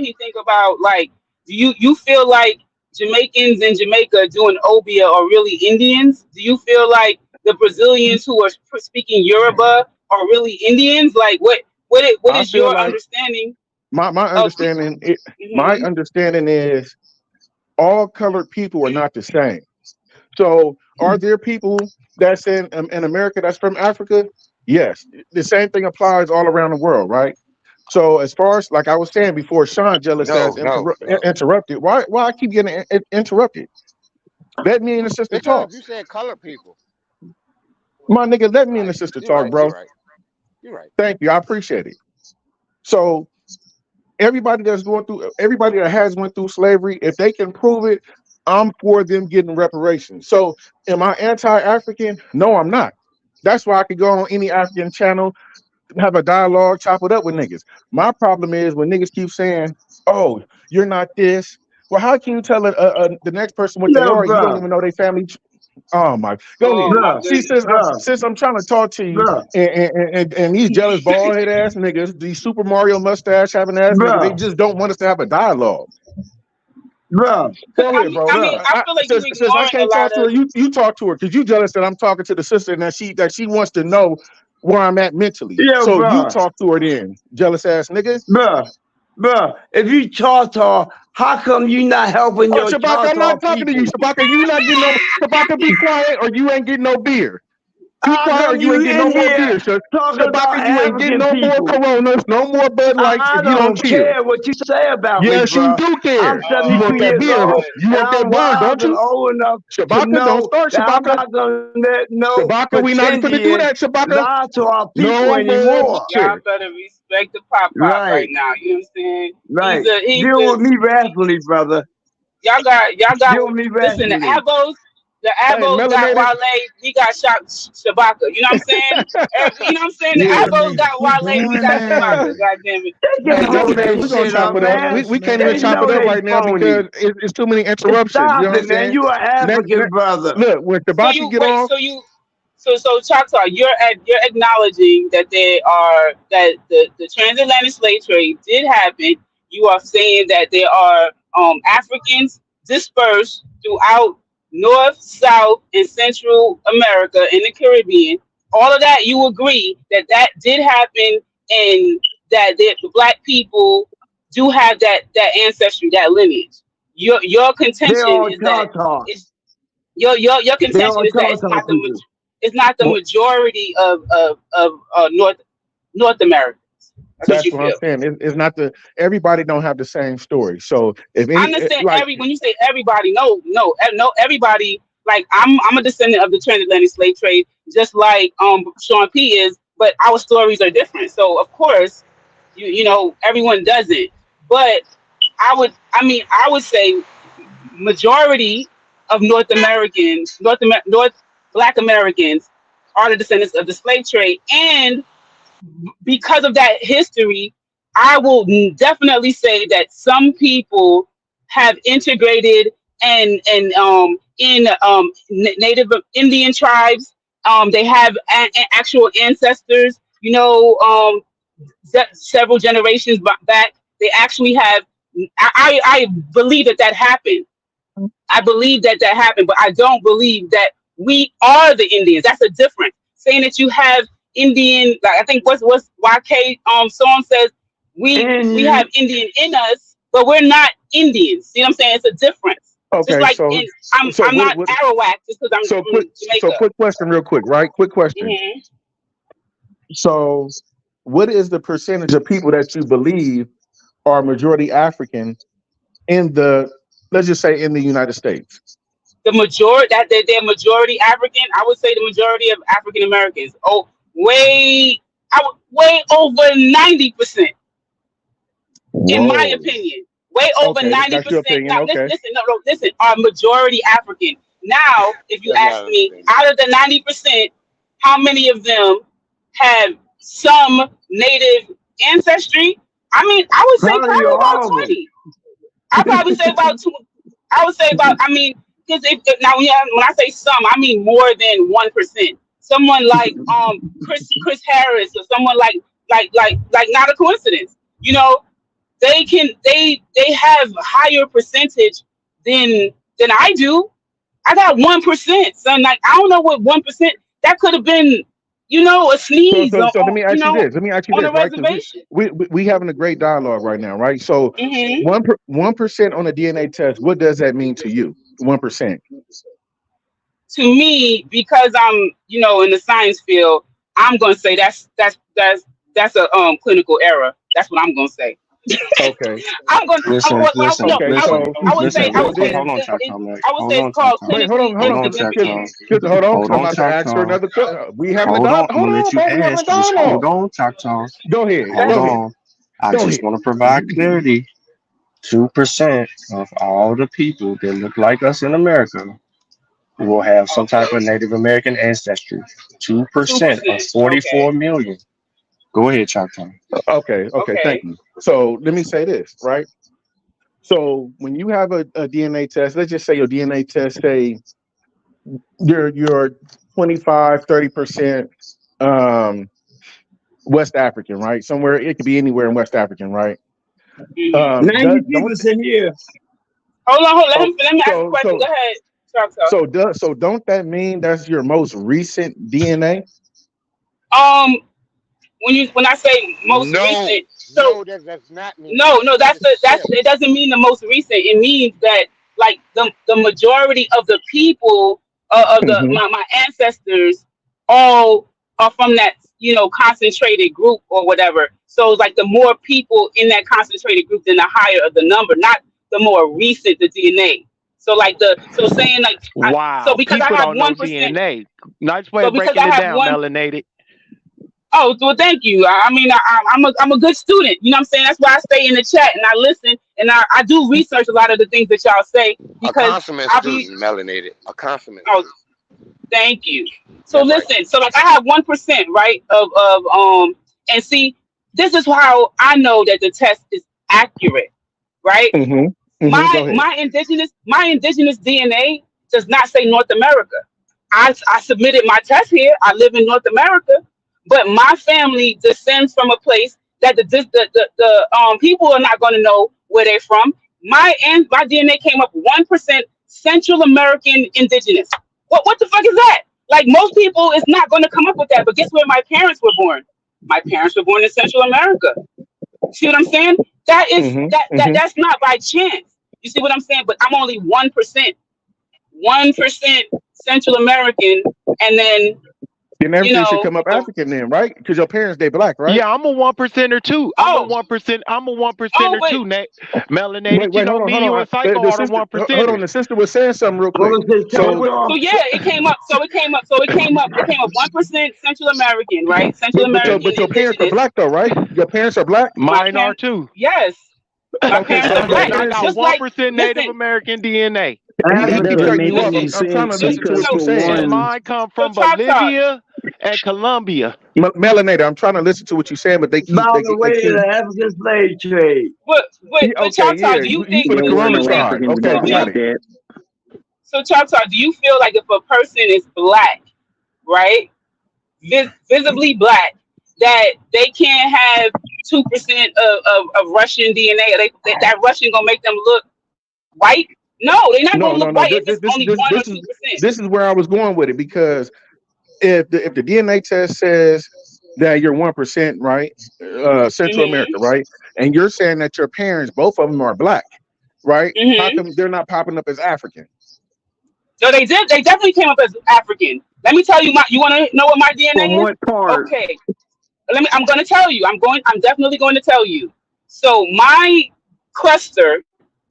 he think about. Like, do you feel like Jamaicans in Jamaica doing Obia are really Indians? Do you feel like the Brazilians who are speaking Yoruba are really Indians? Like what I is feel your like understanding my of my Mhm. understanding is all colored people are not the same. So, are there people that's in America that's from Africa? Yes. The same thing applies all around the world, right? So, as far as like I was saying before, Sean jealous has No. interrupted. Why I keep getting interrupted? Let me and the sister Because talk, you said colored people. my nigga. Let me and the Right. sister You're talk, right. You're bro. right. You're right. Thank you, I appreciate it. So, everybody that has went through slavery, if they can prove it, I'm for them getting reparations. So am I anti-African? No, I'm not. That's why I could go on any African channel, have a dialogue, chop it up with niggas. My problem is when niggas keep saying, oh, you're not this. Well, how can you tell the next person what they Yo, are? You don't bro, even know their family. Oh my, go ahead. Oh my bro, See, goodness. since I'm trying to talk to you, bro, and these jealous bald head ass niggas, these Super Mario mustache having ass niggas, they bro, just don't want us to have a dialogue. bro, Cause Go I ahead, mean, bro. I mean, bro. I feel like you Since I ignoring a can't talk lot to her, of. you talk to her because you jealous that I'm talking to the sister and that she wants to know where I'm at mentally. Yo, So you bro, talk to her then, jealous ass nigga. bro. If you Choctaw, how come you not helping Oh, your Shabaka, I'm Choctaw not talking to you, people? Shabaka. You not getting no Shabaka. Be quiet, or you ain't getting no beer. Be How quiet, or come you you ain't getting no in more here beer. talking about Shabaka, you ain't getting African no more people? Coronas, no more Bud Lights I if you don't don't chill. care what you say about me, Yes, you bro. do I'm care. You Oh 72 want that my years beer? old, God. You and want that I'm burn, wise don't and you? old enough to Shabaka, don't know start, that I'm Shabaka. not gonna let no Shabaka, we not finna do pretendian that, Shabaka. lie to our people No more anymore. Y'all shit. better respect the pop Right, right now. You know what I'm saying? right. He's Deal a with me rationally, brother. y'all got. Deal with me Listen, rationally. The Hey, Avos got melanated. Wale. We got Shabaka. You know what I'm saying? You know what I'm saying? The Yeah. Avos got Quit Wale. We doing got Shabaka. that. God damn it. They Hey, can hold melanated. that We're gonna shit chop up, it up. man. Yes, We can't even They chop know it up man. they right now phony. because it's too many interruptions. You Stop know what I'm it, man. saying? You an African brother. Look, when So Shabaka you get wait. off, So Choctaw, you're acknowledging that the transatlantic slave trade did happen. You are saying that there are Africans dispersed throughout North, South, and Central America and the Caribbean. All of that, you agree that did happen, and that the black people do have that ancestry, that lineage. Your They contention all is that Choctaw. it's your They contention all is that Choctaw people. it's not the well, majority of North Americans. That's what that's you what I'm feel. saying. It's not everybody don't have the same story. So if I any understand like when you say everybody, no, everybody. Like I'm a descendant of the transatlantic slave trade, just like Sean P is, but our stories are different. So of course, you know everyone doesn't. But I would say majority of North Black Americans are the descendants of the slave trade, and because of that history, I will definitely say that some people have integrated in Native Indian tribes. They have actual ancestors. You know, several generations back, they actually have. I believe that happened. I believe that happened, but I don't believe that we are the Indians. That's a difference. Saying that you have Indian, like I think what's YK song says we And have Indian in us, but we're not Indians. See what I'm saying? It's a difference. Just okay, like so so I'm not what Arawak just because I'm so from Jamaica. quick question, real quick, right? Quick question. Hmm. So what is the percentage of people that you believe are majority African in the let's just say in the United States? The majority they're majority African. I would say the majority of African Americans. Oh, way over 90%. In my Whoa. opinion, way over Okay, that's your 90%. opinion. Now, Okay. listen, no, listen, are majority African. Now, if you That's ask not an me, opinion. out of the 90%, how many of them have some native ancestry? I mean, I would say probably probably about all of 20. I probably say about two. I would say about. I mean, because now when I say some, I mean more than 1%. Someone like Chris Harris, or someone like not a coincidence. You know, they have higher percentage than I do. I got 1%, son. Like I don't know what 1%. That could have been, a sneeze So let me ask you on this. Let me ask you a this, right? Because reservation. we having a great dialogue right now, right? So Mm-hmm. 1% on a DNA test. What does that mean to you? 1%. To me, because I'm, in the science field, I'm gonna say that's a clinical error. That's what I'm gonna say. Okay. I'm gonna. Listen, listen, Okay. listen, I would listen. say Hold on, Choctaw Mac. Hold on, it's called Choctaw. Wait, hold on, clinically hold on, insignificant. hold on. Hold I'm on, about to ask her Choctaw. another question. We having a Hold on. dialogue. I'm gonna Hold let on, you bro. We having a ask. Just dialogue. hold on, Choctaw. Go ahead. Go Hold Go ahead. ahead. on. I Go just ahead. want to provide clarity. 2% of all the people that look like us in America will have some type of Native American ancestry. 2% of 44 million. Go ahead, Choctaw. Okay. Thank Okay. you. So let me say this, right? So when you have a DNA test, let's just say your DNA test say you're 25, 30% West African, right? Somewhere it could be anywhere in West African, right? Mm-hmm. 90% here. Hold on. Let me ask a question. Go ahead, So don't that mean that's your most recent DNA? When I say most recent, no, that does not mean no, that. it doesn't mean the most recent. It means that like the majority of the people of my ancestors all are from that concentrated group or whatever. So like the more people in that concentrated group, then the higher of the number, not the more recent the DNA. So like saying like Wow, because I people have don't know 1%. DNA. Nice way So of because breaking I it have down, one. melanated. Oh, well, thank you. I mean, I'm a good student. You know what I'm saying? That's why I stay in the chat and I listen and I do research a lot of the things that y'all say A because consummate I be. student, melanated. A consummate Oh, student. thank you. So That's right. listen. So like I have 1%, right? And see, this is how I know that the test is accurate, right? Go ahead. My indigenous DNA does not say North America. I submitted my test here. I live in North America, but my family descends from a place that the people are not going to know where they're from. My DNA came up 1% Central American indigenous. What the fuck is that? Like most people is not going to come up with that. But guess where my parents were born? My parents were born in Central America. See what I'm saying? That is that's not by chance. You see what I'm saying? But I'm only 1%. 1% Central American, and then Then everything should come up African then, right? Because your parents they black, right? Yeah, I'm a 1%er too. I'm a 1%. I'm a 1%er wait. too, Nate. Melanated. Wait, Me, hold you, on. and Psycho The are the sister, 1%ers. the sister was saying something real quick. So yeah, it came up. It came up 1% Central American, right? Central American But your parents are indigenous. black though, right? Your parents are black. Mine are too. Yes, my Okay, parents so are your black. And I parents got Just like 1% Native American DNA. he keeps cutting you off. I'm trying to listen to what you're saying. And mine come from Bolivia and Colombia. Melanated, I'm trying to listen to what you're saying, but they keep By the way, the African slave trade. But okay, Choctaw, yeah, do you you think? from the Do Corona you think? tribe? Okay, got it. So Choctaw, do you feel like if a person is black, right, visibly black, that they can't have 2% of Russian DNA? That Russian gonna make them look white? No, they're not gonna look white if it's only 1 or 2%. This is where I was going with it because if the DNA test says that you're 1%, right, Central America, right, and you're saying that your parents, both of them, are black, right? How come they're not popping up as African? So they did. They definitely came up as African. Let me tell you. You want to know what my DNA From is? what part? Okay. I'm going to tell you. I'm definitely going to tell you. So my cluster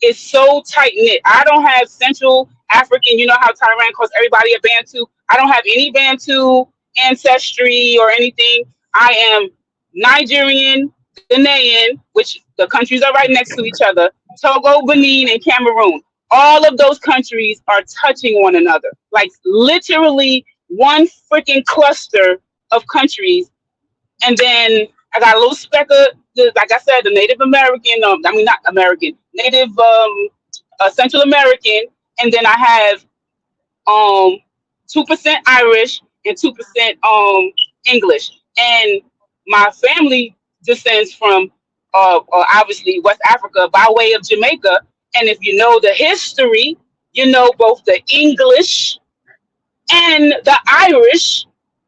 is so tight knit. I don't have Central African. You know how Tyran calls everybody a Bantu. I don't have any Bantu ancestry or anything. I am Nigerian, Ghanaian, which the countries are right next to each other. Togo, Benin, and Cameroon. All of those countries are touching one another. Like literally one freaking cluster of countries. And then I got a little speck of, like I said, the Native American, not American, Native Central American. And then I have 2% Irish and 2% English. And my family descends from obviously West Africa by way of Jamaica. And if you know the history, you know both the English and the Irish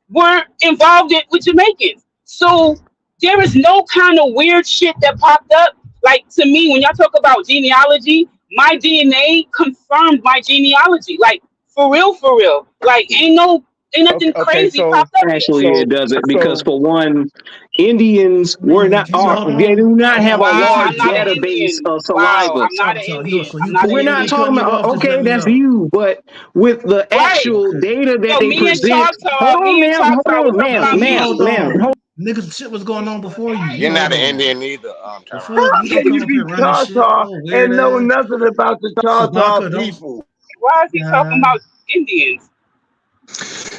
were involved with Jamaicans. So there is no kind of weird shit that popped up. Like, to me, when y'all talk about genealogy, my DNA confirmed my genealogy. Like, for real, for real. Like, ain't nothing Okay, crazy so popped up yet. Actually, it doesn't, because so for one, Indians were not they do not have a Wow, large I'm not an database Indian. of Wow, saliva. I'm not an Indian. So I'm you not an We're clear? not We Indian. talking cutting you about, off? Just let okay, me that's know. you, but with the Right. actual data that Yo, they present, hold on, me and ma'am, Choctaw, hold we're on, talking ma'am, about You ma'am, hold Indians. ma'am, on. hold Niggas, shit was going on before you. You You're not hold an on. Indian either, Tyrone. Before you How don't can come you up be here running shit. Choctaw Oh, weird and know ass. nothing about the Choctaw Shabaka, don't. people? Why is he talking Nah. about Indians?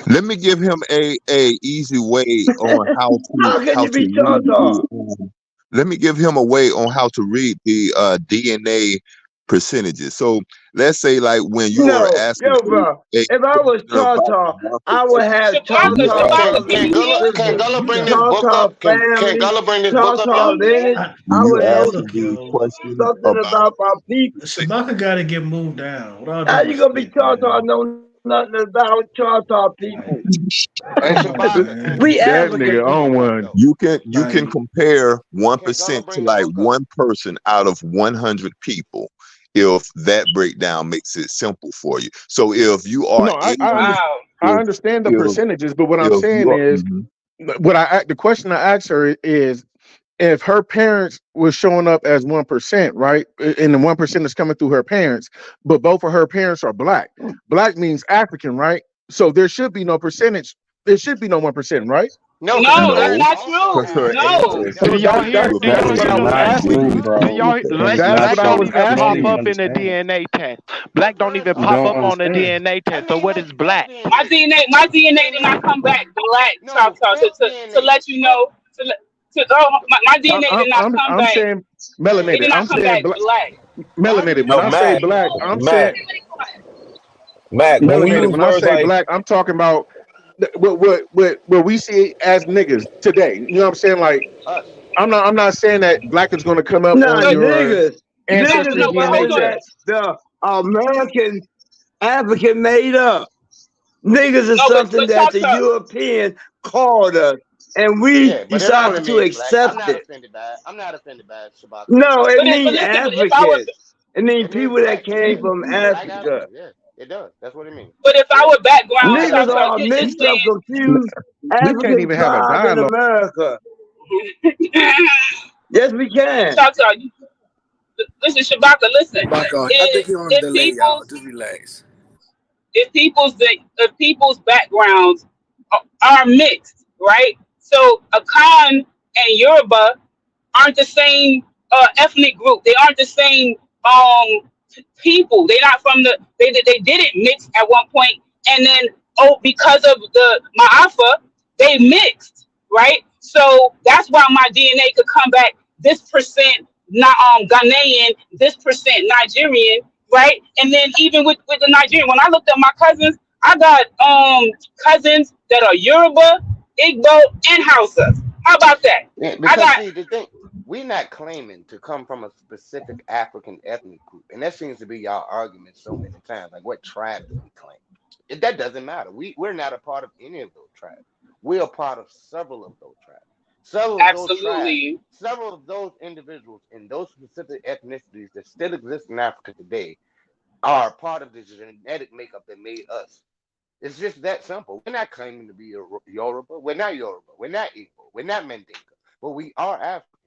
Let me give him a easy way on How can how you be to read Choctaw? let me give him a way on how to read the DNA percentages. So let's say, like, when you are No, asking yo, bro. a If I was question about Choctaw, one I would have you Choctaw ask Shabaka, brothers can me you and hear? Can sisters, Gullah bring this book Choctaw up? Can family, Gullah bring this book up, Choctaw y'all? lineage. I you would know asking Look, me yo. questions something about about my people. Shabaka got to get moved down. With all How due you gonna be respect, Choctaw? man. Know nothing about Choctaw people. Hey, Come on, Shabaka, man. can We that bring African this nigga on book people. up, one. though? you can Like, compare Can Gullah 1% to bring the like book up? one person out of 100 people, if that breakdown makes it simple for you. So if you are No, able, Wow. I if understand the if percentages, but what I'm if saying you are is, the question I asked her is, if her parents was showing up as 1%, right, and the 1% is coming through her parents, but both of her parents are black. Black means African, right? So there should be no percentage. There should be no 1%, right? No, because her No, that's no, parents not also because true. her have No. ancestors So Do y'all hear? were Do y'all that's black. what hear I It's them was not asking? asking true, you. Do bro. y'all? It's Black That's not what black I true. don't was even You don't pop asking even you. up in the understand. DNA test. Black don't even her You pop don't up parents on the understand. DNA I test. So mean, what that's is your black? DNA. My Your DNA did not DNA. come back black, No, the Choctaw. fake To DNA. let you know, my DNA did not come I'm back. saying It melanated. did not I'm come saying back black, black. Why do melanated. you When Yo, I say say Mac, that, black, though? I'm saying Mac, when we melanated. use When I words say like, black, I'm talking about what we see as niggas today. You know what I'm saying? Like, Us. I'm not saying that black is going to come up Nah, on But your niggas. Niggas ancestry is DNA something hold on. that test. the American African made up. Niggas is No, something but that the Choctaw. European called us, and we Yeah, but it only decided to means black. accept it. I'm not offended by it, Shabaka. No, it But means listen. But if I would, Africans. It means It means people that black. came Yeah. from Black Africa. African. Yeah, it does. That's what it means. but if Yeah. our background, Niggas Choctaw, are you're mixed up, confused We can't African even have a tribe in dialogue. America. saying. Yes, we can. Choctaw, listen, Shabaka, listen. Shabaka, I think If you're on a if delay, y'all. people's Just relax. if people's backgrounds are mixed, right? So Akan and Yoruba aren't the same ethnic group. They aren't the same people. They're not from the. They didn't mix at one point, and then because of the Ma'afa, they mixed, right? So that's why my DNA could come back this percent not Ghanaian, this percent Nigerian, right? And then even with the Nigerian, when I looked at my cousins, I got cousins that are Yoruba, Igbo, and Hausa. How about that? Yeah, I because got see, the thing, we're not claiming to come from a specific African ethnic group, and that seems to be y'all argument so many times. Like, what tribe do we claim? That doesn't matter. We're not a part of any of those tribes. We're a part of several of those tribes. Several of those tribes, absolutely. several of those individuals in those specific ethnicities that still exist in Africa today are part of the genetic makeup that made us. It's just that simple. We're not claiming to be Yoruba. We're not Yoruba. We're not Igbo. We're not Mandinka. But we are African.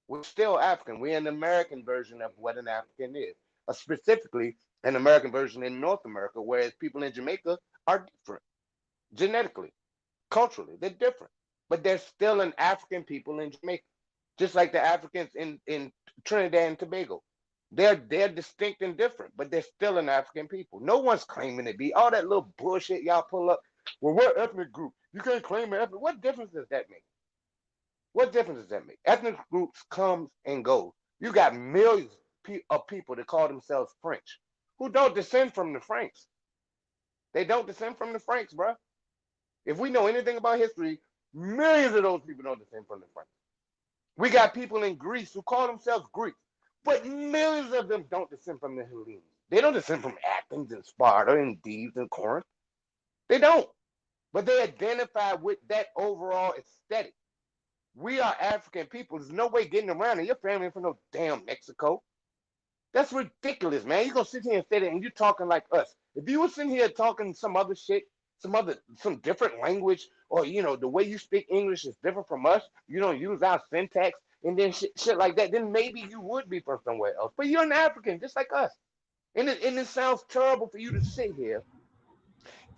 We're still African. We're an American version of what an African is. Specifically, an American version in North America, whereas people in Jamaica are different genetically, culturally. They're different. But there's still an African people in Jamaica, just like the Africans in Trinidad and Tobago. They're distinct and different, but they're still an African people. No one's claiming to be all that little bullshit y'all pull up. Well, we're ethnic group. You can't claim an ethnic. What difference does that make? What difference does that make? Ethnic groups comes and goes. You got millions of people that call themselves French who don't descend from the Franks. They don't descend from the Franks, bro. If we know anything about history, millions of those people don't descend from the Franks. We got people in Greece who call themselves Greeks. But millions of them don't descend from the Hellenes. They don't descend from Athens and Sparta and Thebes and Corinth. They don't. But they identify with that overall aesthetic. We are African people. There's no way getting around it. Your family ain't from no damn Mexico. That's ridiculous, man. You're gonna sit here and say that and you're talking like us. If you were sitting here talking some other shit, some different language, or the way you speak English is different from us, you don't use our syntax and then shit like that, then maybe you would be from somewhere else. But you're an African, just like us. And it sounds terrible for you to sit here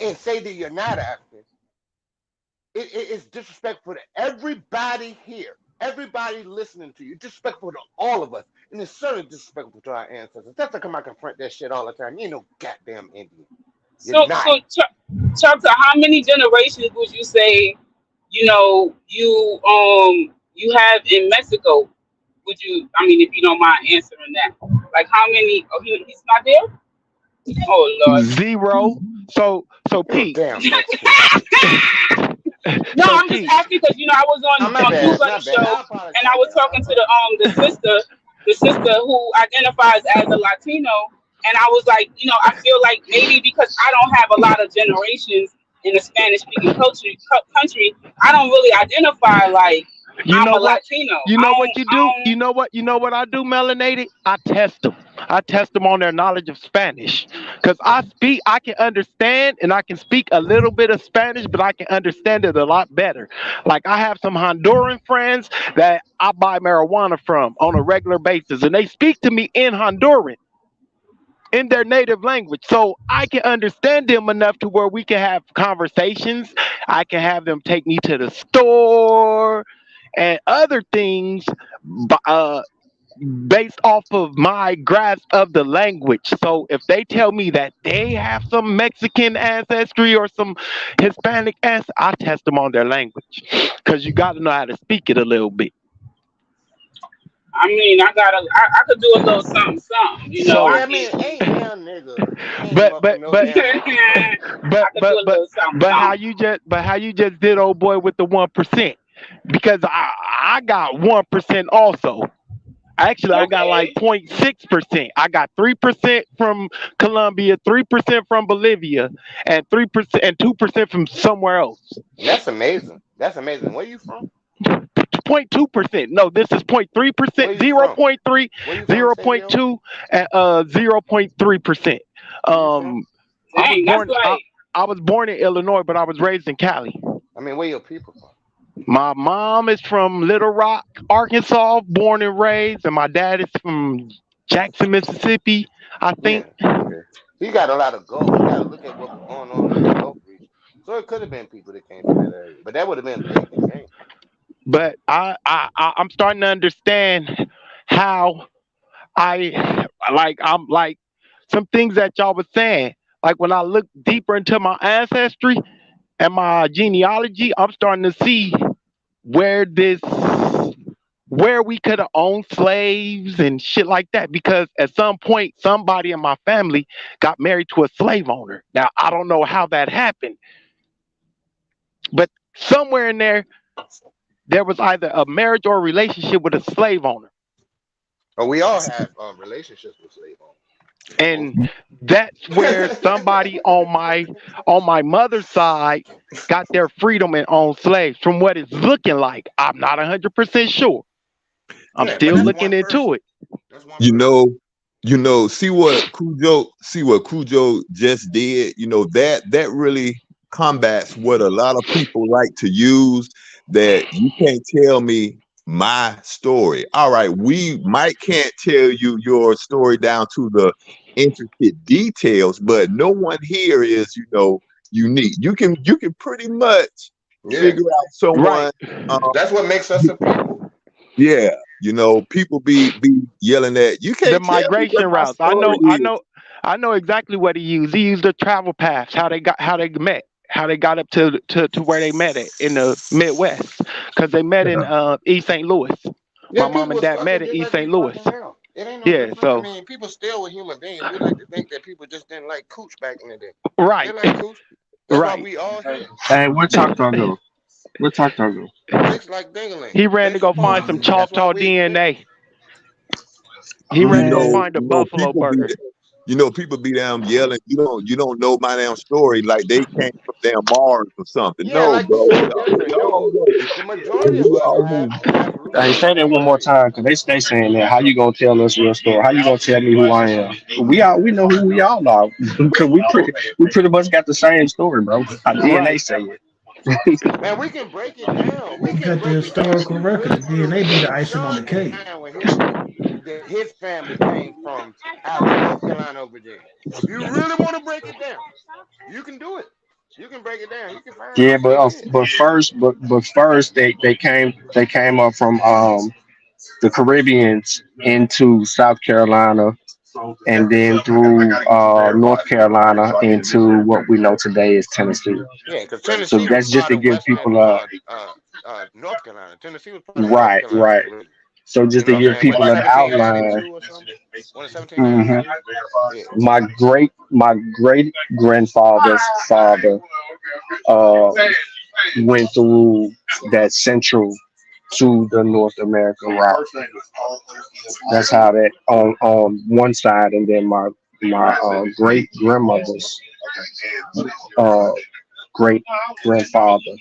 and say that you're not African. It's disrespectful to everybody here. Everybody listening to you, disrespectful to all of us, and it's certainly disrespectful to our ancestors. That's how come I confront that shit all the time. You ain't no goddamn Indian. So Chapter, how many generations would you say, you have in Mexico? Would you? I mean, if you don't mind answering that, like how many? Oh, he's not there. Oh Lord. 0. So Pete. Damn. No, I'm just asking because I was on Duval's show and I was talking to the sister who identifies as a Latino, and I was like, I feel like maybe because I don't have a lot of generations in a Spanish-speaking country, I don't really identify like I'm a Latino. You know what you do? You know what I do, melanated? I test them on their knowledge of Spanish. Because I can understand and I can speak a little bit of Spanish, but I can understand it a lot better. Like I have some Honduran friends that I buy marijuana from on a regular basis, and they speak to me in Honduran, in their native language. So I can understand them enough to where we can have conversations. I can have them take me to the store and other things based off of my grasp of the language. So if they tell me that they have some Mexican ancestry or some Hispanic ancestry, I test them on their language because you got to know how to speak it a little bit. I mean, I could do a little something, So, I mean, ain't young nigga. But how you just did, old boy, with the 1%? Because I got 1% also. Actually, I got like 0.6%. I got 3% from Colombia, 3% from Bolivia, and 3% and 2% from somewhere else. That's amazing. Where you from? 0.2%. No, this is 0.3%, 0.3, 0.2, and 0.3%. I was born in Illinois, but I was raised in Cali. I mean, where your people from? My mom is from Little Rock, Arkansas, born and raised, and my dad is from Jackson, Mississippi, I think. Yeah, okay. You got a lot of Gulf. You got to look at what's going on in the Gulf region. So it could have been people that came from that area, but that would have been late in the game. But I'm starting to understand how I'm like some things that y'all was saying. Like when I look deeper into my ancestry and my genealogy, I'm starting to see where we could have owned slaves and shit like that. Because at some point, somebody in my family got married to a slave owner. Now, I don't know how that happened, but somewhere in there was either a marriage or a relationship with a slave owner. Oh, we all have relationships with slave owners. And that's where somebody on my mother's side got their freedom and owned slaves. From what it's looking like, I'm not 100% sure. I'm still looking into it. You know, see what Cujo just did. You know, that really combats what a lot of people like to use. That you can't tell me my story. All right, we can't tell you your story down to the intricate details, but no one here is, unique. You can pretty much figure out someone. Right. That's what makes us a people. Yeah, people be yelling at you. Can't the migration routes. I know exactly what he used. He used the travel paths. How they met. How they got up to where they met it in the Midwest, because they met in East St. Louis. My mom and dad met in East St. Louis. It ain't no so I mean, people still were human beings. We like to think that people just didn't like cooch back in the day. Right. They like cooch. That's right. Why we all here. Hey, where Choctaw go? Looks like Dingling. He ran to go find some Choctaw DNA. He ready to You find a buffalo people be burger. people be down yelling. You don't know my damn story like they came from damn Mars or something. Yeah, No, like it's bro. so different. No, the majority of us have roots Hey, in say that one more slavery. time, cause they stay saying that. How you gonna tell us your story? How you gonna tell me who I am? We know who we all are, cause we pretty much got the same story, bro. Our DNA Right. say it. Man, we can break it down. We You can got the break it down. If historical you record. really The want to DNA be the read icing on Sean the in cake. time with history, that his family came from either North Carolina or Virginia. If you really want to break it down, you can do it. You can break it down. You can find Yeah, out who it is. but first they came up from the Caribbeans into South Carolina, and then through North Carolina into what we know today as Tennessee. Yeah, because So Tennessee was that's just part to of give Western people North Carolina. Tennessee was part of North right, Carolina right. originally. So You just know to what I'm give saying? What, people an outline. 1792 or something? What, 1792? hmm Yeah. My great grandfather's father uh, went through that central to the North American route. That's how that on one side, and then my great grandmother's uh, great grandfather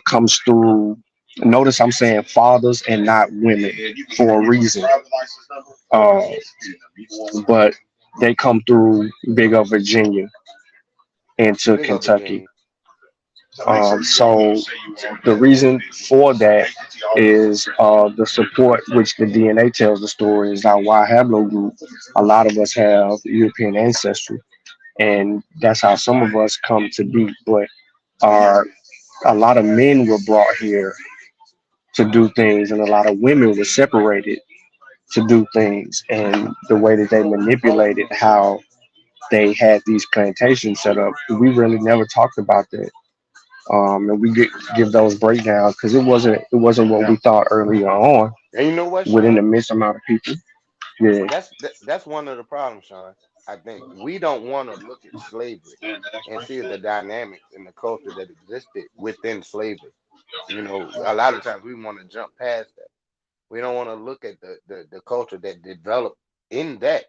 comes through. Notice I'm saying fathers and not women for a reason. Uh, but they come through big of Virginia into Big up Kentucky. Virginia. So the reason for that is the support, which the DNA tells the story, is our Y Hablo group. A lot of us have European ancestry, and that's how some of us come to be. But a lot of men were brought here to do things, and a lot of women were separated to do things. And the way that they manipulated how they had these plantations set up, we really never talked about that. And we give those breakdowns because it wasn't what we thought earlier on And you know what, within the Sean? midst amount of people. Yeah, That's one of the problems, Sean. I think we don't want to look at slavery and see the dynamics and the culture that existed within slavery. You know, a lot of times we want to jump past that. We don't want to look at the culture that developed in that.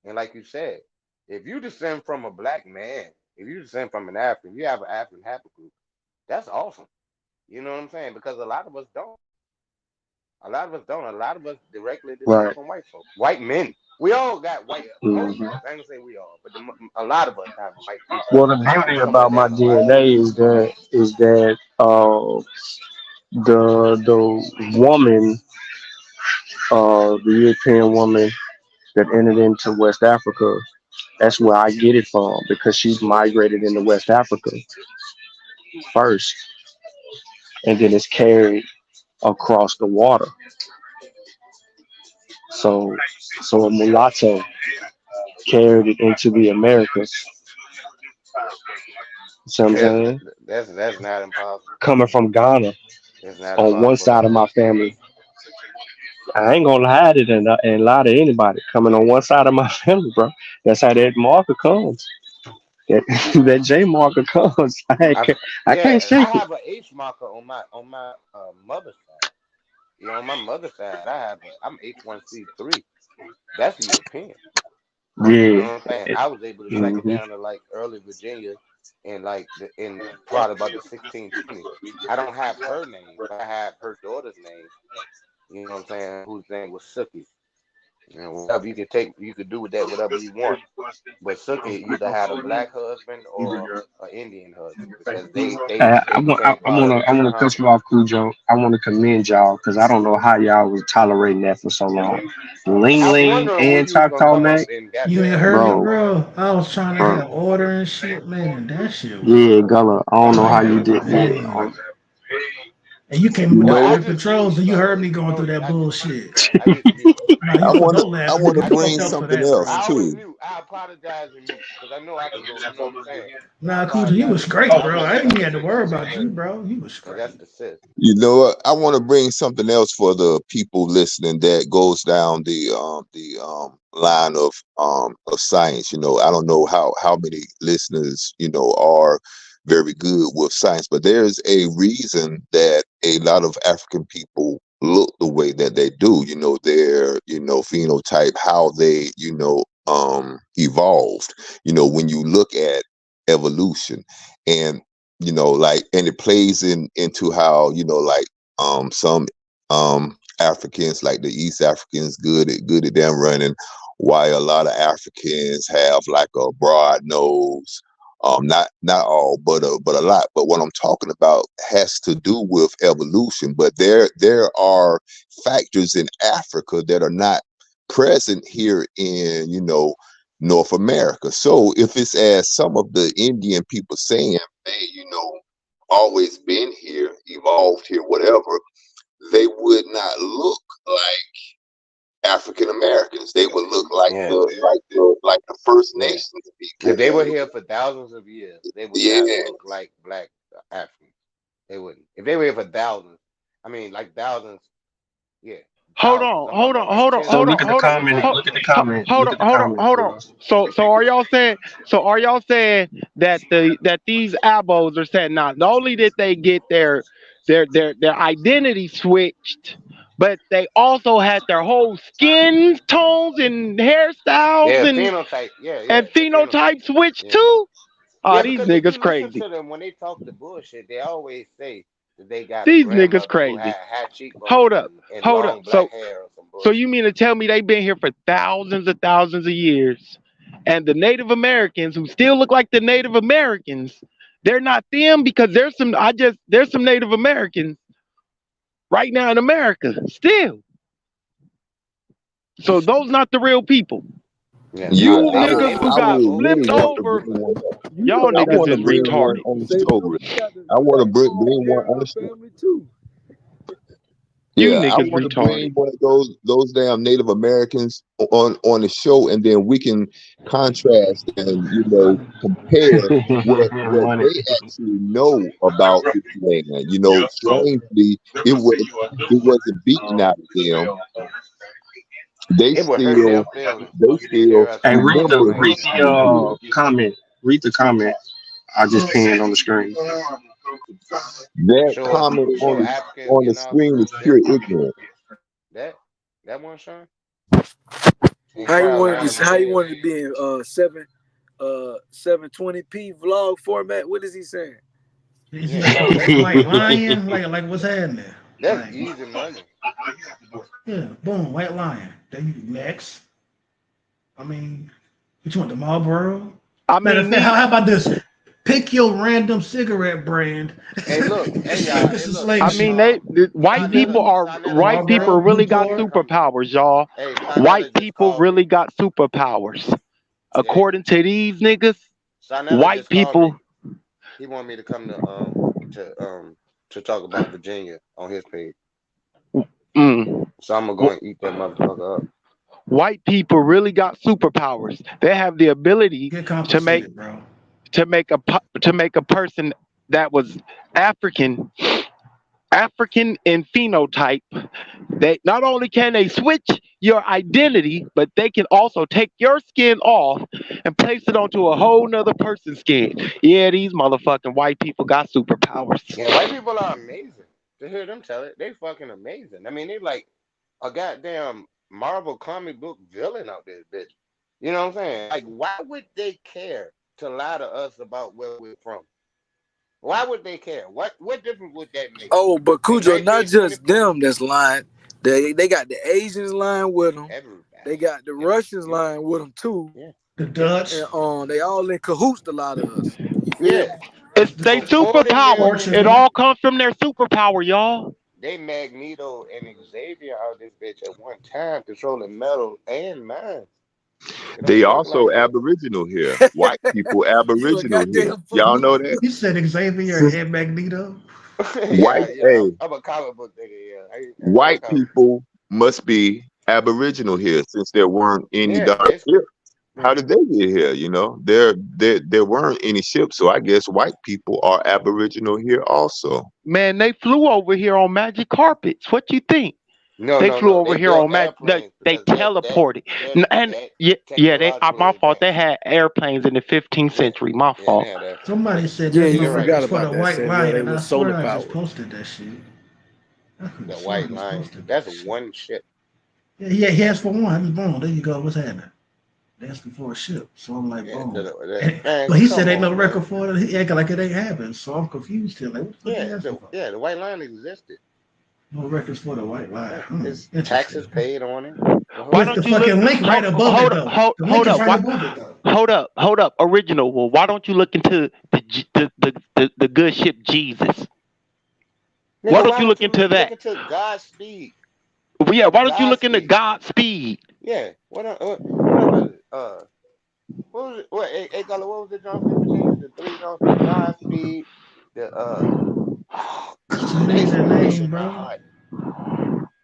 And like you said, if you descend from a black man, if you descend from an African, you have an African haplogroup, that's awesome. You know what I'm saying? Because a lot of us don't. A lot of us don't. A lot of us directly descend right. from white folks, white men. We all got white. Most hmm of us. I ain't gonna say we all, but a lot of us have white people Well, the in beauty some about my identifiers. DNA is that the woman, the European woman that entered into West Africa, that's where I get it from because she's migrated into West Africa first, and then it's carried across the water. So, so a mulatto carried it into the Americas. See what I'm That's saying? that's not impossible. Coming from Ghana It's not on one impossible, side of man. my family. I ain't gonna hide it and lie to anybody. Coming on one side of my family, bro. That's how that marker comes. That, that J marker comes. I can't I shake it. have an H marker on my mother's side. You know, on my mother's side, I'm H1C3. That's European. You know Yeah. what I'm saying? I was able to track it hmm down to like early Virginia and like in probably about the 1620s. I don't have her name, but I have her daughter's name. You know what I'm saying? Whose name was Suki. You know, whatever you could do with that whatever you want. But Suki either had a black husband or an Indian husband because they became part of the I wanna different cut you households. off, Cujo. I want to commend y'all because I don't know how y'all was tolerating that for so long. Ling I was Ling wondering when and you was Talk gonna Talk come up Mac, and got You ain't that. heard me, bro, bro. I was trying to bro. have order and shit, man, and that shit was Yeah, Gullah. I don't know how you did man. that. And you came with You the know I what? Iron just use Patrols, and you heard me you going know through that I just bullshit. I just mute. Nah, you don't I laugh at me. wanna You bring fucked up for something that, else bro. I always too. mute. I apologize and mute because I know I can go. You know what I'm saying? I Nah, Kuja, you apologize was and mute. great, I bro. won't I let didn't her even have to say worry nothing about you, dirty bro. You was because that's great. the sis. You know what? I want to bring something else for the people listening that goes down the line of science. You know, I don't know how many listeners are very good with science, but there's a reason that a lot of African people look the way that they do, their, phenotype, how they, evolved, when you look at evolution and, and it plays into how, some, Africans, like the East Africans, good at them running, while a lot of Africans have like a broad nose. Not all, but a lot. But what I'm talking about has to do with evolution. But there are factors in Africa that are not present here in North America. So if it's as some of the Indian people saying they always been here, evolved here, whatever, they would not look like African Americans. They would look like the First Nations people. If they were here for thousands of years, they would not look like black Africans. They wouldn't. If they were here for thousands, like thousands, yeah. Hold on. So look at the comment. Look at the comment. Hold on. So are y'all saying? that these abos are saying not only did they get their identity switched, but they also had their whole skin tones and hairstyles and phenotype switched too. Oh, these niggas crazy. Listen to them when they talk the bullshit. They always say that they got these niggas crazy. High cheekbones Hold up. Black hair or some so you mean to tell me they've been here for thousands of years, and the Native Americans who still look like the Native Americans, they're not them? Because there's some Native Americans right now in America still. So those not the real people. Yeah, you niggas who got flipped over. Y'all niggas is retarded. I want to bring one on the show. Yeah, I want to bring one of those damn Native Americans on the show, and then we can contrast and compare what they actually know about this land. Strangely, it wasn't beaten out of them. They still. Hey, read the comment. Read the comment. I just pinned on the screen. That comment on the screen is pure ignorance. That one, Sean? How you want it to be in 720p vlog format? What is he saying? White lion, like what's happening? That's easy money. Yeah, boom, white lion. Then you next. I mean, you want the Marlboro? Matter of fact, how about this? Pick your random cigarette brand. Hey, look, y'all. White people really got superpowers, y'all. White people really got superpowers. According to these niggas, white people. He wanted me to come to talk about Virginia on his page. So I'm gonna go and eat that motherfucker up. White people really got superpowers. They have the ability to make a person that was African in phenotype. They not only can they switch your identity, but they can also take your skin off and place it onto a whole nother person's skin. Yeah, these motherfucking white people got superpowers. Yeah, white people are amazing. To hear them tell it, they fucking amazing. I mean, they like a goddamn Marvel comic book villain out there, bitch. You know what I'm saying? Like, why would they care to lie to us about where we're from? Why would they care? What difference would that make? Oh, but Cujo, not just them that's lying. They got the Asians lying with them. They got the Russians lying with them too. Yeah. The Dutch. And they all in cahoots to lie to us. Yeah. It's their superpower. It all comes from their superpower, y'all. They Magneto and Xavier out this bitch at one time, controlling metal and mines. They also Aboriginal here. White people Aboriginal here. Y'all know that? You said Xavier and Magneto? I'm a comic book nigga, yeah. White people must be Aboriginal here since there weren't any dark ships. How did they get here? There weren't any ships, so I guess white people are Aboriginal here also. Man, they flew over here on magic carpets. What you think? They flew over here on magic. They teleported. My fault. They had airplanes in the 15th century. My fault. Somebody said you forgot for about the that. white lion, and I swear solar I power. just posted that shit. The White Lion. That's one ship. Yeah, he asked for one. Boom, there you go. What's happening? They asking for a ship. So I'm like, boom. Man, but he said ain't no on, record for it. He acting like it ain't happened. So I'm confused here. Like, what the fuck he asking for? Yeah, the White Lion existed. No records for the White Lion. It's taxes paid on it. Why don't the you fucking look? link right above it though? Hold up. Original. Well, why don't you look into the good ship Jesus? Nigga, why don't you look into that? Look into Godspeed. Yeah, why don't you look into Godspeed? Yeah. What was it? What was the John Virginia? The three John Godspeed. Name, bro.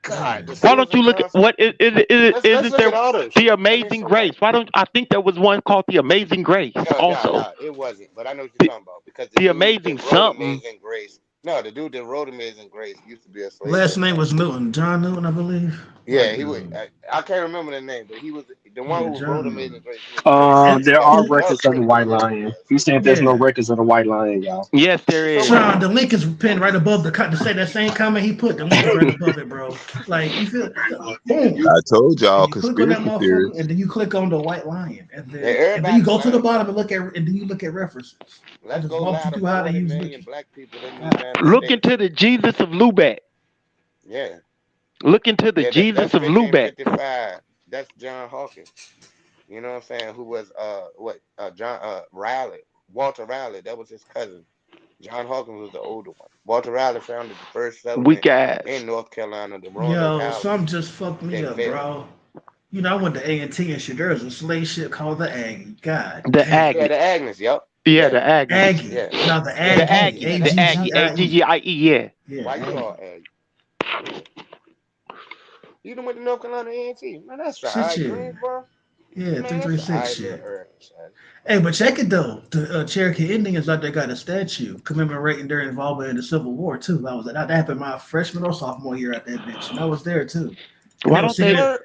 God, why don't you look at what isn't there the Amazing Grace? Why don't I think there was one called the Amazing Grace also? No, it wasn't, but I know what you're talking about because the Amazing something. Amazing Grace. No, the dude that wrote Amazing Grace used to be a slave. Last name was Newton, John Newton, I believe. Yeah, he was. I can't remember the name, but he was the one who wrote Amazing Grace. There are records of the White Lion. He said there's no records of the White Lion, y'all. Yes, there is. Sean, the link is pinned right above to say that same comment he put. The link is right above it, bro. Like you feel, boom. I told y'all conspiracy theories. And then you click on the White Lion, and then you go to the bottom and look at references. Let's go loud to how to use black people. Look into the Jesus of Lubeck. Yeah. Look into the Jesus of Lubeck. That's John Hawkins. You know what I'm saying? Who was Riley, Walter Riley? That was his cousin. John Hawkins was the older one. Walter Riley founded the first settlement in North Carolina. Something just fucked me up, bro. You know, I went to A&T and shit. There was a slave ship called the Aggie. God. The Aggie. Yeah, the Agnes, yep. Yeah, the Aggie. Aggie. Yeah. No, the Aggie. The Aggie. A-G-G-I-E, yeah. Why you all Aggie? You done went to North Carolina A&T. Man, that's right. Greensboro. Yeah, 336 shit. Hey, but check it though. The Cherokee Indians out there got a statue commemorating their involvement in the Civil War too. That happened my freshman or sophomore year at that bitch, and I was there too. Why don't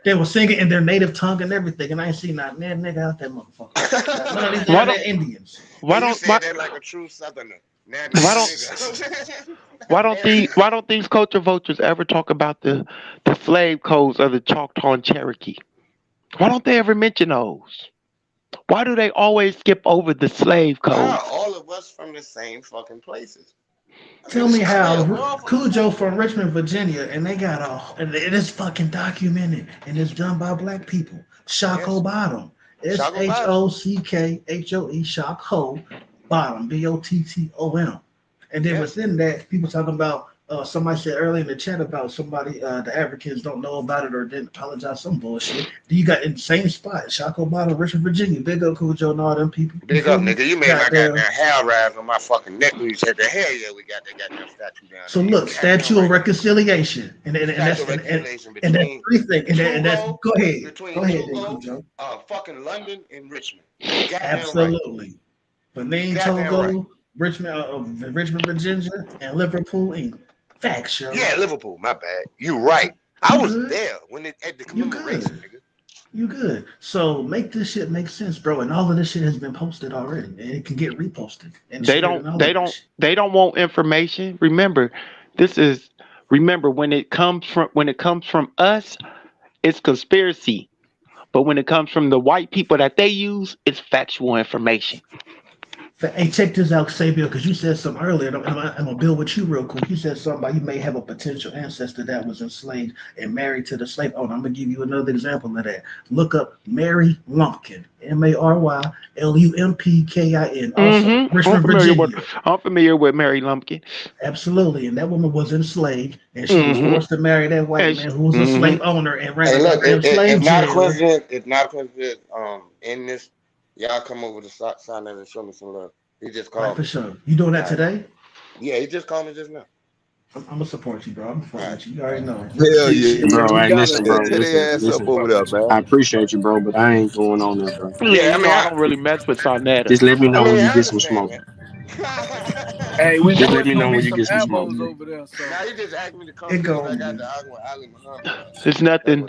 they were singing in their native tongue and everything, and I ain't seen not man nigga out that motherfucker. None of these Indians. Why don't like a true Southerner? Why don't these culture vultures ever talk about the slave codes of the Choctaw and Cherokee? Why don't they ever mention those? Why do they always skip over the slave code? All of us from the same fucking places. Tell me how Cujo from Richmond, Virginia, and they got and it is fucking documented, and it's done by black people. Shocko Bottom. SHOCKHOE, Shocko Bottom, BOTTOM. And then within that, people talking about somebody said earlier in the chat about somebody the Africans don't know about it or didn't apologize, some bullshit. You got in the same spot, Shocko Bottom, Richmond, Virginia. Big up Cujo and all them people. Big up, nigga. You made my goddamn hair rise on my fucking neck when you said the hell yeah, we got that goddamn statue down. So look, statue of reconciliation, and that's three things. And that's go ahead, Cujo. Fucking London and Richmond. Absolutely. Right. Benin, Togo, Richmond, Virginia, and Liverpool, England. Facts, show. Yeah, Liverpool. My bad. You right. I was there when at the commemoration, nigga. You good. So make this shit make sense, bro. And all of this shit has been posted already, and it can get reposted. And they don't want information. Remember when it comes from us, it's conspiracy. But when it comes from the white people that they use, it's factual information. Hey, check this out, Xavier, because you said something earlier. I'm gonna build with you real quick. You said something about you may have a potential ancestor that was enslaved and married to the slave owner. I'm gonna give you another example of that. Look up Mary Lumpkin, MaryLumpkin. Also, Richmond, Virginia. I'm familiar with Mary Lumpkin. Absolutely, and that woman was enslaved, and she was forced to marry that white man who was a slave owner and ran it's not a coincidence. It's not a coincidence. In this. Y'all come over to sign in and show me some love. He just called me. For sure. You doing that today? Yeah, he just called me just now. I'm gonna support you, bro. I'm with you. You already know. Hell yeah, bro. Listen. Over there, man. I appreciate you, bro, but I ain't going on there, bro. Yeah, I mean, I don't really mess with Sarnetta. Just let me know when you get some smoke. Hey, we just let me know when you get some smoke. Over there, so. Now you just asked me to come. I got the Ali Muhammad. It's nothing.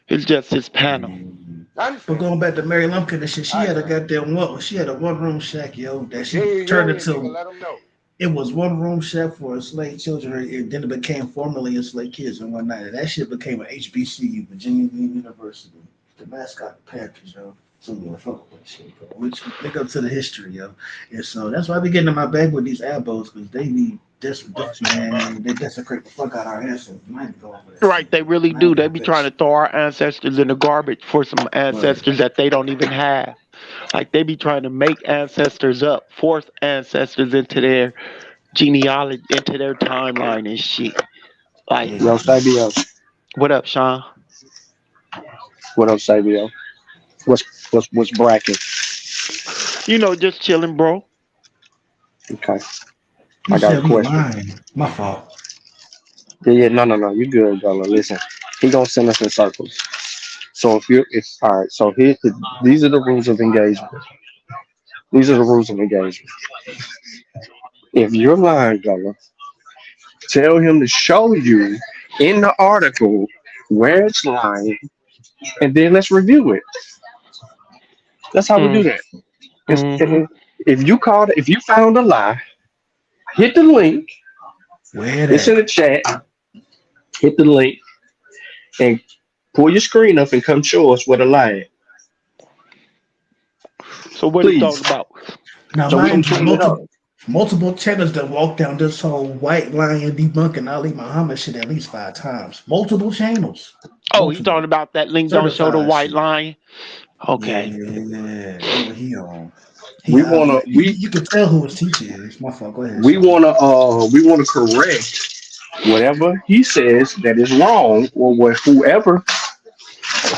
It's just his panel. But going back to Mary Lumpkin and shit, she had a goddamn she had a one-room shack, yo, that she turned into. It was one room chef for enslaved children, and then it became formerly enslaved kids and whatnot. And that shit became an HBCU, Virginia University. The mascot, the Panthers, yo. So yeah, fuck with that shit, bro. Which look up to the history, yo. And so that's why I be getting in my bag with these abos, because they be man, they desecrate the fuck out of our ancestors. I ain't going for that Right, shit, they bro. really I do. ain't They going be for that trying to shit. throw our ancestors in the garbage for some Right. ancestors that they don't even have. Like they be trying to make ancestors up, force ancestors into their genealogy, into their timeline and shit. Like, Yo, Sabio. what up, Sean? What up, Sabio? What's bracket? You know, just chilling, bro. Okay. You I got a said we question. lying. My fault. Yeah, no. You good, brother. Listen, he gonna send us in circles. So if all right, so these are the rules of engagement. These are the rules of engagement. If you're lying, brother, tell him to show you in the article where it's lying, and then let's review it. That's how we do Mm, that. mm-hmm. If you found a lie, hit the link. Where It's in that? the chat. Hit the link and pull your screen up and come show us what a lie is. So what it's all Please. about? Now, So we can mind you, clean it up. multiple channels that walked down this whole white lion debunking Ali Muhammad shit at least 5 times. Multiple channels. Oh, he Multiple. talking about that link don't show the Certified white shit. line. Okay. Yeah, that's what he on. We wanna You can tell who his teacher is. My fault. Go ahead, we Sean. wanna correct whatever he says that is wrong, or what however,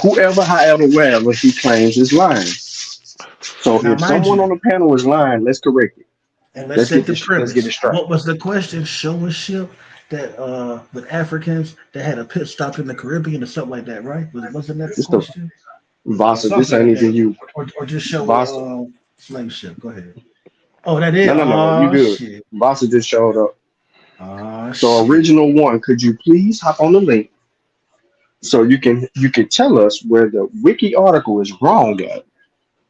wherever he claims is lying. So Now, if mind someone on you, the panel is lying, let's correct it. and let's set the Let's get it premise. straight. What was the question? Show a ship that with Africans that had a pit stop in the Caribbean or something like that, right? Wasn't that the This the question? Or Vasa, this something ain't like that. even you. Or just show Vasa. a slave ship. Go ahead. Oh, that is. No. You Oh good. shit. Vasa just showed up. Oh So shit. original one, could you please hop on the link so you can tell us where the wiki article is wrong at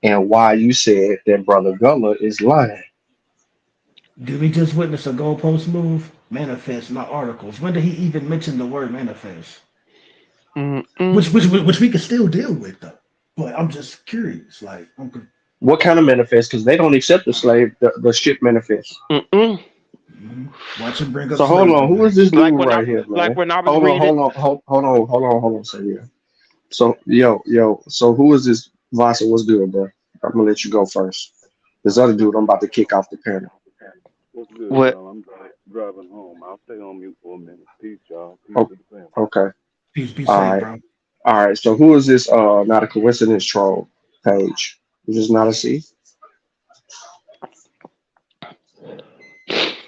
and why you said that Brother Gullah is lying. Did we just witness a goalpost move? Manifest, not articles. When did he even mention the word manifest? Mm-mm. Which we could still deal with though. But I'm just curious. Like, What kind of manifest? Because they don't accept the ship manifest. Mm-mm. Watch him bring up So hold on, slavery. who is this Like dude when I right here, like man? when I was Hold on, reading. hold on, Savior. So yo, so who is this Vasa? What's good, bro? I'm gonna let you go first. This other dude, I'm about to kick off the panel. What's good, What? y'all? I'm driving home. I'll stay on mute for a minute. Peace, y'all. Peace Oh, to the family. okay. Be All safe, right. bro. All right. So who is this not a coincidence troll page? Is this not a C?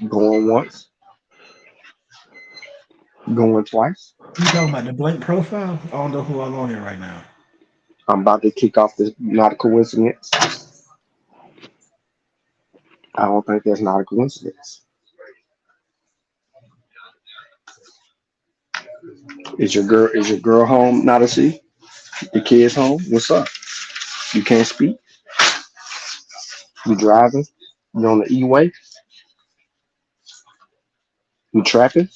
Going once, going twice. You talking about the blank profile? I don't know who I'm on here right now. I'm about to kick off this not a coincidence. I don't think that's not a coincidence. Is your girl home? Not a C. Your kids home? What's up? You can't speak. You driving? You on the E-way? You trapping?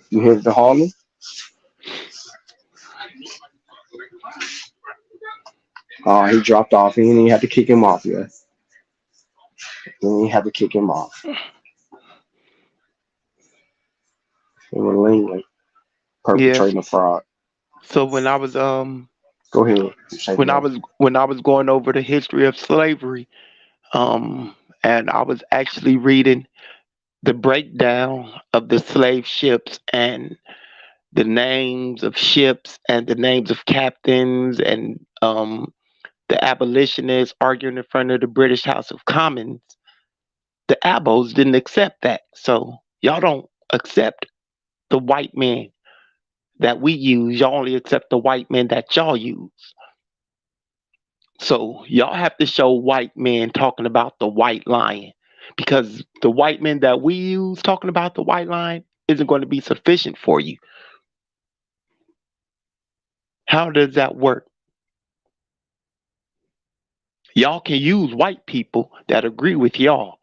You headed to Harlem? Oh, he dropped off. He didn't even have to kick him off yet. He didn't even have to kick him off. They were lingering, Yes. perpetrating a fraud. So when I was Go ahead. Say when I no. was when I was going over the history of slavery, and I was actually reading the breakdown of the slave ships and the names of ships and the names of captains and the abolitionists arguing in front of the British House of Commons. The abos didn't accept that. So y'all don't accept the white men that we use. Y'all only accept the white men that y'all use. So y'all have to show white men talking about the white lion, because the white men that we use talking about the white lion isn't going to be sufficient for you. How does that work? Y'all can use white people that agree with y'all,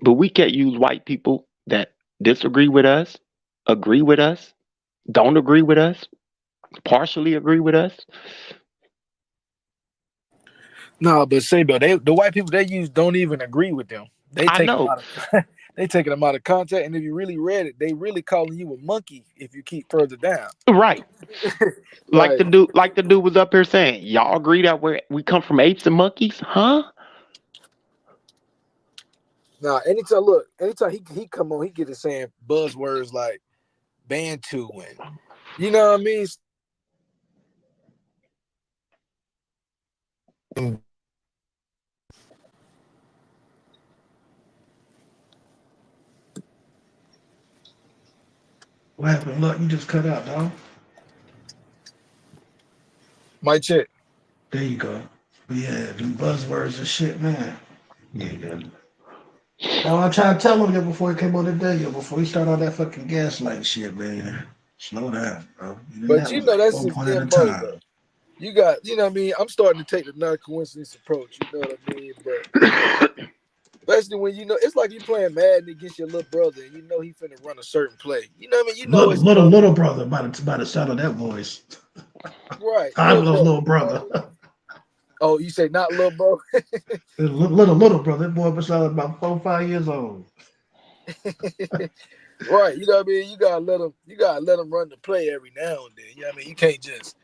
But we can't use white people that disagree with us, agree with us, don't agree with us, partially agree with us. No, but Sabo, the white people they use don't even agree with them. They I take them know. out of they taking them out of context, and if you really read it, they really calling you a monkey if you keep further down. Right. Like Like, the dude was up here saying, y'all agree that we come from apes and monkeys, huh? nah, anytime he come on, he get to saying buzzwords like Bantu and you know what I mean? What happened? Look, you just cut out, dog. My check. There you go. But yeah, them buzzwords and shit, man. Yeah. Oh, I tried to tell him that before he came on the day, before he started all that fucking gaslighting shit, man. Slow down, bro. But That you was know like that's 1 his point at a MO though. time. You got, you know what I mean? I'm starting to take the non-coincidence approach, you know what I mean? But especially when you know, it's like you playing Madden against your little brother and you know he finna run a certain play. You know what I mean? You know it's Little brother by the sound of that voice. right. I'm little brother. Oh, you say not little bro? little brother. That boy was about 4 or 5 years old. Right, you know what I mean? You gotta let them run the play every now and then. You know what I mean? You can't just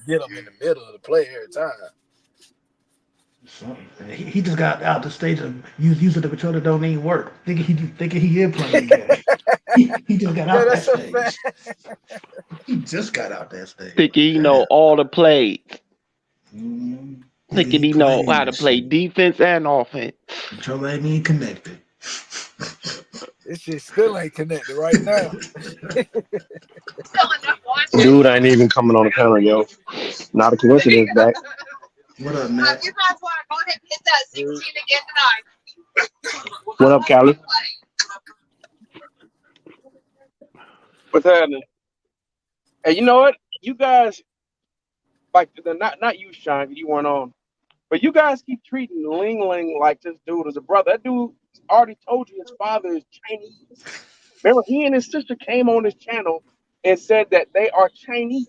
get them in the middle of the play every time. He just got out the stage of using the controller don't even work. Thinking he is playing the game. He just got out that stage. He just got out that stage. Thinking he know all the plays. Mm-hmm. Thinking he know how to play defense and offense. Controller ain't even connected. This shit still ain't connected right now. Dude ain't even coming on the panel, yo. Not a coincidence, that. What up, Matt? You guys want to go ahead and hit that 16 again tonight. What up, Callie? What's happening? Hey, you know what? You guys, like, not you, Sean, 'cause you weren't on, but you guys keep treating Ling Ling like this dude is a brother. That dude already told you his father is Chinese. Remember, he and his sister came on his channel and said that they are Chinese.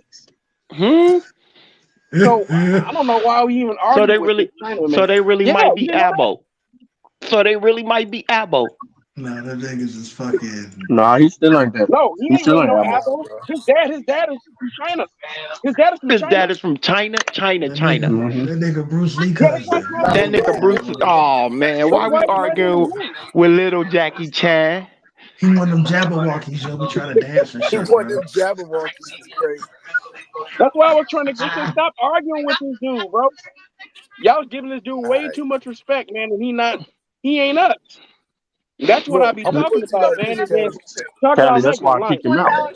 So I don't know why we even argue with this China man. So they really Yeah, might you be didn't know that? Abo. So they really might be Abo. Nah, that niggas is fucking. Nah, he still ain't that. No, he He ain't still really ain't no Abo. Apple. His dad is from China. His dad is from His China. dad is from China. That nigga Bruce Lee Yeah, that's why cousin. he's That nigga Bruce. Oh man, why we arguing with little Jackie Chan? He one of them Jabberwockies, yo. We try to dance and He shit, one of bro. them Jabberwockies is crazy. That's why I was trying to get you to stop arguing with this dude, bro. Y'all was giving this dude way too much respect, man, and he ain't us. That's what Look, I be I'm gonna talking put you about, like man. this, And then Callie. Choctaw Callie, that's Mike why is I lying. kicked him out.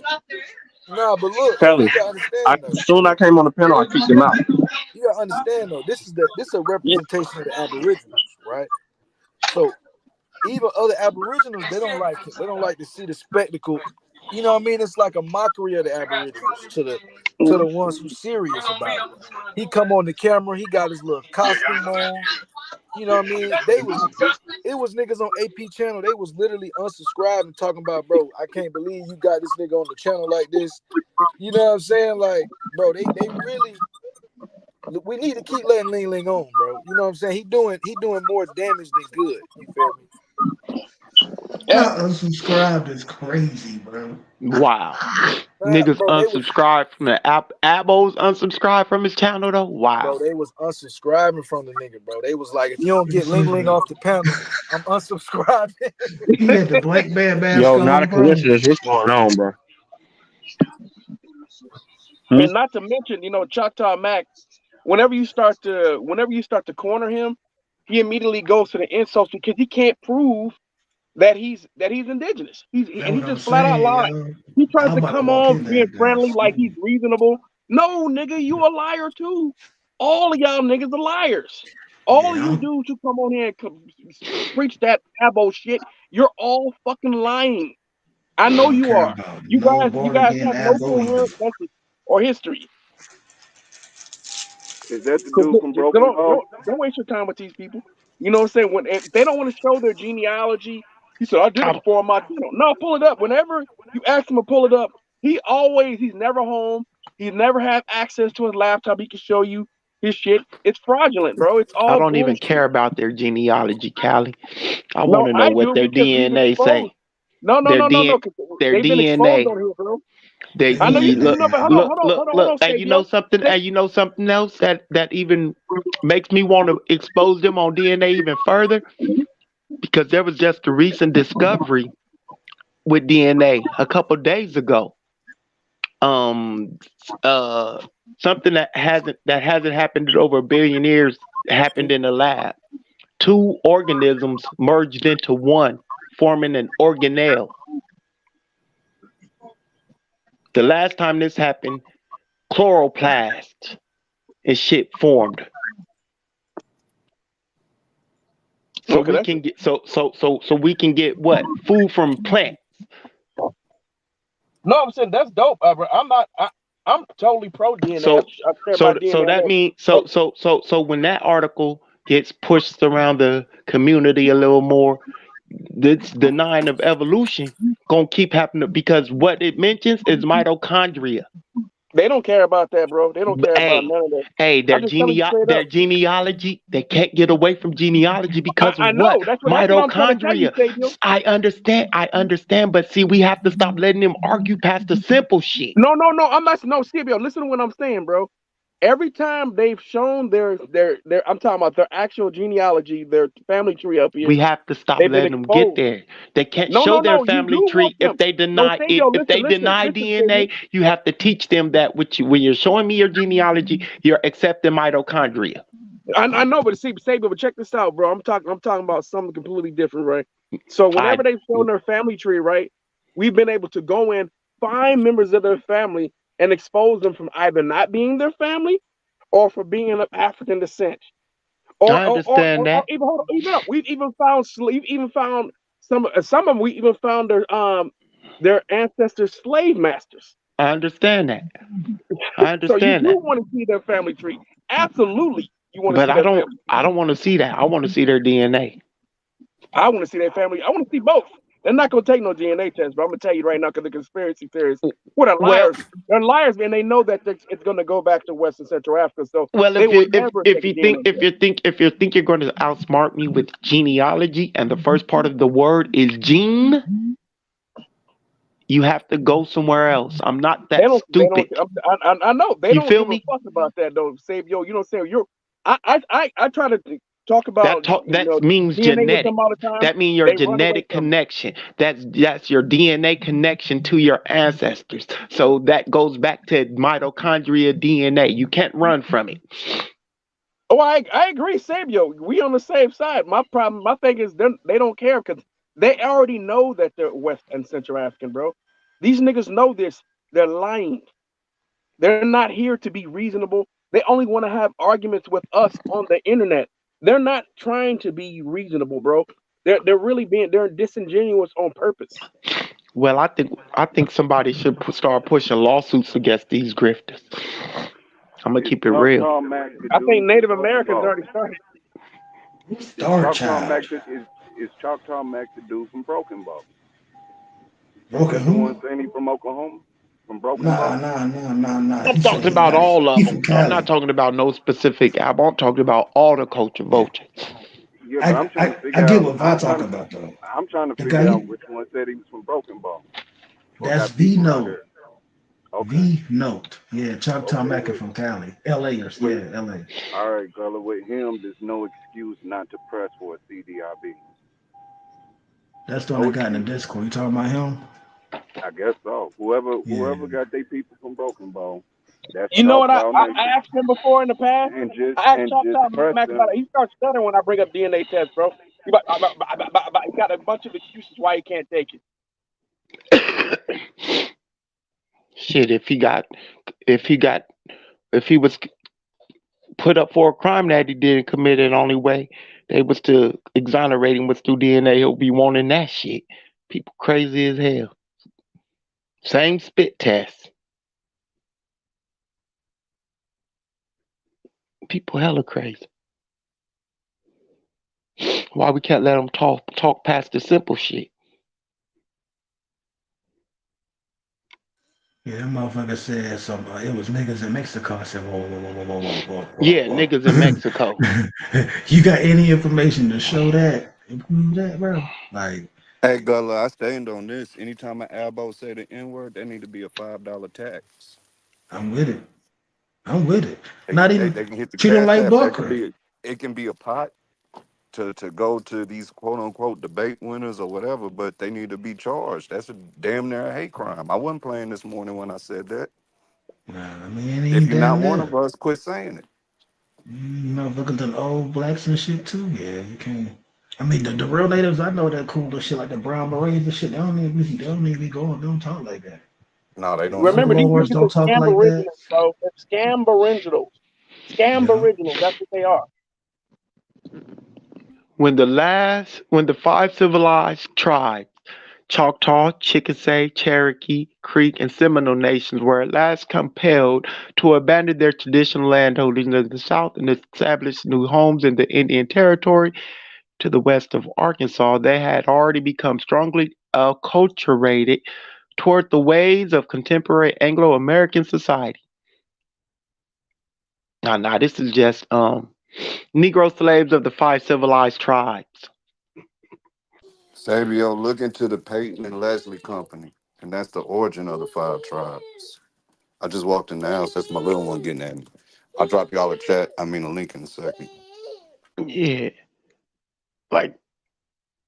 Nah, but look, Callie, you gotta understand though. as soon as I came on the panel, I kicked him out. You gotta understand though. This is a representation of the Aboriginals, right? So even other Aboriginals, they don't like it. They don't like to see the spectacle. You know what I mean? It's like a mockery of the Aboriginals to the ones who's serious about it. He come on the camera, he got his little costume on. You know what I mean? It was niggas on AP channel. They was literally unsubscribing, talking about, bro, I can't believe you got this nigga on the channel like this. You know what I'm saying? Like, bro, they really, we need to keep letting Ling Ling on, bro. You know what I'm saying? He doing more damage than good. You feel me? Not unsubscribed is crazy, bro. Wow. Niggas Bro, unsubscribed from the app. Abos unsubscribed from his channel though. Wow. Bro, they was unsubscribing from the nigga, bro. They was like, if you don't get Ling Ling off the panel, I'm unsubscribing. He had the black man mask Yo, on, not a bro. coincidence. What's going on, bro? And not to mention, Choctaw Mac, whenever you start to corner him, he immediately goes to the insults because he can't prove that he's indigenous. He just flat out lies. He tries to come on being friendly like he's reasonable. No, nigga, you a liar too. All of y'all niggas are liars. All of you dudes who come on here and preach that abo shit, you're all fucking lying. I know you are. You guys have no coherent message or history. Is that the dude from Broken Bow? Don't waste your time with these people. You know what I'm saying? When if they don't want to show their genealogy, he said, I did it for my channel. No, pull it up. Whenever you ask him to pull it up, he's never home. He's never had access to his laptop. He can show you his shit. It's fraudulent, bro. It's I all don't even bullshit. care about their genealogy, Callie. I No, want to know I what do their because we've been DNA exposed. say. No, Their 'cause their they've been exposed DNA. on here, bro. They I know you look know, but hold on, and you know Sabio. something, and you know something else that even makes me want to expose them on DNA even further, because there was just a recent discovery with DNA a couple days ago. Um, something that hasn't happened in over 1 billion years happened in the lab. Two organisms merged into one, forming an organelle. The last time this happened, chloroplast and shit formed. So Okay, we can get so we can get what? Food from plants. No, I'm saying that's dope. I'm totally pro DNA. So I care about so DNA. that means so when that article gets pushed around the community a little more, this denying of evolution gonna keep happening because what it mentions is mitochondria. They don't care about that, bro. They don't care about Hey, none of that. hey, I'm just telling you straight their up. genealogy, they can't get away from genealogy because of I what? know. That's what I'm trying to tell you, Mitochondria. Savior. I understand, but see, we have to stop letting them argue past the simple shit. No, I'm not. No, Savior, listen to what I'm saying, bro. Every time they've shown their I'm talking about their actual genealogy, their family tree up here, We have to stop they've been letting them get exposed. there. They can't show their You family do want tree them. if they No, deny it. Savior, If they deny listen, Savior. DNA, you have to teach them that when you're showing me your genealogy, you're accepting mitochondria. I know, but see, Savior, but check this out, bro. I'm talking about something completely different, right? So I whenever they've shown their family tree, right, we've been able to go in, find members of their family, and expose them from either not being their family or for being of African descent. I understand Or that. even hold on, even up. We've even found some of them. We even found their ancestors' slave masters. I understand that. I So you understand do that. want to see their family tree. Absolutely, you want to But see their family. I don't want to see that. I want to see their DNA. I want to see their family. I want to see both. They're not going to take no DNA test, but I'm going to tell you right now because the conspiracy theorists, what are Well, liars. They're liars, and they know that it's going to go back to West and Central Africa. So well, they will never take a DNA test. if you think you're going to outsmart me with genealogy, and the first part of the word is gene, you have to go somewhere else. I'm not that They don't. stupid. I know they You don't feel give a me? fuck about that though. Save yo, you know, say you're. I try to talk about That means DNA with genetic. them all the time. That means your They run away genetic from it. connection. That's your DNA connection to your ancestors. So that goes back to mitochondria DNA. You can't run from it. Oh, I agree, Sabio. We on the safe side. My thing is they don't care because they already know that they're West and Central African, bro. These niggas know this. They're lying. They're not here to be reasonable. They only want to have arguments with us on the internet. They're not trying to be reasonable, bro. They're disingenuous on purpose. Well, I think somebody should start pushing lawsuits against these grifters. I'm gonna keep it real. I think Native Americans already started. Star Choctaw Mac Child. is Choctaw Mac the dude from Broken Bow? Broken That the one who? saying he from Oklahoma? From Broken Nah, Bow? nah, nah, nah, nah. I'm He said talking he about got it. all He of them. from I'm not Cali. talking about no specific album. I'm talking about all the culture vultures. Yeah, but I'm trying to I figure get out. what I talk about though. I'm trying to The figure guy out which one said he was from Broken Bow. Or that's got V people out Note. there. Okay. V Note. Yeah, Choctaw Okay. Mac from Cali. LA or Wait. yeah, LA. All right, Gullah. With him, there's no excuse not to press for a CDIB. That's the one No that got in the excuse. Discord. You talking about him? I guess so. Whoever Yeah. got their people from Broken Bow, that's You know what Choctaw I Nation. asked him before in the past? And I asked just Choctaw press Mac them. about it. He starts stuttering when I bring up DNA tests, bro. He got a bunch of excuses why he can't take it. Shit, if he was put up for a crime that he didn't commit, the only way they was to exonerate him was through DNA. He'll be wanting that shit. People crazy as hell. Same spit test. People hella crazy. Why we can't let them talk past the simple shit? Yeah, that motherfucker said something. It was niggas in Mexico. I said, whoa. Yeah, niggas in Mexico. You got any information to show that? Prove that, bro? Like, Hey, Gullah, I stand on this. Anytime an Abo say the N word, there need to be a $5 tax. I'm with it. They, Not they, even they can hit the treat them cash like app. That can Booker. be it can be a pot to go to these quote unquote debate winners or whatever, but they need to be charged. That's a damn near a hate crime. I wasn't playing this morning when I said that. Nah, I mean, it If ain't you're not damn one near. of us, quit saying it. Motherfuckers done old blacks and shit too. Yeah, you can't. I mean, the real natives, I know that cool shit like the brown berets and shit. They don't even be going. They don't talk like that. No, they don't Remember, know. these Warlords niggas are don't talk scam like that. originals, bro. They're scam originals. Scam Yeah. originals. That's what they are. When the five civilized tribes, Choctaw, Chickasaw, Cherokee, Creek, and Seminole nations were at last compelled to abandon their traditional landholdings in the South and establish new homes in the Indian Territory to the west of Arkansas, they had already become strongly acculturated toward the ways of contemporary Anglo-American society. Now this is just Negro slaves of the five civilized tribes. Sabio, look into the Peyton and Leslie Company, and that's the origin of the five tribes. I just walked in the house. That's my little one getting at me. I'll drop y'all a link in a second. Yeah, like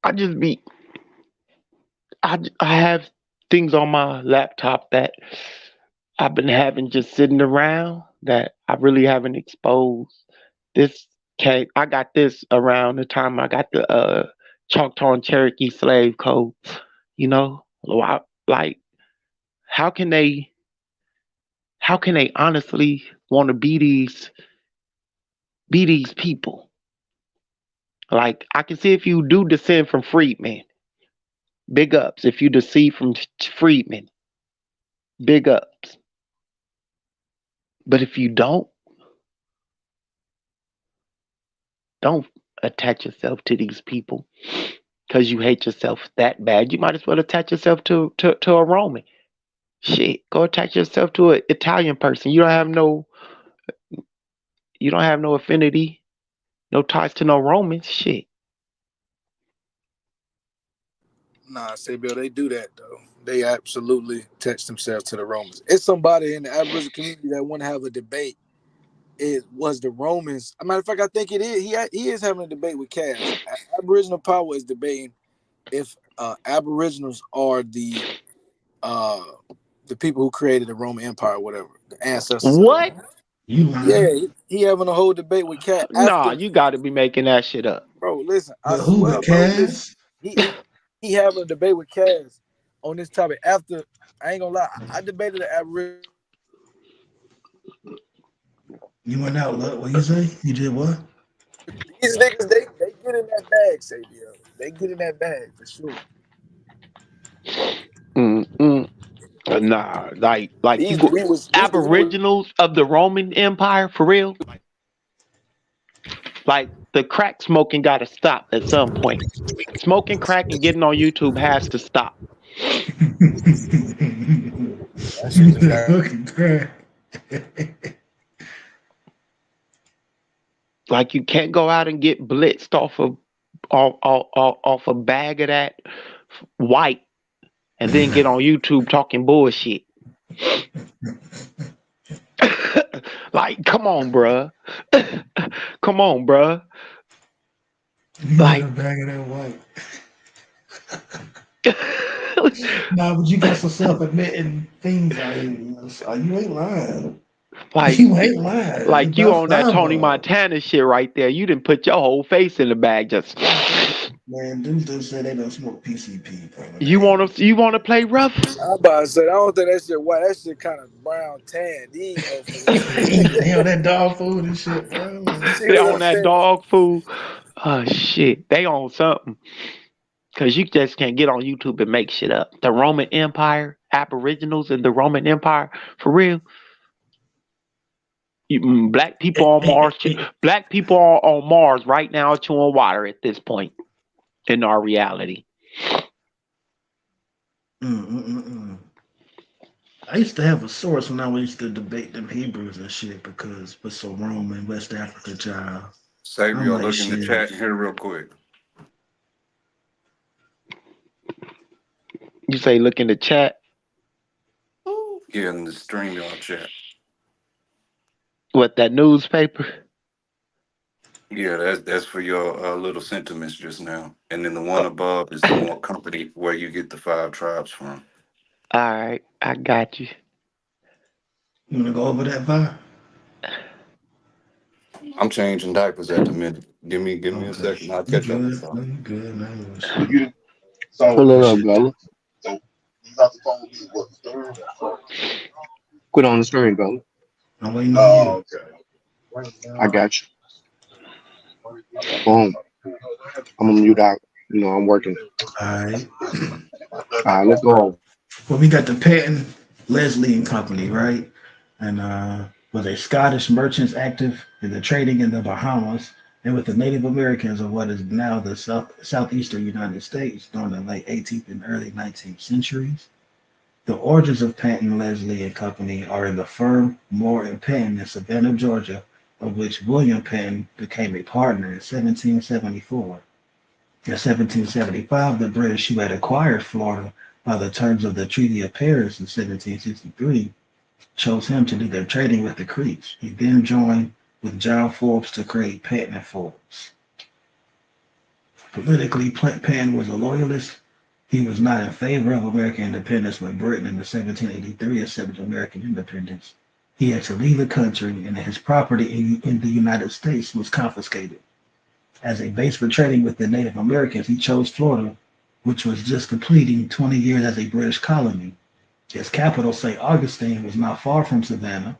I just be I have things on my laptop that I've been having just sitting around that I really haven't exposed. This I got this around the time I got the Choctaw and Cherokee slave code. You know, like how can they honestly want to be these people? Like I can see if you do descend from freedmen, big ups. If you descend from freedmen, big ups. But if you don't attach yourself to these people because you hate yourself that bad. You might as well attach yourself to a Roman. Shit, go attach yourself to an Italian person. You don't have no affinity, no ties to no Romans. Shit. Nah, say Bill, they do that though. They absolutely attach themselves to the Romans. It's somebody in the Aboriginal community that want to have a debate. It was the Romans. As a matter of fact, I think it is. He is having a debate with Cass. Aboriginal Power is debating if Aboriginals are the people who created the Roman Empire, or whatever, the ancestors of the What? Roman. Yeah, he having a whole debate with Cass. Nah, you got to be making that shit up. Bro, listen, I But who, swear, with bro, listen. Cass? He having a debate with Cass on this topic. After, I ain't gonna lie, I debated the Aboriginal. You went out. What you say? You did what? These niggas, they get in that bag, Sabio. They get in that bag for sure. Nah, like you go We was Aboriginals of the Roman Empire for real. Like the crack smoking got to stop at some point. Smoking crack and getting on YouTube has to stop. Fucking crack. Like you can't go out and get blitzed off a bag of that white and then get on YouTube talking bullshit. Like, come on, bruh. Come on, bruh. Like a bag of that white. Nah, but you got some self-admitting things out here. So you ain't lying. Like you ain't lying. Like you on that Tony Montana shit right there. You didn't put your whole face in the bag. Just man, dudes say they don't smoke PCP. Bro. You wanna play rough? I'm about to say, I don't think that shit white. That shit kind of brown tan. These motherfuckers. They on that dog food and shit, bro. They on that dog food. Oh shit, they on something. Cause you just can't get on YouTube and make shit up. The Roman Empire, Aboriginals in the Roman Empire, for real. Black people on Mars. Black people are on Mars right now chewing water at this point in our reality. I used to have a source when I used to debate them Hebrews and shit because with some Rome and West Africa, child. Save I'm your like, look in the shit. chat here real quick. You say look in the chat. Yeah, in the StreamYard chat. What, that newspaper? Yeah, that's for your little sentiments just now. And then the one above is the more company where you get the 5 tribes from. All right, I got you. You wanna go over that, Vi? I'm changing diapers at the minute. Give me a second. I'll You catch up with good? y'all. No, you good, man. Pull it up, Bella. Quit on the screen, Bella. I'm waiting on you. I got you. Boom. I'm gonna mute out. You know, I'm working. All right. All right, let's go. Well, we got the Patton, Leslie and Company, right? And were they Scottish merchants active in the trading in the Bahamas and with the Native Americans of what is now the southeastern United States during the late 18th and early 19th centuries. The origins of Patton, Leslie and Company are in the firm Moore and Penn in Savannah, Georgia, of which William Penn became a partner in 1774. In 1775, the British, who had acquired Florida by the terms of the Treaty of Paris in 1763, chose him to do their trading with the Creeks. He then joined with John Forbes to create Patton and Forbes. Politically, Penn was a loyalist. He was not in favor of American independence when Britain in the 1783 accepted American independence. He had to leave the country and his property in the United States was confiscated. As a base for trading with the Native Americans, he chose Florida, which was just completing 20 years as a British colony. Its capital, St. Augustine, was not far from Savannah.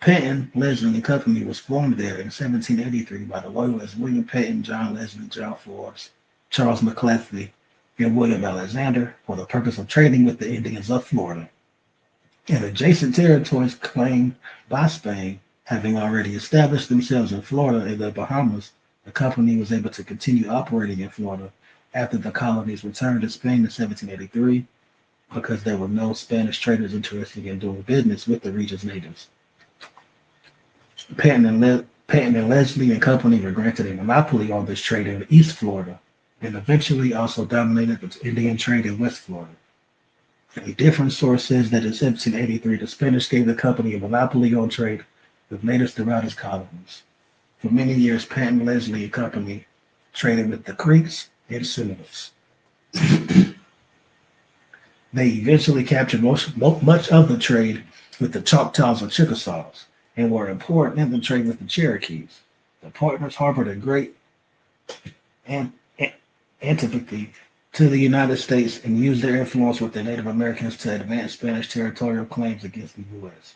Patton, Leslie and Company was formed there in 1783 by the loyalists William Patton, John Leslie, John Forbes, Charles McClellan, and William Alexander for the purpose of trading with the Indians of Florida. In adjacent territories claimed by Spain, having already established themselves in Florida and the Bahamas, the company was able to continue operating in Florida after the colonies returned to Spain in 1783 because there were no Spanish traders interested in doing business with the region's natives. Patton and Leslie and Company were granted a monopoly on this trade in East Florida and eventually also dominated the Indian trade in West Florida. A different source says that in 1783, the Spanish gave the company a monopoly on trade with natives throughout its colonies. For many years, Patton, Leslie and Company traded with the Creeks and Seminoles. They eventually captured much of the trade with the Choctaws and Chickasaws and were important in the trade with the Cherokees. The partners harbored a great antipathy to the United States and used their influence with the Native Americans to advance Spanish territorial claims against the U.S.,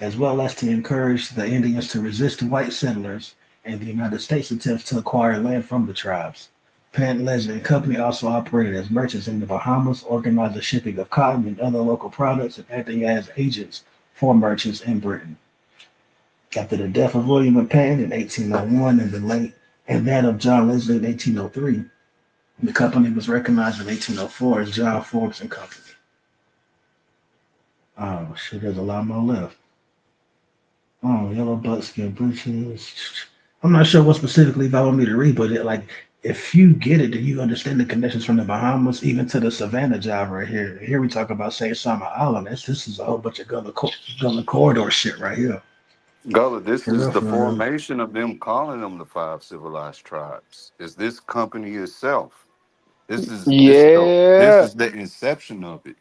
as well as to encourage the Indians to resist white settlers and the United States' attempts to acquire land from the tribes. Patton, Leslie and Company also operated as merchants in the Bahamas, organized the shipping of cotton and other local products, and acting as agents for merchants in Britain. After the death of William and Patton in 1801 and that of John Leslie in 1803, the company was recognized in 1804 as John Forbes and Company. Oh shit, there's a lot more left. Oh, yellow buckskin breeches. I'm not sure what specifically if I want me to read, but if you get it, then you understand the connections from the Bahamas even to the Savannah job right here. Here we talk about St. Simon Island. This is a whole bunch of Gullah corridor shit right here. Gullah, this For is real, the for real. formation of them calling them the 5 civilized tribes. Is this company itself? This is Yeah. the inception of it.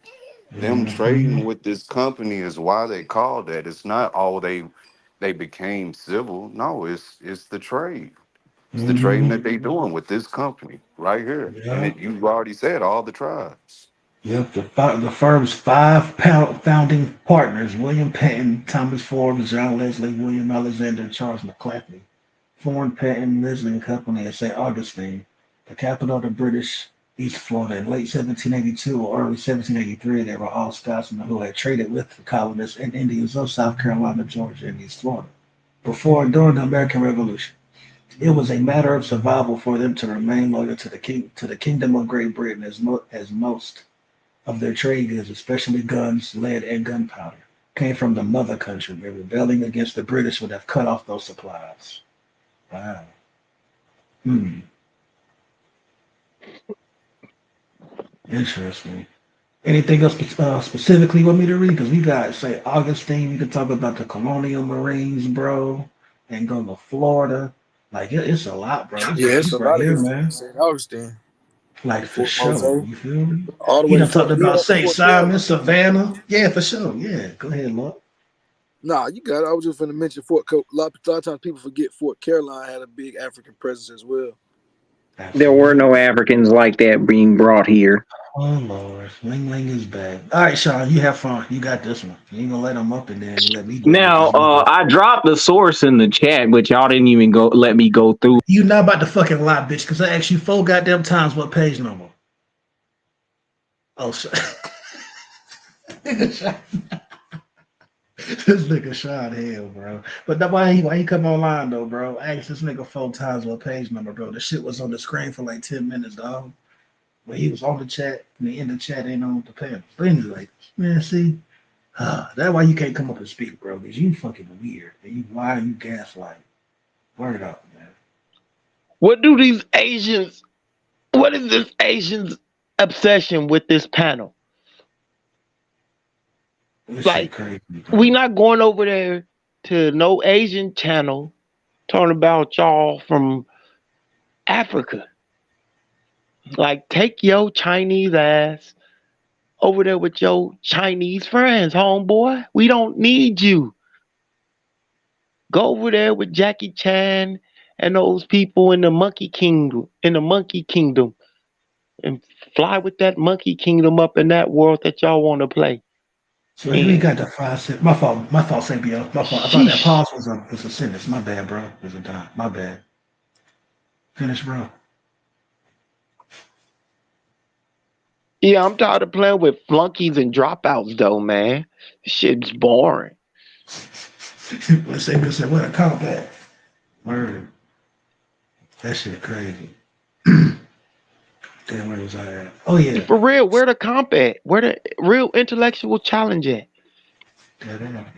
Them Mm-hmm. trading with this company is why they call that. It's not all they became civil. No, it's the trade. It's the trading Mm-hmm. that they doing with this company right here. And Yeah. you've already said all the tribes. Yep, the firm's founding partners, William Patton, Thomas Forbes, John Leslie, William Alexander, and Charles McClellan, formed Patton, Leslie and Company at St. Augustine, the capital of the British East Florida. In late 1782 or early 1783, they were all Scotsmen who had traded with the colonists and Indians of South Carolina, Georgia, and East Florida. before and during the American Revolution. It was a matter of survival for them to remain loyal to the Kingdom of Great Britain, as most of their trade goods, especially guns, lead, and gunpowder, came from the mother country, where rebelling against the British would have cut off those supplies. Wow. Interesting. Anything else specifically you want me to read? Because we got, say, Augustine. We could talk about the colonial Marines, bro, and go to Florida. Like, it's a lot, bro. It's Yeah, it's deep a right lot of here, history. man. St. Augustine, Like, for Fort sure. Mose, You feel me? all the He way to done talked Fort, even about up to St. Fort Simon, Caroline. Savannah. Yeah, for sure. Yeah. Go ahead, Lord. Nah, you got it. I was just going to mention Fort. A lot of times people forget Fort Caroline had a big African presence as well. There were no Africans like that being brought here. Oh, Lord. Ling Ling is back. All right, Sean, you have fun. You got this one. You ain't going to let them up and then let me do it. Now, I dropped the source in the chat, but y'all didn't even let me go through. You not about to fucking lie, bitch, because I asked you 4 goddamn times what page number. Oh, shit. This nigga shot hell, bro. But why he come online though, bro? I asked this nigga 4 times what page number, bro. The shit was on the screen for like 10 minutes, dog. But he was on the chat, and the end of the chat ain't on the panel. But anyway, man, see, that's why you can't come up and speak, bro. Because you fucking weird, and you lie, you gaslight. Word up, man. What do these Asians? What is this Asians' obsession with this panel? This Like, shit crazy, bro. we not going over there to no Asian channel talking about y'all from Africa. Like, take your Chinese ass over there with your Chinese friends, homeboy. We don't need you. Go over there with Jackie Chan and those people in the Monkey Kingdom, and fly with that Monkey Kingdom up in that world that y'all want to play. So here we got the 5 cents. My fault, Sabio. My fault. I thought that pause was a sentence. My bad, bro. It was a time. My bad. Finish, bro. Yeah, I'm tired of playing with flunkies and dropouts, though, man. Shit's boring. Let's say, what a combat. Word. That shit crazy. Damn, where was I at? Oh, yeah. For real, where the comp at? Where the real intellectual challenge at?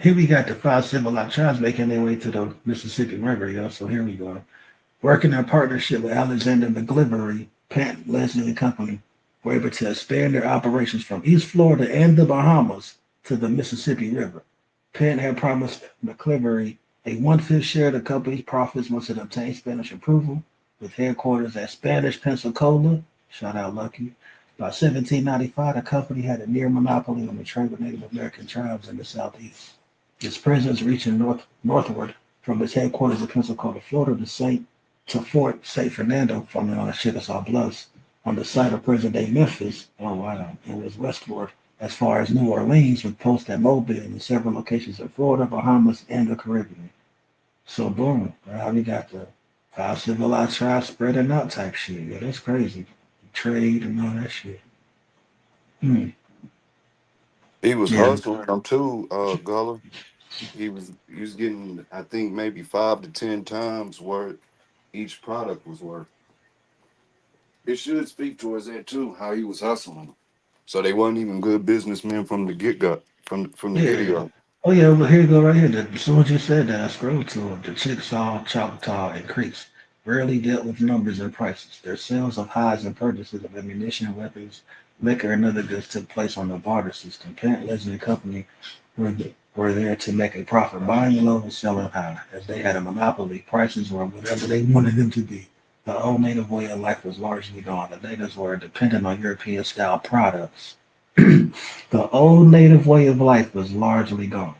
Here we got the 5 civilized tribes making their way to the Mississippi River, yo. So here we go. Working in partnership with Alexander McGlivery, Pant, Leslie and Company, were able to expand their operations from East Florida and the Bahamas to the Mississippi River. Pant had promised McGlivery a 1/5 share of the company's profits once it obtained Spanish approval, with headquarters at Spanish Pensacola. Shout out Lucky. By 1795, the company had a near monopoly on the trade with Native American tribes in the Southeast. Its presence reaching northward from its headquarters in Pensacola, Florida, to Fort St. Fernando, from the Chickasaw Bluffs, on the site of present-day Memphis. Oh wow! And was westward as far as New Orleans, with posts at Mobile and several locations in Florida, Bahamas, and the Caribbean. So boom, right? We got the 5 civilized tribes spreading out type shit. Yeah, that's crazy. Trade and all that shit. He was hustling them too, Gullah. He was getting, I think, maybe 5 to 10 times what each product was worth. It should speak towards that too, how he was hustling. So they wasn't even good businessmen from the get-go, from the get-go. Oh yeah, well here you go right here. As soon as you said that, I scrolled to it. The Choctaw and Creeks rarely dealt with numbers and prices. Their sales of hides and purchases of ammunition, weapons, liquor, and other goods took place on the barter system. Pant, Leslie and Company were there to make a profit, buying low and selling high. As they had a monopoly, prices were whatever they wanted them to be. The old native way of life was largely gone. The natives were dependent on European-style products. The old native way of life was largely gone.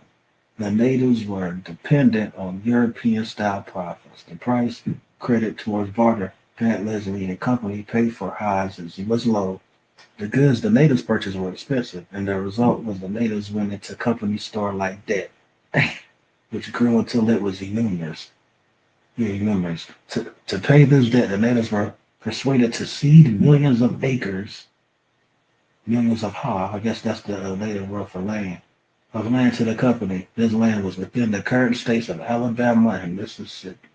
The natives were dependent on European-style products. The price credit towards barter, Pat Leslie and Company paid for hides was low. The goods the natives purchased were expensive, and the result was the natives went into company store-like debt, which grew until it was enormous. To pay this debt, the natives were persuaded to cede millions of acres, millions of ha. I guess that's the native word for land, of land to the company. This land was within the current states of Alabama and Mississippi.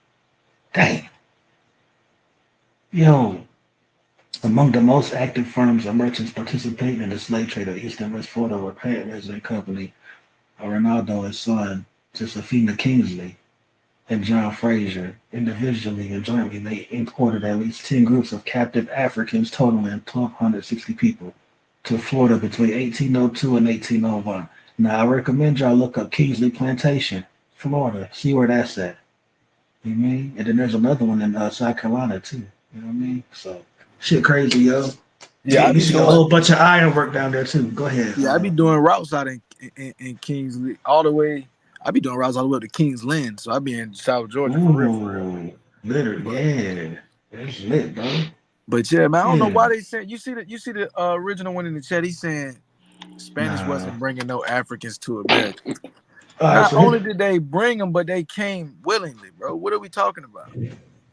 Dang. Yo, among the most active firms and merchants participating in the slave trade of East and West Florida were partners and company, Ronaldo and son, Josephina Kingsley, and John Frazier. Individually and jointly, they imported at least 10 groups of captive Africans totaling 1,260 people to Florida between 1802 and 1801. Now, I recommend y'all look up Kingsley Plantation, Florida. See where that's at. You know what I mean? And then there's another one in South Carolina, too. You know what I mean? So, shit crazy, yo. Yeah, I You be see a doing. whole bunch of ironwork down there, too. Go ahead. Yeah, I be doing routes out in Kingsley all the way. I be doing routes all the way up to King's Lynn, so I be in South Georgia for real, for real. Ooh, literally, yeah. That's lit, bro. But yeah, man, I don't know Yeah. why they said you see the original one in the chat. He's saying Spanish wasn't bringing no Africans to America. Not only did they bring them, but they came willingly, bro. What are we talking about?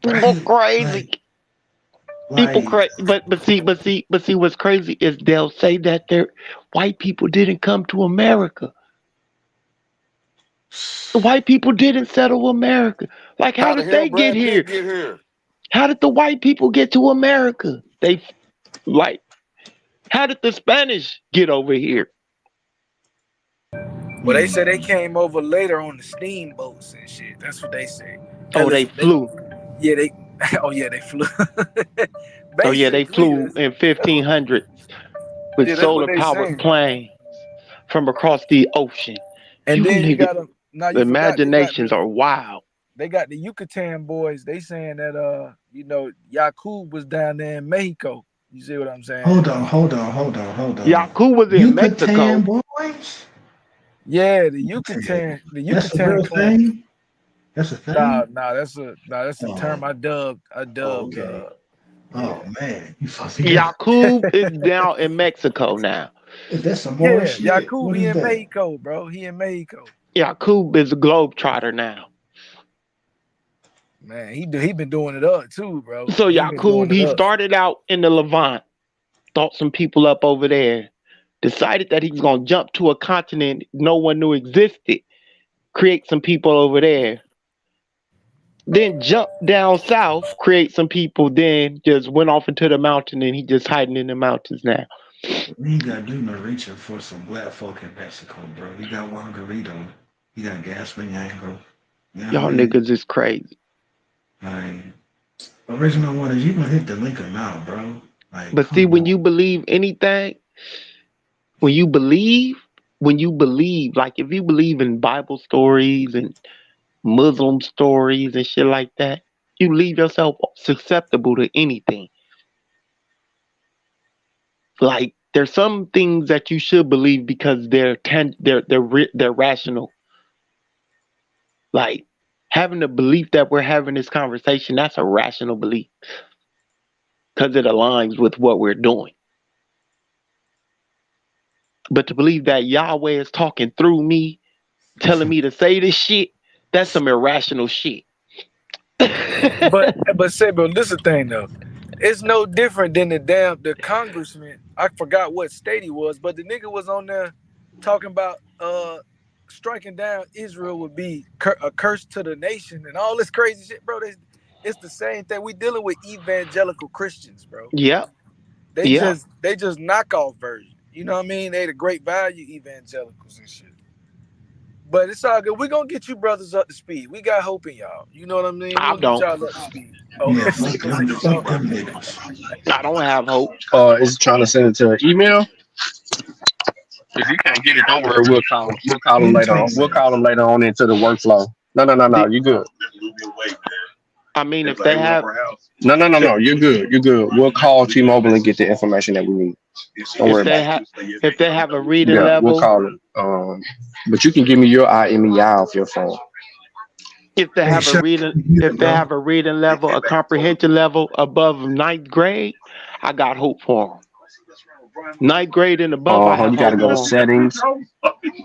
People crazy. People crazy. But see, what's crazy is they'll say that white people didn't come to America. The white people didn't settle America. Like, how the did hell they get Brad here? Pitt get here? How did the white people get to America? How did the Spanish get over here? Well, they say they came over later on the steamboats and shit. That's what they say. Oh, they flew. Yeah, they. Oh yeah, they flew. Oh yeah, they flew in 1500s with solar powered planes from across the ocean. And then you got niggas, them. Now the you forgot imaginations are wild. They got the Yucatan boys. They saying that Yakub was down there in Mexico. You see what I'm saying? Hold on. Yakub was in Mexico. Boys? Yeah, the Yucatan. The Yucatan That's a real thing. That's a thing. Nah, that's a term I dubbed. Okay. Oh man, you fucking Yakub is down in Mexico now. Is that some more shit? Yakub, he in Mexico, bro. He in Mexico. Yakub is a globetrotter now. Man, he been doing it up too, bro. So Yakub, he started out in the Levant, thought some people up over there, decided that he was gonna jump to a continent no one knew existed, create some people over there. Then jump down south, create some people, then just went off into the mountain and he just hiding in the mountains now. We ain't gotta do no reaching for some black folk in Mexico, bro. We got Juan Garrido. You got Gaspar Yango. Y'all niggas is crazy. Like, original one is you gonna hit the link or not, bro? Like, but see, when you believe anything, when you believe, like if you believe in Bible stories and Muslim stories and shit like that, you leave yourself susceptible to anything. Like there's some things that you should believe because they're rational. Like having the belief that we're having this conversation, that's a rational belief because it aligns with what we're doing. But to believe that Yahweh is talking through me, telling me to say this shit, that's some irrational shit. but this is the thing though. It's no different than the congressman. I forgot what state he was, but the nigga was on there talking about striking down Israel would be a curse to the nation and all this crazy shit, bro. It's the same thing. We dealing with evangelical Christians, bro. Yep. They just knockoff version. You know what I mean? They the great value evangelicals and shit. But it's all good. We're gonna get you brothers up to speed. We got hope in y'all. You know what I mean? I don't. Get y'all up to speed. Oh, yeah, fuck them niggas. I don't have hope. Is trying to send it to an email? If you can't get it, don't worry. We'll call them later on. We'll call them later on into the workflow. No. You good. I mean, if they have. No. You're good. We'll call T-Mobile and get the information that we need. Don't worry about it. If they have a reading level. We'll call them. But you can give me your IMEI off your phone. If they have a reading level, a comprehension level above 9th grade, I got hope for them. 9th grade and above, I have you gotta hope go to for settings.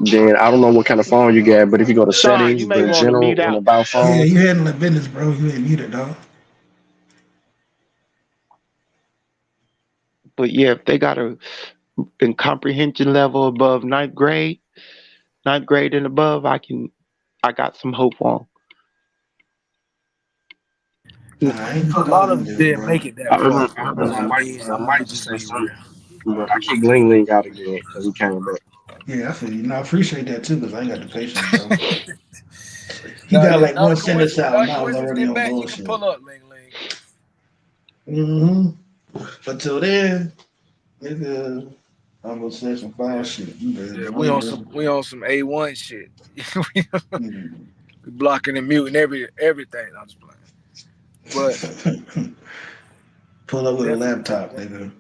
Then I don't know what kind of phone you got, but if you go to settings, you may the general and about phone. Yeah, you handling business, bro. You ain't muted, dog. But yeah, if they got a comprehension level above 9th grade, ninth grade and above, I got some hope on. I ain't A fuck lot all of them them niggas, didn't bro. make it that far, I bro. remember I might Just say be something, real. but I kicked Ling Ling out again because he came back. Yeah, I feel you. No, I appreciate that too, because I ain't got the patience, bro. He Now, got yeah, like one sentence out, and I was already get on back, you can bullshit. pull up, Ling Ling. But till then, nigga, I'm gonna say some foul shit. You better Yeah, believe it. we on some A1 shit. we Mm. blocking and muting everything. I'm just playing. But Pull up with a definitely, laptop, nigga.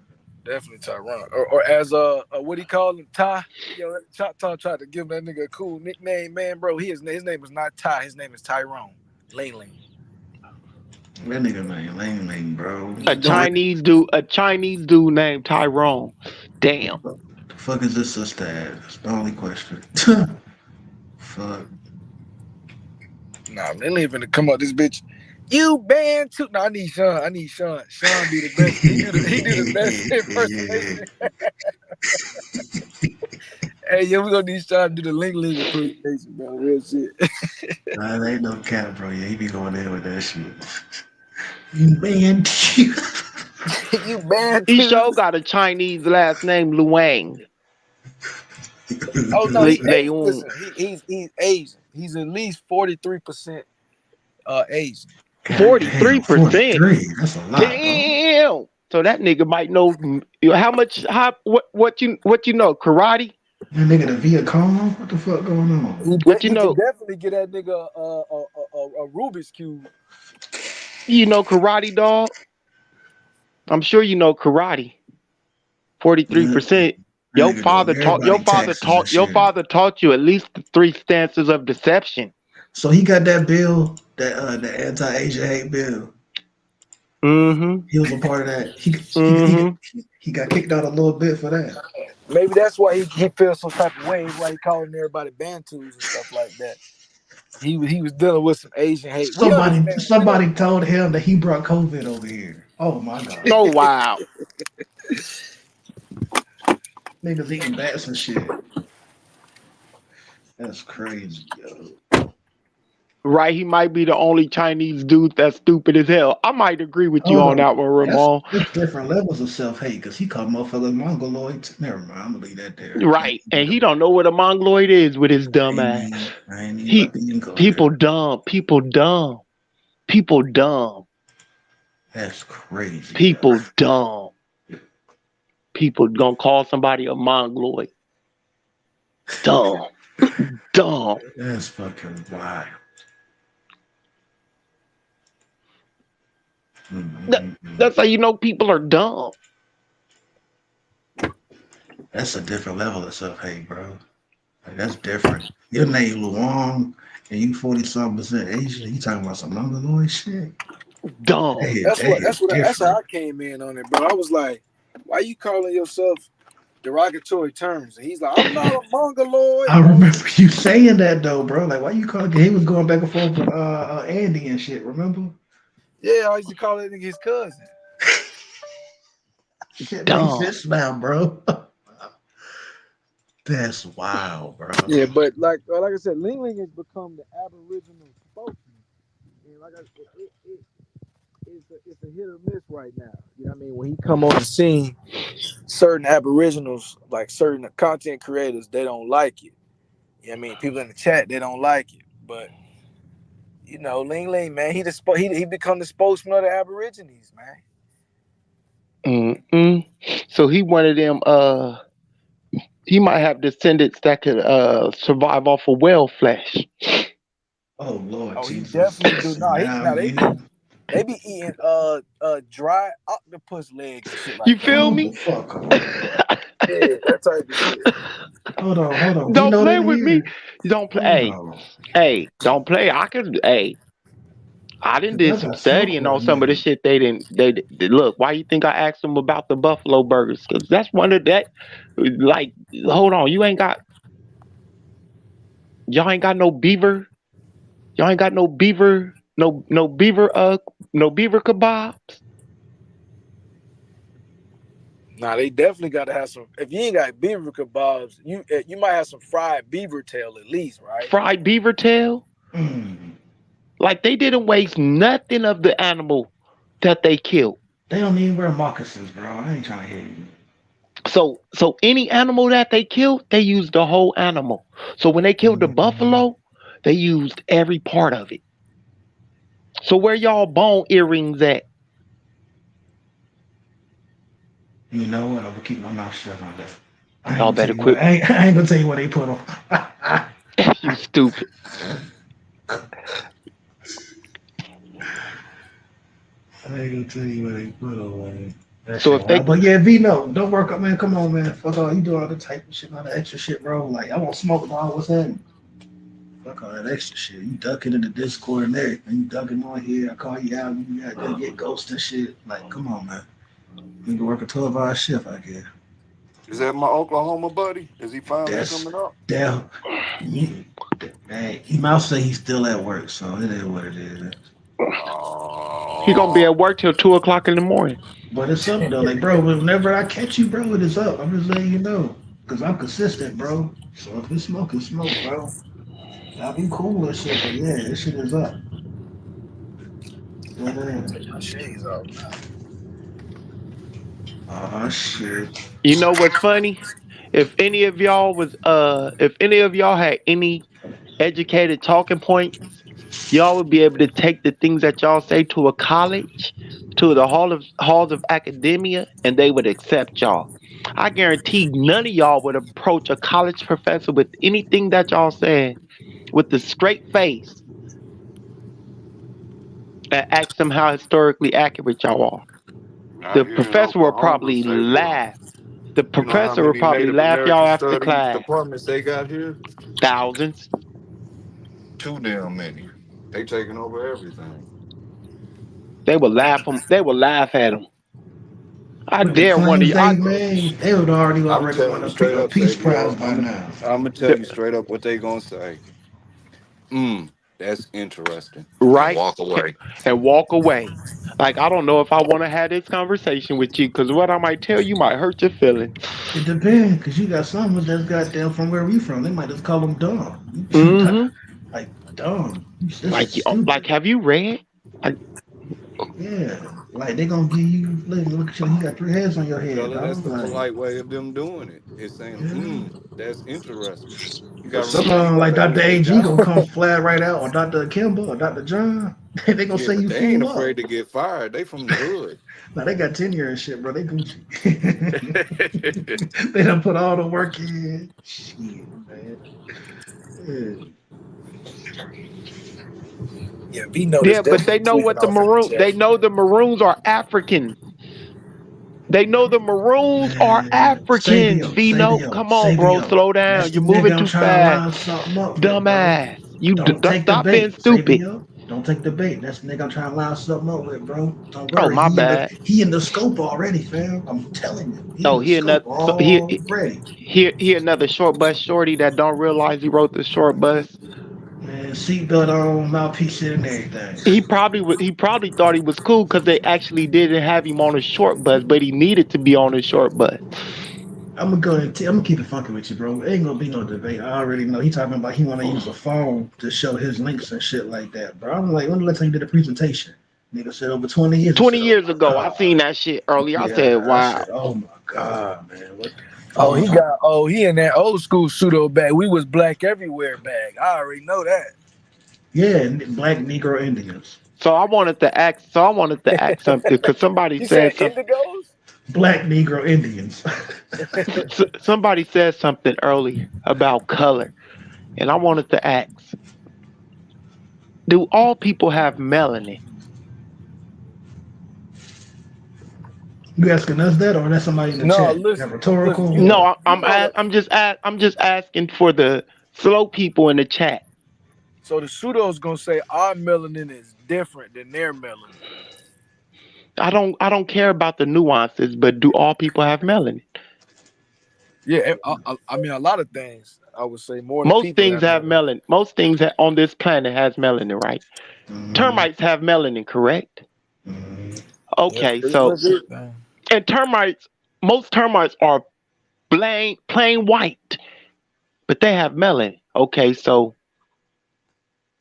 definitely Tyrone. Or as what he called him, Ty. Yo, Ty tried to give that nigga a cool nickname, man, bro. His name is not Ty. His name is Tyrone. Ling Ling. That nigga name Ling Ling, bro. A Chinese dude named Tyrone. Damn. The fuck is this sister at? That's the only question. Fuck. Nah, Ling Ling finna come up this bitch. You banned too. No, I need Sean. Sean do the best. He do the best impersonation. Hey, yo, we gonna need Sean to do the Ling Ling impersonation, bro. Real shit. Nah, that ain't no cap, bro. Yeah, he be going in with that shit. You banned you. You banned He too. sure got a Chinese last name, Luang. Oh no, Leung. listen, he's Asian. He's at least 43% Asian. 43%. 43. That's a lot, Damn. So that nigga might know what you know, karate? That nigga the Viet Cong? What the fuck going on? What you He can know? definitely get that nigga a Rubik's cube. You know karate, dog? I'm sure you know karate. 43%. Your Nigga know father everybody taxes and shit. taught you at least the 3 stances of deception. So he got that bill, that the anti-Asian hate bill. Mm-hmm. He was a part of that. He got kicked out a little bit for that. Maybe that's why he feels some type of way. Why he calling everybody Bantus and stuff like that. He was dealing with some Asian hate. We understand. Somebody told him that he brought COVID over here. Oh my god. Oh wow. Niggas eating bats and shit. That's crazy, yo. Right, he might be the only Chinese dude that's stupid as hell. I might agree with you Hold on on. that one, Ramon. That's different levels of self-hate because he called motherfuckers mongoloid. Never mind, I'm gonna leave that there. Right, and he don't know what a mongoloid is with his dumb ass. I ain't even about to even go People there. dumb. That's crazy. People dumb. People gonna call somebody a mongoloid. Dumb. Dumb. That's fucking wild. That's how you know people are dumb. That's a different level of self-hate, bro. Like, that's different. Your name Luong and you 40-something% Asian. You talking about some mongoloid shit? Dumb. That's how I came in on it, bro. I was like, why you calling yourself derogatory terms? And he's like, I'm not a mongoloid. I remember you saying that though, bro. Like, why you calling? He was going back and forth with Andy and shit. Remember? Yeah, I used to call that nigga his cousin. Shit makes sense now, bro. That's wild, bro. Yeah, but like I said, Ling Ling has become the Aboriginal spokesman. And like I said, it's a hit or miss right now. You know what I mean? When he come on the scene, certain Aboriginals, like certain content creators, they don't like it. You know what I mean? People in the chat, they don't like it. But you know, Ling Ling, man, he become the spokesman of the Aborigines, man. So he one of them he might have descendants that could survive off of whale flesh. Oh Lord, Jesus. He definitely do. They be eating dry octopus legs and shit like you that. feel me? Fuck off. Yeah, that type of shit. Hold on. Don't play with me. You don't play. Hey, don't play. I didn't did some studying on some of the shit they look. Why you think I asked them about the buffalo burgers? Because that's one of that. Like, hold on, y'all ain't got no beaver. Y'all ain't got no beaver. No beaver kebabs. Nah, they definitely got to have some. If you ain't got beaver kebabs, you might have some fried beaver tail at least, right? Fried beaver tail? Like they didn't waste nothing of the animal that they killed. They don't even wear moccasins, bro. I ain't trying to hit you. So any animal that they killed, they used the whole animal. So when they killed the buffalo, they used every part of it. So where y'all bone earrings at? You know what? I'm gonna keep my mouth shut on that. I Y'all ain't, better gonna tell you quit. what, I ain't gonna tell you what they put on. You stupid. I ain't gonna tell you what they put on, man. That So shit if they, wild. But yeah, Vino, don't work up, man. Come on, man. Fuck all you do all the type of shit, all the extra shit, bro. Like I won't smoke about what's happening. Fuck all that extra shit. You ducking in the Discord and everything. You ducking on here. I call you out. You got to get ghost and shit. Like, come on, man. You can work a 12-hour shift, I guess. Is that my Oklahoma buddy? Is he finally That's coming up? damn. Hey, he might say he's still at work, so it is what it is. he gonna be at work till 2 o'clock in the morning. But it's up though, like bro. Whenever I catch you, bro, it is up. I'm just letting you know, cause I'm consistent, bro. So if it's smoke, it's smoke, bro. I'll be cool and shit, but yeah, this shit is up. Take my shades off now. Oh shit. You know what's funny? If any of y'all had any educated talking points, y'all would be able to take the things that y'all say to a college, to the halls of academia, and they would accept y'all. I guarantee none of y'all would approach a college professor with anything that y'all said with a straight face and ask them how historically accurate y'all are. The Out here in professor will Oklahoma, probably say what? laugh. The You know how professor will many probably Native laugh American y'all after studies class. departments they got here? Thousands. Too damn many. They taking over everything. They will laugh them. They will laugh at them. I With the dare one of claims you. they made, they would I'm already telling won you straight a up, peace Sabio. prize by now. I'm gonna tell you straight up what they gonna say. That's interesting. And Right, walk away. and walk away. Like I don't know if I want to have this conversation with you because what I might tell you might hurt your feelings. It depends, cause you got some that's goddamn from where we from. They might just call them dumb. Mm-hmm. Like dumb. This is Like, stupid. have you read? Like, Yeah, like they gonna give you look at you. You got 3 heads on your head, Gullah, that's dog. the Like, polite way of them doing it. It's saying, yeah. that's interesting. You But gotta some remember, you like gotta Dr. get their AG gonna job. come flat right out, or Dr. Kimba, or Dr. John. They gonna Yeah, say but you they ain't fool up. afraid to get fired. They from the hood. Now they got tenure and shit, bro. They Gucci. They done put all the work in. Shit, man. Yeah. Yeah, Vino is yeah, but they definitely know tweaking what the off in the maroon. chat. They know the Maroons are Africans. They know the Maroons are Man, Africans. Vino, come on, bro, Sabio. slow That's down. the You're nigga moving I'm too trying to fast, line something up with, bro. dumbass. You Don't take the stop being bait, stupid. Sabio. Don't take the bait. That's the nigga I'm trying to line something up with, bro. Don't Oh, worry. my bad. He in the scope already, fam. I'm telling you. He in Oh, the scope already. he another short bus shorty that don't realize he wrote the short bus. Man, seatbelt on, mouthpiece and everything. He probably thought he was cool because they actually didn't have him on a short bus, but he needed to be on a short bus. I'm gonna go and I'm gonna keep it funky with you, bro. It ain't gonna be no debate. I already know he talking about he want to use a phone to show his links and shit like that, bro. I'm like, when the last time you did a presentation? Nigga said over 20 years. I 20 said, oh years my ago, I god. seen that shit earlier. I said, Yeah, I wow. said, oh my god, man. What the Oh, fuck? he in that old school pseudo bag. We was black everywhere bag. I already know that. Yeah, black Negro Indians. So I wanted to ask something because somebody You said said something. indigos? Black Negro Indians. Somebody said something earlier about color, and I wanted to ask: do all people have melanin? You asking us that, or that's somebody in the No, chat? That listen, rhetorical? you What? No, you know the I'm just asking for the slow people in the chat. so the pseudo's gonna say our melanin is different than their melanin. I don't care about the nuances, but do all people have melanin? Yeah, I mean a lot of things. I would say more than Most people things have have melanin. melanin. Most things on this planet has melanin, right? Termites have melanin, correct? Yes, Okay, pretty so much everything. and termites. most termites are plain white, but they have melanin. Okay, so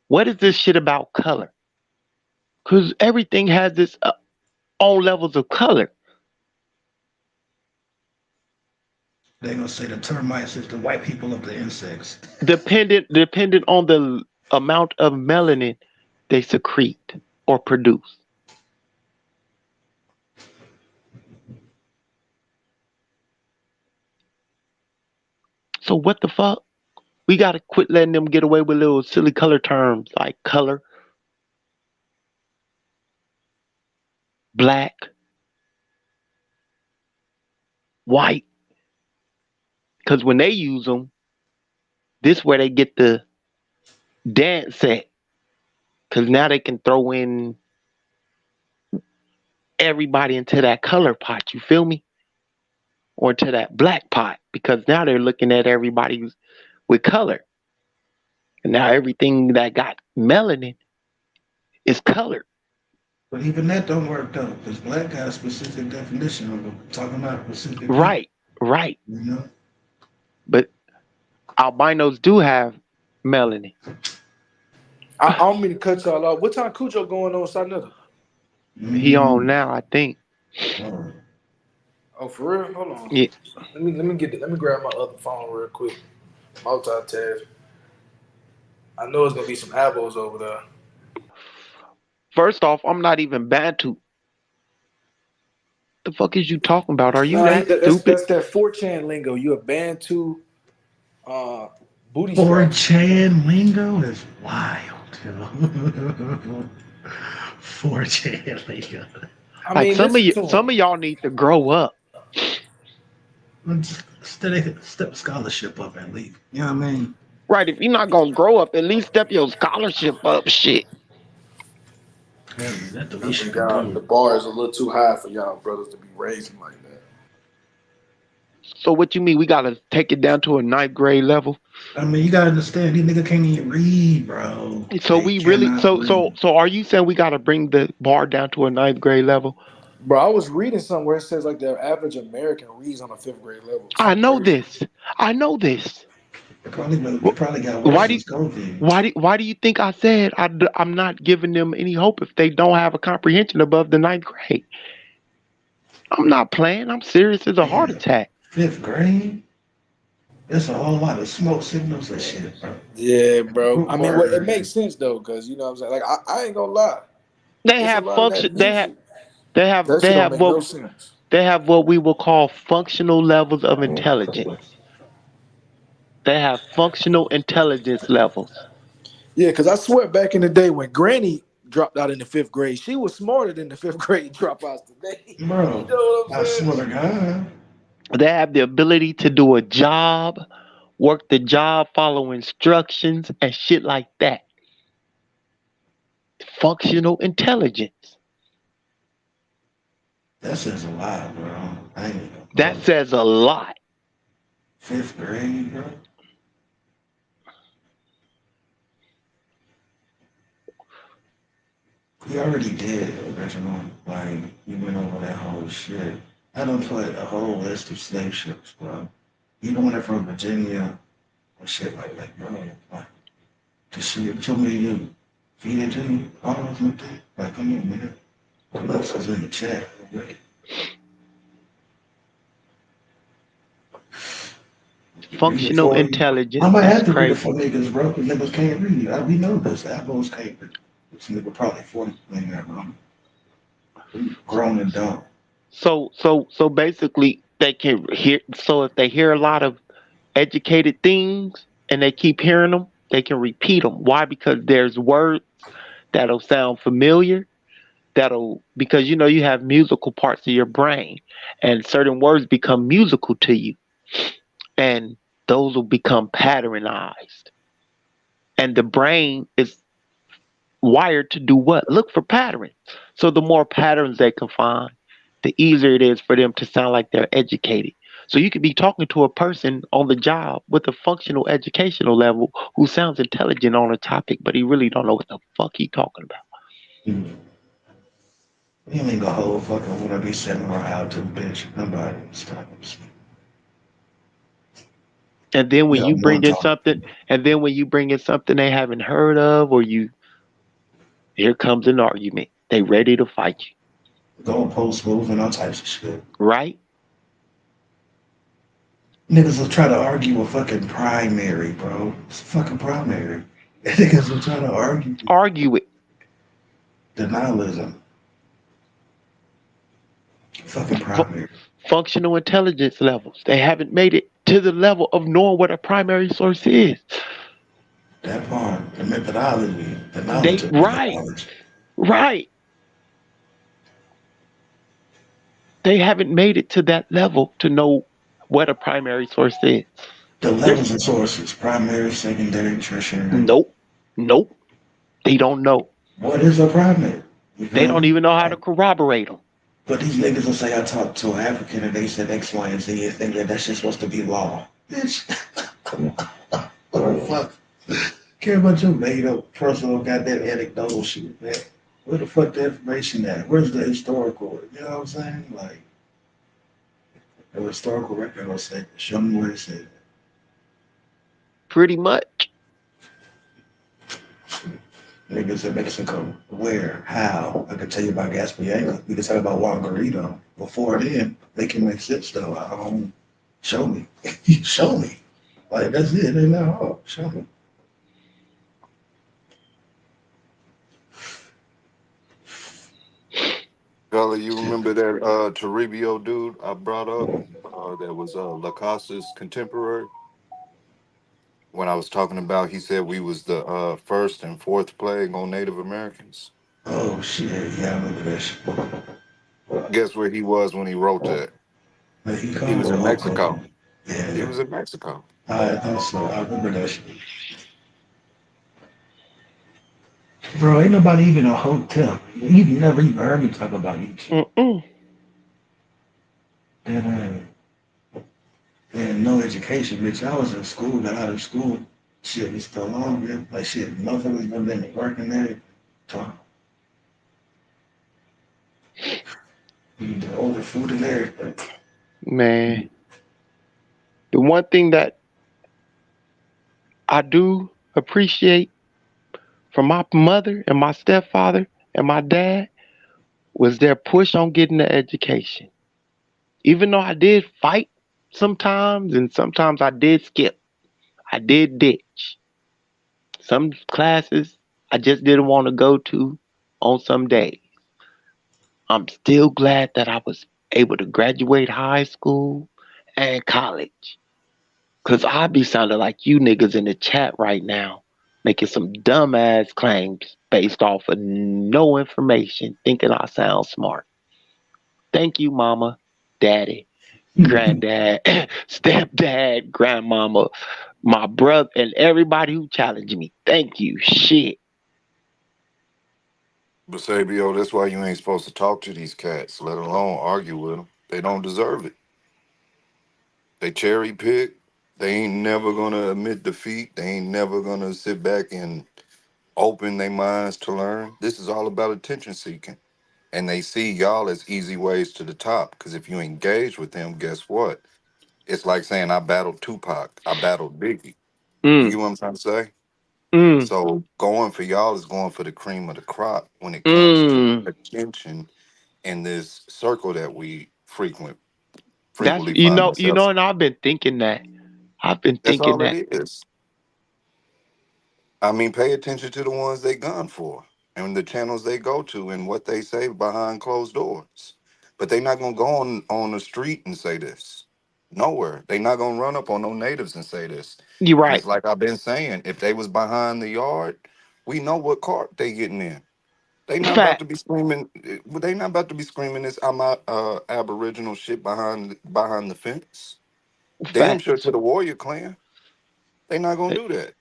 what is this shit about color? Because everything has its own levels of color. They're gonna say the termites is the white people of the insects. Dependent on the amount of melanin they secrete or produce. So what the fuck? We gotta quit letting them get away with little silly color terms like color, black, white. Because when they use them, this where they get the dance set. Because now they can throw in everybody into that color pot. You feel me? Or into that black pot. Because now they're looking at everybody with color. And now everything that got melanin is colored. But even that don't work though, because black got a specific definition of it, talking about a specific people. Right. You know? But albinos do have melanin. I don't mean to cut y'all off. What time Cujo going on Sanetta? He on now, I think. Oh, for real? Hold on. Yeah. Let me grab my other phone real quick. Multitask. I know it's gonna be some abos over there. First off, I'm not even Bantu. The fuck is you talking about? Are you stupid? That's that 4chan lingo. You a Bantu booty 4chan lingo is wild, yo. 4chan lingo. I mean, some of y'all need to grow up. Step scholarship up and leave. You know what I mean? Right. If you're not gonna grow up, at least step your scholarship up. Shit. The bar is a little too high for y'all brothers to be raising like that. So what you mean? We gotta take it down to a 9th grade level? I mean, you gotta understand these niggas can't even read, bro. So we really so are you saying we gotta bring the bar down to a 9th grade level? Bro, I was reading somewhere it says like the average American reads on a 5th grade level. I know this. Probably got worse since COVID. Why do you think I said I'm not giving them any hope if they don't have a comprehension above the 9th grade? I'm not playing. I'm serious as a heart attack. 5th grade? There's a whole lot of smoke signals and shit, bro. Yeah, bro. I mean, it makes sense though, because you know what I'm saying. Like I ain't gonna lie. They have function. They have what we will call functional levels of intelligence. They have functional intelligence levels. Yeah, because I swear back in the day when Granny dropped out in the 5th grade, she was smarter than the 5th grade dropouts today. Bro, you know what I'm saying? I swear to God. They have the ability to do a job, work the job, follow instructions, and shit like that. Functional intelligence. That says a lot, bro. That says a lot. 5th grade, bro. We already did original. Like, you went over that whole shit. I done put a whole list of slave ships, bro. Even when they're from Virginia and shit like that, bro. Like, just show me you. Feed it to me. All of them do. Like, come on, man. The list is in the chat. Right? Functional intelligence. I'm gonna have to read it for niggas, bro, because niggas can't read. We know this. Apples can't read. This nigga probably 40 in there, bro. Grown and dumb. So basically they can hear. So if they hear a lot of educated things and they keep hearing them, they can repeat them. Why? Because there's words that'll sound familiar. Because you know you have musical parts of your brain, and certain words become musical to you, and those will become patternized. And the brain is wired to do what? Look for patterns. So the more patterns they can find, the easier it is for them to sound like they're educated. So you could be talking to a person on the job with a functional educational level who sounds intelligent on a topic, but he really don't know what the fuck he talking about. You ain't the whole fucking would I be sending her out to the bitch. Nobody stop. And then when Yeah, you more bring in talk. something, they haven't heard of, or here comes an argument. They ready to fight you, Go post move and all types of shit. right? Niggas will try to argue a fucking primary, bro. It's a fucking primary. Niggas will try to argue it. Denialism. Fucking primary. Functional intelligence levels. They haven't made it to the level of knowing what a primary source is. That part, the methodology, the knowledge of methodology. Right. They haven't made it to that level to know what a primary source is. The levels of sources, primary, secondary, tertiary. Nope. They don't know. What is a primary? They don't even know how to corroborate them. But these niggas will say I talked to an African and they said X, Y, and Z and think that that's just supposed to be law. Bitch, come on. What the fuck? Care about your made up personal goddamn anecdotal shit, man. Where the fuck the information at? Where's the historical? You know what I'm saying? Like, the historical record will say, show me where it said. Pretty much. Niggas in Mexico. Where? How? I can tell you about Gasparianga. We can talk about Juan Garrido. Before then, they can make sense though. Show me. Show me. Like, that's it. Ain't that hard. Show me. Gully, you remember that Toribio dude I brought up that was Lacosta's contemporary? When I was talking about, he said we was the first and fourth plague on Native Americans. Oh shit, yeah, I remember that shit. Guess where he was when he wrote that? He was in Mexico. Yeah. He was in Mexico. I thought so. I remember that shit. Bro, ain't nobody even a hotel. You've never even heard me talk about you. And no education, bitch. I was in school, got out of school. Shit, we still on, man. Like shit, motherfuckers been working there. Talk. Eat the older food and everything. Man. The one thing that I do appreciate from my mother and my stepfather and my dad was their push on getting the education. Even though I did fight sometimes and sometimes I did skip, I did ditch. Some classes I just didn't want to go to on some days. I'm still glad that I was able to graduate high school and college. Cause I be sounding like you niggas in the chat right now, making some dumbass claims based off of no information, thinking I sound smart. Thank you, mama, daddy, granddad, stepdad, grandmama, my brother, and everybody who challenged me. Thank you. Shit. But Sabio, that's why you ain't supposed to talk to these cats, let alone argue with them. They don't deserve it. They cherry pick. They ain't never gonna admit defeat. They ain't never gonna sit back and open their minds to learn. This is all about attention seeking. And they see y'all as easy ways to the top. Because if you engage with them, guess what? It's like saying I battled Tupac, I battled Biggie. You get what I'm trying to say? So going for y'all is going for the cream of the crop when it comes to attention in this circle that we That's frequently find ourselves. and I've been thinking that. That's all it is. I mean, pay attention to the ones they gone for and the channels they go to and what they say behind closed doors. But they not gonna go on the street and say this. Nowhere. They not gonna run up on no natives and say this. You're And right. it's like I've been saying, if they was behind the yard, we know what cart they getting in. They not about to be screaming. They not about to be screaming this. I'm out Aboriginal shit behind the fence. Damn sure to the warrior clan. They not gonna do that.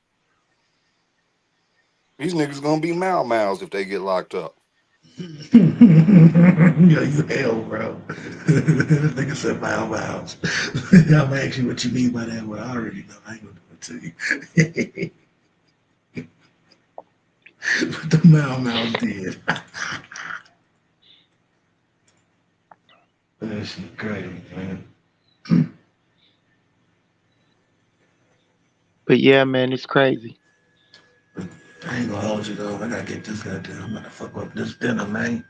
These niggas gonna be mouths if they get locked up. Yeah, you hell, bro. Nigga said mouths. I'm gonna ask you what you mean by that, but I already know. I ain't gonna do it to you. What the mouths did. That shit crazy, man. But yeah, man, it's crazy. I ain't gonna hold you though. I gotta get this goddamn. I'm gonna fuck up this dinner, man.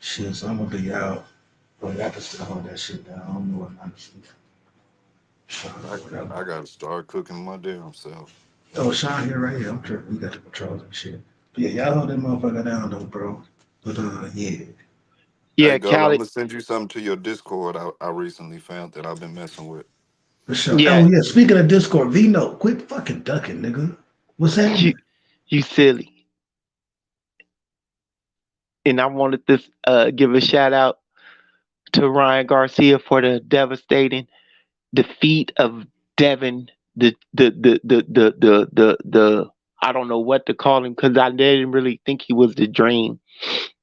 Shit. So I'm gonna be out, but I can still hold that shit down. I don't know what honestly. I gotta start cooking my damn self. Oh, Sean here, right here. I'm tripping. We got the controls and shit. But yeah, y'all hold that motherfucker down though, bro. But yeah. Yeah, Hey, Gullah, I'm Khaled. gonna send you something to your Discord. I recently found that I've been messing with. For sure. Yeah, Oh yeah. Speaking of Discord, Vino, quit fucking ducking, nigga. What's happening? you silly. And I wanted to give a shout out to Ryan Garcia for the devastating defeat of Devin. The I don't know what to call him because I didn't really think he was the dream.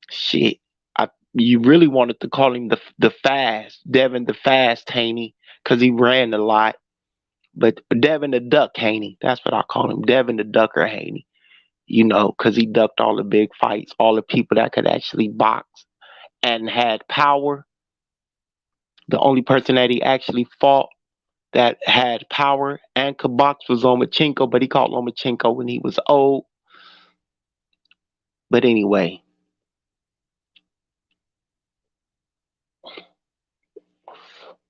Shit, you really wanted to call him the fast Devin the fast Haney because he ran a lot. But Devin the Duck Haney, that's what I call him, Devin the Ducker Haney. You know, because he ducked all the big fights, all the people that could actually box and had power. The only person that he actually fought that had power and could box was Lomachenko, but he caught Lomachenko when he was old. But anyway,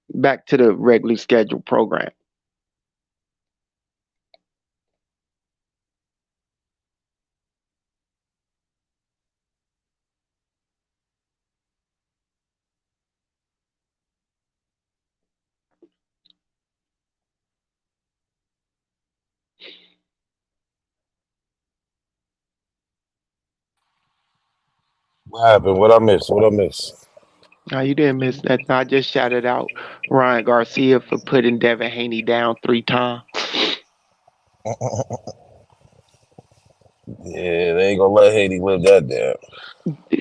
back to the regularly scheduled program. What happened? What I miss? What I miss? No, you didn't miss nothing. I just shouted out Ryan Garcia for putting Devin Haney down 3 times. Yeah, they ain't gonna let Haiti live that down.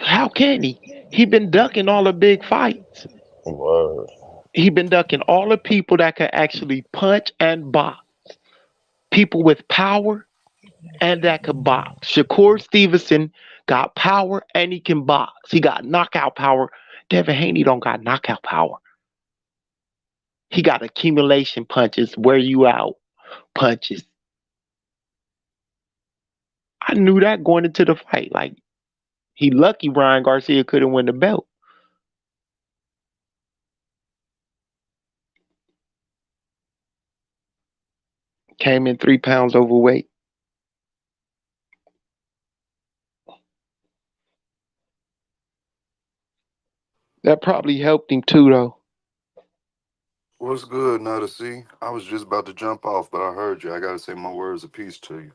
How can he? He been ducking all the big fights. Word. He been ducking all the people that could actually punch and box. People with power and that could box. Shakur Stevenson got power and he can box. He got knockout power. Devin Haney don't got knockout power. He got accumulation punches, wear you out punches. I knew that going into the fight. Like, he lucky Ryan Garcia couldn't win the belt. Came in 3 pounds overweight. That probably helped him too, though. What's good, now to see? I was just about to jump off, but I heard you. I gotta say my words of peace to you.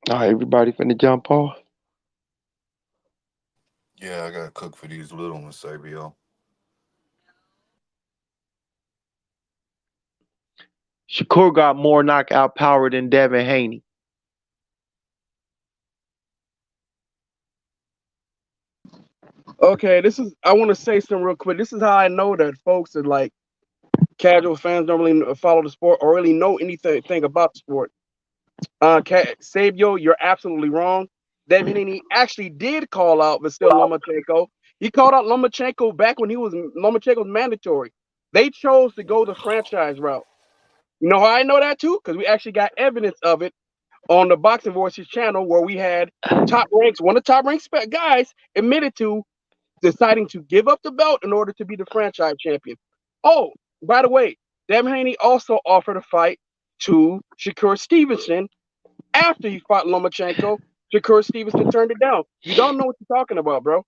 All right, everybody finna jump off. Yeah, I gotta cook for these little ones, Sabio. Shakur got more knockout power than Devin Haney. Okay, I want to say something real quick. This is how I know that folks are like casual fans don't really follow the sport or really know anything about the sport. Sabio, you're absolutely wrong. Devin Haney actually did call out Vasyl Lomachenko. He called out Lomachenko back when Lomachenko's mandatory. They chose to go the franchise route. You know how I know that too? Because we actually got evidence of it on the Boxing Voices channel where we had one of the top ranked guys admitted to deciding to give up the belt in order to be the franchise champion. Oh, by the way, Devin Haney also offered a fight to Shakur Stevenson after he fought Lomachenko. Shakur Stevenson turned it down. You don't know what you're talking about, bro.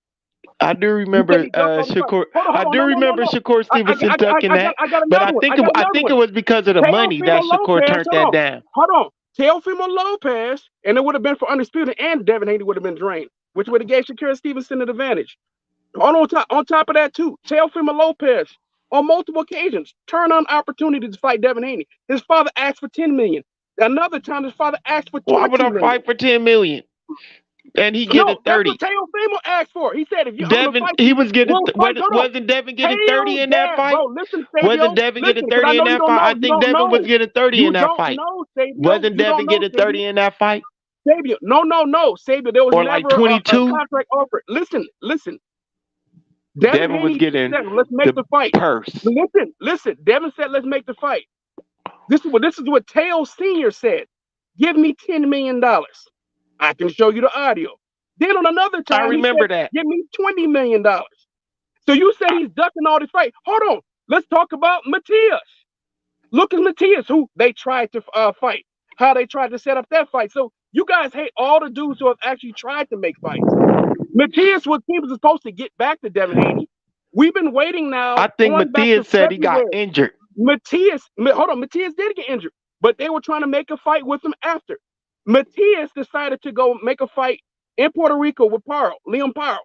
I do remember Shakur. I do remember Shakur Stevenson ducking that, but I think it was because of the money that Shakur turned that down. Hold on, Teofimo Lopez, and it would have been for undisputed, and Devin Haney would have been drained, which would have gave Shakur Stevenson an advantage. On top of that too, Teofimo Lopez on multiple occasions turned on opportunities to fight Devin Haney. His father asked for $10 million. Another time, his father asked for $20 million. Why would I fight for $10 million? And he getting 30. That's what Teofimo asked for. He said, "If you Devin, he was getting wasn't Devin getting 30 in that fight? Bro, listen, wasn't Devin getting 30 in that fight? I think Devin was getting 30 in that fight. Wasn't Devin getting 30 in that fight? Savior, no, Savior. There was or never like a 22. contract offered. Listen. Devin Devin was Haney getting said, "Let's make the fight." purse. Listen. Devin said, "Let's make the fight." This is what Tails Senior said. Give me $10 million. I can show you the audio. Then on another time, I remember he said, that. give me $20 million. So you said he's ducking all this fight. Hold on. Let's talk about Matthias. Look at Matthias, who they tried to fight. How they tried to set up that fight. So you guys hate all the dudes who have actually tried to make fights. Matthias was supposed to get back to Devin Haney. We've been waiting now. I think Matthias said he got injured. Matthias did get injured, but they were trying to make a fight with him after. Matthias decided to go make a fight in Puerto Rico with Liam Parle.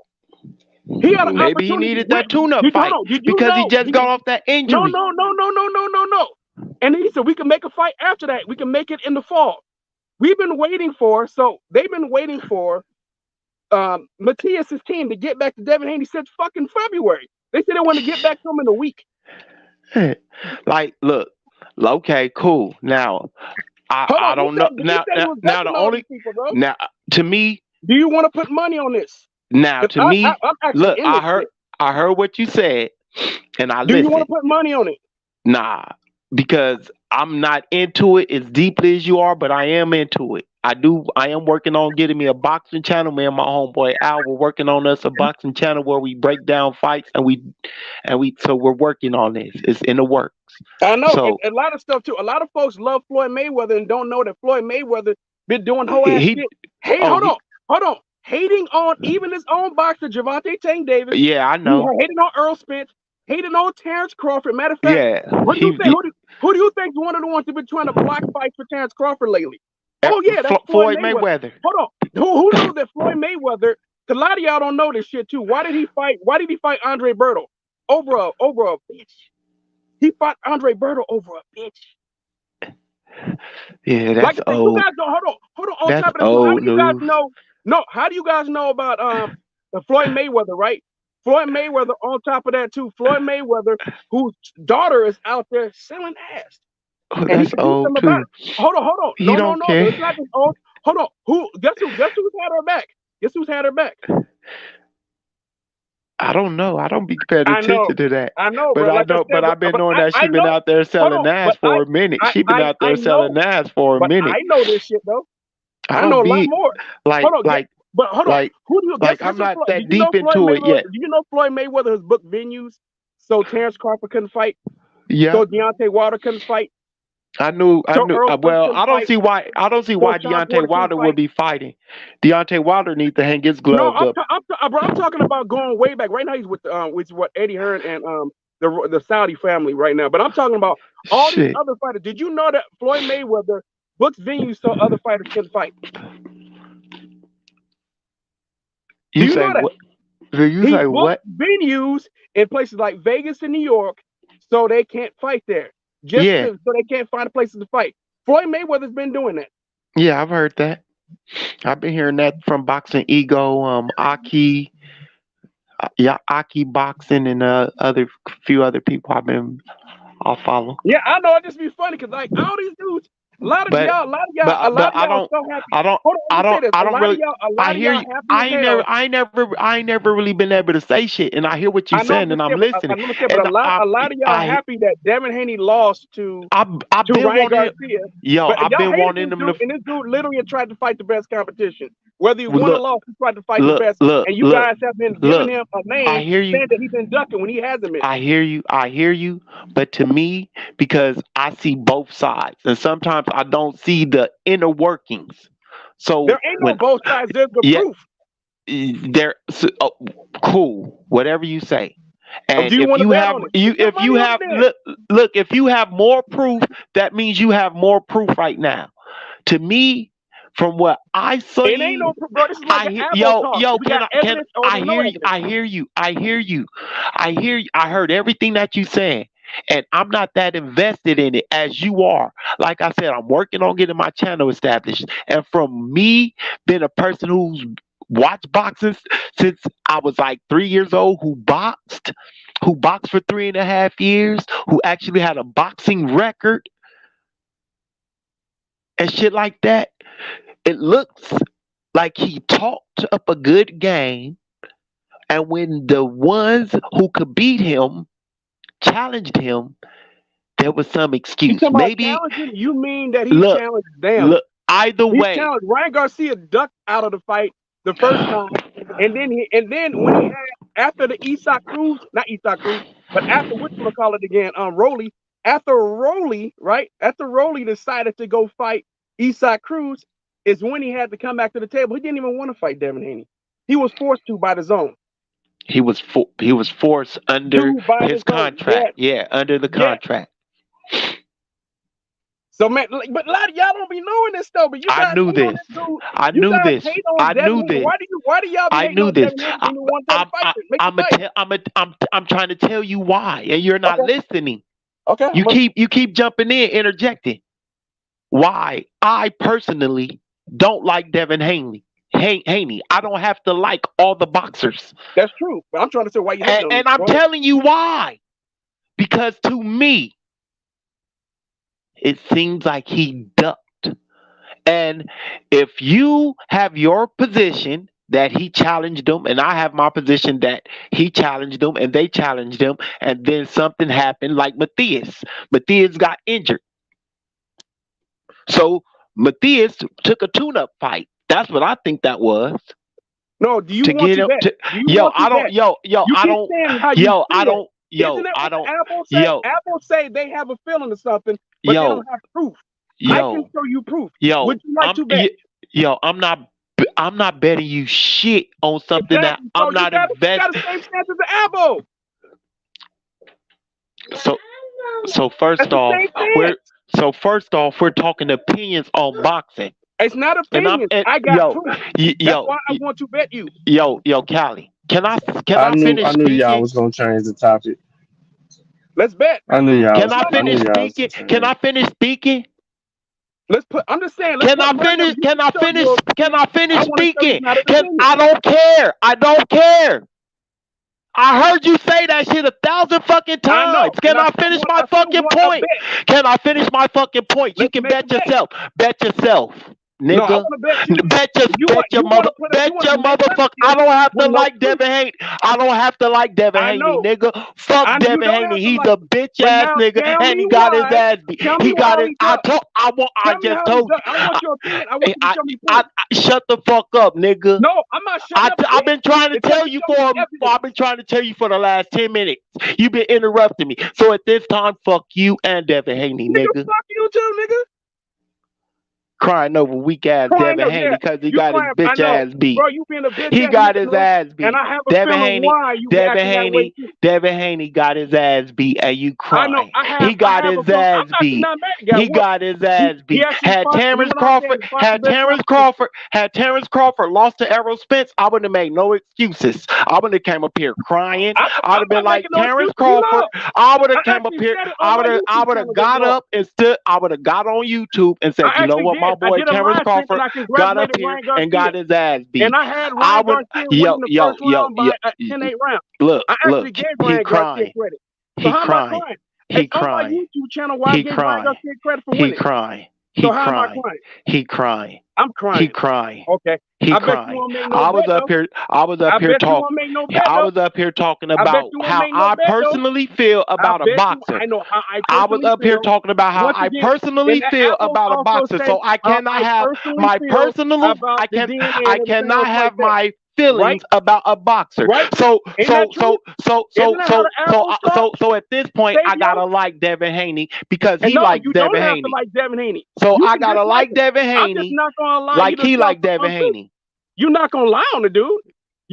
He had an Maybe he needed that tune-up fight because he just got off that injury. No. And he said we can make a fight after that. We can make it in the fall. They've been waiting for Matthias's team to get back to Devin Haney since fucking February. They said they want to get back to him in a week. Like, look, okay, cool. Now, I don't know. Now, to me, do you want to put money on this? Now, to me, look, I heard what you said, and I listened. Do you want to put money on it? Nah, because I'm not into it as deeply as you are, but I am into it. I am working on getting me a boxing channel. Me and my homeboy Al, we're working on us a boxing channel where we break down fights, so we're working on this. It's in the works. I know, so, a lot of stuff too. A lot of folks love Floyd Mayweather and don't know that Floyd Mayweather been doing whole ass shit. Hey, hold on. Hating on even his own boxer, Gervonta Tank Davis. Yeah, I know. Hating on Earl Spence. Hating on Terrence Crawford. Matter of fact, yeah, who do you think is one of the ones who've been trying to block fights for Terrence Crawford lately? Oh yeah, that's Floyd Mayweather. Hold on. Who knows that Floyd Mayweather? Cause a lot of y'all don't know this shit too. Why did he fight Andre Berto over a bitch? He fought Andre Berto over a bitch. Yeah, that's old. You guys don't, hold on. That's top of that, old how do you guys news. know? No, how do you guys know about Floyd Mayweather, right? Floyd Mayweather. On top of that too, Floyd Mayweather, whose daughter is out there selling ass. Oh, that's old too. Hold on. He don't care. It's not just old. Hold on. Guess who's had her back? Guess who's had her back? I don't know. I don't be paying attention to that. I know, but bro. I know. But I've been knowing that she's been out there selling ass for a minute. She's been out there selling ass for a minute. I know this shit though. I know a lot more. Who do you? I'm not that deep into it yet. Do you know Floyd Mayweather has booked venues so Terrence Crawford couldn't fight? Yeah. So Deontay Wilder couldn't fight. I knew. Well, I don't see why Deontay Wilder would be fighting. Deontay Wilder needs to hang his gloves up. I'm talking about going way back. Right now he's with Eddie Hearn and the Saudi family right now. But I'm talking about all these other fighters. Did you know that Floyd Mayweather books venues so other fighters can fight? You say what? You say what? Venues in places like Vegas and New York so they can't fight there. So they can't find places to fight. Floyd Mayweather's been doing that. Yeah, I've heard that. I've been hearing that from Boxing Ego, Aki Boxing, and few other people I'll follow. Yeah, I know. It just be funny because like all these dudes, a lot of y'all I ain't never really been able to say shit, and I hear what you're saying, and I'm listening. But a lot of y'all are happy that Devin Haney lost to Ryan Garcia. I've been wanting them to. And this dude literally tried to fight the best competition. Whether he won or lost, he tried to fight the best. And you guys have been giving him a name saying that he's been ducking when he hasn't been. I hear you. But to me, because I see both sides, and sometimes I don't see the inner workings. So there ain't no both sides. There's the proof. Cool. Whatever you say. And if you have more proof, that means you have more proof right now. To me, from what I saw, it ain't no bro. This is like I hear you. I heard everything that you saying, and I'm not that invested in it as you are. Like I said, I'm working on getting my channel established, and from me being a person who's watched boxing since I was like 3 years old, who boxed for 3.5 years, who actually had a boxing record and shit like that. it looks like he talked up a good game, and when the ones who could beat him challenged him, there was some You excuse. talking about Maybe challenging? You mean that he look, challenged them? look. Either He way, challenged Ryan Garcia ducked out of the fight the first time, and then when he had after the not Isak Cruz, but after whatchamacallit again, Rolly, after Rolly, right? After Rolly decided to go fight Isak Cruz, is when he had to come back to the table. He didn't even want to fight Devin Haney. He was forced to by the zone. he was forced under By his the zone. contract. Yeah, under the contract. So man, but a lot of y'all don't be knowing this stuff. But you guys I knew hate on this. this dude. I You knew guys this. hate on I Devin knew Haney. this. Why do y'all be I hating knew on this. Devin Haney when you want to fight? Make a fight. I'm trying to tell you why, and you're not listening. Okay. You keep jumping in, interjecting. Why I personally don't like Devin Haney. Haney. I don't have to like all the boxers. That's true. But I'm trying to say why you hate on him. And I'm telling you why. Because to me, it seems like he ducked. And if you have your position that he challenged them, and I have my position that he challenged them and they challenged him, and then something happened like Matthias. Matthias got injured. So Matthias took a tune-up fight. That's what I think that was. No, do you to want get to him bet? to, Do you yo, want to I don't bet? yo, yo, You I keep don't saying how you yo, I feel. don't yo, Isn't that I what don't Apple say? yo, Apple say they have a feeling or something, but they yo, don't have proof. I can yo, show you proof. yo, Would you like to bet? yo, I'm not betting you shit on something that Exactly. I'm So not you invested. got the same stance as the Apple. So first off, we're talking opinions on boxing. It's not opinions. I got proof. That's why I want to bet you. Yo, Callie, can I I finish knew y'all speaking? was gonna change the topic. Let's bet. I knew y'all. Can I finish speaking? Can I finish speaking? Let's put. I'm just saying. Can I finish? Can I finish speaking? I don't care. I don't care. I heard you say that shit 1,000 fucking times. Can I finish my fucking point? Can I finish my fucking point? You can bet yourself. Bet yourself. Nigga, bet your motherfucker. I don't have to like Devin Haney. I don't have to like Devin Haney, nigga. Fuck Devin Haney. He's a bitch ass nigga, and he got his ass beat. He got his. I just told you. I want your opinion. I want you to show me proof. Shut the fuck up, nigga. No, I'm not shutting up. I've been trying to tell you for the last 10 minutes. You've been interrupting me. So at this time, fuck you and Devin Haney, nigga. Fuck you too, nigga. Crying over weak ass Devin Haney because he got his bitch ass beat. Bro, you being a bitch he got his ass beat. And I have a feeling why you Devin Haney got his ass beat, and you crying. He got his ass beat. He got his ass beat. Had Terrence Crawford lost to Errol Spence, I wouldn't have made no excuses. I wouldn't have came up here crying. I would have been like Terrence Crawford. I would have came up here. I would have got up and stood. I would have got on YouTube and said, you know what, my boy Terrence Crawford got up here and got his ass beat. And I had Ryan Garcia winning the first round by 10-8 round. Look, I actually gave Ryan Garcia credit. So how am I crying? He crying. YouTube channel, why I gave Ryan Garcia credit for winning? He crying. So how am I crying? He crying. I'm crying. He crying. Okay. He I crying. Bet you won't make no I was bet, up here. I was up here talking. I was up here talking about how I personally feel about a boxer. I know how I was up here talking about how I personally feel about a boxer. So I cannot have my personal. I cannot have my feelings about a boxer. So at this point, I gotta like Devin Haney because he likes Devin Haney. So I gotta like Devin Haney like he like Devin Haney. You're not gonna lie on the dude.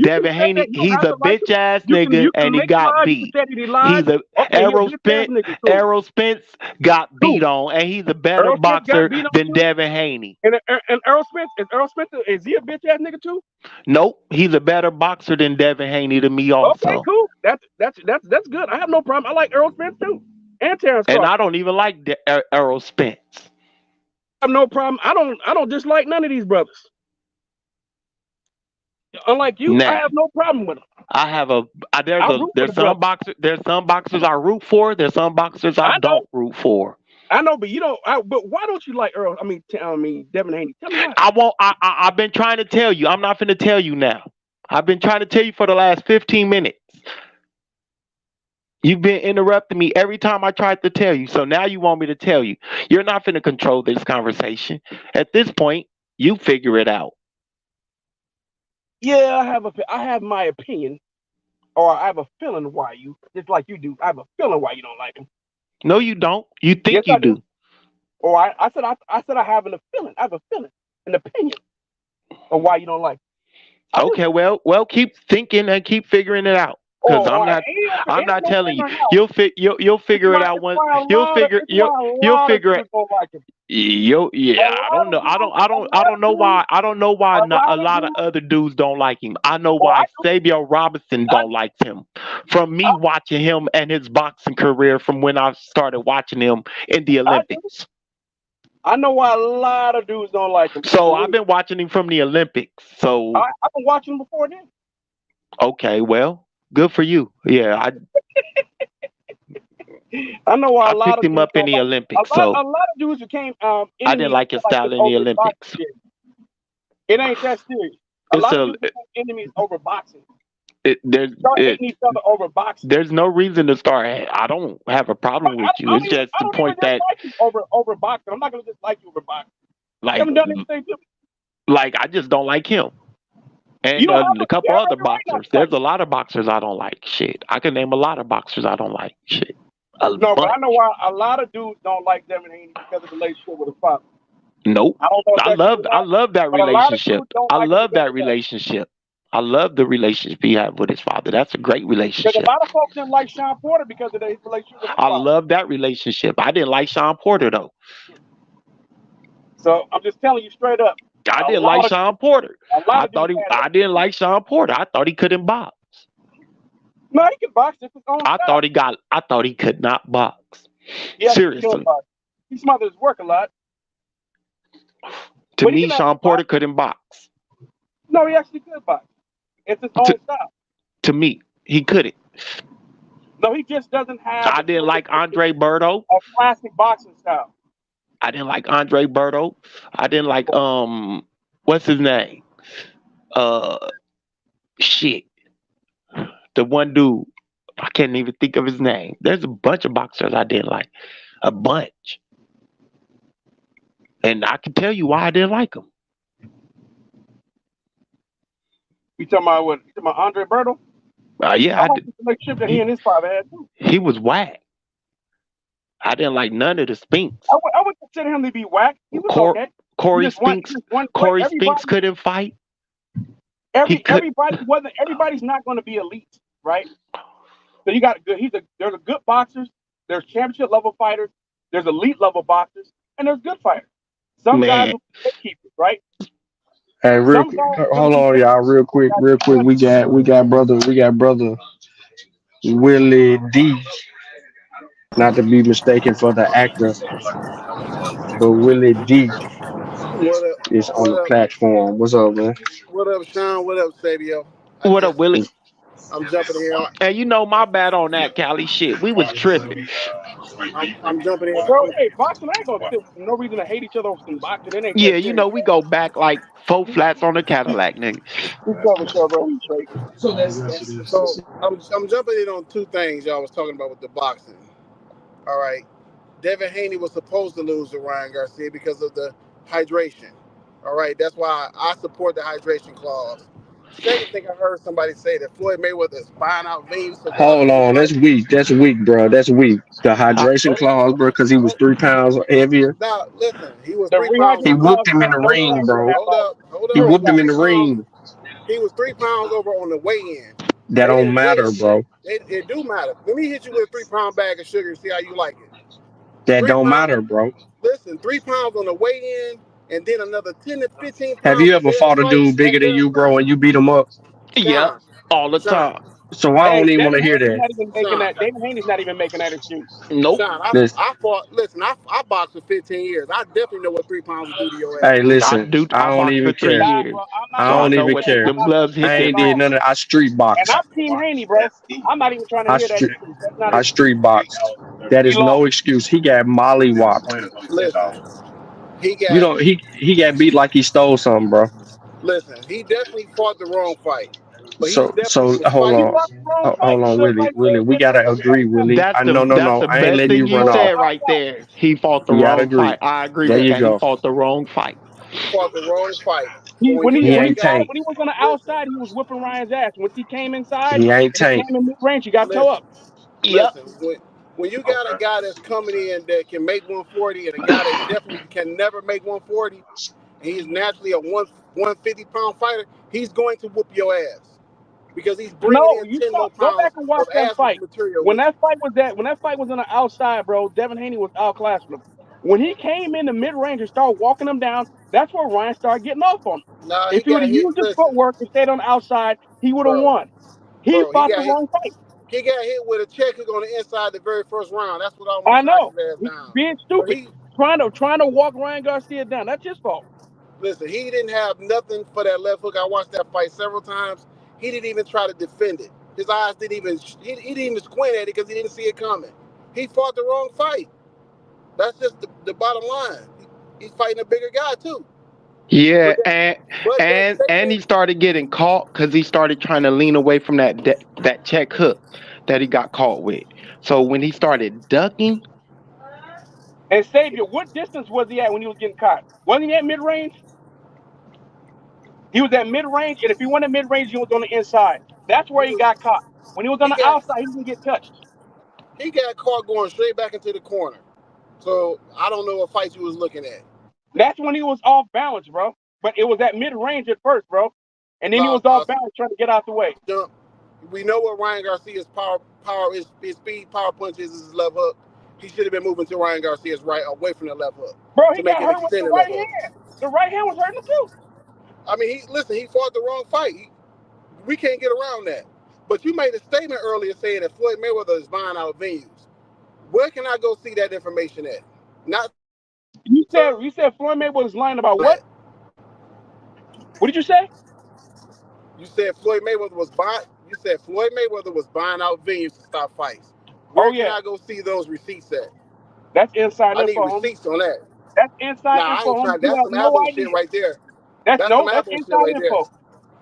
Devin Haney, he's a bitch ass nigga, and he got beat. He's a Errol Spence got beat on, and he's a better boxer than Devin Haney. And Errol Spence, is he a bitch ass nigga too? Nope, he's a better boxer than Devin Haney to me also. Okay, cool. That's good. I have no problem. I like Errol Spence too, and Terrence Crawford. And I don't even like Errol Spence. I have no problem. I don't dislike none of these brothers. Unlike you, I have no problem with them. I have there's some boxers I root for. There's some boxers I don't root for. I know, but you don't. But why don't you like Earl? I mean, Devin Haney. Tell me why. I won't. I've been trying to tell you. I'm not finna tell you now. I've been trying to tell you for the last 15 minutes. You've been interrupting me every time I tried to tell you. So now you want me to tell you. You're not finna control this conversation. At this point, you figure it out. Yeah, I have my opinion, or I have a feeling why you, just like you do. I have a feeling why you don't like him. No, you don't. You think Yes, you I do. do. Or I said I have a feeling. I have a feeling, an opinion of why you don't like him. Okay, well, keep thinking and keep figuring it out. Because I'm not telling you. You'll figure it out once. You'll figure it. Yeah, I don't know. I don't know why. I don't know why not a lot of other dudes don't like him. I know why Xavier Robinson don't like him. From me watching him and his boxing career from when I started watching him in the Olympics. I know why a lot of dudes don't like him. So I've been watching him from the Olympics. So I've been watching him before then. Okay, well, good for you. Yeah, I know why a lot picked of him up in the Olympics. So a lot of dudes became I didn't like his style in the Olympics. It ain't that serious. A lot of dudes became enemies over boxing. Hating each other over boxing. There's no reason to start. I don't have a problem with you. It's just the point that like you over boxing. I'm not gonna just like you over boxing. Like, you haven't done anything to me. Like I just don't like him. And a couple other boxers. There's a lot of boxers I don't like. Shit, I can name a lot of boxers I don't like. Shit. No, but I know why a lot of dudes don't like Devin Haney because of the relationship with his father. Nope. I love that relationship. I love that relationship. I love the relationship he had with his father. That's a great relationship. Because a lot of folks didn't like Sean Porter because of his relationship with his father. I love that relationship. I didn't like Sean Porter though. So I'm just telling you straight up. I didn't like Sean Porter. I didn't like Sean Porter. I thought he couldn't box. No, he can box. It's his own style. I thought he could not box. Yeah, seriously. He smothers his work a lot. To me, Sean Porter couldn't box. No, he actually could box. It's his own style. To me, he couldn't. No, he just doesn't have. I didn't like Andre Berto. A classic boxing style. I didn't like Andre Berto. I didn't like what's his name? Shit. The one dude. I can't even think of his name. There's a bunch of boxers I didn't like. A bunch. And I can tell you why I didn't like him. You talking about what? You talking about Andre Berto? Yeah, I like the relationship that he and his father had too. He was whack. I didn't like none of the Spinks. I would consider him to be whack. He was okay. Corey Spinks. Corey Spinks couldn't fight. Everybody's not going to be elite, right? So you got good. There's a good boxers. There's championship level fighters. There's elite level boxers, and there's good fighters. Some guys will be gatekeepers, right? Hey, hold on, y'all, real quick. We got brother Willie D. Not to be mistaken for the actor, but Willie D. is on the platform. What's up, man? What up, Sean? What up, Sabio? What up, Willie? I'm jumping here. And you know, my bad on that, Cali. Shit, we was tripping. I'm jumping in. Bro, hey, boxing ain't gonna no reason to hate each other over some boxing. It ain't you know, we go back like 4 flats on the Cadillac, nigga. So I'm jumping in on two things y'all was talking about with the boxing. All right, Devin Haney was supposed to lose to Ryan Garcia because of the hydration. All right, that's why I support the hydration clause. Second thing I heard somebody say that Floyd Mayweather is buying out veins. Hold on, that's weak, bro. That's weak. The hydration clause, bro, because he was 3 pounds heavier. Now, listen, he was 3 pounds. He whooped him in the ring, bro. Hold up. He whooped him in the ring. He was 3 pounds over on the weigh-in. That don't matter, bro. It do matter. Let me hit you with a 3-pound bag of sugar and see how you like it. That don't matter, bro. Listen, 3 pounds on the weigh-in, and then another 10 to 15 pounds. Have you ever fought a dude bigger than you, bro, and you beat him up? Yeah, all the time. So I don't even want to hear that. David Haney's not even making that excuse. Nope. Sean, I fought. Listen, I boxed for 15 years. I definitely know what 3 pounds will do to your ass. Hey, listen, I don't even care. I don't even care. I ain't did none of that. I street boxed. And I'm Team Haney, bro. I'm not even trying to hear that. I street boxed. That is no excuse. He got mollywopped. Listen, he You got know, he got beat like he stole something, bro. listen. He definitely fought the wrong fight, but he definitely So was hold He fighting. on. fought the wrong Hold fight. He on, should have Willie. fight Willie, we dead gotta right agree, there. Willie. That's No. the I ain't best letting thing you you run Fought off. the said wrong right fight. there. He fought the You gotta wrong agree. fight. I agree There with you that. He go. fought the wrong fight. He fought the wrong fight. But He when you He when got he a ain't guy, fought Tank. when he was on the listen, outside, he was whipping Ryan's ass. Once he came inside He ain't and he Tank. came in mid range, he got toe listen, up. Yep. listen. When you got a guy that's coming in that can make 140 and a guy that definitely can never make 140, and he's naturally a 150-pound fighter, he's going to whoop your ass because he's bringing No, in you 10 saw. more Go back pounds and watch of that ass fight. material When with that fight was on the outside, bro, Devin Haney was outclassing him. When he came in the mid range and started walking him down, that's where Ryan started getting off on him. you. Nah, he If he would got have hit. used his Listen, footwork and stayed on the outside, he would have bro, won. He he fought the got hit. wrong fight. He got hit with a check hook on the inside the very first round. That's what I almost knocked know. his ass He down. being But stupid, trying to walk Ryan Garcia down. That's his fault. listen, he didn't have nothing for that left hook. I watched that fight several times. He didn't even try to defend it. His eyes didn't even, he didn't even squint at it because he didn't see it coming. He fought the wrong fight. That's just the bottom line. He's fighting a bigger guy too. Yeah, But that, but that and statement, he started getting caught because he started trying to lean away from that check hook that he got caught with. So when he started ducking, And Savior, what distance was he at when he was getting caught? Wasn't he at mid range? He was at mid range, and if he went at mid range, he was on the inside. That's where he he was, got caught. When he was on he the got, outside, he didn't get touched. he got caught going straight back into the corner. So I don't know what fight you was looking at. That's when he was off balance, bro. But it was at mid range at first, bro. And then he was off balance trying to get out the way. Jump. We know what Ryan Garcia's his speed, power punches is his left hook. He should have been moving to Ryan Garcia's right, away from the left hook, Bro, he to make got him hurt with extend the the left right hook. hand. The right hand was hurting him too. I mean, he fought the wrong fight. We can't get around that. But you made a statement earlier saying that Floyd Mayweather is buying out venues. Where can I go see that information at? Not You said Floyd Mayweather was lying about what? that. What did you say? You said Floyd Mayweather was buying. You said Floyd Mayweather was buying out venues to stop fights. Where Oh can yeah, I go see those receipts at? that's inside I need info, homie. receipts on that. That's inside Nah, I info, ain't homie. trying. You That's have some no Abo shit idea. right there. That's That's some that's Abo shit inside right there. info.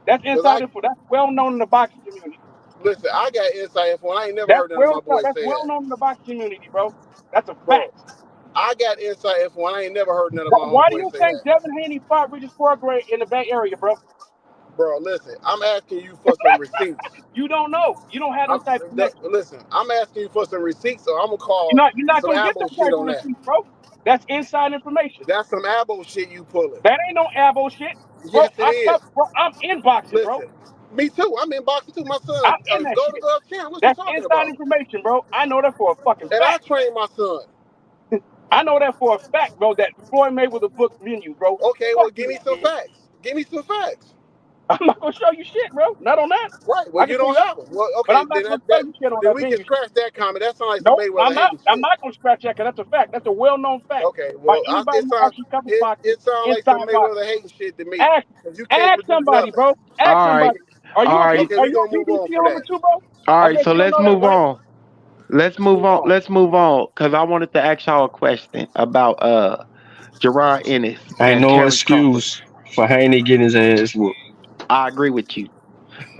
That's Cause inside info. That's well known in the boxing community. listen, I got inside info, and I ain't never heard none of my boys That's say well that, known in the boxing community, bro. That's a bro. fact. I got inside info, and I ain't never heard none of my Why do homeboys you say think that, Devin Haney fought Regis Prograis in the Bay Area, bro? bro. Listen, I'm asking you for some receipts. You don't know. You don't have those type of connections. Listen, I'm asking you for some receipts, so I'm gonna call You're not some gonna get Abo that shit type of on that. receipt, bro. That's inside information. That's some Abo shit you pulling. That ain't no abo shit, bro. Yes, it is. Bro, I'm in boxing, bro. Listen, me too. I'm in boxing too. My I'm son, in that Golden shit. Glove champ. What you That's talking inside about? information, bro. I know that for a fucking And I fact. train my son. I know that for a fact, bro. That Floyd Mayweather booked venue, bro. Okay, well, Fuck give you, me some man. facts. Give me some facts. I'm not gonna show you shit, bro. Not on that. Right. Well, I you can tell don't you, have them. Well, but okay, I'm not gonna show you shit on then that we can venue shit. scratch that comment. That sounds like some Nope, Mayweather hating I'm shit. not gonna scratch that because that's a fact. That's a well-known fact Okay, by well, anybody who actually covers boxing it sounds like some inside boxing. Mayweather hating shit to me. Ask, Cause you can't ask produce somebody, nothing. bro. Ask all right, somebody. Are you all a right, Okay, we gonna move on PBC from holder that. too, bro? all I right. bet So you don't let's know that, move right? on. Let's move on. Let's move on because I wanted to ask y'all a question about Jerron Ennis Ain't and no Terrence Crawford. excuse for Haney getting his ass whooped. I agree with you,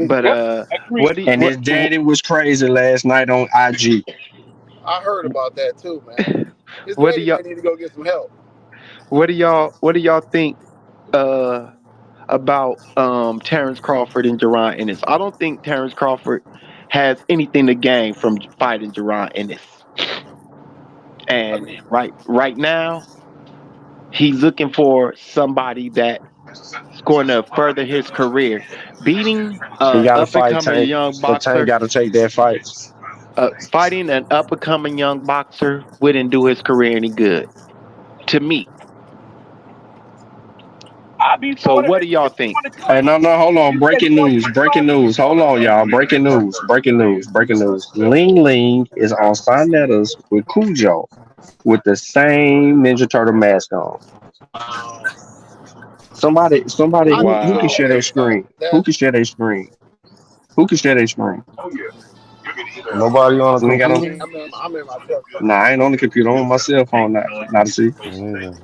but Yep, agreed. And his daddy was crazy last night on IG. I heard about that too, man. His what do daddy y'all may need to go get some help. what do y'all think about Terrence Crawford and Jerron Ennis? I don't think Terrence Crawford has anything to gain from fighting Jerron Ennis. I And mean, right now, he's looking for somebody that's going to further his career. Beating He got to up and fight coming Tank, young but Tank boxer, got to take that fight. fighting an up and coming young boxer wouldn't do his career any good. To me. I'll be So for it what do if y'all you think? want to do Hey, it. no, hold on. You said Breaking you want to news. fight Breaking Crawford. news. Hold on, y'all. Breaking news. Breaking news. Breaking news. Ling Ling is on Spinetta's with Cujo with the same Ninja Turtle mask on. Somebody, I need to who go can Wow. share check their it out. screen? Who can share their screen? Who can share their screen? Nobody on a Nigga, I computer? don't. I'm in my truck. Nah, I ain't on the computer. I'm on my cell phone now. Not to see. Me neither.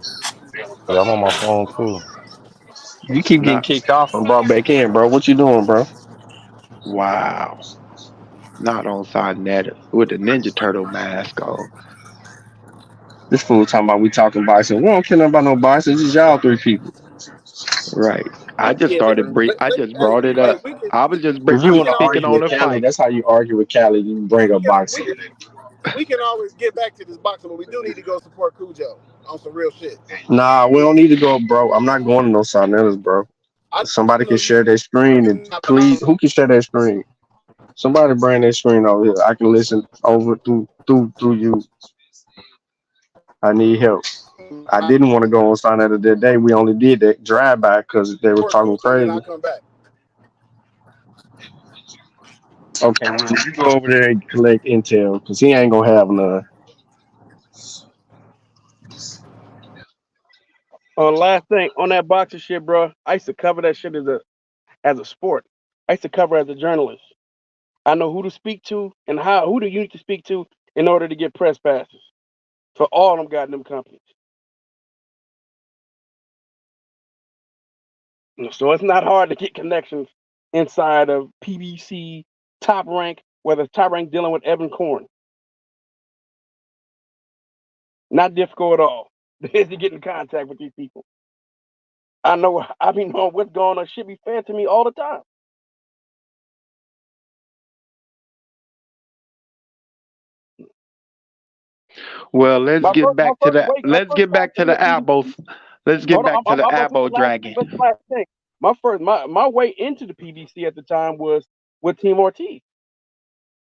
Yeah, I'm on my phone too. You keep getting Not kicked off and brought back in, bro. What you doing, bro? wow. Not on side net with the Ninja Turtle mask on. This fool talking about we talking bison. We don't care nothing about no bison. It's just y'all three people. Right. I just Yeah, started. I just brought it hey, up. I was just If you want to speaking argue on with the Cali, fight. that's how you argue with Cali. You bring up boxing. we can always get back to this boxing, but we do need to go support Cujo on some real shit. Nah, we don't need to go, bro. I'm not going to no Sarnetas, bro. I Somebody know can you share their screen and please, who can share their screen? Somebody bring their screen over here. I can listen over through you. I need help. I didn't want to go on Sarneta that day. We only did that drive by because they were support talking Cujo, then crazy. I'll come back. Okay, well, you go over there and collect intel because he ain't gonna have none. Last thing on that boxing shit, bro. I used to cover that shit as a sport. I used to cover as a journalist. I know who to speak to and who do you need to speak to in order to get press passes for all them goddamn companies. So it's not hard to get connections inside of PBC, Top Rank, whether it's Top Rank dealing with Evan Korn. Not difficult at all to get in contact with these people. I know what's going on. Should be fed to me all the time. Well, let's get back to the PBC. Abos. Let's get Hold on, back to I'm the about to Abo Dragon. this last thing. My way into the PBC at the time was with Team Ortiz.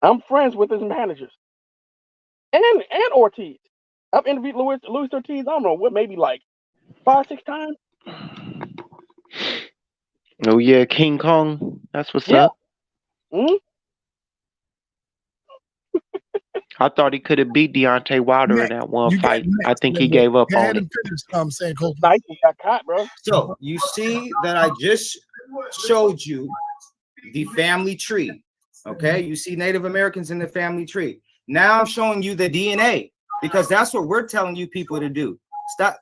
I'm friends with his managers and Ortiz. I've interviewed Luis Ortiz. I don't know what, maybe like 5-6 times. Oh yeah, King Kong. That's what's Yeah. up. I thought he could have beat Deontay Wilder in that one fight. I think he gave up on it. Saying Coach. Got caught, bro. So you see that I just showed you the family tree. Okay, you see Native Americans in the family tree. Now I'm showing you the DNA because that's what we're telling you people to do.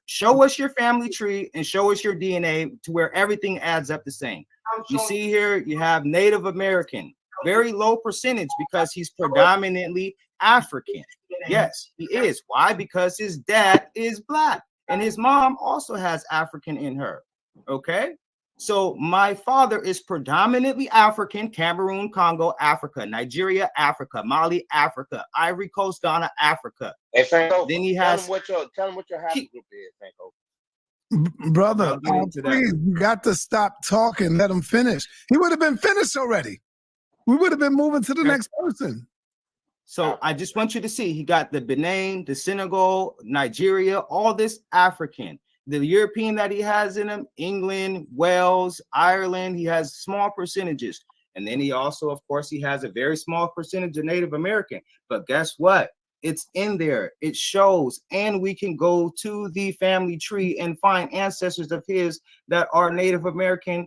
Show us your family tree and show us your DNA to where everything adds up the same. You see here, you have Native American, very low percentage because he's predominantly African. Yes, he is. Why? Because his dad is black and his mom also has African in her. Okay. So my father is predominantly African, Cameroon, Congo, Africa, Nigeria, Africa, Mali, Africa, Ivory Coast, Ghana, Africa. Hey, Franco, then he has tell him what your happy group is, Franco. Brother, please, you got to stop talking. Let him finish. He would have been finished already. We would have been moving to the next person. So I just want you to see, he got the Benin, the Senegal, Nigeria, all this African. The European that he has in him, England, Wales, Ireland, he has small percentages. And then he also, of course, he has a very small percentage of Native American. But guess what? It's in there. It shows. And we can go to the family tree and find ancestors of his that are Native American,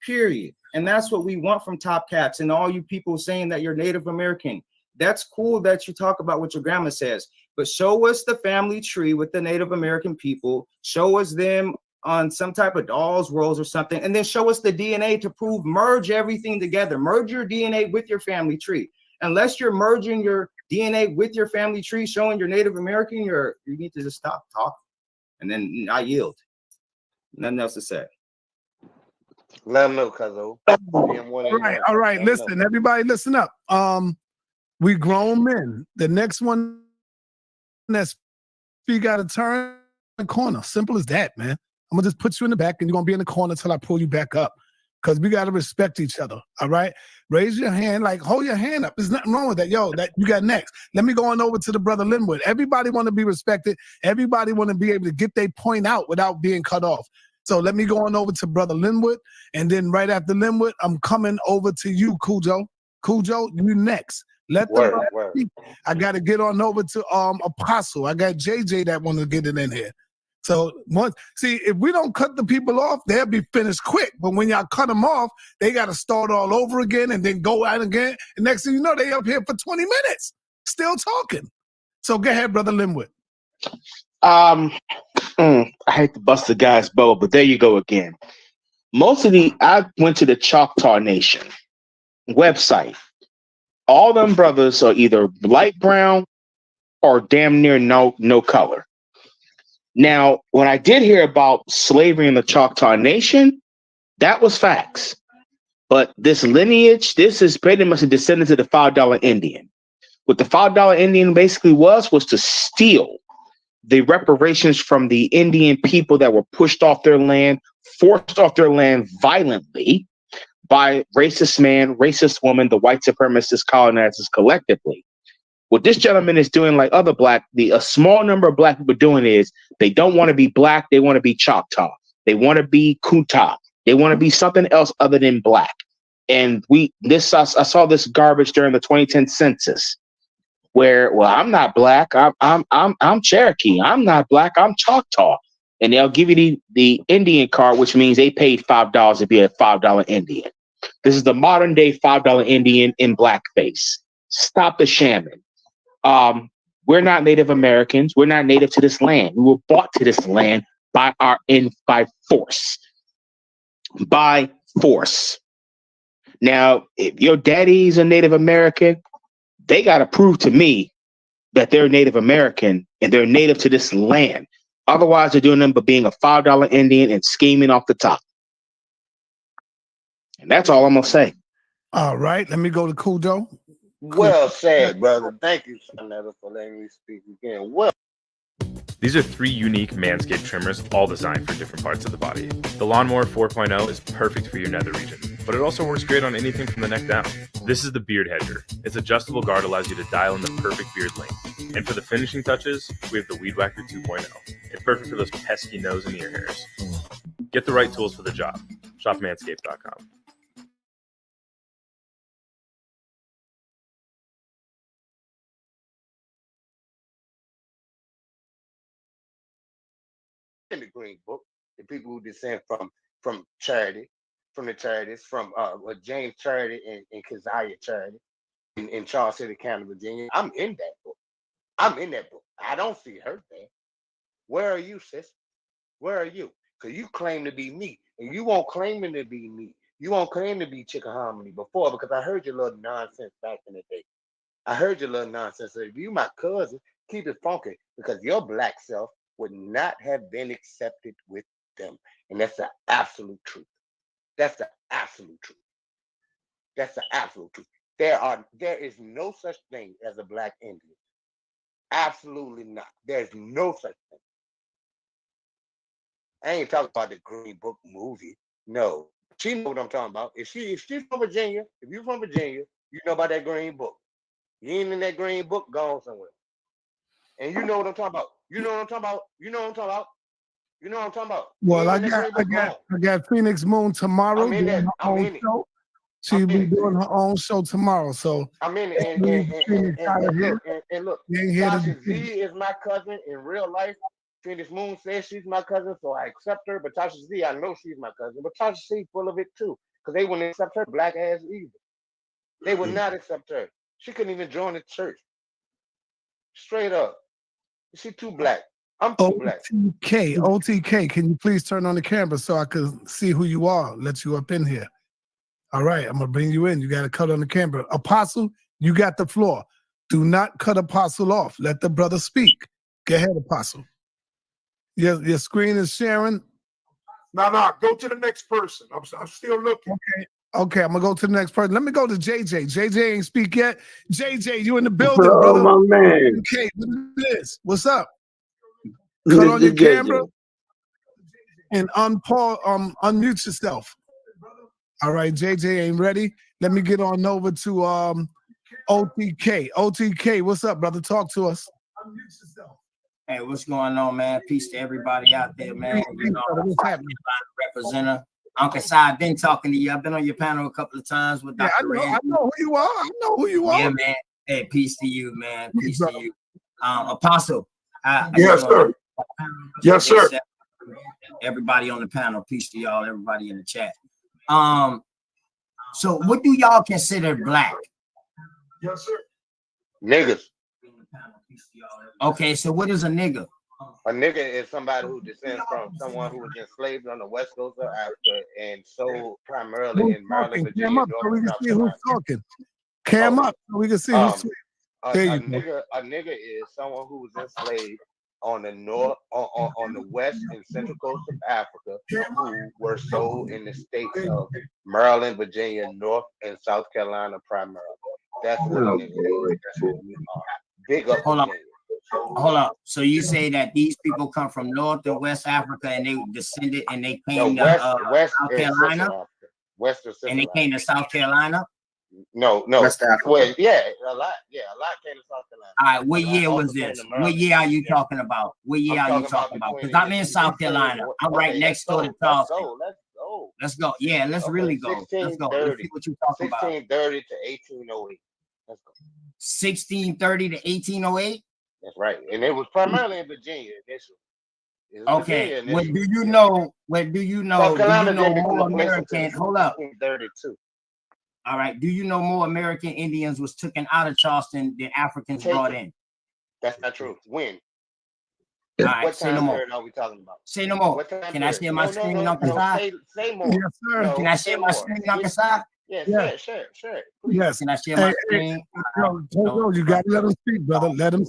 period. And that's what we want from Top Cats and all you people saying that you're Native American. That's cool that you talk about what your grandma says, but show us the family tree with the Native American people. Show us them on some type of dolls, rolls or something, and then show us the DNA to prove, merge everything together. Merge your DNA with your family tree. Unless you're merging your DNA with your family tree, showing you're Native American, you need to just stop talking. And then I yield. Nothing else to say. Let him know, cuzzo. All right. Listen, everybody, listen up. We grown men. The next one that's you got to turn the corner. Simple as that, man. I'm gonna just put you in the back, and you're gonna be in the corner until I pull you back up. Because we got to respect each other. All right. Raise your hand, like hold your hand up. There's nothing wrong with that. Yo, that you got next. Let me go on over to the brother Linwood. Everybody want to be respected. Everybody want to be able to get their point out without being cut off. So let me go on over to brother Linwood, and then right after Linwood, I'm coming over to you, Cujo. Cujo, you next. Let the word. I got to get on over to Apostle. I got JJ that want to get it in here. So see, if we don't cut the people off, they'll be finished quick. But when y'all cut them off, they got to start all over again and then go out again. And next thing you know, they up here for 20 minutes still talking. So go ahead, Brother Linwood. I hate to bust the guy's bubble, but there you go again. I went to the Choctaw Nation website. All them brothers are either light brown or damn near no color. Now, when I did hear about slavery in the Choctaw Nation, that was facts. But this lineage, this is pretty much a descendant of the $5 Indian. What the $5 Indian basically was to steal the reparations from the Indian people that were pushed off their land, forced off their land violently by racist man, racist woman, the white supremacist colonizers collectively. What this gentleman is doing, like other a small number of black people doing, is they don't want to be black. They want to be Choctaw. They want to be Kuta. They want to be something else other than black. And I saw this garbage during the 2010 census, where, well, I'm not black. I'm Cherokee. I'm not black. I'm Choctaw. And they'll give you the Indian card, which means they paid $5 to be a $5 Indian. This is the modern day $5 Indian in blackface. Stop the shamming. We're not Native Americans. We're not native to this land. We were brought to this land by force. By force. Now, if your daddy's a Native American, they got to prove to me that they're Native American and they're native to this land. Otherwise, they're doing them but being a $5 Indian and scheming off the top. And that's all I'm going to say. All right. Let me go to Kudo. Well said, brother. Thank you, Sonetta, for letting me speak again. Well. These are 3 unique Manscaped trimmers, all designed for different parts of the body. The Lawnmower 4.0 is perfect for your nether region, but it also works great on anything from the neck down. This is the Beard Hedger. Its adjustable guard allows you to dial in the perfect beard length. And for the finishing touches, we have the Weed Whacker 2.0. It's perfect for those pesky nose and ear hairs. Get the right tools for the job. Shop manscaped.com. In the Green Book, the people who descend from Charity, from the Charities, from James Charity and Keziah Charity in Charles City County, Virginia. I'm in that book. I don't see her there. Where are you, sis? Where are you? Because you claim to be me, and you won't claim to be me. You won't claim to be Chickahominy before, because I heard your little nonsense back in the day. I heard your little nonsense. So if you my cousin, keep it funky, because your black self would not have been accepted with them. And that's the absolute truth. That's the absolute truth. That's the absolute truth. There is no such thing as a black Indian. Absolutely not. There's no such thing. I ain't talking about the Green Book movie. No. She know what I'm talking about. If she's from Virginia, if you're from Virginia, you know about that Green Book. You ain't in that Green Book, gone somewhere. And you know what I'm talking about. You know what I'm talking about. You know what I'm talking about. You know what I'm talking about. Well, I got Phoenix Moon tomorrow. I'm in that. I'm in it. She'll be doing her own show tomorrow. So I'm in it. And look, Tasha Z is my cousin in real life. Phoenix Moon says she's my cousin, so I accept her. But Tasha Z, I know she's my cousin. But Tasha Z full of it too, because they wouldn't accept her black ass either. They would not accept her. She couldn't even join the church. Straight up. She's too black. I'm too black. OTK, can you please turn on the camera so I can see who you are? Let you up in here. All right, I'm going to bring you in. You got to cut on the camera. Apostle, you got the floor. Do not cut Apostle off. Let the brother speak. Go ahead, Apostle. Your screen is sharing. No, go to the next person. I'm still looking. Okay, I'm going to go to the next person. Let me go to JJ. JJ ain't speak yet. JJ, you in the building, Hello, brother. my man. Okay, what is this? What's up? Cut on your camera and unmute yourself. All right, JJ ain't ready. Let me get on over to OTK. OTK, what's up, brother? Talk to us. Unmute yourself. Hey, what's going on, man? Peace to everybody out there, man. You know, representative. Uncle Si, I've been talking to you. I've been on your panel a couple of times with Dr. I know who you are. I know who you are. Yeah, man. Hey, peace to you, man. Peace to you. Apostle. Yes, sir. Yes, sir. Everybody on the panel, peace to y'all. Everybody in the chat. So what do y'all consider black? Yes, sir. Niggas. Okay, so what is a nigga? A nigga is somebody who descends from someone who was enslaved on the west coast of Africa and sold primarily in Maryland, Virginia, Cam up so we North, and can South see who's Carolina. talking. Cam up so we can see who's there. You go. A nigga is someone who was enslaved on the north, on the west and central coast of Africa, who were sold in the states of Maryland, Virginia, North, and South Carolina primarily. That's what a nigga is. That's what we are. Big up Virginia. Hold up. So you say that these people come from North and West Africa and they descended and they came to South Carolina? And they came to South Carolina? No. West Africa. Well, yeah, a lot came to South Carolina. All right, what year was this? What year are you talking about? What year are you talking about? Because I'm in South Carolina. I'm right next door to Charleston. Let's go. Yeah, let's really go. Let's go. Let's see what you're talking about. 1630 to 1808. Let's go. 1630 to 1808? That's right. And it was primarily in Virginia initially. Okay. What do you know? Do you know more American? Hold up. 1632. All right. Do you know more American Indians was taken out of Charleston than Africans brought in? That's not true. When? All right. What Say no time more. period are we talking about? Say no more. Can I share my screen, Uncle Si? Say more. Yes, sir. No, Can I share my screen, Uncle Si? Yeah, share it. Yes. Can I share my screen? No, you gotta let him speak, brother. Let him